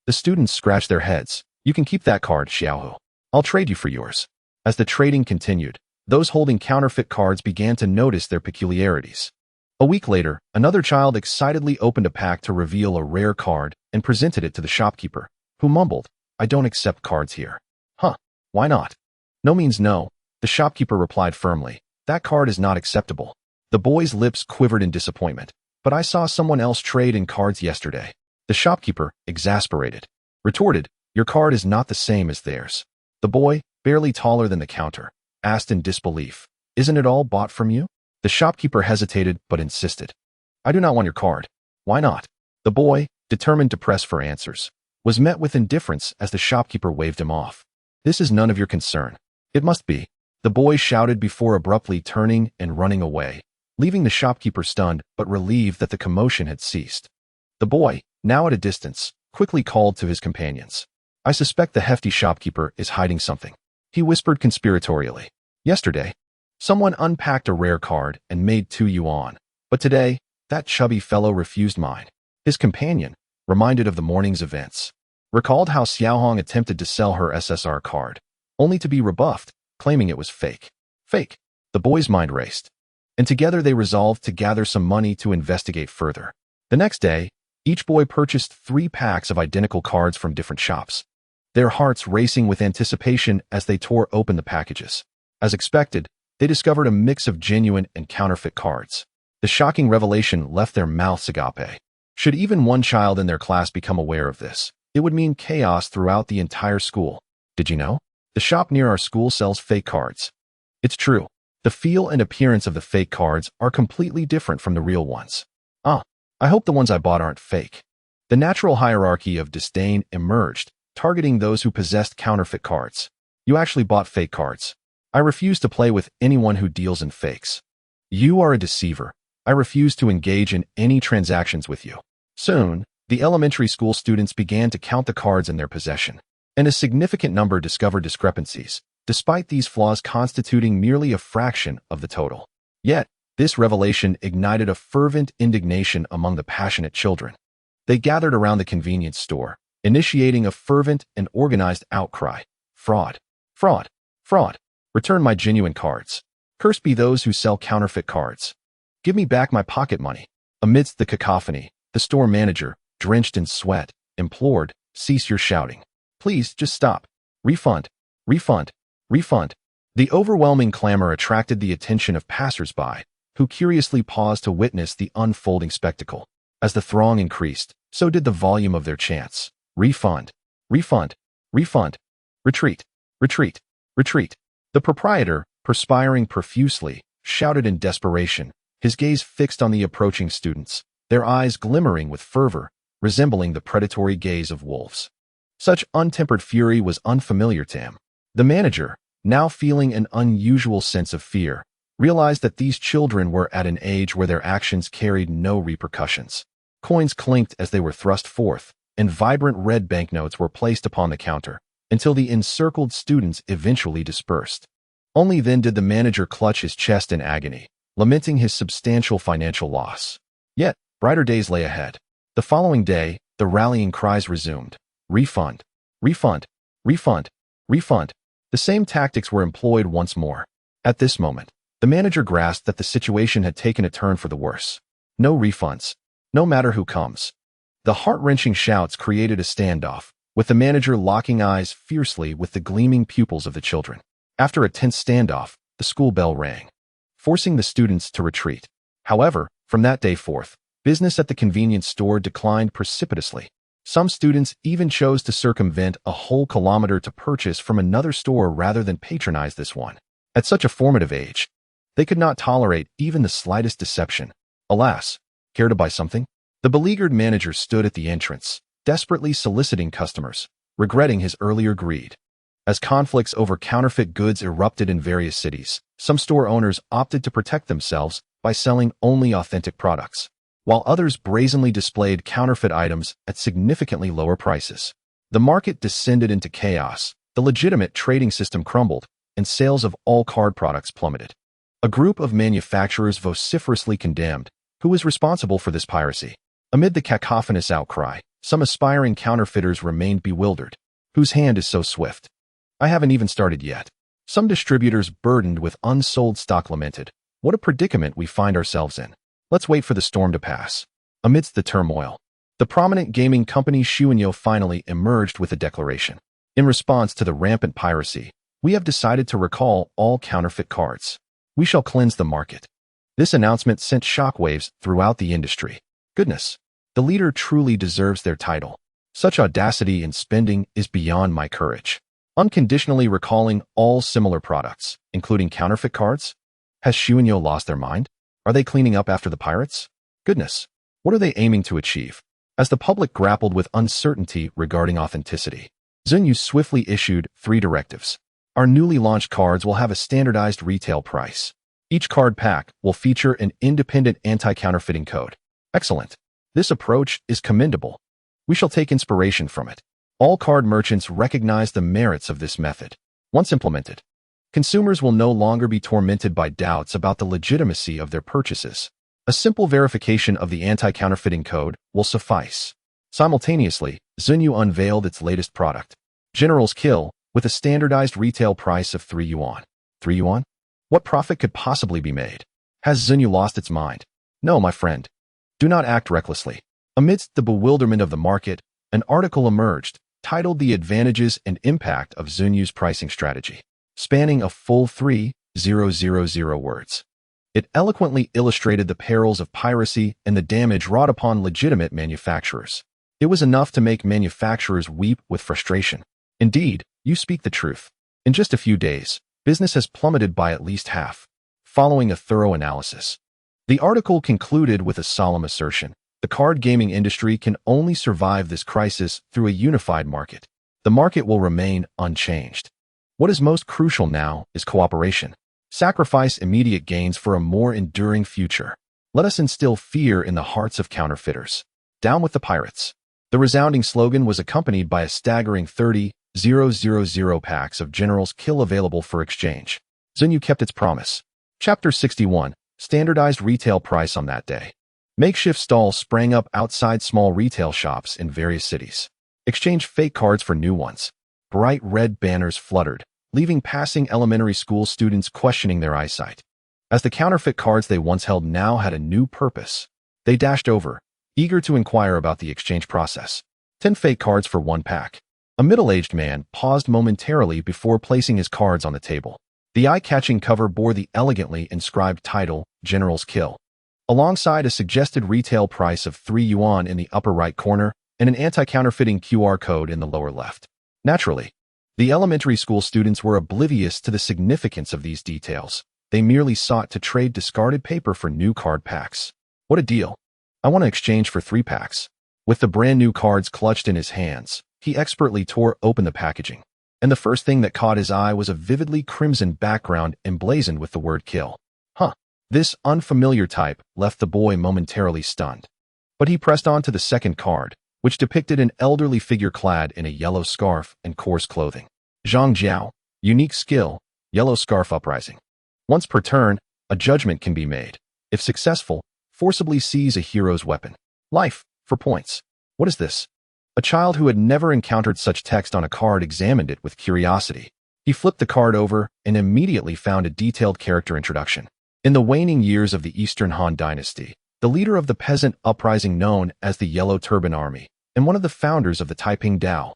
The students scratched their heads. "You can keep that card, Xiaohu. I'll trade you for yours." As the trading continued, those holding counterfeit cards began to notice their peculiarities. A week later, another child excitedly opened a pack to reveal a rare card and presented it to the shopkeeper, who mumbled, "I don't accept cards here." "Huh, why not?" "No means no," the shopkeeper replied firmly. "That card is not acceptable." The boy's lips quivered in disappointment. "But I saw someone else trade in cards yesterday." The shopkeeper, exasperated, retorted, "Your card is not the same as theirs." The boy, barely taller than the counter, asked in disbelief, "Isn't it all bought from you?" The shopkeeper hesitated but insisted, "I do not want your card." "Why not?" The boy, determined to press for answers, was met with indifference as the shopkeeper waved him off. "This is none of your concern." "It must be," the boy shouted before abruptly turning and running away, leaving the shopkeeper stunned but relieved that the commotion had ceased. The boy, now at a distance, quickly called to his companions. "I suspect the hefty shopkeeper is hiding something," he whispered conspiratorially. "Yesterday, someone unpacked a rare card and made 2 yuan, but today, that chubby fellow refused mine." His companion, reminded of the morning's events, recalled how Xiaohong attempted to sell her SSR card, only to be rebuffed, claiming it was fake. Fake. The boy's mind raced, and together they resolved to gather some money to investigate further. The next day, each boy purchased 3 packs of identical cards from different shops, their hearts racing with anticipation as they tore open the packages. As expected, they discovered a mix of genuine and counterfeit cards. The shocking revelation left their mouths agape. Should even one child in their class become aware of this, it would mean chaos throughout the entire school. "Did you know? The shop near our school sells fake cards." It's true. The feel and appearance of the fake cards are completely different from the real ones. I hope the ones I bought aren't fake." The natural hierarchy of disdain emerged, targeting those who possessed counterfeit cards. "You actually bought fake cards. I refuse to play with anyone who deals in fakes. You are a deceiver. I refuse to engage in any transactions with you." Soon, the elementary school students began to count the cards in their possession, and a significant number discovered discrepancies, despite these flaws constituting merely a fraction of the total. Yet, this revelation ignited a fervent indignation among the passionate children. They gathered around the convenience store, initiating a fervent and organized outcry. "Fraud! Fraud! Fraud! Return my genuine cards. Cursed be those who sell counterfeit cards. Give me back my pocket money." Amidst the cacophony, the store manager, drenched in sweat, implored, "Cease your shouting. Please, just stop. Refund. Refund. Refund." The overwhelming clamor attracted the attention of passers-by, who curiously paused to witness the unfolding spectacle. As the throng increased, so did the volume of their chants. "Refund. Refund. Refund. Retreat. Retreat. Retreat." The proprietor, perspiring profusely, shouted in desperation, his gaze fixed on the approaching students, their eyes glimmering with fervor, resembling the predatory gaze of wolves. Such untempered fury was unfamiliar to him. The manager, now feeling an unusual sense of fear, realized that these children were at an age where their actions carried no repercussions. Coins clinked as they were thrust forth, and vibrant red banknotes were placed upon the counter, until the encircled students eventually dispersed. Only then did the manager clutch his chest in agony, lamenting his substantial financial loss. Yet, brighter days lay ahead. The following day, the rallying cries resumed. Refund, refund, refund, refund. The same tactics were employed once more. At this moment, the manager grasped that the situation had taken a turn for the worse. No refunds, no matter who comes. The heart-wrenching shouts created a standoff, with the manager locking eyes fiercely with the gleaming pupils of the children. After a tense standoff, the school bell rang, forcing the students to retreat. However, from that day forth, business at the convenience store declined precipitously. Some students even chose to circumvent a whole kilometer to purchase from another store rather than patronize this one. At such a formative age, they could not tolerate even the slightest deception. Alas, care to buy something? The beleaguered manager stood at the entrance, desperately soliciting customers, regretting his earlier greed. As conflicts over counterfeit goods erupted in various cities, some store owners opted to protect themselves by selling only authentic products, while others brazenly displayed counterfeit items at significantly lower prices. The market descended into chaos, the legitimate trading system crumbled, and sales of all card products plummeted. A group of manufacturers vociferously condemned who was responsible for this piracy. Amid the cacophonous outcry, some aspiring counterfeiters remained bewildered. Whose hand is so swift? I haven't even started yet. Some distributors burdened with unsold stock lamented. What a predicament we find ourselves in. Let's wait for the storm to pass. Amidst the turmoil, the prominent gaming company Xuanyo finally emerged with a declaration. In response to the rampant piracy, we have decided to recall all counterfeit cards. We shall cleanse the market. This announcement sent shockwaves throughout the industry. Goodness, the leader truly deserves their title. Such audacity in spending is beyond my courage. Unconditionally recalling all similar products, including counterfeit cards? Has Xuanyo lost their mind? Are they cleaning up after the pirates? Goodness, what are they aiming to achieve? As the public grappled with uncertainty regarding authenticity, Xuanyo swiftly issued 3 directives. Our newly launched cards will have a standardized retail price. Each card pack will feature an independent anti-counterfeiting code. Excellent. This approach is commendable. We shall take inspiration from it. All card merchants recognize the merits of this method. Once implemented, consumers will no longer be tormented by doubts about the legitimacy of their purchases. A simple verification of the anti-counterfeiting code will suffice. Simultaneously, Xuanyo unveiled its latest product, General's Kill, with a standardized retail price of 3 yuan. 3 yuan? What profit could possibly be made? Has Xuanyo lost its mind? No, my friend. Do not act recklessly. Amidst the bewilderment of the market, an article emerged, titled The Advantages and Impact of Xuanyo's Pricing Strategy, spanning a full 3,000 words. It eloquently illustrated the perils of piracy and the damage wrought upon legitimate manufacturers. It was enough to make manufacturers weep with frustration. Indeed, you speak the truth. In just a few days, business has plummeted by at least half. Following a thorough analysis, the article concluded with a solemn assertion. The card gaming industry can only survive this crisis through a unified market. The market will remain unchanged. What is most crucial now is cooperation. Sacrifice immediate gains for a more enduring future. Let us instill fear in the hearts of counterfeiters. Down with the pirates. The resounding slogan was accompanied by a staggering 30,000 packs of General's Kill available for exchange. Xuanyo kept its promise. Chapter 61. Standardized retail price on that day. Makeshift stalls sprang up outside small retail shops in various cities. Exchange fake cards for new ones. Bright red banners fluttered, leaving passing elementary school students questioning their eyesight. As the counterfeit cards they once held now had a new purpose, they dashed over, eager to inquire about the exchange process. 10 fake cards for 1 pack. A middle-aged man paused momentarily before placing his cards on the table. The eye-catching cover bore the elegantly inscribed title, General's Kill, alongside a suggested retail price of 3 yuan in the upper right corner and an anti-counterfeiting QR code in the lower left. Naturally, the elementary school students were oblivious to the significance of these details. They merely sought to trade discarded paper for new card packs. What a deal. I want to exchange for 3 packs. With the brand new cards clutched in his hands, He expertly tore open the packaging, and the first thing that caught his eye was a vividly crimson background emblazoned with the word kill. Huh. This unfamiliar type left the boy momentarily stunned. But he pressed on to the second card, which depicted an elderly figure clad in a yellow scarf and coarse clothing. Zhang Jiao, unique skill, yellow scarf uprising. Once per turn, a judgment can be made. If successful, forcibly seize a hero's weapon. Life, for points. What is this? A child who had never encountered such text on a card examined it with curiosity. He flipped the card over and immediately found a detailed character introduction. In the waning years of the Eastern Han Dynasty, the leader of the peasant uprising known as the Yellow Turban Army, and one of the founders of the Taiping Dao,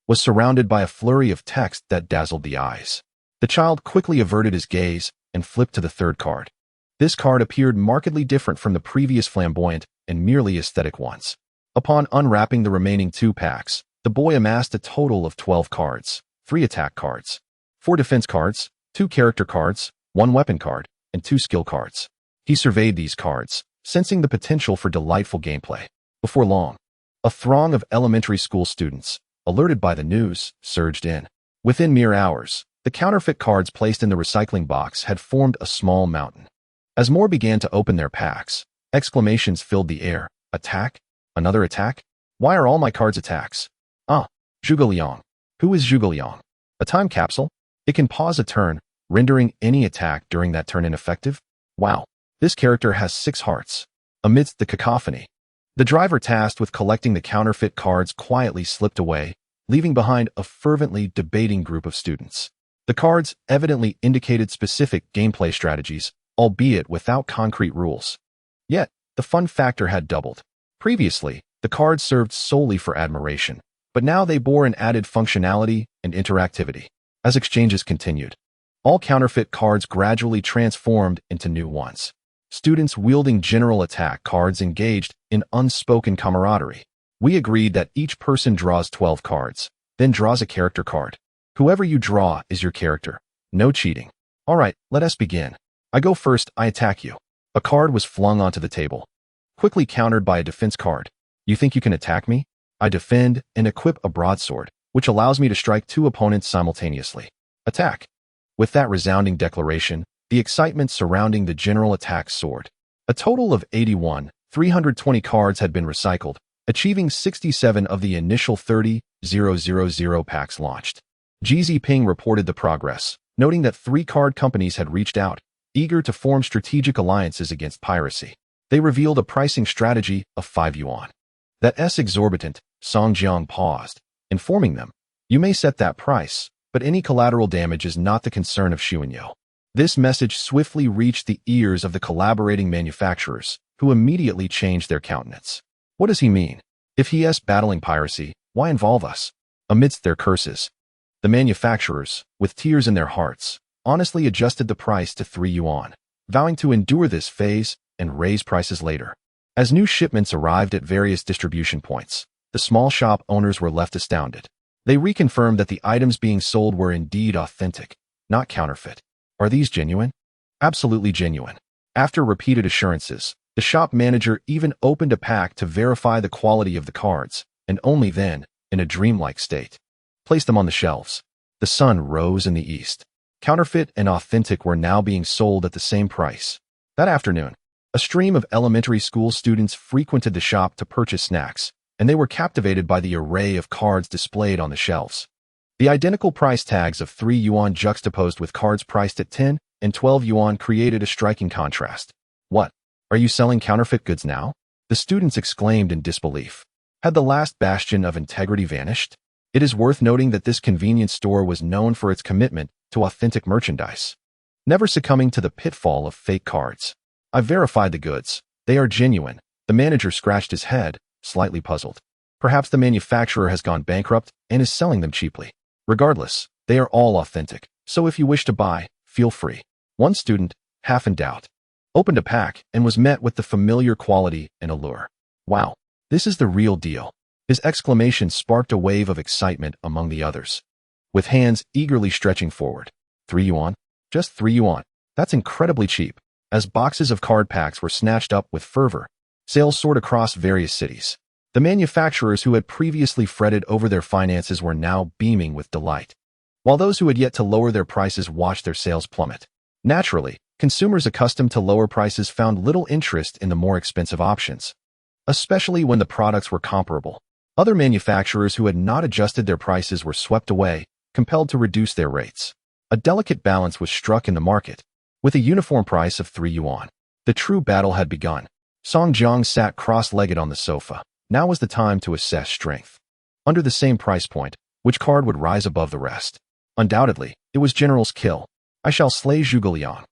was surrounded by a flurry of text that dazzled the eyes. The child quickly averted his gaze and flipped to the third card. This card appeared markedly different from the previous flamboyant and merely aesthetic ones. Upon unwrapping the remaining 2 packs, the boy amassed a total of 12 cards, 3 attack cards, 4 defense cards, 2 character cards, 1 weapon card, and 2 skill cards. He surveyed these cards, sensing the potential for delightful gameplay. Before long, a throng of elementary school students, alerted by the news, surged in. Within mere hours, the counterfeit cards placed in the recycling box had formed a small mountain. As more began to open their packs, exclamations filled the air. Attack? Another attack? Why are all my cards attacks? Ah, Zhuge Liang. Who is Zhuge Liang? A time capsule? It can pause a turn, rendering any attack during that turn ineffective? Wow, this character has 6 hearts. Amidst the cacophony, the driver tasked with collecting the counterfeit cards quietly slipped away, leaving behind a fervently debating group of students. The cards evidently indicated specific gameplay strategies, albeit without concrete rules. Yet, the fun factor had doubled. Previously, the cards served solely for admiration, but now they bore an added functionality and interactivity. As exchanges continued, all counterfeit cards gradually transformed into new ones. Students wielding general attack cards engaged in unspoken camaraderie. We agreed that each person draws 12 cards, then draws a character card. Whoever you draw is your character. No cheating. All right, let us begin. I go first, I attack you. A card was flung onto the table, quickly countered by a defense card. You think you can attack me? I defend and equip a broadsword, which allows me to strike 2 opponents simultaneously. Attack. With that resounding declaration, the excitement surrounding the general attack soared. A total of 320 cards had been recycled, achieving 67 of the initial 30,000 packs launched. GZ Ping reported the progress, noting that 3 card companies had reached out, eager to form strategic alliances against piracy. They revealed a pricing strategy of 5 yuan. That's exorbitant, Song Jiang paused, informing them. You may set that price, but any collateral damage is not the concern of Xuanyo. This message swiftly reached the ears of the collaborating manufacturers, who immediately changed their countenance. What does he mean? If he is battling piracy, why involve us? Amidst their curses, the manufacturers, with tears in their hearts, honestly adjusted the price to 3 yuan, vowing to endure this phase and raise prices later. As new shipments arrived at various distribution points, the small shop owners were left astounded. They reconfirmed that the items being sold were indeed authentic, not counterfeit. Are these genuine? Absolutely genuine. After repeated assurances, the shop manager even opened a pack to verify the quality of the cards, and only then, in a dreamlike state, placed them on the shelves. The sun rose in the east. Counterfeit and authentic were now being sold at the same price. That afternoon, a stream of elementary school students frequented the shop to purchase snacks, and they were captivated by the array of cards displayed on the shelves. The identical price tags of 3 yuan juxtaposed with cards priced at 10 and 12 yuan created a striking contrast. What? Are you selling counterfeit goods now? The students exclaimed in disbelief. Had the last bastion of integrity vanished? It is worth noting that this convenience store was known for its commitment to authentic merchandise, never succumbing to the pitfall of fake cards. I verified the goods. They are genuine. The manager scratched his head, slightly puzzled. Perhaps the manufacturer has gone bankrupt and is selling them cheaply. Regardless, they are all authentic, so if you wish to buy, feel free. One student, half in doubt, opened a pack and was met with the familiar quality and allure. Wow, this is the real deal. His exclamation sparked a wave of excitement among the others, with hands eagerly stretching forward. 3 yuan? Just 3 yuan. That's incredibly cheap. As boxes of card packs were snatched up with fervor, sales soared across various cities. The manufacturers who had previously fretted over their finances were now beaming with delight, while those who had yet to lower their prices watched their sales plummet. Naturally, consumers accustomed to lower prices found little interest in the more expensive options, especially when the products were comparable. Other manufacturers who had not adjusted their prices were swept away, compelled to reduce their rates. A delicate balance was struck in the market, with a uniform price of 3 yuan. The true battle had begun. Song Jiang sat cross-legged on the sofa. Now was the time to assess strength. Under the same price point, which card would rise above the rest? Undoubtedly, it was General's Kill. I shall slay Zhuge Liang.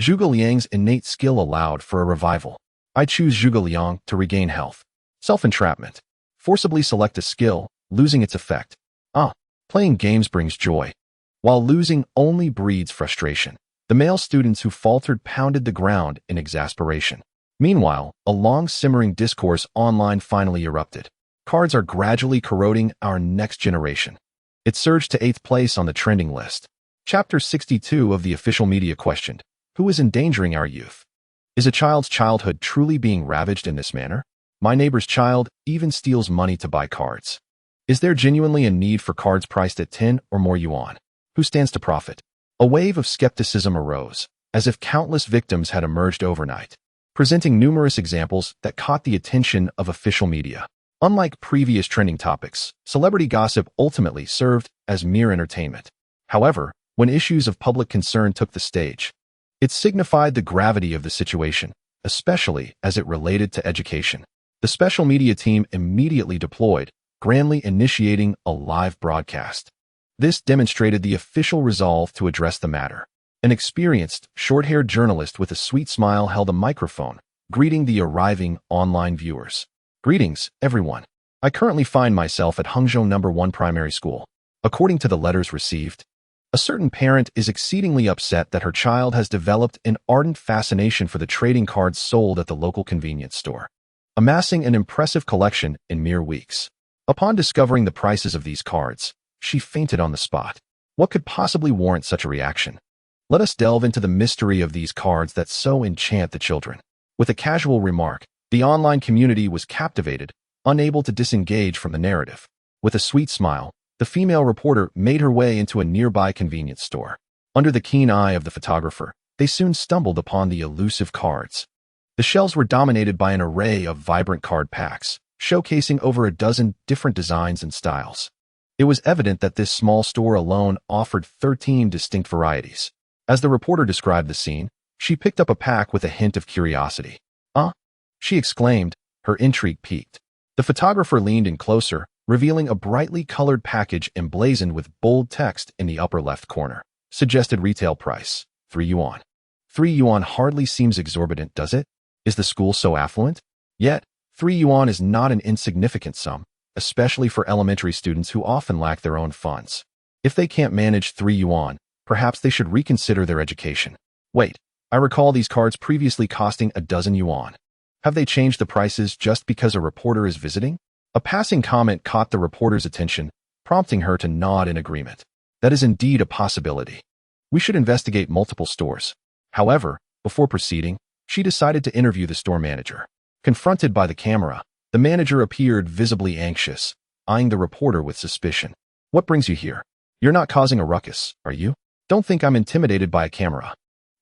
Zhuge Liang's innate skill allowed for a revival. I choose Zhuge Liang to regain health. Self-entrapment. Forcibly select a skill, losing its effect. Playing games brings joy, while losing only breeds frustration. The male students who faltered pounded the ground in exasperation. Meanwhile, a long simmering discourse online finally erupted. Cards are gradually corroding our next generation. It surged to 8th place on the trending list. Chapter 62 of the official media questioned, who is endangering our youth? Is a child's childhood truly being ravaged in this manner? My neighbor's child even steals money to buy cards. Is there genuinely a need for cards priced at 10 or more yuan? Who stands to profit? A wave of skepticism arose, as if countless victims had emerged overnight, presenting numerous examples that caught the attention of official media. Unlike previous trending topics, celebrity gossip ultimately served as mere entertainment. However, when issues of public concern took the stage, it signified the gravity of the situation, especially as it related to education. The special media team immediately deployed, grandly initiating a live broadcast. This demonstrated the official resolve to address the matter. An experienced, short-haired journalist with a sweet smile held a microphone, greeting the arriving online viewers. Greetings, everyone. I currently find myself at Hangzhou No. 1 Primary School. According to the letters received, a certain parent is exceedingly upset that her child has developed an ardent fascination for the trading cards sold at the local convenience store, amassing an impressive collection in mere weeks. Upon discovering the prices of these cards, she fainted on the spot. What could possibly warrant such a reaction? Let us delve into the mystery of these cards that so enchant the children. With a casual remark, the online community was captivated, unable to disengage from the narrative. With a sweet smile, the female reporter made her way into a nearby convenience store. Under the keen eye of the photographer, they soon stumbled upon the elusive cards. The shelves were dominated by an array of vibrant card packs, showcasing over a dozen different designs and styles. It was evident that this small store alone offered 13 distinct varieties. As the reporter described the scene, she picked up a pack with a hint of curiosity. She exclaimed, her intrigue piqued. The photographer leaned in closer, revealing a brightly colored package emblazoned with bold text in the upper left corner. Suggested retail price, 3 yuan. 3 yuan hardly seems exorbitant, does it? Is the school so affluent? Yet, 3 yuan is not an insignificant sum, especially for elementary students who often lack their own funds. If they can't manage 3 yuan, perhaps they should reconsider their education. Wait, I recall these cards previously costing a dozen yuan. Have they changed the prices just because a reporter is visiting? A passing comment caught the reporter's attention, prompting her to nod in agreement. That is indeed a possibility. We should investigate multiple stores. However, before proceeding, she decided to interview the store manager. Confronted by the camera, the manager appeared visibly anxious, eyeing the reporter with suspicion. What brings you here? You're not causing a ruckus, are you? Don't think I'm intimidated by a camera.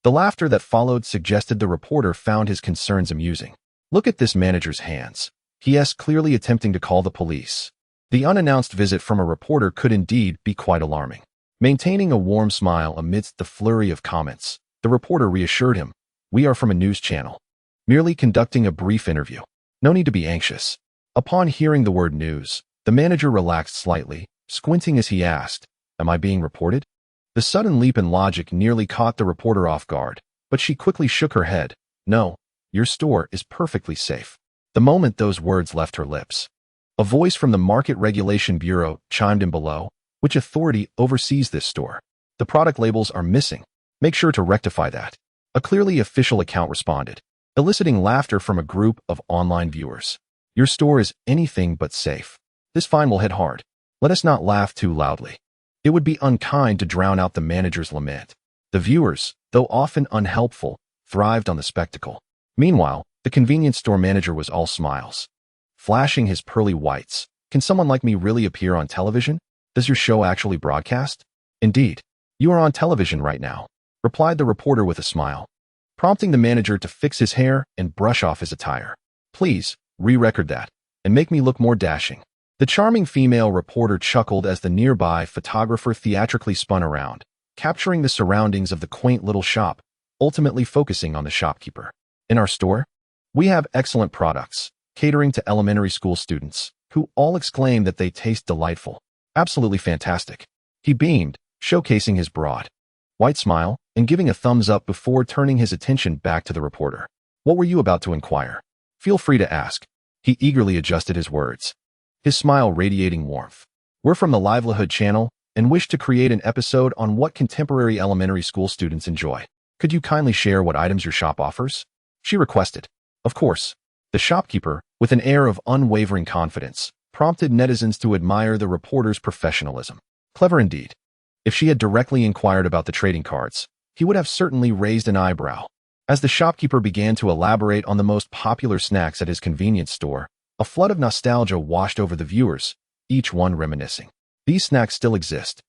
The laughter that followed suggested the reporter found his concerns amusing. Look at this manager's hands. He is clearly attempting to call the police. The unannounced visit from a reporter could indeed be quite alarming. Maintaining a warm smile amidst the flurry of comments, the reporter reassured him, "We are from a news channel. Merely conducting a brief interview. No need to be anxious." Upon hearing the word news, the manager relaxed slightly, squinting as he asked, "Am I being reported?" The sudden leap in logic nearly caught the reporter off guard, but she quickly shook her head. "No, your store is perfectly safe." The moment those words left her lips, a voice from the Market Regulation Bureau chimed in below. Which authority oversees this store? The product labels are missing. Make sure to rectify that. A clearly official account responded, eliciting laughter from a group of online viewers. Your store is anything but safe. This fine will hit hard. Let us not laugh too loudly. It would be unkind to drown out the manager's lament. The viewers, though often unhelpful, thrived on the spectacle. Meanwhile, the convenience store manager was all smiles. flashing his pearly whites. Can someone like me really appear on television? Does your show actually broadcast? Indeed. You are on television right now, replied the reporter with a smile, prompting the manager to fix his hair and brush off his attire. Please, re-record that, and make me look more dashing. The charming female reporter chuckled as the nearby photographer theatrically spun around, capturing the surroundings of the quaint little shop, ultimately focusing on the shopkeeper. In our store, we have excellent products, catering to elementary school students, who all exclaim that they taste delightful. Absolutely fantastic. He beamed, showcasing his broad, white smile and giving a thumbs up before turning his attention back to the reporter. What were you about to inquire? Feel free to ask. He eagerly adjusted his words, his smile radiating warmth. We're from the Livelihood channel and wish to create an episode on what contemporary elementary school students enjoy. Could you kindly share what items your shop offers? She requested. Of course. The shopkeeper, with an air of unwavering confidence, prompted netizens to admire the reporter's professionalism. Clever indeed. If she had directly inquired about the trading cards, he would have certainly raised an eyebrow. As the shopkeeper began to elaborate on the most popular snacks at his convenience store, a flood of nostalgia washed over the viewers, each one reminiscing. These snacks still exist.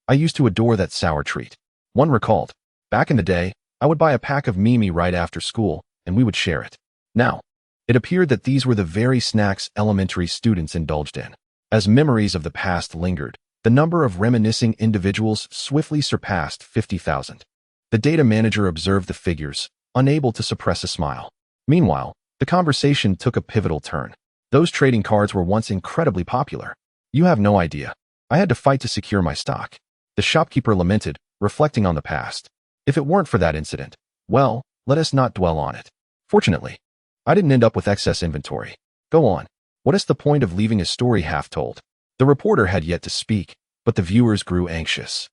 I used to adore that sour treat. One recalled. Back in the day, I would buy a pack of Mimi right after school, and we would share it. Now, it appeared that these were the very snacks elementary students indulged in. As memories of the past lingered, the number of reminiscing individuals swiftly surpassed 50,000. The data manager observed the figures, unable to suppress a smile. Meanwhile, the conversation took a pivotal turn. Those trading cards were once incredibly popular. You have no idea. I had to fight to secure my stock. The shopkeeper lamented, reflecting on the past. If it weren't for that incident, well, let us not dwell on it. Fortunately, I didn't end up with excess inventory. Go on. What is the point of leaving a story half told? The reporter had yet to speak, but the viewers grew anxious,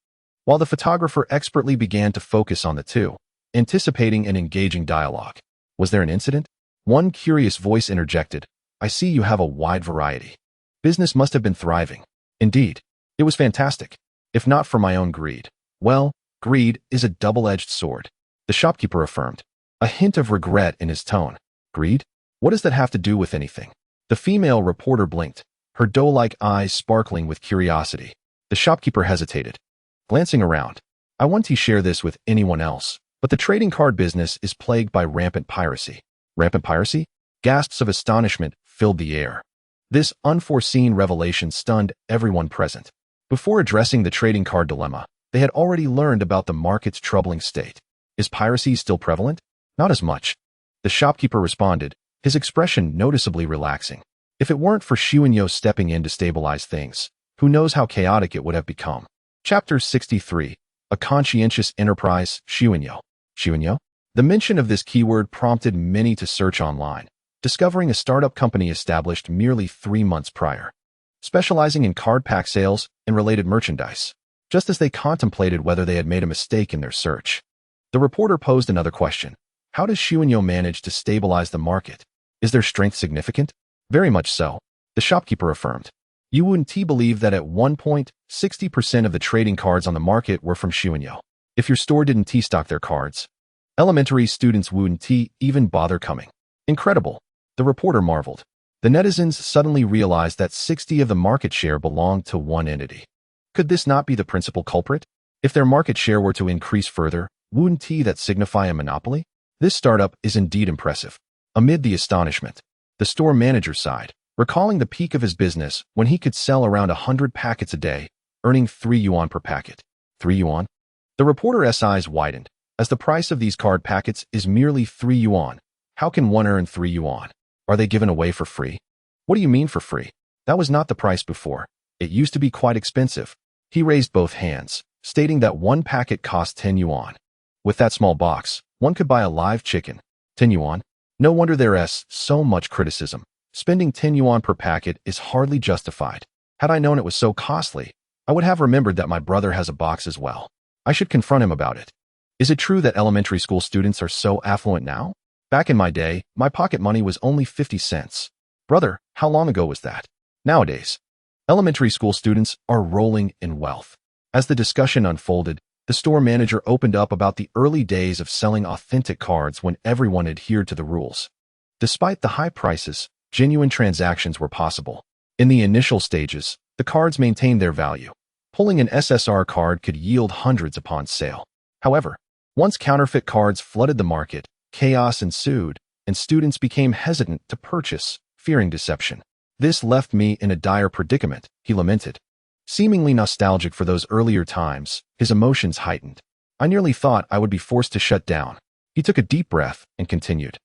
while the photographer expertly began to focus on the two, anticipating an engaging dialogue. Was there an incident? One curious voice interjected. I see you have a wide variety. Business must have been thriving. Indeed, it was fantastic, if not for my own greed. Well, greed is a double-edged sword, the shopkeeper affirmed, a hint of regret in his tone. Greed? What does that have to do with anything? The female reporter blinked, her doe-like eyes sparkling with curiosity. The shopkeeper hesitated, glancing around. I want to share this with anyone else, but the trading card business is plagued by rampant piracy. Rampant piracy? Gasps of astonishment filled the air. This unforeseen revelation stunned everyone present. Before addressing the trading card dilemma, they had already learned about the market's troubling state. Is piracy still prevalent? Not as much. The shopkeeper responded, his expression noticeably relaxing. If it weren't for Xuanyo stepping in to stabilize things, who knows how chaotic it would have become. Chapter 63. A conscientious enterprise, Xuanyo. Xuanyo? The mention of this keyword prompted many to search online, discovering a startup company established merely 3 months prior, specializing in card pack sales and related merchandise. Just as they contemplated whether they had made a mistake in their search, the reporter posed another question. How does Xuanyo manage to stabilize the market? Is their strength significant? Very much so, the shopkeeper affirmed. You and T believe that at one point, 60% of the trading cards on the market were from Xuanyo. If your store didn't T-stock their cards, elementary students wouldn't T even bother coming. Incredible, the reporter marveled. The netizens suddenly realized that 60% of the market share belonged to one entity. Could this not be the principal culprit? If their market share were to increase further, wouldn't that signify a monopoly? This startup is indeed impressive. Amid the astonishment, the store manager sighed, recalling the peak of his business when he could sell around 100 packets a day, earning 3 yuan per packet. 3 yuan? The reporter's eyes widened. As the price of these card packets is merely 3 yuan, how can one earn 3 yuan? Are they given away for free? What do you mean for free? That was not the price before. It used to be quite expensive. He raised both hands, stating that one packet cost 10 yuan. With that small box, one could buy a live chicken. 10 yuan? No wonder there's so much criticism. Spending 10 yuan per packet is hardly justified. Had I known it was so costly, I would have remembered that my brother has a box as well. I should confront him about it. Is it true that elementary school students are so affluent now? Back in my day, my pocket money was only 50 cents. Brother, how long ago was that? Nowadays, elementary school students are rolling in wealth. As the discussion unfolded, the store manager opened up about the early days of selling authentic cards when everyone adhered to the rules. Despite the high prices, genuine transactions were possible. In the initial stages, the cards maintained their value. Pulling an SSR card could yield hundreds upon sale. However, once counterfeit cards flooded the market, chaos ensued, and students became hesitant to purchase, fearing deception. This left me in a dire predicament, he lamented. Seemingly nostalgic for those earlier times, his emotions heightened. I nearly thought I would be forced to shut down. He took a deep breath and continued.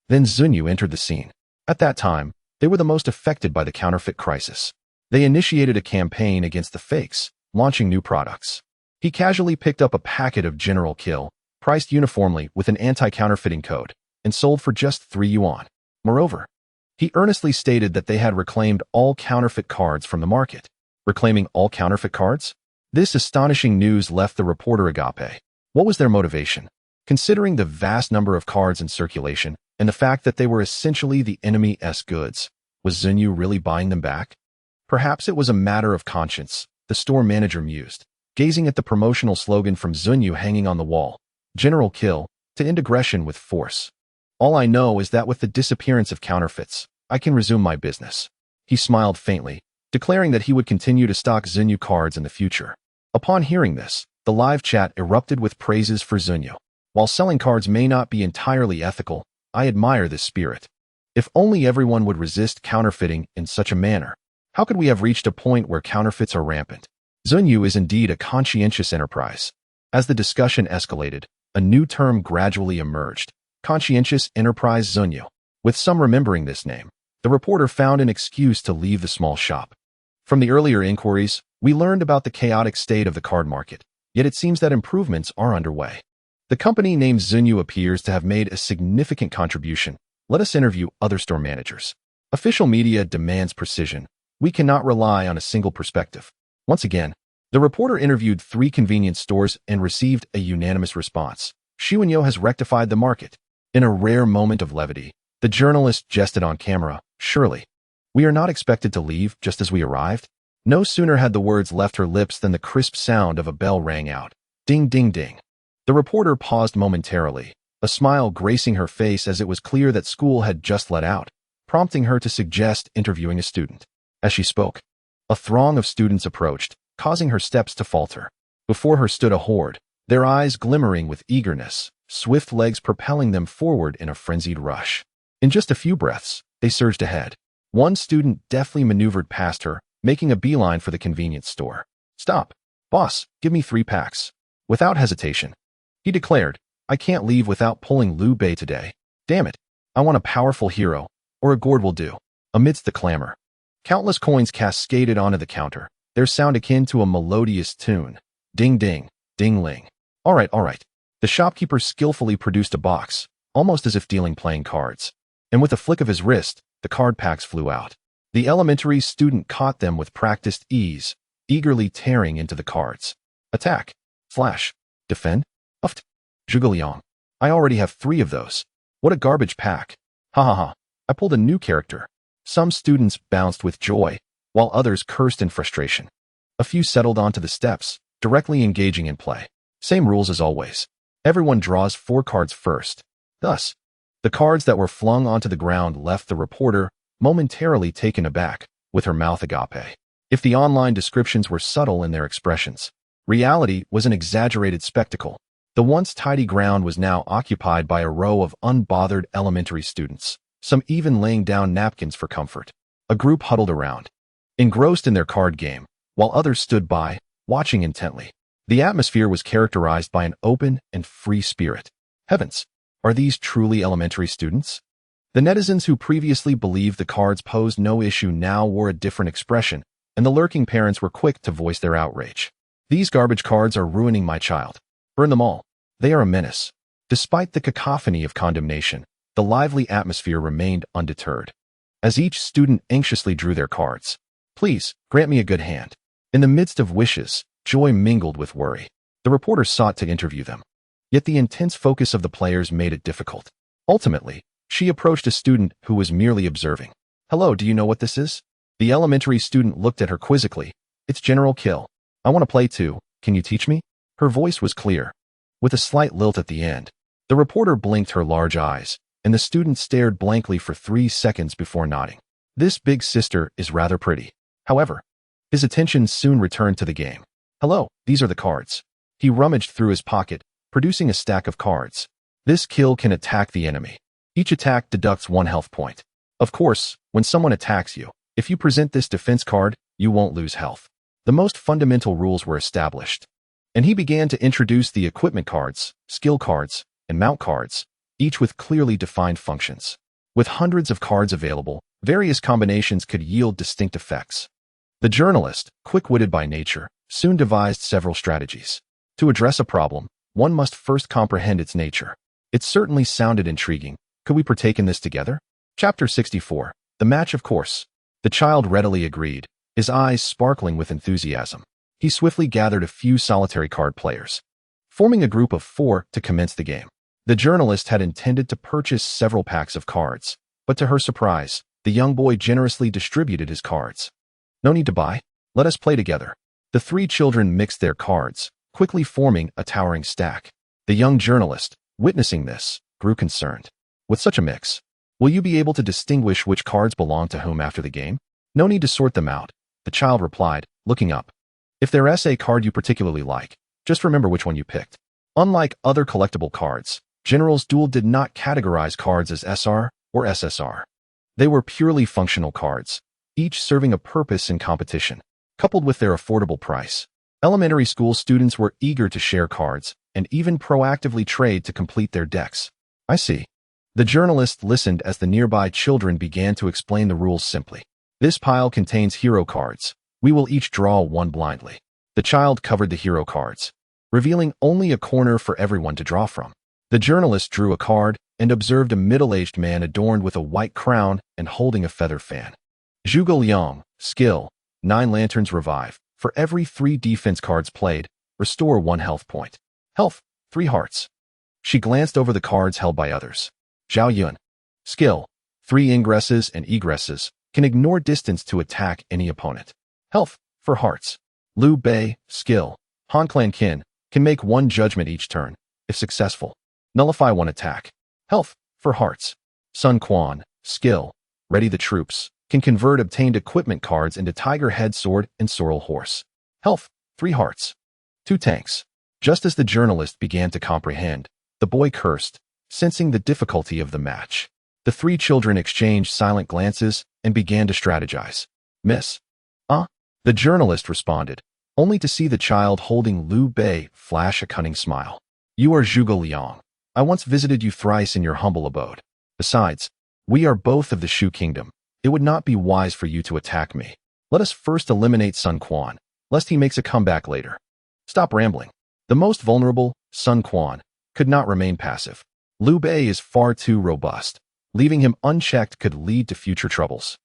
Then Zunyu entered the scene. At that time, they were the most affected by the counterfeit crisis. They initiated a campaign against the fakes, launching new products. He casually picked up a packet of General Kill, priced uniformly with an anti-counterfeiting code, and sold for just 3 yuan. Moreover, he earnestly stated that they had reclaimed all counterfeit cards from the market. Reclaiming all counterfeit cards? This astonishing news left the reporter agape. What was their motivation? Considering the vast number of cards in circulation and the fact that they were essentially the enemy's goods, was Zunyu really buying them back? Perhaps it was a matter of conscience, the store manager mused, gazing at the promotional slogan from Zunyu hanging on the wall, General Kill, to end aggression with force. All I know is that with the disappearance of counterfeits, I can resume my business. He smiled faintly, declaring that he would continue to stock Zunyu cards in the future. Upon hearing this, the live chat erupted with praises for Zunyu. While selling cards may not be entirely ethical, I admire this spirit. If only everyone would resist counterfeiting in such a manner. How could we have reached a point where counterfeits are rampant? Zunyu is indeed a conscientious enterprise. As the discussion escalated, a new term gradually emerged, conscientious enterprise Zunyu. With some remembering this name, the reporter found an excuse to leave the small shop. From the earlier inquiries, we learned about the chaotic state of the card market, yet it seems that improvements are underway. The company named Zunyu appears to have made a significant contribution. Let us interview other store managers. Official media demands precision. We cannot rely on a single perspective. Once again, the reporter interviewed 3 convenience stores and received a unanimous response. Xiwenyo has rectified the market. In a rare moment of levity, the journalist jested on camera, surely. We are not expected to leave just as we arrived. No sooner had the words left her lips than the crisp sound of a bell rang out. Ding, ding, ding. The reporter paused momentarily, a smile gracing her face as it was clear that school had just let out, prompting her to suggest interviewing a student. As she spoke, a throng of students approached, causing her steps to falter. Before her stood a horde, their eyes glimmering with eagerness, swift legs propelling them forward in a frenzied rush. In just a few breaths, they surged ahead. One student deftly maneuvered past her, making a beeline for the convenience store. Stop. Boss, give me 3 packs. Without hesitation, he declared, I can't leave without pulling Liu Bei today. Damn it. I want a powerful hero, or a gourd will do. Amidst the clamor, countless coins cascaded onto the counter, their sound akin to a melodious tune. Ding ding, ding-ling. All right. The shopkeeper skillfully produced a box, almost as if dealing playing cards. And with a flick of his wrist, the card packs flew out. The elementary student caught them with practiced ease, eagerly tearing into the cards. Attack. Slash. Defend. Uft. Zhuge. I already have 3 of those. What a garbage pack. Ha ha ha. I pulled a new character. Some students bounced with joy, while others cursed in frustration. A few settled onto the steps, directly engaging in play. Same rules as always. Everyone draws 4 cards first. Thus, the cards that were flung onto the ground left the reporter momentarily taken aback, with her mouth agape. If the online descriptions were subtle in their expressions, reality was an exaggerated spectacle. The once tidy ground was now occupied by a row of unbothered elementary students, some even laying down napkins for comfort. A group huddled around, engrossed in their card game, while others stood by, watching intently. The atmosphere was characterized by an open and free spirit. Heavens, are these truly elementary students? The netizens who previously believed the cards posed no issue now wore a different expression, and the lurking parents were quick to voice their outrage. These garbage cards are ruining my child. Burn them all. They are a menace. Despite the cacophony of condemnation, the lively atmosphere remained undeterred. As each student anxiously drew their cards, please, grant me a good hand. In the midst of wishes, joy mingled with worry. The reporter sought to interview them. Yet the intense focus of the players made it difficult. Ultimately, she approached a student who was merely observing. Hello, do you know what this is? The elementary student looked at her quizzically. It's General Kill. I want to play too. Can you teach me? Her voice was clear, with a slight lilt at the end. The reporter blinked her large eyes, and the student stared blankly for 3 seconds before nodding. This big sister is rather pretty. However, his attention soon returned to the game. Hello, these are the cards. He rummaged through his pocket, producing a stack of cards. This kill can attack the enemy. Each attack deducts 1 health point. Of course, when someone attacks you, if you present this defense card, you won't lose health. The most fundamental rules were established, and he began to introduce the equipment cards, skill cards, and mount cards, each with clearly defined functions. With hundreds of cards available, various combinations could yield distinct effects. The journalist, quick-witted by nature, soon devised several strategies. To address a problem, one must first comprehend its nature. It certainly sounded intriguing. Could we partake in this together? Chapter 64. The match, of course. The child readily agreed, his eyes sparkling with enthusiasm. He swiftly gathered a few solitary card players, forming a group of 4 to commence the game. The journalist had intended to purchase several packs of cards, but to her surprise, the young boy generously distributed his cards. No need to buy. Let us play together. The 3 children mixed their cards, quickly forming a towering stack. The young journalist, witnessing this, grew concerned. With such a mix, will you be able to distinguish which cards belong to whom after the game? No need to sort them out, the child replied, looking up. If there's a card you particularly like, just remember which one you picked. Unlike other collectible cards, General's Duel did not categorize cards as SR or SSR. They were purely functional cards, each serving a purpose in competition. Coupled with their affordable price, elementary school students were eager to share cards and even proactively trade to complete their decks. I see. The journalist listened as the nearby children began to explain the rules simply. This pile contains hero cards. We will each draw 1 blindly. The child covered the hero cards, revealing only a corner for everyone to draw from. The journalist drew a card and observed a middle-aged man adorned with a white crown and holding a feather fan. Zhuge Liang, skill, 9 lanterns revive. For every 3 defense cards played, restore 1 health point. Health, 3 hearts. She glanced over the cards held by others. Zhao Yun, skill, 3 ingresses and egresses, can ignore distance to attack any opponent. Health, 4 hearts. Liu Bei, skill, Han Clan Qin, can make 1 judgment each turn. If successful, nullify 1 attack. Health, 4 hearts. Sun Quan, skill, ready the troops, can convert obtained equipment cards into Tiger Head Sword and Sorrel Horse. Health, 3 hearts. 2 tanks. Just as the journalist began to comprehend, the boy cursed, sensing the difficulty of the match. The 3 children exchanged silent glances and began to strategize. Miss? The journalist responded, only to see the child holding Liu Bei flash a cunning smile. You are Zhuge Liang. I once visited you thrice in your humble abode. Besides, we are both of the Shu Kingdom. It would not be wise for you to attack me. Let us first eliminate Sun Quan, lest he makes a comeback later. Stop rambling. The most vulnerable, Sun Quan, could not remain passive. Liu Bei is far too robust. Leaving him unchecked could lead to future troubles.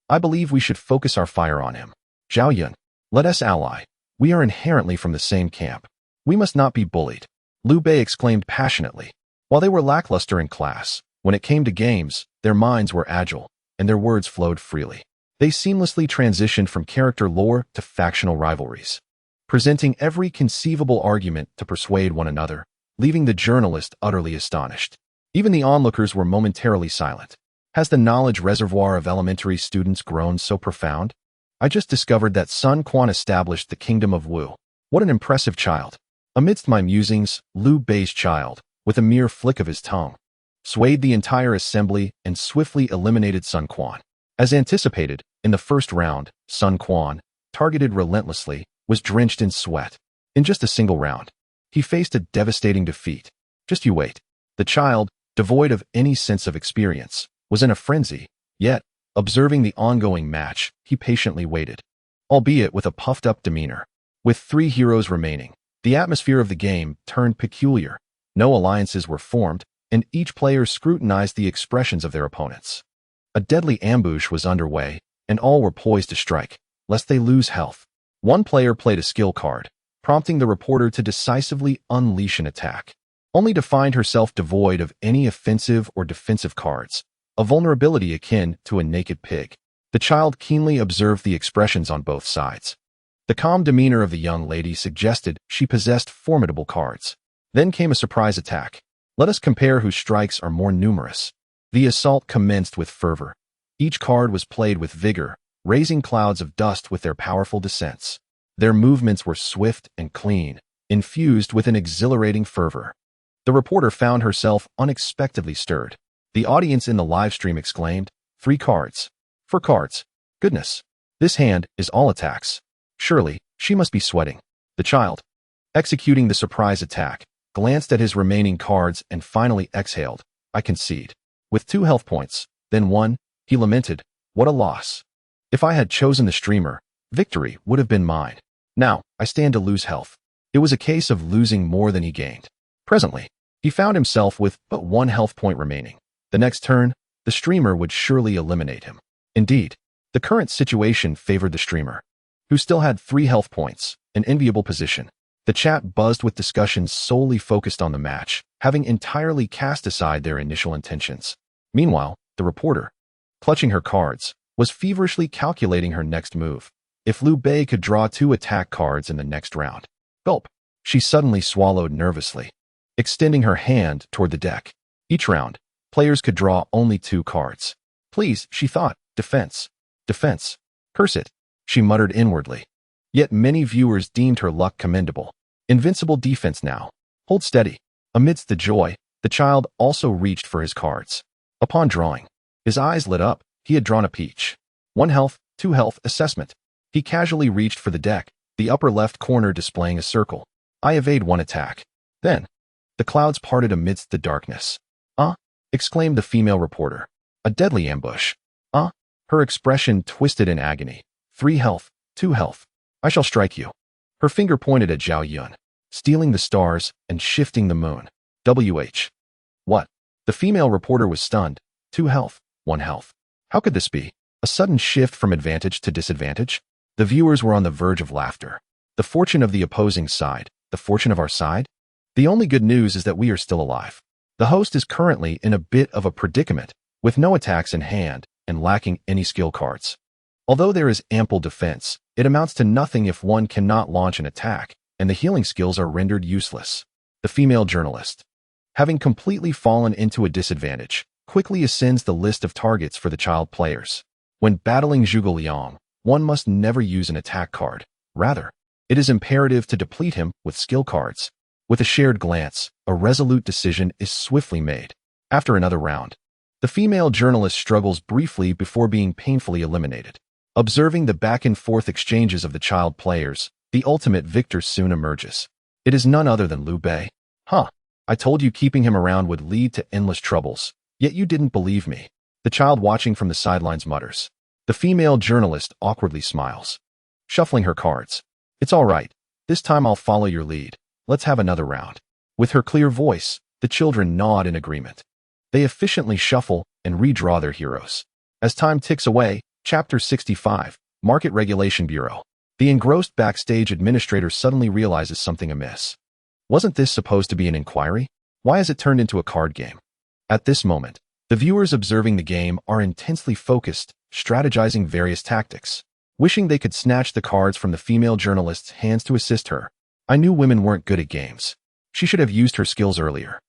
I believe we should focus our fire on him. Zhao Yun, let us ally. We are inherently from the same camp. We must not be bullied. Liu Bei exclaimed passionately. While they were lackluster in class, when it came to games, their minds were agile, and their words flowed freely. They seamlessly transitioned from character lore to factional rivalries, presenting every conceivable argument to persuade one another, leaving the journalist utterly astonished. Even the onlookers were momentarily silent. Has the knowledge reservoir of elementary students grown so profound? I just discovered that Sun Quan established the kingdom of Wu. What an impressive child. Amidst my musings, Liu Bei's child, with a mere flick of his tongue, swayed the entire assembly and swiftly eliminated Sun Quan. As anticipated, in the first round, Sun Quan, targeted relentlessly, was drenched in sweat. In just a single round, he faced a devastating defeat. Just you wait. The child, devoid of any sense of experience, was in a frenzy, yet, observing the ongoing match, he patiently waited, albeit with a puffed-up demeanor. With 3 heroes remaining, the atmosphere of the game turned peculiar. No alliances were formed, and each player scrutinized the expressions of their opponents. A deadly ambush was underway, and all were poised to strike, lest they lose health. One player played a skill card, prompting the reporter to decisively unleash an attack, only to find herself devoid of any offensive or defensive cards, a vulnerability akin to a naked pig. The child keenly observed the expressions on both sides. The calm demeanor of the young lady suggested she possessed formidable cards. Then came a surprise attack. Let us compare whose strikes are more numerous. The assault commenced with fervor. Each card was played with vigor, raising clouds of dust with their powerful descents. Their movements were swift and clean, infused with an exhilarating fervor. The reporter found herself unexpectedly stirred. The audience in the live stream exclaimed, "3 cards. 4 cards. Goodness. This hand is all attacks. Surely, she must be sweating." The child, executing the surprise attack, glanced at his remaining cards and finally exhaled, "I concede." With 2 health points, then 1, he lamented, "What a loss. If I had chosen the streamer, victory would have been mine. Now, I stand to lose health." It was a case of losing more than he gained. Presently, he found himself with but 1 health point remaining. The next turn, the streamer would surely eliminate him. Indeed, the current situation favored the streamer, who still had 3 health points, an enviable position. The chat buzzed with discussions solely focused on the match, having entirely cast aside their initial intentions. Meanwhile, the reporter, clutching her cards, was feverishly calculating her next move. If Liu Bei could draw 2 attack cards in the next round. Gulp. She suddenly swallowed nervously, extending her hand toward the deck. Each round, players could draw only 2 cards. "Please," she thought, "defense. Defense. Curse it," she muttered inwardly. Yet many viewers deemed her luck commendable. Invincible defense now. Hold steady. Amidst the joy, the child also reached for his cards. Upon drawing, his eyes lit up. He had drawn a peach. 1 health, 2 health assessment. He casually reached for the deck, the upper left corner displaying a circle. "I evade 1 attack." Then, the clouds parted amidst the darkness. "Ah!" exclaimed the female reporter. "A deadly ambush." "Ah!" Her expression twisted in agony. 3 health, 2 health. "I shall strike you." Her finger pointed at Zhao Yun, stealing the stars and shifting the moon. "WH. What?" The female reporter was stunned. 2 health, 1 health. How could this be? A sudden shift from advantage to disadvantage? The viewers were on the verge of laughter. The fortune of the opposing side, the fortune of our side? The only good news is that we are still alive. The host is currently in a bit of a predicament, with no attacks in hand and lacking any skill cards. Although there is ample defense, it amounts to nothing if one cannot launch an attack, and the healing skills are rendered useless. The female journalist, having completely fallen into a disadvantage, quickly ascends the list of targets for the child players. When battling Zhuge Liang, one must never use an attack card. Rather, it is imperative to deplete him with skill cards. With a shared glance, a resolute decision is swiftly made. After another round, the female journalist struggles briefly before being painfully eliminated. Observing the back-and-forth exchanges of the child players, the ultimate victor soon emerges. It is none other than Liu Bei. "Huh, I told you keeping him around would lead to endless troubles, yet you didn't believe me." The child watching from the sidelines mutters. The female journalist awkwardly smiles, shuffling her cards. "It's all right. This time I'll follow your lead. Let's have another round." With her clear voice, the children nod in agreement. They efficiently shuffle and redraw their heroes. As time ticks away, Chapter 65, Market Regulation Bureau. The engrossed backstage administrator suddenly realizes something amiss. Wasn't this supposed to be an inquiry? Why has it turned into a card game? At this moment, the viewers observing the game are intensely focused, strategizing various tactics, wishing they could snatch the cards from the female journalist's hands to assist her. I knew women weren't good at games. She should have used her skills earlier.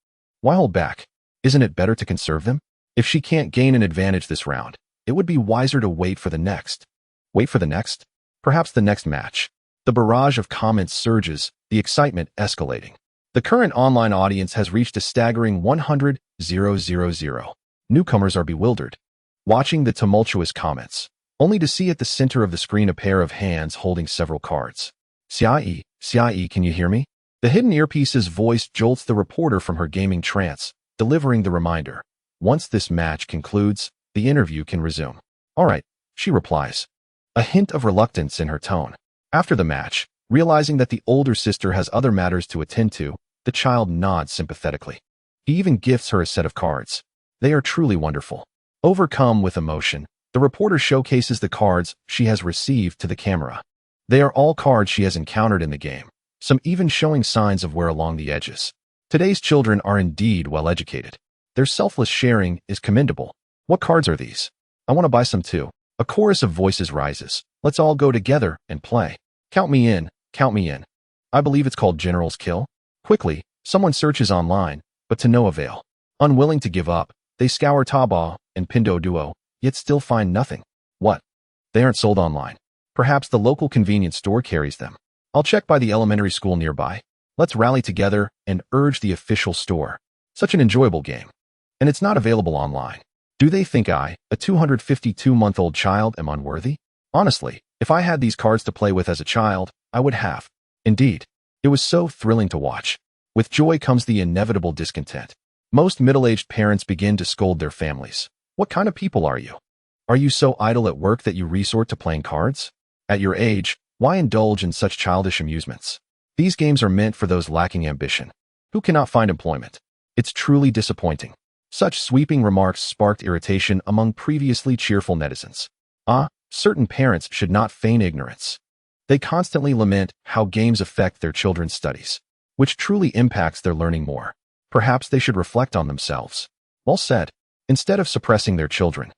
Why hold back? Isn't it better to conserve them? If she can't gain an advantage this round, it would be wiser to wait for the next. Wait for the next? Perhaps the next match. The barrage of comments surges, the excitement escalating. The current online audience has reached a staggering 100,000. Newcomers are bewildered, watching the tumultuous comments, only to see at the center of the screen a pair of hands holding several cards. "Xia Yi, can you hear me?" The hidden earpiece's voice jolts the reporter from her gaming trance, delivering the reminder. Once this match concludes, the interview can resume. "All right," she replies, a hint of reluctance in her tone. After the match, realizing that the older sister has other matters to attend to, the child nods sympathetically. He even gifts her a set of cards. They are truly wonderful. Overcome with emotion, the reporter showcases the cards she has received to the camera. They are all cards she has encountered in the game, some even showing signs of wear along the edges. Today's children are indeed well educated. Their selfless sharing is commendable. "What cards are these? I want to buy some too." A chorus of voices rises. "Let's all go together and play. Count me in, count me in." I believe it's called General's Kill. Quickly, someone searches online, but to no avail. Unwilling to give up, They scour Taobao and Pinduoduo, yet still find nothing. What? They aren't sold online. Perhaps the local convenience store carries them. I'll check by the elementary school nearby. Let's rally together and urge the official store. Such an enjoyable game. And it's not available online. Do they think I, a 252-month-old child, am unworthy? Honestly, if I had these cards to play with as a child, I would have. Indeed, it was so thrilling to watch. With joy comes the inevitable discontent. Most middle-aged parents begin to scold their families. What kind of people are you? Are you so idle at work that you resort to playing cards? At your age, why indulge in such childish amusements? These games are meant for those lacking ambition, who cannot find employment. It's truly disappointing. Such sweeping remarks sparked irritation among previously cheerful netizens. Certain parents should not feign ignorance. They constantly lament how games affect their children's studies, which truly impacts their learning more. Perhaps they should reflect on themselves. Well said. Instead of suppressing their children,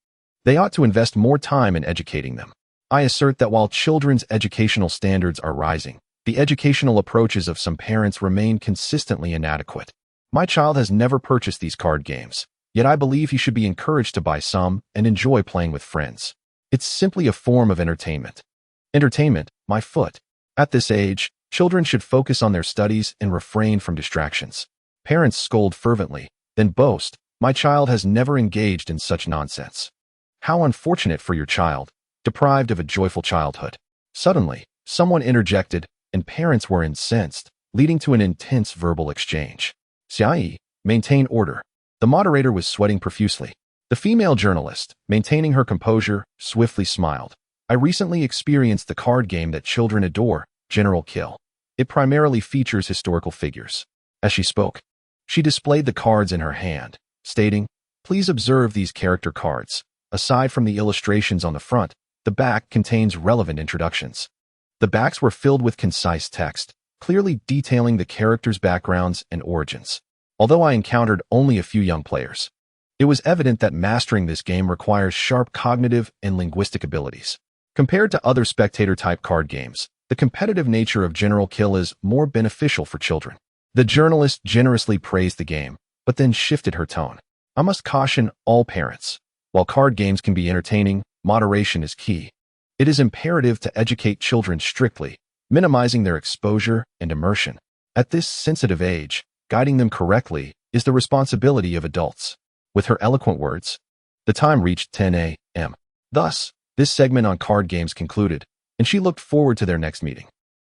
they ought to invest more time in educating them. I assert that while children's educational standards are rising, the educational approaches of some parents remain consistently inadequate. My child has never purchased these card games, yet I believe he should be encouraged to buy some and enjoy playing with friends. It's simply a form of entertainment. Entertainment, my foot. At this age, children should focus on their studies and refrain from distractions. Parents scold fervently, then boast, "My child has never engaged in such nonsense." How unfortunate for your child, deprived of a joyful childhood. Suddenly, someone interjected, and parents were incensed, leading to an intense verbal exchange. Xiaoyi, maintain order. The moderator was sweating profusely. The female journalist, maintaining her composure, swiftly smiled. I recently experienced the card game that children adore, General Kill. It primarily features historical figures. As she spoke, she displayed the cards in her hand, stating, "Please observe these character cards. Aside from the illustrations on the front, the back contains relevant introductions." The backs were filled with concise text, clearly detailing the characters' backgrounds and origins. Although I encountered only a few young players, it was evident that mastering this game requires sharp cognitive and linguistic abilities. Compared to other spectator-type card games, the competitive nature of General Kill is more beneficial for children. The journalist generously praised the game, but then shifted her tone. I must caution all parents. While card games can be entertaining, moderation is key. It is imperative to educate children strictly, minimizing their exposure and immersion. At this sensitive age, guiding them correctly is the responsibility of adults. With her eloquent words, the time reached 10 a.m. Thus, this segment on card games concluded, and she looked forward to their next meeting.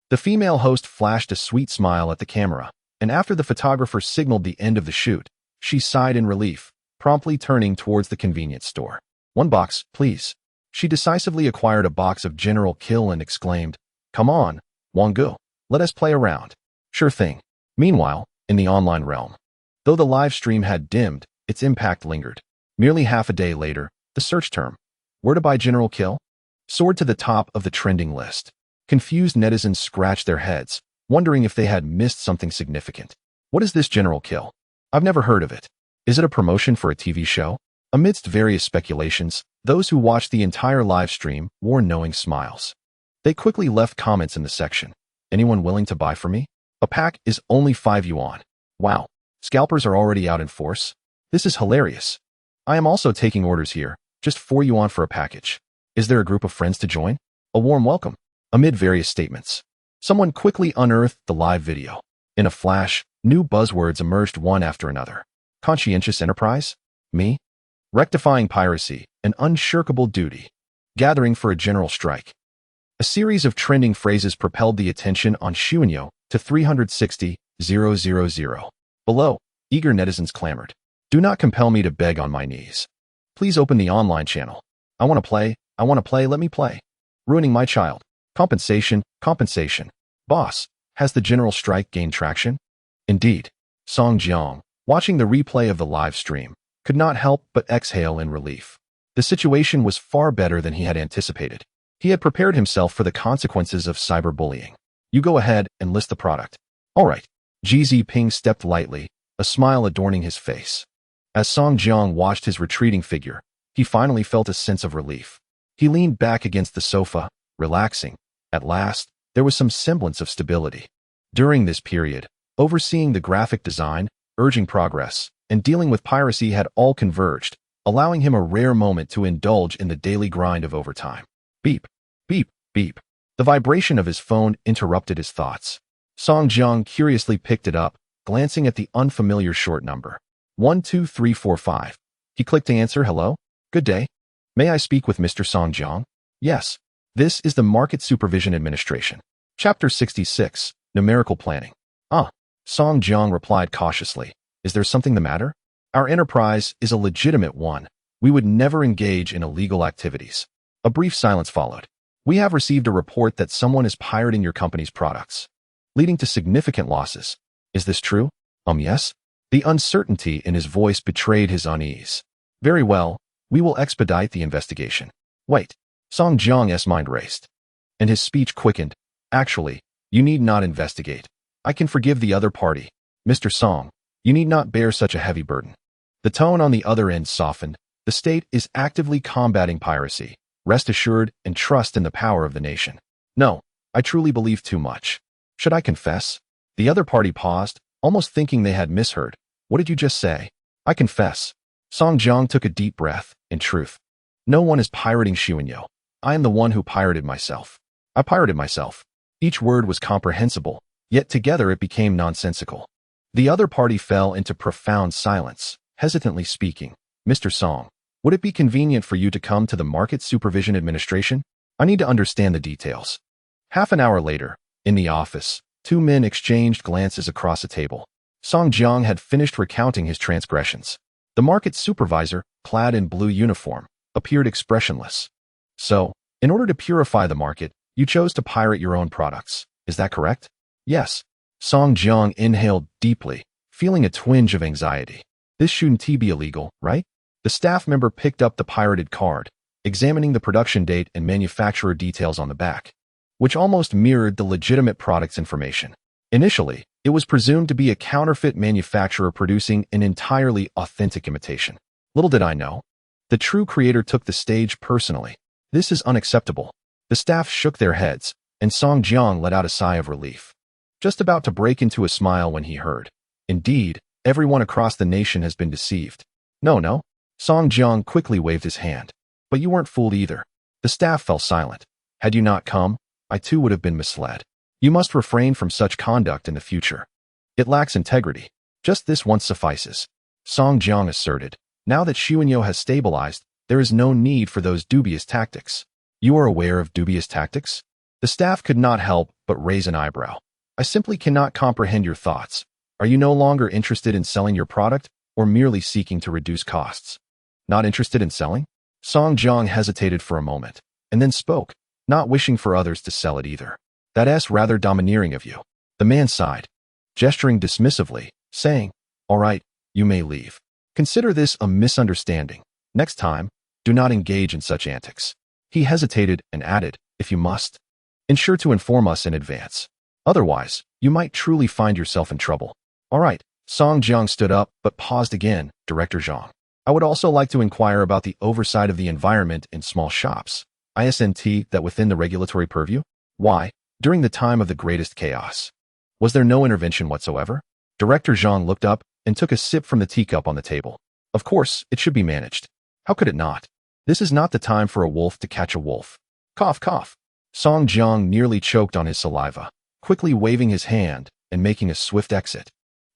The female host flashed a sweet smile at the camera, and after the photographer signaled the end of the shoot, she sighed in relief, promptly turning towards the convenience store. "One box, please." She decisively acquired a box of General Kill and exclaimed, "Come on, Wanggu, let us play around." "Sure thing." Meanwhile, in the online realm, though the live stream had dimmed, its impact lingered. Merely half a day later, the search term, "Where to buy General Kill?" soared to the top of the trending list. Confused netizens scratched their heads, wondering if they had missed something significant. What is this General Kill? I've never heard of it. Is it a promotion for a TV show? Amidst various speculations, those who watched the entire live stream wore knowing smiles. They quickly left comments in the section. "Anyone willing to buy for me? A pack is only 5 yuan. Wow, scalpers are already out in force. This is hilarious. I am also taking orders here, just 4 yuan for a package. Is there a group of friends to join? A warm welcome." Amid various statements, someone quickly unearthed the live video. In a flash, new buzzwords emerged one after another. Conscientious enterprise? Me? Rectifying piracy, an unshirkable duty. Gathering for a general strike. A series of trending phrases propelled the attention on Xuanyo to 360,000. Below, eager netizens clamored. "Do not compel me to beg on my knees. Please open the online channel. I want to play, let me play. Ruining my child. Compensation, compensation. Boss, has the general strike gained traction?" Indeed, Song Jiang, watching the replay of the live stream, could not help but exhale in relief. The situation was far better than he had anticipated. He had prepared himself for the consequences of cyberbullying. "You go ahead and list the product." "All right." GZ Ping stepped lightly, a smile adorning his face. As Song Jiang watched his retreating figure, he finally felt a sense of relief. He leaned back against the sofa, relaxing. At last, there was some semblance of stability. During this period, overseeing the graphic design, urging progress, and dealing with piracy had all converged, allowing him a rare moment to indulge in the daily grind of overtime. Beep, beep, beep. The vibration of his phone interrupted his thoughts. Song Jiang curiously picked it up, glancing at the unfamiliar short number. 12345. He clicked to answer. Hello? Good day. May I speak with Mr. Song Jiang? Yes. This is the Market Supervision Administration. Chapter 66, Numerical Planning. Song Jiang replied cautiously. Is there something the matter? Our enterprise is a legitimate one. We would never engage in illegal activities. A brief silence followed. We have received a report that someone is pirating your company's products, leading to significant losses. Is this true? Yes. The uncertainty in his voice betrayed his unease. Very well, we will expedite the investigation. Wait. Song Jiang's mind raced, and his speech quickened. Actually, you need not investigate. I can forgive the other party. Mr. Song, you need not bear such a heavy burden. The tone on the other end softened. The state is actively combating piracy. Rest assured and trust in the power of the nation. No, I truly believe too much. Should I confess? The other party paused, almost thinking they had misheard. What did you just say? I confess. Song Jiang took a deep breath. In truth, no one is pirating Xuanyo. I am the one who pirated myself. I pirated myself. Each word was comprehensible, yet together it became nonsensical. The other party fell into profound silence, hesitantly speaking. Mr. Song, would it be convenient for you to come to the Market Supervision Administration? I need to understand the details. Half an hour later, in the office, two men exchanged glances across a table. Song Jiang had finished recounting his transgressions. The market supervisor, clad in blue uniform, appeared expressionless. So, in order to purify the market, you chose to pirate your own products. Is that correct? Yes. Song Jiang inhaled deeply, feeling a twinge of anxiety. This shouldn't be illegal, right? The staff member picked up the pirated card, examining the production date and manufacturer details on the back, which almost mirrored the legitimate product's information. Initially, it was presumed to be a counterfeit manufacturer producing an entirely authentic imitation. Little did I know, the true creator took the stage personally. This is unacceptable. The staff shook their heads, and Song Jiang let out a sigh of relief, just about to break into a smile when he heard. Indeed, everyone across the nation has been deceived. No. Song Jiang quickly waved his hand. But you weren't fooled either. The staff fell silent. Had you not come, I too would have been misled. You must refrain from such conduct in the future. It lacks integrity. Just this once suffices. Song Jiang asserted. Now that Xuanyo has stabilized, there is no need for those dubious tactics. You are aware of dubious tactics? The staff could not help but raise an eyebrow. I simply cannot comprehend your thoughts. Are you no longer interested in selling your product, or merely seeking to reduce costs? Not interested in selling? Song Jiang hesitated for a moment, and then spoke, not wishing for others to sell it either. That's rather domineering of you. The man sighed, gesturing dismissively, saying, All right, you may leave. Consider this a misunderstanding. Next time, do not engage in such antics. He hesitated and added, If you must, ensure to inform us in advance. Otherwise, you might truly find yourself in trouble. All right. Song Jiang stood up, but paused again. Director Zhang, I would also like to inquire about the oversight of the environment in small shops. Isn't that within the regulatory purview? Why, during the time of the greatest chaos, was there no intervention whatsoever? Director Zhang looked up and took a sip from the teacup on the table. Of course, it should be managed. How could it not? This is not the time for a wolf to catch a wolf. Cough, cough. Song Jiang nearly choked on his saliva, quickly waving his hand and making a swift exit,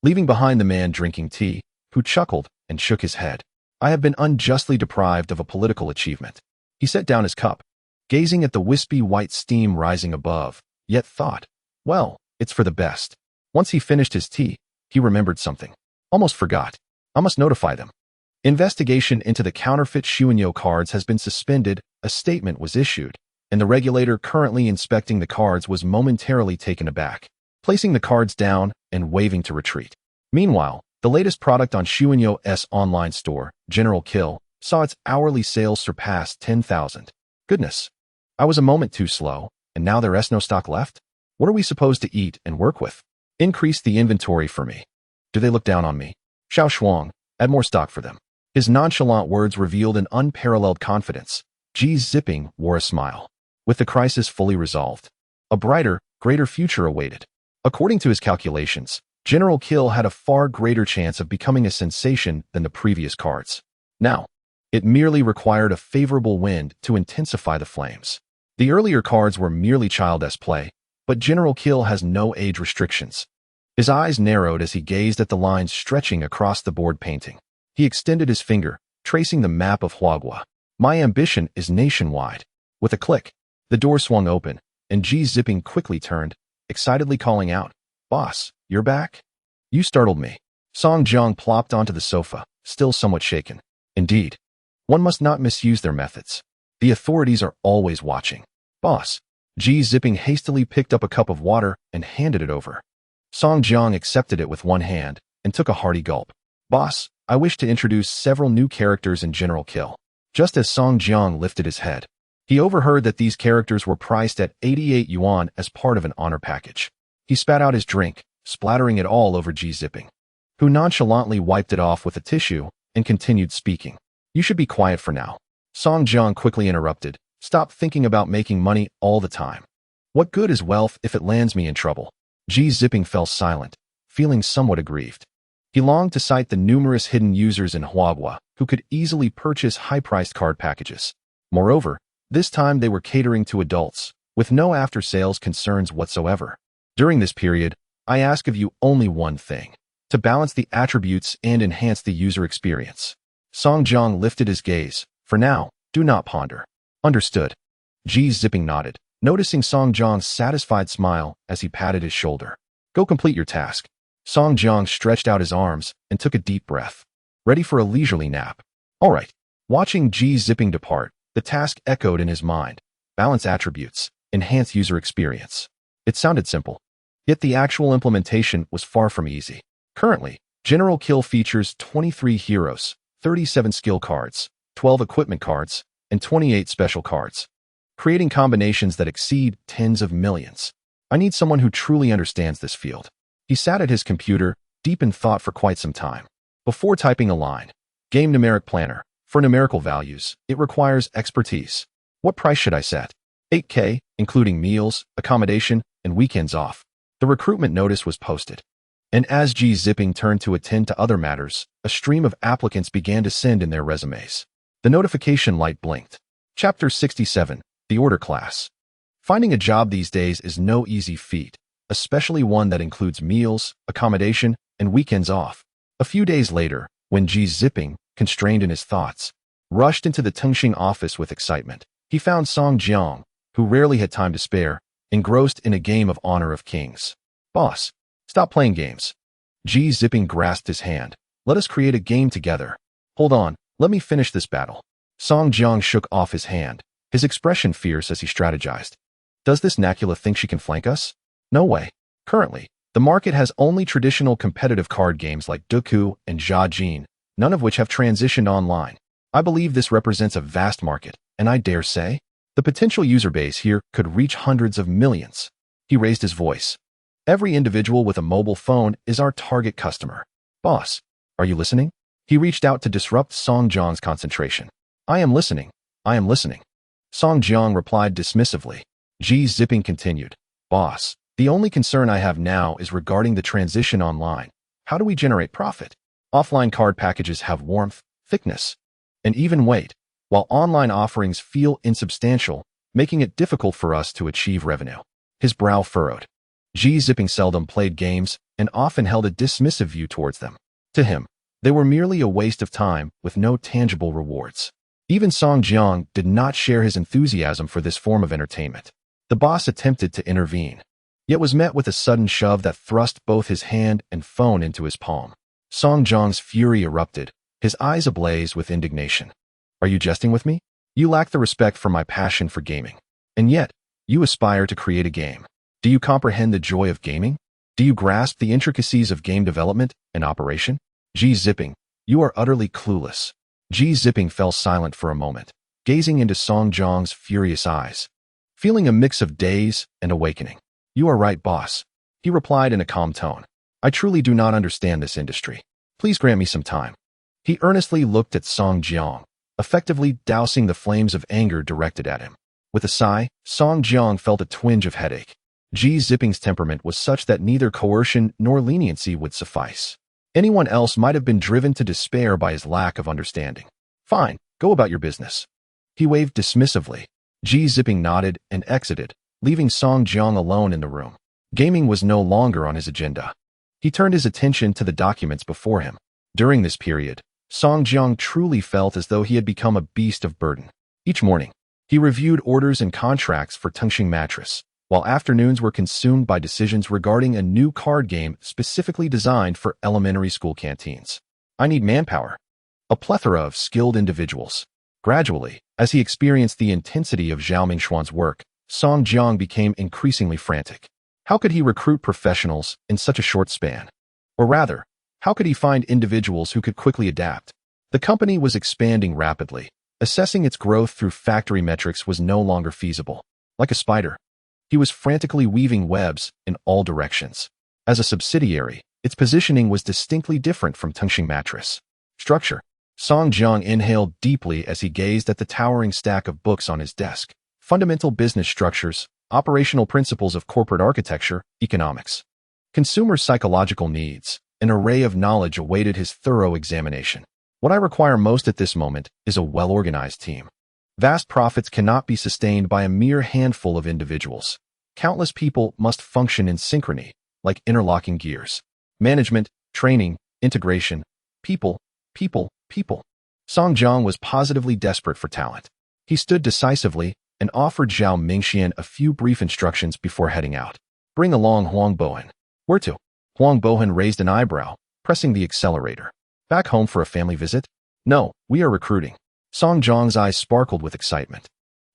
leaving behind the man drinking tea, who chuckled and shook his head. I have been unjustly deprived of a political achievement. He set down his cup, gazing at the wispy white steam rising above, yet thought, well, it's for the best. Once he finished his tea, he remembered something. Almost forgot. I must notify them. Investigation into the counterfeit Xuanyo cards has been suspended, a statement was issued, and the regulator currently inspecting the cards was momentarily taken aback, placing the cards down and waving to retreat. Meanwhile, the latest product on Xuanyo's online store, General Kill, saw its hourly sales surpass 10,000. Goodness, I was a moment too slow, and now there's no stock left? What are we supposed to eat and work with? Increase the inventory for me. Do they look down on me? Xiao Shuang, add more stock for them. His nonchalant words revealed an unparalleled confidence. Ji Zipping wore a smile. With the crisis fully resolved, a brighter, greater future awaited. According to his calculations, General Kill had a far greater chance of becoming a sensation than the previous cards. Now, it merely required a favorable wind to intensify the flames. The earlier cards were merely childish play, but General Kill has no age restrictions. His eyes narrowed as he gazed at the lines stretching across the board painting. He extended his finger, tracing the map of Huagua. My ambition is nationwide. With a click, the door swung open, and Ji Zipping quickly turned, excitedly calling out, "Boss, you're back?" "You startled me." Song Jiang plopped onto the sofa, still somewhat shaken. "Indeed. One must not misuse their methods. The authorities are always watching." "Boss." Ji Zipping hastily picked up a cup of water and handed it over. Song Jiang accepted it with one hand and took a hearty gulp. "Boss, I wish to introduce several new characters in General Kill." Just as Song Jiang lifted his head, he overheard that these characters were priced at 88 yuan as part of an honor package. He spat out his drink, splattering it all over Ji Zipping, who nonchalantly wiped it off with a tissue and continued speaking. "You should be quiet for now." Song Jiang quickly interrupted. "Stop thinking about making money all the time. What good is wealth if it lands me in trouble?" Ji Zipping fell silent, feeling somewhat aggrieved. He longed to cite the numerous hidden users in Huagua who could easily purchase high-priced card packages. Moreover, this time they were catering to adults, with no after-sales concerns whatsoever. During this period, I ask of you only one thing: to balance the attributes and enhance the user experience. Song Jiang lifted his gaze. "For now, do not ponder." "Understood." Ji Zipping nodded, noticing Song Jiang's satisfied smile as he patted his shoulder. "Go complete your task." Song Jiang stretched out his arms and took a deep breath, ready for a leisurely nap. "All right." Watching Ji Zipping depart, the task echoed in his mind. Balance attributes, enhance user experience. It sounded simple, yet the actual implementation was far from easy. Currently, General Kill features 23 heroes, 37 skill cards, 12 equipment cards, and 28 special cards, creating combinations that exceed tens of millions. I need someone who truly understands this field. He sat at his computer, deep in thought for quite some time. Before typing a line, "Game numeric planner." For numerical values, it requires expertise. What price should I set? 8K, including meals, accommodation, and weekends off. The recruitment notice was posted. And as Ji Zipping turned to attend to other matters, a stream of applicants began to send in their resumes. The notification light blinked. Chapter 67, The Order Class. Finding a job these days is no easy feat, especially one that includes meals, accommodation, and weekends off. A few days later, when Ji Zipping, constrained in his thoughts, rushed into the Tengsheng office with excitement, he found Song Jiang, who rarely had time to spare, engrossed in a game of Honor of Kings. "Boss, stop playing games." Ji Zipping grasped his hand. "Let us create a game together." "Hold on, let me finish this battle." Song Jiang shook off his hand, his expression fierce as he strategized. "Does this Nakula think she can flank us? No way. Currently, the market has only traditional competitive card games like Duku and Jia Jin, none of which have transitioned online. I believe this represents a vast market, and I dare say, the potential user base here could reach hundreds of millions." He raised his voice. "Every individual with a mobile phone is our target customer. Boss, are you listening?" He reached out to disrupt Song Jiang's concentration. "I am listening. I am listening." Song Jiang replied dismissively. Ji Zipping continued. "Boss, the only concern I have now is regarding the transition online. How do we generate profit? Offline card packages have warmth, thickness, and even weight, while online offerings feel insubstantial, making it difficult for us to achieve revenue." His brow furrowed. Ji Zipping seldom played games and often held a dismissive view towards them. To him, they were merely a waste of time with no tangible rewards. Even Song Jiang did not share his enthusiasm for this form of entertainment. The boss attempted to intervene, yet was met with a sudden shove that thrust both his hand and phone into his palm. Song Jiang's fury erupted, his eyes ablaze with indignation. "Are you jesting with me? You lack the respect for my passion for gaming. And yet, you aspire to create a game. Do you comprehend the joy of gaming? Do you grasp the intricacies of game development and operation?" Ji Zipping, you are utterly clueless. Ji Zipping fell silent for a moment, gazing into Song Jiang's furious eyes, feeling a mix of daze and awakening. "You are right, boss," he replied in a calm tone. "I truly do not understand this industry. Please grant me some time." He earnestly looked at Song Jiang, effectively dousing the flames of anger directed at him. With a sigh, Song Jiang felt a twinge of headache. Ji Zipping's temperament was such that neither coercion nor leniency would suffice. Anyone else might have been driven to despair by his lack of understanding. Fine, go about your business. He waved dismissively. Ji Zipping nodded and exited, leaving Song Jiang alone in the room. Gaming was no longer on his agenda. He turned his attention to the documents before him. During this period, Song Jiang truly felt as though he had become a beast of burden. Each morning, he reviewed orders and contracts for Tengsheng mattress, while afternoons were consumed by decisions regarding a new card game specifically designed for elementary school canteens. I need manpower. A plethora of skilled individuals. Gradually, as he experienced the intensity of Zhao Mingshuan's work, Song Jiang became increasingly frantic. How could he recruit professionals in such a short span? Or rather, how could he find individuals who could quickly adapt? The company was expanding rapidly. Assessing its growth through factory metrics was no longer feasible. Like a spider, he was frantically weaving webs in all directions. As a subsidiary, its positioning was distinctly different from Tengsheng mattress. Structure. Song Jiang inhaled deeply as he gazed at the towering stack of books on his desk. Fundamental business structures, operational principles of corporate architecture, economics. Consumer psychological needs. An array of knowledge awaited his thorough examination. What I require most at this moment is a well-organized team. Vast profits cannot be sustained by a mere handful of individuals. Countless people must function in synchrony, like interlocking gears. Management, training, integration, people. Song Jiang was positively desperate for talent. He stood decisively and offered Zhao Mingxian a few brief instructions before heading out. Bring along Huang Bohan. Where to? Huang Bohan raised an eyebrow, pressing the accelerator. Back home for a family visit? No, we are recruiting. Song Jiang's eyes sparkled with excitement.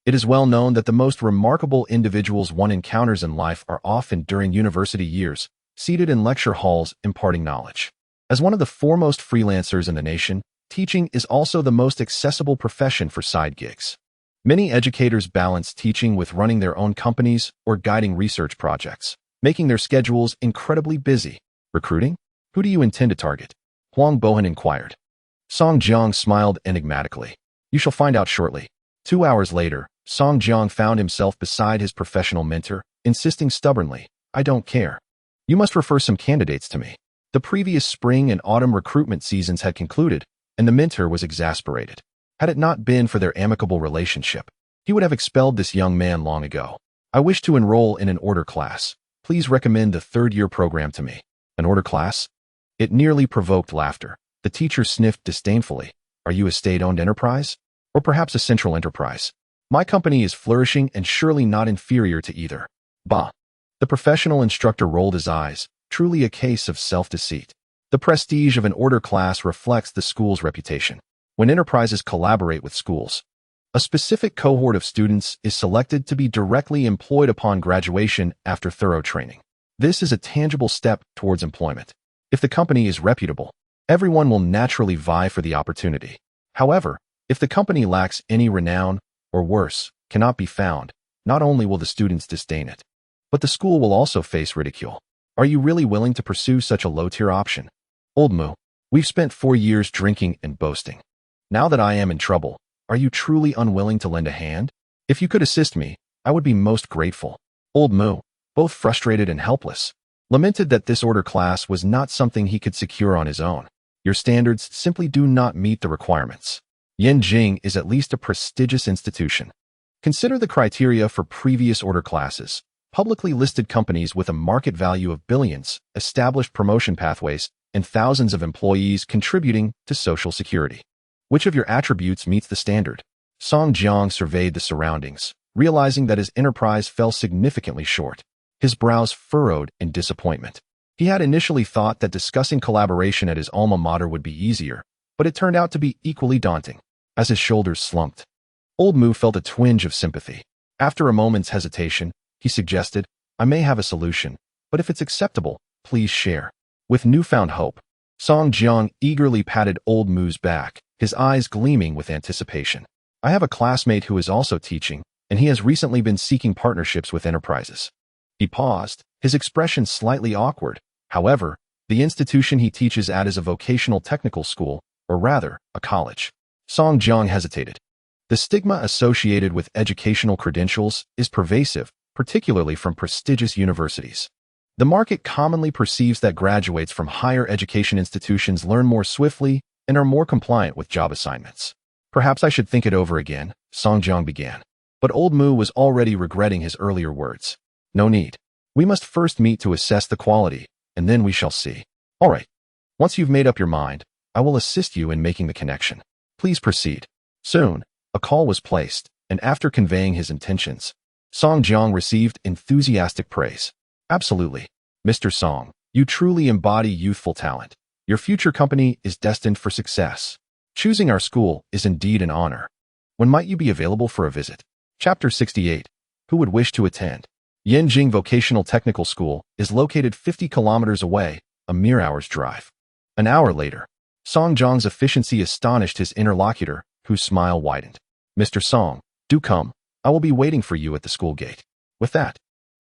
It is well known that the most remarkable individuals one encounters in life are often during university years, seated in lecture halls imparting knowledge. As one of the foremost freelancers in the nation, teaching is also the most accessible profession for side gigs. Many educators balance teaching with running their own companies or guiding research projects, making their schedules incredibly busy. Recruiting? Who do you intend to target? Huang Bohan inquired. Song Jiang smiled enigmatically. You shall find out shortly. 2 hours later, Song Jiang found himself beside his professional mentor, insisting stubbornly, I don't care. You must refer some candidates to me. The previous spring and autumn recruitment seasons had concluded, and the mentor was exasperated. Had it not been for their amicable relationship, he would have expelled this young man long ago. I wish to enroll in an order class. Please recommend the third-year program to me. An order class? It nearly provoked laughter. The teacher sniffed disdainfully. Are you a state-owned enterprise? Or perhaps a central enterprise? My company is flourishing and surely not inferior to either. Bah! The professional instructor rolled his eyes, truly a case of self-deceit. The prestige of an order class reflects the school's reputation. When enterprises collaborate with schools, a specific cohort of students is selected to be directly employed upon graduation after thorough training. This is a tangible step towards employment. If the company is reputable, everyone will naturally vie for the opportunity. However, if the company lacks any renown, or worse, cannot be found, not only will the students disdain it, but the school will also face ridicule. Are you really willing to pursue such a low-tier option? Old Moo, we've spent 4 years drinking and boasting. Now that I am in trouble, are you truly unwilling to lend a hand? If you could assist me, I would be most grateful. Old Moo, both frustrated and helpless, lamented that this order class was not something he could secure on his own. Your standards simply do not meet the requirements. Yanjing is at least a prestigious institution. Consider the criteria for previous order classes. Publicly listed companies with a market value of billions, established promotion pathways, and thousands of employees contributing to social security. Which of your attributes meets the standard? Song Jiang surveyed the surroundings, realizing that his enterprise fell significantly short. His brows furrowed in disappointment. He had initially thought that discussing collaboration at his alma mater would be easier, but it turned out to be equally daunting. As his shoulders slumped, Old Moo felt a twinge of sympathy. After a moment's hesitation, he suggested, I may have a solution, but if it's acceptable, please share. With newfound hope, Song Jiang eagerly patted Old Moo's back, his eyes gleaming with anticipation. I have a classmate who is also teaching, and he has recently been seeking partnerships with enterprises. He paused, his expression slightly awkward. However, the institution he teaches at is a vocational technical school, or rather, a college. Song Jiang hesitated. The stigma associated with educational credentials is pervasive, particularly from prestigious universities. The market commonly perceives that graduates from higher education institutions learn more swiftly and are more compliant with job assignments. Perhaps I should think it over again, Song Jiang began. But old Mu was already regretting his earlier words. No need. We must first meet to assess the quality, and then we shall see. All right. Once you've made up your mind, I will assist you in making the connection. Please proceed. Soon, a call was placed, and after conveying his intentions, Song Jiang received enthusiastic praise. Absolutely. Mr. Song, you truly embody youthful talent. Your future company is destined for success. Choosing our school is indeed an honor. When might you be available for a visit? Chapter 68. Who would wish to attend? Yanjing Vocational Technical School is located 50 kilometers away, a mere hour's drive. An hour later, Song Jiang's efficiency astonished his interlocutor, whose smile widened. Mr. Song, do come. I will be waiting for you at the school gate. With that,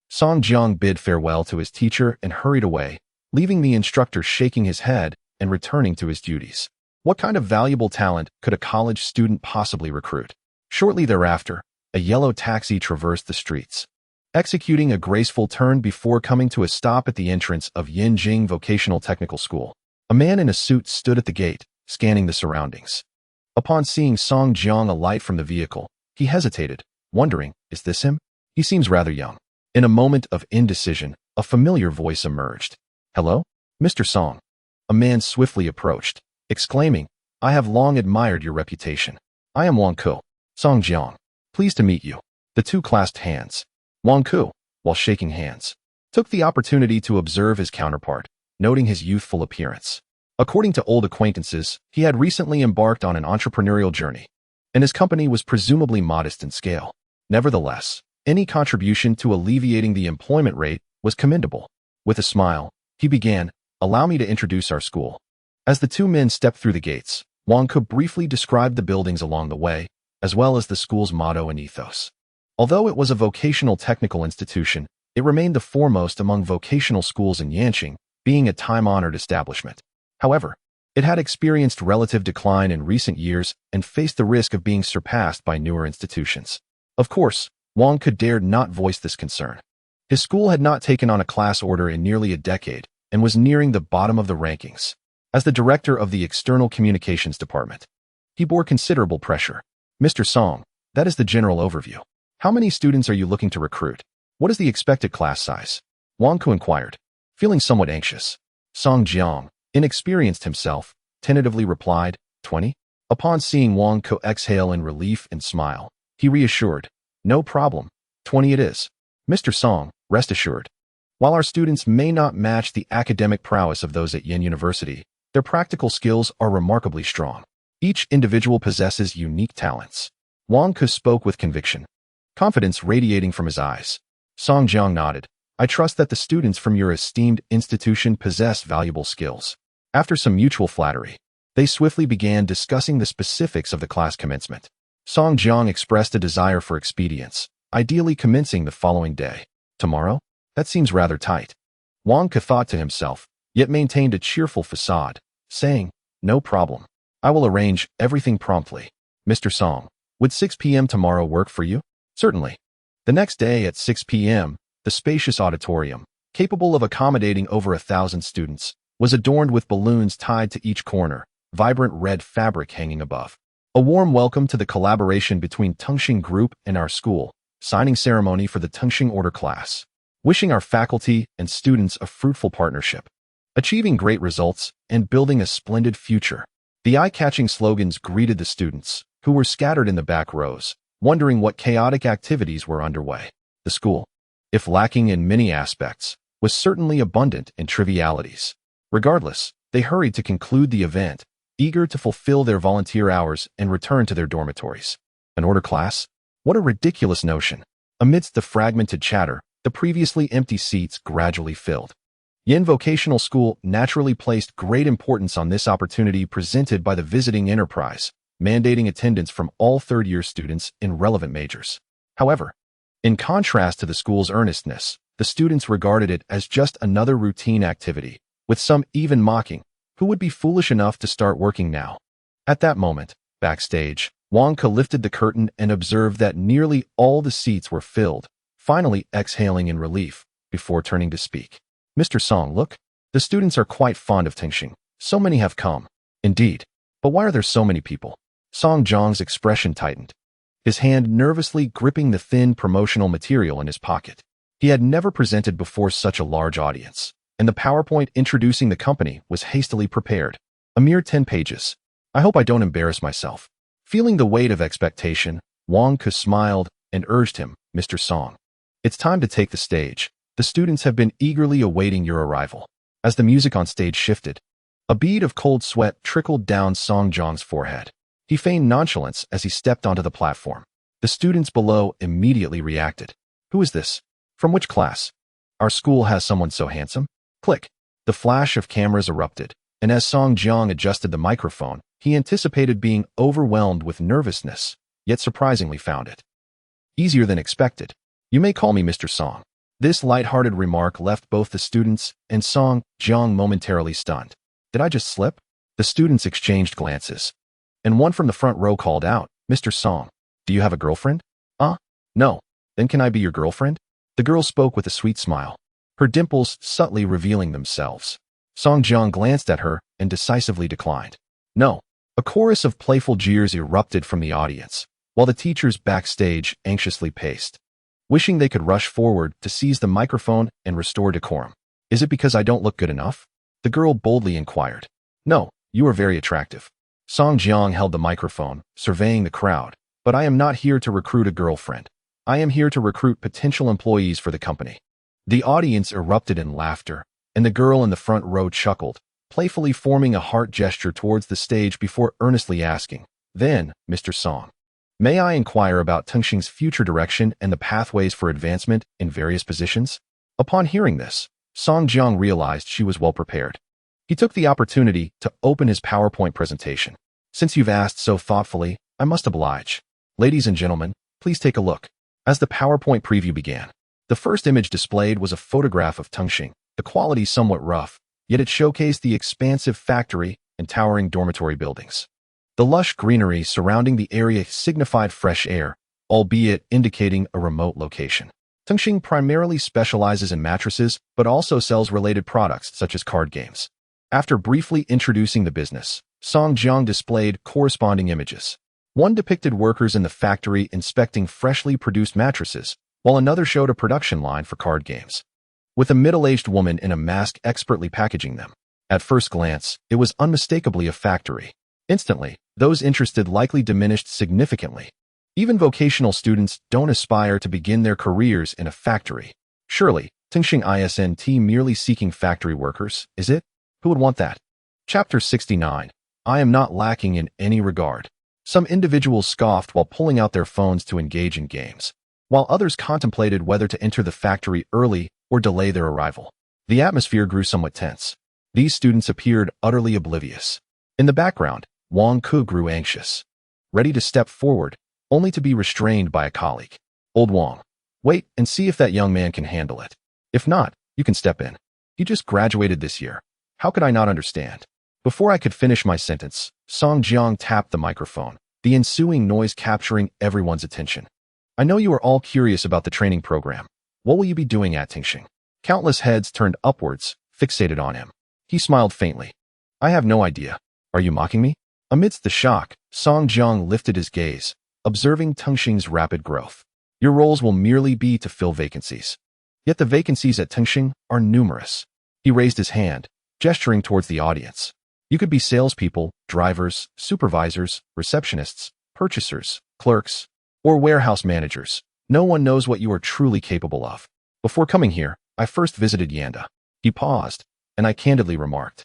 Song Jiang bid farewell to his teacher and hurried away, leaving the instructor shaking his head and returning to his duties. What kind of valuable talent could a college student possibly recruit? Shortly thereafter, a yellow taxi traversed the streets, executing a graceful turn before coming to a stop at the entrance of Yanjing Vocational Technical School. A man in a suit stood at the gate, scanning the surroundings. Upon seeing Song Jiang alight from the vehicle, he hesitated, wondering, is this him? He seems rather young. In a moment of indecision, a familiar voice emerged. Hello? Mr. Song. A man swiftly approached, exclaiming, I have long admired your reputation. I am Wang Ku. Song Jiang. Pleased to meet you. The two clasped hands. Wang Ku, while shaking hands, took the opportunity to observe his counterpart, noting his youthful appearance. According to old acquaintances, he had recently embarked on an entrepreneurial journey, and his company was presumably modest in scale. Nevertheless, any contribution to alleviating the employment rate was commendable. With a smile, he began, allow me to introduce our school. As the two men stepped through the gates, Wang Ku briefly described the buildings along the way, as well as the school's motto and ethos. Although it was a vocational technical institution, it remained the foremost among vocational schools in Yanqing, being a time-honored establishment. However, it had experienced relative decline in recent years and faced the risk of being surpassed by newer institutions. Of course, Wang Ku dared not voice this concern. His school had not taken on a class order in nearly a decade and was nearing the bottom of the rankings. As the director of the External Communications Department, he bore considerable pressure. Mr. Song, that is the general overview. How many students are you looking to recruit? What is the expected class size? Wang Ku inquired, feeling somewhat anxious. Song Jiang, inexperienced himself, tentatively replied, 20? Upon seeing Wang Ku exhale in relief and smile, he reassured, no problem, 20 it is. Mr. Song, rest assured. While our students may not match the academic prowess of those at Yen University, their practical skills are remarkably strong. Each individual possesses unique talents. Wang Ku spoke with conviction, confidence radiating from his eyes. Song Jiang nodded. I trust that the students from your esteemed institution possess valuable skills. After some mutual flattery, they swiftly began discussing the specifics of the class commencement. Song Jiang expressed a desire for expedience, ideally commencing the following day. Tomorrow? That seems rather tight. Wang Ku thought to himself, yet maintained a cheerful facade, saying, no problem. I will arrange everything promptly. Mr. Song, would 6 p.m. tomorrow work for you? Certainly. The next day at 6 p.m., the spacious auditorium, capable of accommodating over 1,000 students, was adorned with balloons tied to each corner, vibrant red fabric hanging above. A warm welcome to the collaboration between Tengsheng Group and our school, signing ceremony for the Tengsheng Order class, wishing our faculty and students a fruitful partnership, achieving great results, and building a splendid future. The eye-catching slogans greeted the students, who were scattered in the back rows, wondering what chaotic activities were underway. The school, if lacking in many aspects, was certainly abundant in trivialities. Regardless, they hurried to conclude the event, eager to fulfill their volunteer hours and return to their dormitories. An order class? What a ridiculous notion. Amidst the fragmented chatter, the previously empty seats gradually filled. Yen Vocational School naturally placed great importance on this opportunity presented by the visiting enterprise, mandating attendance from all third-year students in relevant majors. However, in contrast to the school's earnestness, the students regarded it as just another routine activity, with some even mocking, who would be foolish enough to start working now. At that moment, backstage, Wang Ku lifted the curtain and observed that nearly all the seats were filled, finally exhaling in relief before turning to speak. Mr. Song, look. The students are quite fond of Tengsheng. So many have come. Indeed. But why are there so many people? Song Jiang's expression tightened, his hand nervously gripping the thin promotional material in his pocket. He had never presented before such a large audience, and the PowerPoint introducing the company was hastily prepared. A mere 10 pages. I hope I don't embarrass myself. Feeling the weight of expectation, Wang Ke smiled and urged him, Mr. Song. It's time to take the stage. The students have been eagerly awaiting your arrival. As the music on stage shifted, a bead of cold sweat trickled down Song Jiang's forehead. He feigned nonchalance as he stepped onto the platform. The students below immediately reacted. Who is this? From which class? Our school has someone so handsome? Click. The flash of cameras erupted, and as Song Jiang adjusted the microphone, he anticipated being overwhelmed with nervousness, yet surprisingly found it easier than expected. You may call me Mr. Song. This light-hearted remark left both the students and Song Jiang momentarily stunned. Did I just slip? The students exchanged glances, and one from the front row called out, Mr. Song, do you have a girlfriend? No. Then can I be your girlfriend? The girl spoke with a sweet smile, her dimples subtly revealing themselves. Song Jiang glanced at her and decisively declined. No. A chorus of playful jeers erupted from the audience, while the teachers backstage anxiously paced, wishing they could rush forward to seize the microphone and restore decorum. Is it because I don't look good enough? The girl boldly inquired. No, you are very attractive. Song Jiang held the microphone, surveying the crowd. But I am not here to recruit a girlfriend. I am here to recruit potential employees for the company. The audience erupted in laughter, and the girl in the front row chuckled, playfully forming a heart gesture towards the stage before earnestly asking, Then, Mr. Song, may I inquire about Tengsheng's future direction and the pathways for advancement in various positions? Upon hearing this, Song Jiang realized she was well prepared. He took the opportunity to open his PowerPoint presentation. Since you've asked so thoughtfully, I must oblige. Ladies and gentlemen, please take a look. As the PowerPoint preview began, the first image displayed was a photograph of Tengsheng, the quality somewhat rough, yet it showcased the expansive factory and towering dormitory buildings. The lush greenery surrounding the area signified fresh air, albeit indicating a remote location. Tengsheng primarily specializes in mattresses, but also sells related products such as card games. After briefly introducing the business, Song Jiang displayed corresponding images. One depicted workers in the factory inspecting freshly produced mattresses, while another showed a production line for card games, with a middle-aged woman in a mask expertly packaging them. At first glance, it was unmistakably a factory. Instantly, those interested likely diminished significantly. Even vocational students don't aspire to begin their careers in a factory. Surely, Tengsheng isn't merely seeking factory workers, is it? Who would want that? Chapter 69. I am not lacking in any regard. Some individuals scoffed while pulling out their phones to engage in games, while others contemplated whether to enter the factory early or delay their arrival. The atmosphere grew somewhat tense. These students appeared utterly oblivious. In the background, Wang Ke grew anxious, ready to step forward, only to be restrained by a colleague. Old Wang, wait and see if that young man can handle it. If not, you can step in. He just graduated this year. How could I not understand? Before I could finish my sentence, Song Jiang tapped the microphone, the ensuing noise capturing everyone's attention. I know you are all curious about the training program. What will you be doing at Tengsheng? Countless heads turned upwards, fixated on him. He smiled faintly. I have no idea. Are you mocking me? Amidst the shock, Song Jiang lifted his gaze, observing Tengsheng's rapid growth. Your roles will merely be to fill vacancies. Yet the vacancies at Tengsheng are numerous. He raised his hand, gesturing towards the audience. You could be salespeople, drivers, supervisors, receptionists, purchasers, clerks, or warehouse managers. No one knows what you are truly capable of. Before coming here, I first visited Yanda. He paused, and I candidly remarked,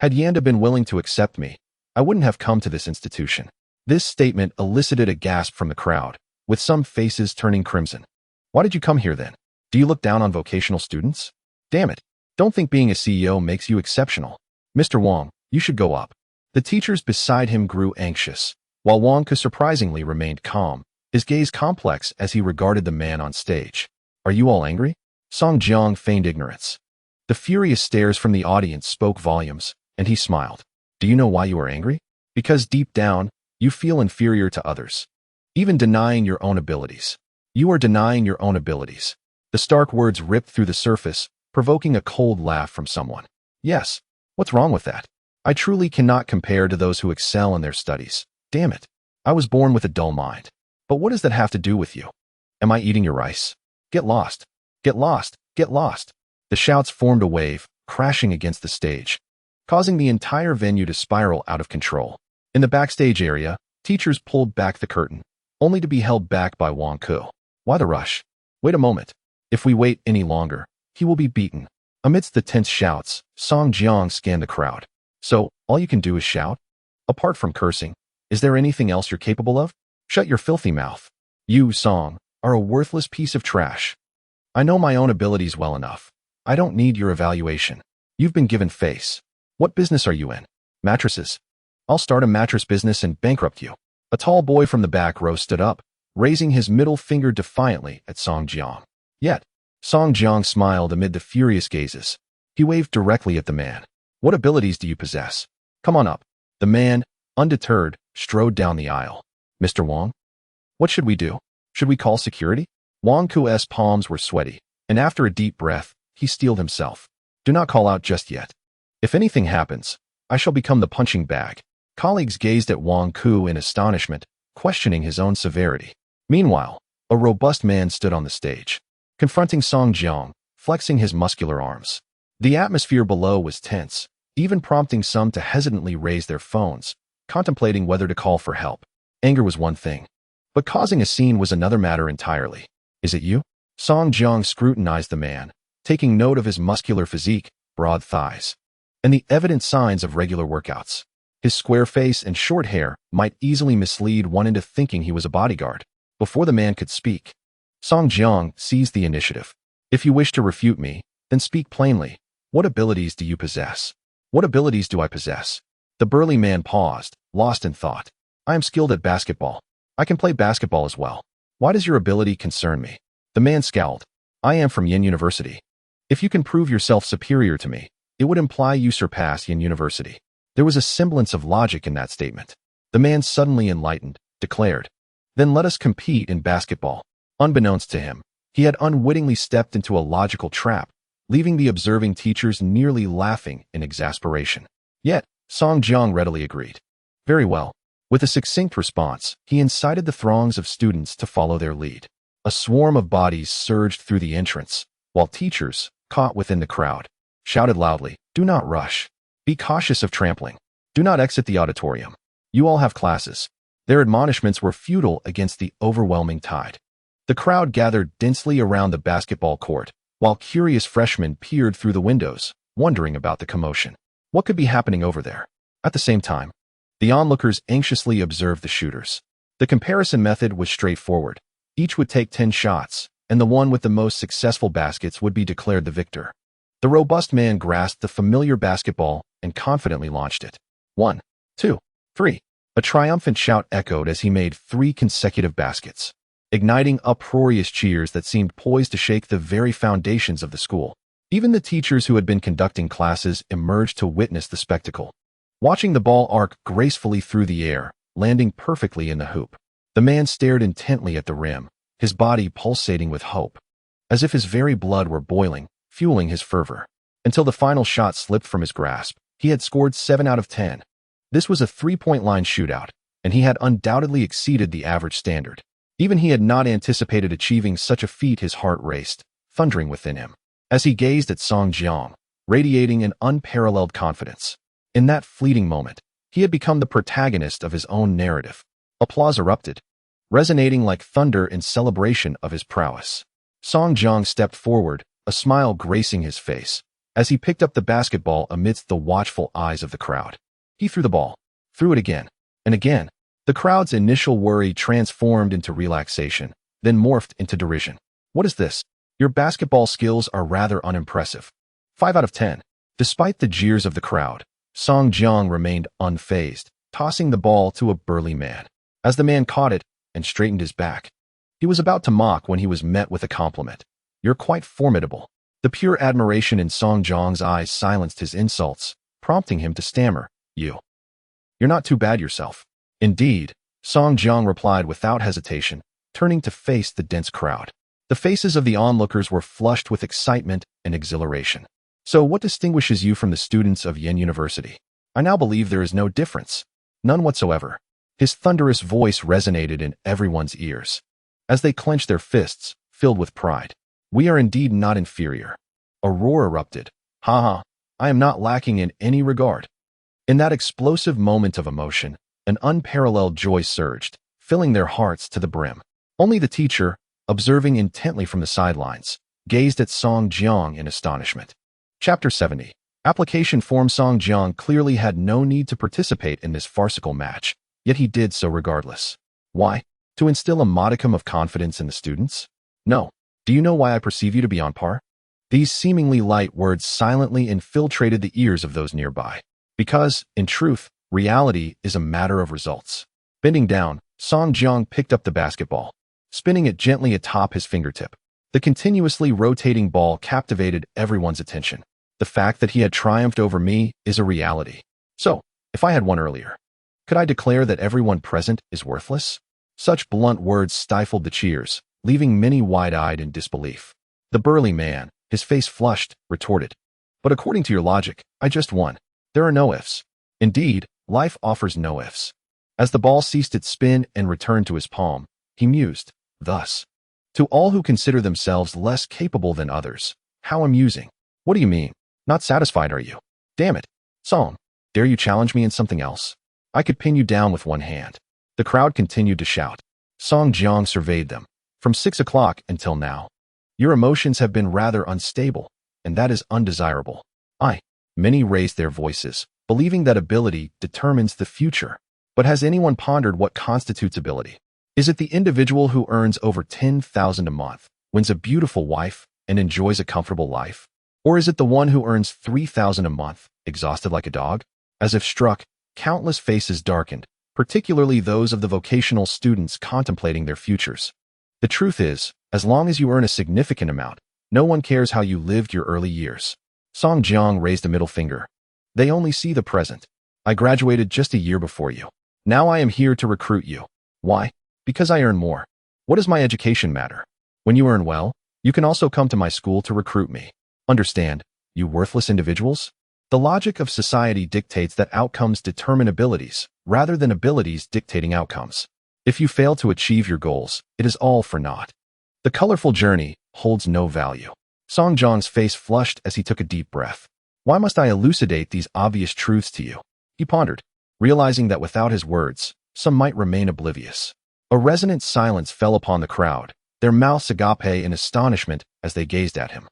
had Yanda been willing to accept me, I wouldn't have come to this institution. This statement elicited a gasp from the crowd, with some faces turning crimson. Why did you come here then? Do you look down on vocational students? Damn it. Don't think being a CEO makes you exceptional. Mr. Wang, you should go up. The teachers beside him grew anxious, while Wang Ke surprisingly remained calm, his gaze complex as he regarded the man on stage. Are you all angry? Song Jiang feigned ignorance. The furious stares from the audience spoke volumes, and he smiled. Do you know why you are angry? Because deep down, you feel inferior to others, even denying your own abilities. You are denying your own abilities. The stark words ripped through the surface, provoking a cold laugh from someone. Yes. What's wrong with that? I truly cannot compare to those who excel in their studies. Damn it. I was born with a dull mind. But what does that have to do with you? Am I eating your rice? Get lost. Get lost. Get lost. The shouts formed a wave, crashing against the stage, causing the entire venue to spiral out of control. In the backstage area, teachers pulled back the curtain, only to be held back by Wang Ku. Why the rush? Wait a moment. If we wait any longer, he will be beaten. Amidst the tense shouts, Song Jiang scanned the crowd. So, all you can do is shout? Apart from cursing, is there anything else you're capable of? Shut your filthy mouth. You, Song, are a worthless piece of trash. I know my own abilities well enough. I don't need your evaluation. You've been given face. What business are you in? Mattresses. I'll start a mattress business and bankrupt you. A tall boy from the back row stood up, raising his middle finger defiantly at Song Jiang. Yet, Song Jiang smiled amid the furious gazes. He waved directly at the man. What abilities do you possess? Come on up. The man, undeterred, strode down the aisle. Mr. Wang? What should we do? Should we call security? Wang Ku's palms were sweaty, and after a deep breath, he steeled himself. Do not call out just yet. If anything happens, I shall become the punching bag. Colleagues gazed at Wang Ku in astonishment, questioning his own severity. Meanwhile, a robust man stood on the stage, confronting Song Jiang, flexing his muscular arms. The atmosphere below was tense, even prompting some to hesitantly raise their phones, contemplating whether to call for help. Anger was one thing, but causing a scene was another matter entirely. Is it you? Song Jiang scrutinized the man, taking note of his muscular physique, broad thighs, and the evident signs of regular workouts. His square face and short hair might easily mislead one into thinking he was a bodyguard. Before the man could speak, Song Jiang seized the initiative. If you wish to refute me, then speak plainly. What abilities do you possess? What abilities do I possess? The burly man paused, lost in thought. I am skilled at basketball. I can play basketball as well. Why does your ability concern me? The man scowled. I am from Yin University. If you can prove yourself superior to me, it would imply you surpass Yin University. There was a semblance of logic in that statement. The man, suddenly enlightened, declared, Then let us compete in basketball. Unbeknownst to him, he had unwittingly stepped into a logical trap, leaving the observing teachers nearly laughing in exasperation. Yet, Song Jiang readily agreed. Very well. With a succinct response, he incited the throngs of students to follow their lead. A swarm of bodies surged through the entrance, while teachers, caught within the crowd, shouted loudly, Do not rush. Be cautious of trampling. Do not exit the auditorium. You all have classes. Their admonishments were futile against the overwhelming tide. The crowd gathered densely around the basketball court, while curious freshmen peered through the windows, wondering about the commotion. What could be happening over there? At the same time, the onlookers anxiously observed the shooters. The comparison method was straightforward. Each would take 10 shots, and the one with the most successful baskets would be declared the victor. The robust man grasped the familiar basketball and confidently launched it. 1, 2, 3. A triumphant shout echoed as he made 3 consecutive baskets, igniting uproarious cheers that seemed poised to shake the very foundations of the school. Even the teachers who had been conducting classes emerged to witness the spectacle, watching the ball arc gracefully through the air, landing perfectly in the hoop. The man stared intently at the rim, his body pulsating with hope, as if his very blood were boiling, fueling his fervor. Until the final shot slipped from his grasp, he had scored 7 out of 10. This was a 3-point line shootout, and he had undoubtedly exceeded the average standard. Even he had not anticipated achieving such a feat. His heart raced, thundering within him, as he gazed at Song Jiang, radiating an unparalleled confidence. In that fleeting moment, he had become the protagonist of his own narrative. Applause erupted, resonating like thunder in celebration of his prowess. Song Jiang stepped forward, a smile gracing his face, as he picked up the basketball amidst the watchful eyes of the crowd. He threw the ball, threw it again, and again. The crowd's initial worry transformed into relaxation, then morphed into derision. What is this? Your basketball skills are rather unimpressive. 5 out of 10. Despite the jeers of the crowd, Song Jiang remained unfazed, tossing the ball to a burly man. As the man caught it and straightened his back, he was about to mock when he was met with a compliment. You're quite formidable. The pure admiration in Song Jiang's eyes silenced his insults, prompting him to stammer, You're not too bad yourself. Indeed, Song Jiang replied without hesitation, turning to face the dense crowd. The faces of the onlookers were flushed with excitement and exhilaration. So what distinguishes you from the students of Yen University? I now believe there is no difference. None whatsoever. His thunderous voice resonated in everyone's ears, as they clenched their fists, filled with pride. We are indeed not inferior. A roar erupted. Ha ha, I am not lacking in any regard. In that explosive moment of emotion, an unparalleled joy surged, filling their hearts to the brim. Only the teacher, observing intently from the sidelines, gazed at Song Jiang in astonishment. Chapter 70. Application form. Song Jiang clearly had no need to participate in this farcical match, yet he did so regardless. Why? To instill a modicum of confidence in the students? No. Do you know why I perceive you to be on par? These seemingly light words silently infiltrated the ears of those nearby. Because, in truth, reality is a matter of results. Bending down, Song Jiang picked up the basketball, spinning it gently atop his fingertip. The continuously rotating ball captivated everyone's attention. The fact that he had triumphed over me is a reality. So, if I had won earlier, could I declare that everyone present is worthless? Such blunt words stifled the cheers, leaving many wide-eyed in disbelief. The burly man, his face flushed, retorted. But according to your logic, I just won. There are no ifs. Indeed, life offers no ifs. As the ball ceased its spin and returned to his palm, he mused, thus. To all who consider themselves less capable than others, how amusing. What do you mean? Not satisfied, are you? Damn it. Song, dare you challenge me in something else? I could pin you down with one hand. The crowd continued to shout. Song Jiang surveyed them. From 6 o'clock until now. Your emotions have been rather unstable, and that is undesirable. Many raised their voices, believing that ability determines the future. But has anyone pondered what constitutes ability? Is it the individual who earns over 10,000 a month, wins a beautiful wife, and enjoys a comfortable life? Or is it the one who earns 3,000 a month, exhausted like a dog? As if struck, countless faces darkened, particularly those of the vocational students contemplating their futures. The truth is, as long as you earn a significant amount, no one cares how you lived your early years. Song Jiang raised a middle finger. They only see the present. I graduated just a year before you. Now I am here to recruit you. Why? Because I earn more. What does my education matter? When you earn well, you can also come to my school to recruit me. Understand, you worthless individuals? The logic of society dictates that outcomes determine abilities, rather than abilities dictating outcomes. If you fail to achieve your goals, it is all for naught. The colorful journey holds no value. Song Jiang's face flushed as he took a deep breath. Why must I elucidate these obvious truths to you? He pondered, realizing that without his words, some might remain oblivious. A resonant silence fell upon the crowd, their mouths agape in astonishment as they gazed at him.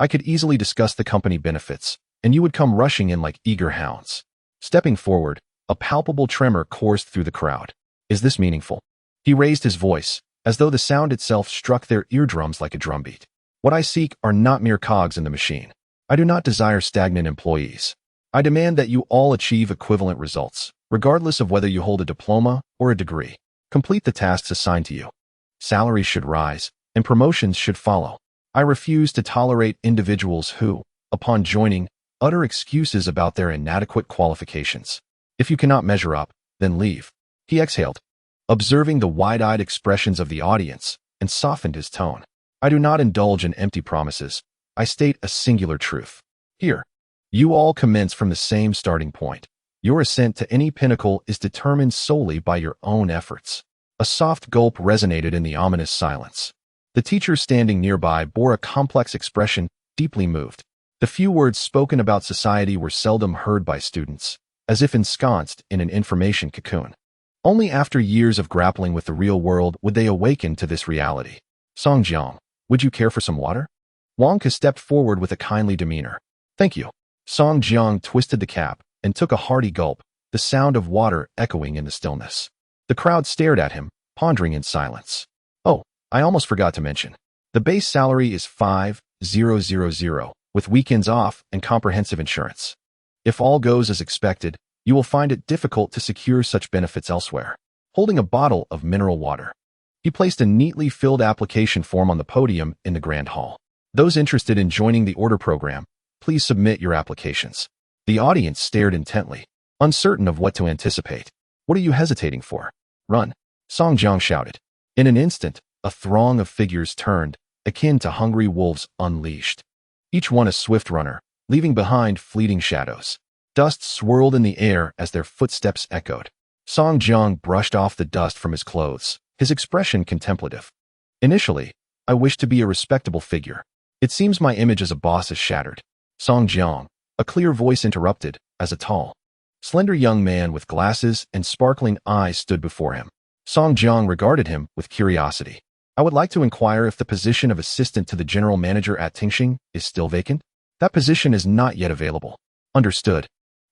I could easily discuss the company benefits, and you would come rushing in like eager hounds. Stepping forward, a palpable tremor coursed through the crowd. Is this meaningful? He raised his voice, as though the sound itself struck their eardrums like a drumbeat. What I seek are not mere cogs in the machine. I do not desire stagnant employees. I demand that you all achieve equivalent results, regardless of whether you hold a diploma or a degree. Complete the tasks assigned to you. Salaries should rise, and promotions should follow. I refuse to tolerate individuals who, upon joining, utter excuses about their inadequate qualifications. If you cannot measure up, then leave. He exhaled, observing the wide-eyed expressions of the audience, and softened his tone. I do not indulge in empty promises. I state a singular truth. Here, you all commence from the same starting point. Your ascent to any pinnacle is determined solely by your own efforts. A soft gulp resonated in the ominous silence. The teacher standing nearby bore a complex expression, deeply moved. The few words spoken about society were seldom heard by students, as if ensconced in an information cocoon. Only after years of grappling with the real world would they awaken to this reality. Song Jiang, would you care for some water? Wang Ke stepped forward with a kindly demeanor. Thank you. Song Jiang twisted the cap and took a hearty gulp, the sound of water echoing in the stillness. The crowd stared at him, pondering in silence. Oh, I almost forgot to mention. The base salary is 5,000, with weekends off and comprehensive insurance. If all goes as expected, you will find it difficult to secure such benefits elsewhere. Holding a bottle of mineral water, he placed a neatly filled application form on the podium in the grand hall. Those interested in joining the order program, please submit your applications. The audience stared intently, uncertain of what to anticipate. What are you hesitating for? Run! Song Jiang shouted. In an instant, a throng of figures turned, akin to hungry wolves unleashed. Each one a swift runner, leaving behind fleeting shadows. Dust swirled in the air as their footsteps echoed. Song Jiang brushed off the dust from his clothes, his expression contemplative. Initially, I wished to be a respectable figure. It seems my image as a boss is shattered. Song Jiang, a clear voice interrupted, as a tall, slender young man with glasses and sparkling eyes stood before him. Song Jiang regarded him with curiosity. I would like to inquire if the position of assistant to the general manager at Tengsheng is still vacant. That position is not yet available. Understood.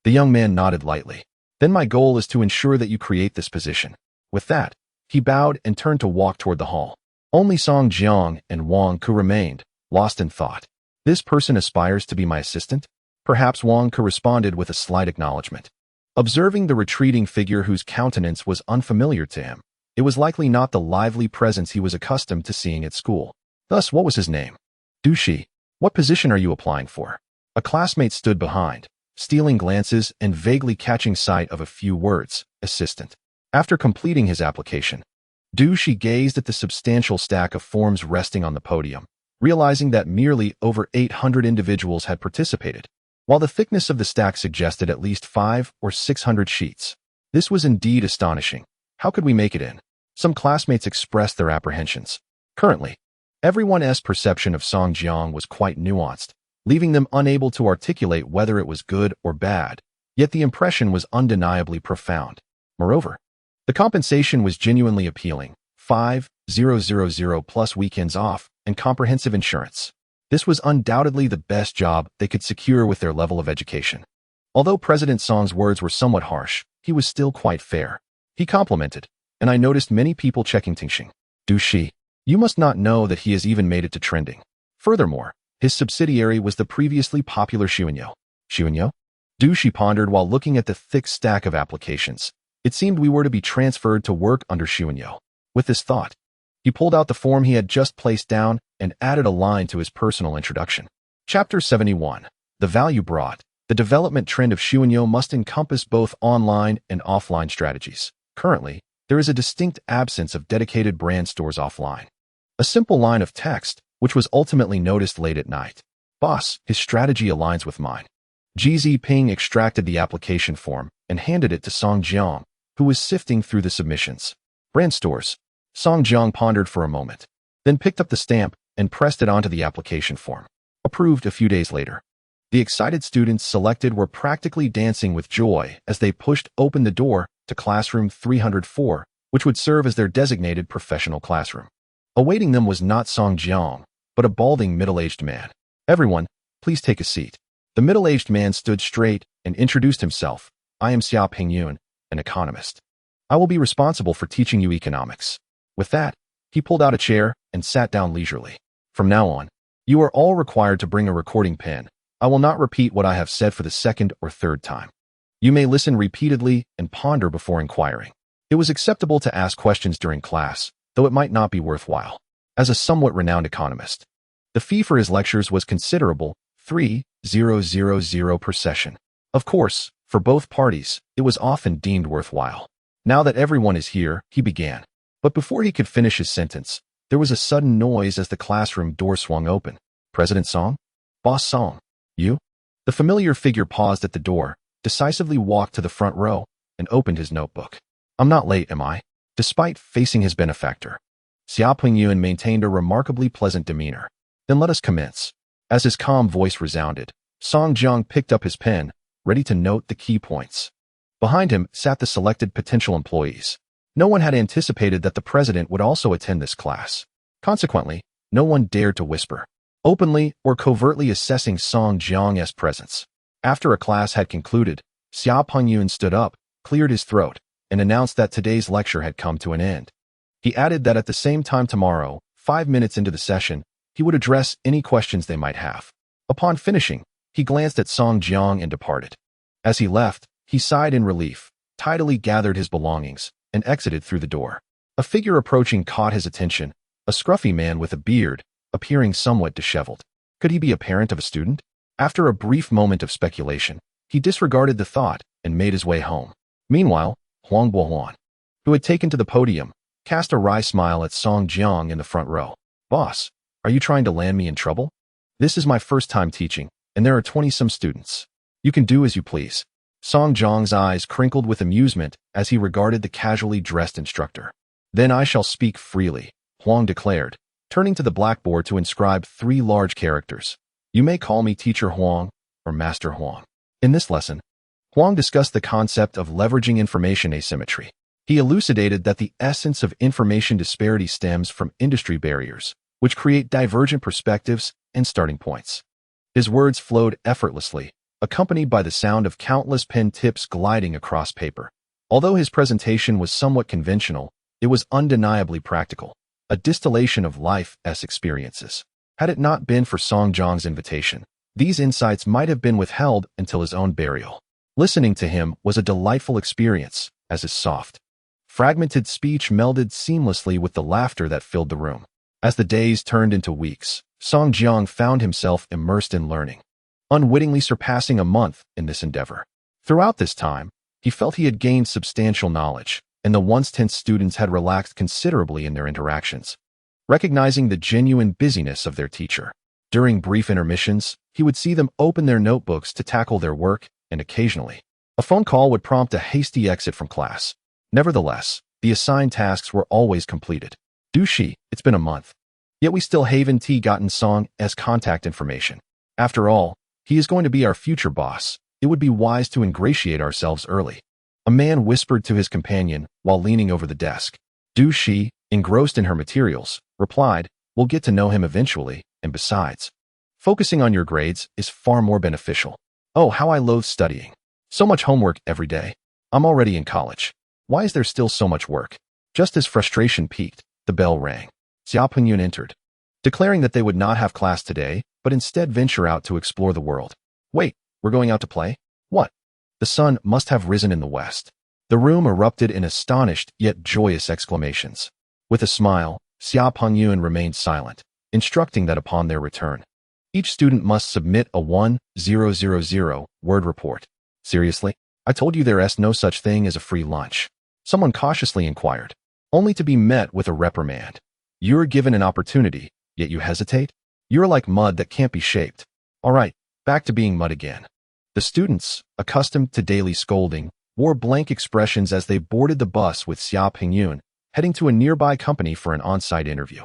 The young man nodded lightly. Then my goal is to ensure that you create this position. With that, he bowed and turned to walk toward the hall. Only Song Jiang and Wang Ku remained, lost in thought. This person aspires to be my assistant? Perhaps Wang Ku responded with a slight acknowledgement. Observing the retreating figure whose countenance was unfamiliar to him, it was likely not the lively presence he was accustomed to seeing at school. Thus, what was his name? Dushi. What position are you applying for? A classmate stood behind, stealing glances and vaguely catching sight of a few words, assistant. After completing his application, Dushi gazed at the substantial stack of forms resting on the podium, realizing that merely over 800 individuals had participated, while the thickness of the stack suggested at least 500 or 600 sheets. This was indeed astonishing. How could we make it in? Some classmates expressed their apprehensions. Currently, everyone's perception of Song Jiang was quite nuanced, leaving them unable to articulate whether it was good or bad, yet the impression was undeniably profound. Moreover, the compensation was genuinely appealing, 5,000 plus weekends off and comprehensive insurance. This was undoubtedly the best job they could secure with their level of education. Although President Song's words were somewhat harsh, he was still quite fair. He complimented, and I noticed many people checking Tengsheng. Dushi, you must not know that he has even made it to trending. Furthermore, his subsidiary was the previously popular Xuanyo. Xuanyo? Dushi pondered while looking at the thick stack of applications. It seemed we were to be transferred to work under Xuanyo. With this thought, he pulled out the form he had just placed down and added a line to his personal introduction. Chapter 71. The Value Brought. The development trend of Xuanyo must encompass both online and offline strategies. Currently, there is a distinct absence of dedicated brand stores offline. A simple line of text, which was ultimately noticed late at night. Boss, his strategy aligns with mine. Xi Ping extracted the application form and handed it to Song Jiang, who was sifting through the submissions. Brand stores. Song Jiang pondered for a moment, then picked up the stamp and pressed it onto the application form. Approved a few days later. The excited students selected were practically dancing with joy as they pushed open the door to classroom 304, which would serve as their designated professional classroom. Awaiting them was not Song Jiang, but a balding middle-aged man. Everyone, please take a seat. The middle-aged man stood straight and introduced himself. I am Xia Pingyun, an economist. I will be responsible for teaching you economics. With that, he pulled out a chair and sat down leisurely. From now on, you are all required to bring a recording pen. I will not repeat what I have said for the second or third time. You may listen repeatedly and ponder before inquiring. It was acceptable to ask questions during class, though it might not be worthwhile. As a somewhat renowned economist, the fee for his lectures was considerable, 3,000 per session. Of course, for both parties, it was often deemed worthwhile. Now that everyone is here, he began. But before he could finish his sentence, there was a sudden noise as the classroom door swung open. President Song? Boss Song? You? The familiar figure paused at the door, decisively walked to the front row, and opened his notebook. I'm not late, am I? Despite facing his benefactor, Xia Pingyun maintained a remarkably pleasant demeanor. Then let us commence. As his calm voice resounded, Song Jiang picked up his pen, ready to note the key points. Behind him sat the selected potential employees. No one had anticipated that the president would also attend this class. Consequently, no one dared to whisper, openly or covertly assessing Song Jiang's presence. After a class had concluded, Xia Pingyun stood up, cleared his throat, and announced that today's lecture had come to an end. He added that at the same time tomorrow, 5 minutes into the session, he would address any questions they might have. Upon finishing, he glanced at Song Jiang and departed. As he left, he sighed in relief, tidily gathered his belongings, and exited through the door. A figure approaching caught his attention, a scruffy man with a beard, appearing somewhat disheveled. Could he be a parent of a student? After a brief moment of speculation, he disregarded the thought and made his way home. Meanwhile, Huang Bohuan, who had taken to the podium, cast a wry smile at Song Jiang in the front row. Boss, are you trying to land me in trouble? This is my first time teaching, and there are 20-some students. You can do as you please. Song Jiang's eyes crinkled with amusement as he regarded the casually dressed instructor. Then I shall speak freely, Huang declared, turning to the blackboard to inscribe 3 large characters. You may call me Teacher Huang or Master Huang. In this lesson, Huang discussed the concept of leveraging information asymmetry. He elucidated that the essence of information disparity stems from industry barriers, which create divergent perspectives and starting points. His words flowed effortlessly, accompanied by the sound of countless pen tips gliding across paper. Although his presentation was somewhat conventional, it was undeniably practical, a distillation of life's experiences. Had it not been for Song Jiang's invitation, these insights might have been withheld until his own burial. Listening to him was a delightful experience, as his soft, fragmented speech melded seamlessly with the laughter that filled the room. As the days turned into weeks, Song Jiang found himself immersed in learning, unwittingly surpassing a month in this endeavor. Throughout this time, he felt he had gained substantial knowledge, and the once tense students had relaxed considerably in their interactions, recognizing the genuine busyness of their teacher. During brief intermissions, he would see them open their notebooks to tackle their work, and occasionally, a phone call would prompt a hasty exit from class. Nevertheless, the assigned tasks were always completed. Dushi, it's been a month. Yet we still haven't gotten Song as contact information. After all, he is going to be our future boss. It would be wise to ingratiate ourselves early. A man whispered to his companion while leaning over the desk. Dushi, engrossed in her materials, replied, we'll get to know him eventually, and besides, focusing on your grades is far more beneficial. Oh, how I loathe studying. So much homework every day. I'm already in college. Why is there still so much work? Just as frustration peaked, the bell rang. Xia Pengyun entered, declaring that they would not have class today, but instead venture out to explore the world. Wait, we're going out to play? What? The sun must have risen in the west. The room erupted in astonished yet joyous exclamations. With a smile, Xia Pengyun remained silent, instructing that upon their return, each student must submit a 1,000 word report. Seriously? I told you there's no such thing as a free lunch. Someone cautiously inquired, only to be met with a reprimand. You're given an opportunity, yet you hesitate? You're like mud that can't be shaped. All right, back to being mud again. The students, accustomed to daily scolding, wore blank expressions as they boarded the bus with Xia Pengyun, heading to a nearby company for an on-site interview.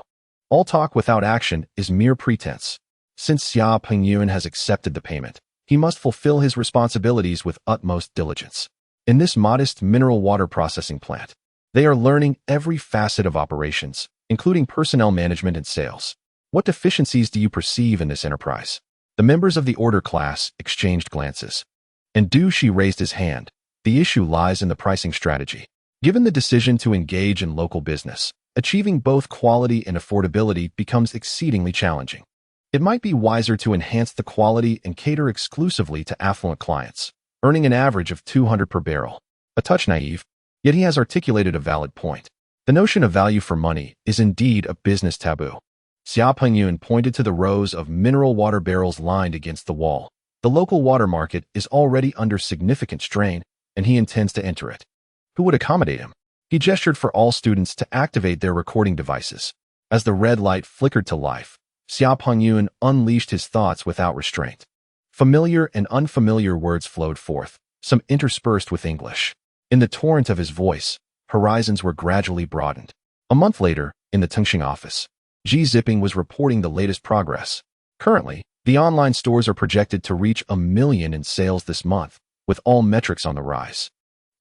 All talk without action is mere pretense. Since Xia Pengyun has accepted the payment, he must fulfill his responsibilities with utmost diligence. In this modest mineral water processing plant, they are learning every facet of operations, including personnel management and sales. What deficiencies do you perceive in this enterprise? The members of the order class exchanged glances. And Dushi raised his hand. The issue lies in the pricing strategy. Given the decision to engage in local business, achieving both quality and affordability becomes exceedingly challenging. It might be wiser to enhance the quality and cater exclusively to affluent clients, earning an average of 200 per barrel. A touch naive, yet he has articulated a valid point. The notion of value for money is indeed a business taboo. Xia Pengyun pointed to the rows of mineral water barrels lined against the wall. The local water market is already under significant strain, and he intends to enter it. Who would accommodate him? He gestured for all students to activate their recording devices. As the red light flickered to life, Xia Pengyun unleashed his thoughts without restraint. Familiar and unfamiliar words flowed forth, some interspersed with English. In the torrent of his voice, horizons were gradually broadened. A month later, in the Tengsheng office, Xi Zipping was reporting the latest progress. Currently, the online stores are projected to reach 1 million in sales this month, with all metrics on the rise,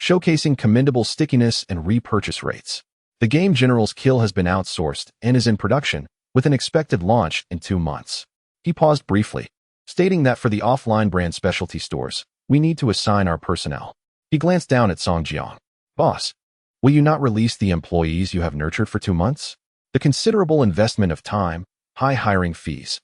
showcasing commendable stickiness and repurchase rates. The game General's Kill has been outsourced and is in production, with an expected launch in 2 months. He paused briefly, stating that for the offline brand specialty stores, we need to assign our personnel. He glanced down at Song Jiang. Boss, will you not release the employees you have nurtured for 2 months? The considerable investment of time, high hiring fees,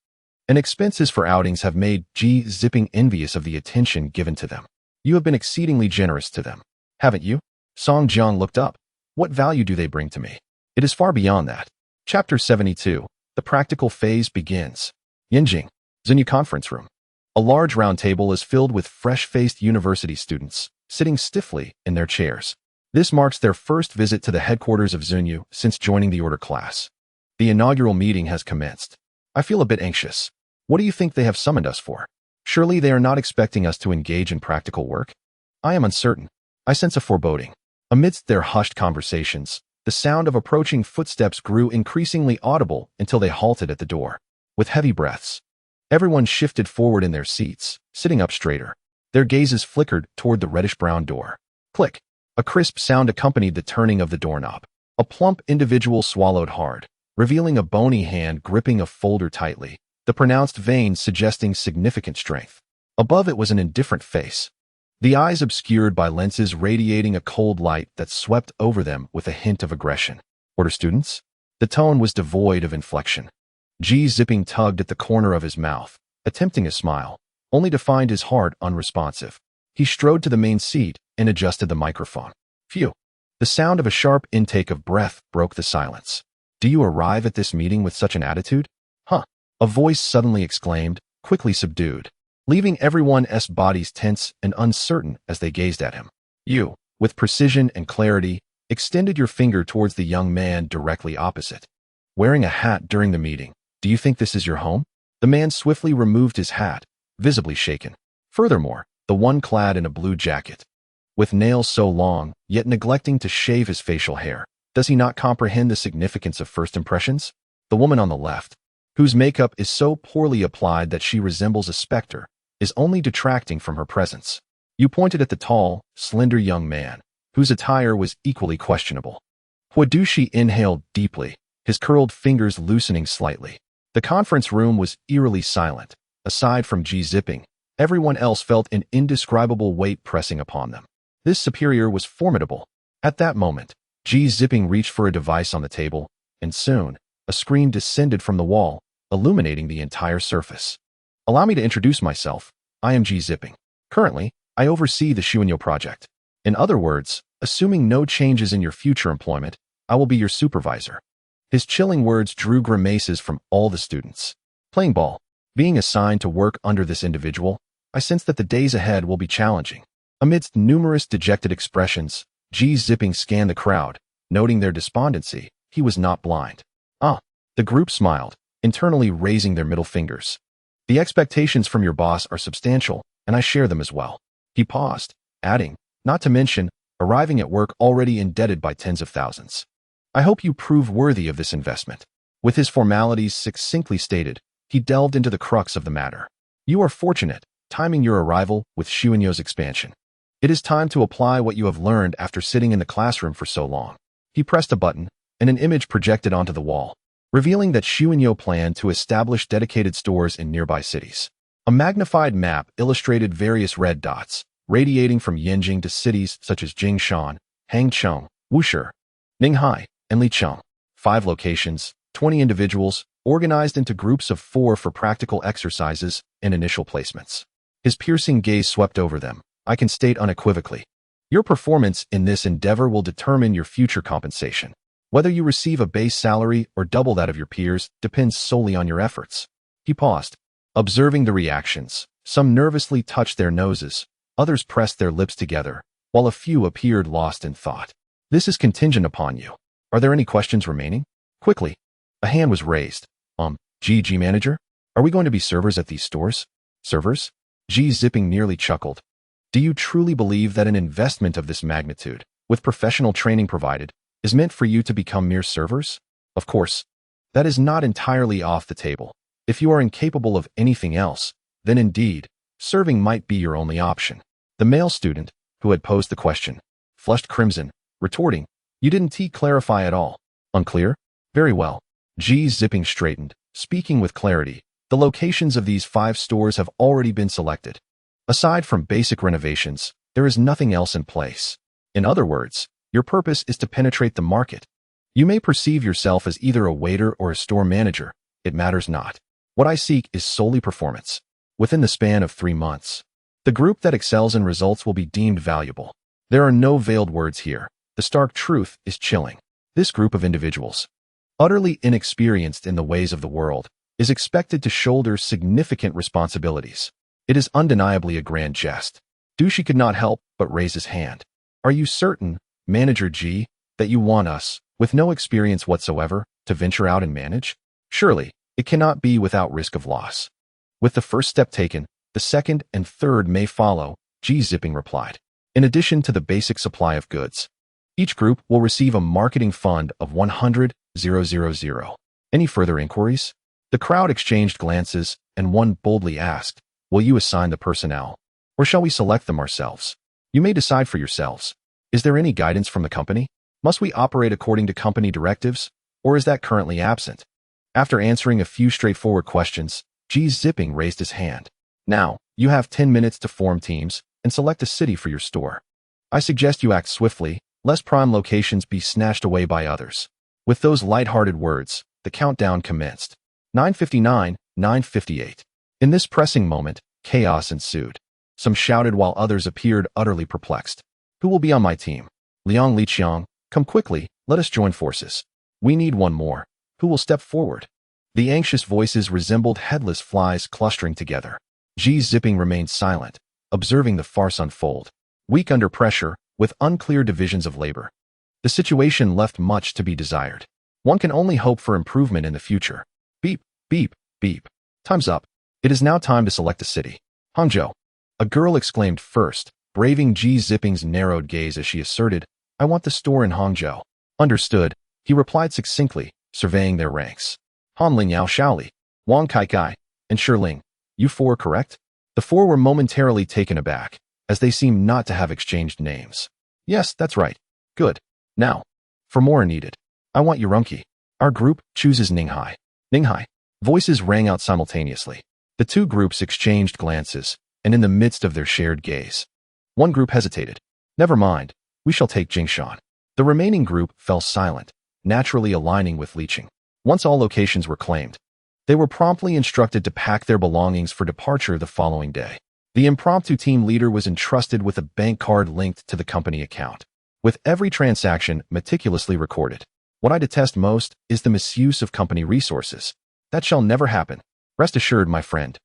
and expenses for outings have made Xi Zipping envious of the attention given to them. You have been exceedingly generous to them, haven't you? Song Jiang looked up. What value do they bring to me? It is far beyond that. Chapter 72. The practical phase begins. Yinjing, Zunyu conference room. A large round table is filled with fresh-faced university students, sitting stiffly in their chairs. This marks their first visit to the headquarters of Zunyu since joining the order class. The inaugural meeting has commenced. I feel a bit anxious. What do you think they have summoned us for? Surely they are not expecting us to engage in practical work? I am uncertain. I sense a foreboding. Amidst their hushed conversations, the sound of approaching footsteps grew increasingly audible until they halted at the door. With heavy breaths, everyone shifted forward in their seats, sitting up straighter. Their gazes flickered toward the reddish-brown door. Click. A crisp sound accompanied the turning of the doorknob. A plump individual swallowed hard, revealing a bony hand gripping a folder tightly, the pronounced veins suggesting significant strength. Above it was an indifferent face, the eyes obscured by lenses radiating a cold light that swept over them with a hint of aggression. Order students? The tone was devoid of inflection. Zipping tugged at the corner of his mouth, attempting a smile, only to find his heart unresponsive. He strode to the main seat and adjusted the microphone. Phew. The sound of a sharp intake of breath broke the silence. Do you arrive at this meeting with such an attitude? Huh. A voice suddenly exclaimed, quickly subdued, leaving everyone's bodies tense and uncertain as they gazed at him. You, with precision and clarity, extended your finger towards the young man directly opposite. Wearing a hat during the meeting, do you think this is your home? The man swiftly removed his hat, visibly shaken. Furthermore, the one clad in a blue jacket, with nails so long, yet neglecting to shave his facial hair. Does he not comprehend the significance of first impressions? The woman on the left, whose makeup is so poorly applied that she resembles a specter, is only detracting from her presence. You pointed at the tall, slender young man, whose attire was equally questionable. Huadushi inhaled deeply, his curled fingers loosening slightly. The conference room was eerily silent. Aside from Zipping, everyone else felt an indescribable weight pressing upon them. This superior was formidable. At that moment, Zipping reached for a device on the table, and soon, a screen descended from the wall, illuminating the entire surface. Allow me to introduce myself. I am Zipping. Currently, I oversee the Shuanyo project. In other words, assuming no changes in your future employment, I will be your supervisor. His chilling words drew grimaces from all the students. Playing ball. Being assigned to work under this individual, I sense that the days ahead will be challenging. Amidst numerous dejected expressions, Zipping scanned the crowd, noting their despondency. He was not blind. The group smiled, internally raising their middle fingers. The expectations from your boss are substantial, and I share them as well. He paused, adding, not to mention, arriving at work already indebted by tens of thousands. I hope you prove worthy of this investment. With his formalities succinctly stated, he delved into the crux of the matter. You are fortunate, timing your arrival with Shuanyo's expansion. It is time to apply what you have learned after sitting in the classroom for so long. He pressed a button, and an image projected onto the wall, revealing that Shuanyo planned to establish dedicated stores in nearby cities. A magnified map illustrated various red dots, radiating from Yanjing to cities such as Jingshan, Hangzhou, Wushi, Ninghai, and Licheng. 5 locations, 20 individuals, organized into groups of 4 for practical exercises and initial placements. His piercing gaze swept over them. I can state unequivocally, your performance in this endeavor will determine your future compensation. Whether you receive a base salary or double that of your peers depends solely on your efforts. He paused, observing the reactions. Some nervously touched their noses, others pressed their lips together, while a few appeared lost in thought. This is contingent upon you. Are there any questions remaining? Quickly, a hand was raised. GG manager? Are we going to be servers at these stores? Servers? Zipping nearly chuckled. Do you truly believe that an investment of this magnitude, with professional training provided, is meant for you to become mere servers? Of course, that is not entirely off the table. If you are incapable of anything else, then indeed, serving might be your only option. The male student, who had posed the question, flushed crimson, retorting, you didn't clarify at all. Unclear? Very well. Zipping straightened, speaking with clarity. The locations of these 5 stores have already been selected. Aside from basic renovations, there is nothing else in place. In other words, your purpose is to penetrate the market. You may perceive yourself as either a waiter or a store manager. It matters not. What I seek is solely performance. Within the span of 3 months, the group that excels in results will be deemed valuable. There are no veiled words here. The stark truth is chilling. This group of individuals, utterly inexperienced in the ways of the world, is expected to shoulder significant responsibilities. It is undeniably a grand jest. Dushi could not help but raise his hand. Are you certain, Manager G, that you want us, with no experience whatsoever, to venture out and manage? Surely, it cannot be without risk of loss. With the first step taken, the second and third may follow, G Zipping replied. In addition to the basic supply of goods, each group will receive a marketing fund of 100,000. Any further inquiries? The crowd exchanged glances, and one boldly asked, will you assign the personnel, or shall we select them ourselves? You may decide for yourselves. Is there any guidance from the company? Must we operate according to company directives, or is that currently absent? After answering a few straightforward questions, G Zipping raised his hand. Now, you have 10 minutes to form teams and select a city for your store. I suggest you act swiftly, lest prime locations be snatched away by others. With those light-hearted words, the countdown commenced. 9:59, 9:58. In this pressing moment, chaos ensued. Some shouted while others appeared utterly perplexed. Who will be on my team? Liang Liqiang, come quickly, let us join forces. We need one more. Who will step forward? The anxious voices resembled headless flies clustering together. G Zipping remained silent, observing the farce unfold. Weak under pressure, with unclear divisions of labor, the situation left much to be desired. One can only hope for improvement in the future. Beep, beep, beep. Time's up. It is now time to select a city. Hangzhou. A girl exclaimed first, braving G Zipping's narrowed gaze as she asserted, I want the store in Hangzhou. Understood, he replied succinctly, surveying their ranks. Han Lingyao Shaoli, Wang Kaikai, and Shiling. You four correct? The four were momentarily taken aback, as they seemed not to have exchanged names. Yes, that's right. Good. Now, for more needed. I want Urumqi. Our group chooses Ninghai. Ninghai. Voices rang out simultaneously. The two groups exchanged glances, and in the midst of their shared gaze, one group hesitated. Never mind, we shall take Jingshan. The remaining group fell silent, naturally aligning with Liqing. Once all locations were claimed, they were promptly instructed to pack their belongings for departure the following day. The impromptu team leader was entrusted with a bank card linked to the company account, with every transaction meticulously recorded. What I detest most is the misuse of company resources. That shall never happen. Rest assured, my friend.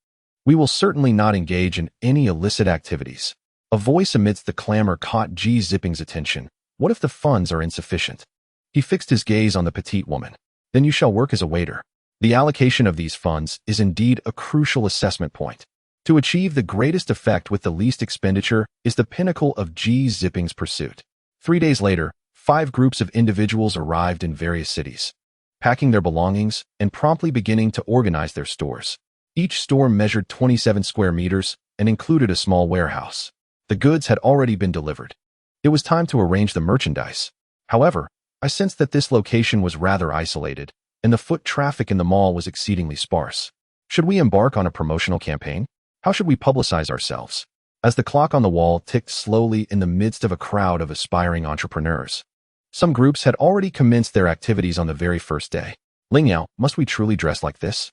We will certainly not engage in any illicit activities. A voice amidst the clamor caught G Zipping's attention. What if the funds are insufficient? He fixed his gaze on the petite woman. Then you shall work as a waiter. The allocation of these funds is indeed a crucial assessment point. To achieve the greatest effect with the least expenditure is the pinnacle of G Zipping's pursuit. 3 days later, 5 groups of individuals arrived in various cities, packing their belongings and promptly beginning to organize their stores. Each store measured 27 square meters and included a small warehouse. The goods had already been delivered. It was time to arrange the merchandise. However, I sensed that this location was rather isolated, and the foot traffic in the mall was exceedingly sparse. Should we embark on a promotional campaign? How should we publicize ourselves? As the clock on the wall ticked slowly in the midst of a crowd of aspiring entrepreneurs, some groups had already commenced their activities on the very first day. Lingyao, must we truly dress like this?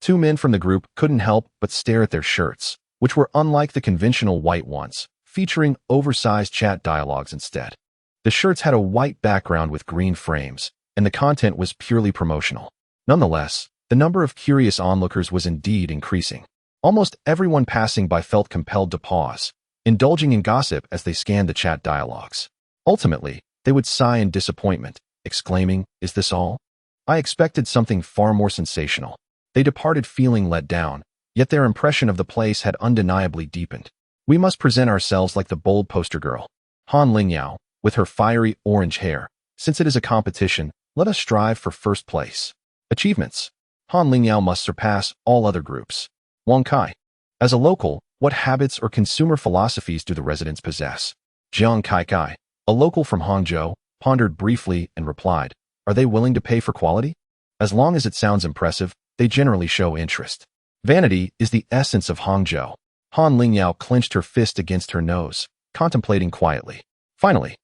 2 men from the group couldn't help but stare at their shirts, which were unlike the conventional white ones, featuring oversized chat dialogues instead. The shirts had a white background with green frames, and the content was purely promotional. Nonetheless, the number of curious onlookers was indeed increasing. Almost everyone passing by felt compelled to pause, indulging in gossip as they scanned the chat dialogues. Ultimately, they would sigh in disappointment, exclaiming, "Is this all? I expected something far more sensational." They departed feeling let down, yet their impression of the place had undeniably deepened. We must present ourselves like the bold poster girl, Han Lingyao, with her fiery orange hair. Since it is a competition, let us strive for first place. Achievements. Han Lingyao must surpass all other groups. Wang Kai. As a local, what habits or consumer philosophies do the residents possess? Jiang Kaikai, a local from Hangzhou, pondered briefly and replied, are they willing to pay for quality? As long as it sounds impressive, they generally show interest. Vanity is the essence of Hangzhou. Han Lingyao clenched her fist against her nose, contemplating quietly. Finally,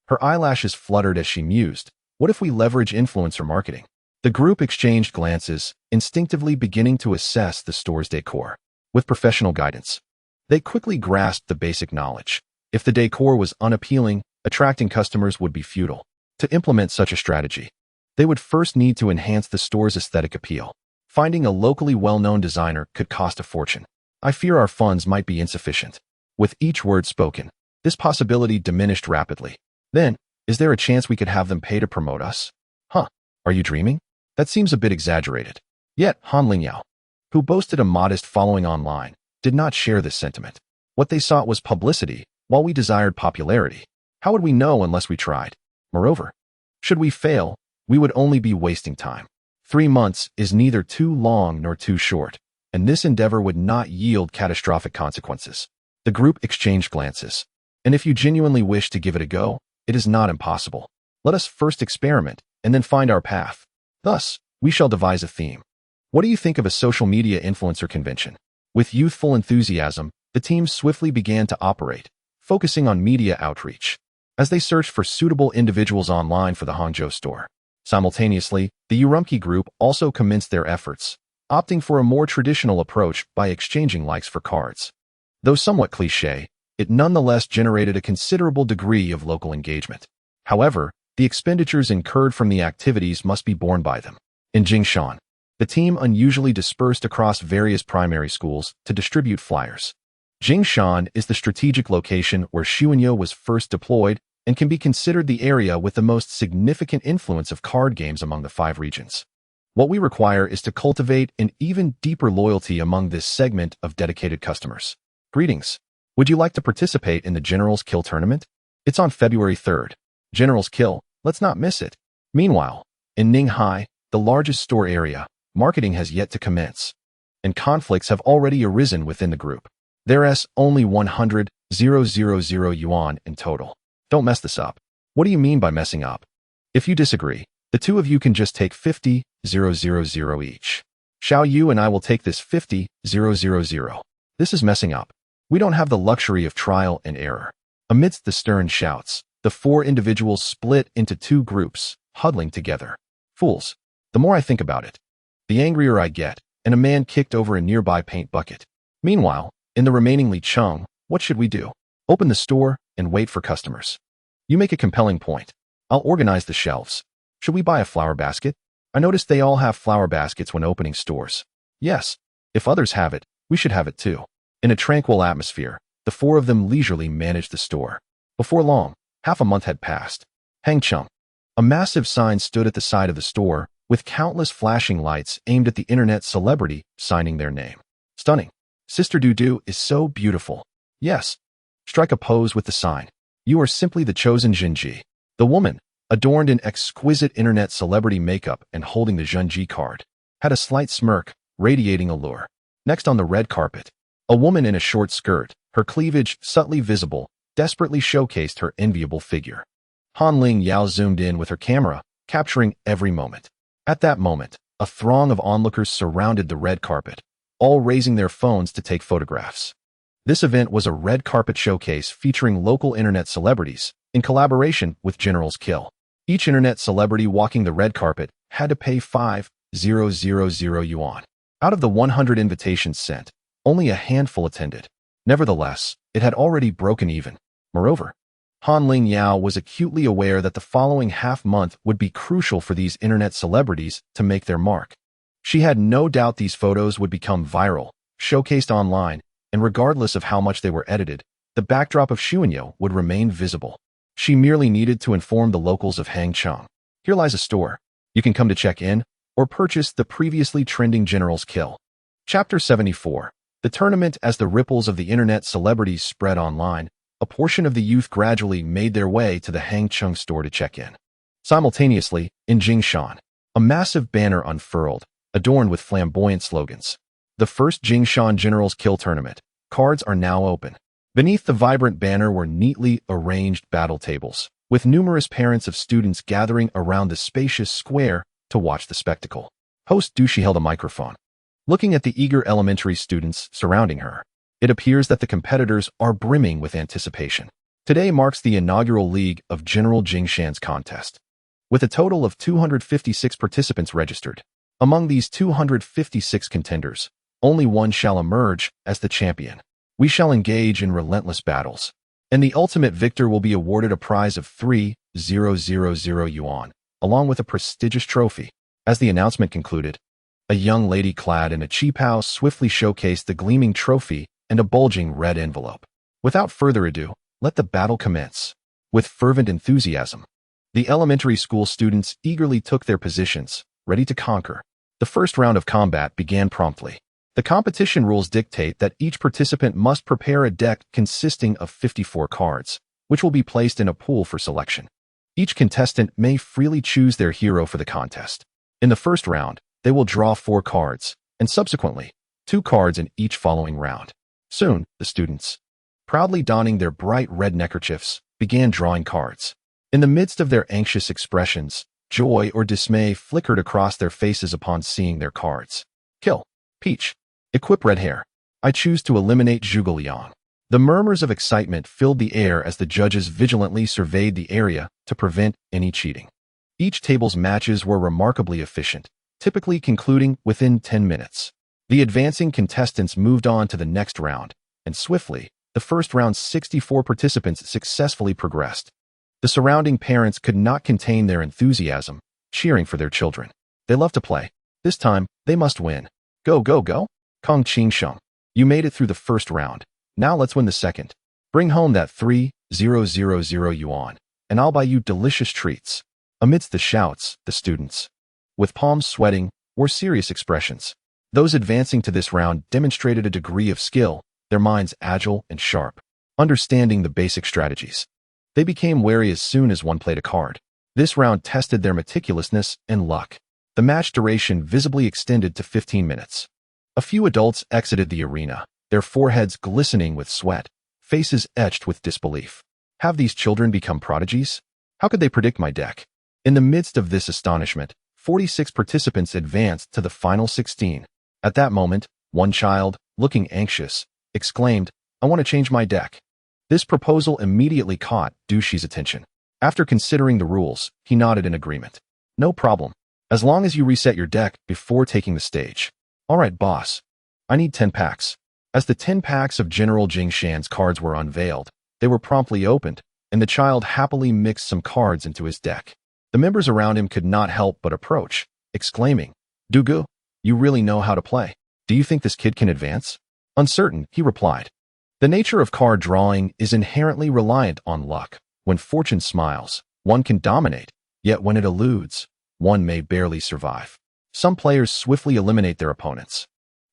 her eyelashes fluttered as she mused, what if we leverage influencer marketing? The group exchanged glances, instinctively beginning to assess the store's decor. With professional guidance, they quickly grasped the basic knowledge. If the decor was unappealing, attracting customers would be futile. To implement such a strategy, they would first need to enhance the store's aesthetic appeal. Finding a locally well-known designer could cost a fortune. I fear our funds might be insufficient. With each word spoken, this possibility diminished rapidly. Then, Is there a chance we could have them pay to promote us? Huh, are you dreaming? That seems a bit exaggerated. Yet, Han Lingyao, who boasted a modest following online, did not share this sentiment. What they sought was publicity, while we desired popularity. How would we know unless we tried? Moreover, should we fail, we would only be wasting time. 3 months is neither too long nor too short, and this endeavor would not yield catastrophic consequences. The group exchanged glances. And if you genuinely wish to give it a go, it is not impossible. Let us first experiment, and then find our path. Thus, we shall devise a theme. What do you think of a social media influencer convention? With youthful enthusiasm, the team swiftly began to operate, focusing on media outreach. As they searched for suitable individuals online for the Hangzhou store. Simultaneously, the Urumqi group also commenced their efforts, opting for a more traditional approach by exchanging likes for cards. Though somewhat cliché, it nonetheless generated a considerable degree of local engagement. However, the expenditures incurred from the activities must be borne by them. In Tengsheng, the team unusually dispersed across various primary schools to distribute flyers. Tengsheng is the strategic location where Xuanyo was first deployed and can be considered the area with the most significant influence of card games among the 5 regions. What we require is to cultivate an even deeper loyalty among this segment of dedicated customers. Greetings. Would you like to participate in the General's Kill tournament? It's on February 3rd. General's Kill, let's not miss it. Meanwhile, in Ninghai, the largest store area, marketing has yet to commence, and conflicts have already arisen within the group. There's only 100,000 yuan in total. Don't mess this up. What do you mean by messing up? If you disagree, the two of you can just take 50,000 each. Xiao Yu and I will take this 50,000. This is messing up. We don't have the luxury of trial and error. Amidst the stern shouts, the 4 individuals split into 2 groups, huddling together. Fools. The more I think about it, the angrier I get, and a man kicked over a nearby paint bucket. Meanwhile, in the remaining Licheng, what should we do? Open the store and wait for customers. You make a compelling point. I'll organize the shelves. Should we buy a flower basket? I noticed they all have flower baskets when opening stores. Yes, if others have it, we should have it too. In a tranquil atmosphere, the 4 of them leisurely managed the store. Before long, half a month had passed. Hangcheng. A massive sign stood at the side of the store, with countless flashing lights aimed at the internet celebrity signing their name. Stunning. Sister Dudu is so beautiful. Yes. Strike a pose with the sign. You are simply the chosen Jinji. The woman, adorned in exquisite internet celebrity makeup and holding the Zhenji card, had a slight smirk, radiating allure. Next on the red carpet, a woman in a short skirt, her cleavage subtly visible, desperately showcased her enviable figure. Han Lingyao zoomed in with her camera, capturing every moment. At that moment, a throng of onlookers surrounded the red carpet, all raising their phones to take photographs. This event was a red carpet showcase featuring local internet celebrities, in collaboration with General's Kill. Each internet celebrity walking the red carpet had to pay 5,000 yuan. Out of the 100 invitations sent, only a handful attended. Nevertheless, it had already broken even. Moreover, Han Lingyao was acutely aware that the following half-month would be crucial for these internet celebrities to make their mark. She had no doubt these photos would become viral, showcased online, and regardless of how much they were edited, the backdrop of Xuanyo would remain visible. She merely needed to inform the locals of Hangcheng. Here lies a store. You can come to check in, or purchase the previously trending General's Kill. Chapter 74. The tournament. As the ripples of the internet celebrities spread online, a portion of the youth gradually made their way to the Hangcheng store to check in. Simultaneously, in Tengsheng, a massive banner unfurled, adorned with flamboyant slogans. The first Tengsheng General's Kill tournament. Cards are now open. Beneath the vibrant banner were neatly arranged battle tables, with numerous parents of students gathering around the spacious square to watch the spectacle. Host Dushi held a microphone. Looking at the eager elementary students surrounding her, it appears that the competitors are brimming with anticipation. Today marks the inaugural League of General Tengsheng's contest. With a total of 256 participants registered, among these 256 contenders, only one shall emerge as the champion. We shall engage in relentless battles, and the ultimate victor will be awarded a prize of 3,000 yuan, along with a prestigious trophy. As the announcement concluded, a young lady clad in a qipao swiftly showcased the gleaming trophy and a bulging red envelope. Without further ado, let the battle commence. With fervent enthusiasm, The elementary school students eagerly took their positions, ready to conquer. The first round of combat began promptly. The competition rules dictate that each participant must prepare a deck consisting of 54 cards, which will be placed in a pool for selection. Each contestant may freely choose their hero for the contest. In the first round, they will draw 4 cards, and subsequently, 2 cards in each following round. Soon, the students, proudly donning their bright red neckerchiefs, began drawing cards. In the midst of their anxious expressions, joy or dismay flickered across their faces upon seeing their cards. Kill. Peach. Equip red hair. I choose to eliminate Zhuge Liang. The murmurs of excitement filled the air as the judges vigilantly surveyed the area to prevent any cheating. Each table's matches were remarkably efficient, typically concluding within 10 minutes. The advancing contestants moved on to the next round, and swiftly, the first round's 64 participants successfully progressed. The surrounding parents could not contain their enthusiasm, cheering for their children. They love to play. This time, they must win. Go, go, go! Tengsheng. You made it through the first round. Now let's win the second. Bring home that 3,000 yuan, and I'll buy you delicious treats. Amidst the shouts, the students, with palms sweating, wore serious expressions. Those advancing to this round demonstrated a degree of skill, their minds agile and sharp, understanding the basic strategies. They became wary as soon as one played a card. This round tested their meticulousness and luck. The match duration visibly extended to 15 minutes. A few adults exited the arena, their foreheads glistening with sweat, faces etched with disbelief. Have these children become prodigies? How could they predict my deck? In the midst of this astonishment, 46 participants advanced to the final 16. At that moment, one child, looking anxious, exclaimed, I want to change my deck. This proposal immediately caught Dushi's attention. After considering the rules, he nodded in agreement. No problem, as long as you reset your deck before taking the stage. All right, boss. I need 10 packs. As the 10 packs of General Jingshan's cards were unveiled, they were promptly opened, and the child happily mixed some cards into his deck. The members around him could not help but approach, exclaiming, Dugu, you really know how to play. Do you think this kid can advance? Uncertain, he replied. The nature of card drawing is inherently reliant on luck. When fortune smiles, one can dominate, yet when it eludes, one may barely survive. Some players swiftly eliminate their opponents,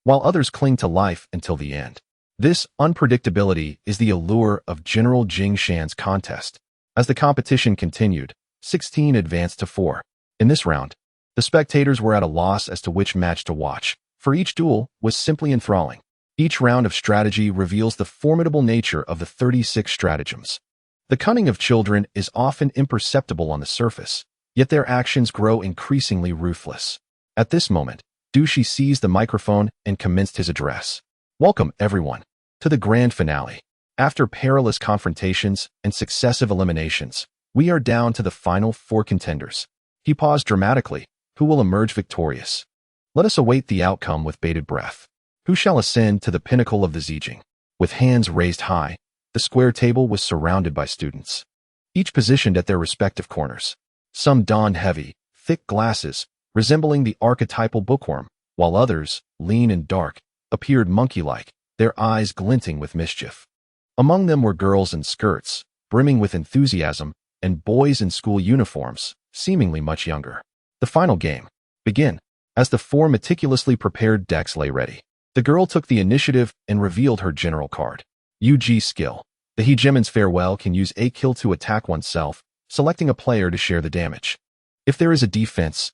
while others cling to life until the end. This unpredictability is the allure of General Jingshan's contest. As the competition continued, 16 advanced to 4. In this round, the spectators were at a loss as to which match to watch, for each duel was simply enthralling. Each round of strategy reveals the formidable nature of the 36 stratagems. The cunning of children is often imperceptible on the surface, yet their actions grow increasingly ruthless. At this moment, Dushi seized the microphone and commenced his address. Welcome, everyone, to the grand finale. After perilous confrontations and successive eliminations, we are down to the final 4 contenders. He paused dramatically. Who will emerge victorious? Let us await the outcome with bated breath. Who shall ascend to the pinnacle of the Zijing? With hands raised high, the square table was surrounded by students, each positioned at their respective corners. Some donned heavy, thick glasses, resembling the archetypal bookworm, while others, lean and dark, appeared monkey-like, their eyes glinting with mischief. Among them were girls in skirts, brimming with enthusiasm, and boys in school uniforms, seemingly much younger. The final game. Begin. As the 4 meticulously prepared decks lay ready, the girl took the initiative and revealed her general card. UG skill. The Hegemon's farewell can use a kill to attack oneself, selecting a player to share the damage. If there is a defense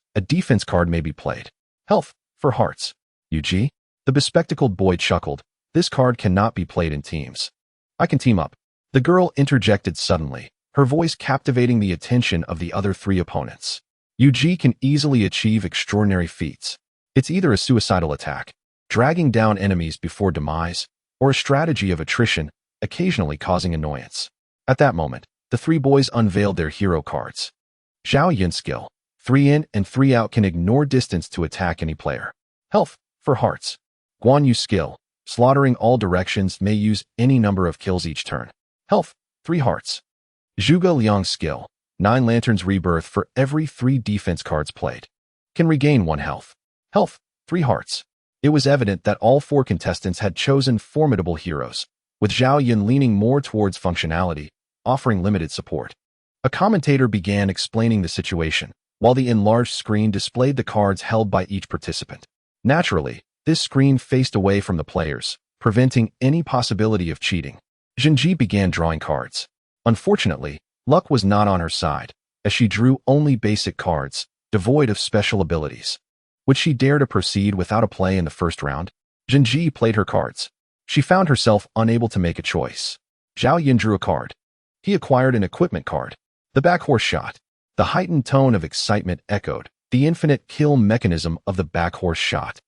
card may be played. Health, for hearts. UG? The bespectacled boy chuckled. This card cannot be played in teams. I can team up. The girl interjected suddenly, her voice captivating the attention of the other 3 opponents. UG can easily achieve extraordinary feats. It's either a suicidal attack, dragging down enemies before demise, or a strategy of attrition, occasionally causing annoyance. At that moment, the 3 boys unveiled their hero cards. Zhao Yun skill. 3 in and 3 out can ignore distance to attack any player. Health, for hearts. Guan Yu skill. Slaughtering all directions may use any number of kills each turn. Health, 3 hearts. Zhuge Liang skill. 9 lanterns rebirth for every 3 defense cards played. Can regain 1 health. Health, 3 hearts. It was evident that all 4 contestants had chosen formidable heroes, with Zhao Yun leaning more towards functionality, offering limited support. A commentator began explaining the situation, while the enlarged screen displayed the cards held by each participant. Naturally, this screen faced away from the players, preventing any possibility of cheating. Zhenji began drawing cards. Unfortunately, luck was not on her side, as she drew only basic cards, devoid of special abilities. Would she dare to proceed without a play in the first round? Zhenji played her cards. She found herself unable to make a choice. Zhao Yun drew a card. He acquired an equipment card. The backhorse shot. The heightened tone of excitement echoed the infinite kill mechanism of the backhorse shot.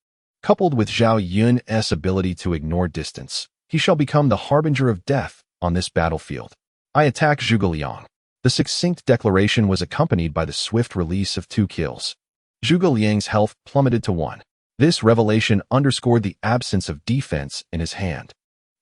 Coupled with Zhao Yun's ability to ignore distance, he shall become the harbinger of death on this battlefield. I attack Zhuge Liang. The succinct declaration was accompanied by the swift release of 2 kills. Zhuge Liang's health plummeted to 1. This revelation underscored the absence of defense in his hand.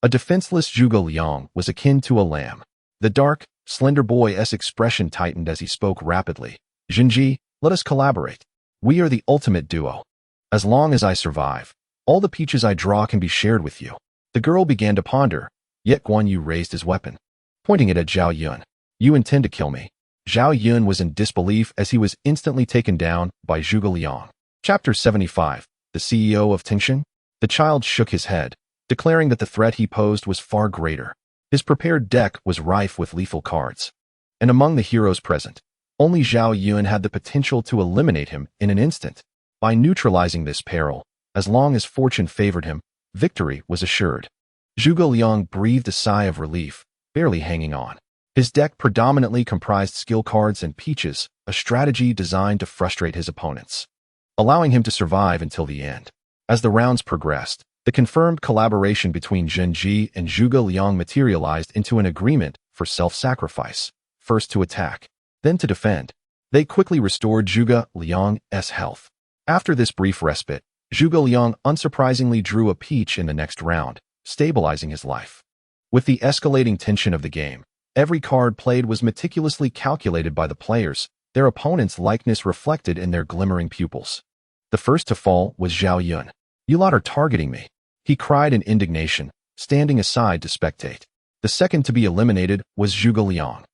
A defenseless Zhuge Liang was akin to a lamb. The dark, slender boy's expression tightened as he spoke rapidly. Zhenji, let us collaborate. We are the ultimate duo. As long as I survive, all the peaches I draw can be shared with you. The girl began to ponder, yet Guan Yu raised his weapon, pointing it at Zhao Yun. You intend to kill me? Zhao Yun was in disbelief as he was instantly taken down by Zhuge Liang. Chapter 75. The CEO of Tengsheng? The child shook his head, declaring that the threat he posed was far greater. His prepared deck was rife with lethal cards. And among the heroes present, only Zhao Yun had the potential to eliminate him in an instant. By neutralizing this peril, as long as fortune favored him, victory was assured. Zhuge Liang breathed a sigh of relief, barely hanging on. His deck predominantly comprised skill cards and peaches, a strategy designed to frustrate his opponents, allowing him to survive until the end. As the rounds progressed, the confirmed collaboration between Zhenji and Zhuge Liang materialized into an agreement for self-sacrifice, first to attack, then to defend. They quickly restored Zhuge Liang's health. After this brief respite, Zhuge Liang unsurprisingly drew a peach in the next round, stabilizing his life. With the escalating tension of the game, every card played was meticulously calculated by the players, their opponent's likeness reflected in their glimmering pupils. The first to fall was Zhao Yun. You lot are targeting me, he cried in indignation, standing aside to spectate. The second to be eliminated was Zhuge Liang.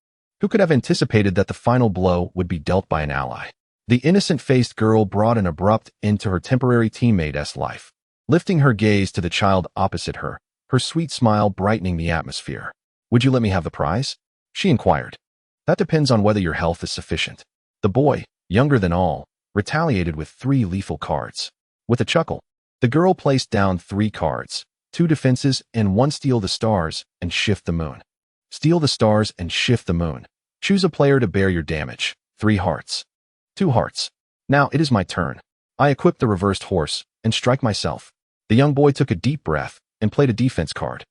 Who could have anticipated that the final blow would be dealt by an ally? The innocent-faced girl brought an abrupt end to her temporary teammate's life, lifting her gaze to the child opposite her, her sweet smile brightening the atmosphere. Would you let me have the prize? She inquired. That depends on whether your health is sufficient. The boy, younger than all, retaliated with 3 lethal cards. With a chuckle, the girl placed down 3 cards, 2 defenses and 1 steal the stars and shift the moon. Steal the stars and shift the moon. Choose a player to bear your damage. 3 hearts. 2 hearts. Now it is my turn. I equip the reversed horse and strike myself. The young boy took a deep breath and played a defense card.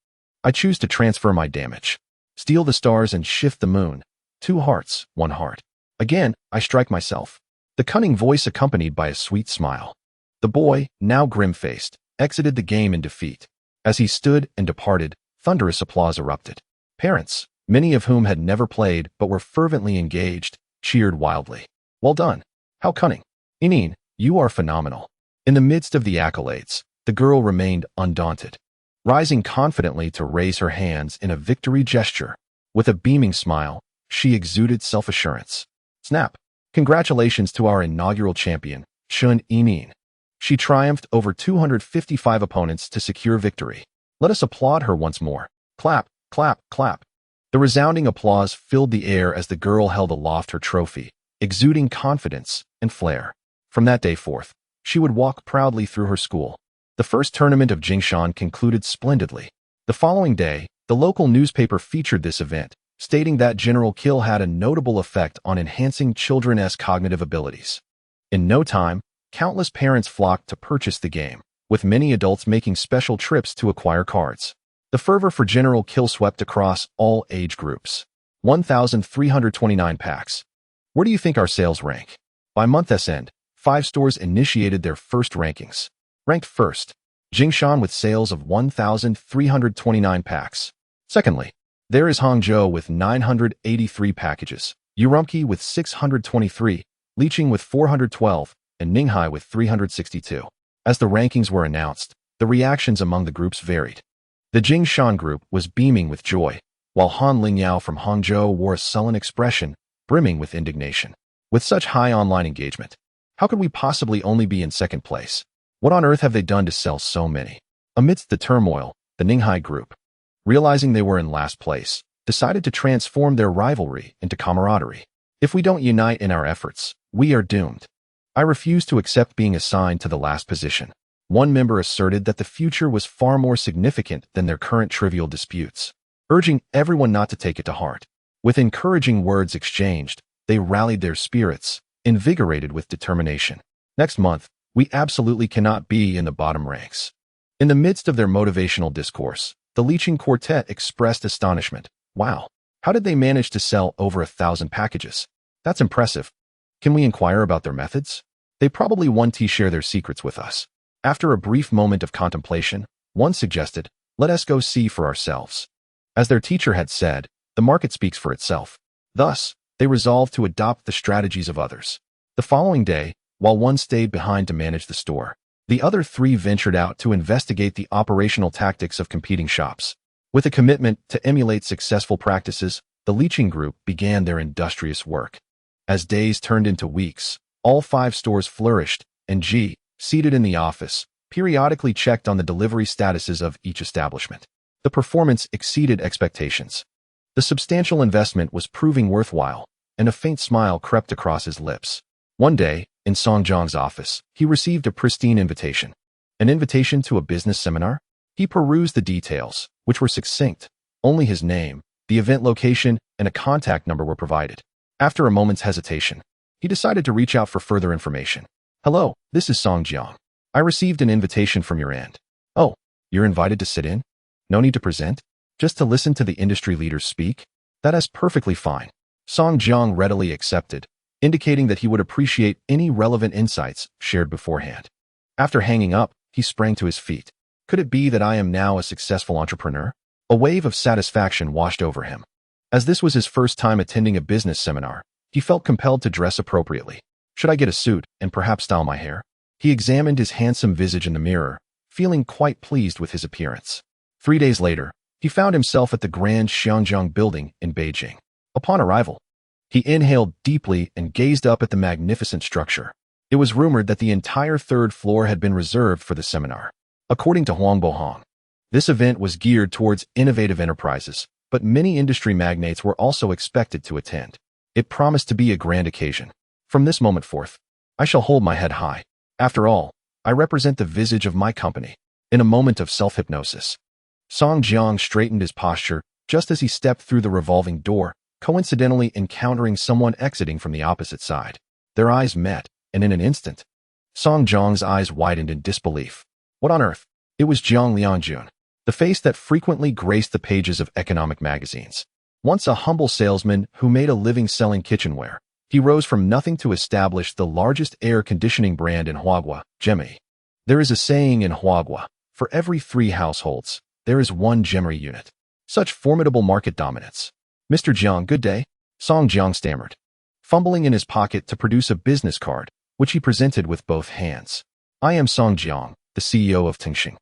I choose to transfer my damage. Steal the stars and shift the moon. 2 hearts, 1 heart. Again, I strike myself. The cunning voice accompanied by a sweet smile. The boy, now grim-faced, exited the game in defeat. As he stood and departed, thunderous applause erupted. Parents, many of whom had never played but were fervently engaged, cheered wildly. Well done. How cunning. Inin, you are phenomenal. In the midst of the accolades, the girl remained undaunted, rising confidently to raise her hands in a victory gesture. With a beaming smile, she exuded self-assurance. Snap. Congratulations to our inaugural champion, Shun Inin. She triumphed over 255 opponents to secure victory. Let us applaud her once more. Clap, clap, clap. The resounding applause filled the air as the girl held aloft her trophy, exuding confidence and flair. From that day forth, she would walk proudly through her school. The first tournament of Tengsheng concluded splendidly. The following day, the local newspaper featured this event, stating that General Kill had a notable effect on enhancing children's cognitive abilities. In no time, countless parents flocked to purchase the game, with many adults making special trips to acquire cards. The fervor for General Kill swept across all age groups. 1,329 packs. Where do you think our sales rank? By month's end, 5 stores initiated their first rankings. Ranked first, Tengsheng with sales of 1,329 packs. Secondly, there is Hangzhou with 983 packages, Urumqi with 623, Liqing with 412, and Ninghai with 362. As the rankings were announced, the reactions among the groups varied. The Tengsheng group was beaming with joy, while Han Lingyao from Hangzhou wore a sullen expression, brimming with indignation. With such high online engagement, how could we possibly only be in second place? What on earth have they done to sell so many? Amidst the turmoil, the Ninghai Group, realizing they were in last place, decided to transform their rivalry into camaraderie. If we don't unite in our efforts, we are doomed. I refuse to accept being assigned to the last position. One member asserted that the future was far more significant than their current trivial disputes, urging everyone not to take it to heart. With encouraging words exchanged, they rallied their spirits, invigorated with determination. Next month, we absolutely cannot be in the bottom ranks. In the midst of their motivational discourse, the Leeching Quartet expressed astonishment. Wow, how did they manage to sell over 1,000 packages? That's impressive. Can we inquire about their methods? They probably want to share their secrets with us. After a brief moment of contemplation, one suggested, let us go see for ourselves. As their teacher had said, the market speaks for itself. Thus, they resolved to adopt the strategies of others. The following day, while one stayed behind to manage the store, the other three ventured out to investigate the operational tactics of competing shops. With a commitment to emulate successful practices, the Leeching Group began their industrious work. As days turned into weeks, all 5 stores flourished, and G, seated in the office, periodically checked on the delivery statuses of each establishment. The performance exceeded expectations. The substantial investment was proving worthwhile, and a faint smile crept across his lips. One day, in Song Jiang's office, he received a pristine invitation. An invitation to a business seminar? He perused the details, which were succinct. Only his name, the event location, and a contact number were provided. After a moment's hesitation, he decided to reach out for further information. Hello, this is Song Jiang. I received an invitation from your end. Oh, you're invited to sit in? No need to present? Just to listen to the industry leaders speak? That is perfectly fine. Song Jiang readily accepted, indicating that he would appreciate any relevant insights shared beforehand. After hanging up, he sprang to his feet. Could it be that I am now a successful entrepreneur? A wave of satisfaction washed over him. As this was his first time attending a business seminar, he felt compelled to dress appropriately. Should I get a suit and perhaps style my hair? He examined his handsome visage in the mirror, feeling quite pleased with his appearance. 3 days later, he found himself at the Grand Xianzhong building in Beijing. Upon arrival, he inhaled deeply and gazed up at the magnificent structure. It was rumored that the entire 3rd floor had been reserved for the seminar. According to Huang Bohong, this event was geared towards innovative enterprises, but many industry magnates were also expected to attend. It promised to be a grand occasion. From this moment forth, I shall hold my head high. After all, I represent the visage of my company. In a moment of self-hypnosis, Song Jiang straightened his posture just as he stepped through the revolving door, coincidentally encountering someone exiting from the opposite side. Their eyes met, and in an instant, Song Jiang's eyes widened in disbelief. What on earth? It was Jiang Lianjun, the face that frequently graced the pages of economic magazines. Once a humble salesman who made a living selling kitchenware, he rose from nothing to establish the largest air conditioning brand in Huagua, Gemmy. There is a saying in Huagua, for every 3 households, there is 1 Gemry unit. Such formidable market dominance. Mr. Jiang, good day, Song Jiang stammered, fumbling in his pocket to produce a business card, which he presented with both hands. I am Song Jiang, the CEO of Tengsheng.